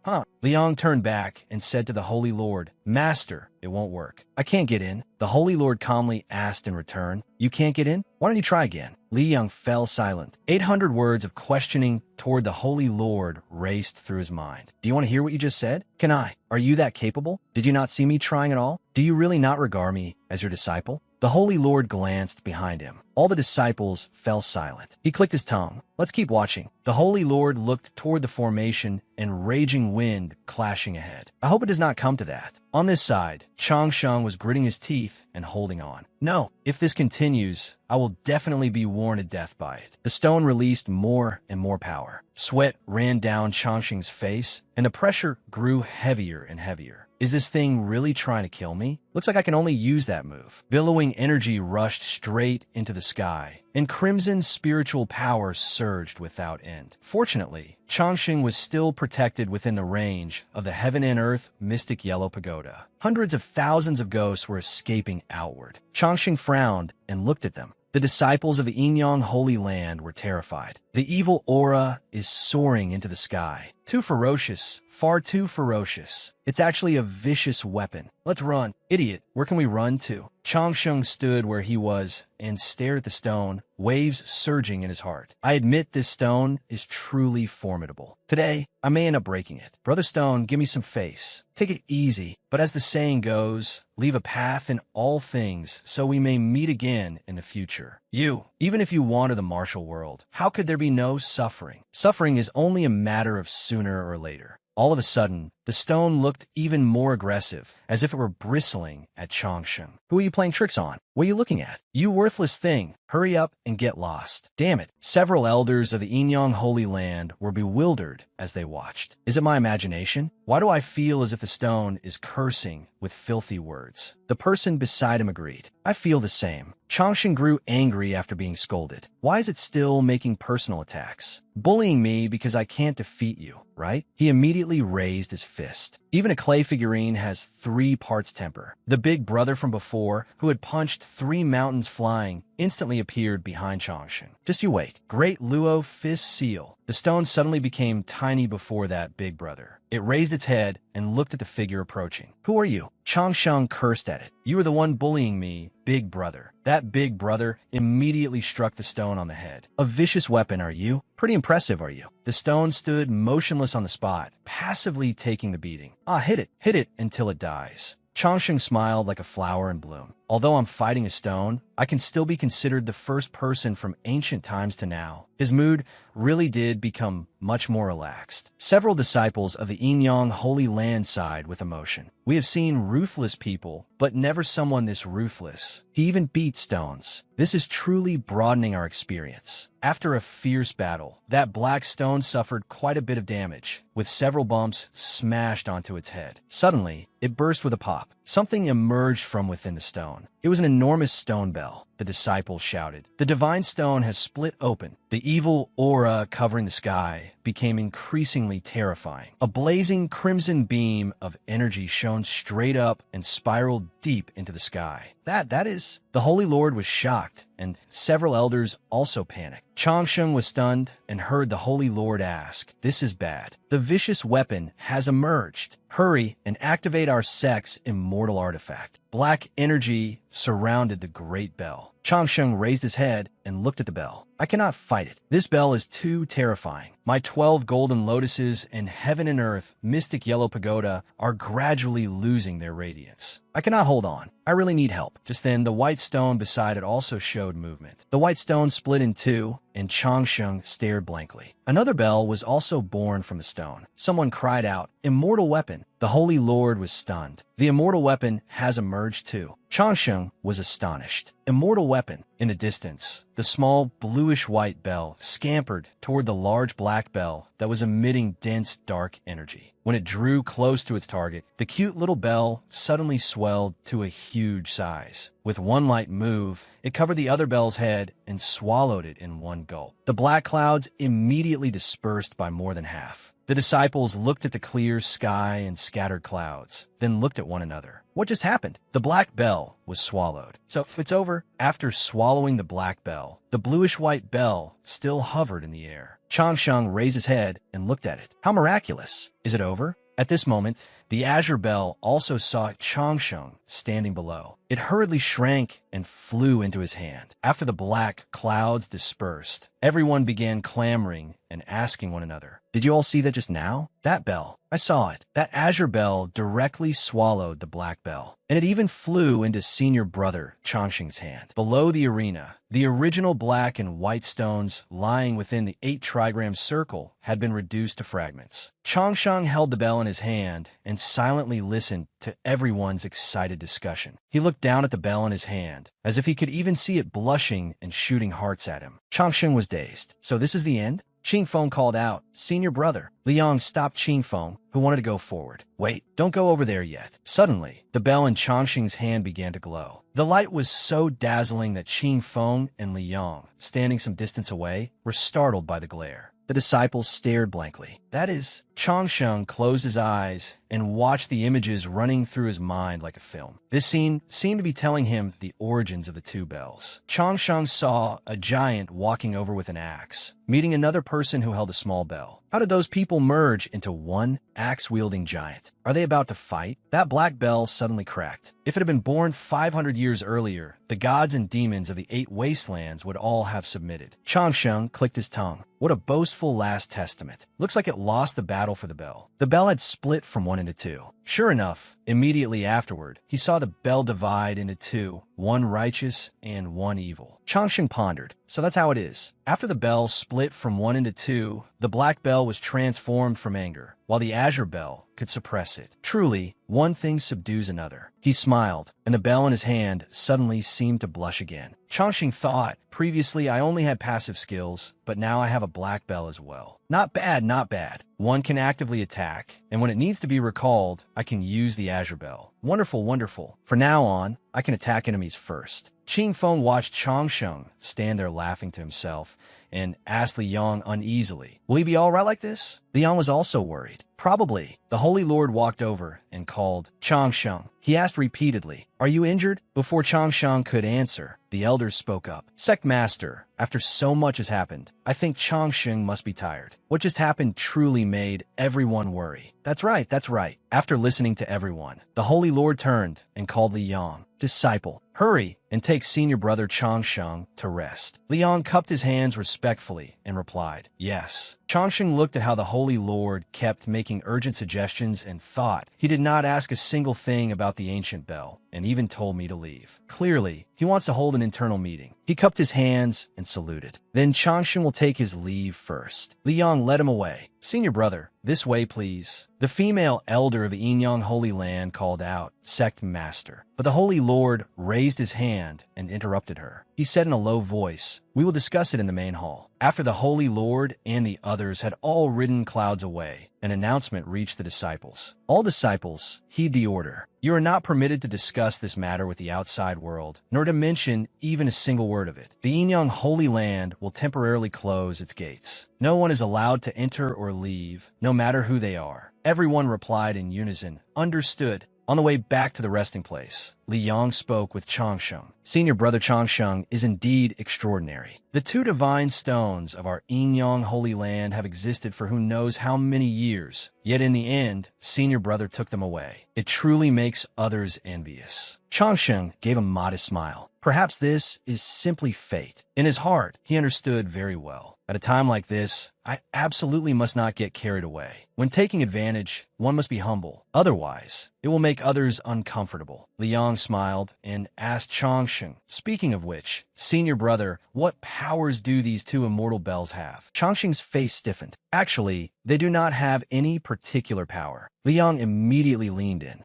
Liang turned back and said to the Holy Lord, "Master, it won't work. I can't get in." The Holy Lord calmly asked in return, "You can't get in? Why don't you try again?" Liang fell silent. 800 words of questioning toward the Holy Lord raced through his mind. "Do you want to hear what you just said? Can I? Are you that capable? Did you not see me trying at all? Do you really not regard me as your disciple?" The Holy Lord glanced behind him. All the disciples fell silent. He clicked his tongue. "Let's keep watching." The Holy Lord looked toward the formation and raging wind clashing ahead. "I hope it does not come to that." On this side, Changsheng was gritting his teeth and holding on. "No, if this continues, I will definitely be worn to death by it." The stone released more and more power. Sweat ran down Changsheng's face, and the pressure grew heavier and heavier. Is this thing really trying to kill me? Looks like I can only use that move. Billowing energy rushed straight into the sky, and crimson spiritual power surged without end. Fortunately, Changsheng was still protected within the range of the heaven and earth mystic yellow pagoda. Hundreds of thousands of ghosts were escaping outward. Changsheng frowned and looked at them. The disciples of the Inyang Holy Land were terrified. The evil aura is soaring into the sky. Too ferocious, far too ferocious. It's actually a vicious weapon. Let's run. Idiot, where can we run to? Changsheng stood where he was and stared at the stone, waves surging in his heart. I admit this stone is truly formidable. Today, I may end up breaking it. Brother Stone, give me some face. Take it easy, but as the saying goes, leave a path in all things so we may meet again in the future. Even if you wanted the martial world, how could there be no suffering? Suffering is only a matter of sooner or later. All of a sudden, the stone looked even more aggressive, as if it were bristling at Changsheng. "Who are you playing tricks on? What are you looking at? You worthless thing! Hurry up and get lost." Damn it! Several elders of the Inyang Holy Land were bewildered as they watched. Is it my imagination? Why do I feel as if the stone is cursing with filthy words? The person beside him agreed. I feel the same. Changsheng grew angry after being scolded. Why is it still making personal attacks? Bullying me because I can't defeat you, right? He immediately raised his fist. Even a clay figurine has 3 parts temper. The big brother from before, who had punched 3 mountains flying, instantly appeared behind Changsheng. Just you wait. Great Luo fist seal. The stone suddenly became tiny before that big brother. It raised its head and looked at the figure approaching. "Who are you?" Changsheng cursed at it. "You are the one bullying me, big brother." That big brother immediately struck the stone on the head. "A vicious weapon, are you? Pretty impressive, are you?" The stone stood motionless on the spot, passively taking the beating. Hit it until it dies." Changsheng smiled like a flower in bloom. "Although I'm fighting a stone, I can still be considered the first person from ancient times to now." His mood really did become much more relaxed. Several disciples of the Inyang Holy Land sighed with emotion. "We have seen ruthless people, but never someone this ruthless. He even beat stones. This is truly broadening our experience." After a fierce battle, that black stone suffered quite a bit of damage, with several bumps smashed onto its head. Suddenly, it burst with a pop. Something emerged from within the stone. It was an enormous stone bell. The disciples shouted. The divine stone has split open. The evil aura covering the sky became increasingly terrifying. A blazing crimson beam of energy shone straight up and spiraled deep into the sky. That is... The Holy Lord was shocked, and several elders also panicked. Changsheng was stunned and heard the Holy Lord ask, "This is bad. The vicious weapon has emerged. Hurry and activate our sect's immortal artifact." Black energy surrounded the great bell. Changsheng raised his head and looked at the bell. "I cannot fight it. This bell is too terrifying. My 12 golden lotuses and heaven and earth mystic yellow pagoda are gradually losing their radiance. I cannot hold on. I really need help." Just then, the white stone beside it also showed movement. The white stone split in 2, and Changsheng stared blankly. Another bell was also born from the stone. Someone cried out, "Immortal weapon." The Holy Lord was stunned. The immortal weapon has emerged too. Changsheng was astonished. Immortal weapon. In the distance, the small bluish-white bell scampered toward the large black bell that was emitting dense dark energy. When it drew close to its target, the cute little bell suddenly swelled to a huge size. With one light move, it covered the other bell's head and swallowed it in one gulp. The black clouds immediately dispersed by more than half. The disciples looked at the clear sky and scattered clouds, then looked at one another. What just happened? The black bell was swallowed. So it's over. After swallowing the black bell, the bluish-white bell still hovered in the air. Changsheng raised his head and looked at it. How miraculous! Is it over? At this moment, the azure bell also saw Changsheng standing below. It hurriedly shrank and flew into his hand. After the black clouds dispersed, everyone began clamoring and asking one another, "Did you all see that just now? That bell. I saw it." That azure bell directly swallowed the black bell, and it even flew into senior brother Changsheng's hand. Below the arena, the original black and white stones lying within the 8 trigram circle had been reduced to fragments. Changsheng held the bell in his hand and silently listened to everyone's excited discussion. He looked down at the bell in his hand, as if he could even see it blushing and shooting hearts at him. Changsheng was dazed. So this is the end? Qingfeng called out, "Senior brother." Liang stopped Qingfeng, who wanted to go forward. "Wait, don't go over there yet." Suddenly, the bell in Changsheng's hand began to glow. The light was so dazzling that Qingfeng and Liang, standing some distance away, were startled by the glare. The disciples stared blankly. That is, Changsheng closed his eyes and watched the images running through his mind like a film. This scene seemed to be telling him the origins of the 2 bells. Changsheng saw a giant walking over with an axe, meeting another person who held a small bell. How did those people merge into one axe-wielding giant? Are they about to fight? That black bell suddenly cracked. If it had been born 500 years earlier, the gods and demons of the 8 wastelands would all have submitted. Changsheng clicked his tongue. What a boastful last testament. Looks like it lost the battle for the bell. The bell had split from 1 into 2. Sure enough, immediately afterward, he saw the bell divide into 2, one righteous and one evil. Changsheng pondered. So that's how it is. After the bell split from 1 into 2, the black bell was transformed from anger, while the azure bell could suppress it. Truly, one thing subdues another. He smiled, and the bell in his hand suddenly seemed to blush again. Changsheng thought, previously I only had passive skills, but now I have a black bell as well. Not bad, not bad. One can actively attack, and when it needs to be recalled, I can use the azure bell. Wonderful, wonderful. From now on, I can attack enemies first. Qingfeng watched Changsheng stand there laughing to himself and asked Liang uneasily, "Will he be all right like this?" Liang was also worried. Probably. The Holy Lord walked over and called, "Changsheng." He asked repeatedly, "Are you injured?" Before Changsheng could answer, the elders spoke up. "Sect Master, after so much has happened, I think Changsheng must be tired." What just happened truly made everyone worry. That's right, that's right. After listening to everyone, the Holy Lord turned and called Liang, "Disciple, hurry and take senior brother Changsheng to rest." Liang cupped his hands respectfully and replied, "Yes." Changsheng looked at how the Holy Lord kept making urgent suggestions and thought he did not ask a single thing about the ancient bell, and even told me to leave. Clearly, he wants to hold an internal meeting. He cupped his hands and saluted. Then Changsheng will take his leave first. Liang led him away. "Senior brother, this way, please." The female elder of the Yinyang Holy Land called out, "Sect Master." But the Holy Lord raised his hand and interrupted her. He said in a low voice, "We will discuss it in the main hall." After the Holy Lord and the others had all ridden clouds away, an announcement reached the disciples. "All disciples, heed the order. You are not permitted to discuss this matter with the outside world, nor to mention even a single word of it. The Yinyang Holy Land will temporarily close its gates. No one is allowed to enter or leave, no matter who they are." Everyone replied in unison, "Understood." On the way back to the resting place, Liang spoke with Changsheng. "Senior brother Changsheng is indeed extraordinary. The 2 divine stones of our Yinyang Holy Land have existed for who knows how many years, yet in the end, senior brother took them away. It truly makes others envious." Changsheng gave a modest smile. Perhaps this is simply fate. In his heart, he understood very well. At a time like this, I absolutely must not get carried away. When taking advantage, one must be humble. Otherwise, it will make others uncomfortable. Liang smiled and asked Changsheng, "Speaking of which, senior brother, what powers do these 2 immortal bells have?" Changsheng's face stiffened. "Actually, they do not have any particular power." Liang immediately leaned in.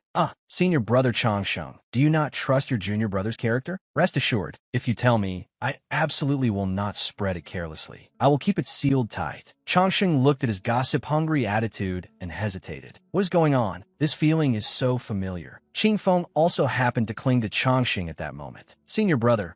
Senior brother Changsheng, do you not trust your junior brother's character? Rest assured, if you tell me, I absolutely will not spread it carelessly. I will keep it sealed tight. Changsheng looked at his gossip-hungry attitude and hesitated. What is going on? This feeling is so familiar. Qingfeng also happened to cling to Changsheng at that moment. Senior brother,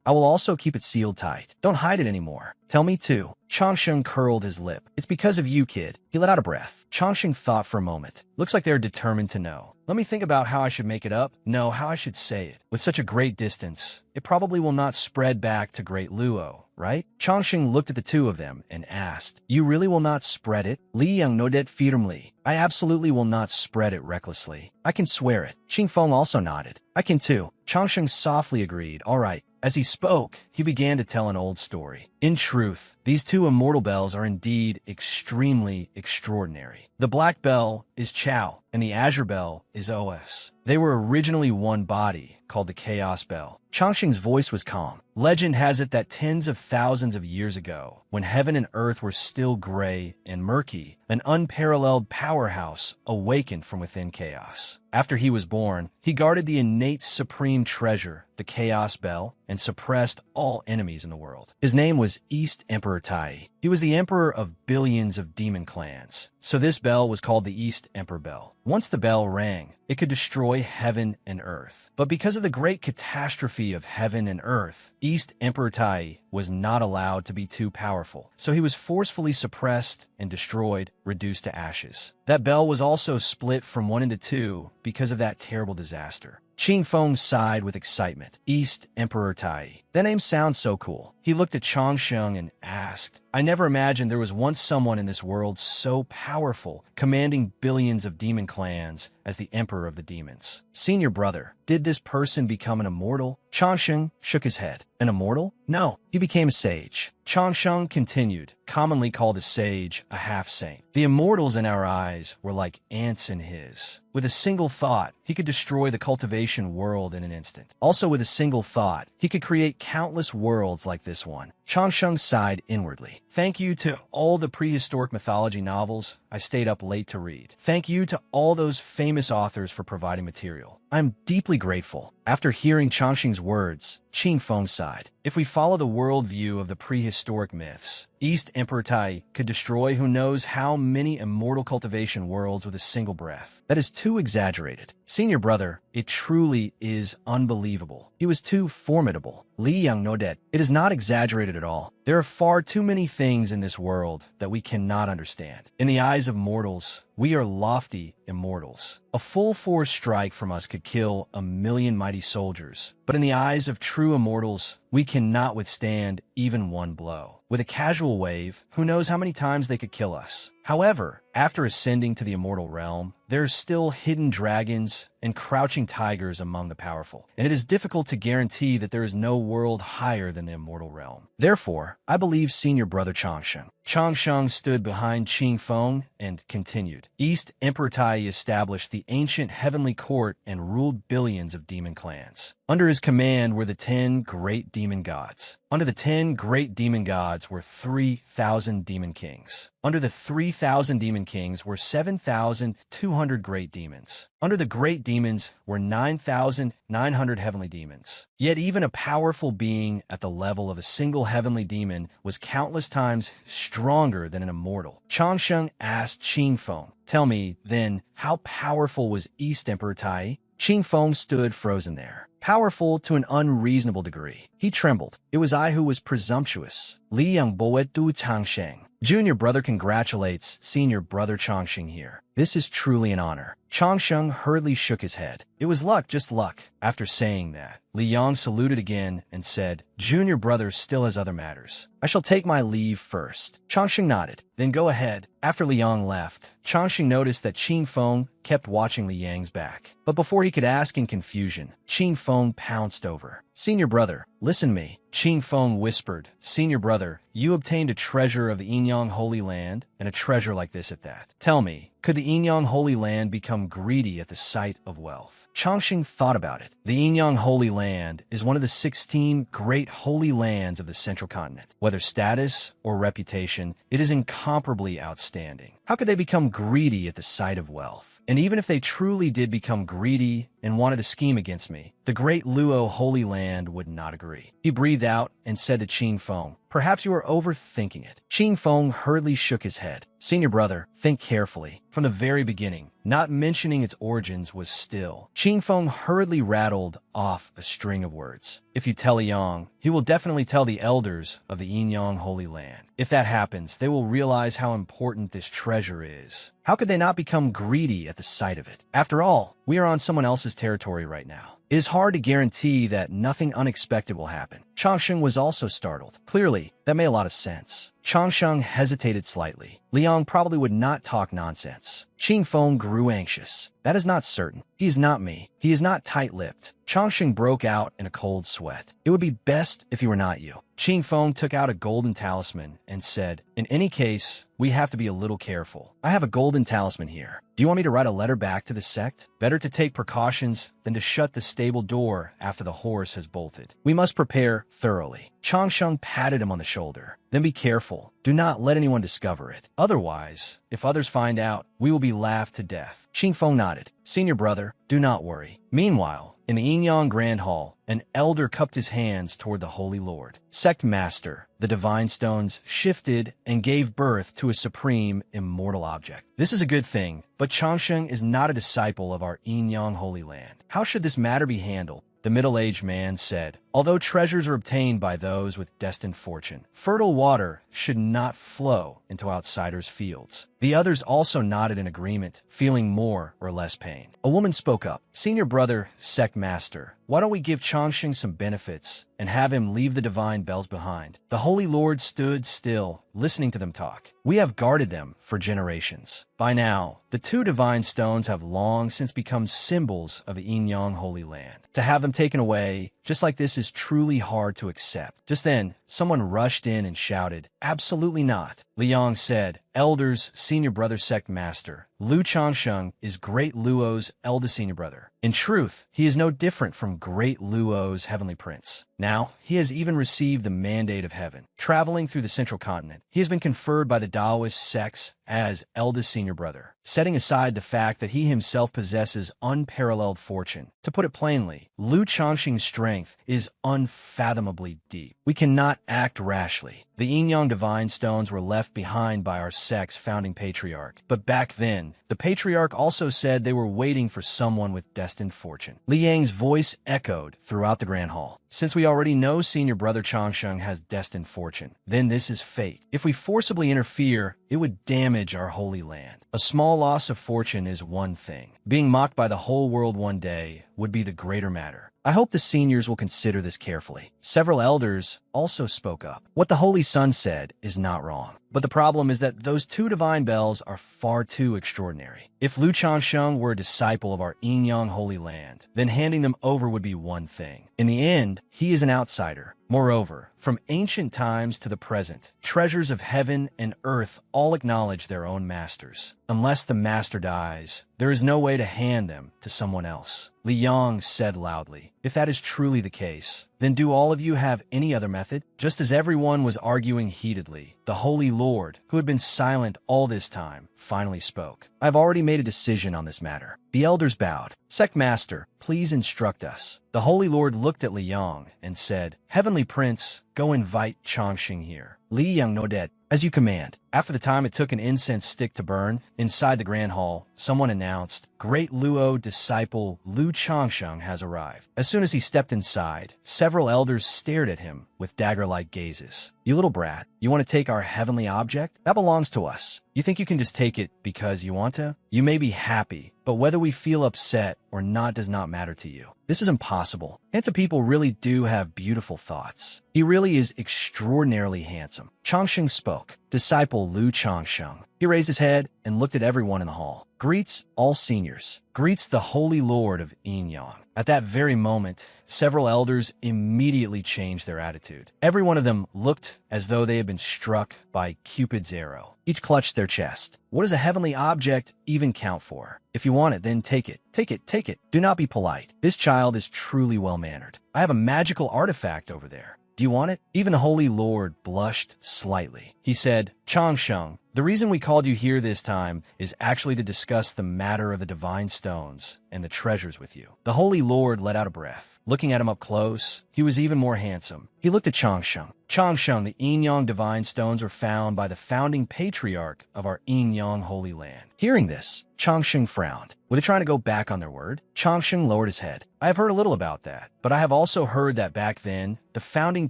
I will also keep it sealed tight. Don't hide it anymore. Tell me too. Changsheng curled his lip. It's because of you, kid. He let out a breath. Changsheng thought for a moment. Looks like they're determined to know. Let me think about how I should make it up. No, how I should say it. With such a great distance, it probably will not spread back to Great Luo, right? Changsheng looked at the two of them and asked, You really will not spread it? Li Yang nodded firmly. I absolutely will not spread it recklessly. I can swear it. Qingfeng also nodded. I can too. Changsheng softly agreed. All right. As he spoke, he began to tell an old story. In truth, these two immortal bells are indeed extremely extraordinary. The black bell is Chao, and the azure bell is Os. They were originally one body, called the Chaos Bell. Changsheng's voice was calm. Legend has it that tens of thousands of years ago, when heaven and earth were still gray and murky, an unparalleled powerhouse awakened from within chaos. After he was born, he guarded the innate supreme treasure, the Chaos Bell, and suppressed all enemies in the world. His name was East Emperor Tai. He was the emperor of billions of demon clans, so this bell was called the East Emperor Bell. Once the bell rang, it could destroy heaven and earth. But because of the great catastrophe of heaven and earth, East Emperor Tai was not allowed to be too powerful, so he was forcefully suppressed and destroyed, reduced to ashes. That bell was also split from one into two because of that terrible disaster. Qingfeng sighed with excitement. East Emperor Tai. That name sounds so cool. He looked at Changsheng and asked, I never imagined there was once someone in this world so powerful, commanding billions of demon clans as the Emperor of the Demons. Senior brother, did this person become an immortal? Changsheng shook his head. An immortal? No, he became a sage. Changsheng continued, commonly called a sage, a half-saint. The immortals in our eyes were like ants in his. With a single thought, he could destroy the cultivation world in an instant. Also with a single thought, he could create countless worlds like this one. Changsheng sighed inwardly. Thank you to all the prehistoric mythology novels I stayed up late to read. Thank you to all those famous authors for providing material. I'm deeply grateful. After hearing Changsheng's words, Qingfeng sighed. If we follow the worldview of the prehistoric myths, East Emperor Tai could destroy who knows how many immortal cultivation worlds with a single breath. That is too exaggerated. Senior brother, it truly is unbelievable. He was too formidable. Li Yang nodded. It is not exaggerated at all. There are far too many things in this world that we cannot understand. In the eyes of mortals, we are lofty immortals. A full force strike from us could kill 1,000,000 mighty soldiers. But in the eyes of true immortals, we cannot withstand even one blow. With a casual wave, who knows how many times they could kill us. However, after ascending to the immortal realm, there are still hidden dragons and crouching tigers among the powerful, and it is difficult to guarantee that there is no world higher than the immortal realm. Therefore, I believe senior brother Changsheng. Changsheng stood behind Qingfeng and continued. East Emperor Tai established the ancient heavenly court and ruled billions of demon clans. Under his command were the 10 great demon gods. Under the 10 great demon gods were 3,000 demon kings. Under the 3,000 demon kings were 7,200 great demons. Under the great demons were 9,900 heavenly demons. Yet even a powerful being at the level of a single heavenly demon was countless times stronger than an immortal. Changsheng asked Qingfeng, Tell me, then, how powerful was East Emperor Tai? Qingfeng stood frozen there. Powerful to an unreasonable degree. He trembled. It was I who was presumptuous. Li Yang Boet Du Changsheng. Junior brother congratulates senior brother Changsheng here. This is truly an honor. Changsheng hurriedly shook his head. It was luck, just luck. After saying that, Li Yang saluted again and said, Junior brother still has other matters. I shall take my leave first. Changsheng nodded. Then go ahead. After Li Yang left, Changsheng noticed that Qingfeng kept watching Li Yang's back. But before he could ask in confusion, Qingfeng pounced over. Senior brother, listen me. Qingfeng whispered, Senior brother, you obtained a treasure of the Yinyang Holy Land, and a treasure like this at that. Tell me, could the Yinyang Holy Land become greedy at the sight of wealth? Changsheng thought about it. The Yinyang Holy Land is one of the 16 great holy lands of the Central Continent. Whether status or reputation, it is incomparably outstanding. How could they become greedy at the sight of wealth? And even if they truly did become greedy and wanted to scheme against me, the great Luo Holy Land would not agree. He breathed out and said to Qingfeng, Perhaps you are overthinking it. Qing Feng hurriedly shook his head. Senior brother, think carefully. From the very beginning, not mentioning its origins was still. Qing Feng hurriedly rattled off a string of words. If you tell Yang, he will definitely tell the elders of the Yin Yang Holy Land. If that happens, they will realize how important this treasure is. How could they not become greedy at the sight of it? After all, we are on someone else's territory right now. It is hard to guarantee that nothing unexpected will happen. Changsheng was also startled. Clearly, that made a lot of sense. Changsheng hesitated slightly. Liang probably would not talk nonsense. Qing Feng grew anxious. That is not certain. He is not me. He is not tight-lipped. Changsheng broke out in a cold sweat. It would be best if he were not you. Qing Feng took out a golden talisman and said, in any case, we have to be a little careful. I have a golden talisman here. Do you want me to write a letter back to the sect? Better to take precautions than to shut the stable door after the horse has bolted. We must prepare thoroughly. Changsheng patted him on the shoulder. Then be careful. Do not let anyone discover it. Otherwise, if others find out, we will be laughed to death. Qing Feng nodded. Senior brother, do not worry. Meanwhile, in the Yin Yang Grand Hall, an elder cupped his hands toward the Holy Lord. Sect Master, the divine stones shifted and gave birth to a supreme, immortal object. This is a good thing, but Changsheng is not a disciple of our Yin Yang Holy Land. How should this matter be handled? The middle-aged man said, although treasures are obtained by those with destined fortune, fertile water should not flow into outsiders' fields. The others also nodded in agreement, feeling more or less pain. A woman spoke up. Senior brother, Sect Master, why don't we give Changsheng some benefits and have him leave the divine bells behind? The Holy Lord stood still, listening to them talk. We have guarded them for generations. By now, the two divine stones have long since become symbols of the Yin Yang Holy Land. To have them taken away just like this is truly hard to accept. Just then, someone rushed in and shouted, absolutely not. Liang said, elders, senior brother sect master. Lu Changsheng is Great Luo's eldest senior brother. In truth, he is no different from Great Luo's heavenly prince. Now, he has even received the mandate of heaven. Traveling through the central continent, he has been conferred by the Taoist sects as eldest senior brother, setting aside the fact that he himself possesses unparalleled fortune. To put it plainly, Lu Changsheng's strength is unfathomably deep. We cannot act rashly. The Yin Yang divine stones were left behind by our sect's founding patriarch, but back then, the patriarch also said they were waiting for someone with destined fortune. Li Yang's voice echoed throughout the Grand Hall. Since we already know senior brother Changsheng has destined fortune, then this is fate. If we forcibly interfere, it would damage our holy land. A small loss of fortune is one thing. Being mocked by the whole world one day would be the greater matter. I hope the seniors will consider this carefully. Several elders also spoke up. What the Holy Sun said is not wrong. But the problem is that those two divine bells are far too extraordinary. If Lu Changsheng were a disciple of our Yin Yang Holy Land, then handing them over would be one thing. In the end, he is an outsider. Moreover, from ancient times to the present, treasures of heaven and earth all acknowledge their own masters. Unless the master dies, there is no way to hand them to someone else. Li Yang said loudly, if that is truly the case, then do all of you have any other method? Just as everyone was arguing heatedly, the Holy Lord, who had been silent all this time, finally spoke. I've already made a decision on this matter. The elders bowed. Sect Master, please instruct us. The Holy Lord looked at Li Yang and said, Heavenly Prince, go invite Changsheng here. Li Yang nodded. As you command. After the time it took an incense stick to burn, inside the Grand Hall, someone announced, Great Luo disciple Lu Changsheng has arrived. As soon as he stepped inside, several elders stared at him with dagger-like gazes. You little brat, you want to take our heavenly object? That belongs to us. You think you can just take it because you want to? You may be happy, but whether we feel upset or not does not matter to you. This is impossible. Handsome people really do have beautiful thoughts. He really is extraordinarily handsome. Changsheng spoke. Disciple Lu Changsheng. He raised his head and looked at everyone in the hall. Greets all seniors. Greets the Holy Lord of Yin Yang. At that very moment, several elders immediately changed their attitude. Every one of them looked as though they had been struck by Cupid's arrow. Each clutched their chest. What does a heavenly object even count for? If you want it, then take it. Take it, take it. Do not be polite. This child is truly well-mannered. I have a magical artifact over there. Do you want it? Even the Holy Lord blushed slightly. He said, Changsheng, the reason we called you here this time is actually to discuss the matter of the divine stones and the treasures with you. The Holy Lord let out a breath. Looking at him up close, he was even more handsome. He looked at Changsheng. Changsheng, the Yin-Yang divine stones were found by the founding patriarch of our Yin-Yang Holy Land. Hearing this, Changsheng frowned. Were they trying to go back on their word? Changsheng lowered his head. I have heard a little about that, but I have also heard that back then, the founding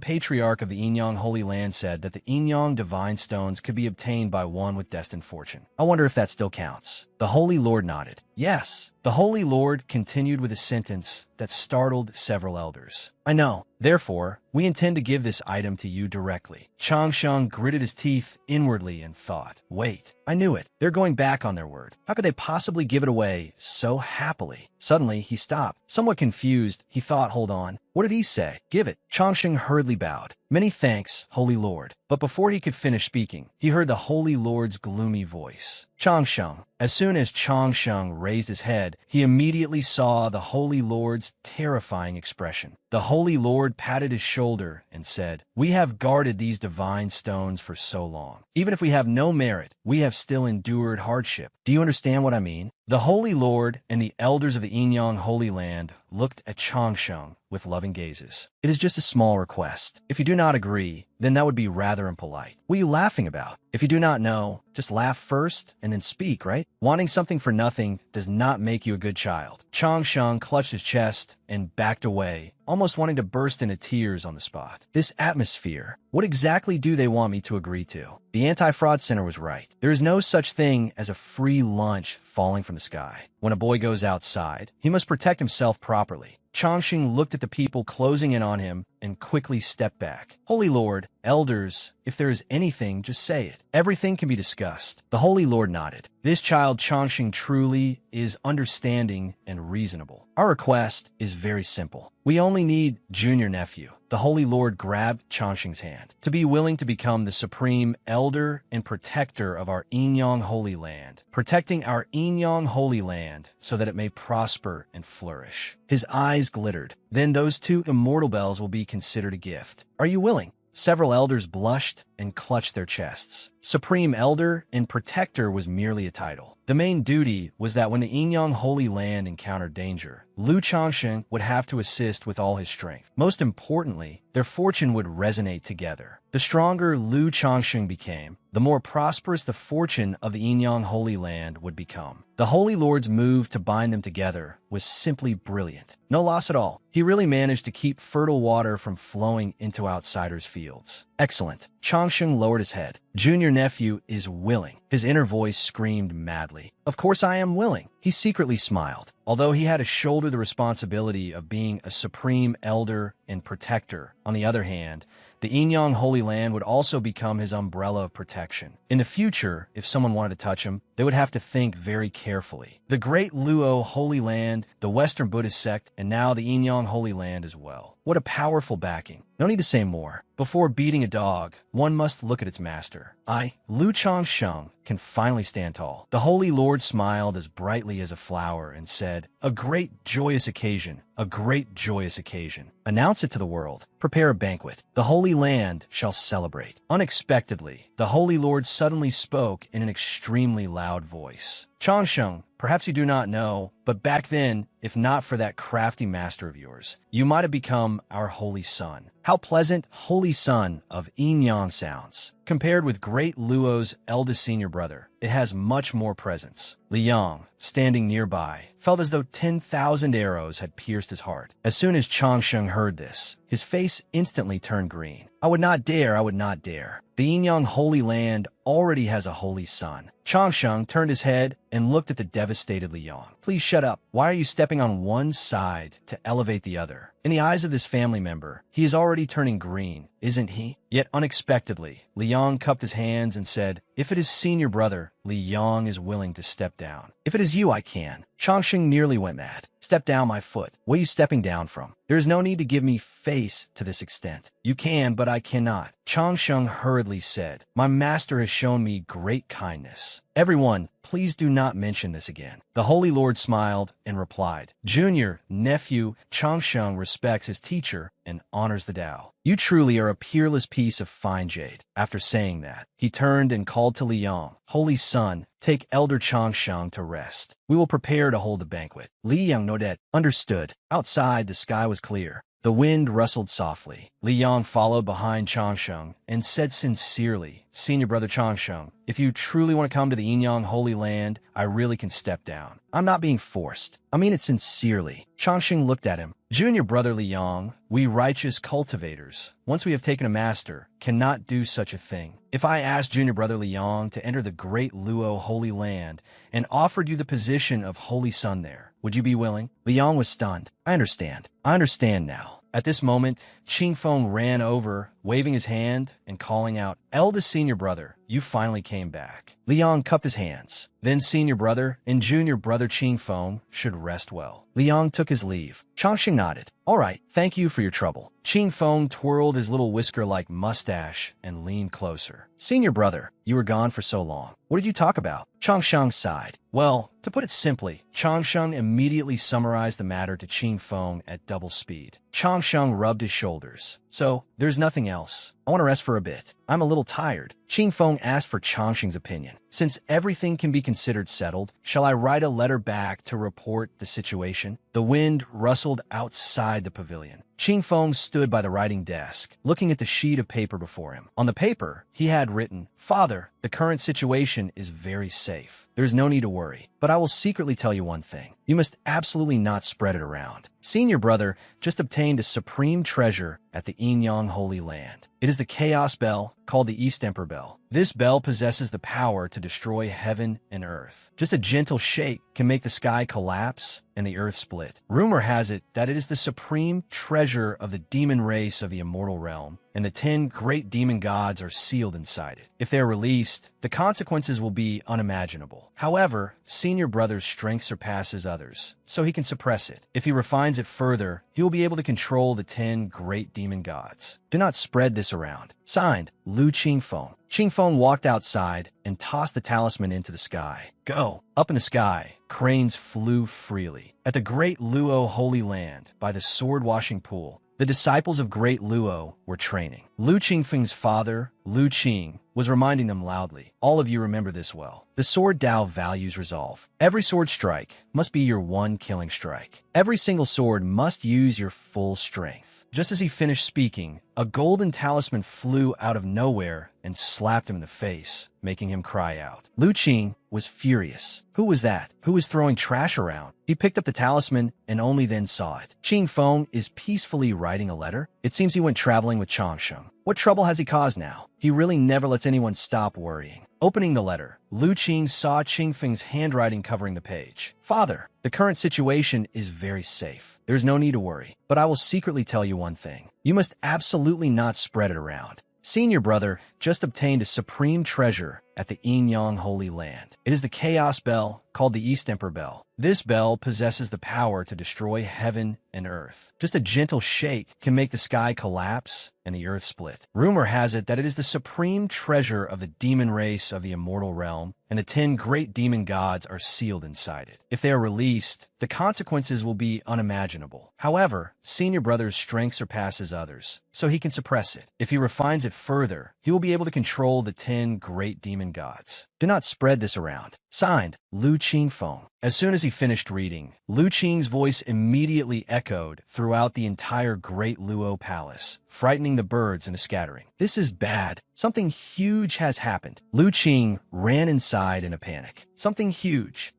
patriarch of the Yin-Yang Holy Land said that the Yin-Yang divine stones could be obtained by one with destined fortune. I wonder if that still counts. The Holy Lord nodded. Yes. The Holy Lord continued with a sentence that startled several elders. I know. Therefore, we intend to give this item to you directly. Changsheng gritted his teeth inwardly and thought, wait, I knew it. They're going back on their word. How could they possibly give it away so happily? Suddenly, he stopped. Somewhat confused, he thought, hold on. What did he say? Give it. Changsheng hurriedly bowed. Many thanks, Holy Lord. But before he could finish speaking, he heard the Holy Lord's gloomy voice. Changsheng. As soon as Changsheng raised his head, he immediately saw the Holy Lord's terrifying expression. The Holy Lord patted his shoulder and said, we have guarded these divine stones for so long. Even if we have no merit, we have still endured hardship. Do you understand what I mean? The Holy Lord and the elders of the Yin-Yang Holy Land looked at Changsheng with loving gazes. It is just a small request. If you do not agree, then that would be rather impolite. What are you laughing about? If you do not know, just laugh first and then speak, right? Wanting something for nothing does not make you a good child. Changsheng clutched his chest and backed away, almost wanting to burst into tears on the spot. This atmosphere, what exactly do they want me to agree to? The Anti-Fraud Center was right. There is no such thing as a free lunch falling from the sky. When a boy goes outside, he must protect himself properly. Changsheng looked at the people closing in on him and quickly stepped back. Holy Lord, elders, if there is anything, just say it. Everything can be discussed. The Holy Lord nodded. This child Changsheng truly is understanding and reasonable. Our request is very simple. We only need junior nephew. The Holy Lord grabbed Changsheng's hand. To be willing to become the supreme elder and protector of our Yin-Yang Holy Land. Protecting our Yin-Yang Holy Land so that it may prosper and flourish. His eyes glittered. Then those two immortal bells will be considered a gift. Are you willing? Several elders blushed and clutched their chests. Supreme Elder and Protector was merely a title. The main duty was that when the Yin-Yang Holy Land encountered danger, Lu Changsheng would have to assist with all his strength. Most importantly, their fortune would resonate together. The stronger Lu Changsheng became, the more prosperous the fortune of the Yin-Yang Holy Land would become. The Holy Lord's move to bind them together was simply brilliant. No loss at all. He really managed to keep fertile water from flowing into outsiders' fields. Excellent. Changsheng lowered his head. Junior nephew is willing. His inner voice screamed madly. Of course I am willing. He secretly smiled. Although he had to shoulder the responsibility of being a supreme elder and protector, on the other hand, the Yin-Yang Holy Land would also become his umbrella of protection. In the future, if someone wanted to touch him, they would have to think very carefully. The Great Luo Holy Land, the Western Buddhist sect, and now the Yin-Yang Holy Land as well. What a powerful backing. No need to say more. Before beating a dog, one must look at its master. I, Lu Changsheng, can finally stand tall. The Holy Lord smiled as brightly as a flower and said, a great joyous occasion, a great joyous occasion. Announce it to the world. Prepare a banquet. The Holy Land shall celebrate. Unexpectedly, the Holy Lord suddenly spoke in an extremely loud voice. Changsheng, perhaps you do not know, but back then, if not for that crafty master of yours, you might have become our holy son. How pleasant, holy son of Yin-Yang sounds. Compared with Great Luo's eldest senior brother, it has much more presence. Liang, standing nearby, felt as though 10,000 arrows had pierced his heart. As soon as Changsheng heard this, his face instantly turned green. I would not dare, I would not dare. The Yin-Yang Holy Land already has a holy son. Changsheng turned his head and looked at the devastated Liang. Please shut up. Why are you stepping on one side to elevate the other? In the eyes of this family member, he is already turning green, isn't he? Yet unexpectedly, Liang cupped his hands and said, if it is senior brother, Liang is willing to step down. If it is you, I can. Changsheng nearly went mad. Step down my foot. What are you stepping down from? There is no need to give me face to this extent. You can, but I cannot. Changsheng hurriedly hurriedly said, "My master has shown me great kindness. Everyone, please do not mention this again." The Holy Lord smiled and replied, "Junior, nephew, Changsheng respects his teacher and honors the Tao. You truly are a peerless piece of fine jade." After saying that, he turned and called to Liang, "Holy son, take elder Changsheng to rest. We will prepare to hold the banquet." Liang nodded. Understood. Outside, the sky was clear. The wind rustled softly. Liang followed behind Changsheng and said sincerely, "Senior brother Changsheng, if you truly want to come to the Yinyang Holy Land, I really can step down. I'm not being forced. I mean it sincerely." Changsheng looked at him. "Junior brother Liang, we righteous cultivators, once we have taken a master, cannot do such a thing. If I asked junior brother Liang to enter the great Luo Holy Land and offered you the position of Holy Son there, would you be willing?" Liang was stunned. I understand now." At this moment, Qingfeng ran over, waving his hand and calling out, "Eldest senior brother, you finally came back." Liang cupped his hands. "Then senior brother and junior brother Qingfeng should rest well." Liang took his leave. Changsheng nodded. "All right, thank you for your trouble." Qingfeng twirled his little whisker-like mustache and leaned closer. "Senior brother, you were gone for so long. What did you talk about?" Changsheng sighed. "Well, to put it simply," Changsheng immediately summarized the matter to Qingfeng at double speed. Changsheng rubbed his shoulders. "So, there's nothing else. I want to rest for a bit. I'm a little tired." Qingfeng asked for Changsheng's opinion. "Since everything can be considered settled, shall I write a letter back to report the situation?" The wind rustled outside the pavilion. Qingfeng stood by the writing desk, looking at the sheet of paper before him. On the paper, he had written, "Father, the current situation is very safe. There's no need to worry. But I will secretly tell you one thing. You must absolutely not spread it around. Senior brother just obtained a supreme treasure at the Yinyang Holy Land. It is the Chaos Bell, called the East Emperor Bell. This bell possesses the power to destroy heaven and earth. Just a gentle shake can make the sky collapse and the earth split. Rumor has it that it is the supreme treasure of the demon race of the immortal realm, and the 10 great demon gods are sealed inside it. If they are released, the consequences will be unimaginable. However, senior brother's strength surpasses others, so he can suppress it. If he refines it further, he will be able to control the 10 great demon gods. Do not spread this around." Signed, Lu Qingfeng. Qingfeng walked outside and tossed the talisman into the sky. Go! Up in the sky, cranes flew freely. At the great Luo Holy Land, by the sword-washing pool, the disciples of great Luo were training. Lu Qingfeng's father, Lu Qing, was reminding them loudly. All of you remember this well. The sword Tao values resolve. Every sword strike must be your one killing strike. Every single sword must use your full strength. Just as he finished speaking, a golden talisman flew out of nowhere and slapped him in the face, making him cry out. Lu Qing was furious. Who was that? Who was throwing trash around? He picked up the talisman and only then saw it. Qingfeng is peacefully writing a letter. It seems he went traveling with Changsheng. What trouble has he caused now? He really never lets anyone stop worrying. Opening the letter, Lu Qing saw Qingfeng's handwriting covering the page. Father, the current situation is very safe. There's no need to worry, but I will secretly tell you one thing. You must absolutely not spread it around. Senior brother just obtained a supreme treasure at the Yinyang Holy Land. It is the Chaos Bell, called the East Emperor Bell. This bell possesses the power to destroy heaven and earth. Just a gentle shake can make the sky collapse and the earth split. Rumor has it that it is the supreme treasure of the demon race of the immortal realm, and the 10 great demon gods are sealed inside it. If they are released, the consequences will be unimaginable. However, senior brother's strength surpasses others, so he can suppress it. If he refines it further, he will be able to control the 10 great demon gods. Do not spread this around. Signed, Lu Qingfeng. As soon as he finished reading, Lu Qing's voice immediately echoed throughout the entire Great Luo Palace, frightening the birds into scattering. This is bad. Something huge has happened. Lu Qing ran inside in a panic. Something huge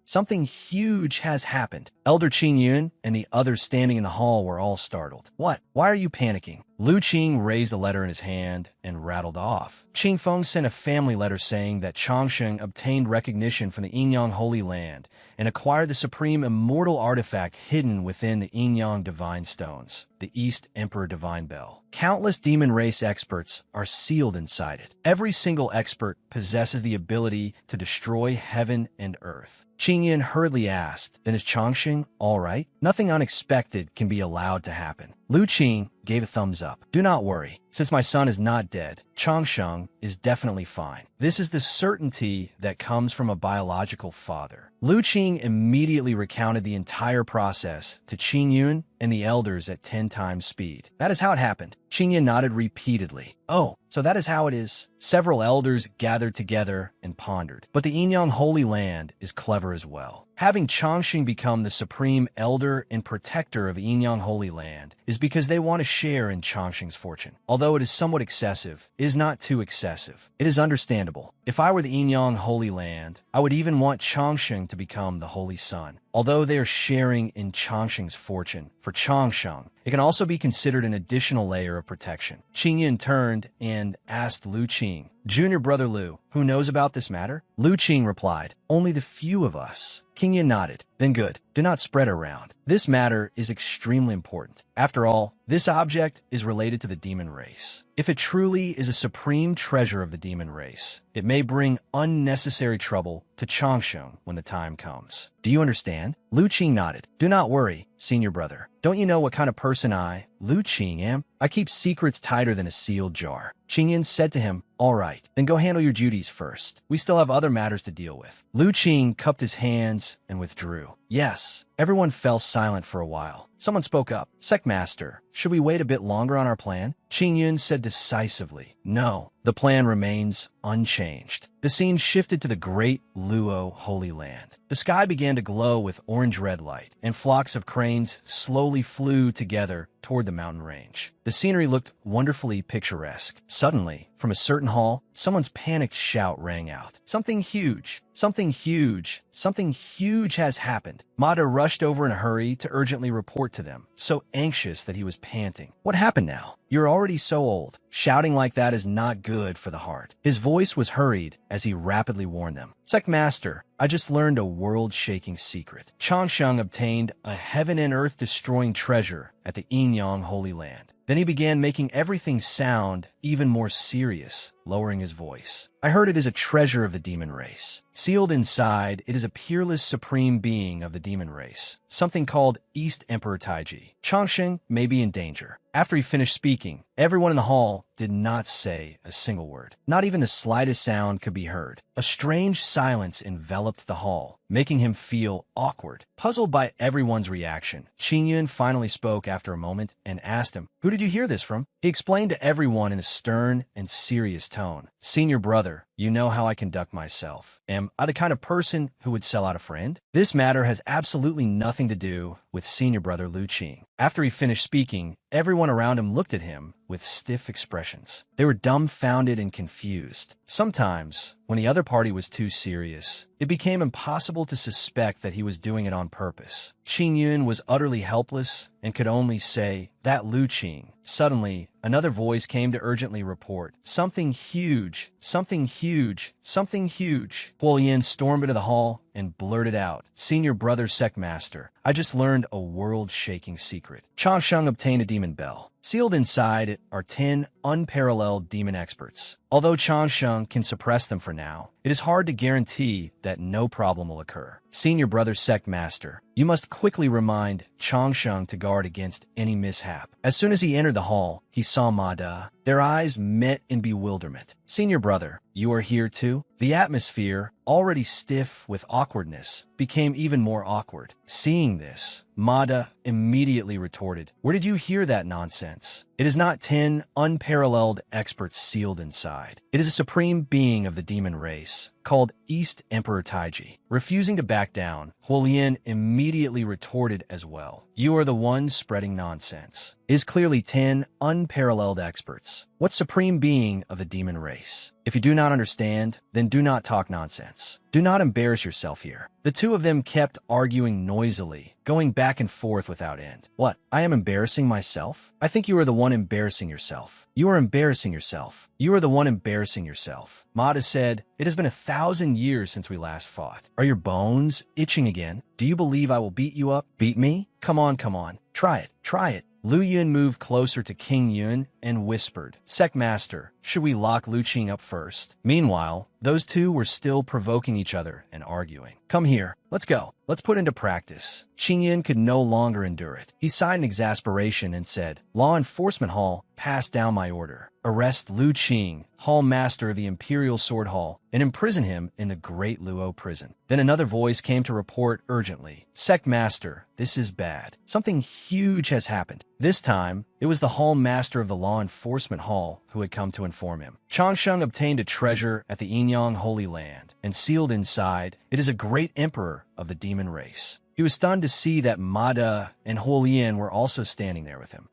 has happened. Elder Qing Yun and the others standing in the hall were all startled. What? Why are you panicking? Lu Qing raised a letter in his hand and rattled off. Qingfeng sent a family letter saying that Changsheng obtained recognition from the Yinyang Holy Land and acquired the supreme immortal artifact hidden within the Yinyang Divine Stones, the East Emperor Divine Bell. Countless demon race experts are sealed inside it. Every single expert possesses the ability to destroy heaven and earth. Qingyan hurriedly asked, "Then is Chongqing all right?" Nothing unexpected can be allowed to happen. Lu Qing gave a thumbs up. "Do not worry. Since my son is not dead, Chongsheng is definitely fine. This is the certainty that comes from a biological father." Lu Qing immediately recounted the entire process to Qingyun and the elders at 10 times speed. "That is how it happened." Qingyun nodded repeatedly. "Oh, so that is how it is." Several elders gathered together and pondered. But the Yinyang Holy Land is clever as well. Having Chongqing become the supreme elder and protector of Yinyang Holy Land is because they want to share in Chongqing's fortune. Although it is somewhat excessive, it is not too excessive. It is understandable. If I were the Yinyang Holy Land, I would even want Chongqing to become the Holy Son. Although they are sharing in Chongqing's fortune, for Chongsheng, it can also be considered an additional layer of protection. Qingyan turned and asked Lu Qing, "Junior brother Lu, who knows about this matter?" Lu Qing replied, "Only the few of us." Qingyan nodded. "Then good. Do not spread it around. This matter is extremely important. After all, this object is related to the demon race. If it truly is a supreme treasure of the demon race, it may bring unnecessary trouble to Chongsheng when the time comes. Do you understand?" Lu Qing nodded. "Do not worry, senior brother. Don't you know what kind of person I, Lu Qing, am? I keep secrets tighter than a sealed jar." Qingyan said to him, "All right, then go handle your duties first. We still have other matters to deal with." Lu Qing cupped his hands and withdrew. "Yes." Everyone fell silent for a while. Someone spoke up. "Secmaster, should we wait a bit longer on our plan?" Qingyun said decisively, "No, the plan remains unchanged." The scene shifted to the great Luo Holy Land. The sky began to glow with orange-red light, and flocks of cranes slowly flew together toward the mountain range. The scenery looked wonderfully picturesque. Suddenly, from a certain hall, someone's panicked shout rang out. "Something huge! Something huge! Something huge has happened!" Mada rushed over in a hurry to urgently report to them, so anxious that he was panting. "What happened now? You're already so old. Shouting like that is not good for the heart." His voice was hurried as he rapidly warned them. "Secmaster, I just learned a world-shaking secret. Chongsheng obtained a heaven and earth-destroying treasure at the Yinyang Holy Land." Then he began making everything sound even more serious, lowering his voice. "I heard it is a treasure of the demon race. Sealed inside, it is a peerless supreme being of the demon race, something called East Emperor Taiji. Chongsheng may be in danger." After he finished speaking, everyone in the hall did not say a single word. Not even the slightest sound could be heard. A strange silence enveloped the hall, making him feel awkward. Puzzled by everyone's reaction, Qingyun finally spoke after a moment and asked him, "Who did you hear this from?" He explained to everyone in a stern and serious tone, "Senior brother, you know how I conduct myself. Am I the kind of person who would sell out a friend? This matter has absolutely nothing to do with senior brother Lu Qing." After he finished speaking, everyone around him looked at him with stiff expressions. They were dumbfounded and confused. Sometimes, when the other party was too serious, it became impossible to suspect that he was doing it on purpose. Qingyun was utterly helpless and could only say, "That Lu Qing." Suddenly, another voice came to urgently report, "Something huge, something huge, something huge." Huolian stormed into the hall and blurted out, "Senior brother Secmaster, I just learned a world-shaking secret. Chongsheng obtained a demon bell. Sealed inside it are 10 unparalleled demon experts. Although Chongsheng can suppress them for now, it is hard to guarantee that no problem will occur. Senior brother Secmaster, you must quickly remind Chongsheng to guard against any mishap." As soon as he entered the hall, he saw Mada. Their eyes met in bewilderment. "Senior brother, you are here too?" The atmosphere, already stiff with awkwardness, became even more awkward. Seeing this, Mada immediately retorted, "Where did you hear that nonsense? It is not 10 unparalleled experts sealed inside. It is a supreme being of the demon race, called East Emperor Taiji." Refusing to back down, Huolian immediately retorted as well, "You are the one spreading nonsense. It is clearly 10 unparalleled experts. What supreme being of the demon race? If you do not understand, then do not talk nonsense. Do not embarrass yourself here." The two of them kept arguing noisily, going back and forth without end. "What? I am embarrassing myself? I think you are the one embarrassing yourself. You are embarrassing yourself. You are the one embarrassing yourself." Mada said, "It has been 1,000 years since we last fought. Are your bones itching again? Do you believe I will beat you up? Beat me? Come on, come on. Try it, try it." Lu Yun moved closer to King Yun and whispered, "Sect Master, should we lock Lu Qing up first?" Meanwhile, those two were still provoking each other and arguing. "Come here. Let's go. Let's put into practice." Qing Yun could no longer endure it. He sighed in exasperation and said, "Law Enforcement Hall, pass down my order. Arrest Lu Qing, Hall Master of the Imperial Sword Hall, and imprison him in the Great Luo Prison." Then another voice came to report urgently, "Sect Master, this is bad. Something huge has happened." This time, it was the Hall Master of the Law Enforcement Hall who had come to inform him. Changsheng obtained a treasure at the Yinyang Holy Land, and sealed inside, it is a great emperor of the demon race. He was stunned to see that Ma De and Huolian were also standing there with him.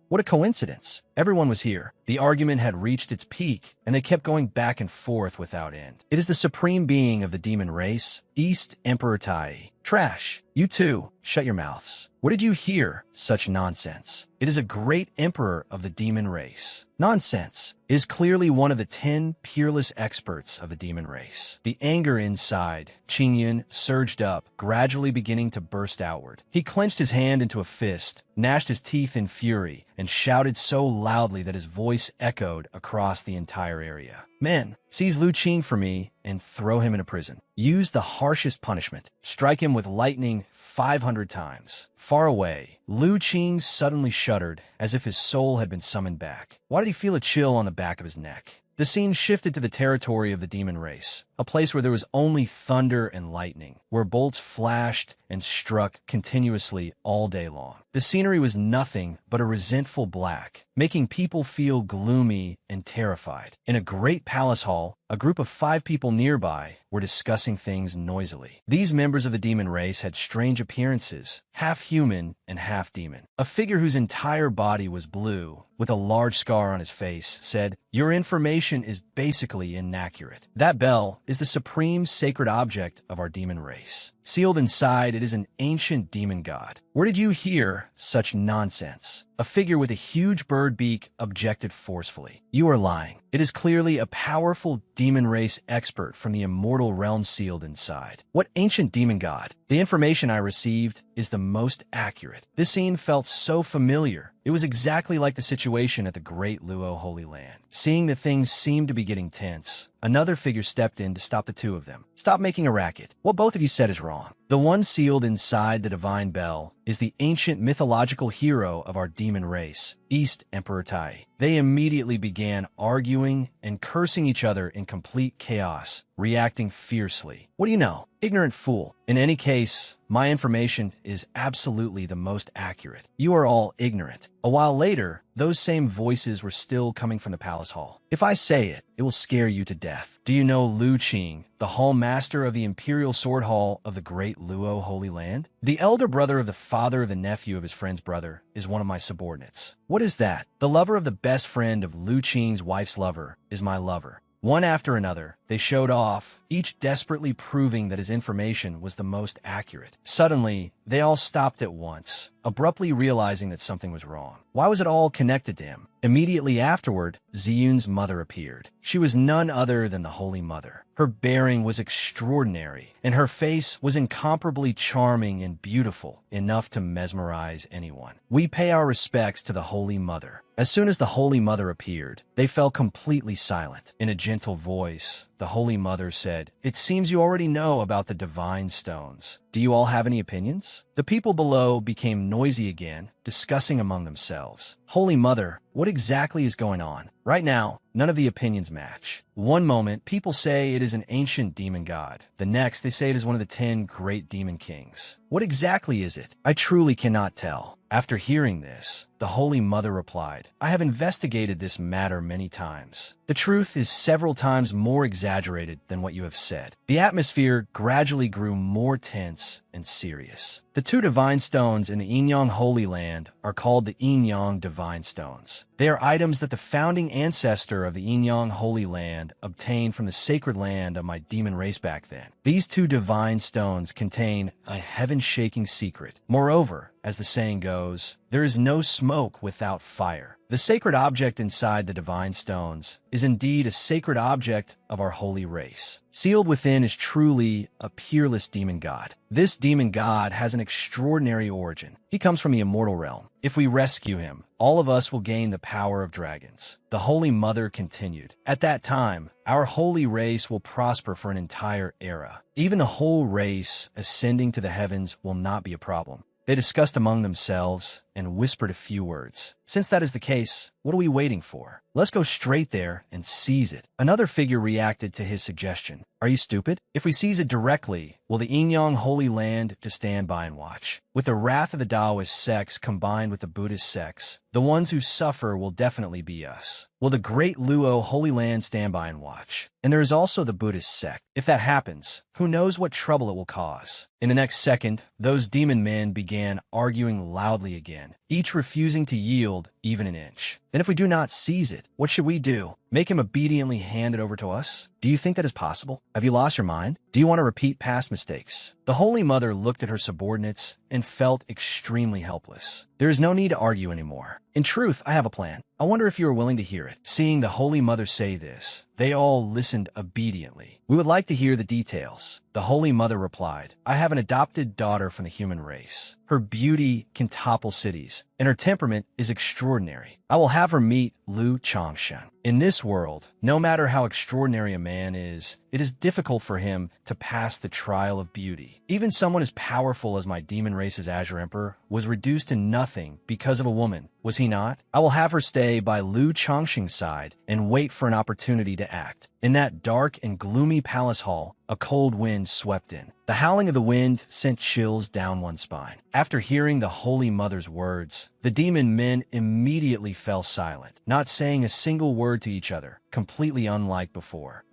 What a coincidence. Everyone was here. The argument had reached its peak, and they kept going back and forth without end. "It is the supreme being of the demon race, East Emperor Tai." "Trash. You too. Shut your mouths. What did you hear? Such nonsense. It is a great emperor of the demon race." "Nonsense. It is clearly one of the 10 peerless experts of the demon race." The anger inside Qing Yun surged up, gradually beginning to burst outward. He clenched his hand into a fist, gnashed his teeth in fury, and shouted so loudly that his voice echoed across the entire area. "Men, seize Lu Qing for me and throw him into prison. Use the harshest punishment. Strike him with lightning 500 times." Far away, Lu Qing suddenly shuddered as if his soul had been summoned back. Why did he feel a chill on the back of his neck? The scene shifted to the territory of the demon race, a place where there was only thunder and lightning, where bolts flashed and struck continuously all day long. The scenery was nothing but a resentful black, making people feel gloomy and terrified. In a great palace hall, a group of 5 people nearby were discussing things noisily. These members of the demon race had strange appearances, half human and half demon. A figure whose entire body was blue, with a large scar on his face, said, "Your information is basically inaccurate. That bell is the supreme sacred object of our demon race. Sealed inside, it is an ancient demon god. Where did you hear such nonsense?" A figure with a huge bird beak objected forcefully. "You are lying. It is clearly a powerful demon race expert from the immortal realm sealed inside." "What ancient demon god? The information I received is the most accurate." This scene felt so familiar. It was exactly like the situation at the Great Luo Holy Land. Seeing that things seemed to be getting tense, another figure stepped in to stop the two of them. "Stop making a racket. What both of you said is wrong. The one sealed inside the divine bell is the ancient mythological hero of our demon race, East Emperor Tai." They immediately began arguing and cursing each other in complete chaos, reacting fiercely. "What do you know? Ignorant fool. In any case, my information is absolutely the most accurate. You are all ignorant." A while later, those same voices were still coming from the palace hall. "If I say it, it will scare you to death. Do you know Lu Qing, the Hall Master of the Imperial Sword Hall of the Great Luo Holy Land? The elder brother of the father of the nephew of his friend's brother is one of my subordinates." "What is that?" "The lover of the best friend of Lu Qing's wife's lover is my lover." One after another, they showed off, each desperately proving that his information was the most accurate. Suddenly, they all stopped at once, abruptly realizing that something was wrong. Why was it all connected to him? Immediately afterward, Ziyun's mother appeared. She was none other than the Holy Mother. Her bearing was extraordinary, and her face was incomparably charming and beautiful, enough to mesmerize anyone. "We pay our respects to the Holy Mother." As soon as the Holy Mother appeared, they fell completely silent. In a gentle voice, the Holy Mother said, "It seems you already know about the divine stones. Do you all have any opinions?" The people below became noisy again, discussing among themselves. "Holy Mother, what exactly is going on?" Right now, none of the opinions match. One moment, people say it is an ancient demon god. The next, they say it is one of the 10 great demon kings. What exactly is it? I truly cannot tell. After hearing this, the Holy Mother replied, "I have investigated this matter many times. The truth is several times more exaggerated than what you have said." The atmosphere gradually grew more tense and serious. The 2 divine stones in the Yinyang Holy Land are called the Yinyang Divine Stones. They are items that the founding ancestor of the Yinyang Holy Land obtained from the sacred land of my demon race back then. These 2 divine stones contain a heaven-shaking secret. Moreover, as the saying goes, there is no smoke without fire. The sacred object inside the divine stones is indeed a sacred object of our holy race. Sealed within is truly a peerless demon god. This demon god has an extraordinary origin. He comes from the immortal realm. If we rescue him, all of us will gain the power of dragons. The Holy Mother continued. At that time, our holy race will prosper for an entire era. Even the whole race ascending to the heavens will not be a problem. They discussed among themselves and whispered a few words. Since that is the case, what are we waiting for? Let's go straight there and seize it. Another figure reacted to his suggestion. Are you stupid? If we seize it directly, will the Inyang Holy Land just stand by and watch? With the wrath of the Taoist sects combined with the Buddhist sects, the ones who suffer will definitely be us. Will the great Luo Holy Land stand by and watch? And there is also the Buddhist sect. If that happens, who knows what trouble it will cause? In the next second, those demon men began arguing loudly again, each refusing to yield even an inch. Then if we do not seize it, what should we do? Make him obediently hand it over to us? Do you think that is possible? Have you lost your mind? Do you want to repeat past mistakes? The Holy Mother looked at her subordinates and felt extremely helpless. There is no need to argue anymore. In truth, I have a plan. I wonder if you are willing to hear it. Seeing the Holy Mother say this, they all listened obediently. We would like to hear the details. The Holy Mother replied, I have an adopted daughter from the human race. Her beauty can topple cities, and her temperament is extraordinary. I will have her meet Lu Changshan. In this world, no matter how extraordinary a man is, it is difficult for him to pass the trial of beauty. Even someone as powerful as my demon race's Azure Emperor was reduced to nothing because of a woman, was he not? I will have her stay by Lu Changxing's side and wait for an opportunity to act. In that dark and gloomy palace hall, a cold wind swept in. The howling of the wind sent chills down one's spine. After hearing the Holy Mother's words, the demon men immediately fell silent, not saying a single word to each other, completely unlike before.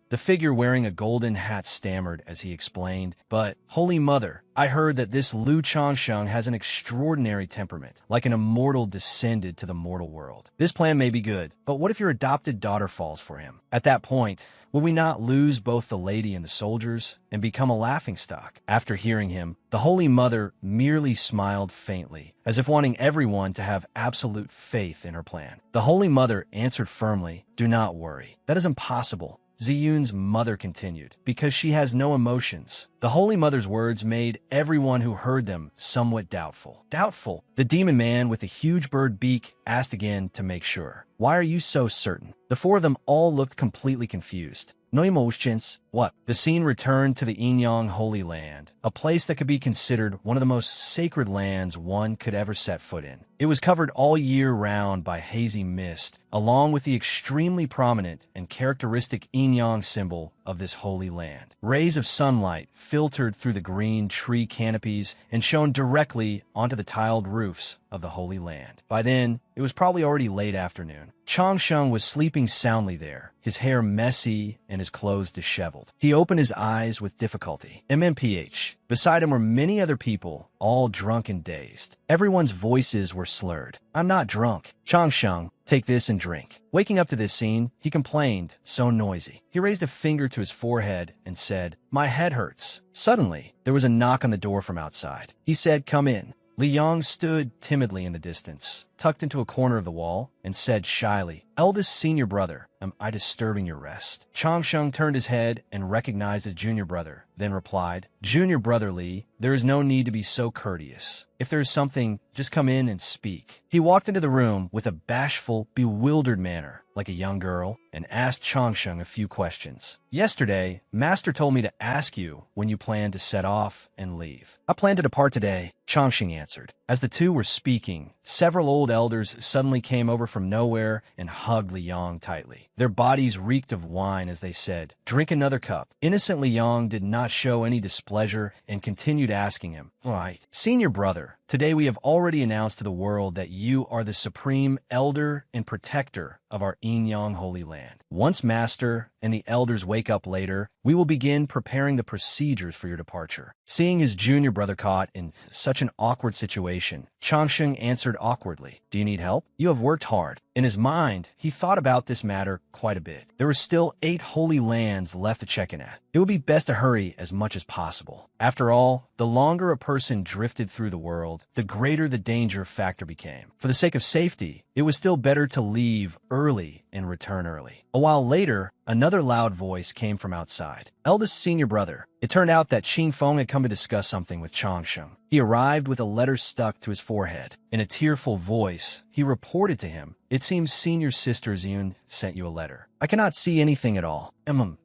The figure wearing a golden hat stammered as he explained, but, Holy Mother, I heard that this Lu Changsheng has an extraordinary temperament, like an immortal descended to the mortal world. This plan may be good, but what if your adopted daughter falls for him? At that point, will we not lose both the lady and the soldiers and become a laughingstock? After hearing him, the Holy Mother merely smiled faintly, as if wanting everyone to have absolute faith in her plan. The Holy Mother answered firmly, Do not worry. That is impossible. Ziyun's mother continued, because she has no emotions. The Holy Mother's words made everyone who heard them somewhat doubtful. Doubtful? The demon man with the huge bird beak asked again to make sure. Why are you so certain? The four of them all looked completely confused. No emotions. What? The scene returned to the Inyang Holy Land, a place that could be considered one of the most sacred lands one could ever set foot in. It was covered all year round by hazy mist, along with the extremely prominent and characteristic Inyang symbol of this holy land. Rays of sunlight filtered through the green tree canopies and shone directly onto the tiled roofs of the Holy Land. By then, it was probably already late afternoon. Changsheng was sleeping soundly there, his hair messy and his clothes disheveled. He opened his eyes with difficulty. MMPH. Beside him were many other people, all drunk and dazed. Everyone's voices were slurred. I'm not drunk. Changsheng, take this and drink. Waking up to this scene, he complained, so noisy. He raised a finger to his forehead and said, My head hurts. Suddenly, there was a knock on the door from outside. He said, Come in. Li Yang stood timidly in the distance, tucked into a corner of the wall, and said shyly, Eldest senior brother, am I disturbing your rest? Changsheng turned his head and recognized his junior brother, then replied, Junior brother Li, there is no need to be so courteous. If there is something, just come in and speak. He walked into the room with a bashful, bewildered manner, like a young girl, and asked Changsheng a few questions. Yesterday, Master told me to ask you when you plan to set off and leave. I plan to depart today, Changsheng answered. As the two were speaking, several old elders suddenly came over from nowhere and hugged Li Yang tightly. Their bodies reeked of wine as they said, Drink another cup. Innocent Li Yang did not show any displeasure and continued asking him, Right, senior brother, today we have already announced to the world that you are the supreme elder and protector of our Inyang Holy Land. Once Master and the elders wake up later, we will begin preparing the procedures for your departure. Seeing his junior brother caught in such an awkward situation, Changsheng answered awkwardly, Do you need help? You have worked hard. In his mind, he thought about this matter quite a bit. There were still 8 holy lands left to check in at. It would be best to hurry as much as possible. After all, the longer a person drifted through the world, the greater the danger factor became. For the sake of safety, it was still better to leave early and return early. A while later, another loud voice came from outside. Eldest senior brother. It turned out that Qing Feng had come to discuss something with Changsheng. He arrived with a letter stuck to his forehead. In a tearful voice, he reported to him, "It seems senior sister Ziyun sent you a letter. I cannot see anything at all."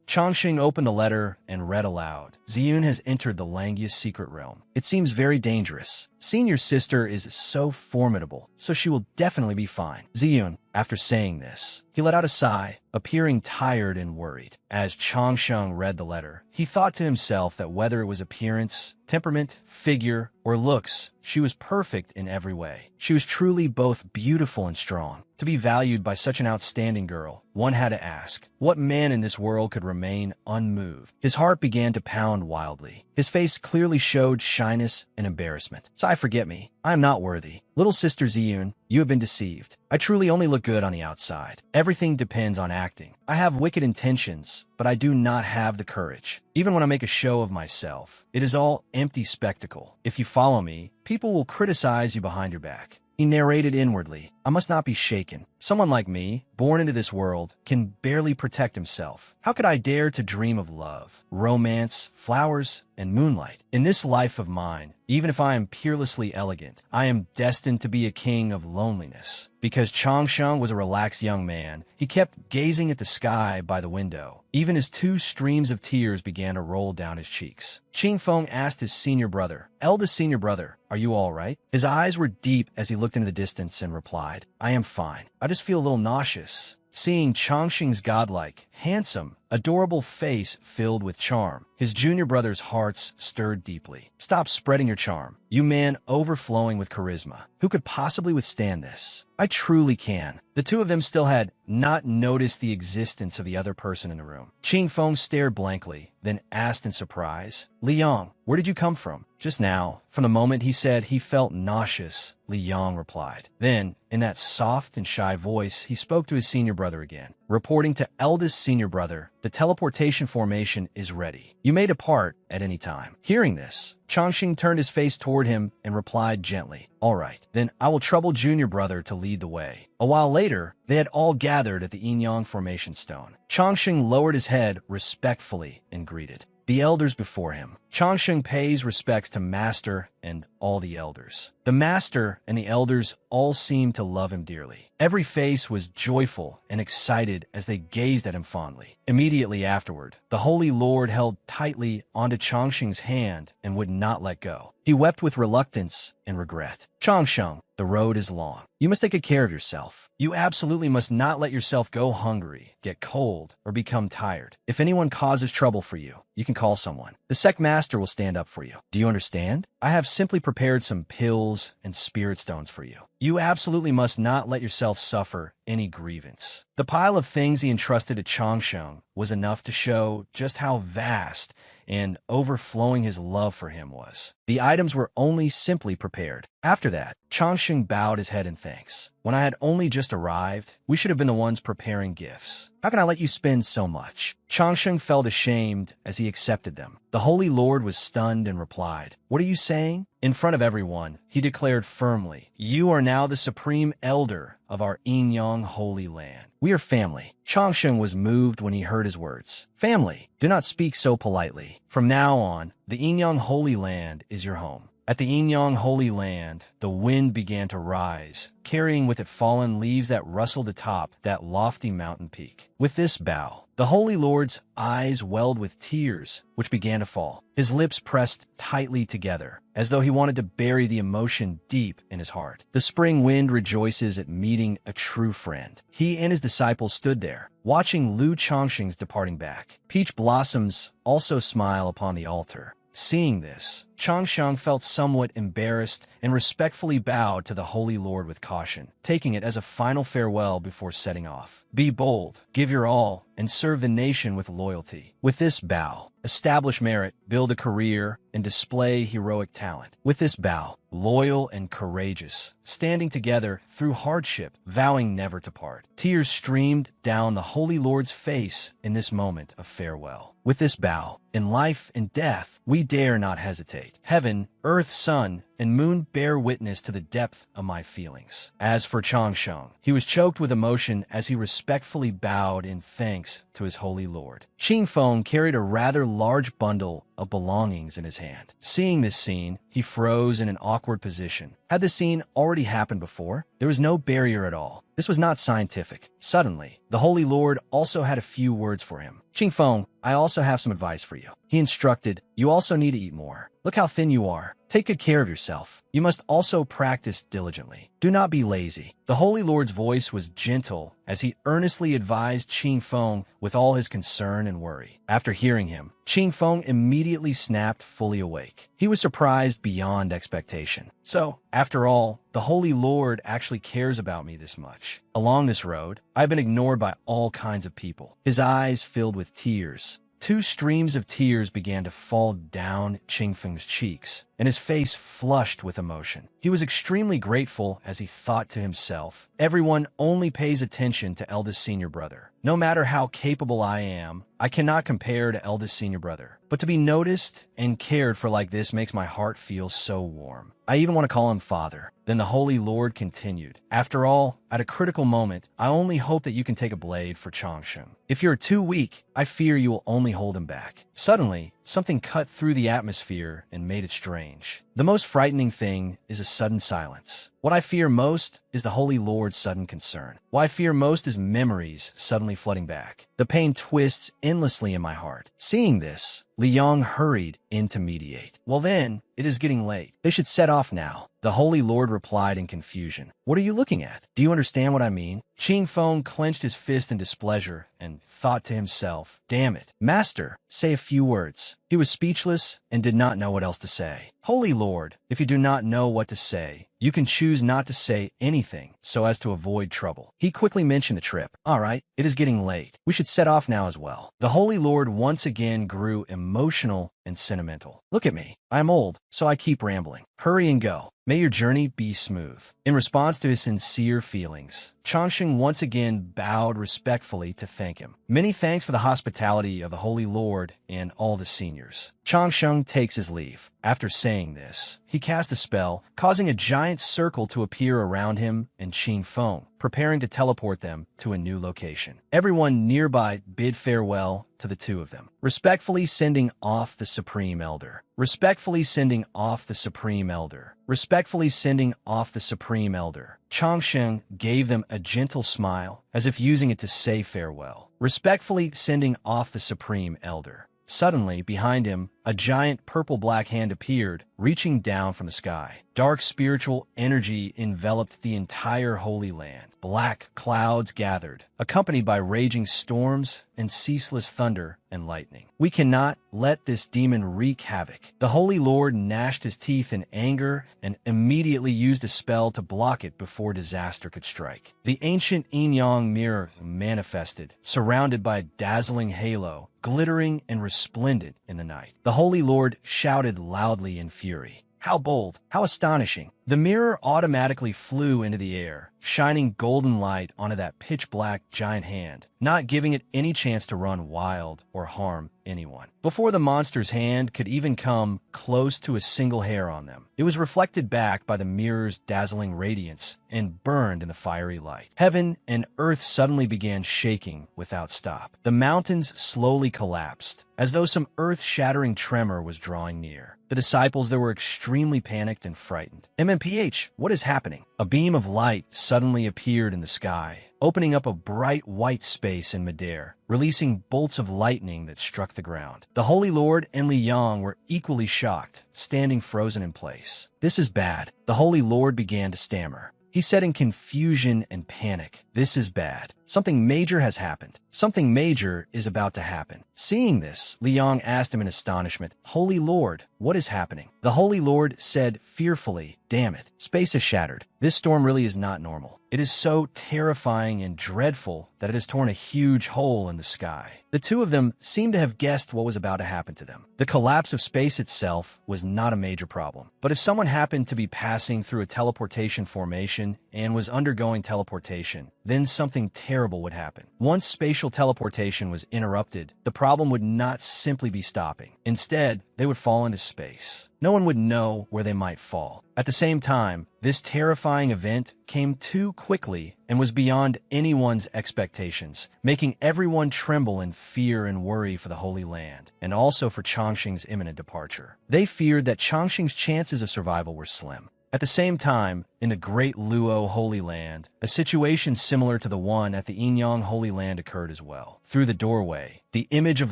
Changsheng opened the letter and read aloud. "Ziyun has entered the Langius secret realm. It seems very dangerous. Senior sister is so formidable, so she will definitely be fine. Ziyun." After saying this, he let out a sigh, appearing tired and worried. As Changsheng read the letter, he thought to himself that whether it was appearance, temperament, figure, or looks, she was perfect in every way. She was truly both beautiful and strong. To be valued by such an outstanding girl, one had to ask, what man in this world could remain unmoved? His heart began to pound wildly. His face clearly showed shyness and embarrassment. "Sai, forget me. I am not worthy. Little sister Ziyun, you have been deceived. I truly only look good on the outside. Everything depends on acting. I have wicked intentions, but I do not have the courage. Even when I make a show of myself, it is all empty spectacle. If you follow me, people will criticize you behind your back." He narrated inwardly, "I must not be shaken. Someone like me, born into this world, can barely protect himself. How could I dare to dream of love, romance, flowers, and moonlight? In this life of mine, even if I am peerlessly elegant, I am destined to be a king of loneliness." Because Changsheng was a relaxed young man, he kept gazing at the sky by the window. Even as 2 streams of tears began to roll down his cheeks. Qing Feng asked his senior brother, "Eldest senior brother, are you all right?" His eyes were deep as he looked into the distance and replied, "I am fine. I just feel a little nauseous." Seeing Changsheng's godlike, handsome, adorable face filled with charm, his junior brother's hearts stirred deeply. "Stop spreading your charm. You man overflowing with charisma. Who could possibly withstand this?" "I truly can." The 2 of them still had not noticed the existence of the other person in the room. Qing Feng stared blankly, then asked in surprise, "Li Yang, where did you come from?" "Just now." From the moment he said he felt nauseous, Li Yang replied. Then, in that soft and shy voice, he spoke to his senior brother again, reporting to eldest senior brother, "The teleportation formation is ready. You may depart at any time." Hearing this, Changsheng turned his face toward him and replied gently, "All right, then I will trouble junior brother to lead the way." A while later, they had all gathered at the Yin-Yang formation stone. Changsheng lowered his head respectfully and greeted the elders before him. Changsheng pays respects to Master and all the elders. The Master and the elders all seemed to love him dearly. Every face was joyful and excited as they gazed at him fondly. Immediately afterward, the Holy Lord held tightly onto Changsheng's hand and would not let go. He wept with reluctance and regret. "Changsheng, the road is long. You must take good care of yourself. You absolutely must not let yourself go hungry, get cold, or become tired. If anyone causes trouble for you, you can call someone. The sect master will stand up for you. Do you understand? I have simply prepared some pills and spirit stones for you. You absolutely must not let yourself suffer any grievance." The pile of things he entrusted to Changsheng was enough to show just how vast and overflowing his love for him was. The items were only simply prepared. After that, Changsheng bowed his head in thanks. "When I had only just arrived, we should have been the ones preparing gifts. How can I let you spend so much?" Changsheng felt ashamed as he accepted them. The Holy Lord was stunned and replied, "What are you saying?" In front of everyone, he declared firmly, "You are now the supreme elder of our Yin-Yang holy land. We are family." Changsheng was moved when he heard his words. "Family, do not speak so politely. From now on, the Yin-Yang holy land is your home." At the Yin-Yang holy land, the wind began to rise, carrying with it fallen leaves that rustled atop that lofty mountain peak. With this bow, the Holy Lord's eyes welled with tears, which began to fall. His lips pressed tightly together, as though he wanted to bury the emotion deep in his heart. The spring wind rejoices at meeting a true friend. He and his disciples stood there, watching Lu Changsheng's departing back. Peach blossoms also smile upon the altar. Seeing this, Changsheng felt somewhat embarrassed and respectfully bowed to the Holy Lord with caution, taking it as a final farewell before setting off. "Be bold, give your all, and serve the nation with loyalty. With this bow, establish merit, build a career, and display heroic talent. With this bow, loyal and courageous, standing together through hardship, vowing never to part." Tears streamed down the Holy Lord's face in this moment of farewell. "With this bow, in life and death, we dare not hesitate. Heaven Earth, sun, and moon bear witness to the depth of my feelings. As for Changsheng, he was choked with emotion as he respectfully bowed in thanks to his holy lord. Qingfeng carried a rather large bundle of belongings in his hand. Seeing this scene, he froze in an awkward position. Had the scene already happened before? There was no barrier at all. This was not scientific. Suddenly, the Holy Lord also had a few words for him. Qingfeng, I also have some advice for you. He instructed, you also need to eat more. Look how thin you are. Take good care of yourself. You must also practice diligently. Do not be lazy. The Holy Lord's voice was gentle as he earnestly advised Qingfeng with all his concern and worry. After hearing him, Qingfeng immediately snapped fully awake. He was surprised beyond expectation. So, after all, the Holy Lord actually cares about me this much. Along this road, I've been ignored by all kinds of people. His eyes filled with tears. 2 streams of tears began to fall down Qingfeng's cheeks, and his face flushed with emotion. He was extremely grateful as he thought to himself, everyone only pays attention to eldest senior brother. No matter how capable I am, I cannot compare to eldest senior brother. But to be noticed and cared for like this makes my heart feel so warm. I even want to call him father. Then the Holy Lord continued, after all, at a critical moment, I only hope that you can take a blade for Changsheng. If you're too weak, I fear you will only hold him back. Suddenly, something cut through the atmosphere and made it strange. The most frightening thing is a sudden silence. What I fear most is the Holy Lord's sudden concern. What I fear most is memories suddenly flooding back. The pain twists endlessly in my heart. Seeing this, Liang hurried in to mediate. Well then, it is getting late. They should set off now. The Holy Lord replied in confusion. What are you looking at? Do you understand what I mean? Qingfeng clenched his fist in displeasure and thought to himself, damn it. Master, say a few words. He was speechless and did not know what else to say. Holy Lord, if you do not know what to say, you can choose not to say anything so as to avoid trouble. He quickly mentioned the trip. All right, it is getting late. We should set off now as well. The Holy Lord once again grew emotional and sentimental. Look at me. I'm old, so I keep rambling. Hurry and go. May your journey be smooth. In response to his sincere feelings, Changsheng once again bowed respectfully to thank him. Many thanks for the hospitality of the Holy Lord and all the seniors. Changsheng takes his leave. After saying this, he cast a spell, causing a giant circle to appear around him and Qingfeng, preparing to teleport them to a new location. Everyone nearby bid farewell to the two of them, respectfully sending off the Supreme Elder. Respectfully sending off the Supreme Elder. Respectfully sending off the Supreme Elder. Changsheng gave them a gentle smile, as if using it to say farewell. Respectfully sending off the Supreme Elder. Suddenly, behind him, a giant purple-black hand appeared, reaching down from the sky. Dark spiritual energy enveloped the entire Holy Land. Black clouds gathered, accompanied by raging storms and ceaseless thunder and lightning. We cannot let this demon wreak havoc. The Holy Lord gnashed his teeth in anger and immediately used a spell to block it before disaster could strike. The ancient yin-yang mirror manifested, surrounded by a dazzling halo, glittering and resplendent in the night. The Holy Lord shouted loudly in fury. How bold! How astonishing! The mirror automatically flew into the air, shining golden light onto that pitch-black giant hand, not giving it any chance to run wild or harm anyone. Before the monster's hand could even come close to a single hair on them, it was reflected back by the mirror's dazzling radiance and burned in the fiery light. Heaven and earth suddenly began shaking without stop. The mountains slowly collapsed, as though some earth-shattering tremor was drawing near. The disciples there were extremely panicked and frightened. MMPH, what is happening? A beam of light suddenly appeared in the sky, opening up a bright white space in midair, releasing bolts of lightning that struck the ground. The Holy Lord and Li Yang were equally shocked, standing frozen in place. This is bad. The Holy Lord began to stammer. He said in confusion and panic, this is bad. Something major has happened. Something major is about to happen. Seeing this, Liang asked him in astonishment, Holy Lord, what is happening? The Holy Lord said fearfully, damn it, space is shattered. This storm really is not normal. It is so terrifying and dreadful that it has torn a huge hole in the sky. The two of them seemed to have guessed what was about to happen to them. The collapse of space itself was not a major problem. But if someone happened to be passing through a teleportation formation and was undergoing teleportation, then something terrible would happen. Once spatial teleportation was interrupted, the problem would not simply be stopping. Instead, they would fall into space. No one would know where they might fall. At the same time, this terrifying event came too quickly and was beyond anyone's expectations, making everyone tremble in fear and worry for the Holy Land, and also for Chongqing's imminent departure. They feared that Chongqing's chances of survival were slim. At the same time, in the Great Luo Holy Land, a situation similar to the one at the Inyang Holy Land occurred as well. Through the doorway, the image of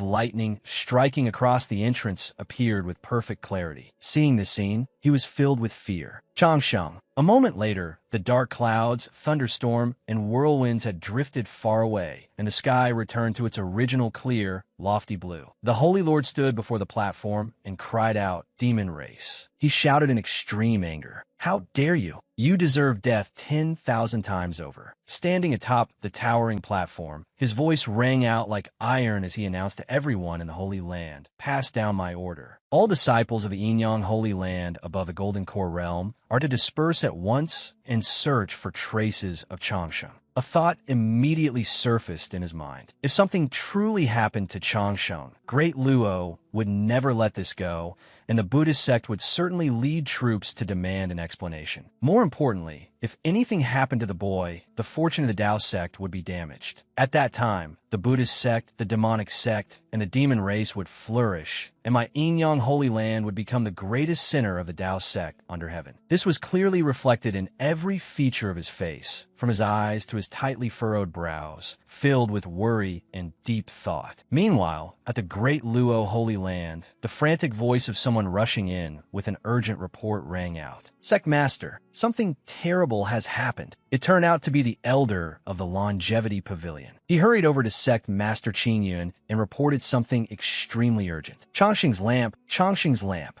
lightning striking across the entrance appeared with perfect clarity. Seeing the scene, he was filled with fear. Changsheng. A moment later, the dark clouds, thunderstorm, and whirlwinds had drifted far away, and the sky returned to its original clear, lofty blue. The Holy Lord stood before the platform and cried out, "Demon race." He shouted in extreme anger, "How dare you? You deserve death 10,000 times over." Standing atop the towering platform, his voice rang out like iron as he announced to everyone in the Holy Land, "Pass down my order. All disciples of the Inyang Holy Land above the Golden Core realm are to disperse at once and search for traces of Changsheng." A thought immediately surfaced in his mind. If something truly happened to Changsheng, Great Luo would never let this go, and the Buddhist sect would certainly lead troops to demand an explanation. More importantly, if anything happened to the boy, the fortune of the Tao sect would be damaged. At that time, the Buddhist sect, the demonic sect, and the demon race would flourish, and my Inyang Holy Land would become the greatest center of the Tao sect under heaven. This was clearly reflected in every feature of his face, from his eyes to his tightly furrowed brows, filled with worry and deep thought. Meanwhile, at the Great Luo Holy Land, the frantic voice of someone rushing in with an urgent report rang out. "Sect Master, something terrible has happened." It turned out to be the elder of the Longevity Pavilion. He hurried over to Sect Master Qingyun and reported something extremely urgent. Chongqing's lamp.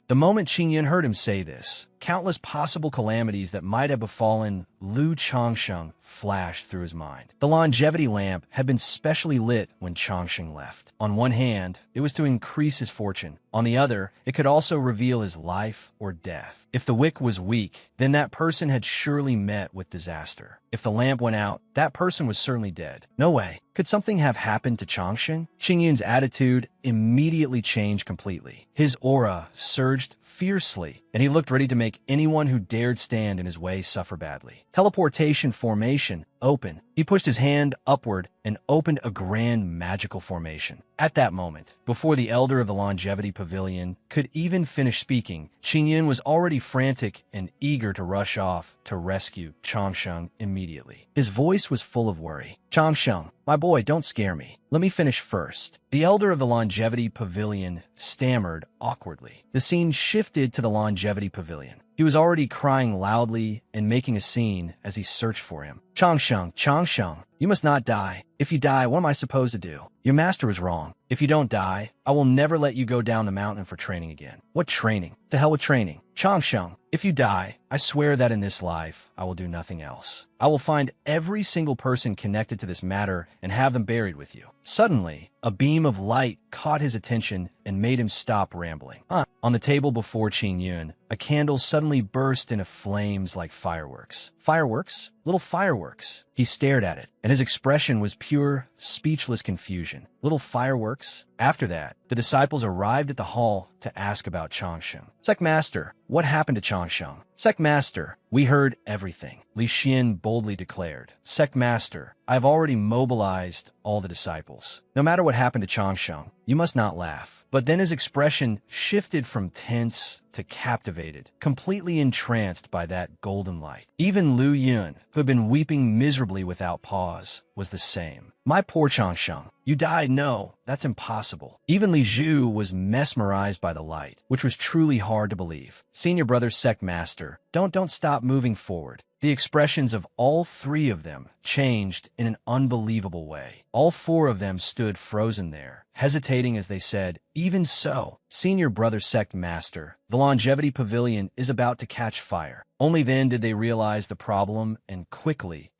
The moment Qingyun heard him say this, countless possible calamities that might have befallen Lu Changsheng flashed through his mind. The longevity lamp had been specially lit when Changsheng left. On one hand, it was to increase his fortune. On the other, it could also reveal his life or death. If the wick was weak, then that person had surely met with disaster. If the lamp went out, that person was certainly dead. No way. Could something have happened to Changsheng? Qingyun's attitude immediately changed completely. His aura surged fiercely, and he looked ready to make anyone who dared stand in his way suffer badly. Teleportation formation open. He pushed his hand upward and opened a grand magical formation. At that moment, before the elder of the Longevity Pavilion could even finish speaking, Qingyun was already frantic and eager to rush off to rescue Changsheng immediately. His voice was full of worry. "Changsheng, my boy, don't scare me. Let me finish first." The elder of the Longevity Pavilion stammered awkwardly. The scene shifted to the Longevity Pavilion. He was already crying loudly and making a scene as he searched for him. Changsheng, you must not die. If you die, what am I supposed to do? Your master was wrong. If you don't die, I will never let you go down the mountain for training again." "What training? The hell with training?" "Changsheng, if you die, I swear that in this life, I will do nothing else. I will find every single person connected to this matter and have them buried with you." Suddenly, a beam of light caught his attention and made him stop rambling. On the table before Qingyun, a candle suddenly burst into flames like fireworks. Fireworks? Little fireworks. He stared at it, and his expression was pure, speechless confusion. Little fireworks? After that, the disciples arrived at the hall to ask about Changsheng. "Sect Master, what happened to Changsheng?" "Sect Master, we heard everything," Li Xian boldly declared. "Sect Master, I have already mobilized all the disciples. No matter what happened to Changsheng, you must not laugh." But then his expression shifted from tense to captivated, completely entranced by that golden light. Even Lu Yun, who had been weeping miserably without pause, was the same. "My poor Changsheng, you died? No, that's impossible." Even Li Zhu was mesmerized by the light, which was truly hard to believe. "Senior brother Sect Master, don't stop moving forward." The expressions of all three of them changed in an unbelievable way. All four of them stood frozen there, hesitating as they said, "Even so, Senior Brother Sect Master, the Longevity Pavilion is about to catch fire." Only then did they realize the problem and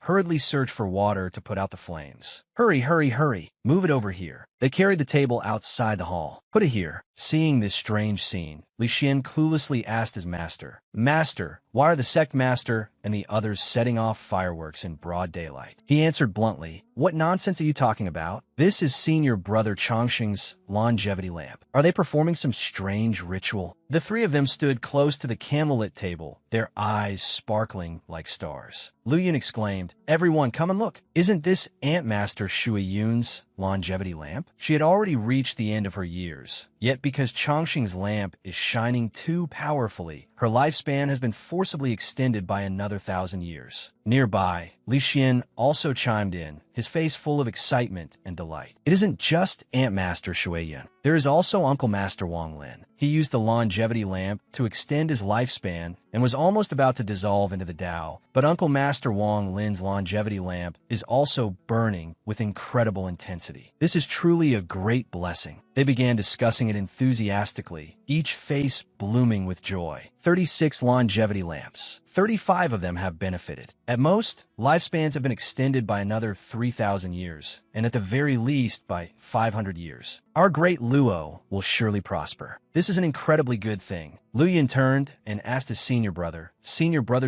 hurriedly search for water to put out the flames. "Hurry, hurry, hurry! Move it over here." They carried the table outside the hall. "Put it here." Seeing this strange scene, Li Xian cluelessly asked his master, "Master, why are the sect master and the others setting off fireworks in broad daylight?" He answered bluntly, "What nonsense are you talking about? This is Senior Brother Chongqing's longevity lamp. Are they performing some strange ritual?" The three of them stood close to the candlelit table, their eyes sparkling like stars. Lu Yun exclaimed, "Everyone, come and look. Isn't this Ant Master Shui Yun's longevity lamp?" She had already reached the end of her years. Yet because Chongqing's lamp is shining too powerfully, her lifespan has been forcibly extended by another 1,000 years. Nearby, Li Xian also chimed in, his face full of excitement and delight. "It isn't just Ant Master Shui Yun. There is also Uncle Master Wang Lin. He used the longevity lamp to extend his lifespan and was almost about to dissolve into the Tao, but Uncle Master Wang Lin's longevity lamp is also burning with incredible intensity. This is truly a great blessing." They began discussing it enthusiastically, each face blooming with joy. 36 longevity lamps. 35 of them have benefited. At most, lifespans have been extended by another 3,000 years, and at the very least by 500 years. Our great Luo will surely prosper. This is an incredibly good thing. Lu Yun turned and asked his Senior Brother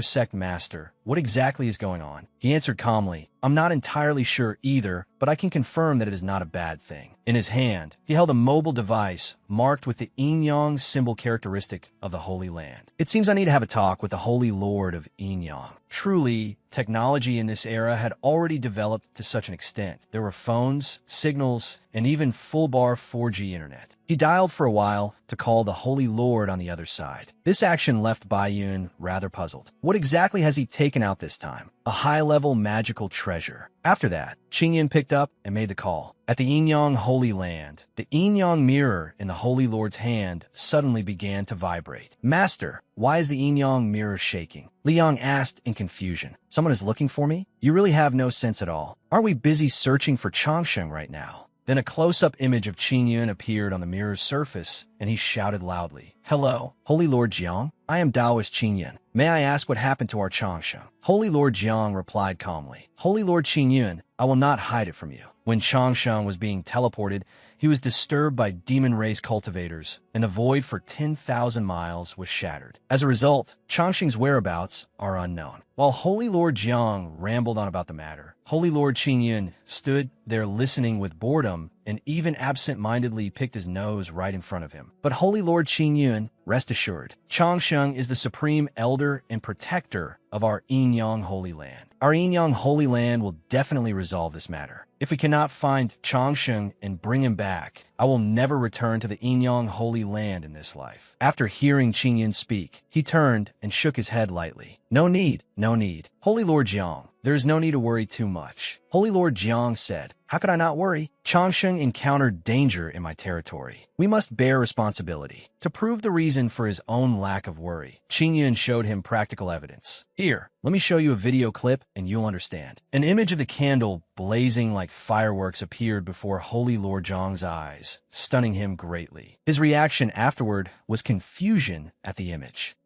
Sect Master, what exactly is going on? He answered calmly, "I'm not entirely sure either, but I can confirm that it is not a bad thing." In his hand, he held a mobile device marked with the yin-yang symbol characteristic of the Holy Land. "It seems I need to have a talk with the Holy Lord of yin-yang." Truly, technology in this era had already developed to such an extent. There were phones, signals, and even full-bar 4G internet. He dialed for a while to call the Holy Lord on the other side. This action left Bai Yun rather puzzled. What exactly has he taken out this time? A high-level magical treasure. After that, Qing Yin picked up and made the call. At the yin-yang Holy Land, the yin-yang mirror in the Holy Lord's hand suddenly began to vibrate. "Master, why is the yin-yang mirror shaking?" Li Yang asked in confusion. "Someone is looking for me? You really have no sense at all. Aren't we busy searching for Chongqing right now?" Then a close-up image of Qing Yun appeared on the mirror's surface, and he shouted loudly, "Hello, Holy Lord Jiang. I am Taoist Qing Yun. May I ask what happened to our Chongqing?" Holy Lord Jiang replied calmly, "Holy Lord Qing Yun, I will not hide it from you. When Chongqing was being teleported, he was disturbed by demon race cultivators, and the void for 10,000 miles was shattered. As a result, Chongqing's whereabouts are unknown." While Holy Lord Jiang rambled on about the matter, Holy Lord Qing Yun stood there listening with boredom and even absent-mindedly picked his nose right in front of him. But Holy Lord Qing Yun, rest assured, Chongqing is the supreme elder and protector of our yin-yang Holy Land. Our yin-yang Holy Land will definitely resolve this matter. If we cannot find Chongqing and bring him back, I will never return to the yin-yang Holy Land in this life. After hearing Qing Yun speak, he turned and shook his head lightly. No need. Holy Lord Jiang, there is no need to worry too much." Holy Lord Jiang said, "How could I not worry? Chongqing encountered danger in my territory. We must bear responsibility." To prove the reason for his own lack of worry, Qing Yun showed him practical evidence. "Here, let me show you a video clip and you'll understand." An image of the candle blazing like fireworks appeared before Holy Lord Jiang's eyes, stunning him greatly. His reaction afterward was confusion at the image.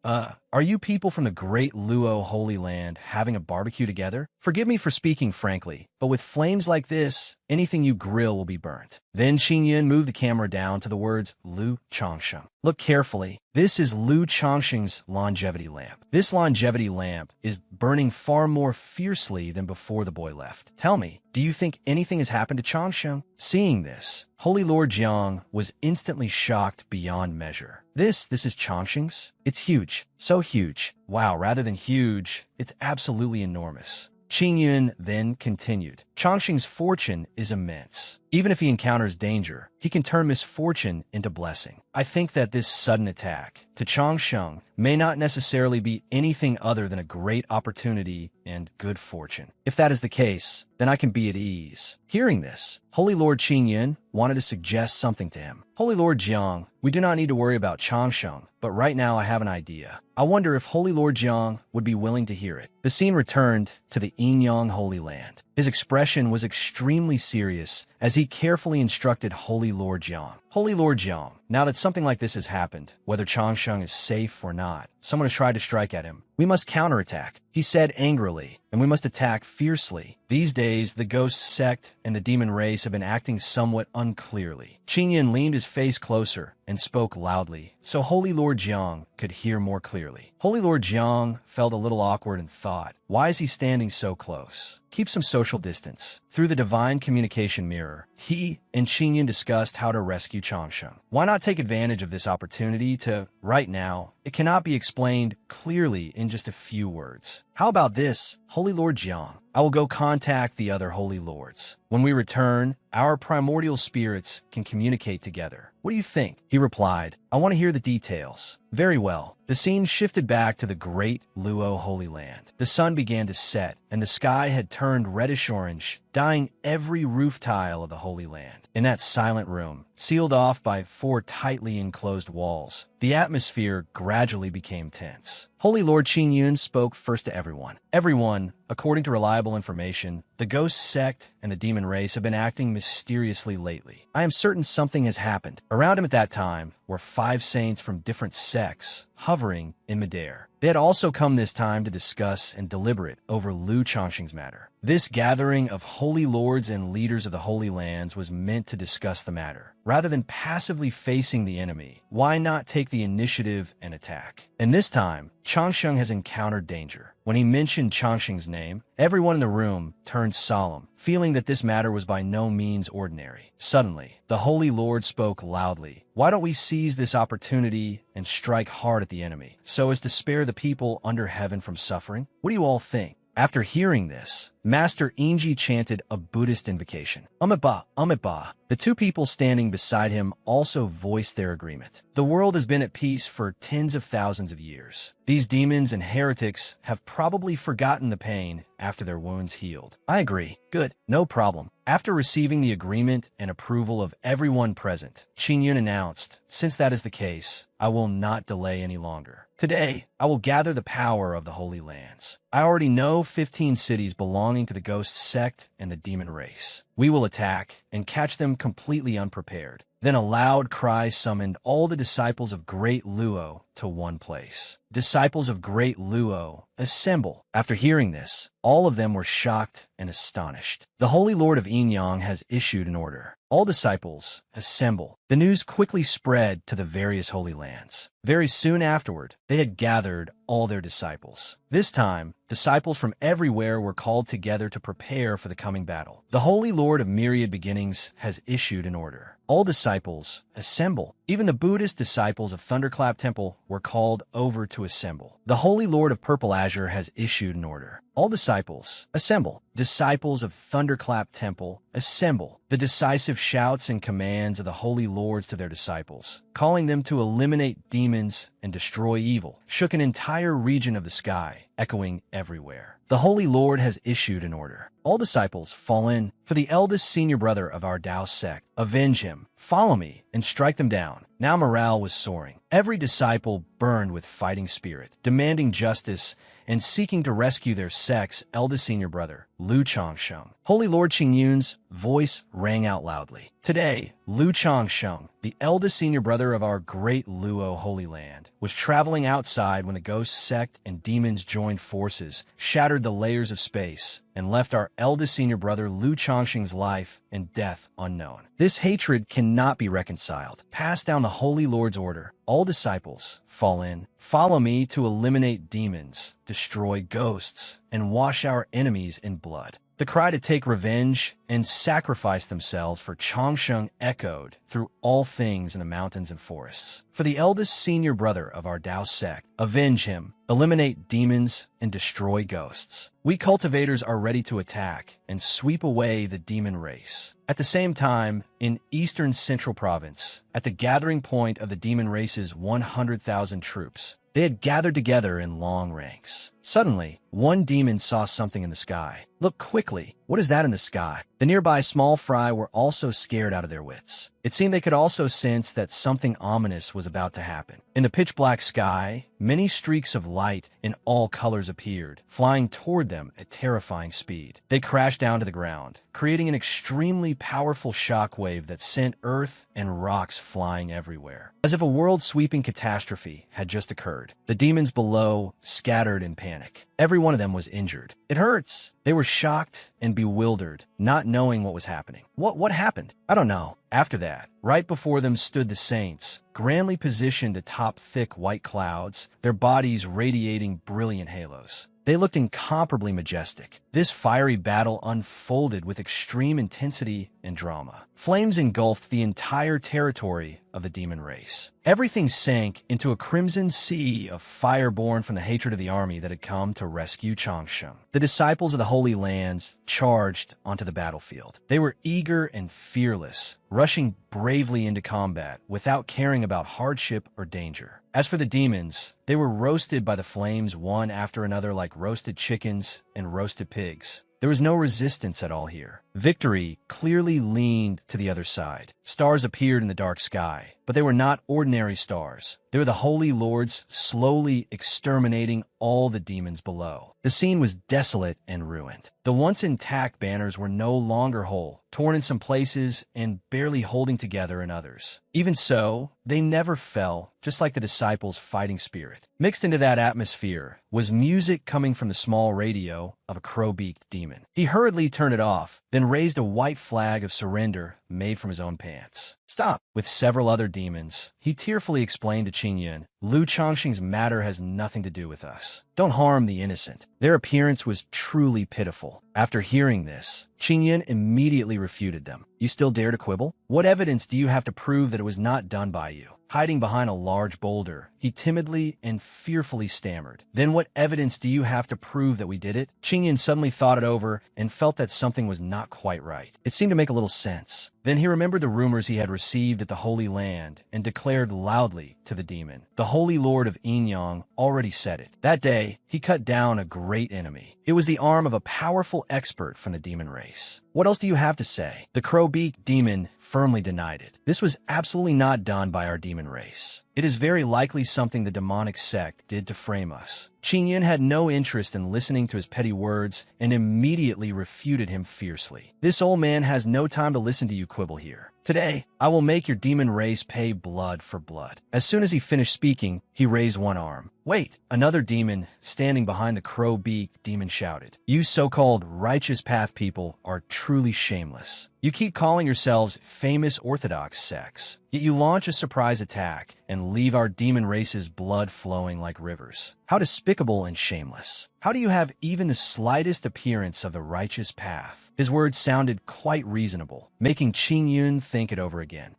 Are you people from the great Luo Holy Land having a barbecue together? Forgive me for speaking frankly, but with flames like this, anything you grill will be burnt." Then Qing Yun moved the camera down to the words Lu Chongqing. "Look carefully. This is Lu Chongqing's longevity lamp. This longevity lamp is burning far more fiercely than before the boy left. Tell me, do you think anything has happened to Chongqing?" Seeing this, Holy Lord Jiang was instantly shocked beyond measure. This is Chongqing's? It's huge. So huge. Wow, rather than huge, it's absolutely enormous. Qing Yun then continued, "Chongqing's fortune is immense. Even if he encounters danger, he can turn misfortune into blessing. I think that this sudden attack to Chongqing may not necessarily be anything other than a great opportunity and good fortune. If that is the case, then I can be at ease." Hearing this, Holy Lord Qing Yun wanted to suggest something to him. "Holy Lord Jiang, we do not need to worry about Chongqing, but right now I have an idea. I wonder if Holy Lord Jiang would be willing to hear it." The scene returned to the yin-yang Holy Land. His expression was extremely serious as he carefully instructed Holy Lord Jiang. Holy Lord Jiang, now that something like this has happened, whether Changsheng is safe or not, someone has tried to strike at him. We must counterattack, he said angrily, and we must attack fiercely. These days, the ghost sect and the demon race have been acting somewhat unclearly. Qingyan leaned his face closer and spoke loudly, so Holy Lord Jiang could hear more clearly. Holy Lord Jiang felt a little awkward and thought, why is he standing so close? Keep some social distance. Through the divine communication mirror, he and Qingyan discussed how to rescue Changsheng. Why not take advantage of this opportunity to, right now, it cannot be explained clearly in just a few words. How about this, Holy Lord Jiang? I will go contact the other Holy Lords. When we return, our primordial spirits can communicate together. What do you think? He replied, I want to hear the details. Very well. The scene shifted back to the great Luo Holy Land. The sun began to set, and the sky had turned reddish-orange, dyeing every roof tile of the Holy Land. In that silent room, sealed off by 4 tightly enclosed walls, the atmosphere gradually became tense. Holy Lord Qingyun spoke first to everyone. Everyone, according to reliable information, the ghost sect and the demon race have been acting mysteriously lately. I am certain something has happened. Around him at that time were 5 saints from different sects, hovering in midair. They had also come this time to discuss and deliberate over Lu Changsheng's matter. This gathering of holy lords and leaders of the Holy Lands was meant to discuss the matter. Rather than passively facing the enemy, why not take the initiative and attack? And this time, Changsheng has encountered danger. When he mentioned Changsheng's name, everyone in the room turned solemn, feeling that this matter was by no means ordinary. Suddenly, the Holy Lord spoke loudly. Why don't we seize this opportunity and strike hard at the enemy, so as to spare the people under heaven from suffering? What do you all think? After hearing this, Master Inji chanted a Buddhist invocation. Amiba, Amiba. The 2 people standing beside him also voiced their agreement. The world has been at peace for tens of thousands of years. These demons and heretics have probably forgotten the pain after their wounds healed. I agree. Good. No problem. After receiving the agreement and approval of everyone present, Qingyun announced, since that is the case, I will not delay any longer. Today, I will gather the power of the Holy Lands. I already know 15 cities belonging to the ghost sect and the demon race. We will attack and catch them completely unprepared. Then a loud cry summoned all the disciples of Great Luo to one place. Disciples of Great Luo, assemble. After hearing this, all of them were shocked and astonished. The Holy Lord of Yinyang has issued an order. All disciples, assemble. The news quickly spread to the various Holy Lands. Very soon afterward, they had gathered all their disciples. This time, disciples from everywhere were called together to prepare for the coming battle. The Holy Lord of Myriad Beginnings has issued an order. All disciples, assemble. Even the Buddhist disciples of Thunderclap Temple were called over to assemble. The Holy Lord of Purple Azure has issued an order. All disciples, assemble. Disciples of Thunderclap Temple, assemble. The decisive shouts and commands of the Holy Lords to their disciples, calling them to eliminate demons and destroy evil, shook an entire region of the sky, echoing everywhere. The Holy Lord has issued an order. All disciples, fall in. For the eldest senior brother of our Tao sect, avenge him. Follow me and strike them down. Now morale was soaring. Every disciple burned with fighting spirit, demanding justice and seeking to rescue their sect's eldest senior brother, Lu Changsheng. Holy Lord Qingyun's voice rang out loudly. Today, Lu Changsheng, the eldest senior brother of our great Luo Holy Land, was traveling outside when the ghost sect and demons joined forces, shattered the layers of space, and left our eldest senior brother Lu Changsheng's life and death unknown. This hatred cannot be reconciled. Pass down the Holy Lord's order. All disciples, fall in. Follow me to eliminate demons, destroy ghosts, and wash our enemies in blood. The cry to take revenge and sacrifice themselves for Changsheng echoed through all things in the mountains and forests. For the eldest senior brother of our Tao sect, avenge him, eliminate demons, and destroy ghosts. We cultivators are ready to attack and sweep away the demon race. At the same time, in Eastern Central Province, at the gathering point of the demon race's 100,000 troops, they had gathered together in long ranks. Suddenly, one demon saw something in the sky. Look quickly. What is that in the sky? The nearby small fry were also scared out of their wits. It seemed they could also sense that something ominous was about to happen. In the pitch-black sky, many streaks of light in all colors appeared, flying toward them at terrifying speed. They crashed down to the ground, creating an extremely powerful shockwave that sent earth and rocks flying everywhere. As if a world-sweeping catastrophe had just occurred. The demons below scattered in panic. Every one of them was injured. It hurts. They were shocked and bewildered, not knowing what was happening. What happened? I don't know. After that, right before them stood the saints, grandly positioned atop thick white clouds, their bodies radiating brilliant halos. They looked incomparably majestic. This fiery battle unfolded with extreme intensity and drama. Flames engulfed the entire territory of the demon race. Everything sank into a crimson sea of fire born from the hatred of the army that had come to rescue Changsheng. The disciples of the Holy Lands charged onto the battlefield. They were eager and fearless, rushing bravely into combat without caring about hardship or danger. As for the demons, they were roasted by the flames one after another like roasted chickens and roasted pigs. There was no resistance at all here. Victory clearly leaned to the other side. Stars appeared in the dark sky, but they were not ordinary stars. They were the Holy Lords slowly exterminating all the demons below. The scene was desolate and ruined. The once intact banners were no longer whole, torn in some places and barely holding together in others. Even so, they never fell, just like the disciples' fighting spirit. Mixed into that atmosphere was music coming from the small radio of a crow-beaked demon. He hurriedly turned it off, then raised a white flag of surrender made from his own pants. Stop. With several other demons, he tearfully explained to Qingyun, Lu Changxing's matter has nothing to do with us. Don't harm the innocent. Their appearance was truly pitiful. After hearing this, Qingyun immediately refuted them. You still dare to quibble? What evidence do you have to prove that it was not done by you? Hiding behind a large boulder, he timidly and fearfully stammered. Then what evidence do you have to prove that we did it? Qingyun suddenly thought it over and felt that something was not quite right. It seemed to make a little sense. Then he remembered the rumors he had received at the Holy Land and declared loudly to the demon. The Holy Lord of Yinyang already said it. That day, he cut down a great enemy. It was the arm of a powerful expert from the demon race. What else do you have to say? The crow-beaked demon firmly denied it. This was absolutely not done by our demon race. It is very likely something the demonic sect did to frame us. Qingyun had no interest in listening to his petty words and immediately refuted him fiercely. This old man has no time to listen to you quibble here. Today, I will make your demon race pay blood for blood. As soon as he finished speaking, he raised one arm. Wait, another demon standing behind the crow-beaked demon shouted. You so-called righteous path people are truly shameless. You keep calling yourselves famous orthodox sects, yet you launch a surprise attack and leave our demon race's blood flowing like rivers. How despicable and shameless. How do you have even the slightest appearance of the righteous path? His words sounded quite reasonable, making Qingyun think it over again.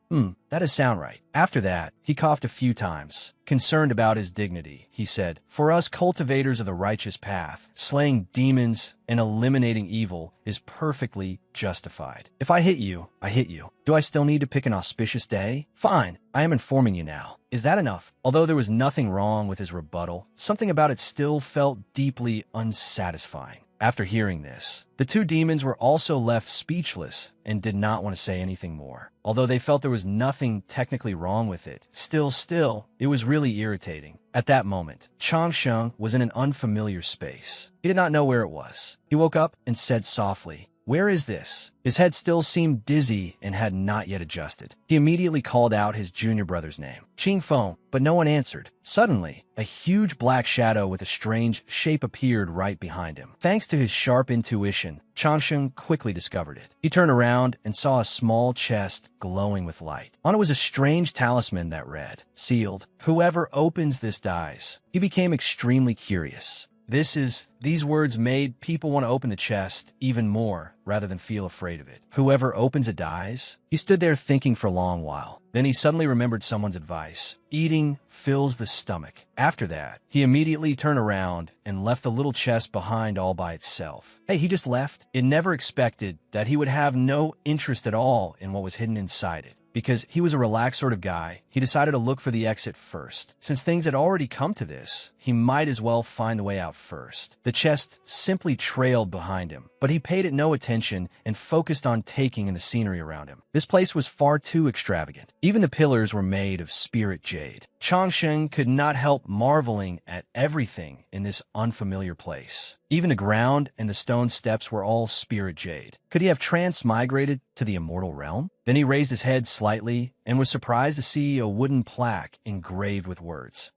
That does sound right. After that, he coughed a few times. Concerned about his dignity, he said, For us cultivators of the righteous path, slaying demons and eliminating evil is perfectly justified. If I hit you, I hit you. Do I still need to pick an auspicious day? Fine, I am informing you now. Is that enough? Although there was nothing wrong with his rebuttal, something about it still felt deeply unsatisfying. After hearing this, the two demons were also left speechless and did not want to say anything more. Although they felt there was nothing technically wrong with it, still, it was really irritating. At that moment, Changsheng was in an unfamiliar space. He did not know where it was. He woke up and said softly, Where is this? His head still seemed dizzy and had not yet adjusted. He immediately called out his junior brother's name, Qing Feng, but no one answered. Suddenly, a huge black shadow with a strange shape appeared right behind him. Thanks to his sharp intuition, Changsheng quickly discovered it. He turned around and saw a small chest glowing with light. On it was a strange talisman that read, Sealed. Whoever opens this dies. He became extremely curious. These words made people want to open the chest even more rather than feel afraid of it. Whoever opens it dies? He stood there thinking for a long while. Then he suddenly remembered someone's advice. Eating fills the stomach. After that, he immediately turned around and left the little chest behind all by itself. Hey, he just left. It never expected that he would have no interest at all in what was hidden inside it. Because he was a relaxed sort of guy, he decided to look for the exit first. Since things had already come to this, he might as well find the way out first. The chest simply trailed behind him, but he paid it no attention and focused on taking in the scenery around him. This place was far too extravagant. Even the pillars were made of spirit jade. Changsheng could not help marveling at everything in this unfamiliar place. Even the ground and the stone steps were all spirit jade. Could he have transmigrated to the immortal realm? Then he raised his head slightly and was surprised to see a wooden plaque engraved with words.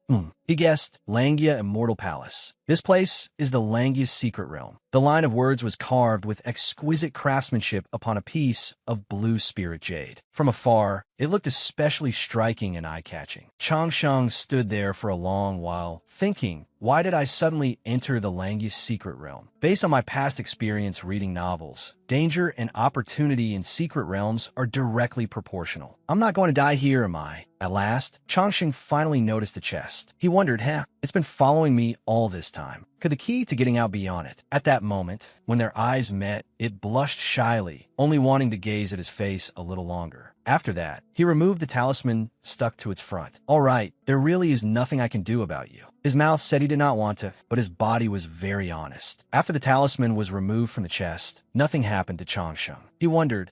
He guessed Langia Immortal Palace. This place is the Langia's secret realm. The line of words was carved with exquisite craftsmanship upon a piece of blue spirit jade. From afar, it looked especially striking and eye-catching. Changsheng stood there for a long while, thinking, why did I suddenly enter the Langia's secret realm? Based on my past experience reading novels, danger and opportunity in secret realms are directly proportional. I'm not going to die here, am I? At last, Changsheng finally noticed the chest. He wondered, it's been following me all this time. Could the key to getting out be on it? At that moment, when their eyes met, it blushed shyly, only wanting to gaze at his face a little longer. After that, he removed the talisman stuck to its front. All right, there really is nothing I can do about you. His mouth said he did not want to, but his body was very honest. After the talisman was removed from the chest, nothing happened to Changsheng. He wondered,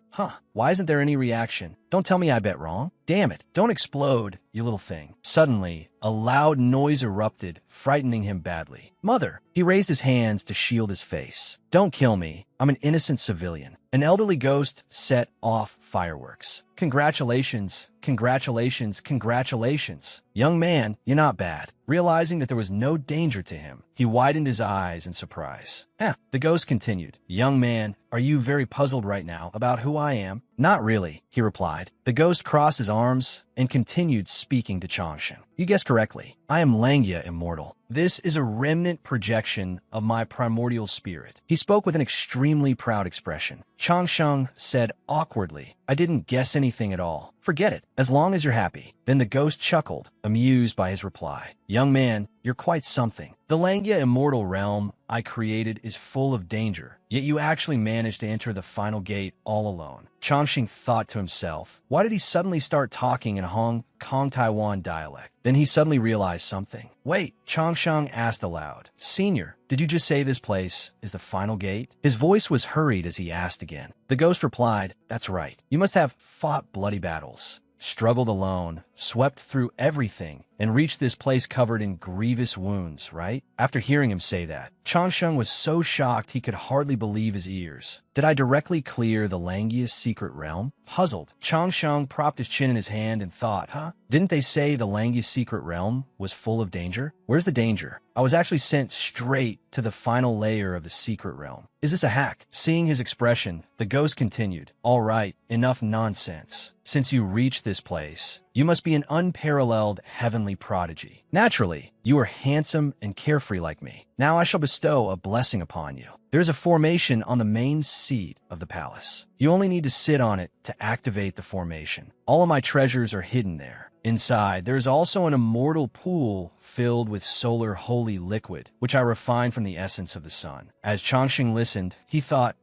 why isn't there any reaction? Don't tell me I bet wrong. Damn it, don't explode, you little thing. Suddenly, a loud noise erupted, frightening him badly. Mother! He raised his hands to shield his face. Don't kill me. I'm an innocent civilian. An elderly ghost set off fireworks. Congratulations, congratulations, congratulations. Young man, you're not bad. Realizing that there was no danger to him, he widened his eyes in surprise. The ghost continued. Young man, are you very puzzled right now about who I am? Not really, he replied. The ghost crossed his arms and continued speaking to Changsheng. You guessed correctly. I am Langia Immortal. This is a remnant projection of my primordial spirit. He spoke with an extremely proud expression. Changsheng said awkwardly, I didn't guess anything at all. Forget it, as long as you're happy. Then the ghost chuckled, amused by his reply. Young man, you're quite something. The Langia Immortal realm I created is full of danger, yet you actually managed to enter the final gate all alone. Changsheng thought to himself, why did he suddenly start talking in Hong Kong Taiwan dialect? Then he suddenly realized something. Wait, Changsheng asked aloud. Senior, did you just say this place is the final gate? His voice was hurried as he asked again. The ghost replied, that's right. You must have fought bloody battles, struggled alone, swept through everything, and reached this place covered in grievous wounds, right? After hearing him say that, Changsheng was so shocked he could hardly believe his ears. Did I directly clear the Langia's secret realm? Puzzled, Changsheng propped his chin in his hand and thought, didn't they say the Langia's secret realm was full of danger? Where's the danger? I was actually sent straight to the final layer of the secret realm. Is this a hack? Seeing his expression, the ghost continued, all right, enough nonsense. Since you reached this place, you must be an unparalleled heavenly prodigy. Naturally, you are handsome and carefree like me. Now I shall bestow a blessing upon you. There is a formation on the main seat of the palace. You only need to sit on it to activate the formation. All of my treasures are hidden there. Inside, there is also an immortal pool filled with solar holy liquid, which I refined from the essence of the sun. As Changsheng listened, he thought,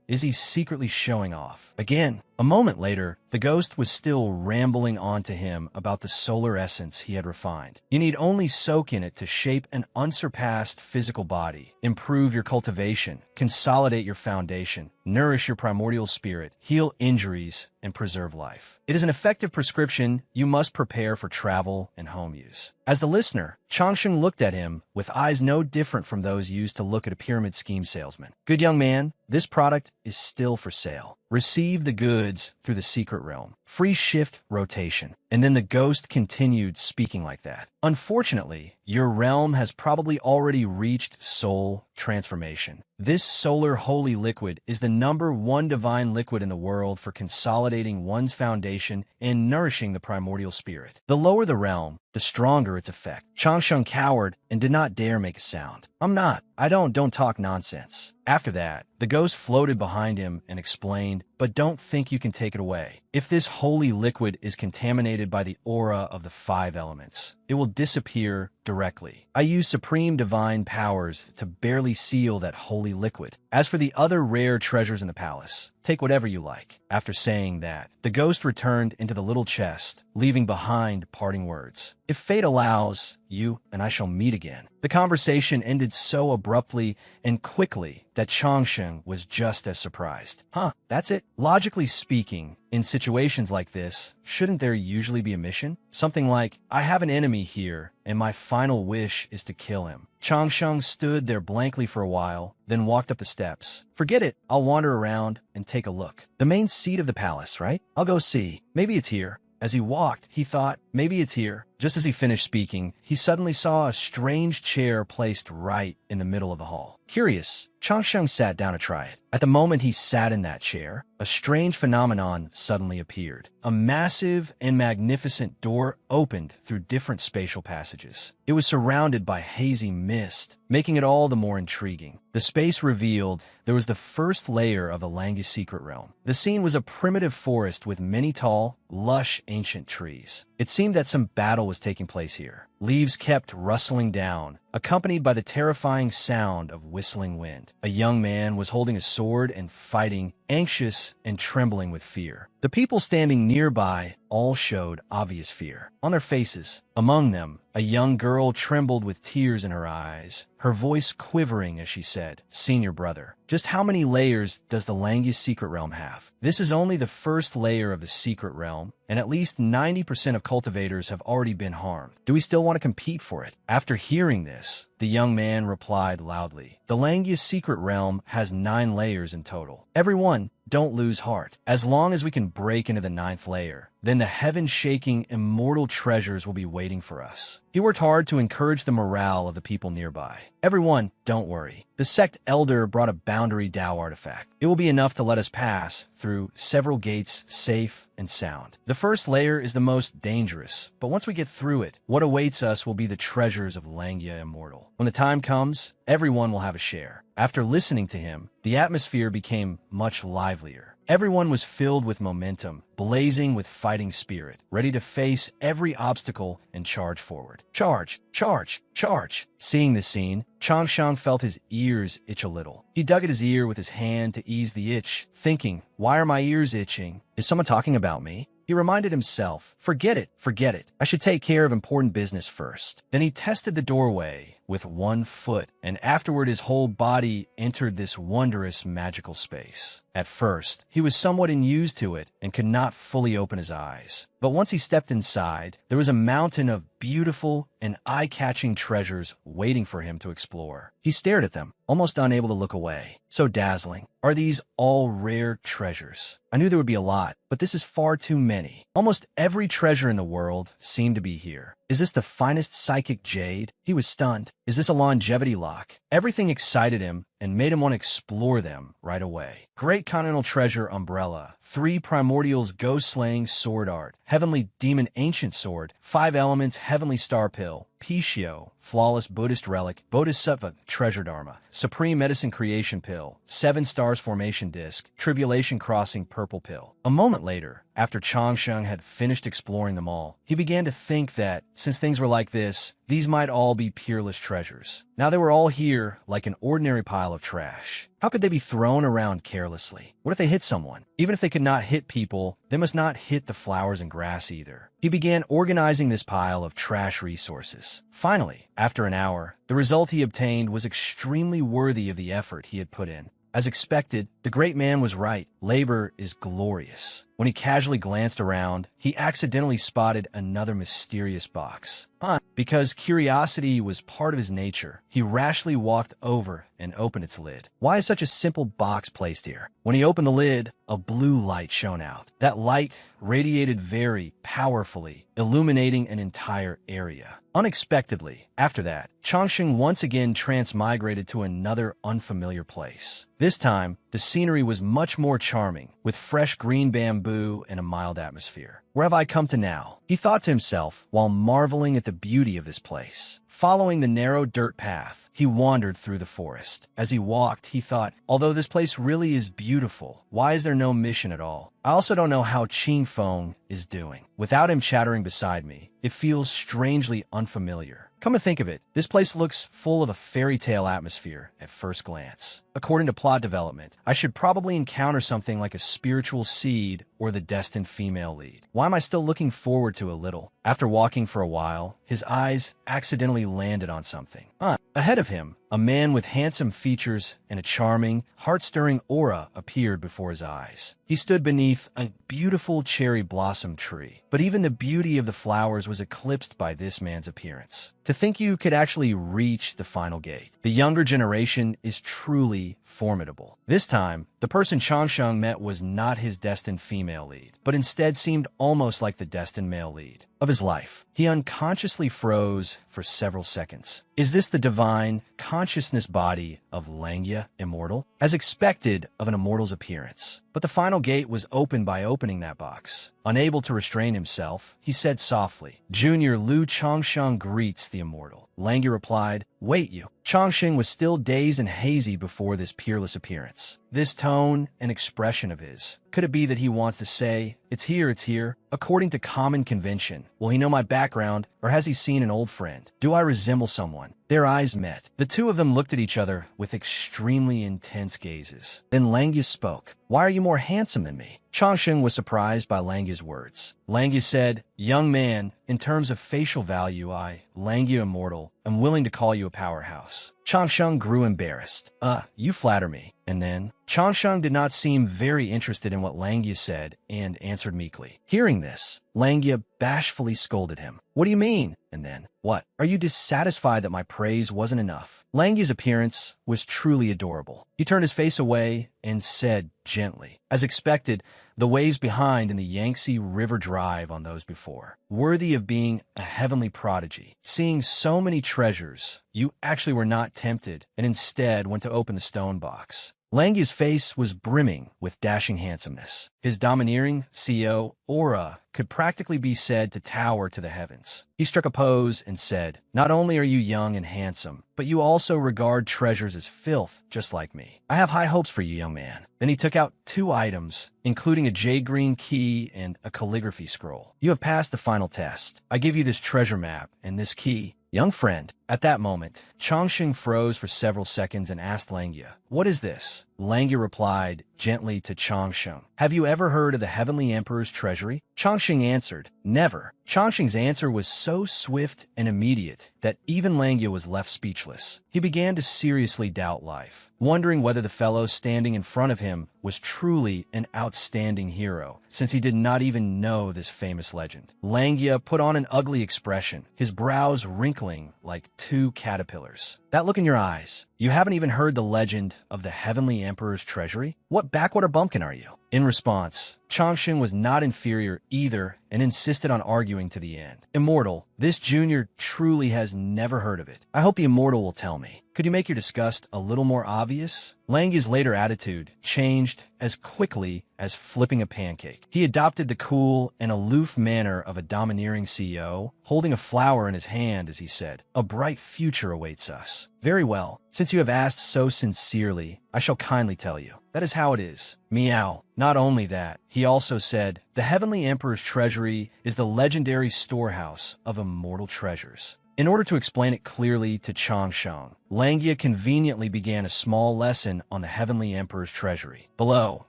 is he secretly showing off? Again, a moment later, the ghost was still rambling on to him about the solar essence he had refined. You need only soak in it to shape an unsurpassed physical body, improve your cultivation, consolidate your foundation, nourish your primordial spirit, heal injuries, and preserve life. It is an effective prescription you must prepare for travel and home use. As the listener, Changsheng looked at him with eyes no different from those used to look at a pyramid scheme salesman. Good young man, this product is still for sale. Receive the goods through the secret realm. Free shift rotation. And then the ghost continued speaking like that. Unfortunately, your realm has probably already reached soul transformation. This solar holy liquid is the #1 divine liquid in the world for consolidating one's foundation and nourishing the primordial spirit. The lower the realm, the stronger its effect. Changsheng cowered and did not dare make a sound. I don't talk nonsense. After that, the ghost floated behind him and explained, but don't think you can take it away. If this holy liquid is contaminated by the aura of the five elements, it will disappear directly. I use supreme divine powers to barely seal that holy liquid. As for the other rare treasures in the palace, take whatever you like. After saying that, the ghost returned into the little chest, leaving behind parting words. If fate allows, you and I shall meet again. The conversation ended so abruptly and quickly that Changsheng was just as surprised. Huh, that's it? Logically speaking, in situations like this, shouldn't there usually be a mission? Something like, I have an enemy here, and my final wish is to kill him. Changsheng stood there blankly for a while, then walked up the steps. Forget it, I'll wander around and take a look. The main seat of the palace, right? I'll go see. Maybe it's here. As he walked, he thought, maybe it's here. Just as he finished speaking, he suddenly saw a strange chair placed right in the middle of the hall. Curious, Changsheng sat down to try it. At the moment he sat in that chair, a strange phenomenon suddenly appeared. A massive and magnificent door opened through different spatial passages. It was surrounded by hazy mist, making it all the more intriguing. The space revealed there was the first layer of the Langus secret realm. The scene was a primitive forest with many tall, lush ancient trees. It seemed that some battle was taking place here. Leaves kept rustling down, accompanied by the terrifying sound of whistling wind. A young man was holding a sword and fighting, anxious and trembling with fear. The people standing nearby all showed obvious fear on their faces. Among them, a young girl trembled with tears in her eyes, her voice quivering as she said, "Senior brother, just how many layers does the Langus secret realm have? This is only the first layer of the secret realm, and at least 90% of cultivators have already been harmed. Do we still want to compete for it?" After hearing this, the young man replied loudly, "The Langus secret realm has 9 layers in total. Everyone, don't lose heart. As long as we can break into the 9th layer, then the heaven-shaking immortal treasures will be waiting for us." He worked hard to encourage the morale of the people nearby. "Everyone, don't worry. The sect elder brought a boundary Dao artifact. It will be enough to let us pass through several gates safe and sound. The first layer is the most dangerous, but once we get through it, what awaits us will be the treasures of Langya Immortal. When the time comes, everyone will have a share." After listening to him, the atmosphere became much livelier. Everyone was filled with momentum, blazing with fighting spirit, ready to face every obstacle and charge forward. Charge! Charge! Charge! Seeing this scene, Changsheng felt his ears itch a little. He dug at his ear with his hand to ease the itch, thinking, "Why are my ears itching? Is someone talking about me?" He reminded himself, forget it. I should take care of important business first. Then he tested the doorway with one foot, and afterward his whole body entered this wondrous magical space. At first, he was somewhat unused to it and could not fully open his eyes. But once he stepped inside, there was a mountain of beautiful and eye-catching treasures waiting for him to explore. He stared at them, almost unable to look away. So dazzling. Are these all rare treasures? I knew there would be a lot, but this is far too many. Almost every treasure in the world seemed to be here. Is this the finest psychic jade? He was stunned. Is this a longevity lock? Everything excited him and made him want to explore them right away. Great Continental Treasure Umbrella, 3 Primordials Ghost-Slaying Sword Art, Heavenly Demon Ancient Sword, 5 Elements Heavenly Star Pill, Pishio, Flawless Buddhist Relic, Bodhisattva Treasure Dharma, Supreme Medicine Creation Pill, 7 Stars Formation Disc, Tribulation Crossing Purple Pill. A moment later, after Changsheng had finished exploring them all, he began to think that, since things were like this, these might all be peerless treasures. Now they were all here like an ordinary pile of trash. How could they be thrown around carelessly? What if they hit someone? Even if they could not hit people, they must not hit the flowers and grass either. He began organizing this pile of trash resources. Finally, after an hour, the result he obtained was extremely worthy of the effort he had put in. As expected, the great man was right. Labor is glorious. When he casually glanced around, he accidentally spotted another mysterious box. Because curiosity was part of his nature, he rashly walked over and opened its lid. Why is such a simple box placed here? When he opened the lid, a blue light shone out. That light radiated very powerfully, illuminating an entire area. Unexpectedly, after that, Changsheng once again transmigrated to another unfamiliar place. This time, the The scenery was much more charming, with fresh green bamboo and a mild atmosphere. Where have I come to now? He thought to himself while marveling at the beauty of this place. Following the narrow dirt path, he wandered through the forest. As he walked, he thought, although this place really is beautiful, why is there no mission at all? I also don't know how Ching Feng is doing. Without him chattering beside me, it feels strangely unfamiliar. Come to think of it, this place looks full of a fairy tale atmosphere at first glance. According to plot development, I should probably encounter something like a spiritual seed or the destined female lead. Why am I still looking forward to a little? After walking for a while, his eyes accidentally landed on something. Ahead of him, a man with handsome features and a charming, heart-stirring aura appeared before his eyes. He stood beneath a beautiful cherry blossom tree, but even the beauty of the flowers was eclipsed by this man's appearance. To think you could actually reach the final gate. The younger generation is truly formidable. This time, the person Changsheng met was not his destined female lead, but instead seemed almost like the destined male lead of his life. He unconsciously froze for several seconds. Is this the divine consciousness body of Langya, immortal? As expected of an immortal's appearance. But the final gate was opened by opening that box. Unable to restrain himself, he said softly, Junior Liu Changsheng greets the immortal. Langya replied, Wait you. Changsheng was still dazed and hazy before this peerless appearance. This tone and expression of his. Could it be that he wants to say, it's here, according to common convention? Will he know my background, or has he seen an old friend? Do I resemble someone? Their eyes met. The two of them looked at each other with extremely intense gazes. Then Langya spoke. Why are you more handsome than me? Changsheng was surprised by Langya's words. Langya said, Young man, in terms of facial value, I, Langya Immortal, am willing to call you a powerhouse. Changsheng grew embarrassed. You flatter me. And then, Changsheng did not seem very interested in what Langya said and answered meekly. Hearing this, Langya bashfully scolded him. What do you mean? And then, what? Are you dissatisfied that my praise wasn't enough? Langya's appearance was truly adorable. He turned his face away and said gently, as expected, the waves behind in the Yangtze River drive on those before. Worthy of being a heavenly prodigy. Seeing so many treasures, you actually were not tempted and instead went to open the stone box. Langya's face was brimming with dashing handsomeness. His domineering, CEO, aura could practically be said to tower to the heavens. He struck a pose and said, Not only are you young and handsome, but you also regard treasures as filth, just like me. I have high hopes for you, young man. Then he took out 2 items, including a jade green key and a calligraphy scroll. You have passed the final test. I give you this treasure map and this key. Young friend. At that moment, Changsheng froze for several seconds and asked Langya, What is this? Langya replied gently to Changsheng, Have you ever heard of the Heavenly Emperor's treasury? Changsheng answered, Never. Changsheng's answer was so swift and immediate that even Langya was left speechless. He began to seriously doubt life, wondering whether the fellow standing in front of him was truly an outstanding hero, since he did not even know this famous legend. Langya put on an ugly expression, his brows wrinkling like 2 caterpillars. That look in your eyes. You haven't even heard the legend of the Heavenly Emperor's treasury? What backwater bumpkin are you? In response, Changsheng was not inferior either and insisted on arguing to the end. Immortal, this junior truly has never heard of it. I hope the immortal will tell me. Could you make your disgust a little more obvious? Langya's later attitude changed as quickly as flipping a pancake. He adopted the cool and aloof manner of a domineering CEO, holding a flower in his hand as he said, A bright future awaits us. Very well. Since you have asked so sincerely, I shall kindly tell you. That is how it is. Meow. Not only that, he also said, the Heavenly Emperor's treasury is the legendary storehouse of immortal treasures. In order to explain it clearly to Changsheng, Langya conveniently began a small lesson on the Heavenly Emperor's treasury. Below,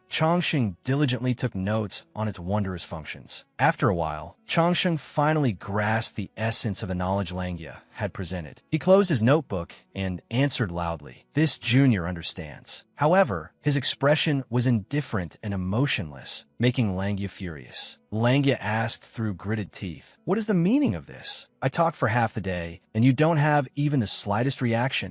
Changsheng diligently took notes on its wondrous functions. After a while, Changsheng finally grasped the essence of the knowledge Langya had presented. He closed his notebook and answered loudly, This junior understands. However, his expression was indifferent and emotionless, making Langya furious. Langya asked through gritted teeth, What is the meaning of this? I talked for half the day, and you don't have even the slightest reaction.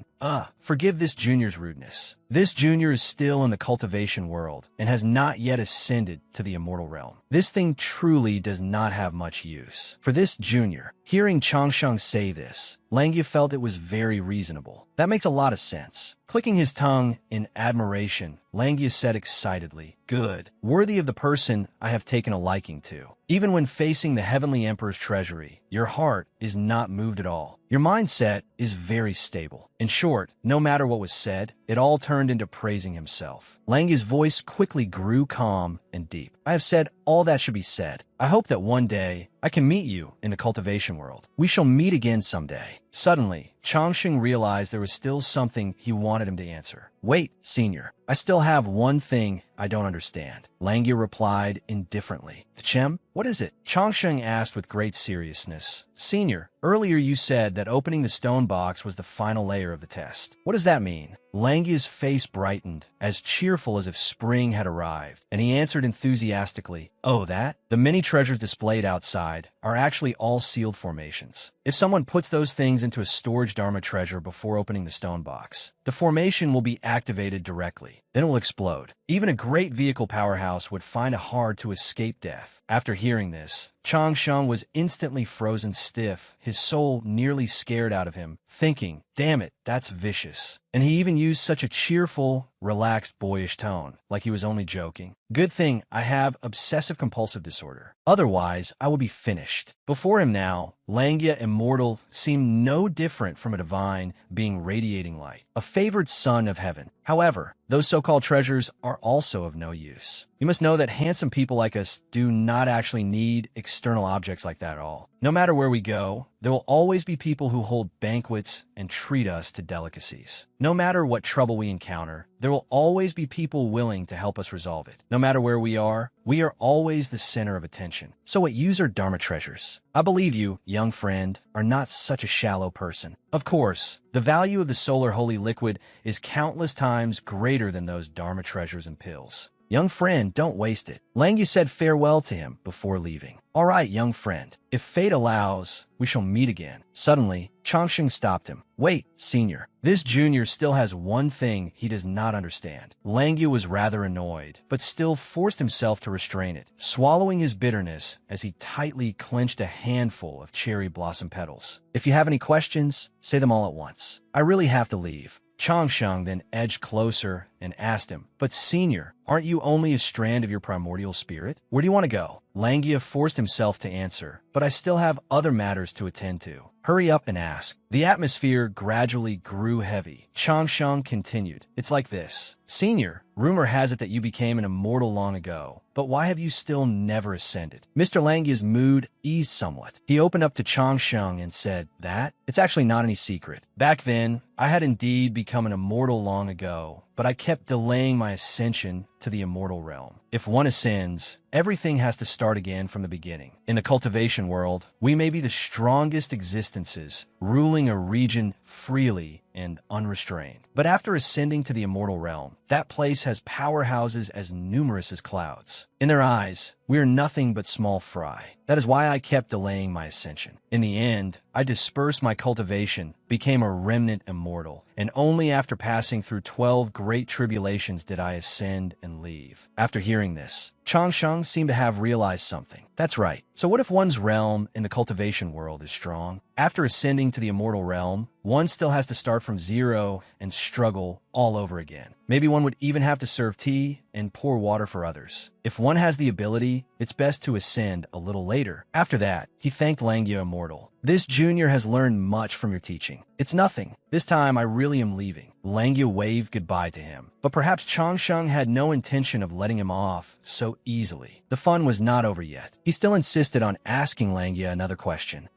Forgive this junior's rudeness. This junior is still in the cultivation world and has not yet ascended to the immortal realm. This thing truly does not have much use. For this junior, hearing Changsheng say this, Langya felt it was very reasonable. That makes a lot of sense. Clicking his tongue in admiration, Langya said excitedly, "Good, worthy of the person I have taken a liking to. Even when facing the Heavenly Emperor's treasury, your heart is not moved at all. Your mindset is very stable." In short, no matter what was said, it all turned into praising himself. Langya's voice quickly grew calm and deep. "I have said all that should be said. I hope that one day I can meet you in the cultivation world. We shall meet again someday." Suddenly, Changsheng realized there was still something he wanted him to answer. "Wait, senior, I still have one thing I don't understand." Langya replied indifferently. "Chem, what is it?" Changsheng asked with great seriousness. "Senior, earlier you said that opening the stone box was the final layer of the test. What does that mean?" Langya's face brightened, as cheerful as if spring had arrived, and he answered enthusiastically, "Oh, that? The many treasures displayed outside are actually all sealed formations. If someone puts those things into a storage Dharma treasure before opening the stone box, the formation will be activated directly. Then it will explode. Even a great vehicle powerhouse would find it hard to escape death." After hearing this, Changsheng was instantly frozen stiff, his soul nearly scared out of him, thinking, "Damn it, that's vicious." And he even used such a cheerful, relaxed, boyish tone, like he was only joking. "Good thing I have obsessive-compulsive disorder. Otherwise, I would be finished." Before him now, Langya Immortal seemed no different from a divine being radiating light, a favored son of heaven. However, those so-called treasures are also of no use. You must know that handsome people like us do not actually need external objects like that at all. No matter where we go, there will always be people who hold banquets and treat us to delicacies. No matter what trouble we encounter, there will always be people willing to help us resolve it. No matter where we are always the center of attention. So what use are Dharma treasures? I believe you, young friend, are not such a shallow person. Of course, the value of the solar holy liquid is countless times greater than those Dharma treasures and pills. Young friend, don't waste it. Langya said farewell to him before leaving. "All right, young friend. If fate allows, we shall meet again." Suddenly, Changsheng stopped him. "Wait, senior. This junior still has one thing he does not understand." Langya was rather annoyed, but still forced himself to restrain it, swallowing his bitterness as he tightly clenched a handful of cherry blossom petals. "If you have any questions, say them all at once. I really have to leave." Changsheng then edged closer and asked him, "But senior, aren't you only a strand of your primordial spirit? Where do you want to go?" Langya forced himself to answer, "But I still have other matters to attend to. Hurry up and ask." The atmosphere gradually grew heavy. Changsheng continued, "It's like this. Senior, rumor has it that you became an immortal long ago, but why have you still never ascended?" Mr. Langya's mood eased somewhat. He opened up to Changsheng and said, "That? It's actually not any secret. Back then, I had indeed become an immortal long ago, but I kept delaying my ascension to the immortal realm. If one ascends, everything has to start again from the beginning. In the cultivation world, we may be the strongest existences, ruling a region freely and unrestrained. But after ascending to the immortal realm, that place has powerhouses as numerous as clouds. In their eyes, we are nothing but small fry. That is why I kept delaying my ascension. In the end, I dispersed my cultivation, became a remnant immortal, and only after passing through 12 great tribulations did I ascend and leave." After hearing this, Changsheng seemed to have realized something. That's right. So what if one's realm in the cultivation world is strong? After ascending to the immortal realm, one still has to start from zero and struggle all over again. Maybe one would even have to serve tea and pour water for others. If one has the ability, it's best to ascend a little later. After that, he thanked Langya Immortal. "This junior has learned much from your teaching. It's nothing. This time I really am leaving." Langya waved goodbye to him, but perhaps Changsheng had no intention of letting him off so easily. The fun was not over yet. He still insisted on asking Langya another question.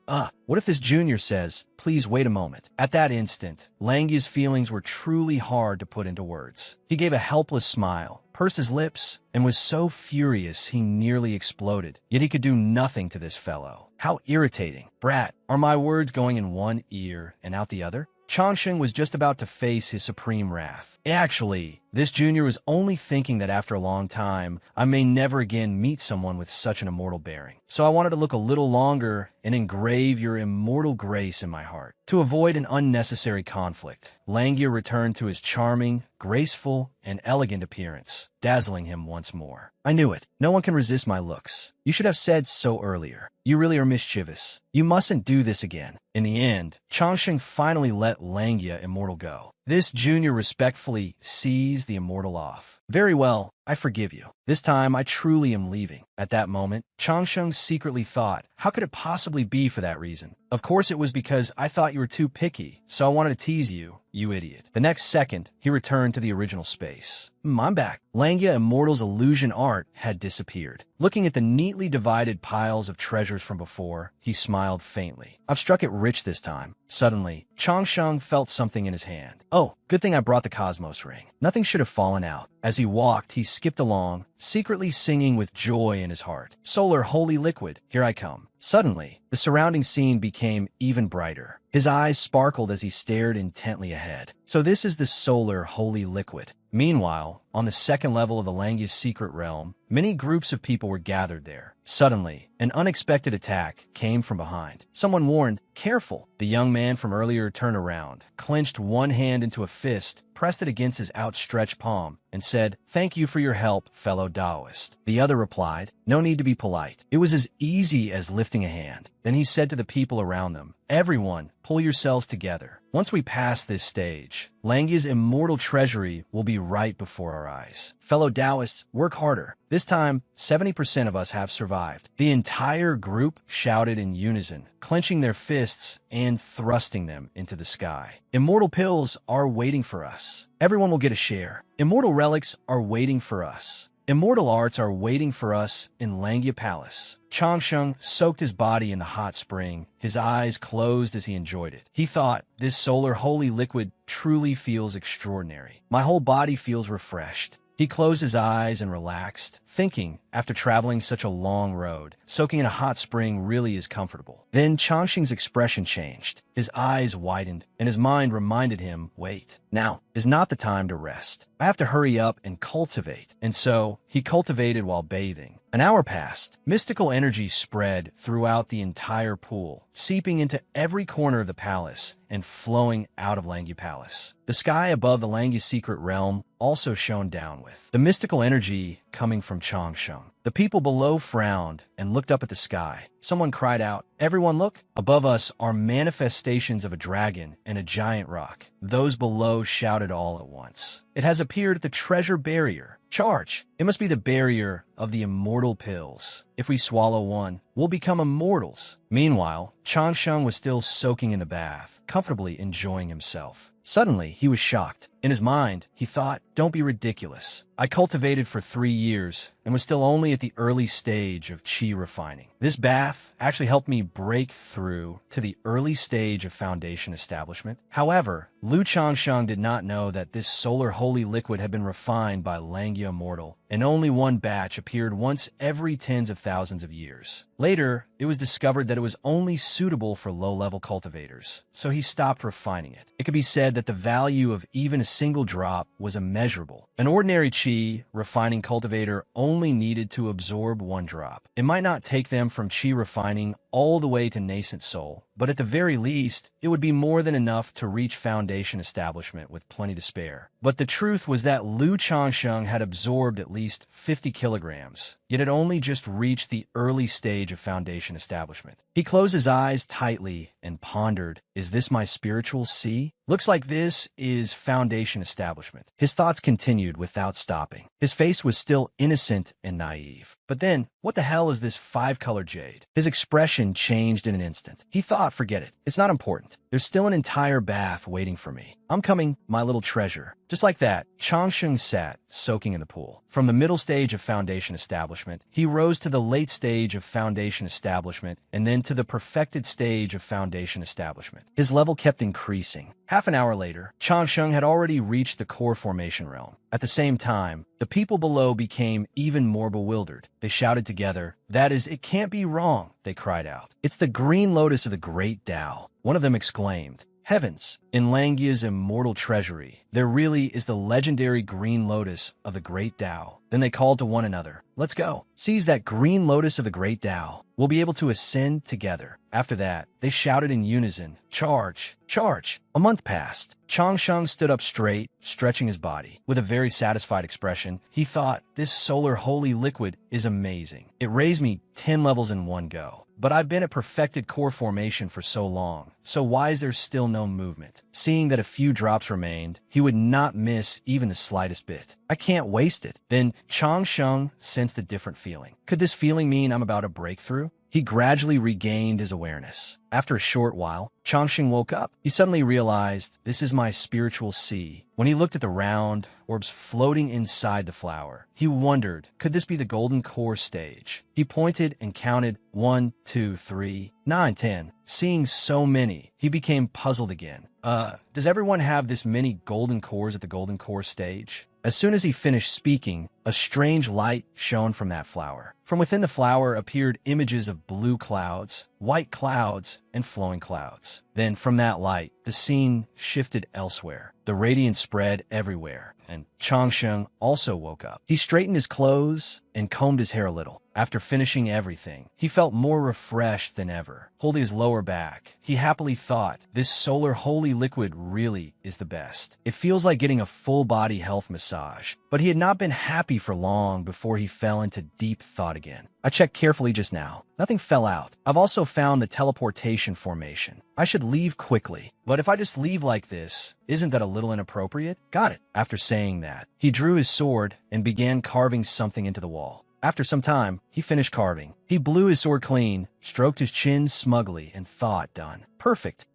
What if this junior says, "Please wait a moment"? At that instant, Langya's feelings were truly hard to put into words. He gave a helpless smile, pursed his lips, and was so furious he nearly exploded. Yet he could do nothing to this fellow. How irritating. Brat, are my words going in one ear and out the other? Changsheng was just about to face his supreme wrath. Actually, This junior was only thinking that after a long time, I may never again meet someone with such an immortal bearing. So I wanted to look a little longer and engrave your immortal grace in my heart. To avoid an unnecessary conflict, Langia returned to his charming, graceful, and elegant appearance, dazzling him once more. I knew it. No one can resist my looks. You should have said so earlier. You really are mischievous. You mustn't do this again. In the end, Changsheng finally let Langia immortal go. This junior respectfully sees the immortal off. Very well, I forgive you. This time I truly am leaving. At that moment, Changsheng secretly thought, how could it possibly be for that reason? Of course it was because I thought you were too picky, so I wanted to tease you, you idiot. The next second, he returned to the original space. I'm back. Langia Immortal's illusion art had disappeared. Looking at the neatly divided piles of treasures from before, he smiled faintly. I've struck it rich this time. Suddenly, Changsheng felt something in his hand. Oh, good thing I brought the Cosmos ring. Nothing should have fallen out. As he walked, he skipped along, secretly singing with joy in his heart. Solar holy liquid, here I come. Suddenly, the surrounding scene became even brighter. His eyes sparkled as he stared intently ahead. So this is the solar holy liquid. Meanwhile, on the second level of the Langia's secret realm, many groups of people were gathered there. Suddenly, an unexpected attack came from behind. Someone warned, "Careful!" The young man from earlier turned around, clenched one hand into a fist, pressed it against his outstretched palm, and said, "Thank you for your help, fellow Taoist." The other replied, "No need to be polite. It was as easy as lifting a hand." Then he said to the people around them, "Everyone, pull yourselves together. Once we pass this stage, Langia's immortal treasury will be right before our eyes. Fellow Taoists, work harder. This time, 70% of us have survived." The entire group shouted in unison, clenching their fists and thrusting them into the sky. Immortal pills are waiting for us. Everyone will get a share. Immortal relics are waiting for us. Immortal arts are waiting for us in Langia Palace. Changsheng soaked his body in the hot spring, his eyes closed as he enjoyed it. He thought, this solar holy liquid truly feels extraordinary. My whole body feels refreshed. He closed his eyes and relaxed, thinking, after traveling such a long road, soaking in a hot spring really is comfortable. Then Changsheng's expression changed. His eyes widened, and his mind reminded him, wait, now is not the time to rest. I have to hurry up and cultivate. And so, he cultivated while bathing. An hour passed. Mystical energy spread throughout the entire pool, seeping into every corner of the palace and flowing out of Langia Palace. The sky above the Langia secret realm also shone down with the mystical energy coming from Changsheng. The people below frowned and looked up at the sky. Someone cried out, "Everyone look! Above us are manifestations of a dragon and a giant rock." Those below shouted all at once. "It has appeared at the treasure barrier. Charge! It must be the barrier of the immortal pills. If we swallow one, we'll become immortals." Meanwhile, Changsheng was still soaking in the bath, comfortably enjoying himself. Suddenly, he was shocked. In his mind, he thought, don't be ridiculous. I cultivated for 3 years and was still only at the early stage of chi refining. This bath actually helped me break through to the early stage of foundation establishment. However, Lu Changsheng did not know that this solar holy liquid had been refined by Langia Immortal, and only one batch appeared once every tens of thousands of years. Later, it was discovered that it was only suitable for low-level cultivators, so he stopped refining it. It could be said that the value of even a single drop was immeasurable. An ordinary chi refining cultivator only needed to absorb 1 drop. It might not take them from chi refining all the way to nascent soul, but at the very least, it would be more than enough to reach foundation establishment with plenty to spare. But the truth was that Lu Changsheng had absorbed at least 50 kilograms, yet had only just reached the early stage of foundation establishment. He closed his eyes tightly and pondered, is this my spiritual sea? Looks like this is foundation establishment. His thoughts continued without stopping. His face was still innocent and naive. But then, what the hell is this 5-color jade? His expression changed in an instant. He thought, forget it. It's not important. There's still an entire bath waiting for me. I'm coming, my little treasure. Just like that, Changsheng sat, soaking in the pool. From the middle stage of foundation establishment, he rose to the late stage of foundation establishment, and then to the perfected stage of foundation establishment. His level kept increasing. Half an hour later, Changsheng had already reached the core formation realm. At the same time, the people below became even more bewildered. They shouted together, "That is, it can't be wrong," they cried out. "It's the green lotus of the great Tao." One of them exclaimed, Heavens, in Langya's immortal treasury, there really is the legendary green lotus of the Great Tao. Then they called to one another, "Let's go. Seize that green lotus of the Great Tao. We'll be able to ascend together." After that, they shouted in unison, "Charge! Charge!" A month passed. Changsheng stood up straight, stretching his body. With a very satisfied expression, he thought, "This solar holy liquid is amazing. It raised me 10 levels in one go. But I've been at perfected core formation for so long, so why is there still no movement?" Seeing that a few drops remained, he would not miss even the slightest bit. "I can't waste it." Then Changsheng sensed a different feeling. Could this feeling mean I'm about to break through? He gradually regained his awareness. After a short while, Changsheng woke up. He suddenly realized, "This is my spiritual sea." When he looked at the round orbs floating inside the flower, he wondered, could this be the golden core stage? He pointed and counted 1, 2, 3, 9, 10. Seeing so many, he became puzzled again. Does everyone have this many golden cores at the golden core stage? As soon as he finished speaking, a strange light shone from that flower. From within the flower appeared images of blue clouds, white clouds, and flowing clouds. Then from that light, the scene shifted elsewhere. The radiance spread everywhere, and Changsheng also woke up. He straightened his clothes and combed his hair a little. After finishing everything, he felt more refreshed than ever. Holding his lower back, he happily thought, "This solar holy liquid really is the best. It feels like getting a full-body health massage." But he had not been happy for long before he fell into deep thought again. "I checked carefully just now. Nothing fell out. I've also found the teleportation formation. I should leave quickly. But if I just leave like this, isn't that a little inappropriate?" Got it. After saying that, he drew his sword and began carving something into the wall. After some time, he finished carving. He blew his sword clean, stroked his chin smugly, and thought, "Done. Perfect.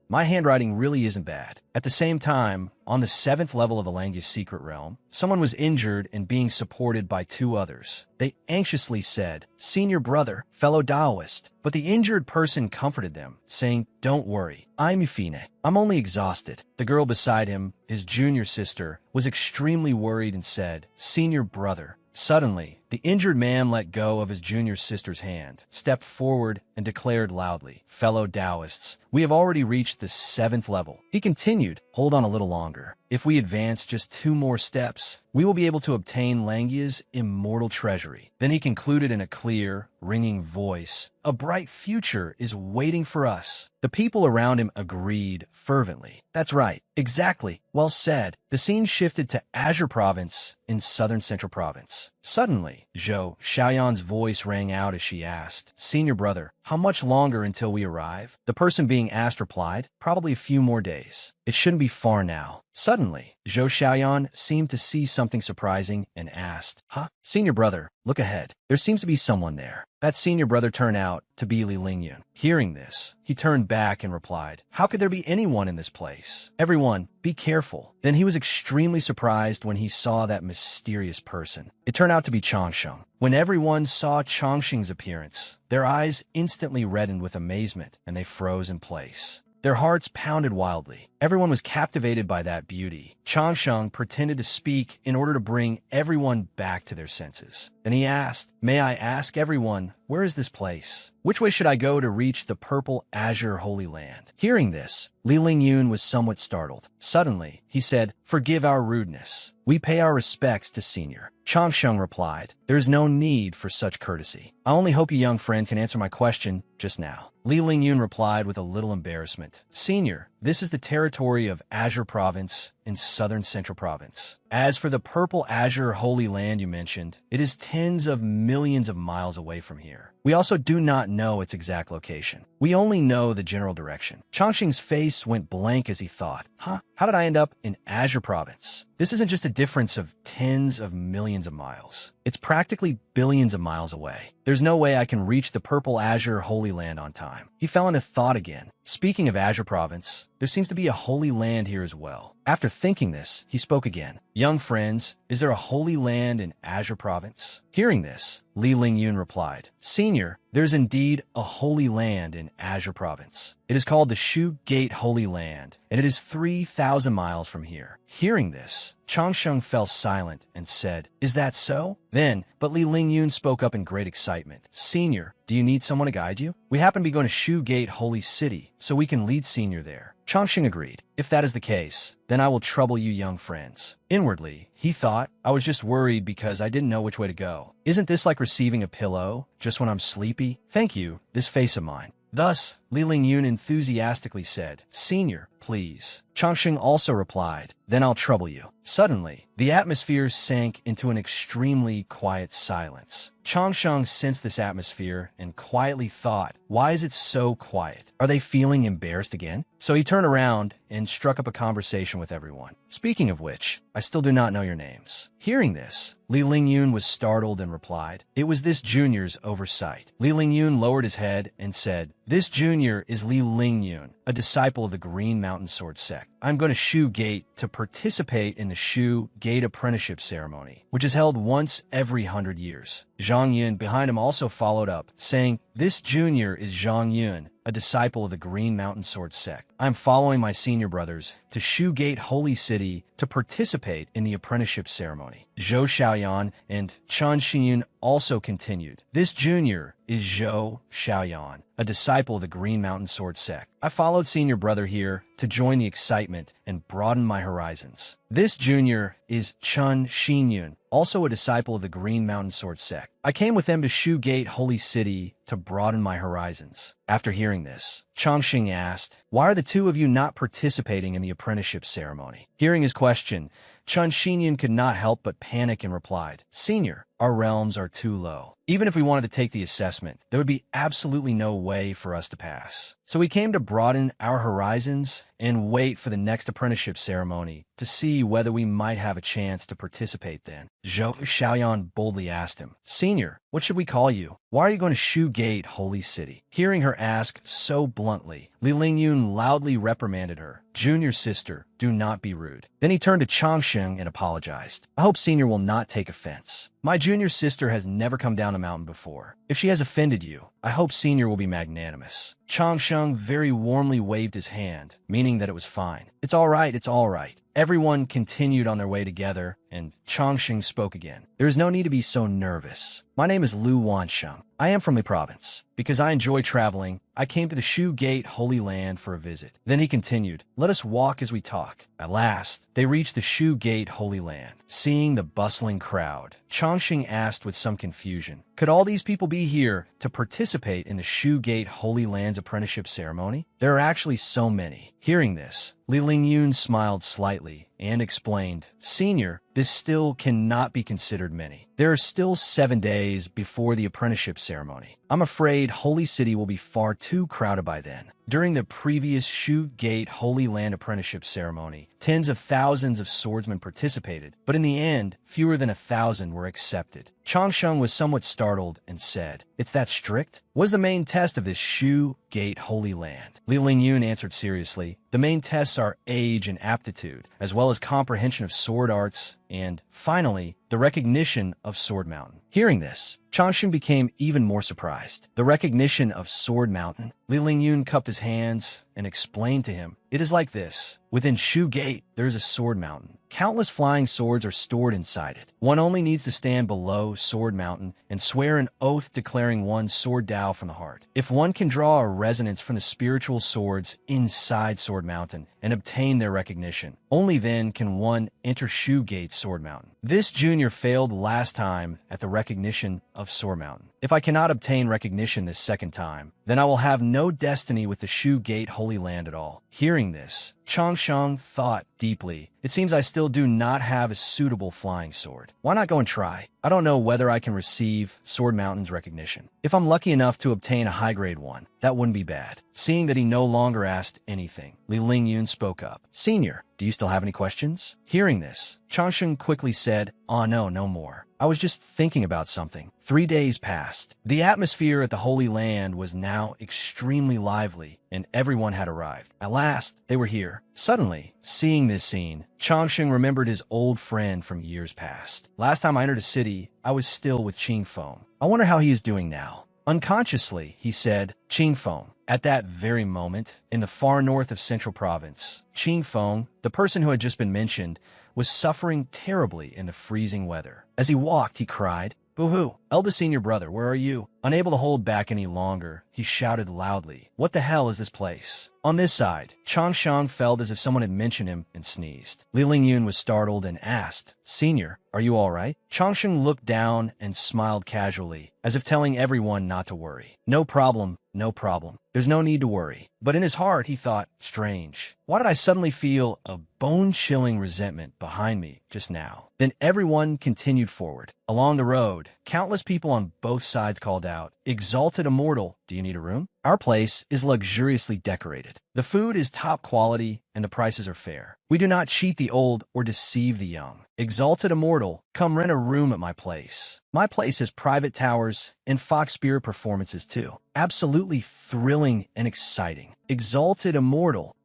My handwriting really isn't bad." At the same time, on the 7th level of the Langya secret realm, someone was injured and being supported by 2 others. They anxiously said, "Senior brother, fellow Taoist." But the injured person comforted them, saying, "Don't worry. I'm Yufine. I'm only exhausted." The girl beside him, his junior sister, was extremely worried and said, "Senior brother." Suddenly, the injured man let go of his junior sister's hand, stepped forward, and declared loudly, "Fellow Taoists, we have already reached the 7th level." He continued, "Hold on a little longer. If we advance just 2 more steps, we will be able to obtain Langya's immortal treasury." Then he concluded in a clear, ringing voice, "A bright future is waiting for us." The people around him agreed fervently. "That's right. Exactly. Well said." The scene shifted to Azure Province in southern Central Province. Suddenly, Zhou Xiaoyan's voice rang out as she asked, "Senior brother, how much longer until we arrive?" The person being asked replied, "Probably a few more days. It shouldn't be far now." Suddenly, Zhou Xiaoyan seemed to see something surprising and asked, "Huh? Senior brother, look ahead. There seems to be someone there." That senior brother turned out to be Li Lingyun. Hearing this, he turned back and replied, "How could there be anyone in this place? Everyone, be careful." Then he was extremely surprised when he saw that mysterious person. It turned out to be Changsheng. When everyone saw Changsheng's appearance, their eyes instantly reddened with amazement and they froze in place. Their hearts pounded wildly. Everyone was captivated by that beauty. Changsheng pretended to speak in order to bring everyone back to their senses. Then he asked, "May I ask everyone, where is this place? Which way should I go to reach the purple azure holy land?" Hearing this, Li Lingyun was somewhat startled. Suddenly, he said, "Forgive our rudeness. We pay our respects to Senior." Changsheng replied, "There is no need for such courtesy. I only hope you young friend can answer my question just now." Li Lingyun replied with a little embarrassment, "Senior, this is the territory of Azure Province in southern Central Province. As for the purple azure holy land you mentioned, it is tens of millions of miles away from here. We also do not know its exact location. We only know the general direction." Changsheng's face went blank as he thought, "Huh? How did I end up in Azure Province? This isn't just a difference of tens of millions of miles. It's practically billions of miles away. There's no way I can reach the purple azure holy land on time." He fell into thought again. Speaking of Azure Province, there seems to be a holy land here as well. After thinking this, he spoke again. "Young friends, is there a holy land in Azure Province?" Hearing this, Li Lingyun replied, "Senior, there's indeed a holy land in Azure Province. It is called the Shu Gate Holy Land, and it is 3,000 miles from here." Hearing this, Changsheng fell silent and said, "Is that so?" But Li Lingyun spoke up in great excitement. "Senior, do you need someone to guide you? We happen to be going to Shu Gate Holy City, so we can lead Senior there." Chongqing agreed. If that is the case, then I will trouble you young friends. Inwardly, he thought, I was just worried because I didn't know which way to go. Isn't this like receiving a pillow just when I'm sleepy? Thank you, this face of mine. Thus, Li Lingyun enthusiastically said, Senior, please. Chongqing also replied, Then I'll trouble you. Suddenly, the atmosphere sank into an extremely quiet silence. Chongqing sensed this atmosphere and quietly thought, why is it so quiet? Are they feeling embarrassed again? So he turned around and struck up a conversation with everyone. Speaking of which, I still do not know your names. Hearing this, Li Lingyun was startled and replied, It was this junior's oversight. Li Lingyun lowered his head and said, This junior is Li Lingyun, a disciple of the Green Mountain Sword sect. I'm going to Shu Gate to participate in the Shu Gate apprenticeship ceremony, which is held once every 100 years. Zhang Yun behind him also followed up, saying, This junior is Zhang Yun, a disciple of the Green Mountain Sword sect. I'm following my senior brothers to Shu Gate Holy City to participate in the apprenticeship ceremony. Zhou Xiaoyan and Chen Xinyun also continued. This junior is Zhou Xiaoyan, a disciple of the Green Mountain Sword sect. I followed senior brother here to join the excitement and broaden my horizons. This junior is Chen Xinyun, also a disciple of the Green Mountain Sword sect. I came with them to Shu Gate Holy City to broaden my horizons. After hearing this, Chongqing asked, Why are the two of you not participating in the apprenticeship ceremony? Hearing his question, Chen Xinyun could not help but panic and replied, Senior, our realms are too low. Even if we wanted to take the assessment, there would be absolutely no way for us to pass. So we came to broaden our horizons and wait for the next apprenticeship ceremony to see whether we might have a chance to participate then. Zhou Xiaoyan boldly asked him, Senior, what should we call you? Why are you going to Shu Gate Holy City? Hearing her ask so bluntly, Li Lingyun loudly reprimanded her. Junior sister, do not be rude. Then he turned to Chongqing and apologized. I hope Senior will not take offense. My junior sister has never come down a mountain before. If she has offended you, I hope Senior will be magnanimous. Chongqing very warmly waved his hand, meaning that it was fine. It's all right, it's all right. Everyone continued on their way together, and Chongqing spoke again. There is no need to be so nervous. My name is Lu Wansheng. I am from the province. Because I enjoy traveling, I came to the Shu Gate Holy Land for a visit. Then he continued, Let us walk as we talk. At last, they reached the Shu Gate Holy Land. Seeing the bustling crowd, Chongqing asked with some confusion, Could all these people be here to participate in the Shu Gate Holy Land's apprenticeship ceremony? There are actually so many. Hearing this, Li Lingyun smiled slightly and explained, Senior, this still cannot be considered many. There are still 7 days before the apprenticeship ceremony. I'm afraid Holy City will be far too crowded by then. During the previous Shu Gate Holy Land apprenticeship ceremony, tens of thousands of swordsmen participated, but in the end, fewer than 1,000 were accepted. Chongqing was somewhat startled and said, It's that strict? What is the main test of this Shu Gate Holy Land? Li Lingyun answered seriously, The main tests are age and aptitude, as well as comprehension of sword arts, and, finally, the recognition of Sword Mountain. Hearing this, Chongqing became even more surprised. The recognition of Sword Mountain? Li Lingyun cupped his hands and explained to him, It is like this. Within Shu Gate, there is a Sword Mountain. Countless flying swords are stored inside it. One only needs to stand below Sword Mountain and swear an oath declaring one's sword Tao from the heart. If one can draw a resonance from the spiritual swords inside Sword Mountain and obtain their recognition, only then can one enter Shu Gate Sword Mountain. This junior failed last time at the recognition of Sword Mountain. If I cannot obtain recognition this second time, then I will have no destiny with the Shu Gate Holy Land at all. Hearing this, Chongqing thought deeply. It seems I still do not have a suitable flying sword. Why not go and try? I don't know whether I can receive Sword Mountain's recognition. If I'm lucky enough to obtain a high-grade one, that wouldn't be bad. Seeing that he no longer asked anything, Li Lingyun spoke up. Senior, do you still have any questions? Hearing this, Chongqing quickly said, Oh no, no more. I was just thinking about something. 3 days passed. The atmosphere at the Holy Land was now extremely lively, and everyone had arrived. At last, they were here. Suddenly, seeing this scene, Chongqing remembered his old friend from years past. Last time I entered a city, I was still with Qing Feng. I wonder how he is doing now. Unconsciously, he said, Qing Feng. At that very moment, in the far north of Central Province, Qing Feng, the person who had just been mentioned, was suffering terribly in the freezing weather. As he walked, he cried, Boo-hoo! Eldest senior brother, where are you? Unable to hold back any longer, he shouted loudly, "What the hell is this place?" On this side, Changsheng felt as if someone had mentioned him and sneezed. Li Lingyun was startled and asked, "Senior, are you all right?" Changsheng looked down and smiled casually, as if telling everyone not to worry. "No problem, no problem. There's no need to worry." But in his heart, he thought, strange. Why did I suddenly feel a bone-chilling resentment behind me just now? Then everyone continued forward. Along the road, countless people on both sides called out, "Exalted Immortal, do you need a room? Our place is luxuriously decorated. The food is top quality and the prices are fair. We do not cheat the old or deceive the young. Exalted Immortal, come rent a room at my place. My place has private towers and Fox Spirit performances too. Absolutely thrilling and exciting. Exalted Immortal,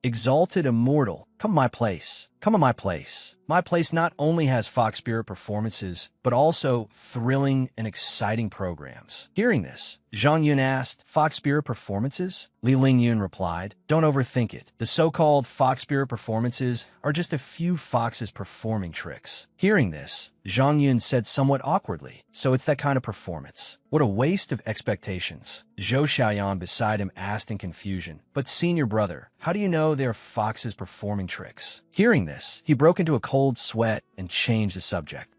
come my place. Come to my place. My place not only has Fox Spirit performances, but also thrilling and exciting programs." Hearing this, Zhang Yun asked, "Fox Spirit performances?" Li Lingyun replied, "Don't overthink it. The so-called Fox Spirit performances are just a few foxes performing tricks." Hearing this, Zhang Yun said somewhat awkwardly, "So it's that kind of performance. What a waste of expectations." Zhou Xiaoyan beside him asked in confusion, "But senior brother, how do you know they're foxes performing tricks?" Hearing this, he broke into a cold sweat and changed the subject.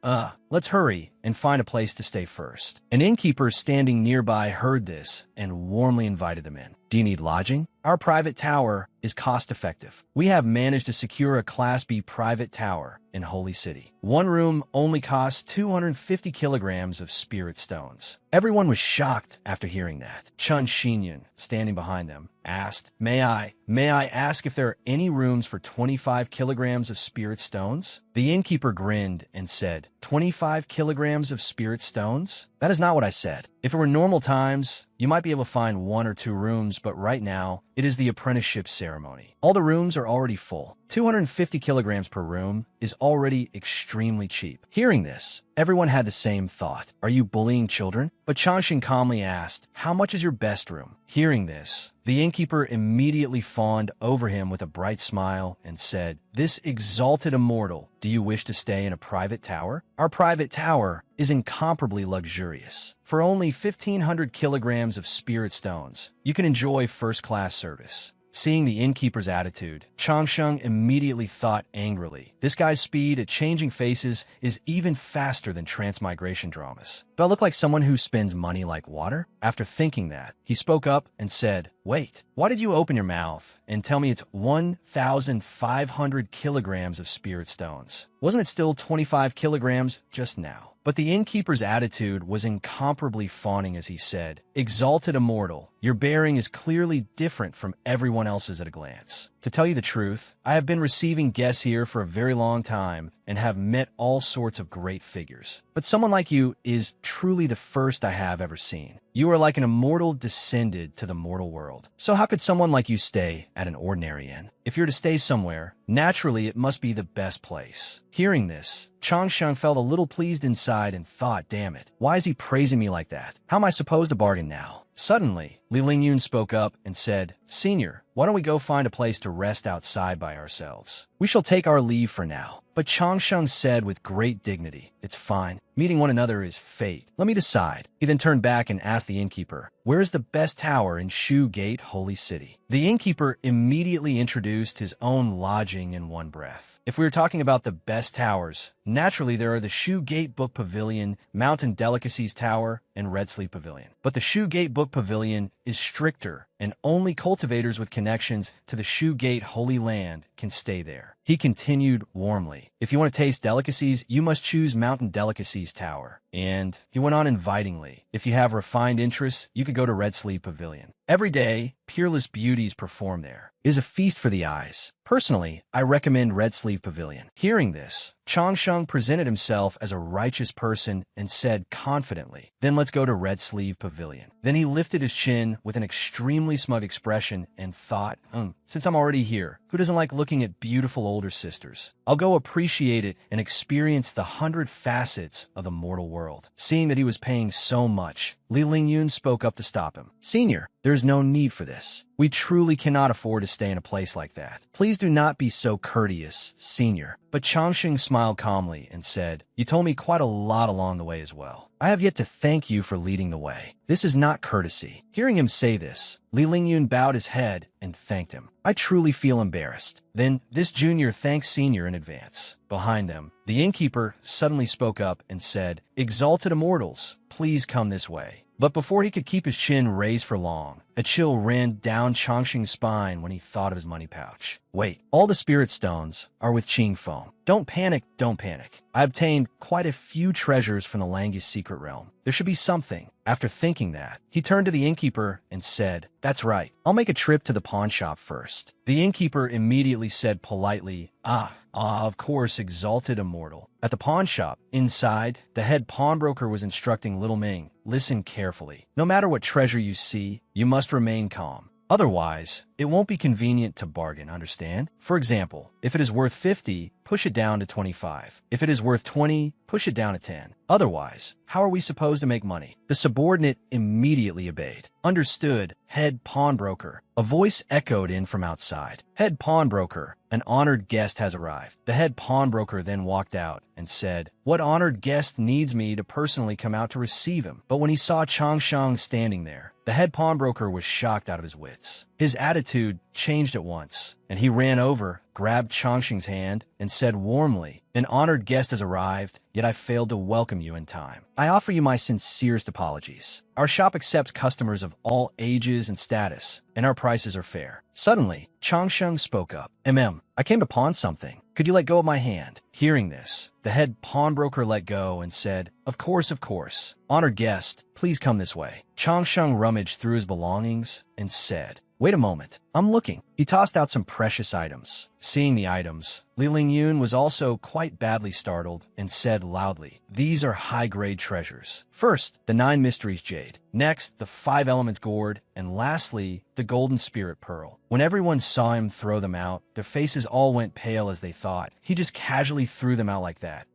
Let's hurry and find a place to stay first." An innkeeper standing nearby heard this and warmly invited them in. "Do you need lodging? Our private tower is cost-effective. We have managed to secure a Class B private tower in Holy City. One room only costs 250 kilograms of spirit stones." Everyone was shocked after hearing that. Chun Xinyan, standing behind them, asked, May I ask if there are any rooms for 25 kilograms of spirit stones?" The innkeeper grinned and said, 25 kilograms of spirit stones? That is not what I said. If it were normal times, you might be able to find 1 or 2 rooms, but right now, it is the apprenticeship ceremony. All the rooms are already full. 250 kilograms per room is already extremely cheap. Hearing this, everyone had the same thought. Are you bullying children? But Changsheng calmly asked, "How much is your best room?" Hearing this, the innkeeper immediately fawned over him with a bright smile and said, "This exalted immortal, do you wish to stay in a private tower? Our private tower is incomparably luxurious. For only 1,500 kilograms of spirit stones, you can enjoy first-class service." Seeing the innkeeper's attitude, Changsheng immediately thought angrily, "This guy's speed at changing faces is even faster than transmigration dramas. Do I look like someone who spends money like water?" After thinking that, he spoke up and said, "Wait, why did you open your mouth and tell me it's 1,500 kilograms of spirit stones? Wasn't it still 25 kilograms just now?" But the innkeeper's attitude was incomparably fawning as he said, "Exalted Immortal, your bearing is clearly different from everyone else's at a glance. To tell you the truth, I have been receiving guests here for a very long time and have met all sorts of great figures. But someone like you is truly the first I have ever seen. You are like an immortal descended to the mortal world. So how could someone like you stay at an ordinary inn? If you're to stay somewhere, naturally it must be the best place." Hearing this, Changsheng felt a little pleased inside and thought, damn it, why is he praising me like that? How am I supposed to bargain now? Suddenly, Li Lingyun spoke up and said, "Senior, why don't we go find a place to rest outside by ourselves? We shall take our leave for now." But Changsheng said with great dignity, "It's fine. Meeting one another is fate. Let me decide." He then turned back and asked the innkeeper, "Where is the best tower in Shu Gate, Holy City?" The innkeeper immediately introduced his own lodging in one breath. If we were talking about the best towers, naturally there are the Shu Gate Book Pavilion, Mountain Delicacies Tower, and Red Sleep Pavilion. But the Shu Gate Book Pavilion is stricter, and only cultivators with connections to the Shu Gate Holy Land can stay there. He continued warmly, "If you want to taste delicacies, you must choose Mountain Delicacies Tower." And he went on invitingly, "If you have refined interests, you could go to Red Sleep Pavilion. Every day, peerless beauties perform there. It is a feast for the eyes. Personally, I recommend Red Sleeve Pavilion." Hearing this, Changsheng presented himself as a righteous person and said confidently, "Then let's go to Red Sleeve Pavilion." Then he lifted his chin with an extremely smug expression and thought, since I'm already here, who doesn't like looking at beautiful older sisters? I'll go appreciate it and experience the 100 facets of the mortal world." Seeing that he was paying so much, Li Lingyun spoke up to stop him. "Senior, there is no need for this. We truly cannot afford to stay in a place like that. Please Please do not be so courteous, senior. But Changsheng smiled calmly and said, you told me quite a lot along the way as well. I have yet to thank you for leading the way. This is not courtesy. Hearing him say this, Li Lingyun bowed his head and thanked him. I truly feel embarrassed. Then this junior thanks senior in advance. Behind them, the innkeeper suddenly spoke up and said, exalted immortals, please come this way. But before he could keep his chin raised for long, a chill ran down Changsheng's spine when he thought of his money pouch. Wait, all the spirit stones are with Qing Feng. Don't panic, don't panic. I obtained quite a few treasures from the Langus secret realm. There should be something. After thinking that, he turned to the innkeeper and said, that's right, I'll make a trip to the pawn shop first. The innkeeper immediately said politely, of course, exalted immortal. At the pawn shop, inside, the head pawnbroker was instructing little Ming, listen carefully. No matter what treasure you see, you must remain calm. Otherwise, it won't be convenient to bargain, understand? For example, if it is worth 50, push it down to 25. If it is worth 20, push it down to 10. Otherwise, how are we supposed to make money? The subordinate immediately obeyed. Understood, head pawnbroker. A voice echoed in from outside. Head pawnbroker, an honored guest has arrived. The head pawnbroker then walked out and said, what honored guest needs me to personally come out to receive him? But when he saw Changsheng standing there, the head pawnbroker was shocked out of his wits. His attitude changed at once, and he ran over, grabbed Changsheng's hand, and said warmly, an honored guest has arrived, yet I failed to welcome you in time. I offer you my sincerest apologies. Our shop accepts customers of all ages and status, and our prices are fair. Suddenly, Changsheng spoke up. I came to pawn something. Could you let go of my hand? Hearing this, the head pawnbroker let go and said, of course, of course. Honored guest, please come this way. Changsheng rummaged through his belongings and said, wait a moment, I'm looking. He tossed out some precious items. Seeing the items, Li Lingyun was also quite badly startled and said loudly, these are high-grade treasures. First, the 9 mysteries jade. Next, the 5 elements gourd. And lastly, the golden spirit pearl. When everyone saw him throw them out, their faces all went pale as they thought he just casually threw them out like that.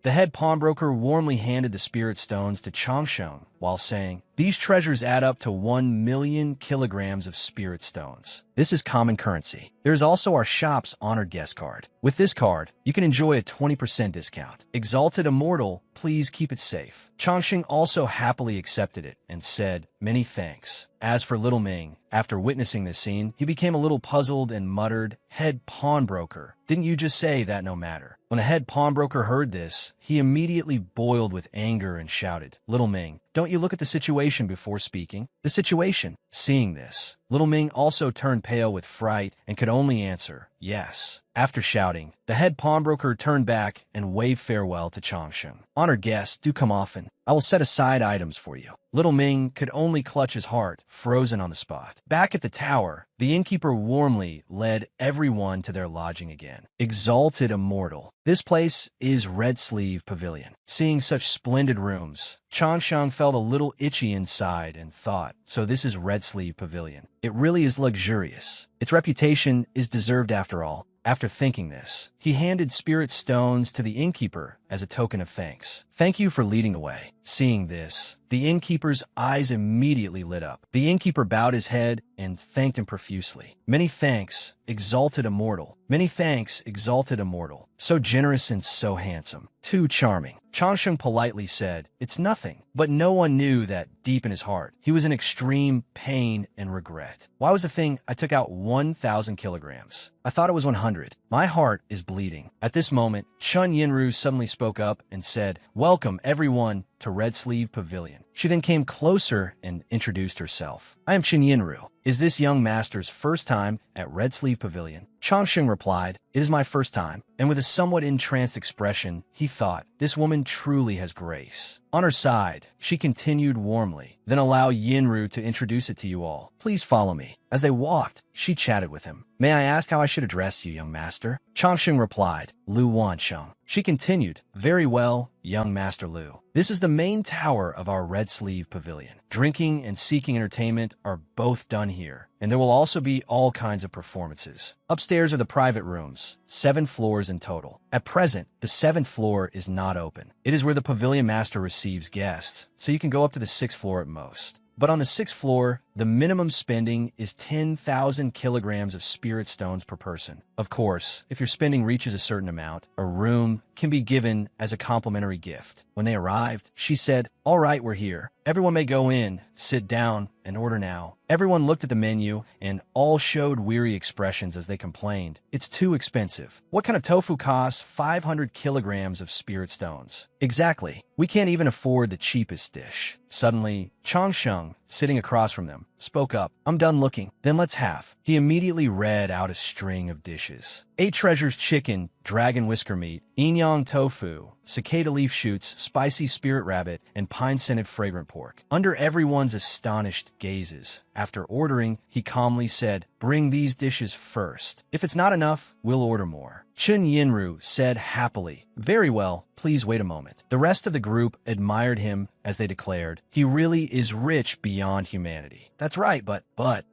The head pawnbroker warmly handed the spirit stones to Changsheng while saying, these treasures add up to 1 million kilograms of spirit stones. This is common currency. There is also our shop's honored guest card. With this card, you can enjoy a 20% discount. Exalted immortal, please keep it safe. Changsheng also happily accepted it and said, many thanks. As for little Ming, after witnessing this scene, he became a little puzzled and muttered, head pawnbroker, didn't you just say that no matter? When the head pawnbroker heard this, he immediately boiled with anger and shouted, little Ming, don't you look at the situation before speaking? The situation. Seeing this, little Ming also turned pale with fright and could only answer, yes. After shouting, the head pawnbroker turned back and waved farewell to Changsheng. Honored guests, do come often. I will set aside items for you. Little Ming could only clutch his heart, frozen on the spot. Back at the tower, the innkeeper warmly led everyone to their lodging again. Exalted immortal. This place is Red Sleeve Pavilion. Seeing such splendid rooms, Changsheng felt a little itchy inside and thought, so this is Red Sleeve Pavilion. It really is luxurious. Its reputation is deserved after all. After thinking this, he handed spirit stones to the innkeeper as a token of thanks. Thank you for leading the way. Seeing this, the innkeeper's eyes immediately lit up. The innkeeper bowed his head and thanked him profusely. Many thanks, exalted immortal. Many thanks, exalted immortal. So generous and so handsome. Too charming. Changsheng politely said, it's nothing. But no one knew that deep in his heart, he was in extreme pain and regret. Why was the thing I took out 1,000 kilograms? I thought it was 100. My heart is bleeding. At this moment, Chun Yinru suddenly spoke up and said, welcome everyone to Red Sleeve Pavilion. She then came closer and introduced herself. I am Chun Yinru. Is this young master's first time at Red Sleeve Pavilion? Changsheng replied, it is my first time. And with a somewhat entranced expression, he thought, this woman truly has grace. On her side, she continued warmly, then allow Yinru to introduce it to you all. Please follow me. As they walked, she chatted with him. May I ask how I should address you, young master? Changsheng replied, Lu Wansheng. She continued, very well, young Master Lu. This is the main tower of our Red Sleeve Pavilion. Drinking and seeking entertainment are both done here, and there will also be all kinds of performances. Upstairs are the private rooms, 7 floors in total. At present, the 7th floor is not open. It is where the pavilion master receives guests, so you can go up to the 6th floor at most. But on the 6th floor, the minimum spending is 10,000 kilograms of spirit stones per person. Of course, if your spending reaches a certain amount, a room can be given as a complimentary gift. When they arrived, she said, "All right, we're here. Everyone may go in, sit down, and order now." Everyone looked at the menu and all showed weary expressions as they complained. "It's too expensive. What kind of tofu costs 500 kilograms of spirit stones?" "Exactly. We can't even afford the cheapest dish." Suddenly, Chang Sheng, sitting across from them, spoke up. "I'm done looking. Then let's have." He immediately read out a string of dishes. 8 treasures chicken, dragon whisker meat, inyang tofu, cicada leaf shoots, spicy spirit rabbit, and pine-scented fragrant pork. Under everyone's astonished gazes, after ordering, he calmly said, "Bring these dishes first. If it's not enough, we'll order more." Chun Yinru said happily, "Very well, please wait a moment." The rest of the group admired him as they declared, "He really is rich beyond humanity." "That's right, but..."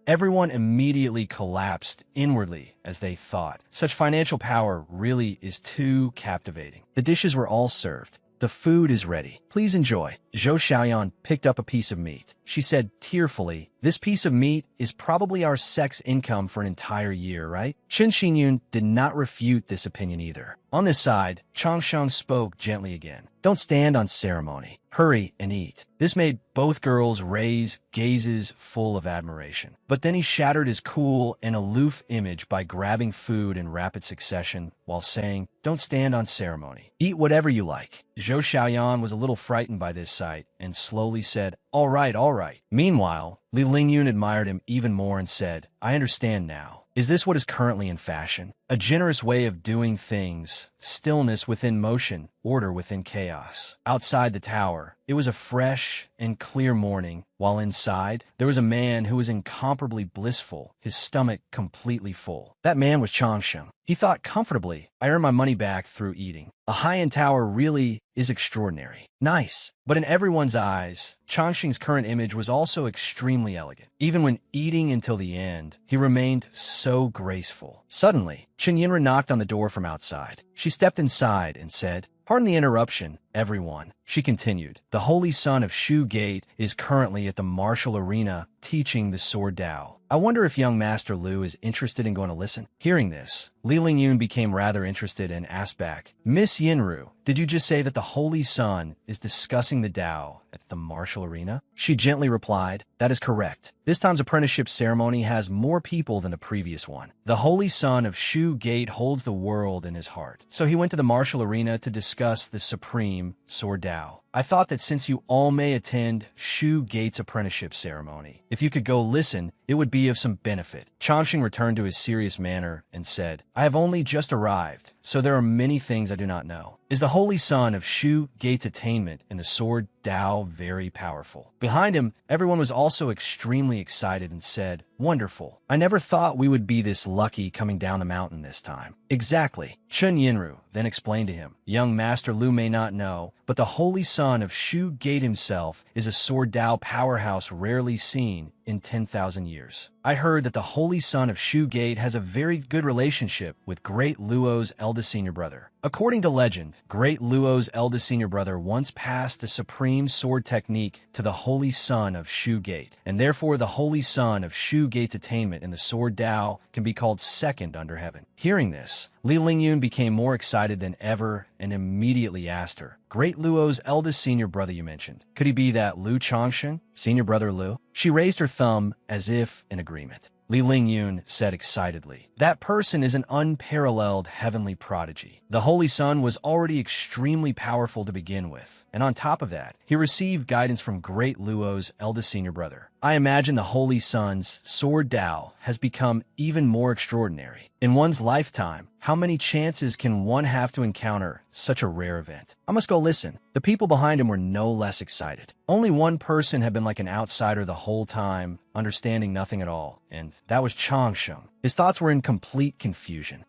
Everyone immediately collapsed inwardly as they thought, such financial power really is too captivating. The dishes were all served. "The food is ready. Please enjoy." Zhou Xiaoyan picked up a piece of meat. She said tearfully, "This piece of meat is probably our sex income for an entire year, right?" Chen Xinyun did not refute this opinion either. On this side, Chang Sheng spoke gently again. "Don't stand on ceremony. Hurry and eat." This made both girls raise gazes full of admiration. But then he shattered his cool and aloof image by grabbing food in rapid succession while saying, "Don't stand on ceremony. Eat whatever you like." Zhou Xiaoyan was a little frightened by this sight and slowly said, All right, all right." Meanwhile, Li Lingyun admired him even more and said, "I understand now. Is this what is currently in fashion? A generous way of doing things, stillness within motion, order within chaos." Outside the tower, it was a fresh and clear morning, while inside, there was a man who was incomparably blissful, his stomach completely full. That man was Chang Sheng. He thought comfortably, "I earn my money back through eating. A high-end tower really is extraordinary. Nice." But in everyone's eyes, Chang Sheng's current image was also extremely elegant. Even when eating until the end, he remained so graceful. Suddenly, Chen Yinren knocked on the door from outside. She stepped inside and said, "Pardon the interruption, everyone." She continued, "The Holy Son of Shu Gate is currently at the martial arena teaching the sword Dao. I wonder if young Master Lu is interested in going to listen." Hearing this, Li Lingyun became rather interested and asked back, "Miss Yinru, did you just say that the Holy Son is discussing the Dao at the martial arena?" She gently replied, "That is correct. This time's apprenticeship ceremony has more people than the previous one. The Holy Son of Shu Gate holds the world in his heart. So he went to the martial arena to discuss the supreme sword Dao. I thought that since you all may attend Shu Gate's apprenticeship ceremony, if you could go listen, it would be of some benefit." Changxing returned to his serious manner and said, "I have only just arrived, so there are many things I do not know. Is the Holy Son of Shu Gate's attainment in the sword Dao very powerful?" Behind him, everyone was also extremely excited and said, "Wonderful. I never thought we would be this lucky coming down the mountain this time." "Exactly." Chun Yinru then explained to him, "Young Master Lu may not know, but the Holy Son of Shu Gate himself is a sword Dao powerhouse rarely seen in 10,000 years. I heard that the Holy Son of Shu Gate has a very good relationship with Great Luo's eldest senior brother. According to legend, Great Luo's eldest senior brother once passed the supreme sword technique to the Holy Son of Shu Gate, and therefore the Holy Son of Shu Gate's attainment in the sword Dao can be called second under heaven." Hearing this, Li Lingyun became more excited than ever and immediately asked her, "Great Luo's eldest senior brother you mentioned, could he be that Lu Changshen, senior brother Lu?" She raised her thumb as if in agreement. Li Lingyun said excitedly, "That person is an unparalleled heavenly prodigy. The Holy Son was already extremely powerful to begin with, and on top of that, he received guidance from Great Luo's eldest senior brother. I imagine the Holy Son's sword Dao has become even more extraordinary. In one's lifetime, how many chances can one have to encounter such a rare event? I must go listen." The people behind him were no less excited. Only one person had been like an outsider the whole time, understanding nothing at all, and that was Chang Sheng. His thoughts were in complete confusion.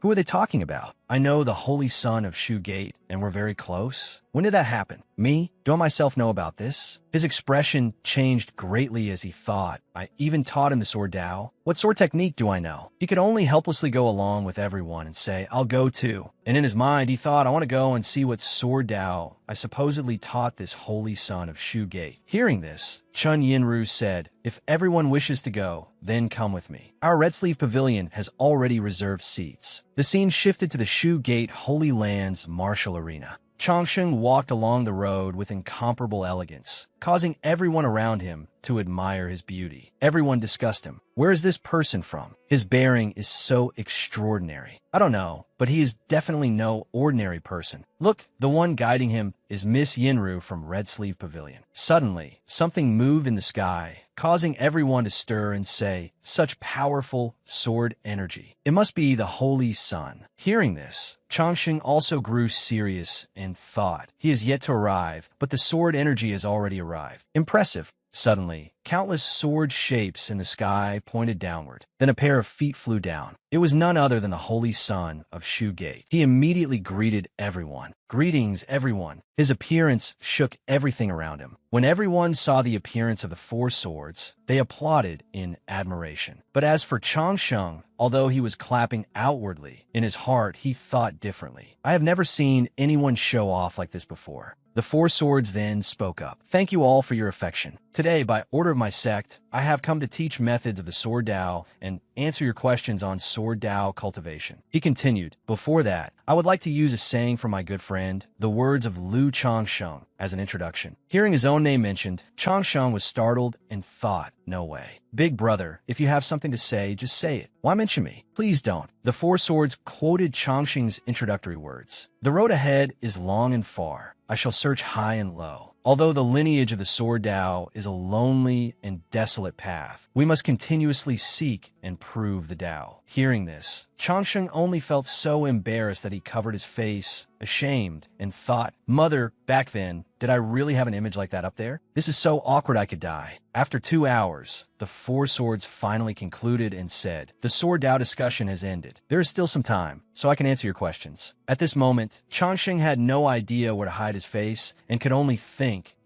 Who are they talking about? I know the Holy Son of Shu Gate, and we're very close. When did that happen? Me? Do I myself know about this? His expression changed greatly as he thought, I even taught him the sword Dao. What sword technique do I know? He could only helplessly go along with everyone and say, I'll go too. And in his mind, he thought, I want to go and see what sword Dao I supposedly taught this holy son of Shu Gate. Hearing this, Chun Yinru said, if everyone wishes to go, then come with me. Our Red Sleeve Pavilion has already reserved seats. The scene shifted to the Shu Gate Holy Land's martial arena. Changsheng walked along the road with incomparable elegance, causing everyone around him to admire his beauty. Everyone discussed him. Where is this person from? His bearing is so extraordinary. I don't know, but he is definitely no ordinary person. Look, the one guiding him is Miss Yinru from Red Sleeve Pavilion. Suddenly, something moved in the sky, causing everyone to stir and say, such powerful sword energy. It must be the Holy Sun. Hearing this, Changsheng also grew serious and thought, he is yet to arrive, but the sword energy has already arrived. Impressive. Suddenly, countless sword shapes in the sky pointed downward. Then a pair of feet flew down. It was none other than the Holy Son of Shu Gate. He immediately greeted everyone. Greetings, everyone. His appearance shook everything around him. When everyone saw the appearance of the four swords, they applauded in admiration. But as for Changsheng, although he was clapping outwardly, in his heart he thought differently. I have never seen anyone show off like this before. The four swords then spoke up. Thank you all for your affection. Today, by order of my sect, I have come to teach methods of the sword Dao and answer your questions on sword Dao cultivation. He continued, before that, I would like to use a saying from my good friend, the words of Lu Changsheng, as an introduction. Hearing his own name mentioned, Changsheng was startled and thought, no way. Big brother, if you have something to say, just say it. Why mention me? Please don't. The four swords quoted Changsheng's introductory words. The road ahead is long and far. I shall search high and low. Although the lineage of the sword Dao is a lonely and desolate path, we must continuously seek and prove the Dao. Hearing this, Changsheng only felt so embarrassed that he covered his face, ashamed, and thought, Mother, back then, did I really have an image like that up there? This is so awkward I could die. After 2 hours, the four swords finally concluded and said, the sword Dao discussion has ended. There is still some time, so I can answer your questions. At this moment, Changsheng had no idea where to hide his face and could only think,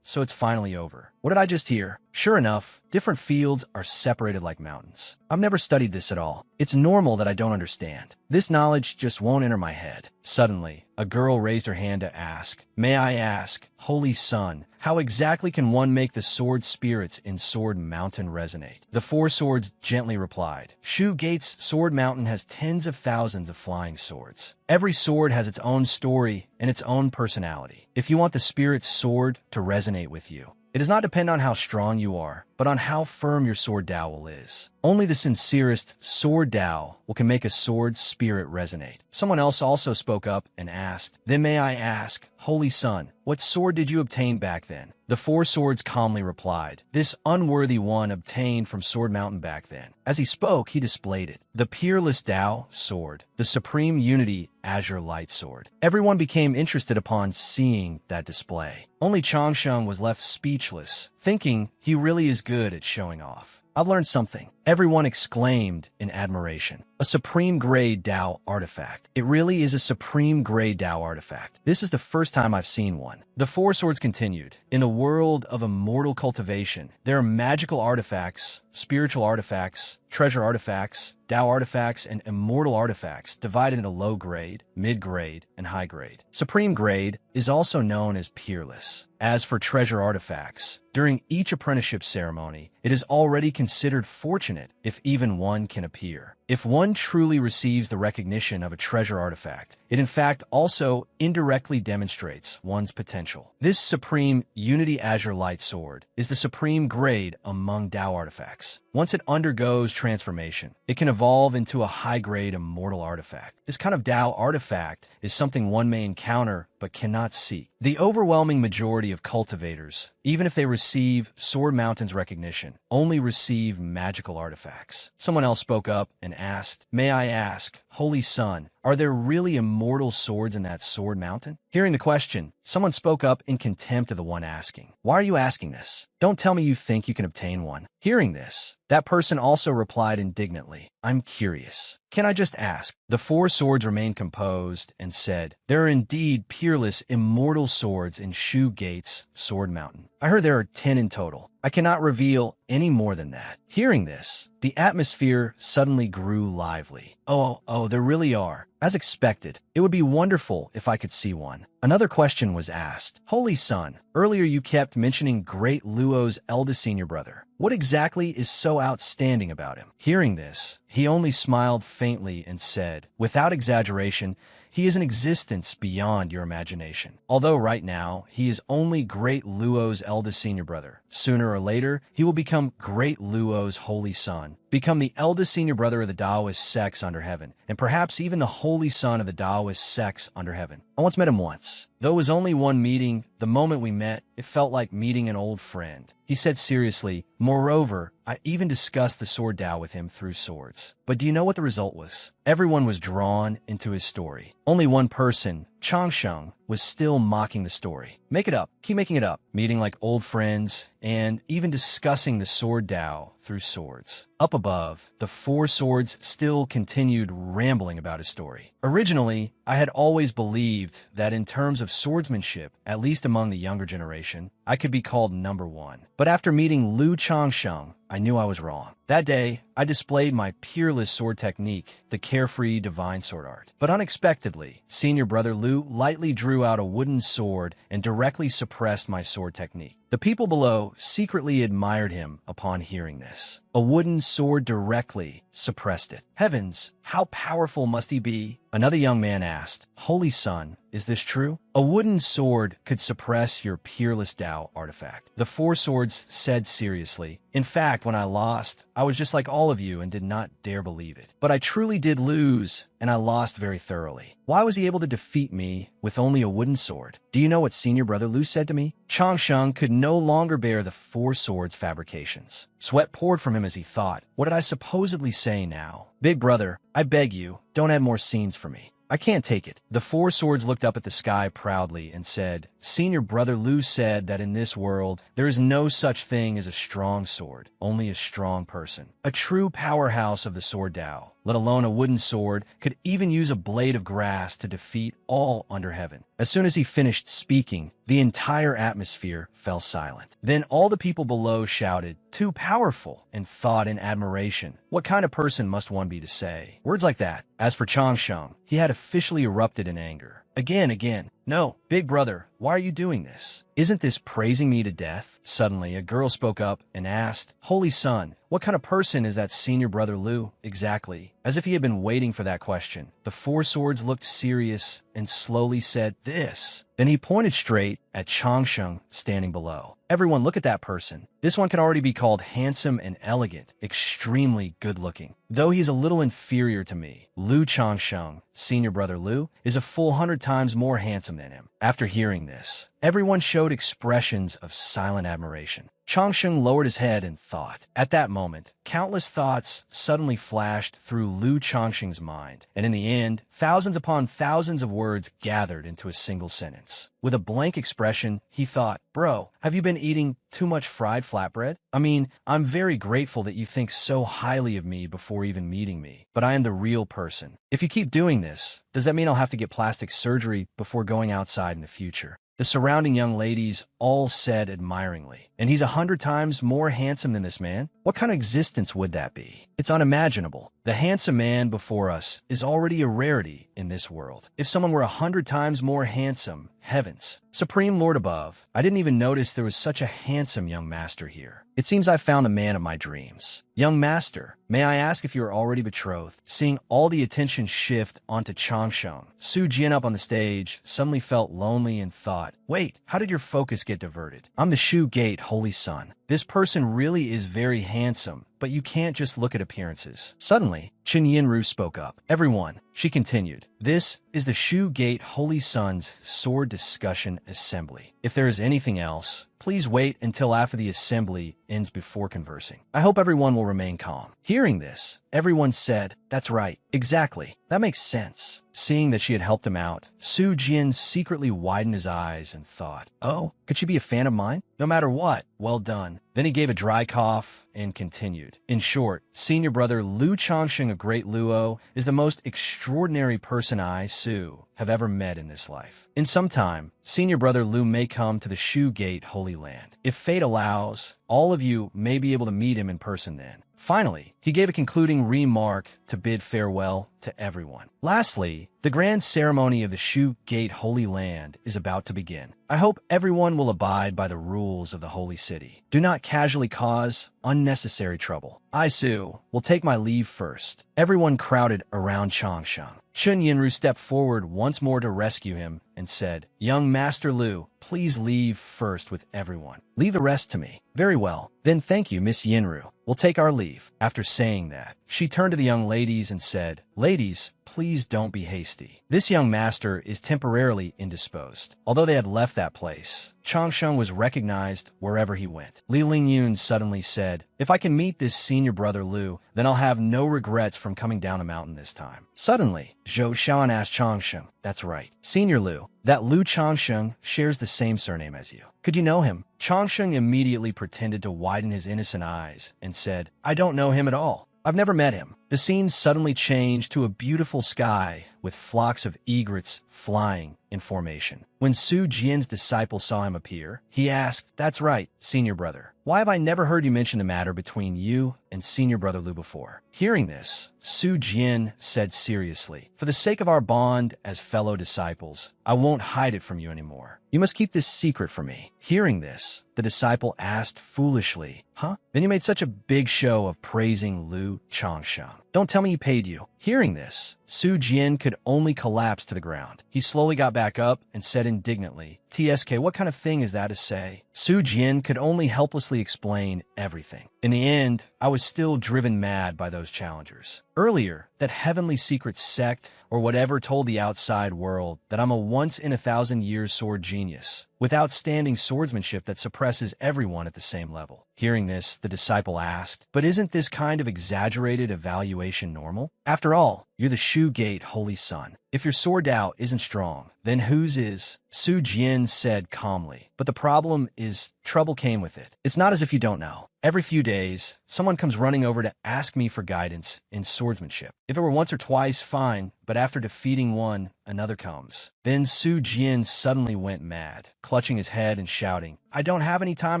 so it's finally over. What did I just hear? Sure enough, different fields are separated like mountains. I've never studied this at all. It's normal that I don't understand. This knowledge just won't enter my head. Suddenly, a girl raised her hand to ask, may I ask, Holy Sun, how exactly can one make the sword spirits in Sword Mountain resonate? The four swords gently replied, Shu Gate's Sword Mountain has tens of thousands of flying swords. Every sword has its own story and its own personality. If you want the spirit's sword to resonate with you, it does not depend on how strong you are, but on how firm your sword Dao is. Only the sincerest sword Dao can make a sword spirit resonate. Someone else also spoke up and asked, then may I ask, Holy Sun, what sword did you obtain back then? The four swords calmly replied, this unworthy one obtained from Sword Mountain back then. As he spoke, he displayed it. The Peerless Dao sword, the Supreme Unity Azure Light sword. Everyone became interested upon seeing that display. Only Changsheng was left speechless, thinking he really is good at showing off. I've learned something. Everyone exclaimed in admiration. A supreme grade Dao artifact. It really is a supreme grade Dao artifact. This is the first time I've seen one. The four swords continued. In a world of immortal cultivation, there are magical artifacts, spiritual artifacts, treasure artifacts, Dao artifacts, and immortal artifacts divided into low grade, mid grade, and high grade. Supreme grade is also known as peerless. As for treasure artifacts, during each apprenticeship ceremony, it is already considered fortunate if even one can appear. If one truly receives the recognition of a treasure artifact, it in fact also indirectly demonstrates one's potential. This Supreme Unity Azure Light Sword is the supreme grade among Dao artifacts. Once it undergoes transformation, it can evolve into a high-grade immortal artifact. This kind of Dao artifact is something one may encounter but cannot seek. The overwhelming majority of cultivators, even if they receive Sword Mountain's recognition, only receive magical artifacts. Someone else spoke up and asked, may I ask, Holy Sun, are there really immortal swords in that Sword Mountain? Hearing the question, someone spoke up in contempt of the one asking. Why are you asking this? Don't tell me you think you can obtain one. Hearing this, That person also replied indignantly, I'm curious. Can I just ask? The four swords remained composed and said, there are indeed peerless, immortal swords in Shu Gate's Sword Mountain. I heard there are 10 in total. I cannot reveal any more than that. Hearing this, the atmosphere suddenly grew lively. Oh, there really are. As expected, it would be wonderful if I could see one. Another question was asked. Holy Son, earlier you kept mentioning Great Luo's eldest senior brother. What exactly is so outstanding about him? Hearing this, he only smiled faintly and said, without exaggeration, he is an existence beyond your imagination. Although right now, he is only Great Luo's eldest senior brother. Sooner or later, he will become Great Luo's holy son, become the eldest senior brother of the Taoist sects under heaven, and perhaps even the holy son of the Taoist sects under heaven. I once met him once. Though it was only one meeting, the moment we met, it felt like meeting an old friend. He said seriously, moreover, I even discussed the sword Tao with him through swords. But do you know what the result was? Everyone was drawn into his story. Only one person, Changsheng, was still mocking the story. Make it up. Keep making it up. Meeting like old friends, and even discussing the sword Tao through swords. Up above, the four swords still continued rambling about his story. Originally, I had always believed that in terms of swordsmanship, at least among the younger generation, I could be called number one. But after meeting Lu Changsheng, I knew I was wrong. That day, I displayed my peerless sword technique, the carefree divine sword art. But unexpectedly, senior brother Lu lightly drew out a wooden sword and directly suppressed my sword technique. The people below secretly admired him upon hearing this. A wooden sword directly suppressed it. Heavens, how powerful must he be? Another young man asked, Holy Son, is this true? A wooden sword could suppress your peerless Tao artifact. The four swords said seriously, in fact, when I lost, I was just like all of you and did not dare believe it. But I truly did lose, and I lost very thoroughly. Why was he able to defeat me with only a wooden sword? Do you know what senior brother Lu said to me? Changsheng could no longer bear the four swords fabrications. Sweat poured from him as he thought, what did I supposedly say now? Big brother, I beg you, don't add more scenes for me. I can't take it. The four swords looked up at the sky proudly and said, Senior brother Lu said that in this world, there is no such thing as a strong sword, only a strong person. A true powerhouse of the sword Tao, let alone a wooden sword, could even use a blade of grass to defeat all under heaven. As soon as he finished speaking, the entire atmosphere fell silent. Then all the people below shouted, too powerful, and thought in admiration, what kind of person must one be to say words like that? As for Changsheng, he had officially erupted in anger. Again. No, big brother, why are you doing this? Isn't this praising me to death? Suddenly, a girl spoke up and asked, Holy Son, what kind of person is that senior brother Lu exactly? As if he had been waiting for that question, the four swords looked serious and slowly said, this. Then he pointed straight at Changsheng standing below. Everyone look at that person. This one can already be called handsome and elegant, extremely good-looking. Though he's a little inferior to me, Lu Changsheng, senior brother Lu, is a full 100 times more handsome than him. After hearing this, everyone showed expressions of silent admiration. Changsheng lowered his head and thought. At that moment, countless thoughts suddenly flashed through Lu Changsheng's mind, and in the end, thousands upon thousands of words gathered into a single sentence. With a blank expression, he thought, Bro, have you been eating too much fried flatbread? I mean, I'm very grateful that you think so highly of me before even meeting me, but I am the real person. If you keep doing this, does that mean I'll have to get plastic surgery before going outside in the future? The surrounding young ladies all said admiringly, and he's 100 times more handsome than this man? What kind of existence would that be? It's unimaginable. The handsome man before us is already a rarity in this world. If someone were 100 times more handsome, heavens. Supreme Lord above, I didn't even notice there was such a handsome young master here. It seems I found the man of my dreams. Young master, may I ask if you are already betrothed? Seeing all the attention shift onto Changsheng, Su Jian up on the stage suddenly felt lonely and thought, wait, how did your focus get diverted? I'm the Shu Gate Holy Son. This person really is very handsome, but you can't just look at appearances. Suddenly, Qin Yinru spoke up. Everyone, she continued, this is the Shu Gate Holy Son's Sword Discussion Assembly. If there is anything else, please wait until after the assembly ends before conversing. I hope everyone will remain calm. Hearing this, everyone said, that's right, exactly, that makes sense. Seeing that she had helped him out, Su Jian secretly widened his eyes and thought, oh, could she be a fan of mine? No matter what, well done. Then he gave a dry cough and continued. In short, senior brother Lu Changsheng of Great Luo is the most extraordinary person I, Su, have ever met in this life. In some time, senior brother Lu may come to the Shu Gate Holy Land. If fate allows, all of you may be able to meet him in person then. Finally, he gave a concluding remark to bid farewell to everyone. Lastly, the grand ceremony of the Shu Gate Holy Land is about to begin. I hope everyone will abide by the rules of the holy city. Do not casually cause unnecessary trouble. I, Su, will take my leave first. Everyone crowded around Changsheng. Chun Yinru stepped forward once more to rescue him and said, "Young Master Lu, please leave first with everyone. Leave the rest to me." "Very well. Then thank you, Miss Yinru. We'll take our leave." After saying that, she turned to the young ladies and said, "Ladies, please don't be hasty. This young master is temporarily indisposed." Although they had left that place, Changsheng was recognized wherever he went. Li Lingyun suddenly said, "If I can meet this senior brother Lu, then I'll have no regrets from coming down a mountain this time." Suddenly, Zhou Shan asked Changsheng, "That's right, Senior Lu, that Lu Changsheng shares the same surname as you. Could you know him?" Changsheng immediately pretended to widen his innocent eyes and said, "I don't know him at all. I've never met him." The scene suddenly changed to a beautiful sky with flocks of egrets flying in formation. When Su Jian's disciple saw him appear, he asked, "That's right, senior brother. Why have I never heard you mention the matter between you and senior brother Lu before?" Hearing this, Su Jian said seriously, "For the sake of our bond as fellow disciples, I won't hide it from you anymore. You must keep this secret from me." Hearing this, the disciple asked foolishly, "Huh? Then you made such a big show of praising Lu Changsheng. Don't tell me he paid you." Hearing this, Su Jian could only collapse to the ground. He slowly got back up and said indignantly, "TSK, what kind of thing is that to say?" Su Jian could only helplessly explain everything. In the end, I was still driven mad by those challengers. Earlier, that heavenly secret sect or whatever told the outside world that I'm a once-in-a-thousand-years sword genius, with outstanding swordsmanship that suppresses everyone at the same level. Hearing this, the disciple asked, "But isn't this kind of exaggerated evaluation normal? After all, you're the Shu Gate Holy Son. If your sword Dao isn't strong, then whose is?" Su Jian said calmly, "But the problem is, trouble came with it. It's not as if you don't know. Every few days, someone comes running over to ask me for guidance in swordsmanship. If it were once or twice, fine, but after defeating one, another comes." Then Su Jian suddenly went mad, clutching his head and shouting, "I don't have any time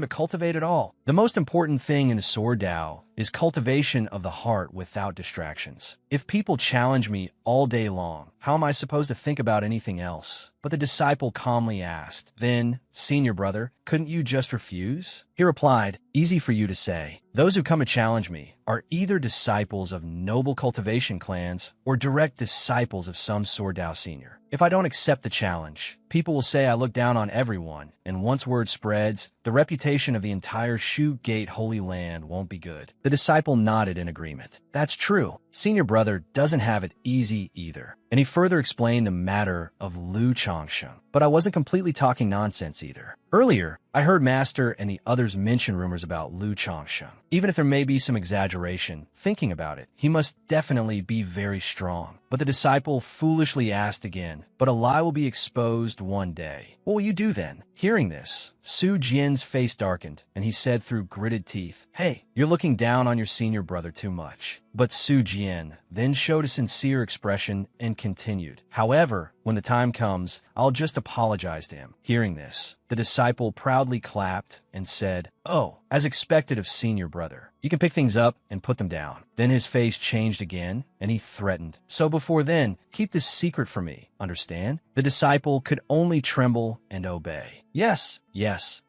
to cultivate at all. The most important thing in the sword Dao is cultivation of the heart without distractions. If people challenge me all day long, how am I supposed to think about anything else?" But the disciple calmly asked, "Then, senior brother, couldn't you just refuse?" He replied, "Easy for you to say. Those who come to challenge me are either disciples of noble cultivation clans or direct disciples of some sword Dao senior. If I don't accept the challenge, people will say I look down on everyone, and once word spreads, the reputation of the entire Shu Gate Holy Land won't be good." The disciple nodded in agreement. "That's true. Senior brother doesn't have it easy either." And he further explained the matter of Lu Changsheng. But I wasn't completely talking nonsense either. Earlier, I heard Master and the others mention rumors about Lu Changsheng. Even if there may be some exaggeration, thinking about it, he must definitely be very strong. But the disciple foolishly asked again, "But a lie will be exposed one day. What will you do then?" Hearing this, Su Jian's face darkened, and he said through gritted teeth, "Hey, you're looking down on your senior brother too much." But Su Jian then showed a sincere expression and continued, "However, when the time comes, I'll just apologize to him." Hearing this, the disciple proudly clapped and said, "Oh, as expected of senior brother. You can pick things up and put them down." Then his face changed again, and he threatened, "So before then, keep this secret from me, understand?" The disciple could only tremble and obey. Yes,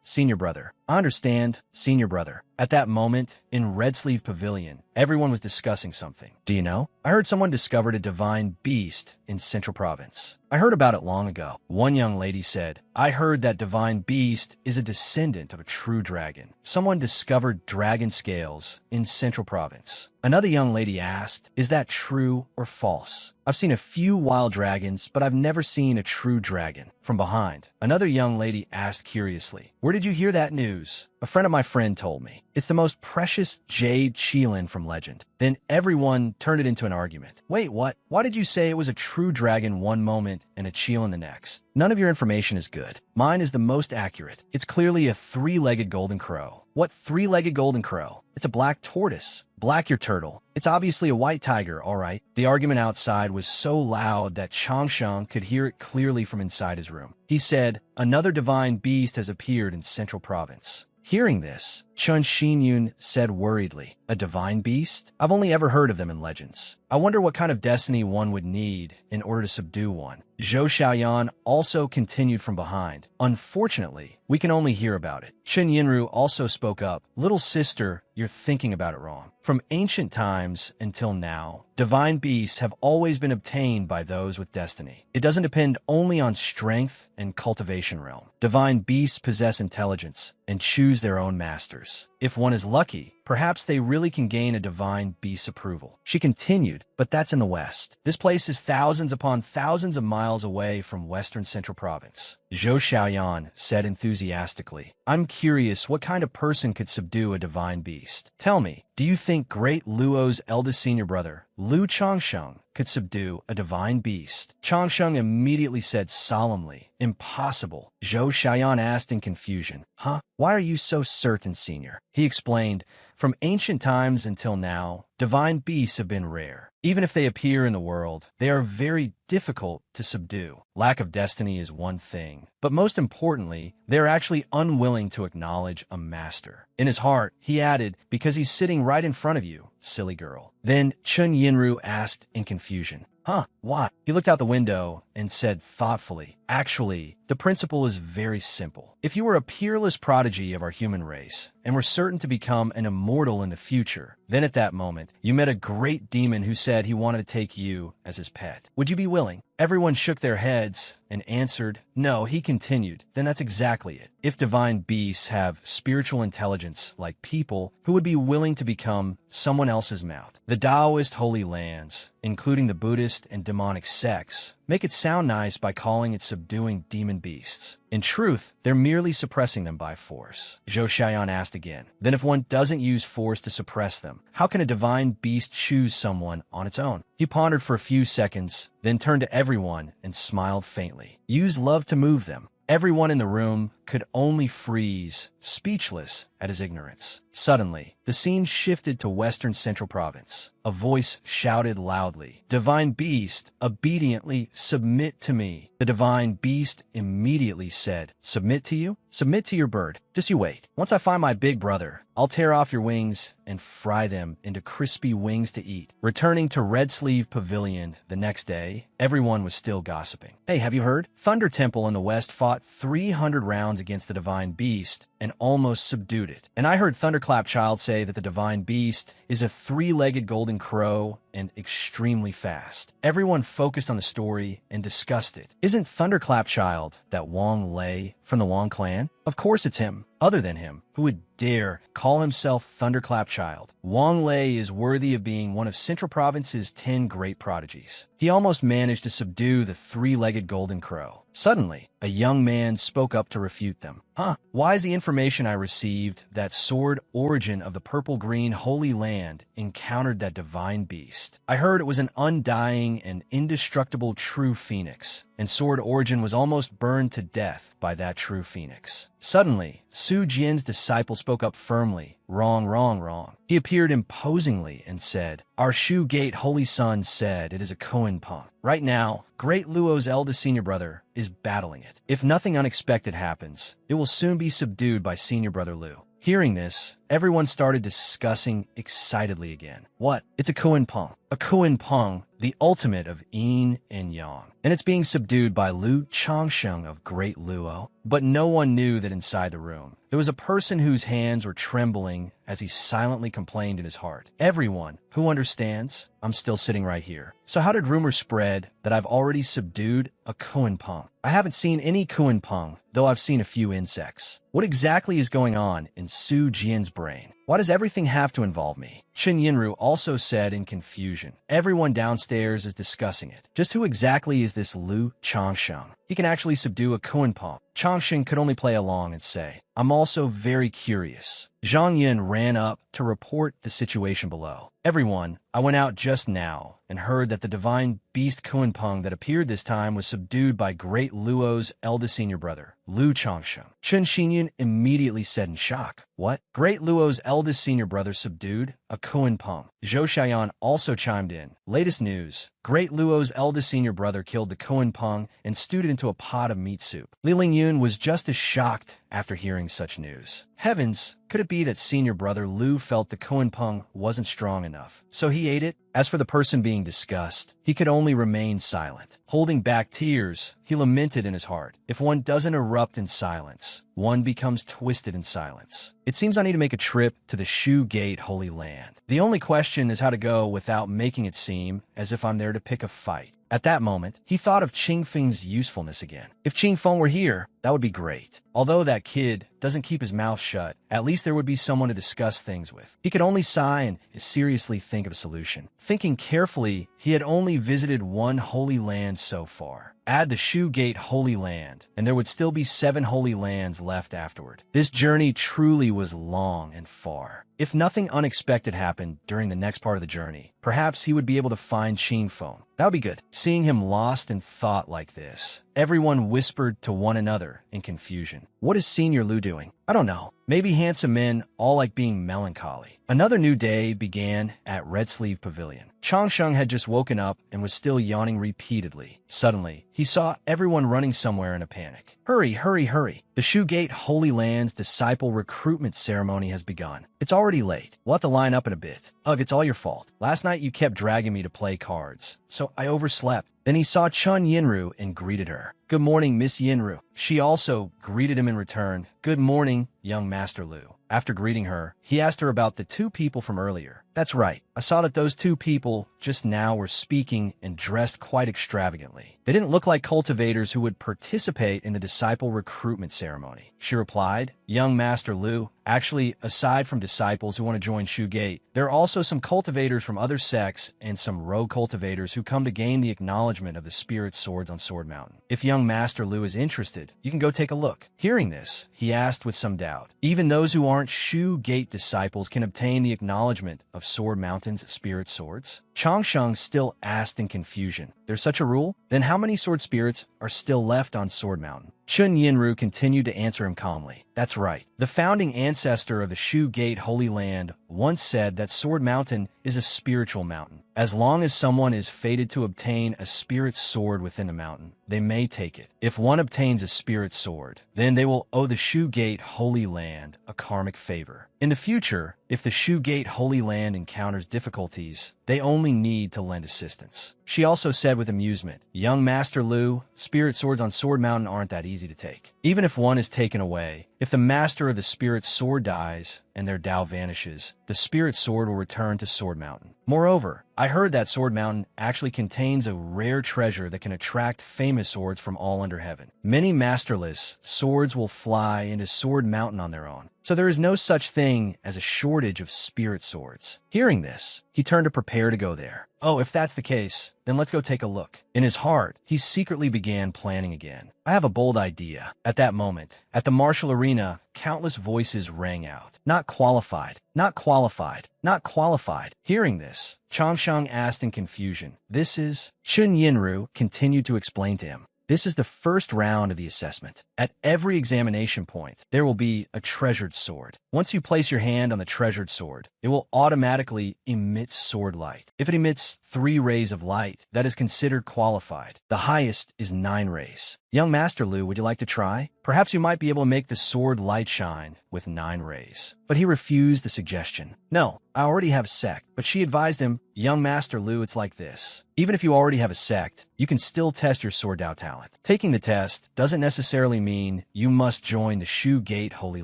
senior brother. I understand, senior brother." At that moment, in Red Sleeve Pavilion, everyone was discussing something. "Do you know? I heard someone discovered a divine beast in Central Province. I heard about it long ago." One young lady said, "I heard that divine beast is a descendant of a true dragon. Someone discovered dragon scales in Central Province." Another young lady asked, is that true or false? I've seen a few wild dragons, but I've never seen a true dragon. From behind, another young lady asked curiously, where did you hear that news? A friend of my friend told me. It's the most precious jade Qilin from legend. Then everyone turned it into an argument. Wait, what? Why did you say it was a true dragon one moment and a Qilin the next? None of your information is good. Mine is the most accurate. It's clearly a three-legged golden crow. What three-legged golden crow? It's a black tortoise. Black your turtle. It's obviously a white tiger, all right. The argument outside was so loud that Changsheng could hear it clearly from inside his room. He said, another divine beast has appeared in Central Province. Hearing this, Chun Xinyun said worriedly, a divine beast? I've only ever heard of them in legends. I wonder what kind of destiny one would need in order to subdue one. Zhou Xiaoyan also continued from behind. Unfortunately, we can only hear about it. Chen Yinru also spoke up. Little sister, you're thinking about it wrong. From ancient times until now, divine beasts have always been obtained by those with destiny. It doesn't depend only on strength and cultivation realm. Divine beasts possess intelligence and choose their own masters. If one is lucky, perhaps they really can gain a divine beast's approval. She continued, but that's in the west. This place is thousands upon thousands of miles away from western Central Province. Zhou Xiaoyan said enthusiastically, I'm curious what kind of person could subdue a divine beast. Tell me, do you think Great Luo's eldest senior brother, Lu Changsheng, could subdue a divine beast? Changsheng immediately said solemnly, impossible. Zhou Xiaoyan asked in confusion, huh? Why are you so certain, senior? He explained, from ancient times until now, divine beasts have been rare. Even if they appear in the world, they are very difficult to subdue. Lack of destiny is one thing, but most importantly, they are actually unwilling to acknowledge a master. In his heart, he added, because he's sitting right in front of you, silly girl. Then Chun Yinru asked in confusion, huh, what? He looked out the window and said thoughtfully, actually, the principle is very simple. If you were a peerless prodigy of our human race and were certain to become an immortal in the future, then at that moment, you met a great demon who said he wanted to take you as his pet. Would you be willing? Everyone shook their heads and answered, no. He continued, then that's exactly it. If divine beasts have spiritual intelligence like people, who would be willing to become someone else's mount? The Taoist holy lands, including the Buddhist and demonic sects, make it sound nice by calling it subduing demon beasts. In truth, they're merely suppressing them by force. Zhou Xiaoyan asked again, then if one doesn't use force to suppress them, how can a divine beast choose someone on its own? He pondered for a few seconds, then turned to everyone and smiled faintly. Use love to move them. Everyone in the room could only freeze, speechless at his ignorance. Suddenly, the scene shifted to Western Central Province. A voice shouted loudly, divine beast, obediently submit to me. The divine beast immediately said, submit to you? Submit to your bird. Just you wait. Once I find my big brother, I'll tear off your wings and fry them into crispy wings to eat. Returning to Red Sleeve Pavilion the next day, everyone was still gossiping. Hey, have you heard? Thunder Temple in the West fought 300 rounds against the divine beast and almost subdued it. And I heard Thunderclap Child say that the divine beast is a three-legged golden crow and extremely fast. Everyone focused on the story and discussed it. Isn't Thunderclap Child that Wang Lei from the Wang clan? Of course it's him. Other than him, who would dare call himself Thunderclap Child? Wang Lei is worthy of being one of Central Province's 10 great prodigies. He almost managed to subdue the three-legged golden crow. Suddenly, a young man spoke up to refute them. Huh, why is the information I received that Sword Origin of the purple-green Holy Land encountered that divine beast? I heard it was an undying and indestructible true phoenix, and Sword Origin was almost burned to death by that true phoenix. Suddenly, Su Jian's disciple spoke up firmly. Wrong, wrong, wrong. He appeared imposingly and said, our Shu Gate Holy Son said it is a Koan Peng. Right now, Great Luo's eldest senior brother is battling it. If nothing unexpected happens, it will soon be subdued by senior brother Lu. Hearing this, everyone started discussing excitedly again. What? It's a Koan Peng. A Koan Peng, the ultimate of yin and yang. And it's being subdued by Lu Changsheng of Great Luo. But no one knew that inside the room, there was a person whose hands were trembling as he silently complained in his heart. Everyone who understands, I'm still sitting right here. So how did rumors spread that I've already subdued a Koan Peng? I haven't seen any Koan Peng, though I've seen a few insects. What exactly is going on in Su Jian's brain? Why does everything have to involve me? Chen Yinru also said in confusion. Everyone downstairs is discussing it. Just who exactly is this Lu Changsheng? He can actually subdue a Kuanpong. Changsheng could only play along and say, I'm also very curious. Zhang Yin ran up to report the situation below. Everyone, I went out just now and heard that the divine beast Kuanpong that appeared this time was subdued by Great Luo's eldest senior brother, Lu Changsheng. Chen Xinyan immediately said in shock, What? Great Luo's eldest senior brother subdued a Kuanpong. Zhou Xiaoyan also chimed in. Latest news. Great Luo's eldest senior brother killed the Kuanpong and stewed it into a pot of meat soup. Li Lingyun was just as shocked after hearing such news. Heavens, could it be that senior brother Lu felt the Kuanpong wasn't strong enough, so he ate it? As for the person being discussed, he could only remain silent. Holding back tears, he lamented in his heart. If one doesn't erupt in silence, one becomes twisted in silence. It seems I need to make a trip to the Shu Gate Holy Land. The only question is how to go without making it seem as if I'm there to pick a fight. At that moment, he thought of Qingfeng's usefulness again. If Qingfeng were here, that would be great. Although that kid doesn't keep his mouth shut, at least there would be someone to discuss things with. He could only sigh and seriously think of a solution. Thinking carefully, he had only visited one holy land so far. Add the Shu Gate Holy Land, and there would still be 7 holy lands left afterward. This journey truly was long and far. If nothing unexpected happened during the next part of the journey, perhaps he would be able to find Qingfeng. That would be good. Seeing him lost in thought like this, everyone whispered to one another in confusion. What is Senior Lu doing? I don't know. Maybe handsome men all like being melancholy. Another new day began at Red Sleeve Pavilion. Changsheng had just woken up and was still yawning repeatedly. Suddenly, he saw everyone running somewhere in a panic. Hurry, hurry, hurry. The Shu Gate Holy Land's disciple recruitment ceremony has begun. It's already late. We'll have to line up in a bit. Ugh, it's all your fault. Last night you kept dragging me to play cards, so I overslept. Then he saw Chen Yinru and greeted her. Good morning, Miss Yinru. She also greeted him in return. Good morning, young Master Lu. After greeting her, he asked her about the 2 people from earlier. That's right. I saw that those 2 people just now were speaking and dressed quite extravagantly. They didn't look like cultivators who would participate in the disciple recruitment ceremony. She replied, Young Master Lu, actually, aside from disciples who want to join Shu Gate, there are also some cultivators from other sects and some rogue cultivators who come to gain the acknowledgement of the spirit swords on Sword Mountain. If young Master Lu is interested, you can go take a look. Hearing this, he asked with some doubt, Even those who aren't Shu Gate disciples can obtain the acknowledgement of Sword Mountain's spirit swords? Changsheng still asked in confusion. There's such a rule? Then how many sword spirits are still left on Sword Mountain? Chen Yinru continued to answer him calmly. That's right. The founding ancestor of the Shu Gate Holy Land once said that Sword Mountain is a spiritual mountain. As long as someone is fated to obtain a spirit sword within the mountain, they may take it. If one obtains a spirit sword, then they will owe the Shu Gate Holy Land a karmic favor. In the future, if the Shu Gate Holy Land encounters difficulties, they only need to lend assistance. She also said with amusement, Young Master Lu, spirit swords on Sword Mountain aren't that easy to take. Even if one is taken away, if the master of the spirit sword dies and their Tao vanishes, the spirit sword will return to Sword Mountain. Moreover, I heard that Sword Mountain actually contains a rare treasure that can attract famous swords from all under heaven. Many masterless swords will fly into Sword Mountain on their own, so there is no such thing as a shortage of spirit swords. Hearing this, he turned to prepare to go there. Oh, if that's the case, then let's go take a look. In his heart, he secretly began planning again. I have a bold idea. At that moment, at the martial arena, countless voices rang out. Not qualified, not qualified, not qualified. Hearing this, Changsheng asked in confusion. This is... Chen Yinru continued to explain to him. This is the first round of the assessment. At every examination point, there will be a treasured sword. Once you place your hand on the treasured sword, it will automatically emit sword light. If it emits 3 rays of light, that is considered qualified. The highest is 9 rays. Young Master Lu, would you like to try? Perhaps you might be able to make the sword light shine with 9 rays. But he refused the suggestion. No, I already have a sect. But she advised him, Young Master Lu, it's like this. Even if you already have a sect, you can still test your sword Dao talent. Taking the test doesn't necessarily mean you must join the Shu Gate Holy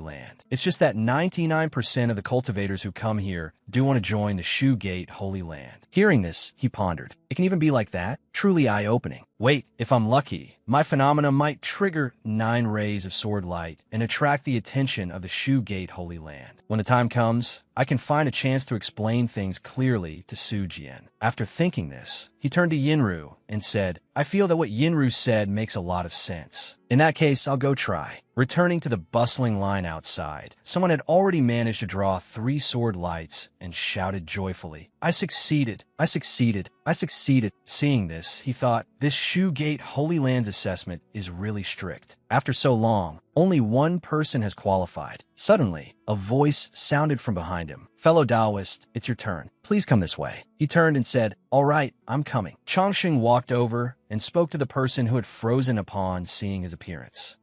Land. It's just that 99% of the cultivators who come here do want to join the Shu Gate Holy Land. Hearing this, he pondered. It can even be like that? Truly eye-opening. Wait, if I'm lucky, my phenomena might trigger 9 rays of sword light and attract the attention of the Shu Gate Holy Land. When the time comes, I can find a chance to explain things clearly to Su Jian. After thinking this, he turned to Yinru and said, I feel that what Yinru said makes a lot of sense. In that case, I'll go try. Returning to the bustling line outside, someone had already managed to draw 3 sword lights and shouted joyfully, I succeeded! I succeeded! I succeeded! Seeing this, he thought, this Shu Gate Holy Land's assessment is really strict. After so long, only one person has qualified. Suddenly, a voice sounded from behind him. Fellow Taoist, it's your turn. Please come this way. He turned and said, all right, I'm coming. Chongqing walked over and spoke to the person who had frozen upon seeing his appearance.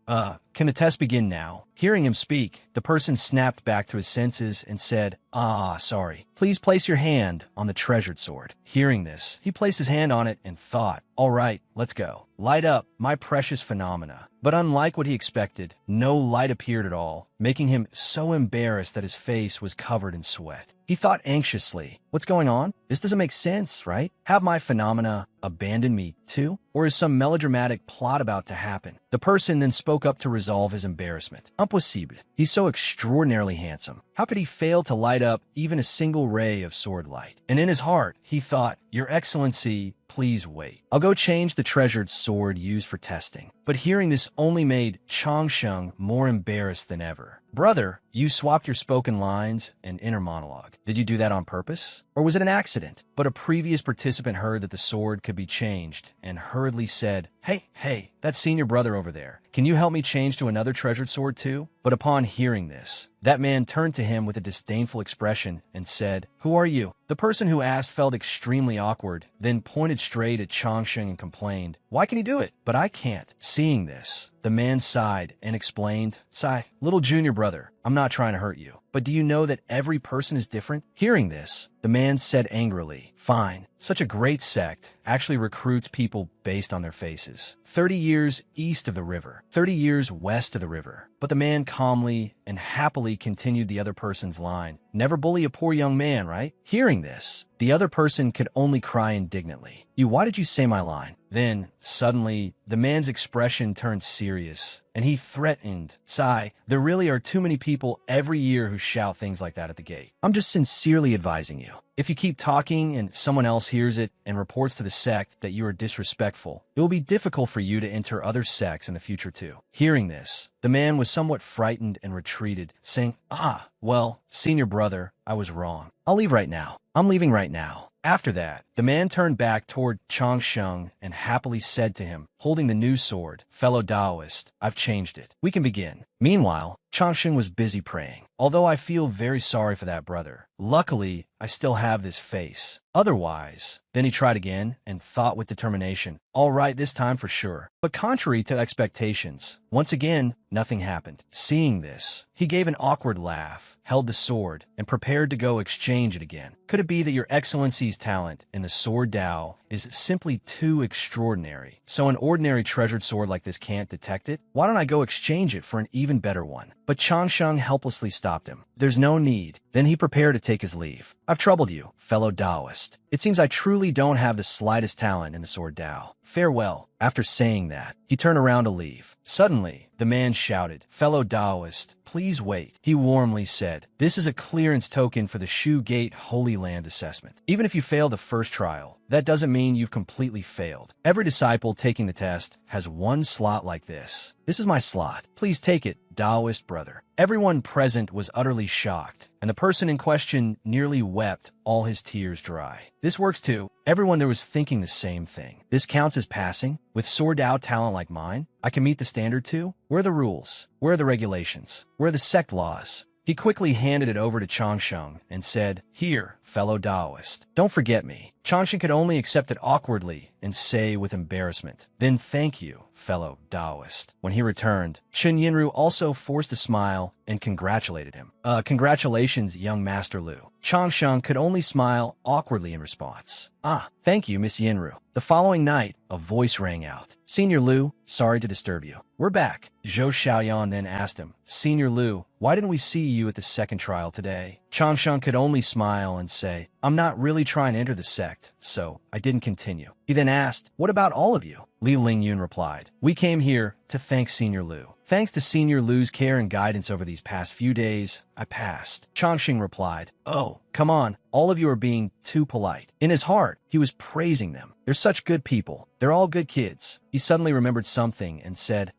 Can the test begin now? Hearing him speak, the person snapped back to his senses and said, sorry. Please place your hand on the treasured sword. Hearing this, he placed his hand on it and thought, all right, let's go. Light up, my precious phenomena. But unlike what he expected, no light appeared at all, making him so embarrassed that his face was covered in sweat. He thought anxiously, what's going on? This doesn't make sense, right? Have my phenomena abandon me too? Or is some melodramatic plot about to happen? The person then spoke up to resolve his embarrassment. Impossible. He's so extraordinarily handsome. How could he fail to light up even a single ray of sword light? And in his heart, he thought, Your Excellency, please wait. I'll go change the treasured sword used for testing. But hearing this only made Chongqing more embarrassed than ever. Brother, you swapped your spoken lines and inner monologue. Did you do that on purpose? Or was it an accident? But a previous participant heard that the sword could be changed and hurriedly said, Hey, that's senior brother over there. Can you help me change to another treasured sword too? But upon hearing this, that man turned to him with a disdainful expression and said, Who are you? The person who asked felt extremely awkward, then pointed straight at Chongqing and complained, Why can he do it? But I can't. Seeing this, the man sighed and explained, Little junior brother, I'm not trying to hurt you. But do you know that every person is different? Hearing this, the man said angrily, Fine, such a great sect actually recruits people based on their faces. 30 years east of the river, 30 years west of the river. But the man calmly and happily continued the other person's line. Never bully a poor young man, right? Hearing this, the other person could only cry indignantly. Why did you say my line? Then, suddenly, the man's expression turned serious, and he threatened, there really are too many people every year who shout things like that at the gate. I'm just sincerely advising you. If you keep talking and someone else hears it and reports to the sect that you are disrespectful, it will be difficult for you to enter other sects in the future too. Hearing this, the man was somewhat frightened and retreated, saying, well, senior brother, I was wrong. I'll leave right now. I'm leaving right now. After that, the man turned back toward Chongqing and happily said to him, holding the new sword, Fellow Taoist, I've changed it. We can begin. Meanwhile, Chongqing was busy praying. Although I feel very sorry for that brother, luckily, I still have this face. Otherwise, then he tried again and thought with determination, all right, this time for sure. But contrary to expectations, once again, nothing happened. Seeing this, he gave an awkward laugh, held the sword, and prepared to go exchange it again. Could it be that Your Excellency's talent in the sword Dao is simply too extraordinary, so an ordinary treasured sword like this can't detect it? Why don't I go exchange it for an even better one? But Chongqing helplessly stopped him. There's no need. Then he prepared to take his leave. I've troubled you, fellow Taoist. It seems I truly don't have the slightest talent in the sword Dao. Farewell. After saying that, he turned around to leave. Suddenly, the man shouted, Fellow Taoist, please wait. He warmly said, This is a clearance token for the Shu Gate Holy Land assessment. Even if you fail the first trial, that doesn't mean you've completely failed. Every disciple taking the test has one slot like this. This is my slot. Please take it, Taoist brother. Everyone present was utterly shocked, and the person in question nearly wept all his tears dry. This works too. Everyone there was thinking the same thing. This counts as passing? With sword Dao talent like mine, I can meet the standard too? Where are the rules? Where are the regulations? Where are the sect laws? He quickly handed it over to Chongqing and said, Here, fellow Taoist, don't forget me. Chongqing could only accept it awkwardly and say with embarrassment, Then thank you, fellow Taoist. When he returned, Chen Yinru also forced a smile and congratulated him. Congratulations, young Master Lu. Chongqing could only smile awkwardly in response. Thank you, Miss Yinru. The following night, a voice rang out. Senior Lu, sorry to disturb you. We're back. Zhou Xiaoyan then asked him, Senior Lu, why didn't we see you at the second trial today? Changsheng could only smile and say, I'm not really trying to enter the sect, so I didn't continue. He then asked, what about all of you? Li Lingyun replied, we came here to thank Senior Lu. Thanks to Senior Lu's care and guidance over these past few days, I passed. Changsheng replied, oh, come on, all of you are being too polite. In his heart, he was praising them. They're such good people. They're all good kids. He suddenly remembered something and said,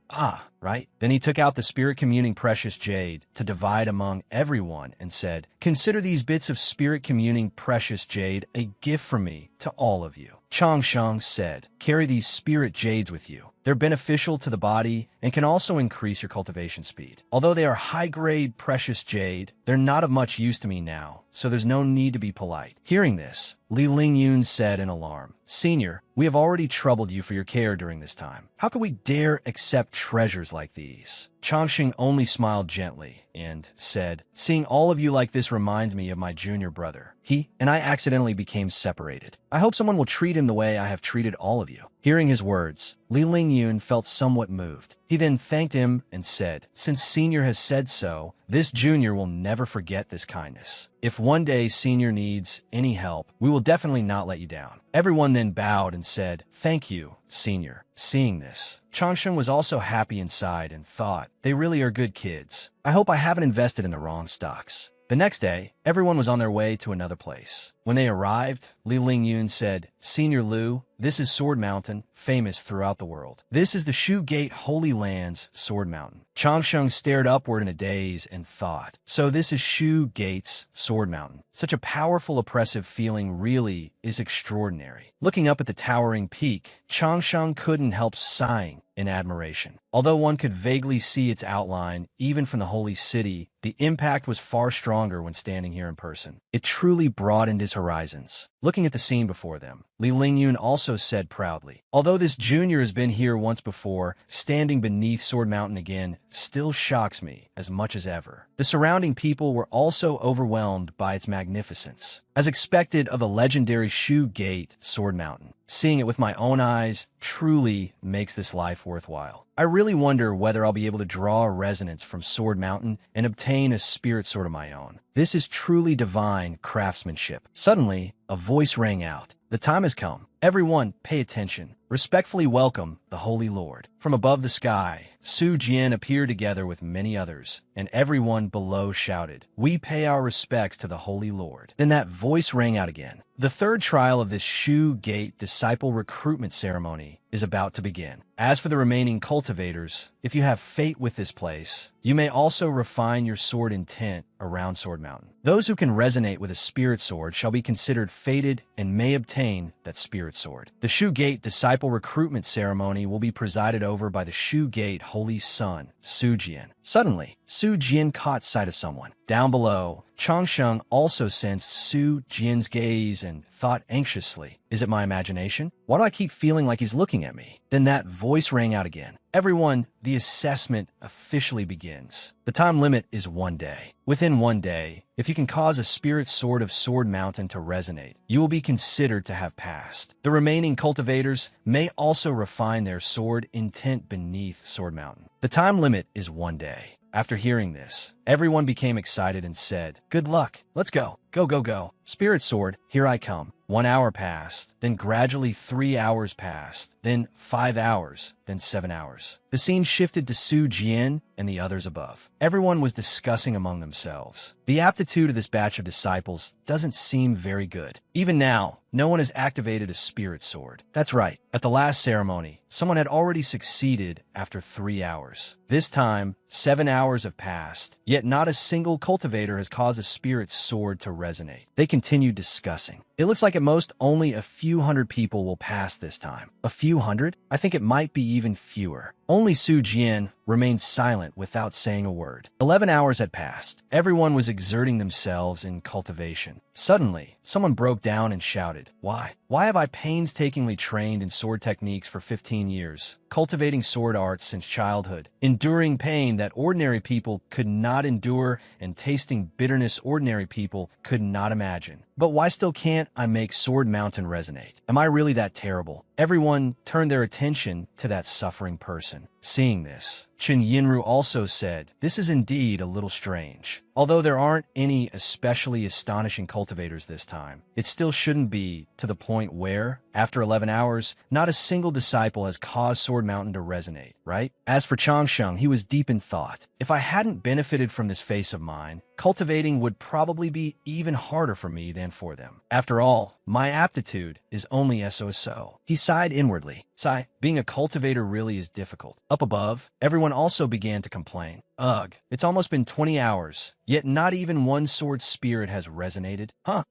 right? Then he took out the spirit communing precious jade to divide among everyone and said, consider these bits of spirit communing precious jade a gift from me to all of you. Changsheng said, carry these spirit jades with you. They're beneficial to the body and can also increase your cultivation speed. Although they are high-grade precious jade, they're not of much use to me now, so there's no need to be polite. Hearing this, Li Lingyun said in alarm, Senior, we have already troubled you for your care during this time. How could we dare accept treasures like these? Changsheng only smiled gently and said, seeing all of you like this reminds me of my junior brother. He and I accidentally became separated. I hope someone will treat him the way I have treated all of you. Hearing his words, Li Lingyun felt somewhat moved. He then thanked him and said, since Senior has said so, this junior will never forget this kindness. If one day Senior needs any help, we will definitely not let you down. Everyone then bowed and said, thank you, Senior. Seeing this, Changsheng was also happy inside and thought, they really are good kids. I hope I haven't invested in the wrong stocks. The next day, everyone was on their way to another place. When they arrived, Li Lingyun said, Senior Lu, this is Sword Mountain, famous throughout the world. This is the Shu Gate Holy Land's Sword Mountain. Changsheng stared upward in a daze and thought, so this is Shu Gate's Sword Mountain. Such a powerful, oppressive feeling really is extraordinary. Looking up at the towering peak, Changsheng couldn't help sighing in admiration. Although one could vaguely see its outline, even from the holy city, the impact was far stronger when standing here in person. It truly broadened his horizons. Looking at the scene before them, Li Lingyun also said proudly, although this junior has been here once before, standing beneath Sword Mountain again still shocks me as much as ever. The surrounding people were also overwhelmed by its magnificence. As expected of the legendary Shu Gate Sword Mountain, seeing it with my own eyes truly makes this life worthwhile. I really wonder whether I'll be able to draw a resonance from Sword Mountain and obtain a spirit sword of my own. This is truly divine craftsmanship. Suddenly, a voice rang out. The time has come. Everyone, pay attention. Respectfully welcome the Holy Lord. From above the sky, Su Jian appeared together with many others, and everyone below shouted, we pay our respects to the Holy Lord. Then that voice rang out again. The third trial of this Shu Gate disciple recruitment ceremony is about to begin. As for the remaining cultivators, if you have fate with this place, you may also refine your sword intent around Sword Mountain. Those who can resonate with a spirit sword shall be considered fated and may obtain that spirit sword. The Shu Gate disciple recruitment ceremony will be presided over by the Shu Gate Holy Son, Su Jian. Suddenly, Su Jian caught sight of someone. Down below, Changsheng also sensed Su Jian's gaze and thought anxiously, is it my imagination? Why do I keep feeling like he's looking at me? Then that voice rang out again. Everyone, the assessment officially begins. The time limit is 1 day. Within 1 day, if you can cause a spirit sword of Sword Mountain to resonate, you will be considered to have passed. The remaining cultivators may also refine their sword intent beneath Sword Mountain. The time limit is 1 day. After hearing this, everyone became excited and said, good luck, let's go. Go, go, go. Spirit sword, here I come. 1 hour passed, then gradually 3 hours passed, then 5 hours, then 7 hours. The scene shifted to Su Jian and the others above. Everyone was discussing among themselves. The aptitude of this batch of disciples doesn't seem very good. Even now, no one has activated a spirit sword. That's right. At the last ceremony, someone had already succeeded after 3 hours. This time, 7 hours have passed, yet not a single cultivator has caused a spirit sword to resonate. They continued discussing. It looks like at most only a few hundred people will pass this time. A few hundred? I think it might be even fewer. Only Su Jian remained silent without saying a word. 11 hours had passed. Everyone was exerting themselves in cultivation. Suddenly, someone broke down and shouted, why? Why have I painstakingly trained in sword techniques for 15 years, cultivating sword arts since childhood, enduring pain that ordinary people could not endure, and tasting bitterness ordinary people could not imagine? But why still can't I make Sword Mountain resonate? Am I really that terrible? Everyone turned their attention to that suffering person. Seeing this, Chen Yinru also said, this is indeed a little strange. Although there aren't any especially astonishing cultivators this time, it still shouldn't be to the point where, after 11 hours, not a single disciple has caused Sword Mountain to resonate, right? As for Changsheng, he was deep in thought. If I hadn't benefited from this face of mine, cultivating would probably be even harder for me than for them. After all, my aptitude is only so-so. He sighed inwardly. Sigh, being a cultivator really is difficult. Up above, everyone also began to complain. Ugh, it's almost been 20 hours, yet not even one sword spirit has resonated.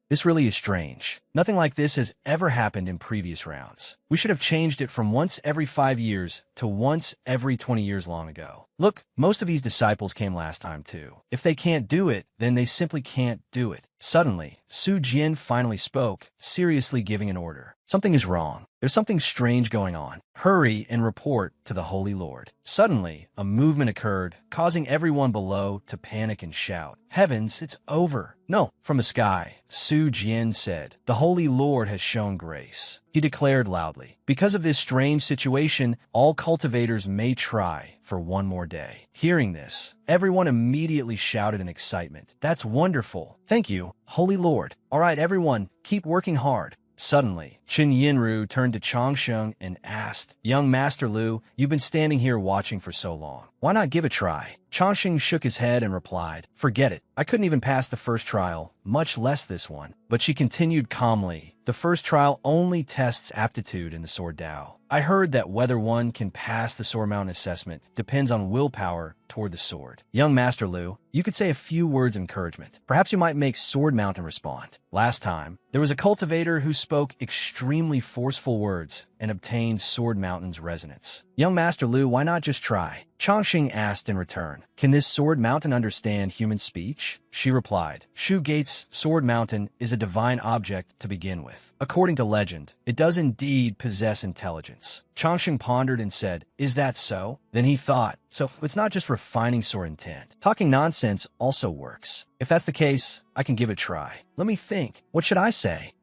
This really is strange. Nothing like this has ever happened in previous rounds. We should have changed it from once every 5 years to once every 20 years long ago. Look, most of these disciples came last time too. If they can't do it, then they simply can't do it. Suddenly, Su Jian finally spoke, seriously giving an order. Something is wrong. There's something strange going on. Hurry and report to the Holy Lord. Suddenly, a movement occurred, causing everyone below to panic and shout, Heavens, it's over. No, from the sky, Su Jian said, The Holy Lord has shown grace. He declared loudly, Because of this strange situation, all cultivators may try for one more day. Hearing this, everyone immediately shouted in excitement. That's wonderful. Thank you, Holy Lord. All right, everyone, keep working hard. Suddenly, Qin Yinru turned to Changsheng and asked, Young Master Lu, you've been standing here watching for so long. Why not give it a try? Changsheng shook his head and replied, Forget it. I couldn't even pass the first trial, much less this one. But she continued calmly, The first trial only tests aptitude in the Sword Dao. I heard that whether one can pass the Sword Mountain assessment depends on willpower toward the sword. Young Master Lu, you could say a few words of encouragement. Perhaps you might make Sword Mountain respond. Last time, there was a cultivator who spoke extremely forceful words and obtained Sword Mountain's resonance. Young Master Lu, why not just try? Changxing asked in return, Can this Sword Mountain understand human speech? She replied, Shu Gate's Sword Mountain is a divine object to begin with. According to legend, it does indeed possess intelligence. Changxing pondered and said, Is that so? Then he thought, So it's not just refining sword intent. Talking nonsense also works. If that's the case, I can give it a try. Let me think. What should I say?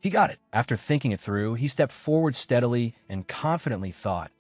He got it. After thinking it through, he stepped forward steadily and confidently thought,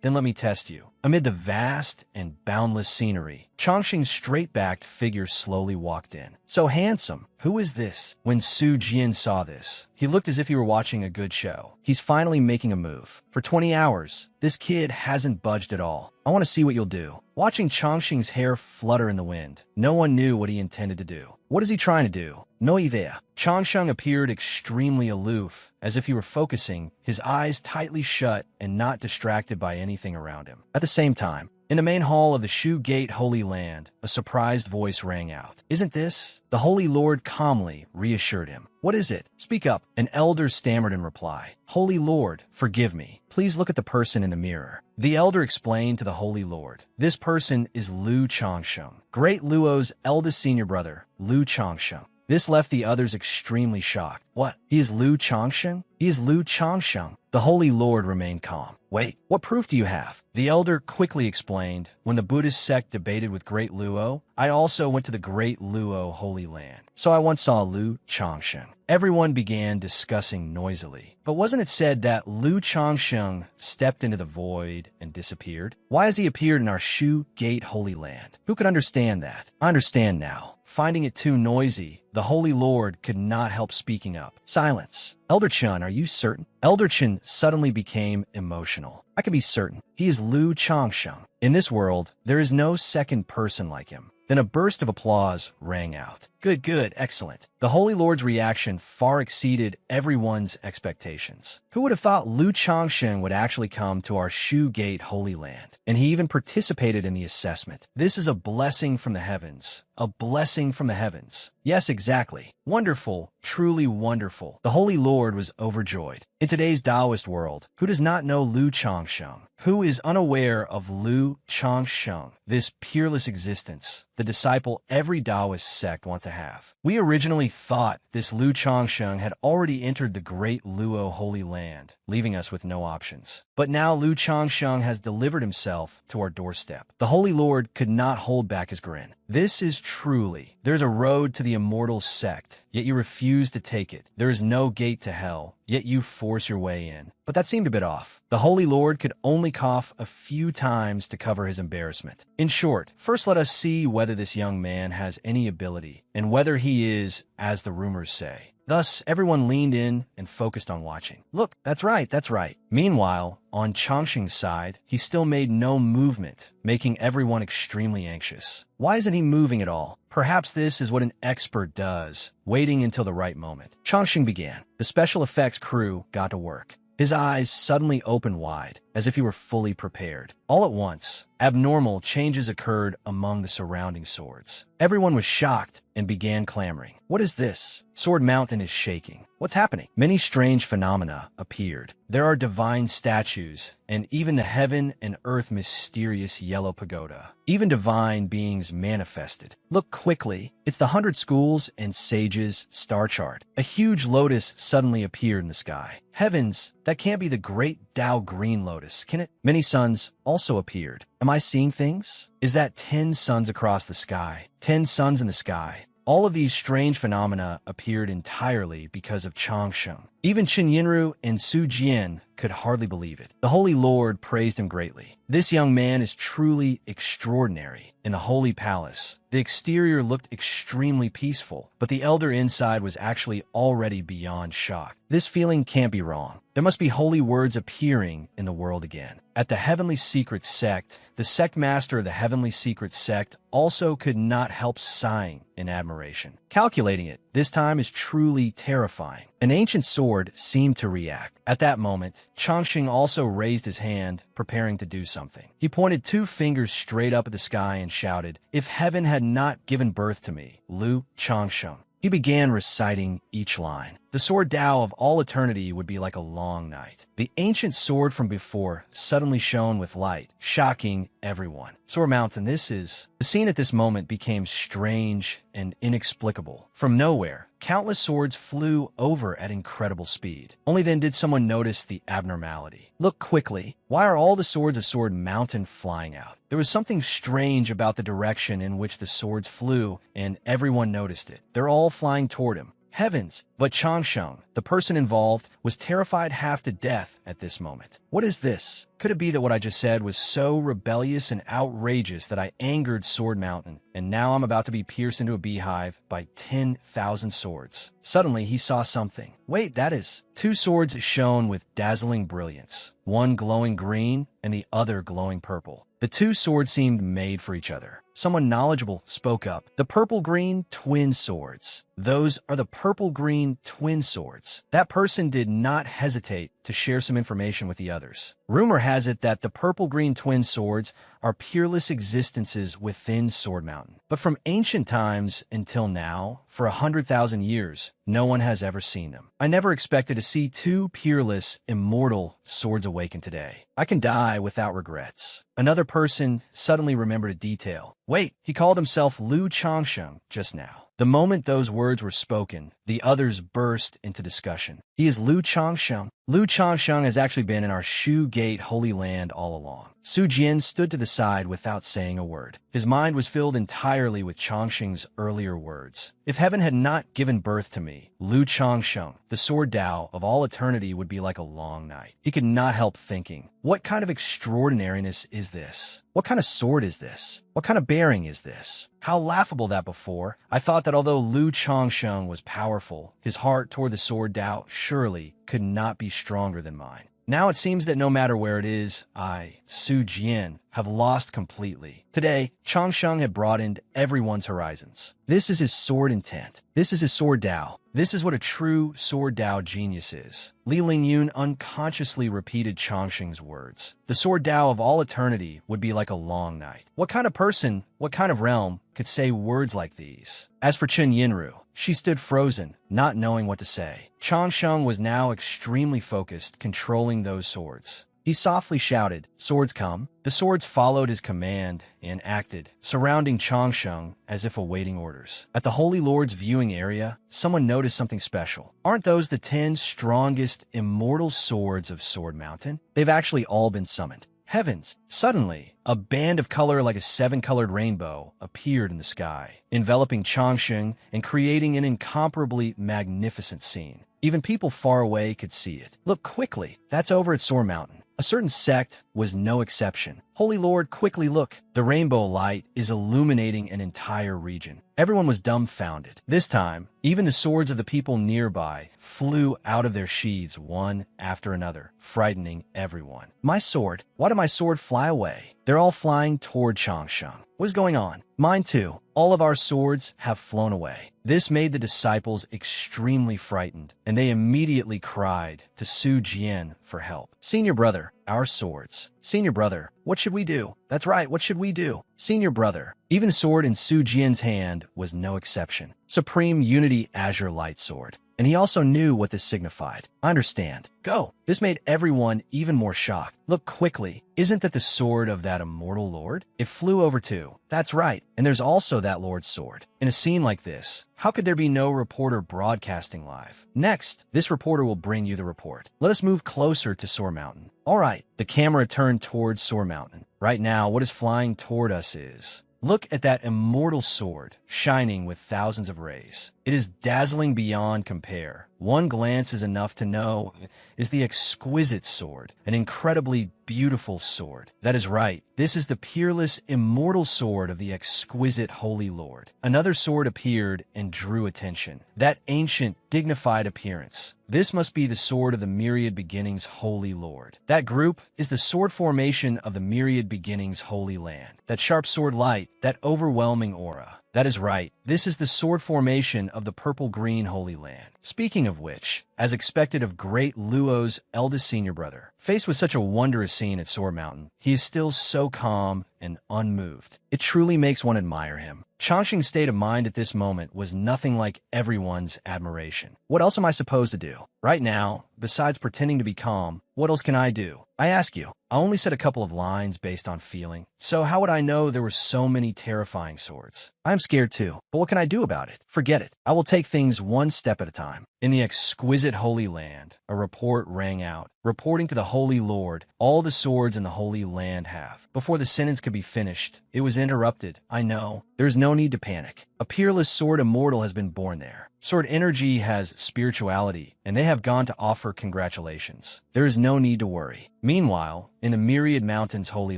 Then let me test you. Amid the vast and boundless scenery, Changxing's straight-backed figure slowly walked in. So handsome. Who is this? When Su Jian saw this, he looked as if he were watching a good show. He's finally making a move. For 20 hours, this kid hasn't budged at all. I want to see what you'll do. Watching Changxing's hair flutter in the wind, no one knew what he intended to do. What is he trying to do? No idea. Changsheng appeared extremely aloof, as if he were focusing, his eyes tightly shut and not distracted by anything around him. At the same time, in the main hall of the Shu Gate Holy Land, a surprised voice rang out. Isn't this? The Holy Lord calmly reassured him. What is it? Speak up. An elder stammered in reply. Holy Lord, forgive me. Please look at the person in the mirror. The elder explained to the Holy Lord. This person is Lu Changsheng, Great Luo's eldest senior brother, Lu Changsheng. This left the others extremely shocked. What? He is Lu Changsheng? He is Lu Changsheng. The Holy Lord remained calm. Wait, what proof do you have? The elder quickly explained, when the Buddhist sect debated with Great Luo, I also went to the Great Luo Holy Land. So I once saw Lu Changsheng. Everyone began discussing noisily. But wasn't it said that Lu Changsheng stepped into the void and disappeared? Why has he appeared in our Shu Gate Holy Land? Who could understand that? I understand now. Finding it too noisy, the Holy Lord could not help speaking up. Silence. Elder Chen, are you certain? Elder Chen suddenly became emotional. I can be certain. He is Lu Changsheng. In this world, there is no second person like him. Then a burst of applause rang out. Good, good, excellent. The Holy Lord's reaction far exceeded everyone's expectations. Who would have thought Lu Changsheng would actually come to our Shu Gate Holy Land? And he even participated in the assessment. This is a blessing from the heavens. A blessing from the heavens. Yes, exactly. Wonderful, truly wonderful. The Holy Lord was overjoyed. In today's Taoist world, who does not know Lu Changsheng? Who is unaware of Lu Changsheng, this peerless existence, the disciple every Taoist sect wants to have? We originally thought this Lu Changsheng had already entered the Great Luo Holy Land, leaving us with no options. But now Lu Changsheng has delivered himself to our doorstep. The Holy Lord could not hold back his grin. This is truly, there's a road to the immortal sect, yet you refuse to take it. There is no gate to hell, yet you force your way in. But that seemed a bit off. The Holy Lord could only only cough a few times to cover his embarrassment. In short, first let us see whether this young man has any ability, and whether he is, as the rumors say. Thus, everyone leaned in and focused on watching. Look, that's right, that's right. Meanwhile, on Changxing's side, he still made no movement, making everyone extremely anxious. Why isn't he moving at all? Perhaps this is what an expert does, waiting until the right moment. Changxing began. The special effects crew got to work. His eyes suddenly opened wide, as if he were fully prepared. All at once, abnormal changes occurred among the surrounding swords. Everyone was shocked and began clamoring. What is this? Sword Mountain is shaking. What's happening? Many strange phenomena appeared. There are divine statues, and even the heaven and earth mysterious yellow pagoda. Even divine beings manifested. Look quickly. It's the 100 schools and sages star chart. A huge lotus suddenly appeared in the sky. Heavens, that can't be the great Tao green lotus, can it? Many suns also appeared. Am I seeing things? Is that 10 suns across the sky? 10 suns in the sky. All of these strange phenomena appeared entirely because of Changxing. Even Chen Yinru and Su Jian could hardly believe it. The Holy Lord praised him greatly. This young man is truly extraordinary. In the Holy Palace, the exterior looked extremely peaceful, but the elder inside was actually already beyond shock. This feeling can't be wrong. There must be holy words appearing in the world again. At the Heavenly Secret Sect, the sect master of the Heavenly Secret Sect also could not help sighing in admiration. Calculating it, this time is truly terrifying. An ancient sword seemed to react. At that moment, Changxing also raised his hand, preparing to do something. He pointed 2 fingers straight up at the sky and shouted, "If heaven had not given birth to me, Lu Changxing." He began reciting each line. The sword Tao of all eternity would be like a long night. The ancient sword from before suddenly shone with light, shocking everyone. Sword Mountain, this is... The scene at this moment became strange and inexplicable. From nowhere, countless swords flew over at incredible speed. Only then did someone notice the abnormality. Look quickly. Why are all the swords of Sword Mountain flying out? There was something strange about the direction in which the swords flew, and everyone noticed it. They're all flying toward him. Heavens! But Changxing, the person involved, was terrified half to death at this moment. What is this? Could it be that what I just said was so rebellious and outrageous that I angered Sword Mountain, and now I'm about to be pierced into a beehive by 10,000 swords? Suddenly, he saw something. Wait, that is... 2 swords shone with dazzling brilliance, one glowing green and the other glowing purple. The 2 swords seemed made for each other. Someone knowledgeable spoke up. The purple-green twin swords. Those are the purple-green twin swords. That person did not hesitate to share some information with the others. Rumor has it that the purple-green twin swords are peerless existences within Sword Mountain. But from ancient times until now, for 100,000 years, no one has ever seen them. I never expected to see 2 peerless, immortal swords awaken today. I can die without regrets. Another person suddenly remembered a detail. Wait, he called himself Lu Changxing just now. The moment those words were spoken, the others burst into discussion. He is Lu Changxing. Lu Changxing has actually been in our Shu Gate Holy Land all along. Su Jian stood to the side without saying a word. His mind was filled entirely with Changxing's earlier words. If heaven had not given birth to me, Lu Changxing, the sword Tao of all eternity, would be like a long night. He could not help thinking, what kind of extraordinariness is this? What kind of sword is this? What kind of bearing is this? How laughable that before I thought that although Lu Changxing was powerful, his heart toward the sword Tao surely could not be stronger than mine. Now it seems that no matter where it is, I, Su Jian, have lost completely. Today, Changxing had broadened everyone's horizons. This is his sword intent. This is his sword Tao. This is what a true sword Tao genius is. Li Lingyun unconsciously repeated Changxing's words. The sword Tao of all eternity would be like a long night. What kind of person, what kind of realm could say words like these? As for Chen Yinru, she stood frozen, not knowing what to say. Changxing was now extremely focused, controlling those swords. He softly shouted, "Swords come." The swords followed his command and acted, surrounding Changxing as if awaiting orders. At the Holy Lord's viewing area, someone noticed something special. Aren't those the 10 strongest immortal swords of Sword Mountain? They've actually all been summoned. Heavens! Suddenly, a band of color like a 7-colored rainbow appeared in the sky, enveloping Changxing and creating an incomparably magnificent scene. Even people far away could see it. Look quickly. That's over at Sword Mountain. A certain sect was no exception. Holy Lord, quickly look. The rainbow light is illuminating an entire region. Everyone was dumbfounded. This time, even the swords of the people nearby flew out of their sheaths one after another, frightening everyone. My sword? Why did my sword fly away? They're all flying toward Changsheng. What's going on? Mine too. All of our swords have flown away. This made the disciples extremely frightened, and they immediately cried to Su Jian for help. Senior brother, our swords. Senior brother, what should we do? That's right, what should we do? Senior brother. Even the sword in Su Jian's hand was no exception. Supreme Unity Azure Light Sword. And he also knew what this signified. I understand. Go. This made everyone even more shocked. Look quickly. Isn't that the sword of that immortal lord? It flew over too. That's right. And there's also that lord's sword. In a scene like this, how could there be no reporter broadcasting live? Next, this reporter will bring you the report. Let us move closer to Soar Mountain. All right. The camera turned towards Soar Mountain. Right now, what is flying toward us is... Look at that immortal sword, shining with thousands of rays. It is dazzling beyond compare. One glance is enough to know is the exquisite sword, an incredibly beautiful sword. That is right. This is the peerless, immortal sword of the exquisite Holy Lord. Another sword appeared and drew attention. That ancient, dignified appearance. This must be the sword of the Myriad Beginnings Holy Lord. That group is the sword formation of the Myriad Beginnings Holy Land. That sharp sword light, that overwhelming aura. That is right. This is the sword formation of the purple-green Holy Land. Speaking of which, as expected of great Luo's eldest senior brother, faced with such a wondrous scene at Soar Mountain, he is still so calm and unmoved. It truly makes one admire him. Changsheng's state of mind at this moment was nothing like everyone's admiration. What else am I supposed to do? Right now, besides pretending to be calm, what else can I do? I ask you. I only said a couple of lines based on feeling, so how would I know there were so many terrifying swords? I'm scared too, but what can I do about it? Forget it. I will take things one step at a time. In the exquisite Holy Land, a report rang out, reporting to the Holy Lord all the swords in the Holy Land have. Before the sentence could be finished, it was interrupted. I know. There is no need to panic. A peerless sword immortal has been born there. Sword energy has spirituality, and they have gone to offer congratulations. There is no need to worry. Meanwhile, in the Myriad Mountains Holy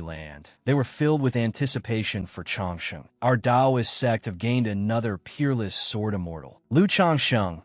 Land, they were filled with anticipation for Changsheng. Our Taoist sect have gained another peerless sword immortal. Lu Changsheng,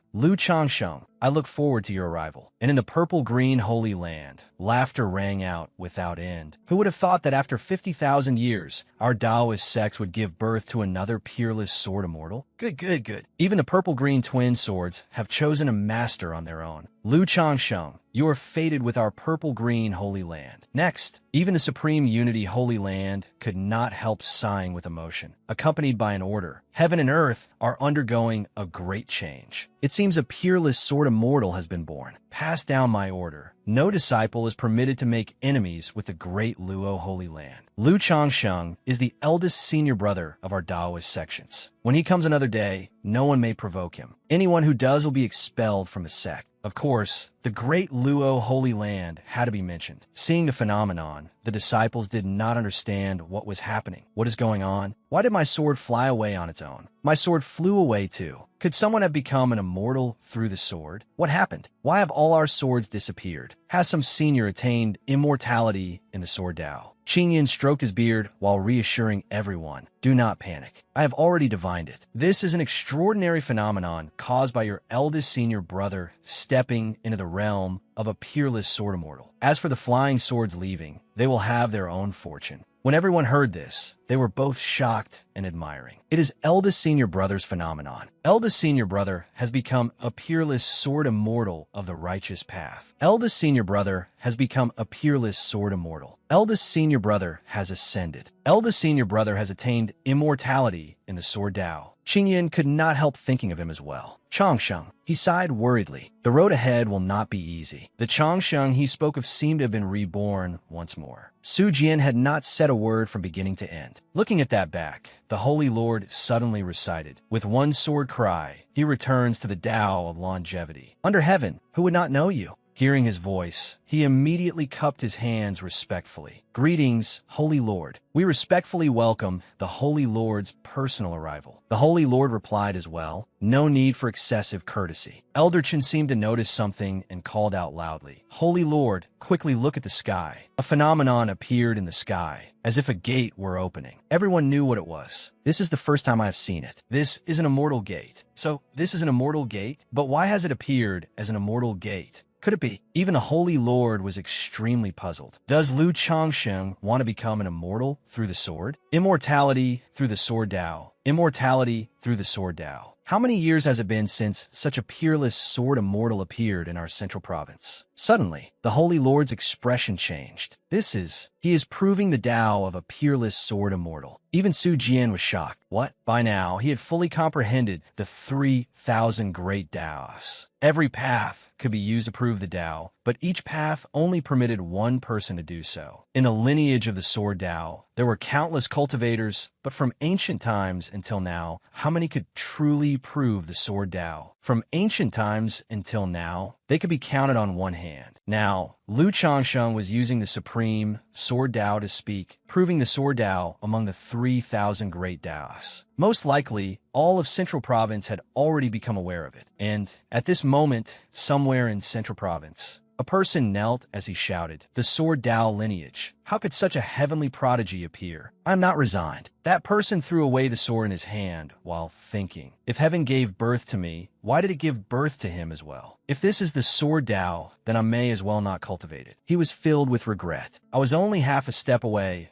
I look forward to your arrival. And in the purple-green Holy Land, laughter rang out without end. Who would have thought that after 50,000 years, our Taoist sects would give birth to another peerless sword immortal? Good. Even the purple-green twin swords have chosen a master on their own. Lu Changsheng, you are fated with our purple-green Holy Land. Next, even the Supreme Unity Holy Land could not help sighing with emotion. Accompanied by an order, heaven and earth are undergoing a great change. It seems a peerless sword immortal has been born. Pass down my order. No disciple is permitted to make enemies with the great Luo Holy Land. Lu Changsheng is the eldest senior brother of our Taoist sections. When he comes another day, no one may provoke him. Anyone who does will be expelled from the sect. Of course, the great Luo Holy Land had to be mentioned. Seeing the phenomenon, the disciples did not understand what was happening. What is going on? Why did my sword fly away on its own? My sword flew away too. Could someone have become an immortal through the sword? What happened? Why have all our swords disappeared? Has some senior attained immortality in the sword Tao? Qingyan stroked his beard while reassuring everyone. Do not panic. I have already divined it. This is an extraordinary phenomenon caused by your eldest senior brother stepping into the realm of a peerless sword immortal. As for the flying swords leaving, they will have their own fortune. When everyone heard this, they were both shocked and admiring. It is eldest senior brother's phenomenon. Eldest senior brother has become a peerless sword immortal of the righteous path. Eldest senior brother has become a peerless sword immortal. Eldest senior brother has ascended. Eldest senior brother has attained immortality in the sword Tao. Qingyan could not help thinking of him as well. Changsheng, he sighed worriedly. The road ahead will not be easy. The Changsheng he spoke of seemed to have been reborn once more. Su Jian had not said a word from beginning to end. Looking at that back, the Holy Lord suddenly recited. With one sword cry, he returns to the Tao of longevity. Under heaven, who would not know you? Hearing his voice, he immediately cupped his hands respectfully. "Greetings, Holy Lord. We respectfully welcome the Holy Lord's personal arrival." The Holy Lord replied as well, "No need for excessive courtesy." Elder Chen seemed to notice something and called out loudly, "Holy Lord, quickly look at the sky." A phenomenon appeared in the sky, as if a gate were opening. Everyone knew what it was. "This is the first time I've seen it. This is an immortal gate." So, this is an immortal gate? But why has it appeared as an immortal gate? Could it be? Even the Holy Lord was extremely puzzled. Does Lu Changsheng want to become an immortal through the sword? Immortality through the sword Dao. Immortality through the sword Dao. How many years has it been since such a peerless sword immortal appeared in our central province? Suddenly, the Holy Lord's expression changed. He is proving the Tao of a peerless sword immortal. Even Su Jian was shocked. What? By now, he had fully comprehended the 3,000 great Taos. Every path could be used to prove the Tao, but each path only permitted one person to do so. In the lineage of the sword Tao, there were countless cultivators, but from ancient times until now, how many could truly prove the sword Tao? From ancient times until now, they could be counted on one hand. Now, Lu Changsheng was using the supreme sword Tao to speak, proving the sword Tao among the 3,000 great Taos. Most likely, all of Central Province had already become aware of it. And at this moment, somewhere in Central Province, a person knelt as he shouted, "The sword Tao lineage. How could such a heavenly prodigy appear? I am not resigned." That person threw away the sword in his hand while thinking, "If heaven gave birth to me, why did it give birth to him as well? If this is the sword Tao, then I may as well not cultivate it." He was filled with regret. I was only half a step away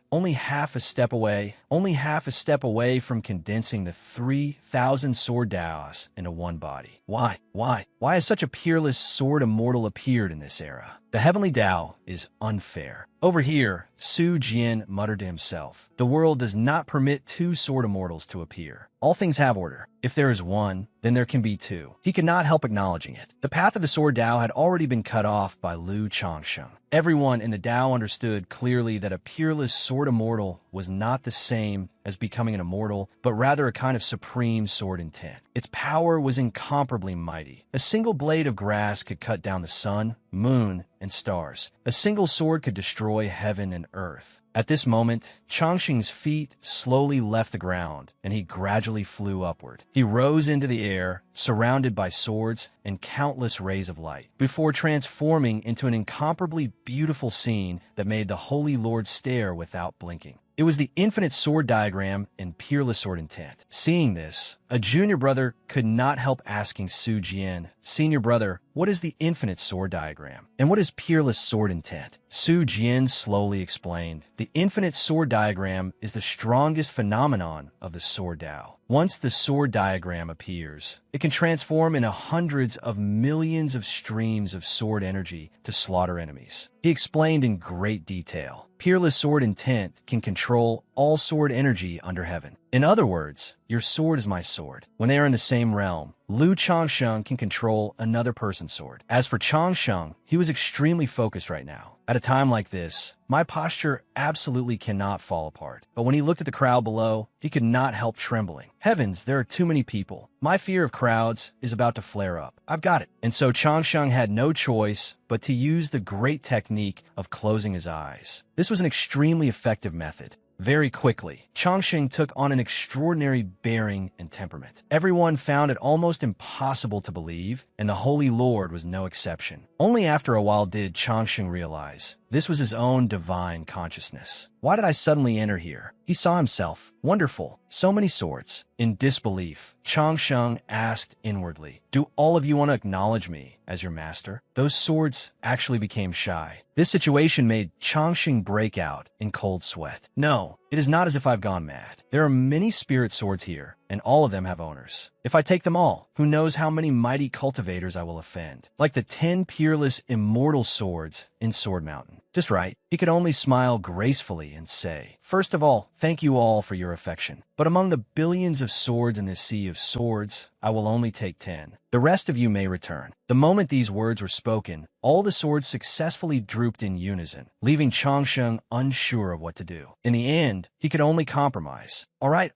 from condensing the 3,000 sword Taos into one body. Why has such a peerless sword immortal appeared in this era? The heavenly Tao is unfair. Over here, Su Jian muttered to himself, "The world does not permit two sword immortals to appear. All things have order. If there is one, then there can be two." He could not help acknowledging it. The path of the sword Tao had already been cut off by Lu Changsheng. Everyone in the Tao understood clearly that a peerless sword immortal was not the same as becoming an immortal, but rather a kind of supreme sword intent. Its power was incomparably mighty. A single blade of grass could cut down the sun, moon, and stars. A single sword could destroy heaven and earth. At this moment, Changsheng's feet slowly left the ground, and he gradually flew upward. He rose into the air, surrounded by swords and countless rays of light, before transforming into an incomparably beautiful scene that made the Holy Lord stare without blinking. It was the infinite sword diagram in peerless sword intent. Seeing this, a junior brother could not help asking Su Jian, "Senior brother, what is the infinite sword diagram? And what is peerless sword intent?" Su Jian slowly explained, "The infinite sword diagram is the strongest phenomenon of the sword Tao. Once the sword diagram appears, it can transform into hundreds of millions of streams of sword energy to slaughter enemies." He explained in great detail. Peerless sword intent can control all sword energy under heaven. In other words, your sword is my sword. When they are in the same realm, Lu Changsheng can control another person's sword. As for Changsheng, he was extremely focused right now. At a time like this, my posture absolutely cannot fall apart. But when he looked at the crowd below, he could not help trembling. Heavens, there are too many people. My fear of crowds is about to flare up. I've got it. And so Changsheng had no choice but to use the great technique of closing his eyes. This was an extremely effective method. Very quickly, Changsheng took on an extraordinary bearing and temperament. Everyone found it almost impossible to believe, and the Holy Lord was no exception. Only after a while did Changsheng realize this was his own divine consciousness. Why did I suddenly enter here? He saw himself. Wonderful. So many swords. In disbelief, Changsheng asked inwardly, "Do all of you want to acknowledge me as your master?" Those swords actually became shy. This situation made Changsheng break out in cold sweat. "No, it is not as if I've gone mad. There are many spirit swords here, and all of them have owners. If I take them all, who knows how many mighty cultivators I will offend. Like the 10 peerless immortal swords in Sword Mountain." Just right. He could only smile gracefully and say, "First of all, thank you all for your affection. But among the billions of swords in this sea of swords, I will only take 10. The rest of you may return." The moment these words were spoken, all the swords successfully drooped in unison, leaving Changsheng unsure of what to do. In the end, he could only compromise. All right,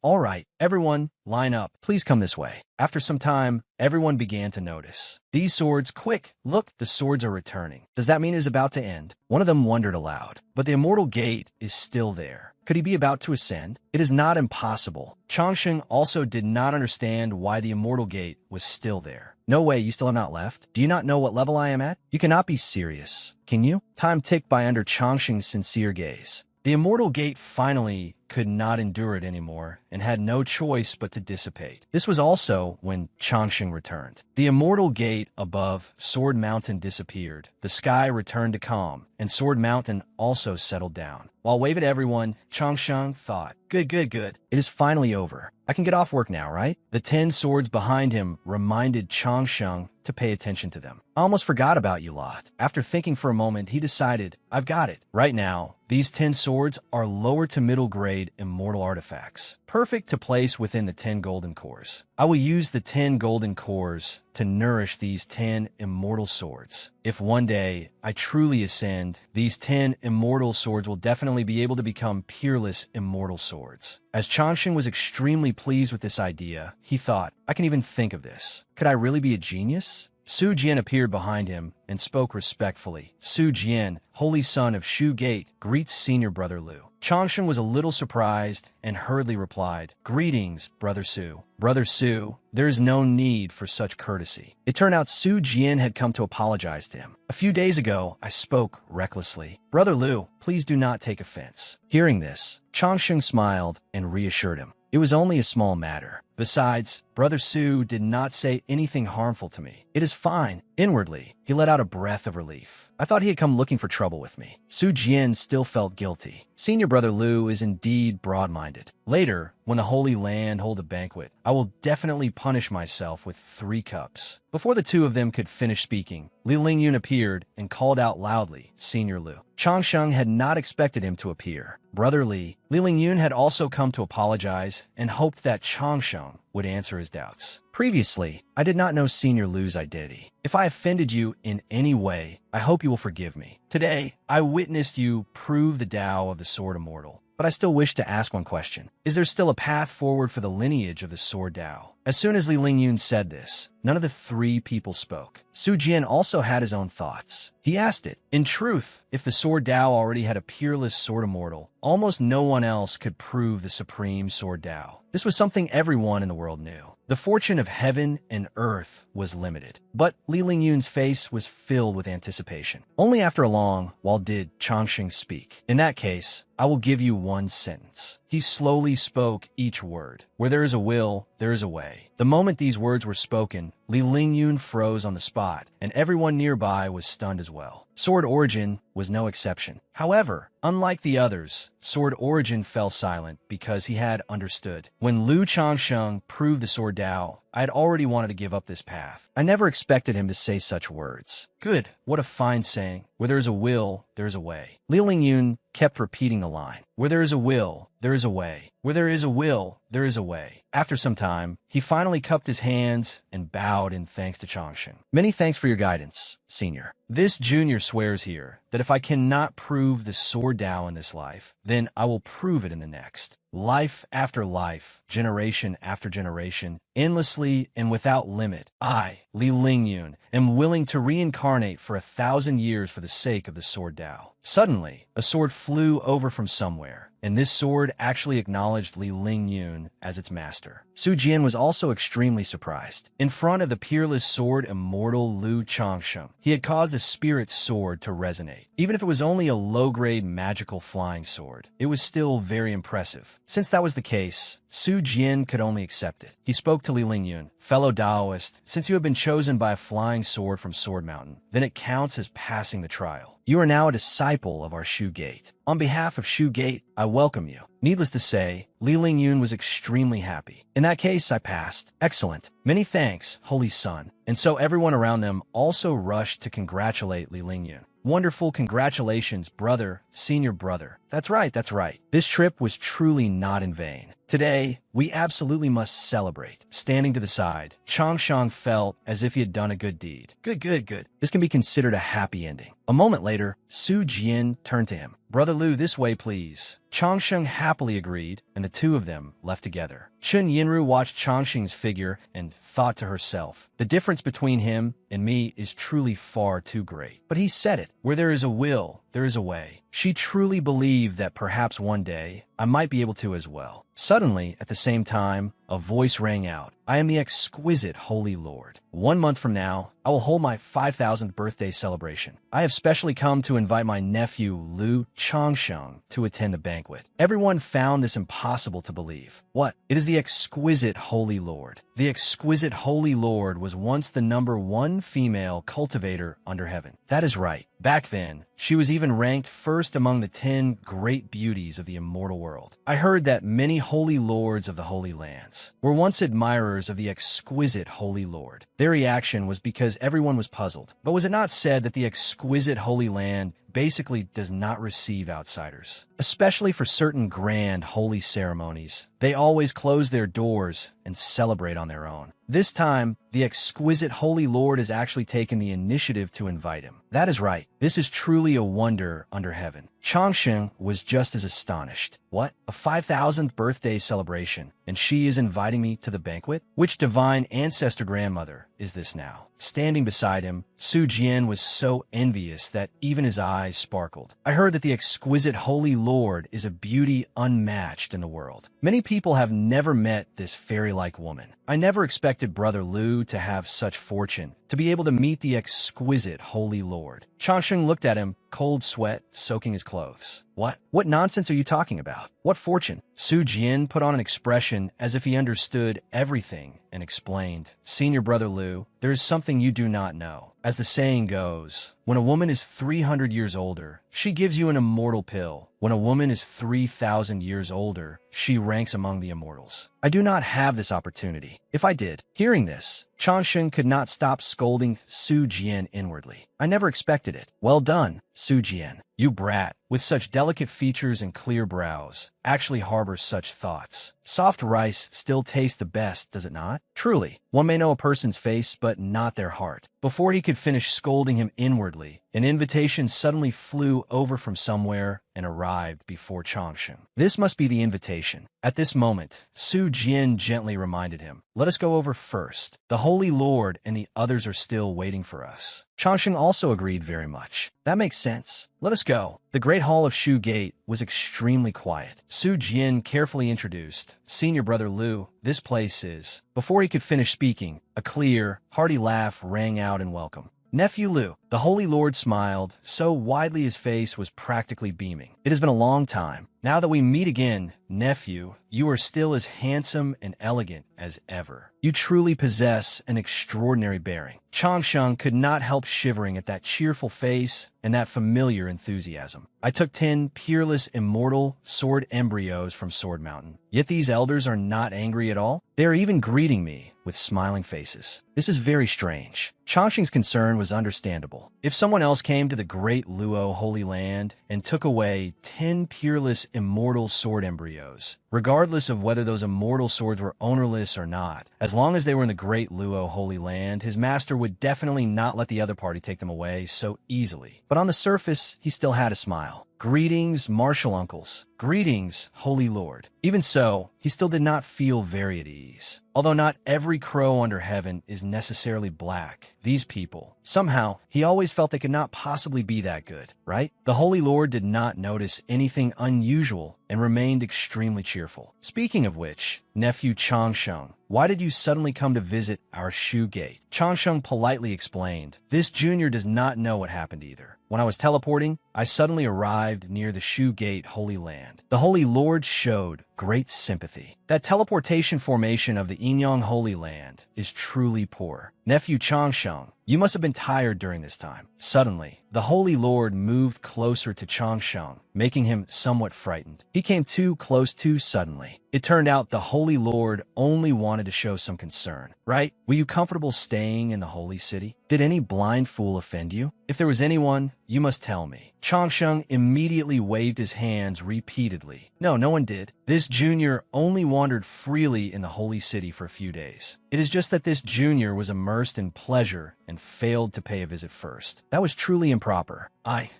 Everyone, line up. Please come this way. After some time, everyone began to notice. These swords, quick, look, the swords are returning. Does that mean it is about to end? One of them wondered aloud. But the immortal gate is still there. Could he be about to ascend? It is not impossible. Changsheng also did not understand why the immortal gate was still there. No way, you still have not left? Do you not know what level I am at? You cannot be serious. Can you? Time ticked by under Changsheng's sincere gaze. The immortal gate finally could not endure it anymore and had no choice but to dissipate. This was also when Changsheng returned. The immortal gate above Sword Mountain disappeared. The sky returned to calm, and Sword Mountain also settled down. While waving at everyone, Changsheng thought, Good. It is finally over. I can get off work now, right? The 10 swords behind him reminded Changsheng to pay attention to them. I almost forgot about you lot. After thinking for a moment, he decided, I've got it. Right now, these 10 swords are lower to middle grade immortal artifacts, perfect to place within the 10 golden cores. I will use the 10 golden cores to nourish these 10 immortal swords. If one day I truly ascend, these 10 immortal swords will definitely be able to become peerless immortal swords. As Changsheng was extremely pleased with this idea, he thought, I can even think of this. Could I really be a genius? Su Jian appeared behind him and spoke respectfully. Su Jian, holy son of Shu Gate, greets senior brother Lu. Changsheng was a little surprised and hurriedly replied, Greetings, Brother Su. Brother Su, there is no need for such courtesy. It turned out Su Jian had come to apologize to him. A few days ago, I spoke recklessly. Brother Lu, please do not take offense. Hearing this, Changsheng smiled and reassured him. It was only a small matter. Besides, Brother Su did not say anything harmful to me. It is fine. Inwardly, he let out a breath of relief. I thought he had come looking for trouble with me. Su Jian still felt guilty. Senior Brother Lu is indeed broad-minded. Later, when the Holy Land hold a banquet, I will definitely punish myself with 3 cups. Before the two of them could finish speaking, Li Lingyun appeared and called out loudly, Senior Lu. Changsheng had not expected him to appear. Brother Li Lingyun had also come to apologize and hoped that Changsheng would answer his doubts. Previously, I did not know Senior Lu's identity. If I offended you in any way, I hope you will forgive me. Today, I witnessed you prove the Tao of the Sword Immortal. But I still wish to ask one question. Is there still a path forward for the lineage of the Sword Tao? As soon as Li Lingyun said this, none of the 3 people spoke. Su Jian also had his own thoughts. He asked it. In truth, if the Sword Tao already had a peerless Sword Immortal, almost no one else could prove the supreme Sword Tao. This was something everyone in the world knew. The fortune of heaven and earth was limited. But Li Lingyun's face was filled with anticipation. Only after a long while did Changsheng speak. In that case, I will give you one sentence. He slowly spoke each word. Where there is a will, there is a way. The moment these words were spoken, Li Lingyun froze on the spot, and everyone nearby was stunned as well. Sword Origin was no exception. However, unlike the others, Sword Origin fell silent because he had understood. When Lu Changsheng proved the Sword Tao, I had already wanted to give up this path. I never expected him to say such words. Good, what a fine saying. Where there is a will, there is a way. Li Lingyun kept repeating the line. Where there is a will, there is a way. Where there is a will, there is a way. After some time, he finally cupped his hands and bowed in thanks to Changsheng. Many thanks for your guidance, Senior. This junior swears here that if I cannot prove the Sword Tao in this life, then I will prove it in the next. Life after life, generation after generation, endlessly and without limit, I, Li Lingyun, am willing to reincarnate for 1,000 years for the sake of the Sword Tao. Suddenly, a sword flew over from somewhere, and this sword actually acknowledged Li Lingyun as its master. Su Jian was also extremely surprised. In front of the peerless sword immortal Lu Changsheng, he had caused a spirit sword to resonate. Even if it was only a low-grade magical flying sword, it was still very impressive. Since that was the case, Su Jian could only accept it. He spoke to Li Lingyun, fellow Taoist, since you have been chosen by a flying sword from Sword Mountain, then it counts as passing the trial. You are now a disciple of our Shu Gate. On behalf of Shu Gate, I welcome you. Needless to say, Li Lingyun was extremely happy. In that case, I passed. Excellent. Many thanks, Holy Son. And so everyone around them also rushed to congratulate Li Lingyun. Wonderful congratulations, brother, senior brother. That's right. This trip was truly not in vain. Today, we absolutely must celebrate. Standing to the side, Changsheng felt as if he had done a good deed. Good. This can be considered a happy ending. A moment later, Su Jian turned to him. Brother Lu, this way, please. Changsheng happily agreed, and the two of them left together. Chun Yinru watched Changsheng's figure and thought to herself, the difference between him and me is truly far too great. But he said it, where there is a will, there is a way. She truly believed that perhaps one day I might be able to as well. Suddenly, at the same time, a voice rang out. I am the exquisite Holy Lord. 1 month from now, I will hold my 5,000th birthday celebration. I have specially come to invite my nephew Lu Changsheng to attend the banquet. Everyone found this impossible to believe. What? It is the exquisite Holy Lord. The exquisite Holy Lord was once the #1 female cultivator under heaven. That is right. Back then, she was even ranked first among the 10 great beauties of the immortal world. I heard that many holy lords of the Holy Lands were once admirers of the exquisite Holy Lord. Their reaction was because everyone was puzzled. But was it not said that the exquisite Holy Land basically does not receive outsiders? Especially for certain grand holy ceremonies, they always close their doors and celebrate on their own. This time, the exquisite Holy Lord has actually taken the initiative to invite him. That is right. This is truly a wonder under heaven. Changsheng was just as astonished. What? A 5,000th birthday celebration, and she is inviting me to the banquet? Which divine ancestor grandmother is this now? Standing beside him, Su Jian was so envious that even his eyes sparkled. I heard that the exquisite Holy Lord is a beauty unmatched in the world. Many people have never met this fairy-like woman. I never expected Brother Lu to have such fortune, to be able to meet the exquisite Holy Lord. Changsheng looked at him, cold sweat soaking his clothes. What nonsense are you talking about? What fortune? Su Jian put on an expression as if he understood everything and explained, Senior Brother Lu, there is something you do not know. As the saying goes, when a woman is 300 years older, she gives you an immortal pill. When a woman is 3,000 years older, she ranks among the immortals. I do not have this opportunity. If I did, hearing this, Changsheng could not stop scolding Su Jian inwardly. I never expected it. Well done, Su Jian. You brat, with such delicate features and clear brows, actually harbors such thoughts. Soft rice still tastes the best, does it not? Truly, one may know a person's face, but not their heart. Before he could finish scolding him inwardly, an invitation suddenly flew over from somewhere and arrived before Changsheng. This must be the invitation. At this moment, Su Jian gently reminded him, let us go over first. The Holy Lord and the others are still waiting for us. Changsheng also agreed very much. That makes sense. Let us go. The Great Hall of Shu Gate was extremely quiet. Su Jian carefully introduced, Senior Brother Lu, this place is. Before he could finish speaking, a clear, hearty laugh rang out in welcome. Nephew Lu, the Holy Lord smiled, so widely his face was practically beaming. It has been a long time. Now that we meet again, nephew, you are still as handsome and elegant as ever. You truly possess an extraordinary bearing. Changsheng could not help shivering at that cheerful face and that familiar enthusiasm. I took 10 peerless immortal sword embryos from Sword Mountain. Yet these elders are not angry at all. They are even greeting me with smiling faces. This is very strange. Changsheng's concern was understandable. If someone else came to the great Luo Holy Land and took away 10 peerless immortal sword embryos, regardless of whether those immortal swords were ownerless or not, as long as they were in the great Luo Holy Land, his master would definitely not let the other party take them away so easily. But on the surface, he still had a smile. Greetings, martial uncles. Greetings, Holy Lord. Even so, he still did not feel very at ease. Although not every crow under heaven is necessarily black, these people, somehow, he always felt they could not possibly be that good, right? The Holy Lord did not notice anything unusual and remained extremely cheerful. Speaking of which, nephew Changsheng, why did you suddenly come to visit our Shu Gate? Changsheng politely explained, this junior does not know what happened either. When I was teleporting, I suddenly arrived near the Shu Gate Holy Land. The Holy Lord showed great sympathy. That teleportation formation of the Inyang Holy Land is truly poor. Nephew Changsheng, you must have been tired during this time. Suddenly, the Holy Lord moved closer to Changsheng, making him somewhat frightened. He came too close too suddenly. It turned out the Holy Lord only wanted to show some concern, right? Were you comfortable staying in the holy city? Did any blind fool offend you? If there was anyone, you must tell me. Changsheng immediately waved his hands repeatedly. No one did. This junior only wandered freely in the holy city for a few days. It is just that this junior was immersed in pleasure and failed to pay a visit first. That was truly improper.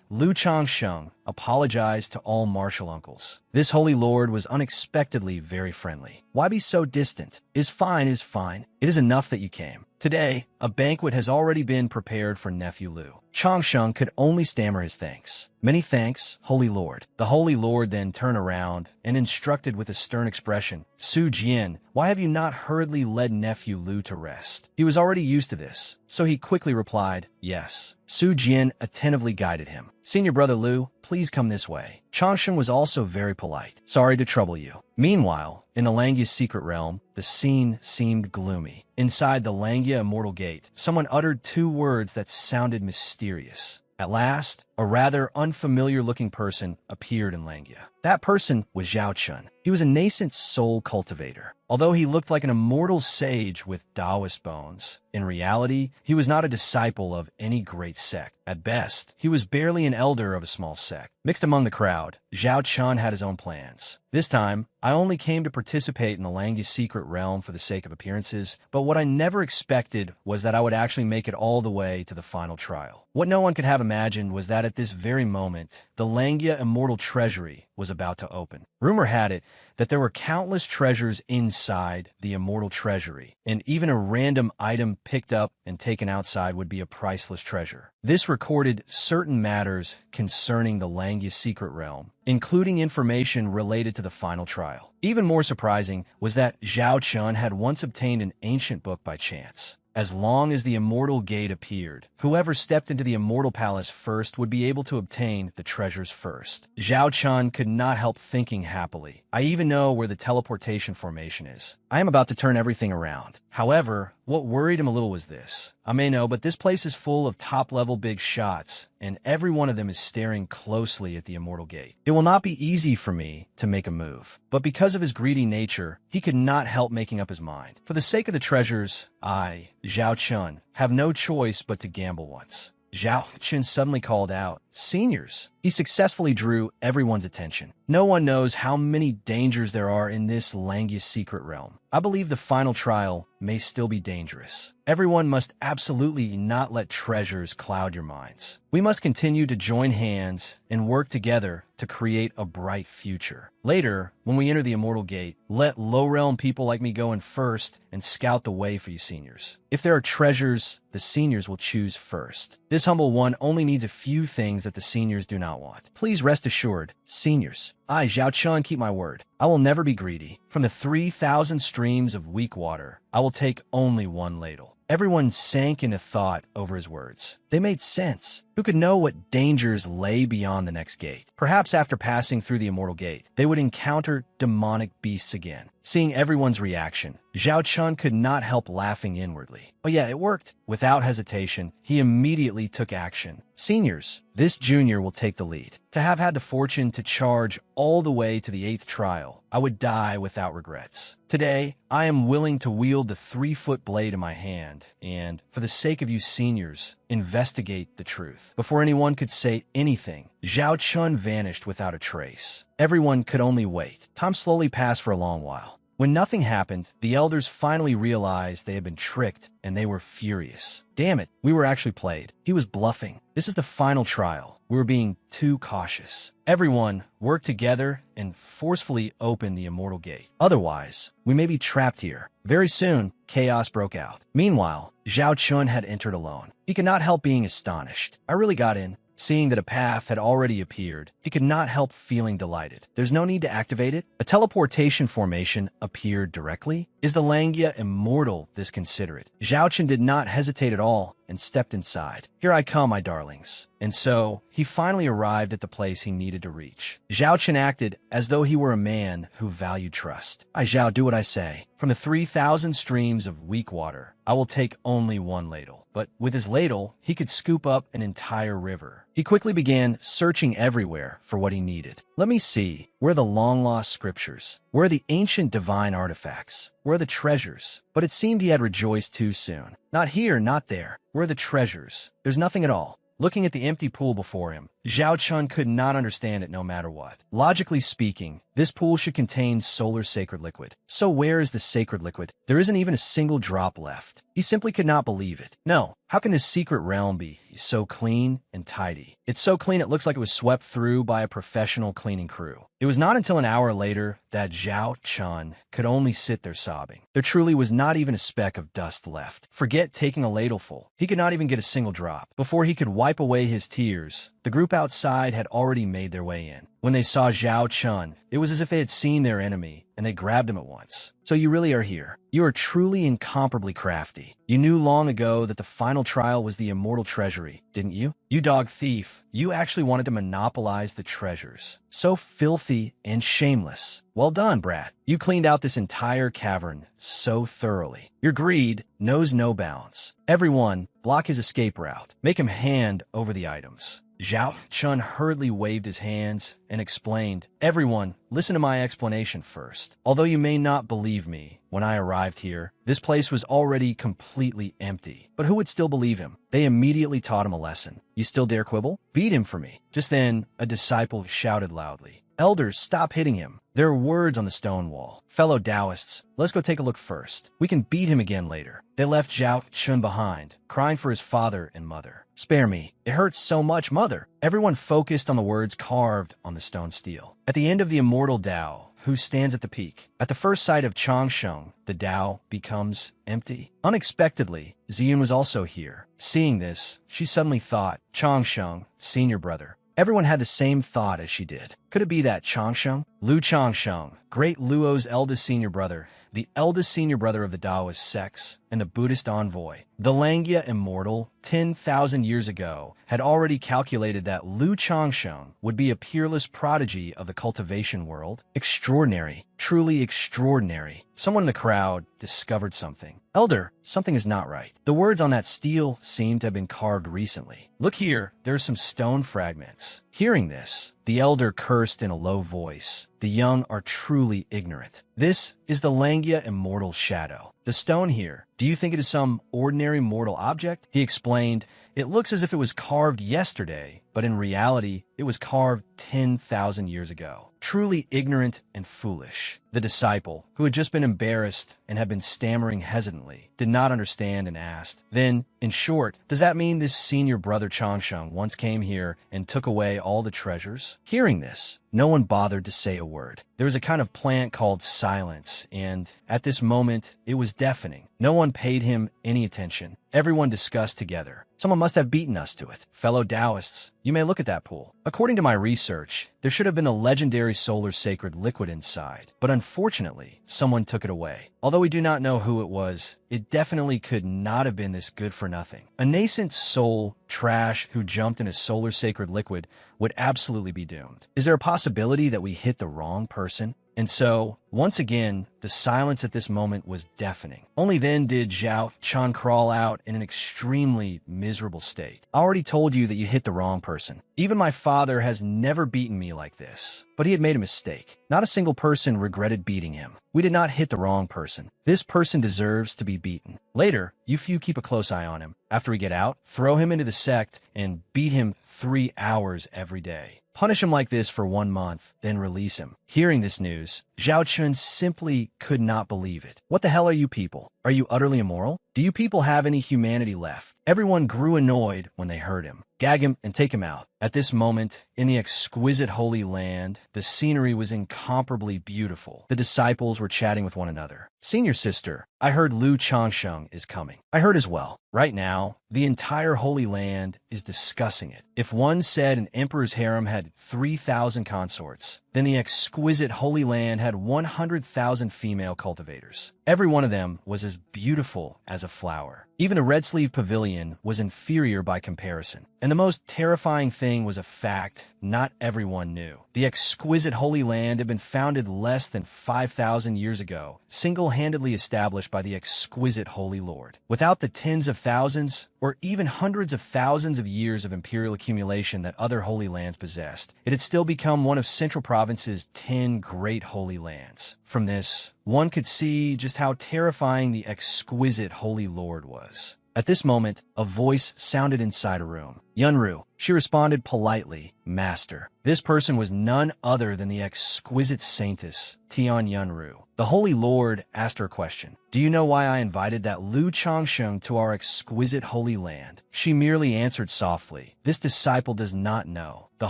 Lu Changsheng, apologized to all martial uncles. This holy lord was unexpectedly very friendly. Why be so distant? Is fine. It is enough that you came. Today, a banquet has already been prepared for nephew Lu. Changsheng could only stammer his thanks. Many thanks, holy lord. The holy lord then turned around and instructed with a stern expression, Su Jian, why have you not hurriedly led nephew Lu to rest? He was already used to this, so he quickly replied, yes. Su Jian attentively guided him. Senior brother Lu, please come this way. Changsheng was also very polite. Sorry to trouble you. Meanwhile, in the Langya's secret realm, the scene seemed gloomy. Inside the Langya Immortal Gate, someone uttered two words that sounded mysterious. At last, a rather unfamiliar-looking person appeared in Langya. That person was Zhao Chun. He was a nascent soul cultivator. Although he looked like an immortal sage with Taoist bones, in reality, he was not a disciple of any great sect. At best, he was barely an elder of a small sect. Mixed among the crowd, Zhao Chun had his own plans. This time, I only came to participate in the Langya's secret realm for the sake of appearances, but what I never expected was that I would actually make it all the way to the final trial. What no one could have imagined was that at this very moment, the Langya Immortal Treasury was about to open. Rumor had it that there were countless treasures inside the Immortal Treasury, and even a random item picked up and taken outside would be a priceless treasure. This recorded certain matters concerning the Langya secret realm, including information related to the final trial. Even more surprising was that Zhao Chun had once obtained an ancient book by chance. As long as the Immortal Gate appeared, whoever stepped into the Immortal Palace first would be able to obtain the treasures first. Zhao Chun could not help thinking happily. I even know where the teleportation formation is. I am about to turn everything around. However, what worried him a little was this. I may know, but this place is full of top-level big shots, and every one of them is staring closely at the Immortal Gate. It will not be easy for me to make a move, but because of his greedy nature, he could not help making up his mind. For the sake of the treasures, I, Zhao Chun, have no choice but to gamble once. Zhao Chun suddenly called out, "Seniors!" He successfully drew everyone's attention. No one knows how many dangers there are in this Langya secret realm. I believe the final trial may still be dangerous. Everyone must absolutely not let treasures cloud your minds. We must continue to join hands and work together to create a bright future. Later, when we enter the Immortal Gate, let low realm people like me go in first and scout the way for you seniors. If there are treasures, the seniors will choose first. This humble one only needs a few things that the seniors do not want. Please rest assured, seniors, I, Zhao Chun, keep my word. I will never be greedy. From the 3,000 streams of weak water, I will take only one ladle. Everyone sank into thought over his words. They made sense. Who could know what dangers lay beyond the next gate? Perhaps after passing through the Immortal Gate, they would encounter demonic beasts again. Seeing everyone's reaction, Zhao Chun could not help laughing inwardly. Oh yeah, it worked. Without hesitation, he immediately took action. Seniors, this junior will take the lead. To have had the fortune to charge all the way to the 8th trial, I would die without regrets. Today, I am willing to wield the 3-foot blade in my hand, and, for the sake of you seniors, investigate the truth. Before anyone could say anything, Zhao Chun vanished without a trace. Everyone could only wait. Time slowly passed for a long while. When nothing happened, the elders finally realized they had been tricked, and they were furious. Damn it, we were actually played. He was bluffing. This is the final trial. We were being too cautious. Everyone worked together and forcefully opened the Immortal Gate. Otherwise, we may be trapped here. Very soon, chaos broke out. Meanwhile, Zhao Chun had entered alone. He could not help being astonished. I really got in. Seeing that a path had already appeared, he could not help feeling delighted. There's no need to activate it. A teleportation formation appeared directly. Is the Langya immortal this considerate? Zhao Chun did not hesitate at all and stepped inside. Here I come, my darlings. And so, he finally arrived at the place he needed to reach. Zhao Chun acted as though he were a man who valued trust. I, Zhao, do what I say. From the 3,000 streams of weak water, I will take only one ladle. But with his ladle, he could scoop up an entire river. He quickly began searching everywhere for what he needed. Let me see. Where are the long-lost scriptures? Where are the ancient divine artifacts? Where are the treasures? But it seemed he had rejoiced too soon. Not here, not there. Where are the treasures? There's nothing at all. Looking at the empty pool before him, Zhao Chun could not understand it no matter what. Logically speaking, this pool should contain solar sacred liquid. So where is the sacred liquid? There isn't even a single drop left. He simply could not believe it. No, how can this secret realm be so clean and tidy? It's so clean it looks like it was swept through by a professional cleaning crew. It was not until an hour later that Zhao Chun could only sit there sobbing. There truly was not even a speck of dust left. Forget taking a ladleful. He could not even get a single drop. Before he could wipe away his tears, the group outside had already made their way in. When they saw Zhao Chun, it was as if they had seen their enemy, and they grabbed him at once. So you really are here. You are truly incomparably crafty. You knew long ago that the final trial was the immortal treasury, didn't you? You dog thief, you actually wanted to monopolize the treasures. So filthy and shameless. Well done, brat. You cleaned out this entire cavern so thoroughly. Your greed knows no bounds. Everyone, block his escape route. Make him hand over the items. Zhao Chun hurriedly waved his hands and explained, "Everyone, listen to my explanation first. Although you may not believe me, when I arrived here, this place was already completely empty. But who would still believe him? They immediately taught him a lesson. You still dare quibble? Beat him for me." Just then, a disciple shouted loudly, "Elders, stop hitting him. There are words on the stone wall. Fellow Taoists, let's go take a look first. We can beat him again later." They left Zhao Chun behind, crying for his father and mother. "Spare me. It hurts so much, mother." Everyone focused on the words carved on the stone stele. At the end of the immortal Tao, who stands at the peak. At the first sight of Changsheng, the Tao becomes empty. Unexpectedly, Ziyun was also here. Seeing this, she suddenly thought, Changsheng, senior brother. Everyone had the same thought as she did. Could it be that Changsheng? Lu Changsheng, great Luo's eldest senior brother, the eldest senior brother of the Taoist sects, and the Buddhist envoy. The Langya immortal, 10,000 years ago, had already calculated that Lu Changsheng would be a peerless prodigy of the cultivation world. Extraordinary, truly extraordinary. Someone in the crowd discovered something. "Elder, something is not right. The words on that stele seem to have been carved recently. Look here, there are some stone fragments." Hearing this, the elder cursed in a low voice. "The young are truly ignorant. This is the Langya immortal shadow. The stone here, do you think it is some ordinary mortal object?" He explained, "It looks as if it was carved yesterday, but in reality, it was carved 10,000 years ago. Truly ignorant and foolish." The disciple, who had just been embarrassed and had been stammering hesitantly, did not understand and asked, "Then, in short, does that mean this senior brother Changsheng once came here and took away all the treasures?" Hearing this, no one bothered to say a word. There was a kind of plant called silence, and at this moment, it was deafening. No one paid him any attention. Everyone discussed together. "Someone must have beaten us to it. Fellow Taoists, you may look at that pool. According to my research, there should have been a legendary solar sacred liquid inside, but unfortunately, someone took it away. Although we do not know who it was, it definitely could not have been this good for nothing. A nascent soul trash who jumped in a solar sacred liquid would absolutely be doomed. Is there a possibility that we hit the wrong person?" And so, once again, the silence at this moment was deafening. Only then did Zhao Chun crawl out in an extremely miserable state. "I already told you that you hit the wrong person. Even my father has never beaten me like this." But he had made a mistake. Not a single person regretted beating him. "We did not hit the wrong person. This person deserves to be beaten. Later, you few keep a close eye on him. After we get out, throw him into the sect and beat him 3 hours every day. Punish him like this for 1 month, then release him." Hearing this news, Zhao Chun simply could not believe it. "What the hell are you people? Are you utterly immoral? Do you people have any humanity left?" Everyone grew annoyed when they heard him. "Gag him and take him out." At this moment, in the exquisite Holy Land, the scenery was incomparably beautiful. The disciples were chatting with one another. "Senior sister, I heard Lu Changsheng is coming." "I heard as well. Right now, the entire Holy Land is discussing it. If one said an emperor's harem had 3,000 consorts, then the exquisite Holy Land had 100,000 female cultivators. Every one of them was as beautiful as a flower. Even the red sleeve pavilion was inferior by comparison. And the most terrifying thing was a fact not everyone knew. The exquisite Holy Land had been founded less than 5,000 years ago, single-handedly established by the exquisite Holy Lord. Without the tens of thousands, or even hundreds of thousands of years of imperial accumulation that other Holy Lands possessed, it had still become one of Central Province's 10 great Holy Lands. From this, one could see just how terrifying the exquisite Holy Lord was. At this moment, a voice sounded inside a room. Yunru, she responded politely, Master. This person was none other than the exquisite saintess, Tian Yunru. The Holy Lord asked her a question. Do you know why I invited that Lu Changsheng to our exquisite holy land? She merely answered softly, This disciple does not know. The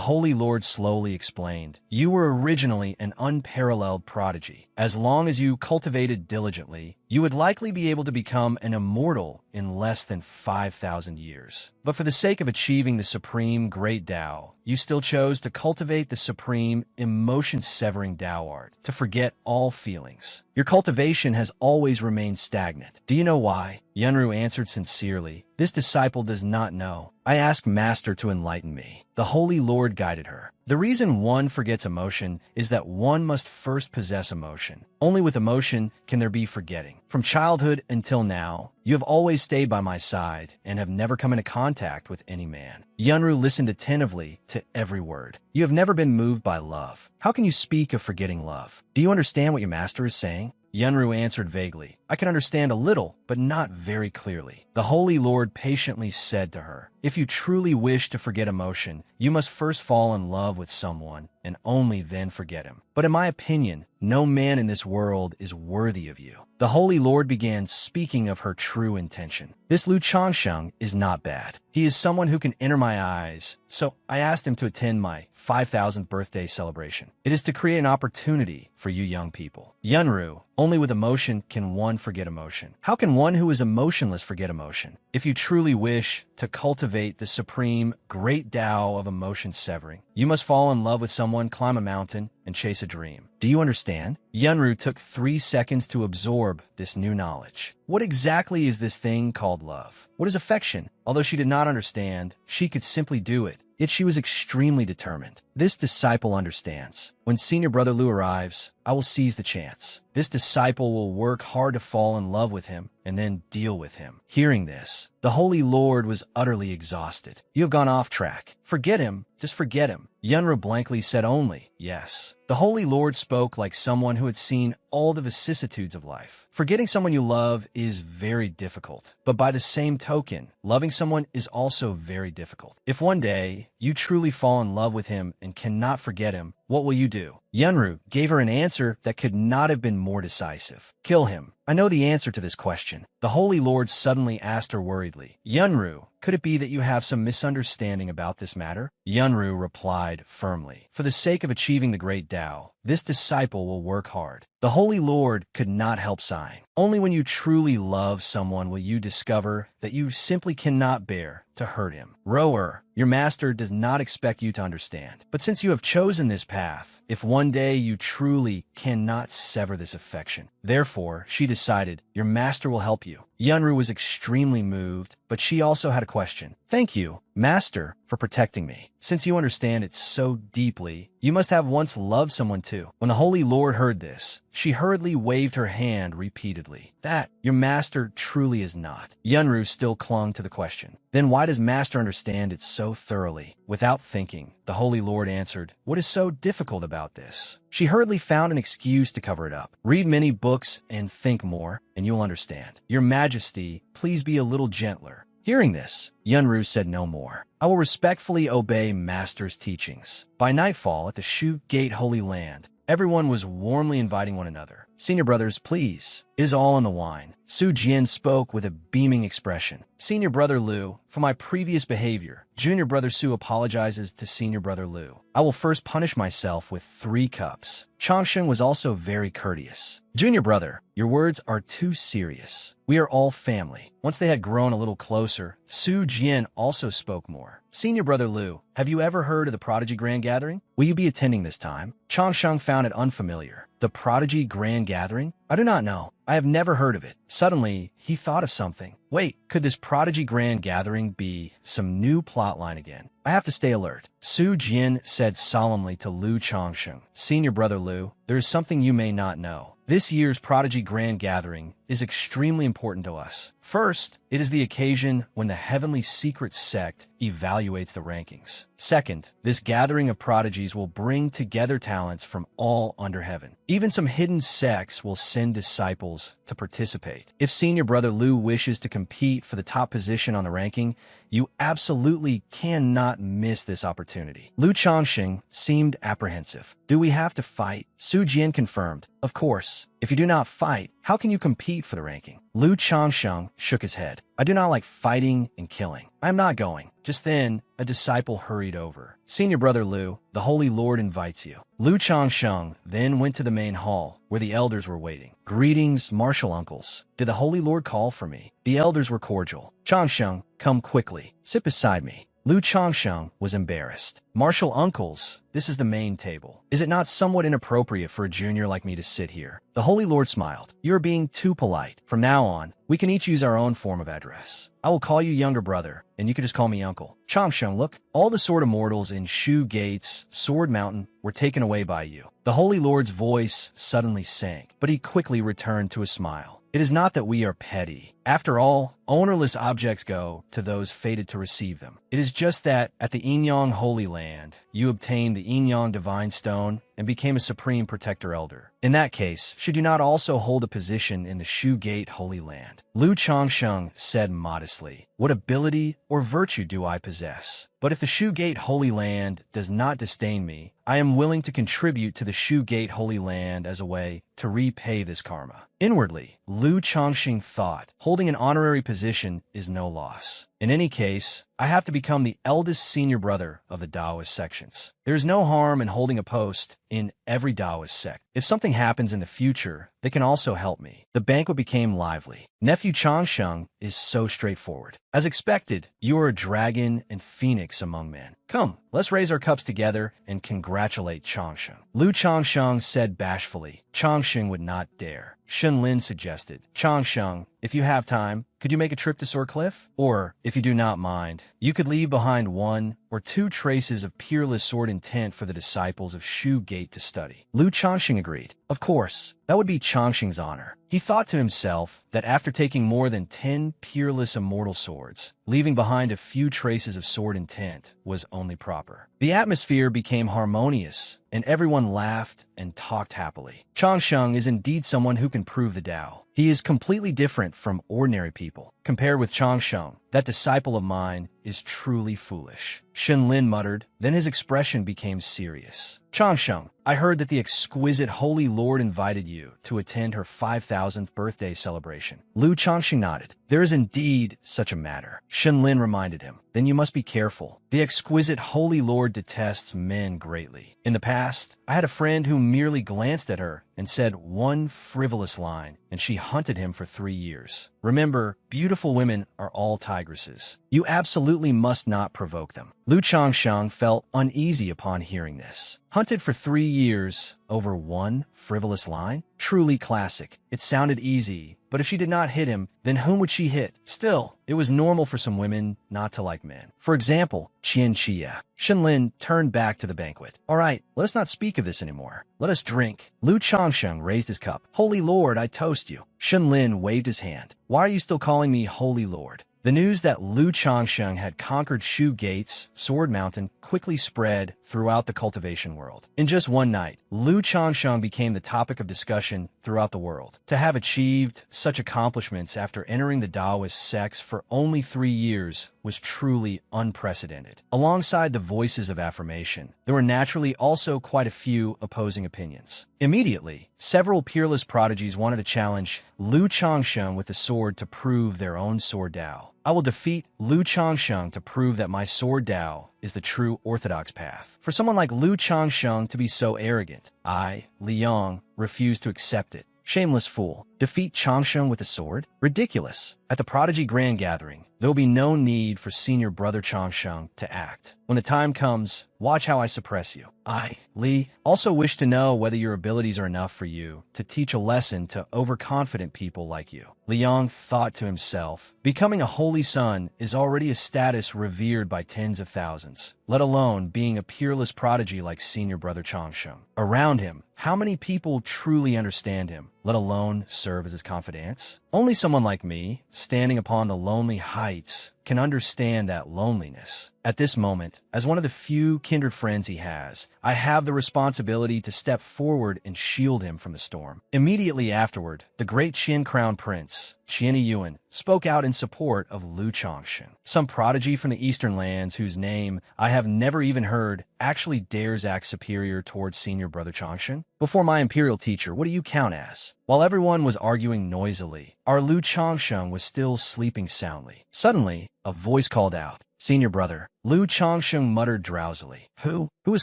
Holy Lord slowly explained, You were originally an unparalleled prodigy. As long as you cultivated diligently, you would likely be able to become an immortal in less than 5,000 years. But for the sake of achieving the supreme great Tao, you still chose to cultivate the supreme emotion-severing Tao art, to forget all feelings. Your cultivation has always remained stagnant. Do you know why? Yunru answered sincerely, This disciple does not know. I asked Master to enlighten me. The Holy Lord guided her. The reason one forgets emotion is that one must first possess emotion. Only with emotion can there be forgetting. From childhood until now, you have always stayed by my side and have never come into contact with any man. Yunru listened attentively to every word. You have never been moved by love. How can you speak of forgetting love? Do you understand what your master is saying? Yunru answered vaguely, I can understand a little, but not very clearly. The Holy Lord patiently said to her, If you truly wish to forget emotion, you must first fall in love with someone, and only then forget him. But in my opinion, no man in this world is worthy of you. The Holy Lord began speaking of her true intention. This Lu Changsheng is not bad. He is someone who can enter my eyes, so I asked him to attend my 5,000th birthday celebration. It is to create an opportunity for you young people. Yunru, only with emotion can one forget emotion. How can one who is emotionless forget emotion? If you truly wish to cultivate the supreme great Tao of emotion severing, you must fall in love with someone, climb a mountain, and chase a dream. Do you understand? Yunru took 3 seconds to absorb this new knowledge. What exactly is this thing called love? What is affection? Although she did not understand, she could simply do it. Yet she was extremely determined. This disciple understands. When Senior Brother Lu arrives, I will seize the chance. This disciple will work hard to fall in love with him and then deal with him. Hearing this, the Holy Lord was utterly exhausted. You have gone off track. Forget him. Just forget him. Yunru blankly said only, yes. The Holy Lord spoke like someone who had seen all the vicissitudes of life. Forgetting someone you love is very difficult, but by the same token, loving someone is also very difficult. If one day you truly fall in love with him and cannot forget him, what will you do? Yunru gave her an answer that could not have been more decisive. Kill him. I know the answer to this question. The Holy Lord suddenly asked her worriedly, Yunru, could it be that you have some misunderstanding about this matter? Yunru replied firmly, For the sake of achieving the great Tao, this disciple will work hard. The Holy Lord could not help sighing. Only when you truly love someone will you discover that you simply cannot bear to hurt him. Rower, your master does not expect you to understand. But since you have chosen this path, if one day you truly cannot sever this affection, therefore, she decided, your master will help you. Yunru was extremely moved, but she also had a question. Thank you, Master, for protecting me. Since you understand it so deeply, you must have once loved someone too. When the Holy Lord heard this, she hurriedly waved her hand repeatedly. That, your master truly is not. Yunru still clung to the question. Then why does master understand it so thoroughly? Without thinking, the Holy Lord answered, What is so difficult about this? She hurriedly found an excuse to cover it up. Read many books and think more, and you'll understand. Your Majesty, please be a little gentler. Hearing this, Yunru said no more. I will respectfully obey Master's teachings. By nightfall at the Shu Gate Holy Land, everyone was warmly inviting one another. Senior brothers, please. It is all in the wine. Su Jian spoke with a beaming expression. Senior Brother Lu, for my previous behavior, Junior Brother Su apologizes to Senior Brother Lu. I will first punish myself with 3 cups. Changsheng was also very courteous. Junior Brother, your words are too serious. We are all family. Once they had grown a little closer, Su Jian also spoke more. Senior Brother Lu, have you ever heard of the Prodigy Grand Gathering? Will you be attending this time? Changsheng found it unfamiliar. The Prodigy Grand Gathering? I do not know. I have never heard of it. Suddenly, he thought of something. Wait, could this Prodigy Grand Gathering be some new plotline again? I have to stay alert. Su Jian said solemnly to Lu Changsheng, Senior Brother Lu, there is something you may not know. This year's Prodigy Grand Gathering is extremely important to us. First, it is the occasion when the Heavenly Secret Sect evaluates the rankings. Second, this gathering of prodigies will bring together talents from all under heaven. Even some hidden sects will send disciples to participate. If Senior Brother Lu wishes to compete for the top position on the ranking, you absolutely cannot miss this opportunity. Lu Changxing seemed apprehensive. Do we have to fight? Su Jian confirmed. Of course. If you do not fight, how can you compete for the ranking? Lu Changxing shook his head. I do not like fighting and killing. I am not going. Just then, a disciple hurried over. Senior brother Lu, the Holy Lord invites you. Lu Changxing then went to the main hall, where the elders were waiting. Greetings, martial uncles. Did the Holy Lord call for me? The elders were cordial. Changxing, come quickly. Sit beside me. Lu Changxing was embarrassed. Martial uncles, this is the main table. Is it not somewhat inappropriate for a junior like me to sit here? The Holy Lord smiled. You are being too polite. From now on, we can each use our own form of address. I will call you younger brother, and you can just call me uncle. Changxing, look, all the sword immortals in Shu Gate's Sword Mountain were taken away by you. The Holy Lord's voice suddenly sank, but he quickly returned to a smile. It is not that we are petty. After all, ownerless objects go to those fated to receive them. It is just that at the Yinyang Holy Land, you obtained the Yinyang Divine Stone and became a Supreme Protector Elder. In that case, should you not also hold a position in the Shu Gate Holy Land? Lu Changxing said modestly, what ability or virtue do I possess? But if the Shu Gate Holy Land does not disdain me, I am willing to contribute to the Shu Gate Holy Land as a way to repay this karma. Inwardly, Lu Changxing thought, holding an honorary position is no loss. In any case, I have to become the eldest senior brother of the Taoist sections. There is no harm in holding a post in every Taoist sect. If something happens in the future, they can also help me. The banquet became lively. Nephew Changxing is so straightforward. As expected, you are a dragon and phoenix among men. Come, let's raise our cups together and congratulate Changxing. Lu Changxing said bashfully. Changxing would not dare. Shen Lin suggested, Changxing, if you have time, could you make a trip to Sword Cliff? Or, if you do not mind, you could leave behind 1 or 2 traces of peerless sword intent for the disciples of Shu Gate to study. Lu Changxing agreed. Of course, that would be Changxing's honor. He thought to himself that after taking more than 10 peerless immortal swords, leaving behind a few traces of sword intent was only proper. The atmosphere became harmonious, and everyone laughed and talked happily. Changxing is indeed someone who can prove the Tao. He is completely different from ordinary people. Compared with Changxing, that disciple of mine is truly foolish. Shen Lin muttered, then his expression became serious. Changxing, I heard that the exquisite Holy Lord invited you to attend her 5,000th birthday celebration. Lu Changxing nodded. There is indeed such a matter. Shen Lin reminded him. Then you must be careful. The exquisite Holy Lord detests men greatly. In the past, I had a friend who merely glanced at her and said one frivolous line, and she hunted him for 3 years. Remember, beautiful women are all tigresses. You absolutely must not provoke them. Lu Changxing felt uneasy upon hearing this. Hunted for 3 years over one frivolous line? Truly classic. It sounded easy, but if she did not hit him, then whom would she hit? Still, it was normal for some women not to like men. For example, Qian Chia. Shen Lin turned back to the banquet. All right, let us not speak of this anymore. Let us drink. Lu Changxing raised his cup. Holy Lord, I toast you. Shen Lin waved his hand. Why are you still calling me Holy Lord? The news that Lu Changxing had conquered Shu Gate's Sword Mountain quickly spread throughout the cultivation world. In just one night, Lu Changxing became the topic of discussion throughout the world. To have achieved such accomplishments after entering the Taoist sects for only 3 years was truly unprecedented. Alongside the voices of affirmation, there were naturally also quite a few opposing opinions. Immediately, several peerless prodigies wanted to challenge Lu Changxing with the sword to prove their own sword Tao. I will defeat Lu Changxing to prove that my sword Tao is the true orthodox path. For someone like Lu Changxing to be so arrogant, I, Liang, refuse to accept it. Shameless fool. Defeat Changxing with a sword? Ridiculous. At the Prodigy Grand Gathering, there will be no need for senior brother Changxing to act. When the time comes, watch how I suppress you. I, Li, also wish to know whether your abilities are enough for you to teach a lesson to overconfident people like you. Liang thought to himself, becoming a holy son is already a status revered by tens of thousands, let alone being a peerless prodigy like senior brother Changxing. Around him, how many people truly understand him, let alone serve as his confidants? Only someone like me, standing upon the lonely heights, can understand that loneliness. At this moment, as one of the few kindred friends he has, I have the responsibility to step forward and shield him from the storm. Immediately afterward, the great Qin Crown Prince, Qian Yuan, spoke out in support of Lu Changsheng, some prodigy from the eastern lands whose name I have never even heard actually dares act superior towards senior brother Changsheng. Before my imperial teacher, what do you count as? While everyone was arguing noisily, our Lu Changsheng was still sleeping soundly. Suddenly, a voice called out, "Senior brother." Lu Changsheng muttered drowsily. Who is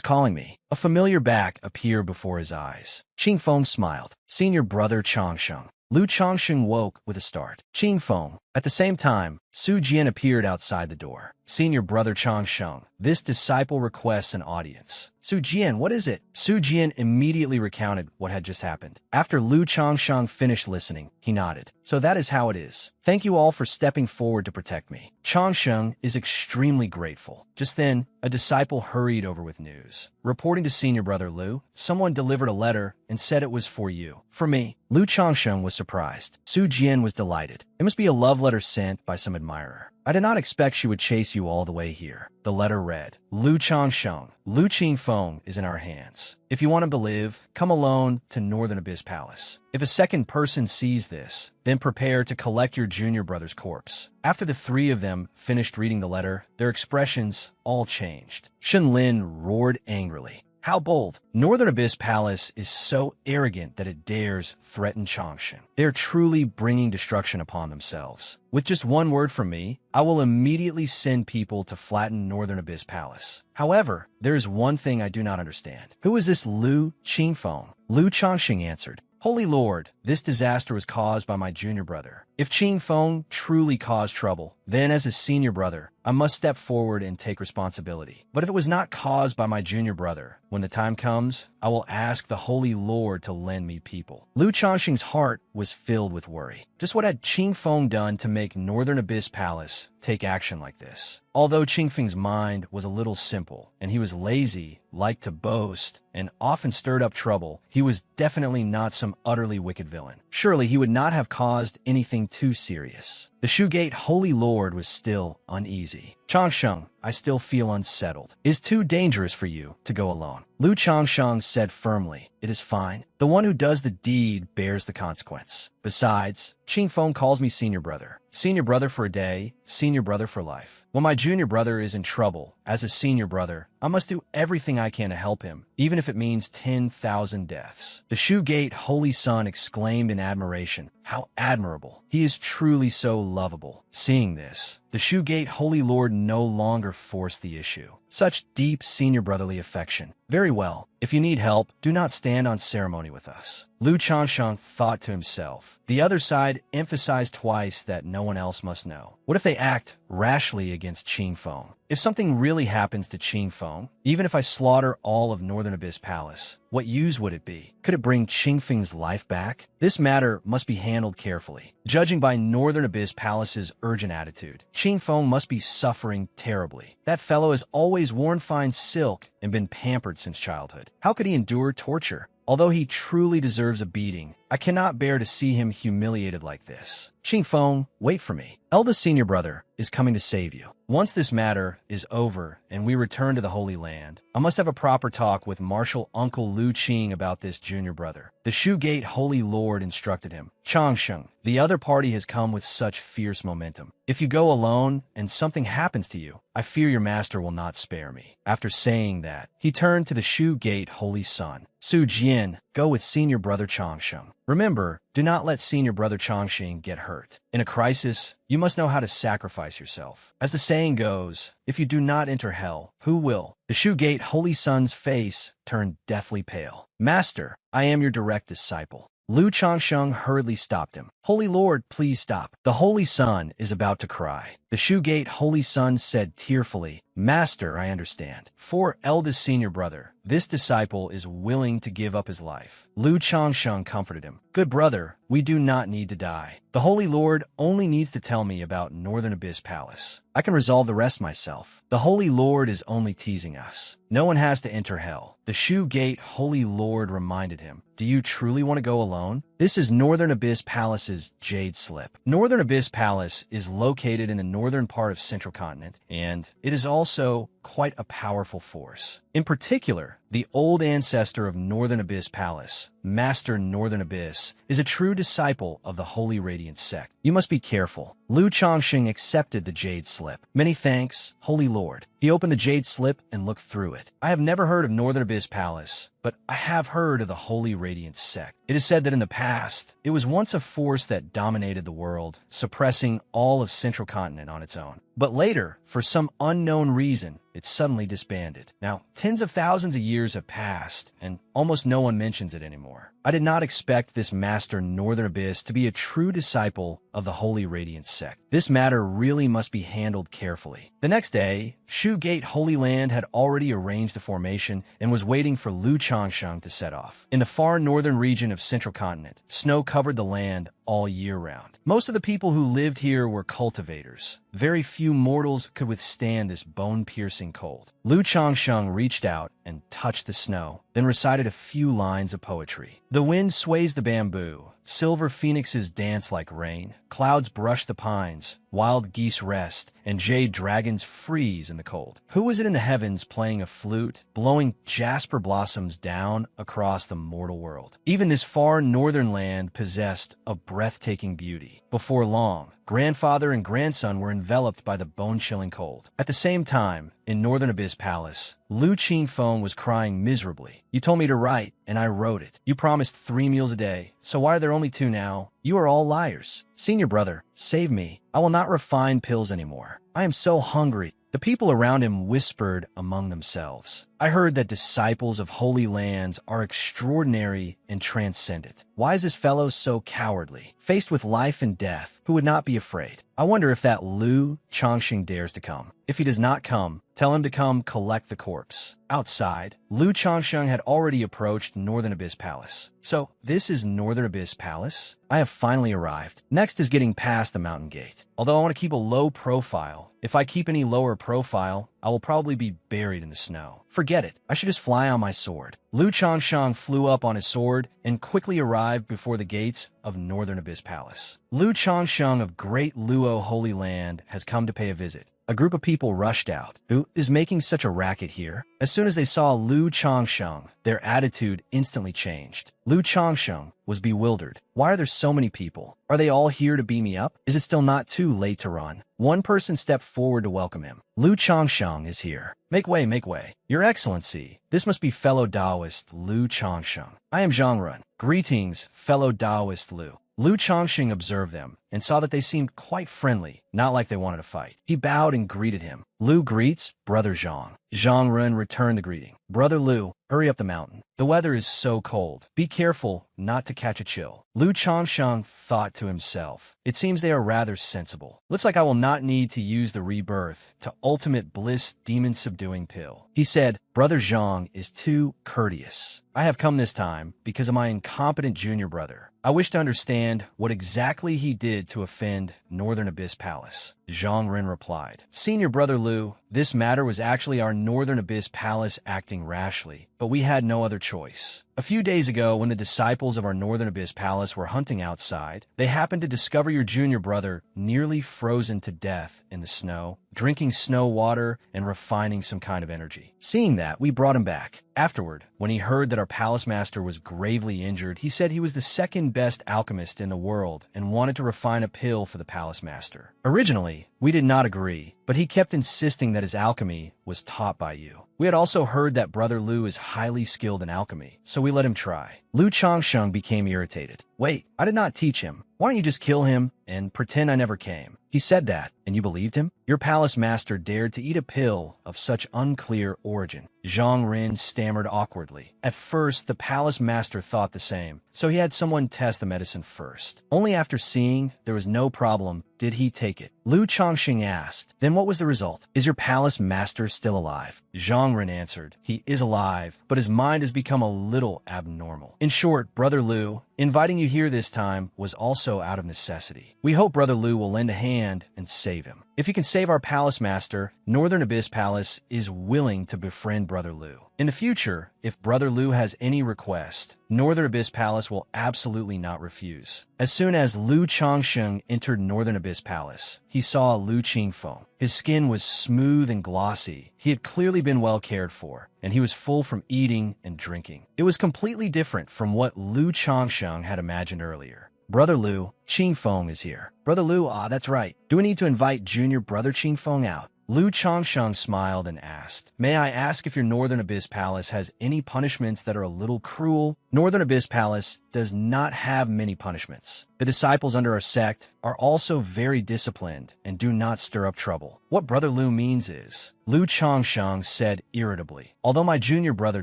calling me? A familiar back appeared before his eyes. Qing Feng smiled. Senior brother Changsheng. Lu Changsheng woke with a start. Qing Feng. At the same time, Su Jian appeared outside the door. Senior brother Changsheng, this disciple requests an audience. Su Jian, what is it? Su Jian immediately recounted what had just happened. After Lu Changsheng finished listening, he nodded. So that is how it is. Thank you all for stepping forward to protect me. Changsheng is extremely grateful. Just then, a disciple hurried over with news. Reporting to senior brother Lu, someone delivered a letter and said it was for you. For me. Lu Changsheng was surprised. Su Jian was delighted. It must be a love letter sent by some admirer. I did not expect she would chase you all the way here. The letter read, Lu Changsheng, Lu Qingfeng is in our hands. If you want to live, come alone to Northern Abyss Palace. If a second person sees this, then prepare to collect your junior brother's corpse. After the three of them finished reading the letter, their expressions all changed. Shen Lin roared angrily. How bold! Northern Abyss Palace is so arrogant that it dares threaten Changsheng. They are truly bringing destruction upon themselves. With just one word from me, I will immediately send people to flatten Northern Abyss Palace. However, there is one thing I do not understand. Who is this Lu Qingfeng? Lu Changsheng answered. Holy Lord, this disaster was caused by my junior brother. If Qingfeng truly caused trouble, then as a senior brother, I must step forward and take responsibility. But if it was not caused by my junior brother, when the time comes, I will ask the Holy Lord to lend me people. Lu Changsheng's heart was filled with worry. Just what had Qingfeng done to make Northern Abyss Palace take action like this? Although Qingfeng's mind was a little simple, and he was lazy, liked to boast, and often stirred up trouble, he was definitely not some utterly wicked villain. Surely he would not have caused anything too serious. The Shu Gate Holy Lord was still uneasy. Changsheng, I still feel unsettled. It is too dangerous for you to go alone. Lu Changsheng said firmly, it is fine. The one who does the deed bears the consequence. Besides, Qingfeng calls me senior brother. Senior brother for a day, senior brother for life. When my junior brother is in trouble, as a senior brother, I must do everything I can to help him, even if it means 10,000 deaths. The Shu Gate Holy Son exclaimed in admiration, how admirable. He is truly so lovable. Seeing this, the Shu Gate Holy Lord no longer forced the issue. Such deep senior brotherly affection. Very well. If you need help, do not stand on ceremony with us. Lu Changsheng thought to himself. The other side emphasized twice that no one else must know. What if they act rashly against Qingfeng? If something really happens to Qingfeng, even if I slaughter all of Northern Abyss Palace, what use would it be? Could it bring Qingfeng's life back? This matter must be handled carefully. Judging by Northern Abyss Palace's urgent attitude, Qingfeng must be suffering terribly. That fellow has always worn fine silk and been pampered since childhood. How could he endure torture? Although he truly deserves a beating, I cannot bear to see him humiliated like this. Qingfeng, wait for me. Eldest senior brother is coming to save you. Once this matter is over and we return to the Holy Land, I must have a proper talk with Marshal Uncle Lu Qing about this junior brother. The Shu Gate Holy Lord instructed him. Changsheng, the other party has come with such fierce momentum. If you go alone and something happens to you, I fear your master will not spare me. After saying that, he turned to the Shu Gate Holy Son. Su Jian, go with senior brother Changsheng. Remember, do not let senior brother Changsheng get hurt. In a crisis, you must know how to sacrifice yourself. As the saying goes, if you do not enter hell, who will? The Shu Gate Holy Son's face turned deathly pale. Master, I am your direct disciple. Lu Changsheng hurriedly stopped him. Holy Lord, please stop. The Holy Son is about to cry. The Shu Gate Holy Son said tearfully, Master, I understand. For eldest senior brother, this disciple is willing to give up his life. Lu Changsheng comforted him. Good brother, we do not need to die. The Holy Lord only needs to tell me about Northern Abyss Palace. I can resolve the rest myself. The Holy Lord is only teasing us. No one has to enter hell. The Shu Gate Holy Lord reminded him. Do you truly want to go alone? This is Northern Abyss Palace's Jade Slip. Northern Abyss Palace is located in the northern part of Central Continent, and it is also quite a powerful force. In particular, the old ancestor of Northern Abyss Palace, Master Northern Abyss, is a true disciple of the Holy Radiant sect. You must be careful. Lu Chongxing accepted the Jade Slip. Many thanks, Holy Lord. He opened the Jade Slip and looked through it. I have never heard of Northern Abyss Palace, but I have heard of the Holy Radiant sect. It is said that in the past, it was once a force that dominated the world, suppressing all of Central Continent on its own. But later, for some unknown reason, it suddenly disbanded. Now, tens of thousands of years have passed, and almost no one mentions it anymore. I did not expect this Master Northern Abyss to be a true disciple of the Holy Radiant sect. This matter really must be handled carefully. The next day, Shu Gate Holy Land had already arranged the formation and was waiting for Lu Chongsheng to set off. In the far northern region of Central Continent, snow covered the land all year round. Most of the people who lived here were cultivators. Very few mortals could withstand this bone-piercing cold. Lu Chongsheng reached out and touched the snow, then recited a few lines of poetry. The wind sways the bamboo, silver phoenixes dance like rain, clouds brush the pines, wild geese rest, and jade dragons freeze in the cold. Who is it in the heavens playing a flute, blowing jasper blossoms down across the mortal world? Even this far northern land possessed a breathtaking beauty. Before long, grandfather and grandson were enveloped by the bone-chilling cold. At the same time, in Northern Abyss Palace, Lu Qingfeng was crying miserably. You told me to write, and I wrote it. You promised 3 meals a day, so why are there only 2 now? You are all liars. Senior brother, save me. I will not refine pills anymore. I am so hungry. The people around him whispered among themselves. I heard that disciples of holy lands are extraordinary and transcendent. Why is this fellow so cowardly? Faced with life and death, who would not be afraid? I wonder if that Lu Chongxing dares to come. If he does not come, tell him to come collect the corpse. Outside, Lu Chongsheng had already approached Northern Abyss Palace. So, this is Northern Abyss Palace? I have finally arrived. Next is getting past the mountain gate. Although I want to keep a low profile, if I keep any lower profile, I will probably be buried in the snow. Forget it. I should just fly on my sword. Lu Chongsheng flew up on his sword and quickly arrived before the gates of Northern Abyss Palace. Lu Chongsheng of Great Luo Holy Land has come to pay a visit. A group of people rushed out. Who is making such a racket here? As soon as they saw Lu Chongsheng, their attitude instantly changed. Lu Chongsheng was bewildered. Why are there so many people? Are they all here to beat me up? Is it still not too late to run? One person stepped forward to welcome him. Lu Chongsheng is here. Make way, make way. Your Excellency, this must be fellow Taoist Lu Chongsheng. I am Zhang Run. Greetings, fellow Taoist Lu. Lu Chongxing observed them and saw that they seemed quite friendly, not like they wanted to fight. He bowed and greeted him. Lu greets Brother Zhang. Zhang Ren returned the greeting. Brother Lu, hurry up the mountain. The weather is so cold. Be careful not to catch a chill. Lu Chongsheng thought to himself. It seems they are rather sensible. Looks like I will not need to use the rebirth to ultimate bliss demon-subduing pill. He said, Brother Zhang is too courteous. I have come this time because of my incompetent junior brother. I wish to understand what exactly he did to offend Northern Abyss Palace. Zhang Ren replied, Senior Brother Lu, this matter was actually our Northern Abyss Palace acting rashly, but we had no other choice. A few days ago, when the disciples of our Northern Abyss Palace were hunting outside, they happened to discover your junior brother nearly frozen to death in the snow, drinking snow water and refining some kind of energy. Seeing that, we brought him back. Afterward, when he heard that our palace master was gravely injured, he said he was the second best alchemist in the world and wanted to refine a pill for the palace master. Originally, we did not agree, but he kept insisting that his alchemy was taught by you. We had also heard that Brother Lu is highly skilled in alchemy, so we let him try. Lu Chongsheng became irritated. Wait, I did not teach him. Why don't you just kill him and pretend I never came? He said that, and you believed him? Your palace master dared to eat a pill of such unclear origin. Zhang Ren stammered awkwardly. At first, the palace master thought the same, so he had someone test the medicine first. Only after seeing there was no problem did he take it. Lu Chongxing asked, Then what was the result? Is your palace master still alive? Zhang Ren answered, He is alive, but his mind has become a little abnormal. In short, Brother Lu, Inviting you here this time was also out of necessity. We hope Brother Lu will lend a hand and save him. If you can save our palace master, Northern Abyss Palace is willing to befriend Brother Lu. In the future, if Brother Lu has any request, Northern Abyss Palace will absolutely not refuse. As soon as Lu Changsheng entered Northern Abyss Palace, he saw Lu Qingfeng. His skin was smooth and glossy. He had clearly been well cared for, and he was full from eating and drinking. It was completely different from what Lu Changsheng had imagined earlier. Brother Lu, Qingfeng is here. Brother Lu, that's right. Do we need to invite junior brother Qingfeng out? Lu Changsheng smiled and asked, "May I ask if your Northern Abyss Palace has any punishments that are a little cruel?" Northern Abyss Palace does not have many punishments. The disciples under our sect are also very disciplined and do not stir up trouble. What Brother Lu means is, Lu Changsheng said irritably, "Although my junior brother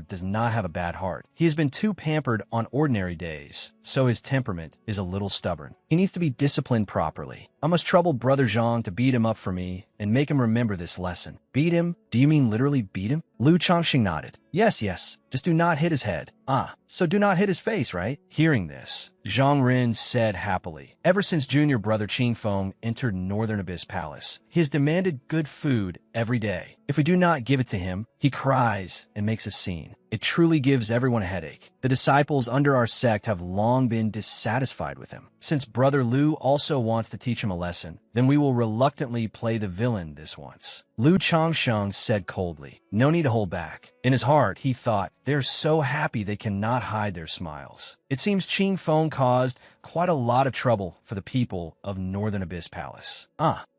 does not have a bad heart, he has been too pampered on ordinary days, so his temperament is a little stubborn. He needs to be disciplined properly. I must trouble Brother Zhang to beat him up for me and make him remember this lesson." Beat him? Do you mean literally beat him? Lu Changsheng nodded. Yes, just do not hit his head. So do not hit his face, right? Hearing this, Zhang Ren said happily, "Ever since junior brother Qingfeng entered Northern Abyss Palace, he has demanded good food every day. If we do not give it to him, he cries and makes a scene. It truly gives everyone a headache. The disciples under our sect have long been dissatisfied with him. Since Brother Lu also wants to teach him a lesson, then we will reluctantly play the villain this once." Lu Changsheng said coldly, "No need to hold back." In his heart, he thought, "They're so happy they cannot hide their smiles." It seems Qingfeng caused quite a lot of trouble for the people of Northern Abyss Palace.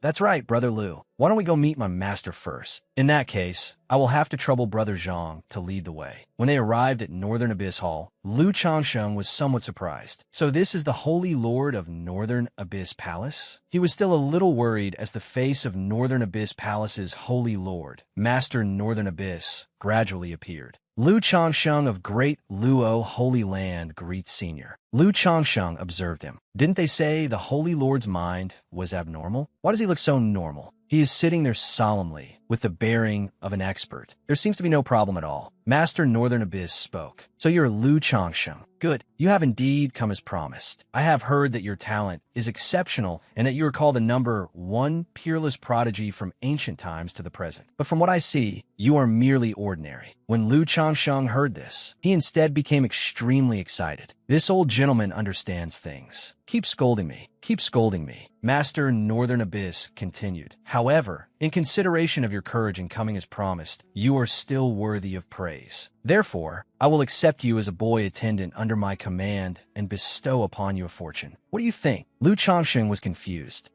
That's right, Brother Lu. Why don't we go meet my master first? In that case, I will have to trouble Brother Zhang to lead the way. When they arrived at Northern Abyss Hall, Lu Changsheng was somewhat surprised. So this is the Holy Lord of Northern Abyss Palace? He was still a little worried as the face of Northern Abyss Palace's Holy Lord, Master Northern Abyss, gradually appeared. Lu Changsheng of Great Luo Holy Land greets Senior. Lu Changsheng observed him. Didn't they say the Holy Lord's mind was abnormal? Why does he look so normal? He is sitting there solemnly, with the bearing of an expert. There seems to be no problem at all. Master Northern Abyss spoke. "So you're Lu Changsheng. Good. You have indeed come as promised. I have heard that your talent is exceptional and that you are called the number one peerless prodigy from ancient times to the present. But from what I see, you are merely ordinary." When Lu Changsheng heard this, he instead became extremely excited. This old gentleman understands things. Keep scolding me. Keep scolding me. Master Northern Abyss continued. However, in consideration of your courage in coming as promised, you are still worthy of praise. Therefore, I will accept you as a boy attendant under my command and bestow upon you a fortune. What do you think? Lu Changsheng was confused.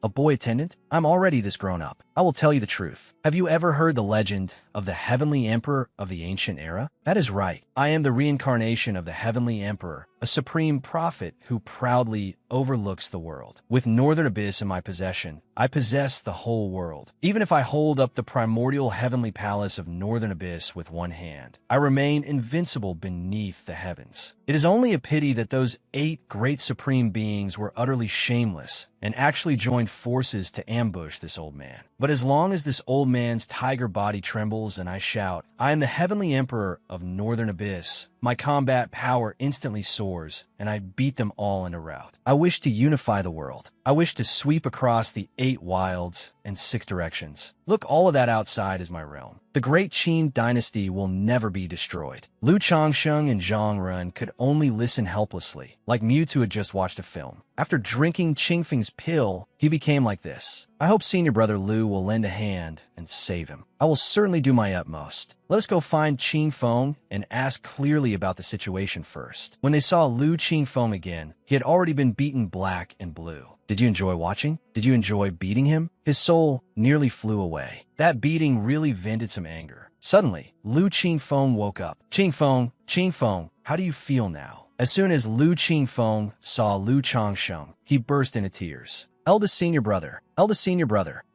A boy attendant? I'm already this grown up. I will tell you the truth. Have you ever heard the legend of the Heavenly Emperor of the ancient era? That is right. I am the reincarnation of the Heavenly Emperor, a supreme prophet who proudly overlooks the world. With Northern Abyss in my possession, I possess the whole world. Even if I hold up the primordial heavenly palace of Northern Abyss with one hand, I remain invincible beneath the heavens. It is only a pity that those 8 great supreme beings were utterly shameless and actually joined forces to ambush this old man. But as long as this old man's tiger body trembles and I shout, "I am the Heavenly Emperor of Northern Abyss," my combat power instantly soars, and I beat them all in a rout. I wish to unify the world. I wish to sweep across the 8 wilds and 6 directions. Look, all of that outside is my realm. The great Qin dynasty will never be destroyed. Lu Changsheng and Zhang Ren could only listen helplessly, like mutes who had just watched a film. After drinking Qingfeng's pill, he became like this. I hope senior brother Lu will lend a hand and save him. I will certainly do my utmost. Let us go find Qingfeng and ask clearly about the situation first. When they saw Lu Qingfeng again, he had already been beaten black and blue. Did you enjoy watching? Did you enjoy beating him? His soul nearly flew away. That beating really vented some anger. Suddenly, Lu Qingfeng woke up. Qingfeng, how do you feel now? As soon as Lu Qingfeng saw Lu Changsheng, he burst into tears. Eldest senior brother,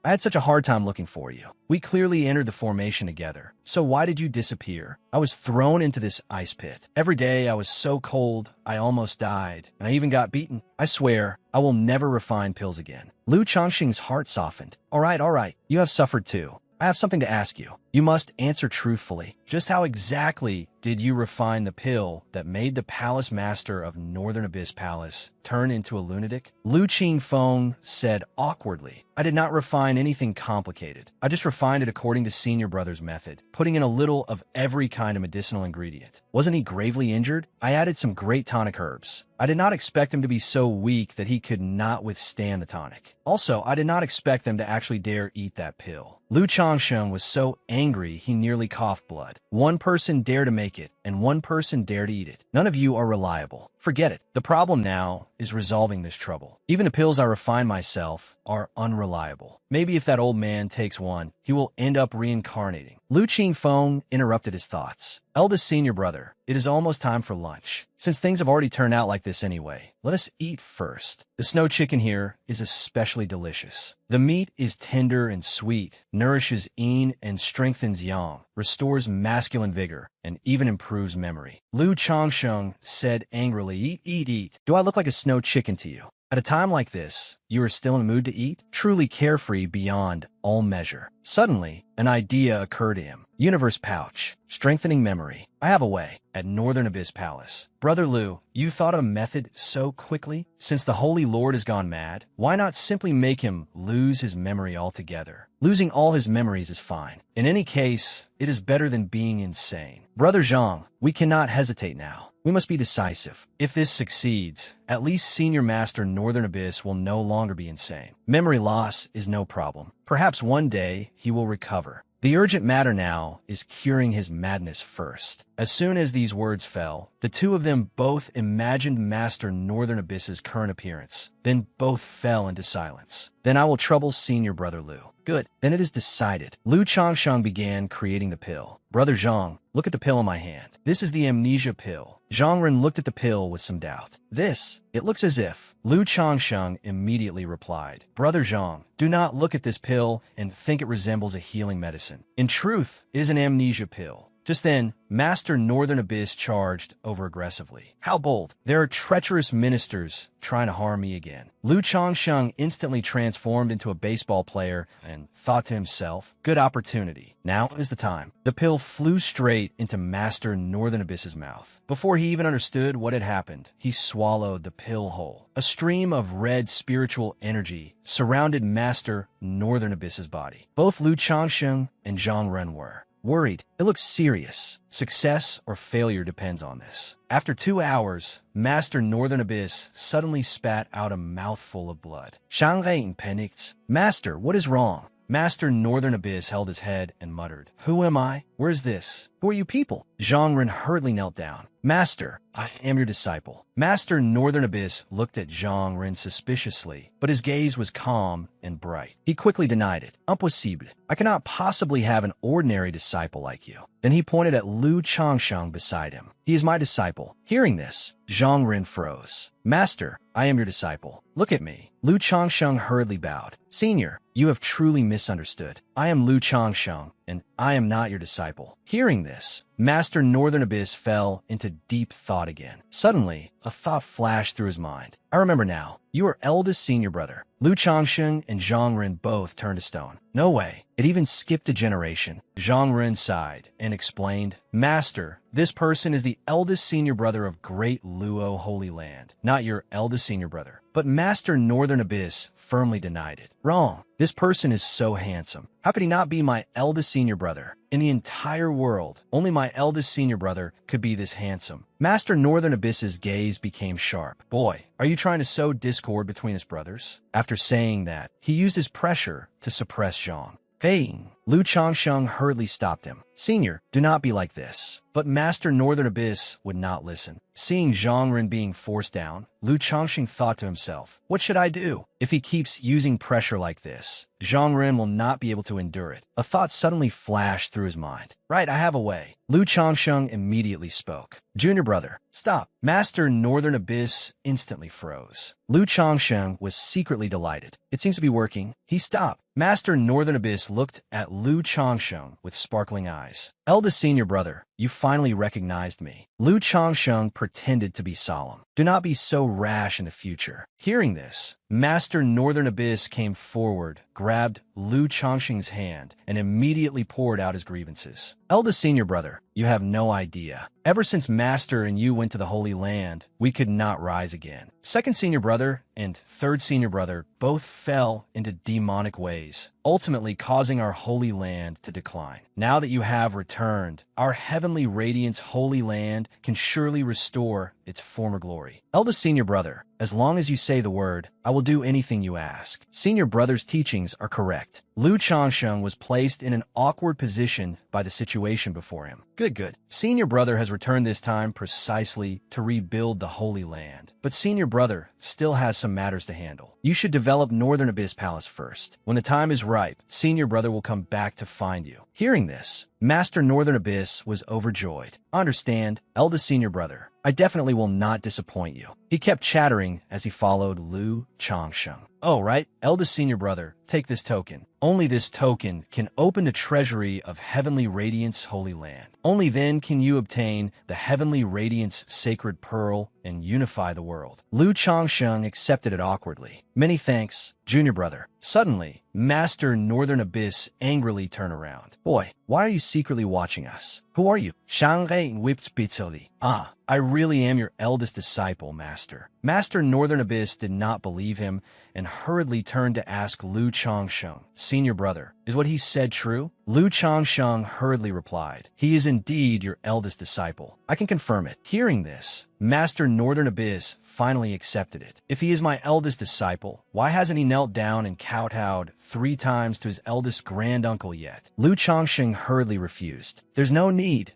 I had such a hard time looking for you. We clearly entered the formation together. So why did you disappear? I was thrown into this ice pit. Every day I was so cold, I almost died, and I even got beaten. I swear, I will never refine pills again. Lu Changsheng's heart softened. All right, you have suffered too. I have something to ask you. You must answer truthfully. Just how exactly did you refine the pill that made the palace master of Northern Abyss Palace turn into a lunatic? Lu Qingfeng said awkwardly. I did not refine anything complicated. I just refined it according to Senior Brother's method, putting in a little of every kind of medicinal ingredient. Wasn't he gravely injured? I added some great tonic herbs. I did not expect him to be so weak that he could not withstand the tonic. Also, I did not expect them to actually dare eat that pill. Lu Changsheng was so angry he nearly coughed blood. One person dared to make it, and one person dared to eat it. None of you are reliable. Forget it. The problem now is resolving this trouble. Even the pills I refine myself are unreliable. Maybe if that old man takes one, he will end up reincarnating. Lu Qingfeng interrupted his thoughts. Eldest Senior Brother, it is almost time for lunch. Since things have already turned out like this anyway, let us eat first. The snow chicken here is especially delicious. The meat is tender and sweet, nourishes yin and strengthens yang, restores masculine vigor, and even improves memory. Lu Changsheng said angrily, eat, eat, eat. Do I look like a snow chicken to you? At a time like this, you are still in the mood to eat? Truly carefree beyond all measure. Suddenly, an idea occurred to him. Universe pouch, strengthening memory. I have a way. At Northern Abyss Palace. Brother Lu, you thought of a method so quickly? Since the Holy Lord has gone mad, why not simply make him lose his memory altogether? Losing all his memories is fine. In any case, it is better than being insane. Brother Zhang, we cannot hesitate now. We must be decisive. If this succeeds, at least Senior Master Northern Abyss will no longer be insane. Memory loss is no problem. Perhaps one day he will recover. The urgent matter now is curing his madness first. As soon as these words fell, the two of them both imagined Master Northern Abyss's current appearance. Then both fell into silence. Then I will trouble Senior Brother Lu. Good. Then it is decided. Lu Changsheng began creating the pill. Brother Zhang, look at the pill in my hand. This is the amnesia pill. Zhang Ren looked at the pill with some doubt. It looks as if. Lu Changsheng immediately replied. Brother Zhang, do not look at this pill and think it resembles a healing medicine. In truth, it is an amnesia pill. Just then, Master Northern Abyss charged over aggressively. How bold! There are treacherous ministers trying to harm me again. Lu Changsheng instantly transformed into a baseball player and thought to himself, good opportunity. Now is the time. The pill flew straight into Master Northern Abyss's mouth. Before he even understood what had happened, he swallowed the pill whole. A stream of red spiritual energy surrounded Master Northern Abyss's body. Both Lu Changsheng and Zhang Ren were worried. It looks serious. Success or failure depends on this. After 2 hours, Master Northern Abyss suddenly spat out a mouthful of blood. Shang Rei panicked. Master, what is wrong? Master Northern Abyss held his head and muttered, Who am I? Where's this? Who are you people? Zhang Ren hurriedly knelt down. Master, I am your disciple. Master Northern Abyss looked at Zhang Ren suspiciously, but his gaze was calm and bright. He quickly denied it. Impossible. I cannot possibly have an ordinary disciple like you. Then he pointed at Lu Changsheng beside him. He is my disciple. Hearing this, Zhang Ren froze. Master, I am your disciple. Look at me. Lu Changsheng hurriedly bowed. Senior, you have truly misunderstood. I am Lu Changsheng, and I am not your disciple. Hearing this, Master Northern Abyss fell into deep thought again. Suddenly, a thought flashed through his mind. I remember now. You are eldest senior brother. Lu Changsheng and Zhang Ren both turned to stone. No way. It even skipped a generation. Zhang Ren sighed and explained, Master, this person is the eldest senior brother of Great Luo Holy Land, not your eldest senior brother. But Master Northern Abyss firmly denied it. Wrong. This person is so handsome. How could he not be my eldest senior brother? In the entire world, only my eldest senior brother could be this handsome. Master Northern Abyss's gaze became sharp. Boy, are you trying to sow discord between his brothers? After saying that, he used his pressure to suppress Zhang. Feiing. Lu Changsheng hurriedly stopped him. Senior, do not be like this. But Master Northern Abyss would not listen. Seeing Zhang Ren being forced down, Lu Changsheng thought to himself, what should I do? If he keeps using pressure like this, Zhang Ren will not be able to endure it. A thought suddenly flashed through his mind. Right, I have a way. Lu Changsheng immediately spoke. Junior brother, stop. Master Northern Abyss instantly froze. Lu Changsheng was secretly delighted. It seems to be working. He stopped. Master Northern Abyss looked at Lu Changsheng with sparkling eyes. Eldest senior brother, you finally recognized me. Lu Changsheng pretended to be solemn. Do not be so rash in the future. Hearing this, Master Northern Abyss came forward, grabbed Lu Changsheng's hand, and immediately poured out his grievances. Eldest senior brother, you have no idea. Ever since Master and you went to the Holy Land, we could not rise again. Second senior brother and third senior brother both fell into demonic ways, ultimately causing our Holy Land to decline. Now that you have returned, our heavenly radiance Holy Land can surely restore its former glory. Eldest senior brother, as long as you say the word, I will do anything you ask. Senior brother's teachings are correct. Lu Changsheng was placed in an awkward position by the situation before him. Good. Senior brother has returned this time precisely to rebuild the Holy Land. But senior brother still has some matters to handle. You should develop Northern Abyss Palace first. When the time is ripe, senior brother will come back to find you. Hearing this, Master Northern Abyss was overjoyed. Understand, eldest senior brother, I definitely will not disappoint you. He kept chattering as he followed Lu Changsheng. Oh, right, eldest senior brother, take this token. Only this token can open the treasury of Heavenly Radiance Holy Land. Only then can you obtain the Heavenly Radiance Sacred Pearl and unify the world. Lu Changsheng accepted it awkwardly. Many thanks, junior brother. Suddenly, Master Northern Abyss angrily turned around. Boy, why are you secretly watching us? Who are you? Shanghai whipped bitterly. I really am your eldest disciple, Master. Master Northern Abyss did not believe him and hurriedly turned to ask Lu Changsheng, senior brother, is what he said true? Lu Changsheng hurriedly replied, he is indeed your eldest disciple. I can confirm it. Hearing this, Master Northern Abyss finally accepted it. If he is my eldest disciple, why hasn't he knelt down and kowtowed 3 times to his eldest granduncle yet? Lu Changsheng hurriedly refused. There's no need.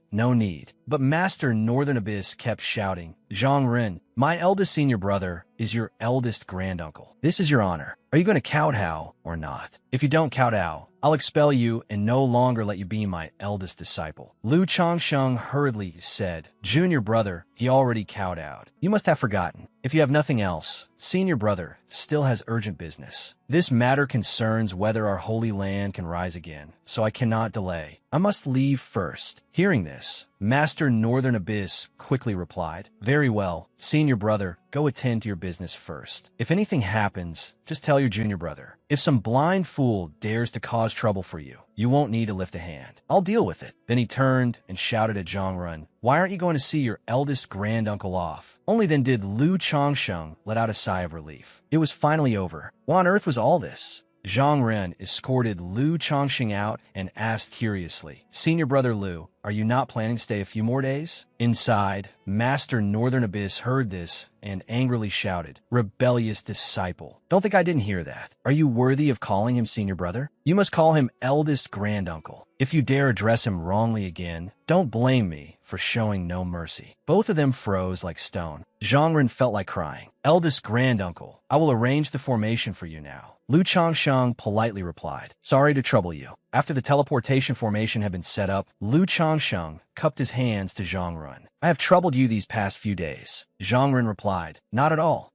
But Master Northern Abyss kept shouting, Zhang Ren, my eldest senior brother is your eldest granduncle. This is your honor. Are you going to kowtow or not? If you don't kowtow, I'll expel you and no longer let you be my eldest disciple. Lu Changsheng hurriedly said, junior brother, he already kowtowed. You must have forgotten. If you have nothing else, senior brother still has urgent business. This matter concerns whether our Holy Land can rise again, so I cannot delay. I must leave first. Hearing this, Master Northern Abyss quickly replied, very well, senior brother, go attend to your business first. If anything happens, just tell your junior brother. If some blind fool dares to cause trouble for you, you won't need to lift a hand. I'll deal with it. Then he turned and shouted at Zhang Ren, why aren't you going to see your eldest granduncle off? Only then did Lu Changsheng let out a sigh of relief. It was finally over. What on earth was all this? Zhang Ren escorted Lu Changsheng out and asked curiously, senior brother Lu, are you not planning to stay a few more days? Inside, Master Northern Abyss heard this and angrily shouted, rebellious disciple. Don't think I didn't hear that. Are you worthy of calling him senior brother? You must call him eldest granduncle. If you dare address him wrongly again, don't blame me for showing no mercy. Both of them froze like stone. Zhang Ren felt like crying. Eldest granduncle, I will arrange the formation for you now. Lu Changsheng politely replied, sorry to trouble you. After the teleportation formation had been set up, Lu Changsheng cupped his hands to Zhang Ren. I have troubled you these past few days. Zhang Ren replied, not at all.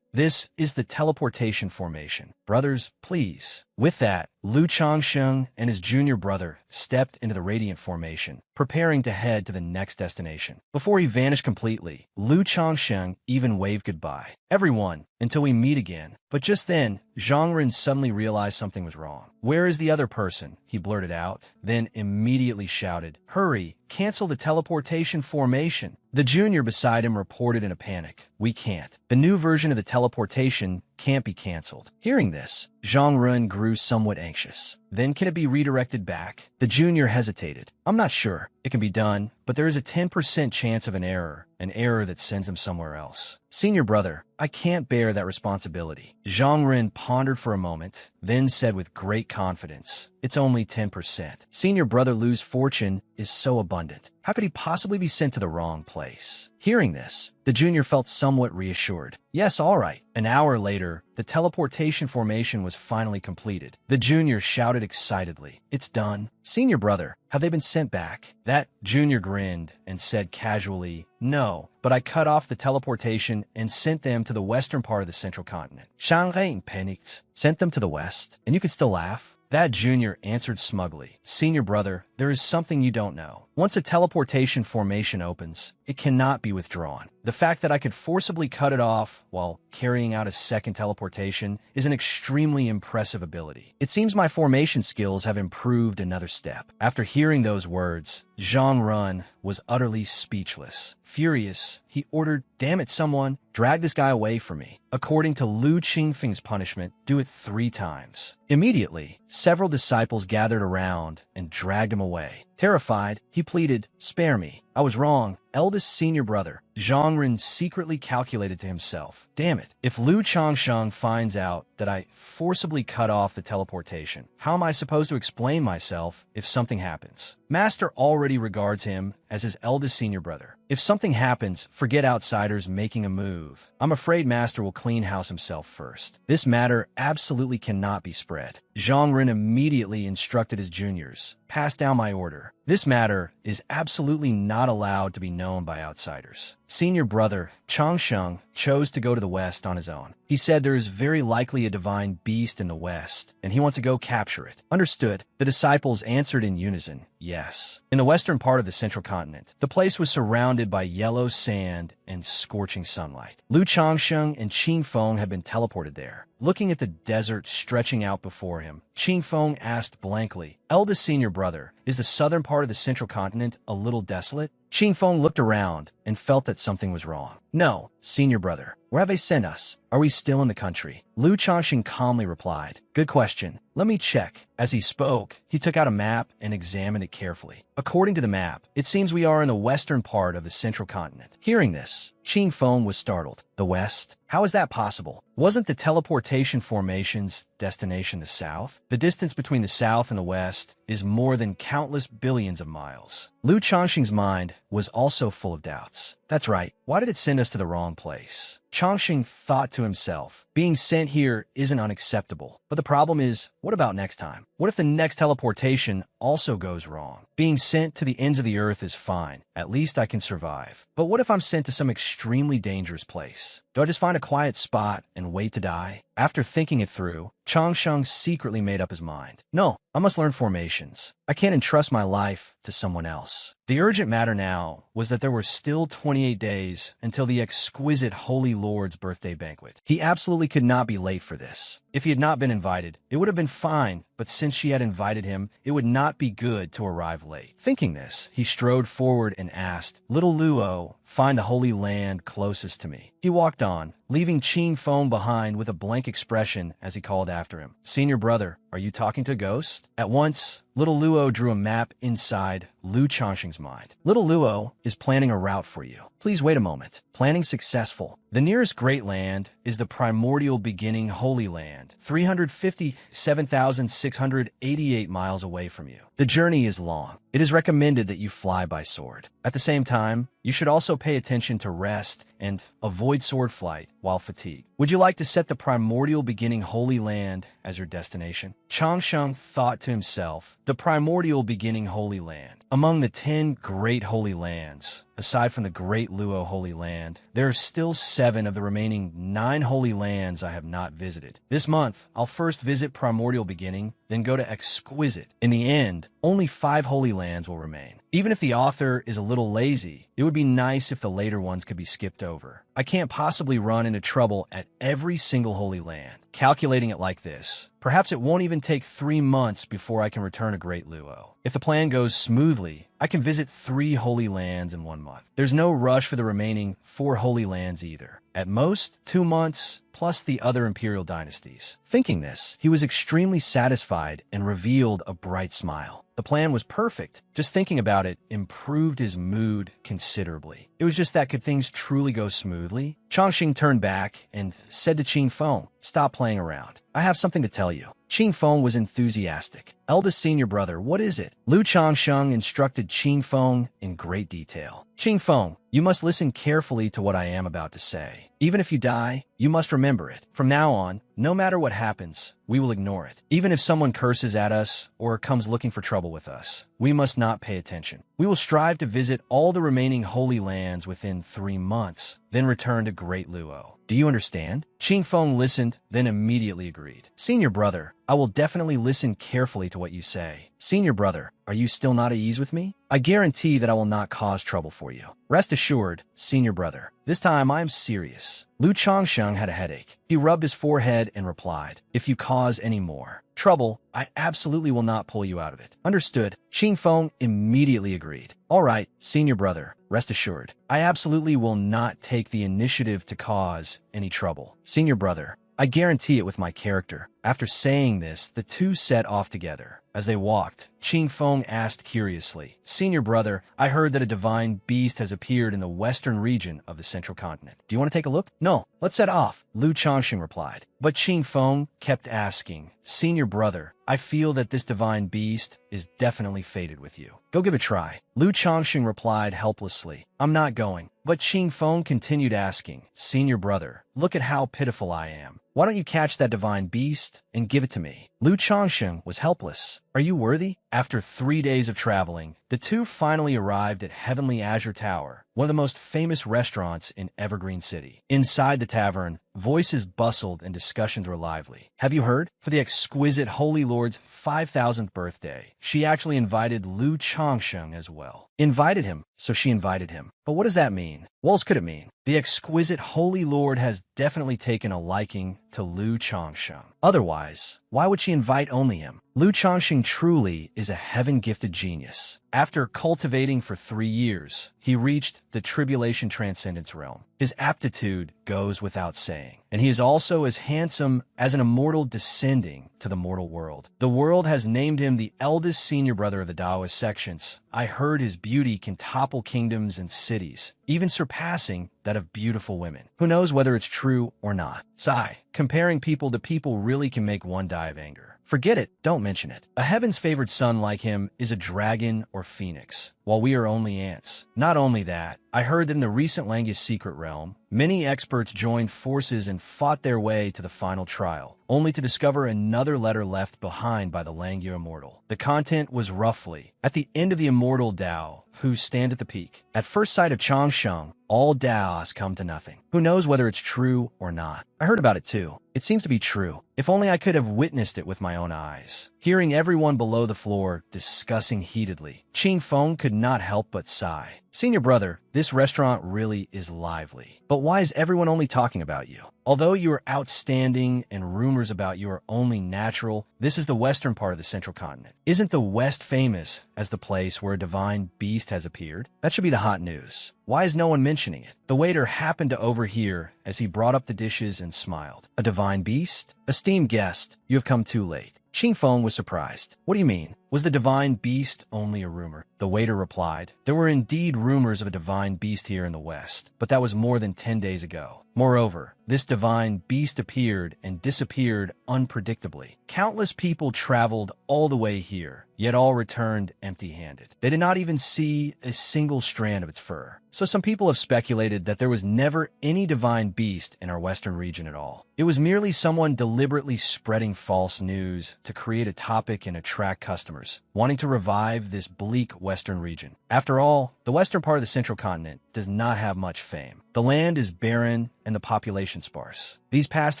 This is the teleportation formation. Brothers, please. With that, Lu Changsheng and his junior brother stepped into the radiant formation, preparing to head to the next destination. Before he vanished completely, Lu Changsheng even waved goodbye. Everyone, until we meet again. But just then, Zhang Ren suddenly realized something was wrong. Where is the other person? He blurted out, then immediately shouted, hurry, cancel the teleportation formation. The junior beside him reported in a panic, we can't. The new version of the teleportation can't be canceled. Hearing this, Zhang Ren grew somewhat anxious. Then can it be redirected back? The junior hesitated. I'm not sure. It can be done, but there is a 10% chance of an error that sends him somewhere else. Senior brother, I can't bear that responsibility. Zhang Ren pondered for a moment, then said with great confidence, it's only 10%. Senior brother Lu's fortune is so abundant. How could he possibly be sent to the wrong place? Hearing this, the junior felt somewhat reassured. Yes, all right. An hour later, the teleportation formation was finally completed. The junior shouted excitedly, "It's done." "Senior brother, have they been sent back?" That junior grinned and said casually, "No, but I cut off the teleportation and sent them to the western part of the central continent." Shanghai panicked. Sent them to the west? And you could still laugh? That junior answered smugly, "Senior brother, there is something you don't know. Once a teleportation formation opens, it cannot be withdrawn. The fact that I could forcibly cut it off while carrying out a second teleportation is an extremely impressive ability. It seems my formation skills have improved another step." After hearing those words, Zhang Run was utterly speechless. Furious, he ordered, "Damn it, someone, drag this guy away from me. According to Lu Qingfeng's punishment, do it 3 times. Immediately, several disciples gathered around and dragged him away. Terrified, he pleaded, "Spare me. I was wrong. Eldest senior brother." Zhang Ren secretly calculated to himself, "Damn it, if Lu Changsheng finds out that I forcibly cut off the teleportation, how am I supposed to explain myself if something happens? Master already regards him as his eldest senior brother. If something happens, forget outsiders making a move. I'm afraid Master will clean house himself first. This matter absolutely cannot be spread." Zhang Ren immediately instructed his juniors, "Pass down my order. This matter is absolutely not allowed to be known by outsiders." Senior brother Changsheng chose to go to the west on his own. He said there is very likely a divine beast in the west, and he wants to go capture it. Understood. The disciples answered in unison, "Yes." In the western part of the central continent, the place was surrounded by yellow sand and scorching sunlight. Lu Changsheng and Qing Feng had been teleported there. Looking at the desert stretching out before him, Qing Feng asked blankly, "Eldest senior brother, is the southern part of the central continent a little desolate?" Qing Feng looked around and felt that something was wrong. "No, senior brother. Where have they sent us? Are we still in the country?" Lu Changxing calmly replied, "Good question. Let me check." As he spoke, he took out a map and examined it carefully. According to the map, it seems we are in the western part of the central continent. Hearing this, Qing Feng was startled. The west? How is that possible? Wasn't the teleportation formation's destination the south? The distance between the south and the west is more than countless billions of miles. Lu Changxing's mind was also full of doubts. That's right. Why did it send us to the wrong place? Changxing thought to himself, being sent here isn't unacceptable. But the problem is, what about next time? What if the next teleportation also goes wrong? Being sent to the ends of the earth is fine. At least I can survive. But what if I'm sent to some extremely dangerous place? Do I just find a quiet spot and wait to die? After thinking it through, Changsheng secretly made up his mind. No, I must learn formations. I can't entrust my life to someone else. The urgent matter now was that there were still 28 days until the exquisite Holy Lord's birthday banquet. He absolutely could not be late for this. If he had not been invited, it would have been fine, but since she had invited him, it would not be good to arrive late. Thinking this, he strode forward and asked, "Little Luo, find the Holy Land closest to me." He walked on, leaving Qing Feng behind with a blank expression as he called after him, "Senior brother, are you talking to a ghost?" At once, Little Luo drew a map inside Lu Changxing's mind. "Little Luo is planning a route for you. Please wait a moment. Planning successful. The nearest great land is the primordial beginning Holy Land, 357,688 miles away from you. The journey is long. It is recommended that you fly by sword. At the same time, you should also pay attention to rest and avoid sword flight while fatigued. Would you like to set the primordial beginning Holy Land as your destination?" Changsheng thought to himself, the primordial beginning Holy Land. Among the 10 great holy lands, aside from the Great Luo Holy Land, there are still 7 of the remaining 9 holy lands I have not visited. This month, I'll first visit Primordial Beginning, then go to Exquisite. In the end, only 5 holy lands will remain. Even if the author is a little lazy, it would be nice if the later ones could be skipped over. I can't possibly run into trouble at every single holy land. Calculating it like this, perhaps it won't even take 3 months before I can return to Great Luo. If the plan goes smoothly, I can visit 3 holy lands in 1 month. There's no rush for the remaining 4 holy lands either. At most, 2 months, plus the other imperial dynasties. Thinking this, he was extremely satisfied and revealed a bright smile. The plan was perfect. Just thinking about it improved his mood considerably. It was just that could things truly go smoothly? Chongqing turned back and said to Qing Feng, "Stop playing around. I have something to tell you." Qing Feng was enthusiastic. "Eldest senior brother, what is it?" Lu Chongsheng instructed Qing Feng in great detail. "Qing Feng, you must listen carefully to what I am about to say. Even if you die, you must remember it. From now on, no matter what happens, we will ignore it. Even if someone curses at us or comes looking for trouble with us, we must not pay attention. We will strive to visit all the remaining holy lands within 3 months, then return to Great Luo. Do you understand?" Qing Feng listened, then immediately agreed. "Senior brother, I will definitely listen carefully to what you say. Senior brother, are you still not at ease with me? I guarantee that I will not cause trouble for you. Rest assured, senior brother. This time I am serious." Lu Chongsheng had a headache. He rubbed his forehead and replied, "If you cause any more trouble, I absolutely will not pull you out of it." "Understood." Qing Feng immediately agreed. "All right, senior brother, rest assured. I absolutely will not take the initiative to cause any trouble. Senior brother, I guarantee it with my character." After saying this, the two set off together. As they walked, Qing Feng asked curiously, "Senior brother, I heard that a divine beast has appeared in the western region of the central continent. Do you want to take a look?" "No, let's set off," Lu Chongqing replied. But Qing Feng kept asking, "Senior brother, I feel that this divine beast is definitely fated with you. Go give it a try." Lu Chongqing replied helplessly, "I'm not going." But Qing Feng continued asking, "Senior brother, look at how pitiful I am. Why don't you catch that divine beast and give it to me?" Lu Chongsheng was helpless. "Are you worthy?" After 3 days of traveling, the two finally arrived at Heavenly Azure Tower, one of the most famous restaurants in Evergreen City. Inside the tavern, voices bustled and discussions were lively. "Have you heard? For the exquisite Holy Lord's 5,000th birthday, she actually invited Lu Chongsheng as well." Invited him, so she invited him. But what does that mean? What else could it mean? The exquisite Holy Lord has definitely taken a liking to Lu Chongsheng. Otherwise, why would she invite only him? Lu Chongsheng truly is a heaven-gifted genius. After cultivating for 3 years, he reached the Tribulation Transcendence realm. His aptitude goes without saying, and he is also as handsome as an immortal descending to the mortal world. The world has named him the eldest senior brother of the Taoist sections. I heard his beauty can topple kingdoms and cities, even surpassing that of beautiful women. Who knows whether it's true or not? Sigh, comparing people to people really can make one die of anger. Forget it, don't mention it. A heaven's favored son like him is a dragon or phoenix, while we are only ants. Not only that, I heard that in the recent Langus secret realm, many experts joined forces and fought their way to the final trial, only to discover another letter left behind by the Langya immortal. The content was roughly, "At the end of the immortal Tao, who stand at the peak. At first sight of Changsheng, all Taos come to nothing." Who knows whether it's true or not? I heard about it too. It seems to be true. If only I could have witnessed it with my own eyes. Hearing everyone below the floor discussing heatedly, Qing Feng could not help but sigh. "Senior brother, this restaurant really is lively. But why is everyone only talking about you? Although you are outstanding and rumors about you are only natural, this is the western part of the central continent. Isn't the West famous as the place where a divine beast has appeared? That should be the hot news. Why is no one mentioning it?" The waiter happened to overhear as he brought up the dishes and smiled. "A divine beast? Esteemed guest, you have come too late." Qing Feng was surprised. "What do you mean? Was the divine beast only a rumor?" The waiter replied, "There were indeed rumors of a divine beast here in the West, but that was more than 10 days ago. Moreover, this divine beast appeared and disappeared unpredictably. Countless people traveled all the way here, yet all returned empty-handed. They did not even see a single strand of its fur. So some people have speculated that there was never any divine beast in our western region at all. It was merely someone deliberately spreading false news to create a topic and attract customers, wanting to revive this bleak western region. After all, the western part of the central continent does not have much fame. The land is barren and the population sparse. These past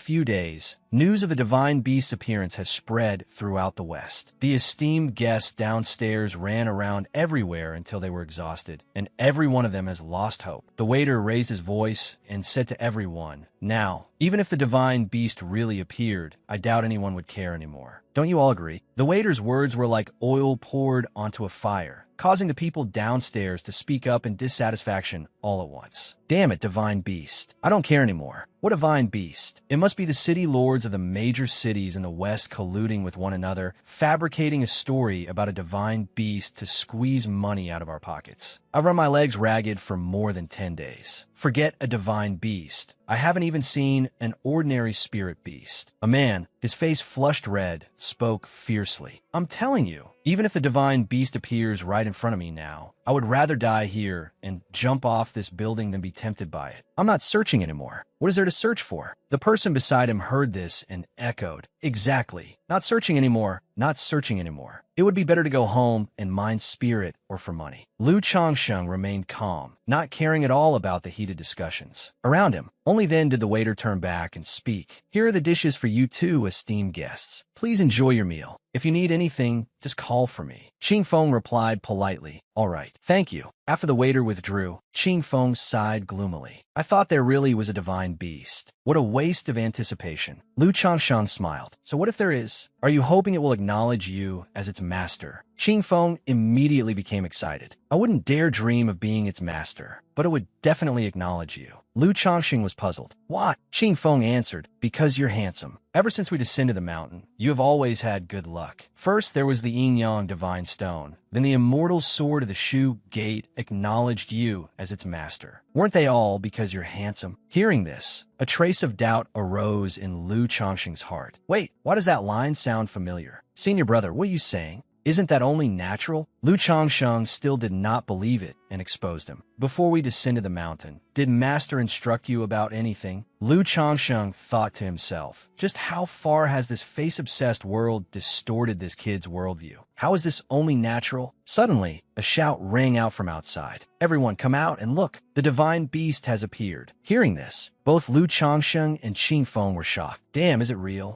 few days, news of a divine beast's appearance has spread throughout the West. The esteemed guests downstairs ran around everywhere until they were exhausted, and every one of them has lost hope." The waiter raised his voice and said to everyone, "Now, even if the divine beast really appeared, I doubt anyone would care anymore. Don't you all agree?" The waiter's words were like oil poured onto a fire, causing the people downstairs to speak up in dissatisfaction all at once. "Damn it, divine beast. I don't care anymore. What divine beast? It must be the city lords of the major cities in the West colluding with one another, fabricating a story about a divine beast to squeeze money out of our pockets. I've run my legs ragged for more than 10 days. Forget a divine beast. I haven't even seen an ordinary spirit beast. A man, his face flushed red, spoke fiercely. I'm telling you, even if the divine beast appears right in front of me now, I would rather die here and jump off this building than be tempted by it. I'm not searching anymore. What is there to search for? The person beside him heard this and echoed, exactly. Not searching anymore. Not searching anymore. It would be better to go home and mine spirit or for money. Lu Changsheng remained calm, not caring at all about the heated discussions around him. Only then did the waiter turn back and speak. Here are the dishes for you two, esteemed guests. Please enjoy your meal. If you need anything, just call for me. Qing Feng replied politely, all right, thank you. After the waiter withdrew, Qing Feng sighed gloomily. I thought there really was a divine beast. What a waste of anticipation. Lu Changsheng smiled. So what if there is? Are you hoping it will acknowledge you as its master? Qing Feng immediately became excited. I wouldn't dare dream of being its master, but it would definitely acknowledge you. Lu Changxing was puzzled. Why? Qing Feng answered, because you're handsome. Ever since we descended the mountain, you have always had good luck. First, there was the yin-yang divine stone. Then the immortal sword of the Shu Gate acknowledged you as its master. Weren't they all because you're handsome? Hearing this, a trace of doubt arose in Lu Changxing's heart. Wait, why does that line sound familiar? Senior brother, what are you saying? Isn't that only natural? Lu Changsheng still did not believe it and exposed him. Before we descended the mountain, did Master instruct you about anything? Lu Changsheng thought to himself, just how far has this face-obsessed world distorted this kid's worldview? How is this only natural? Suddenly, a shout rang out from outside. Everyone come out and look, the divine beast has appeared. Hearing this, both Lu Changsheng and Qing Feng were shocked. Damn, is it real?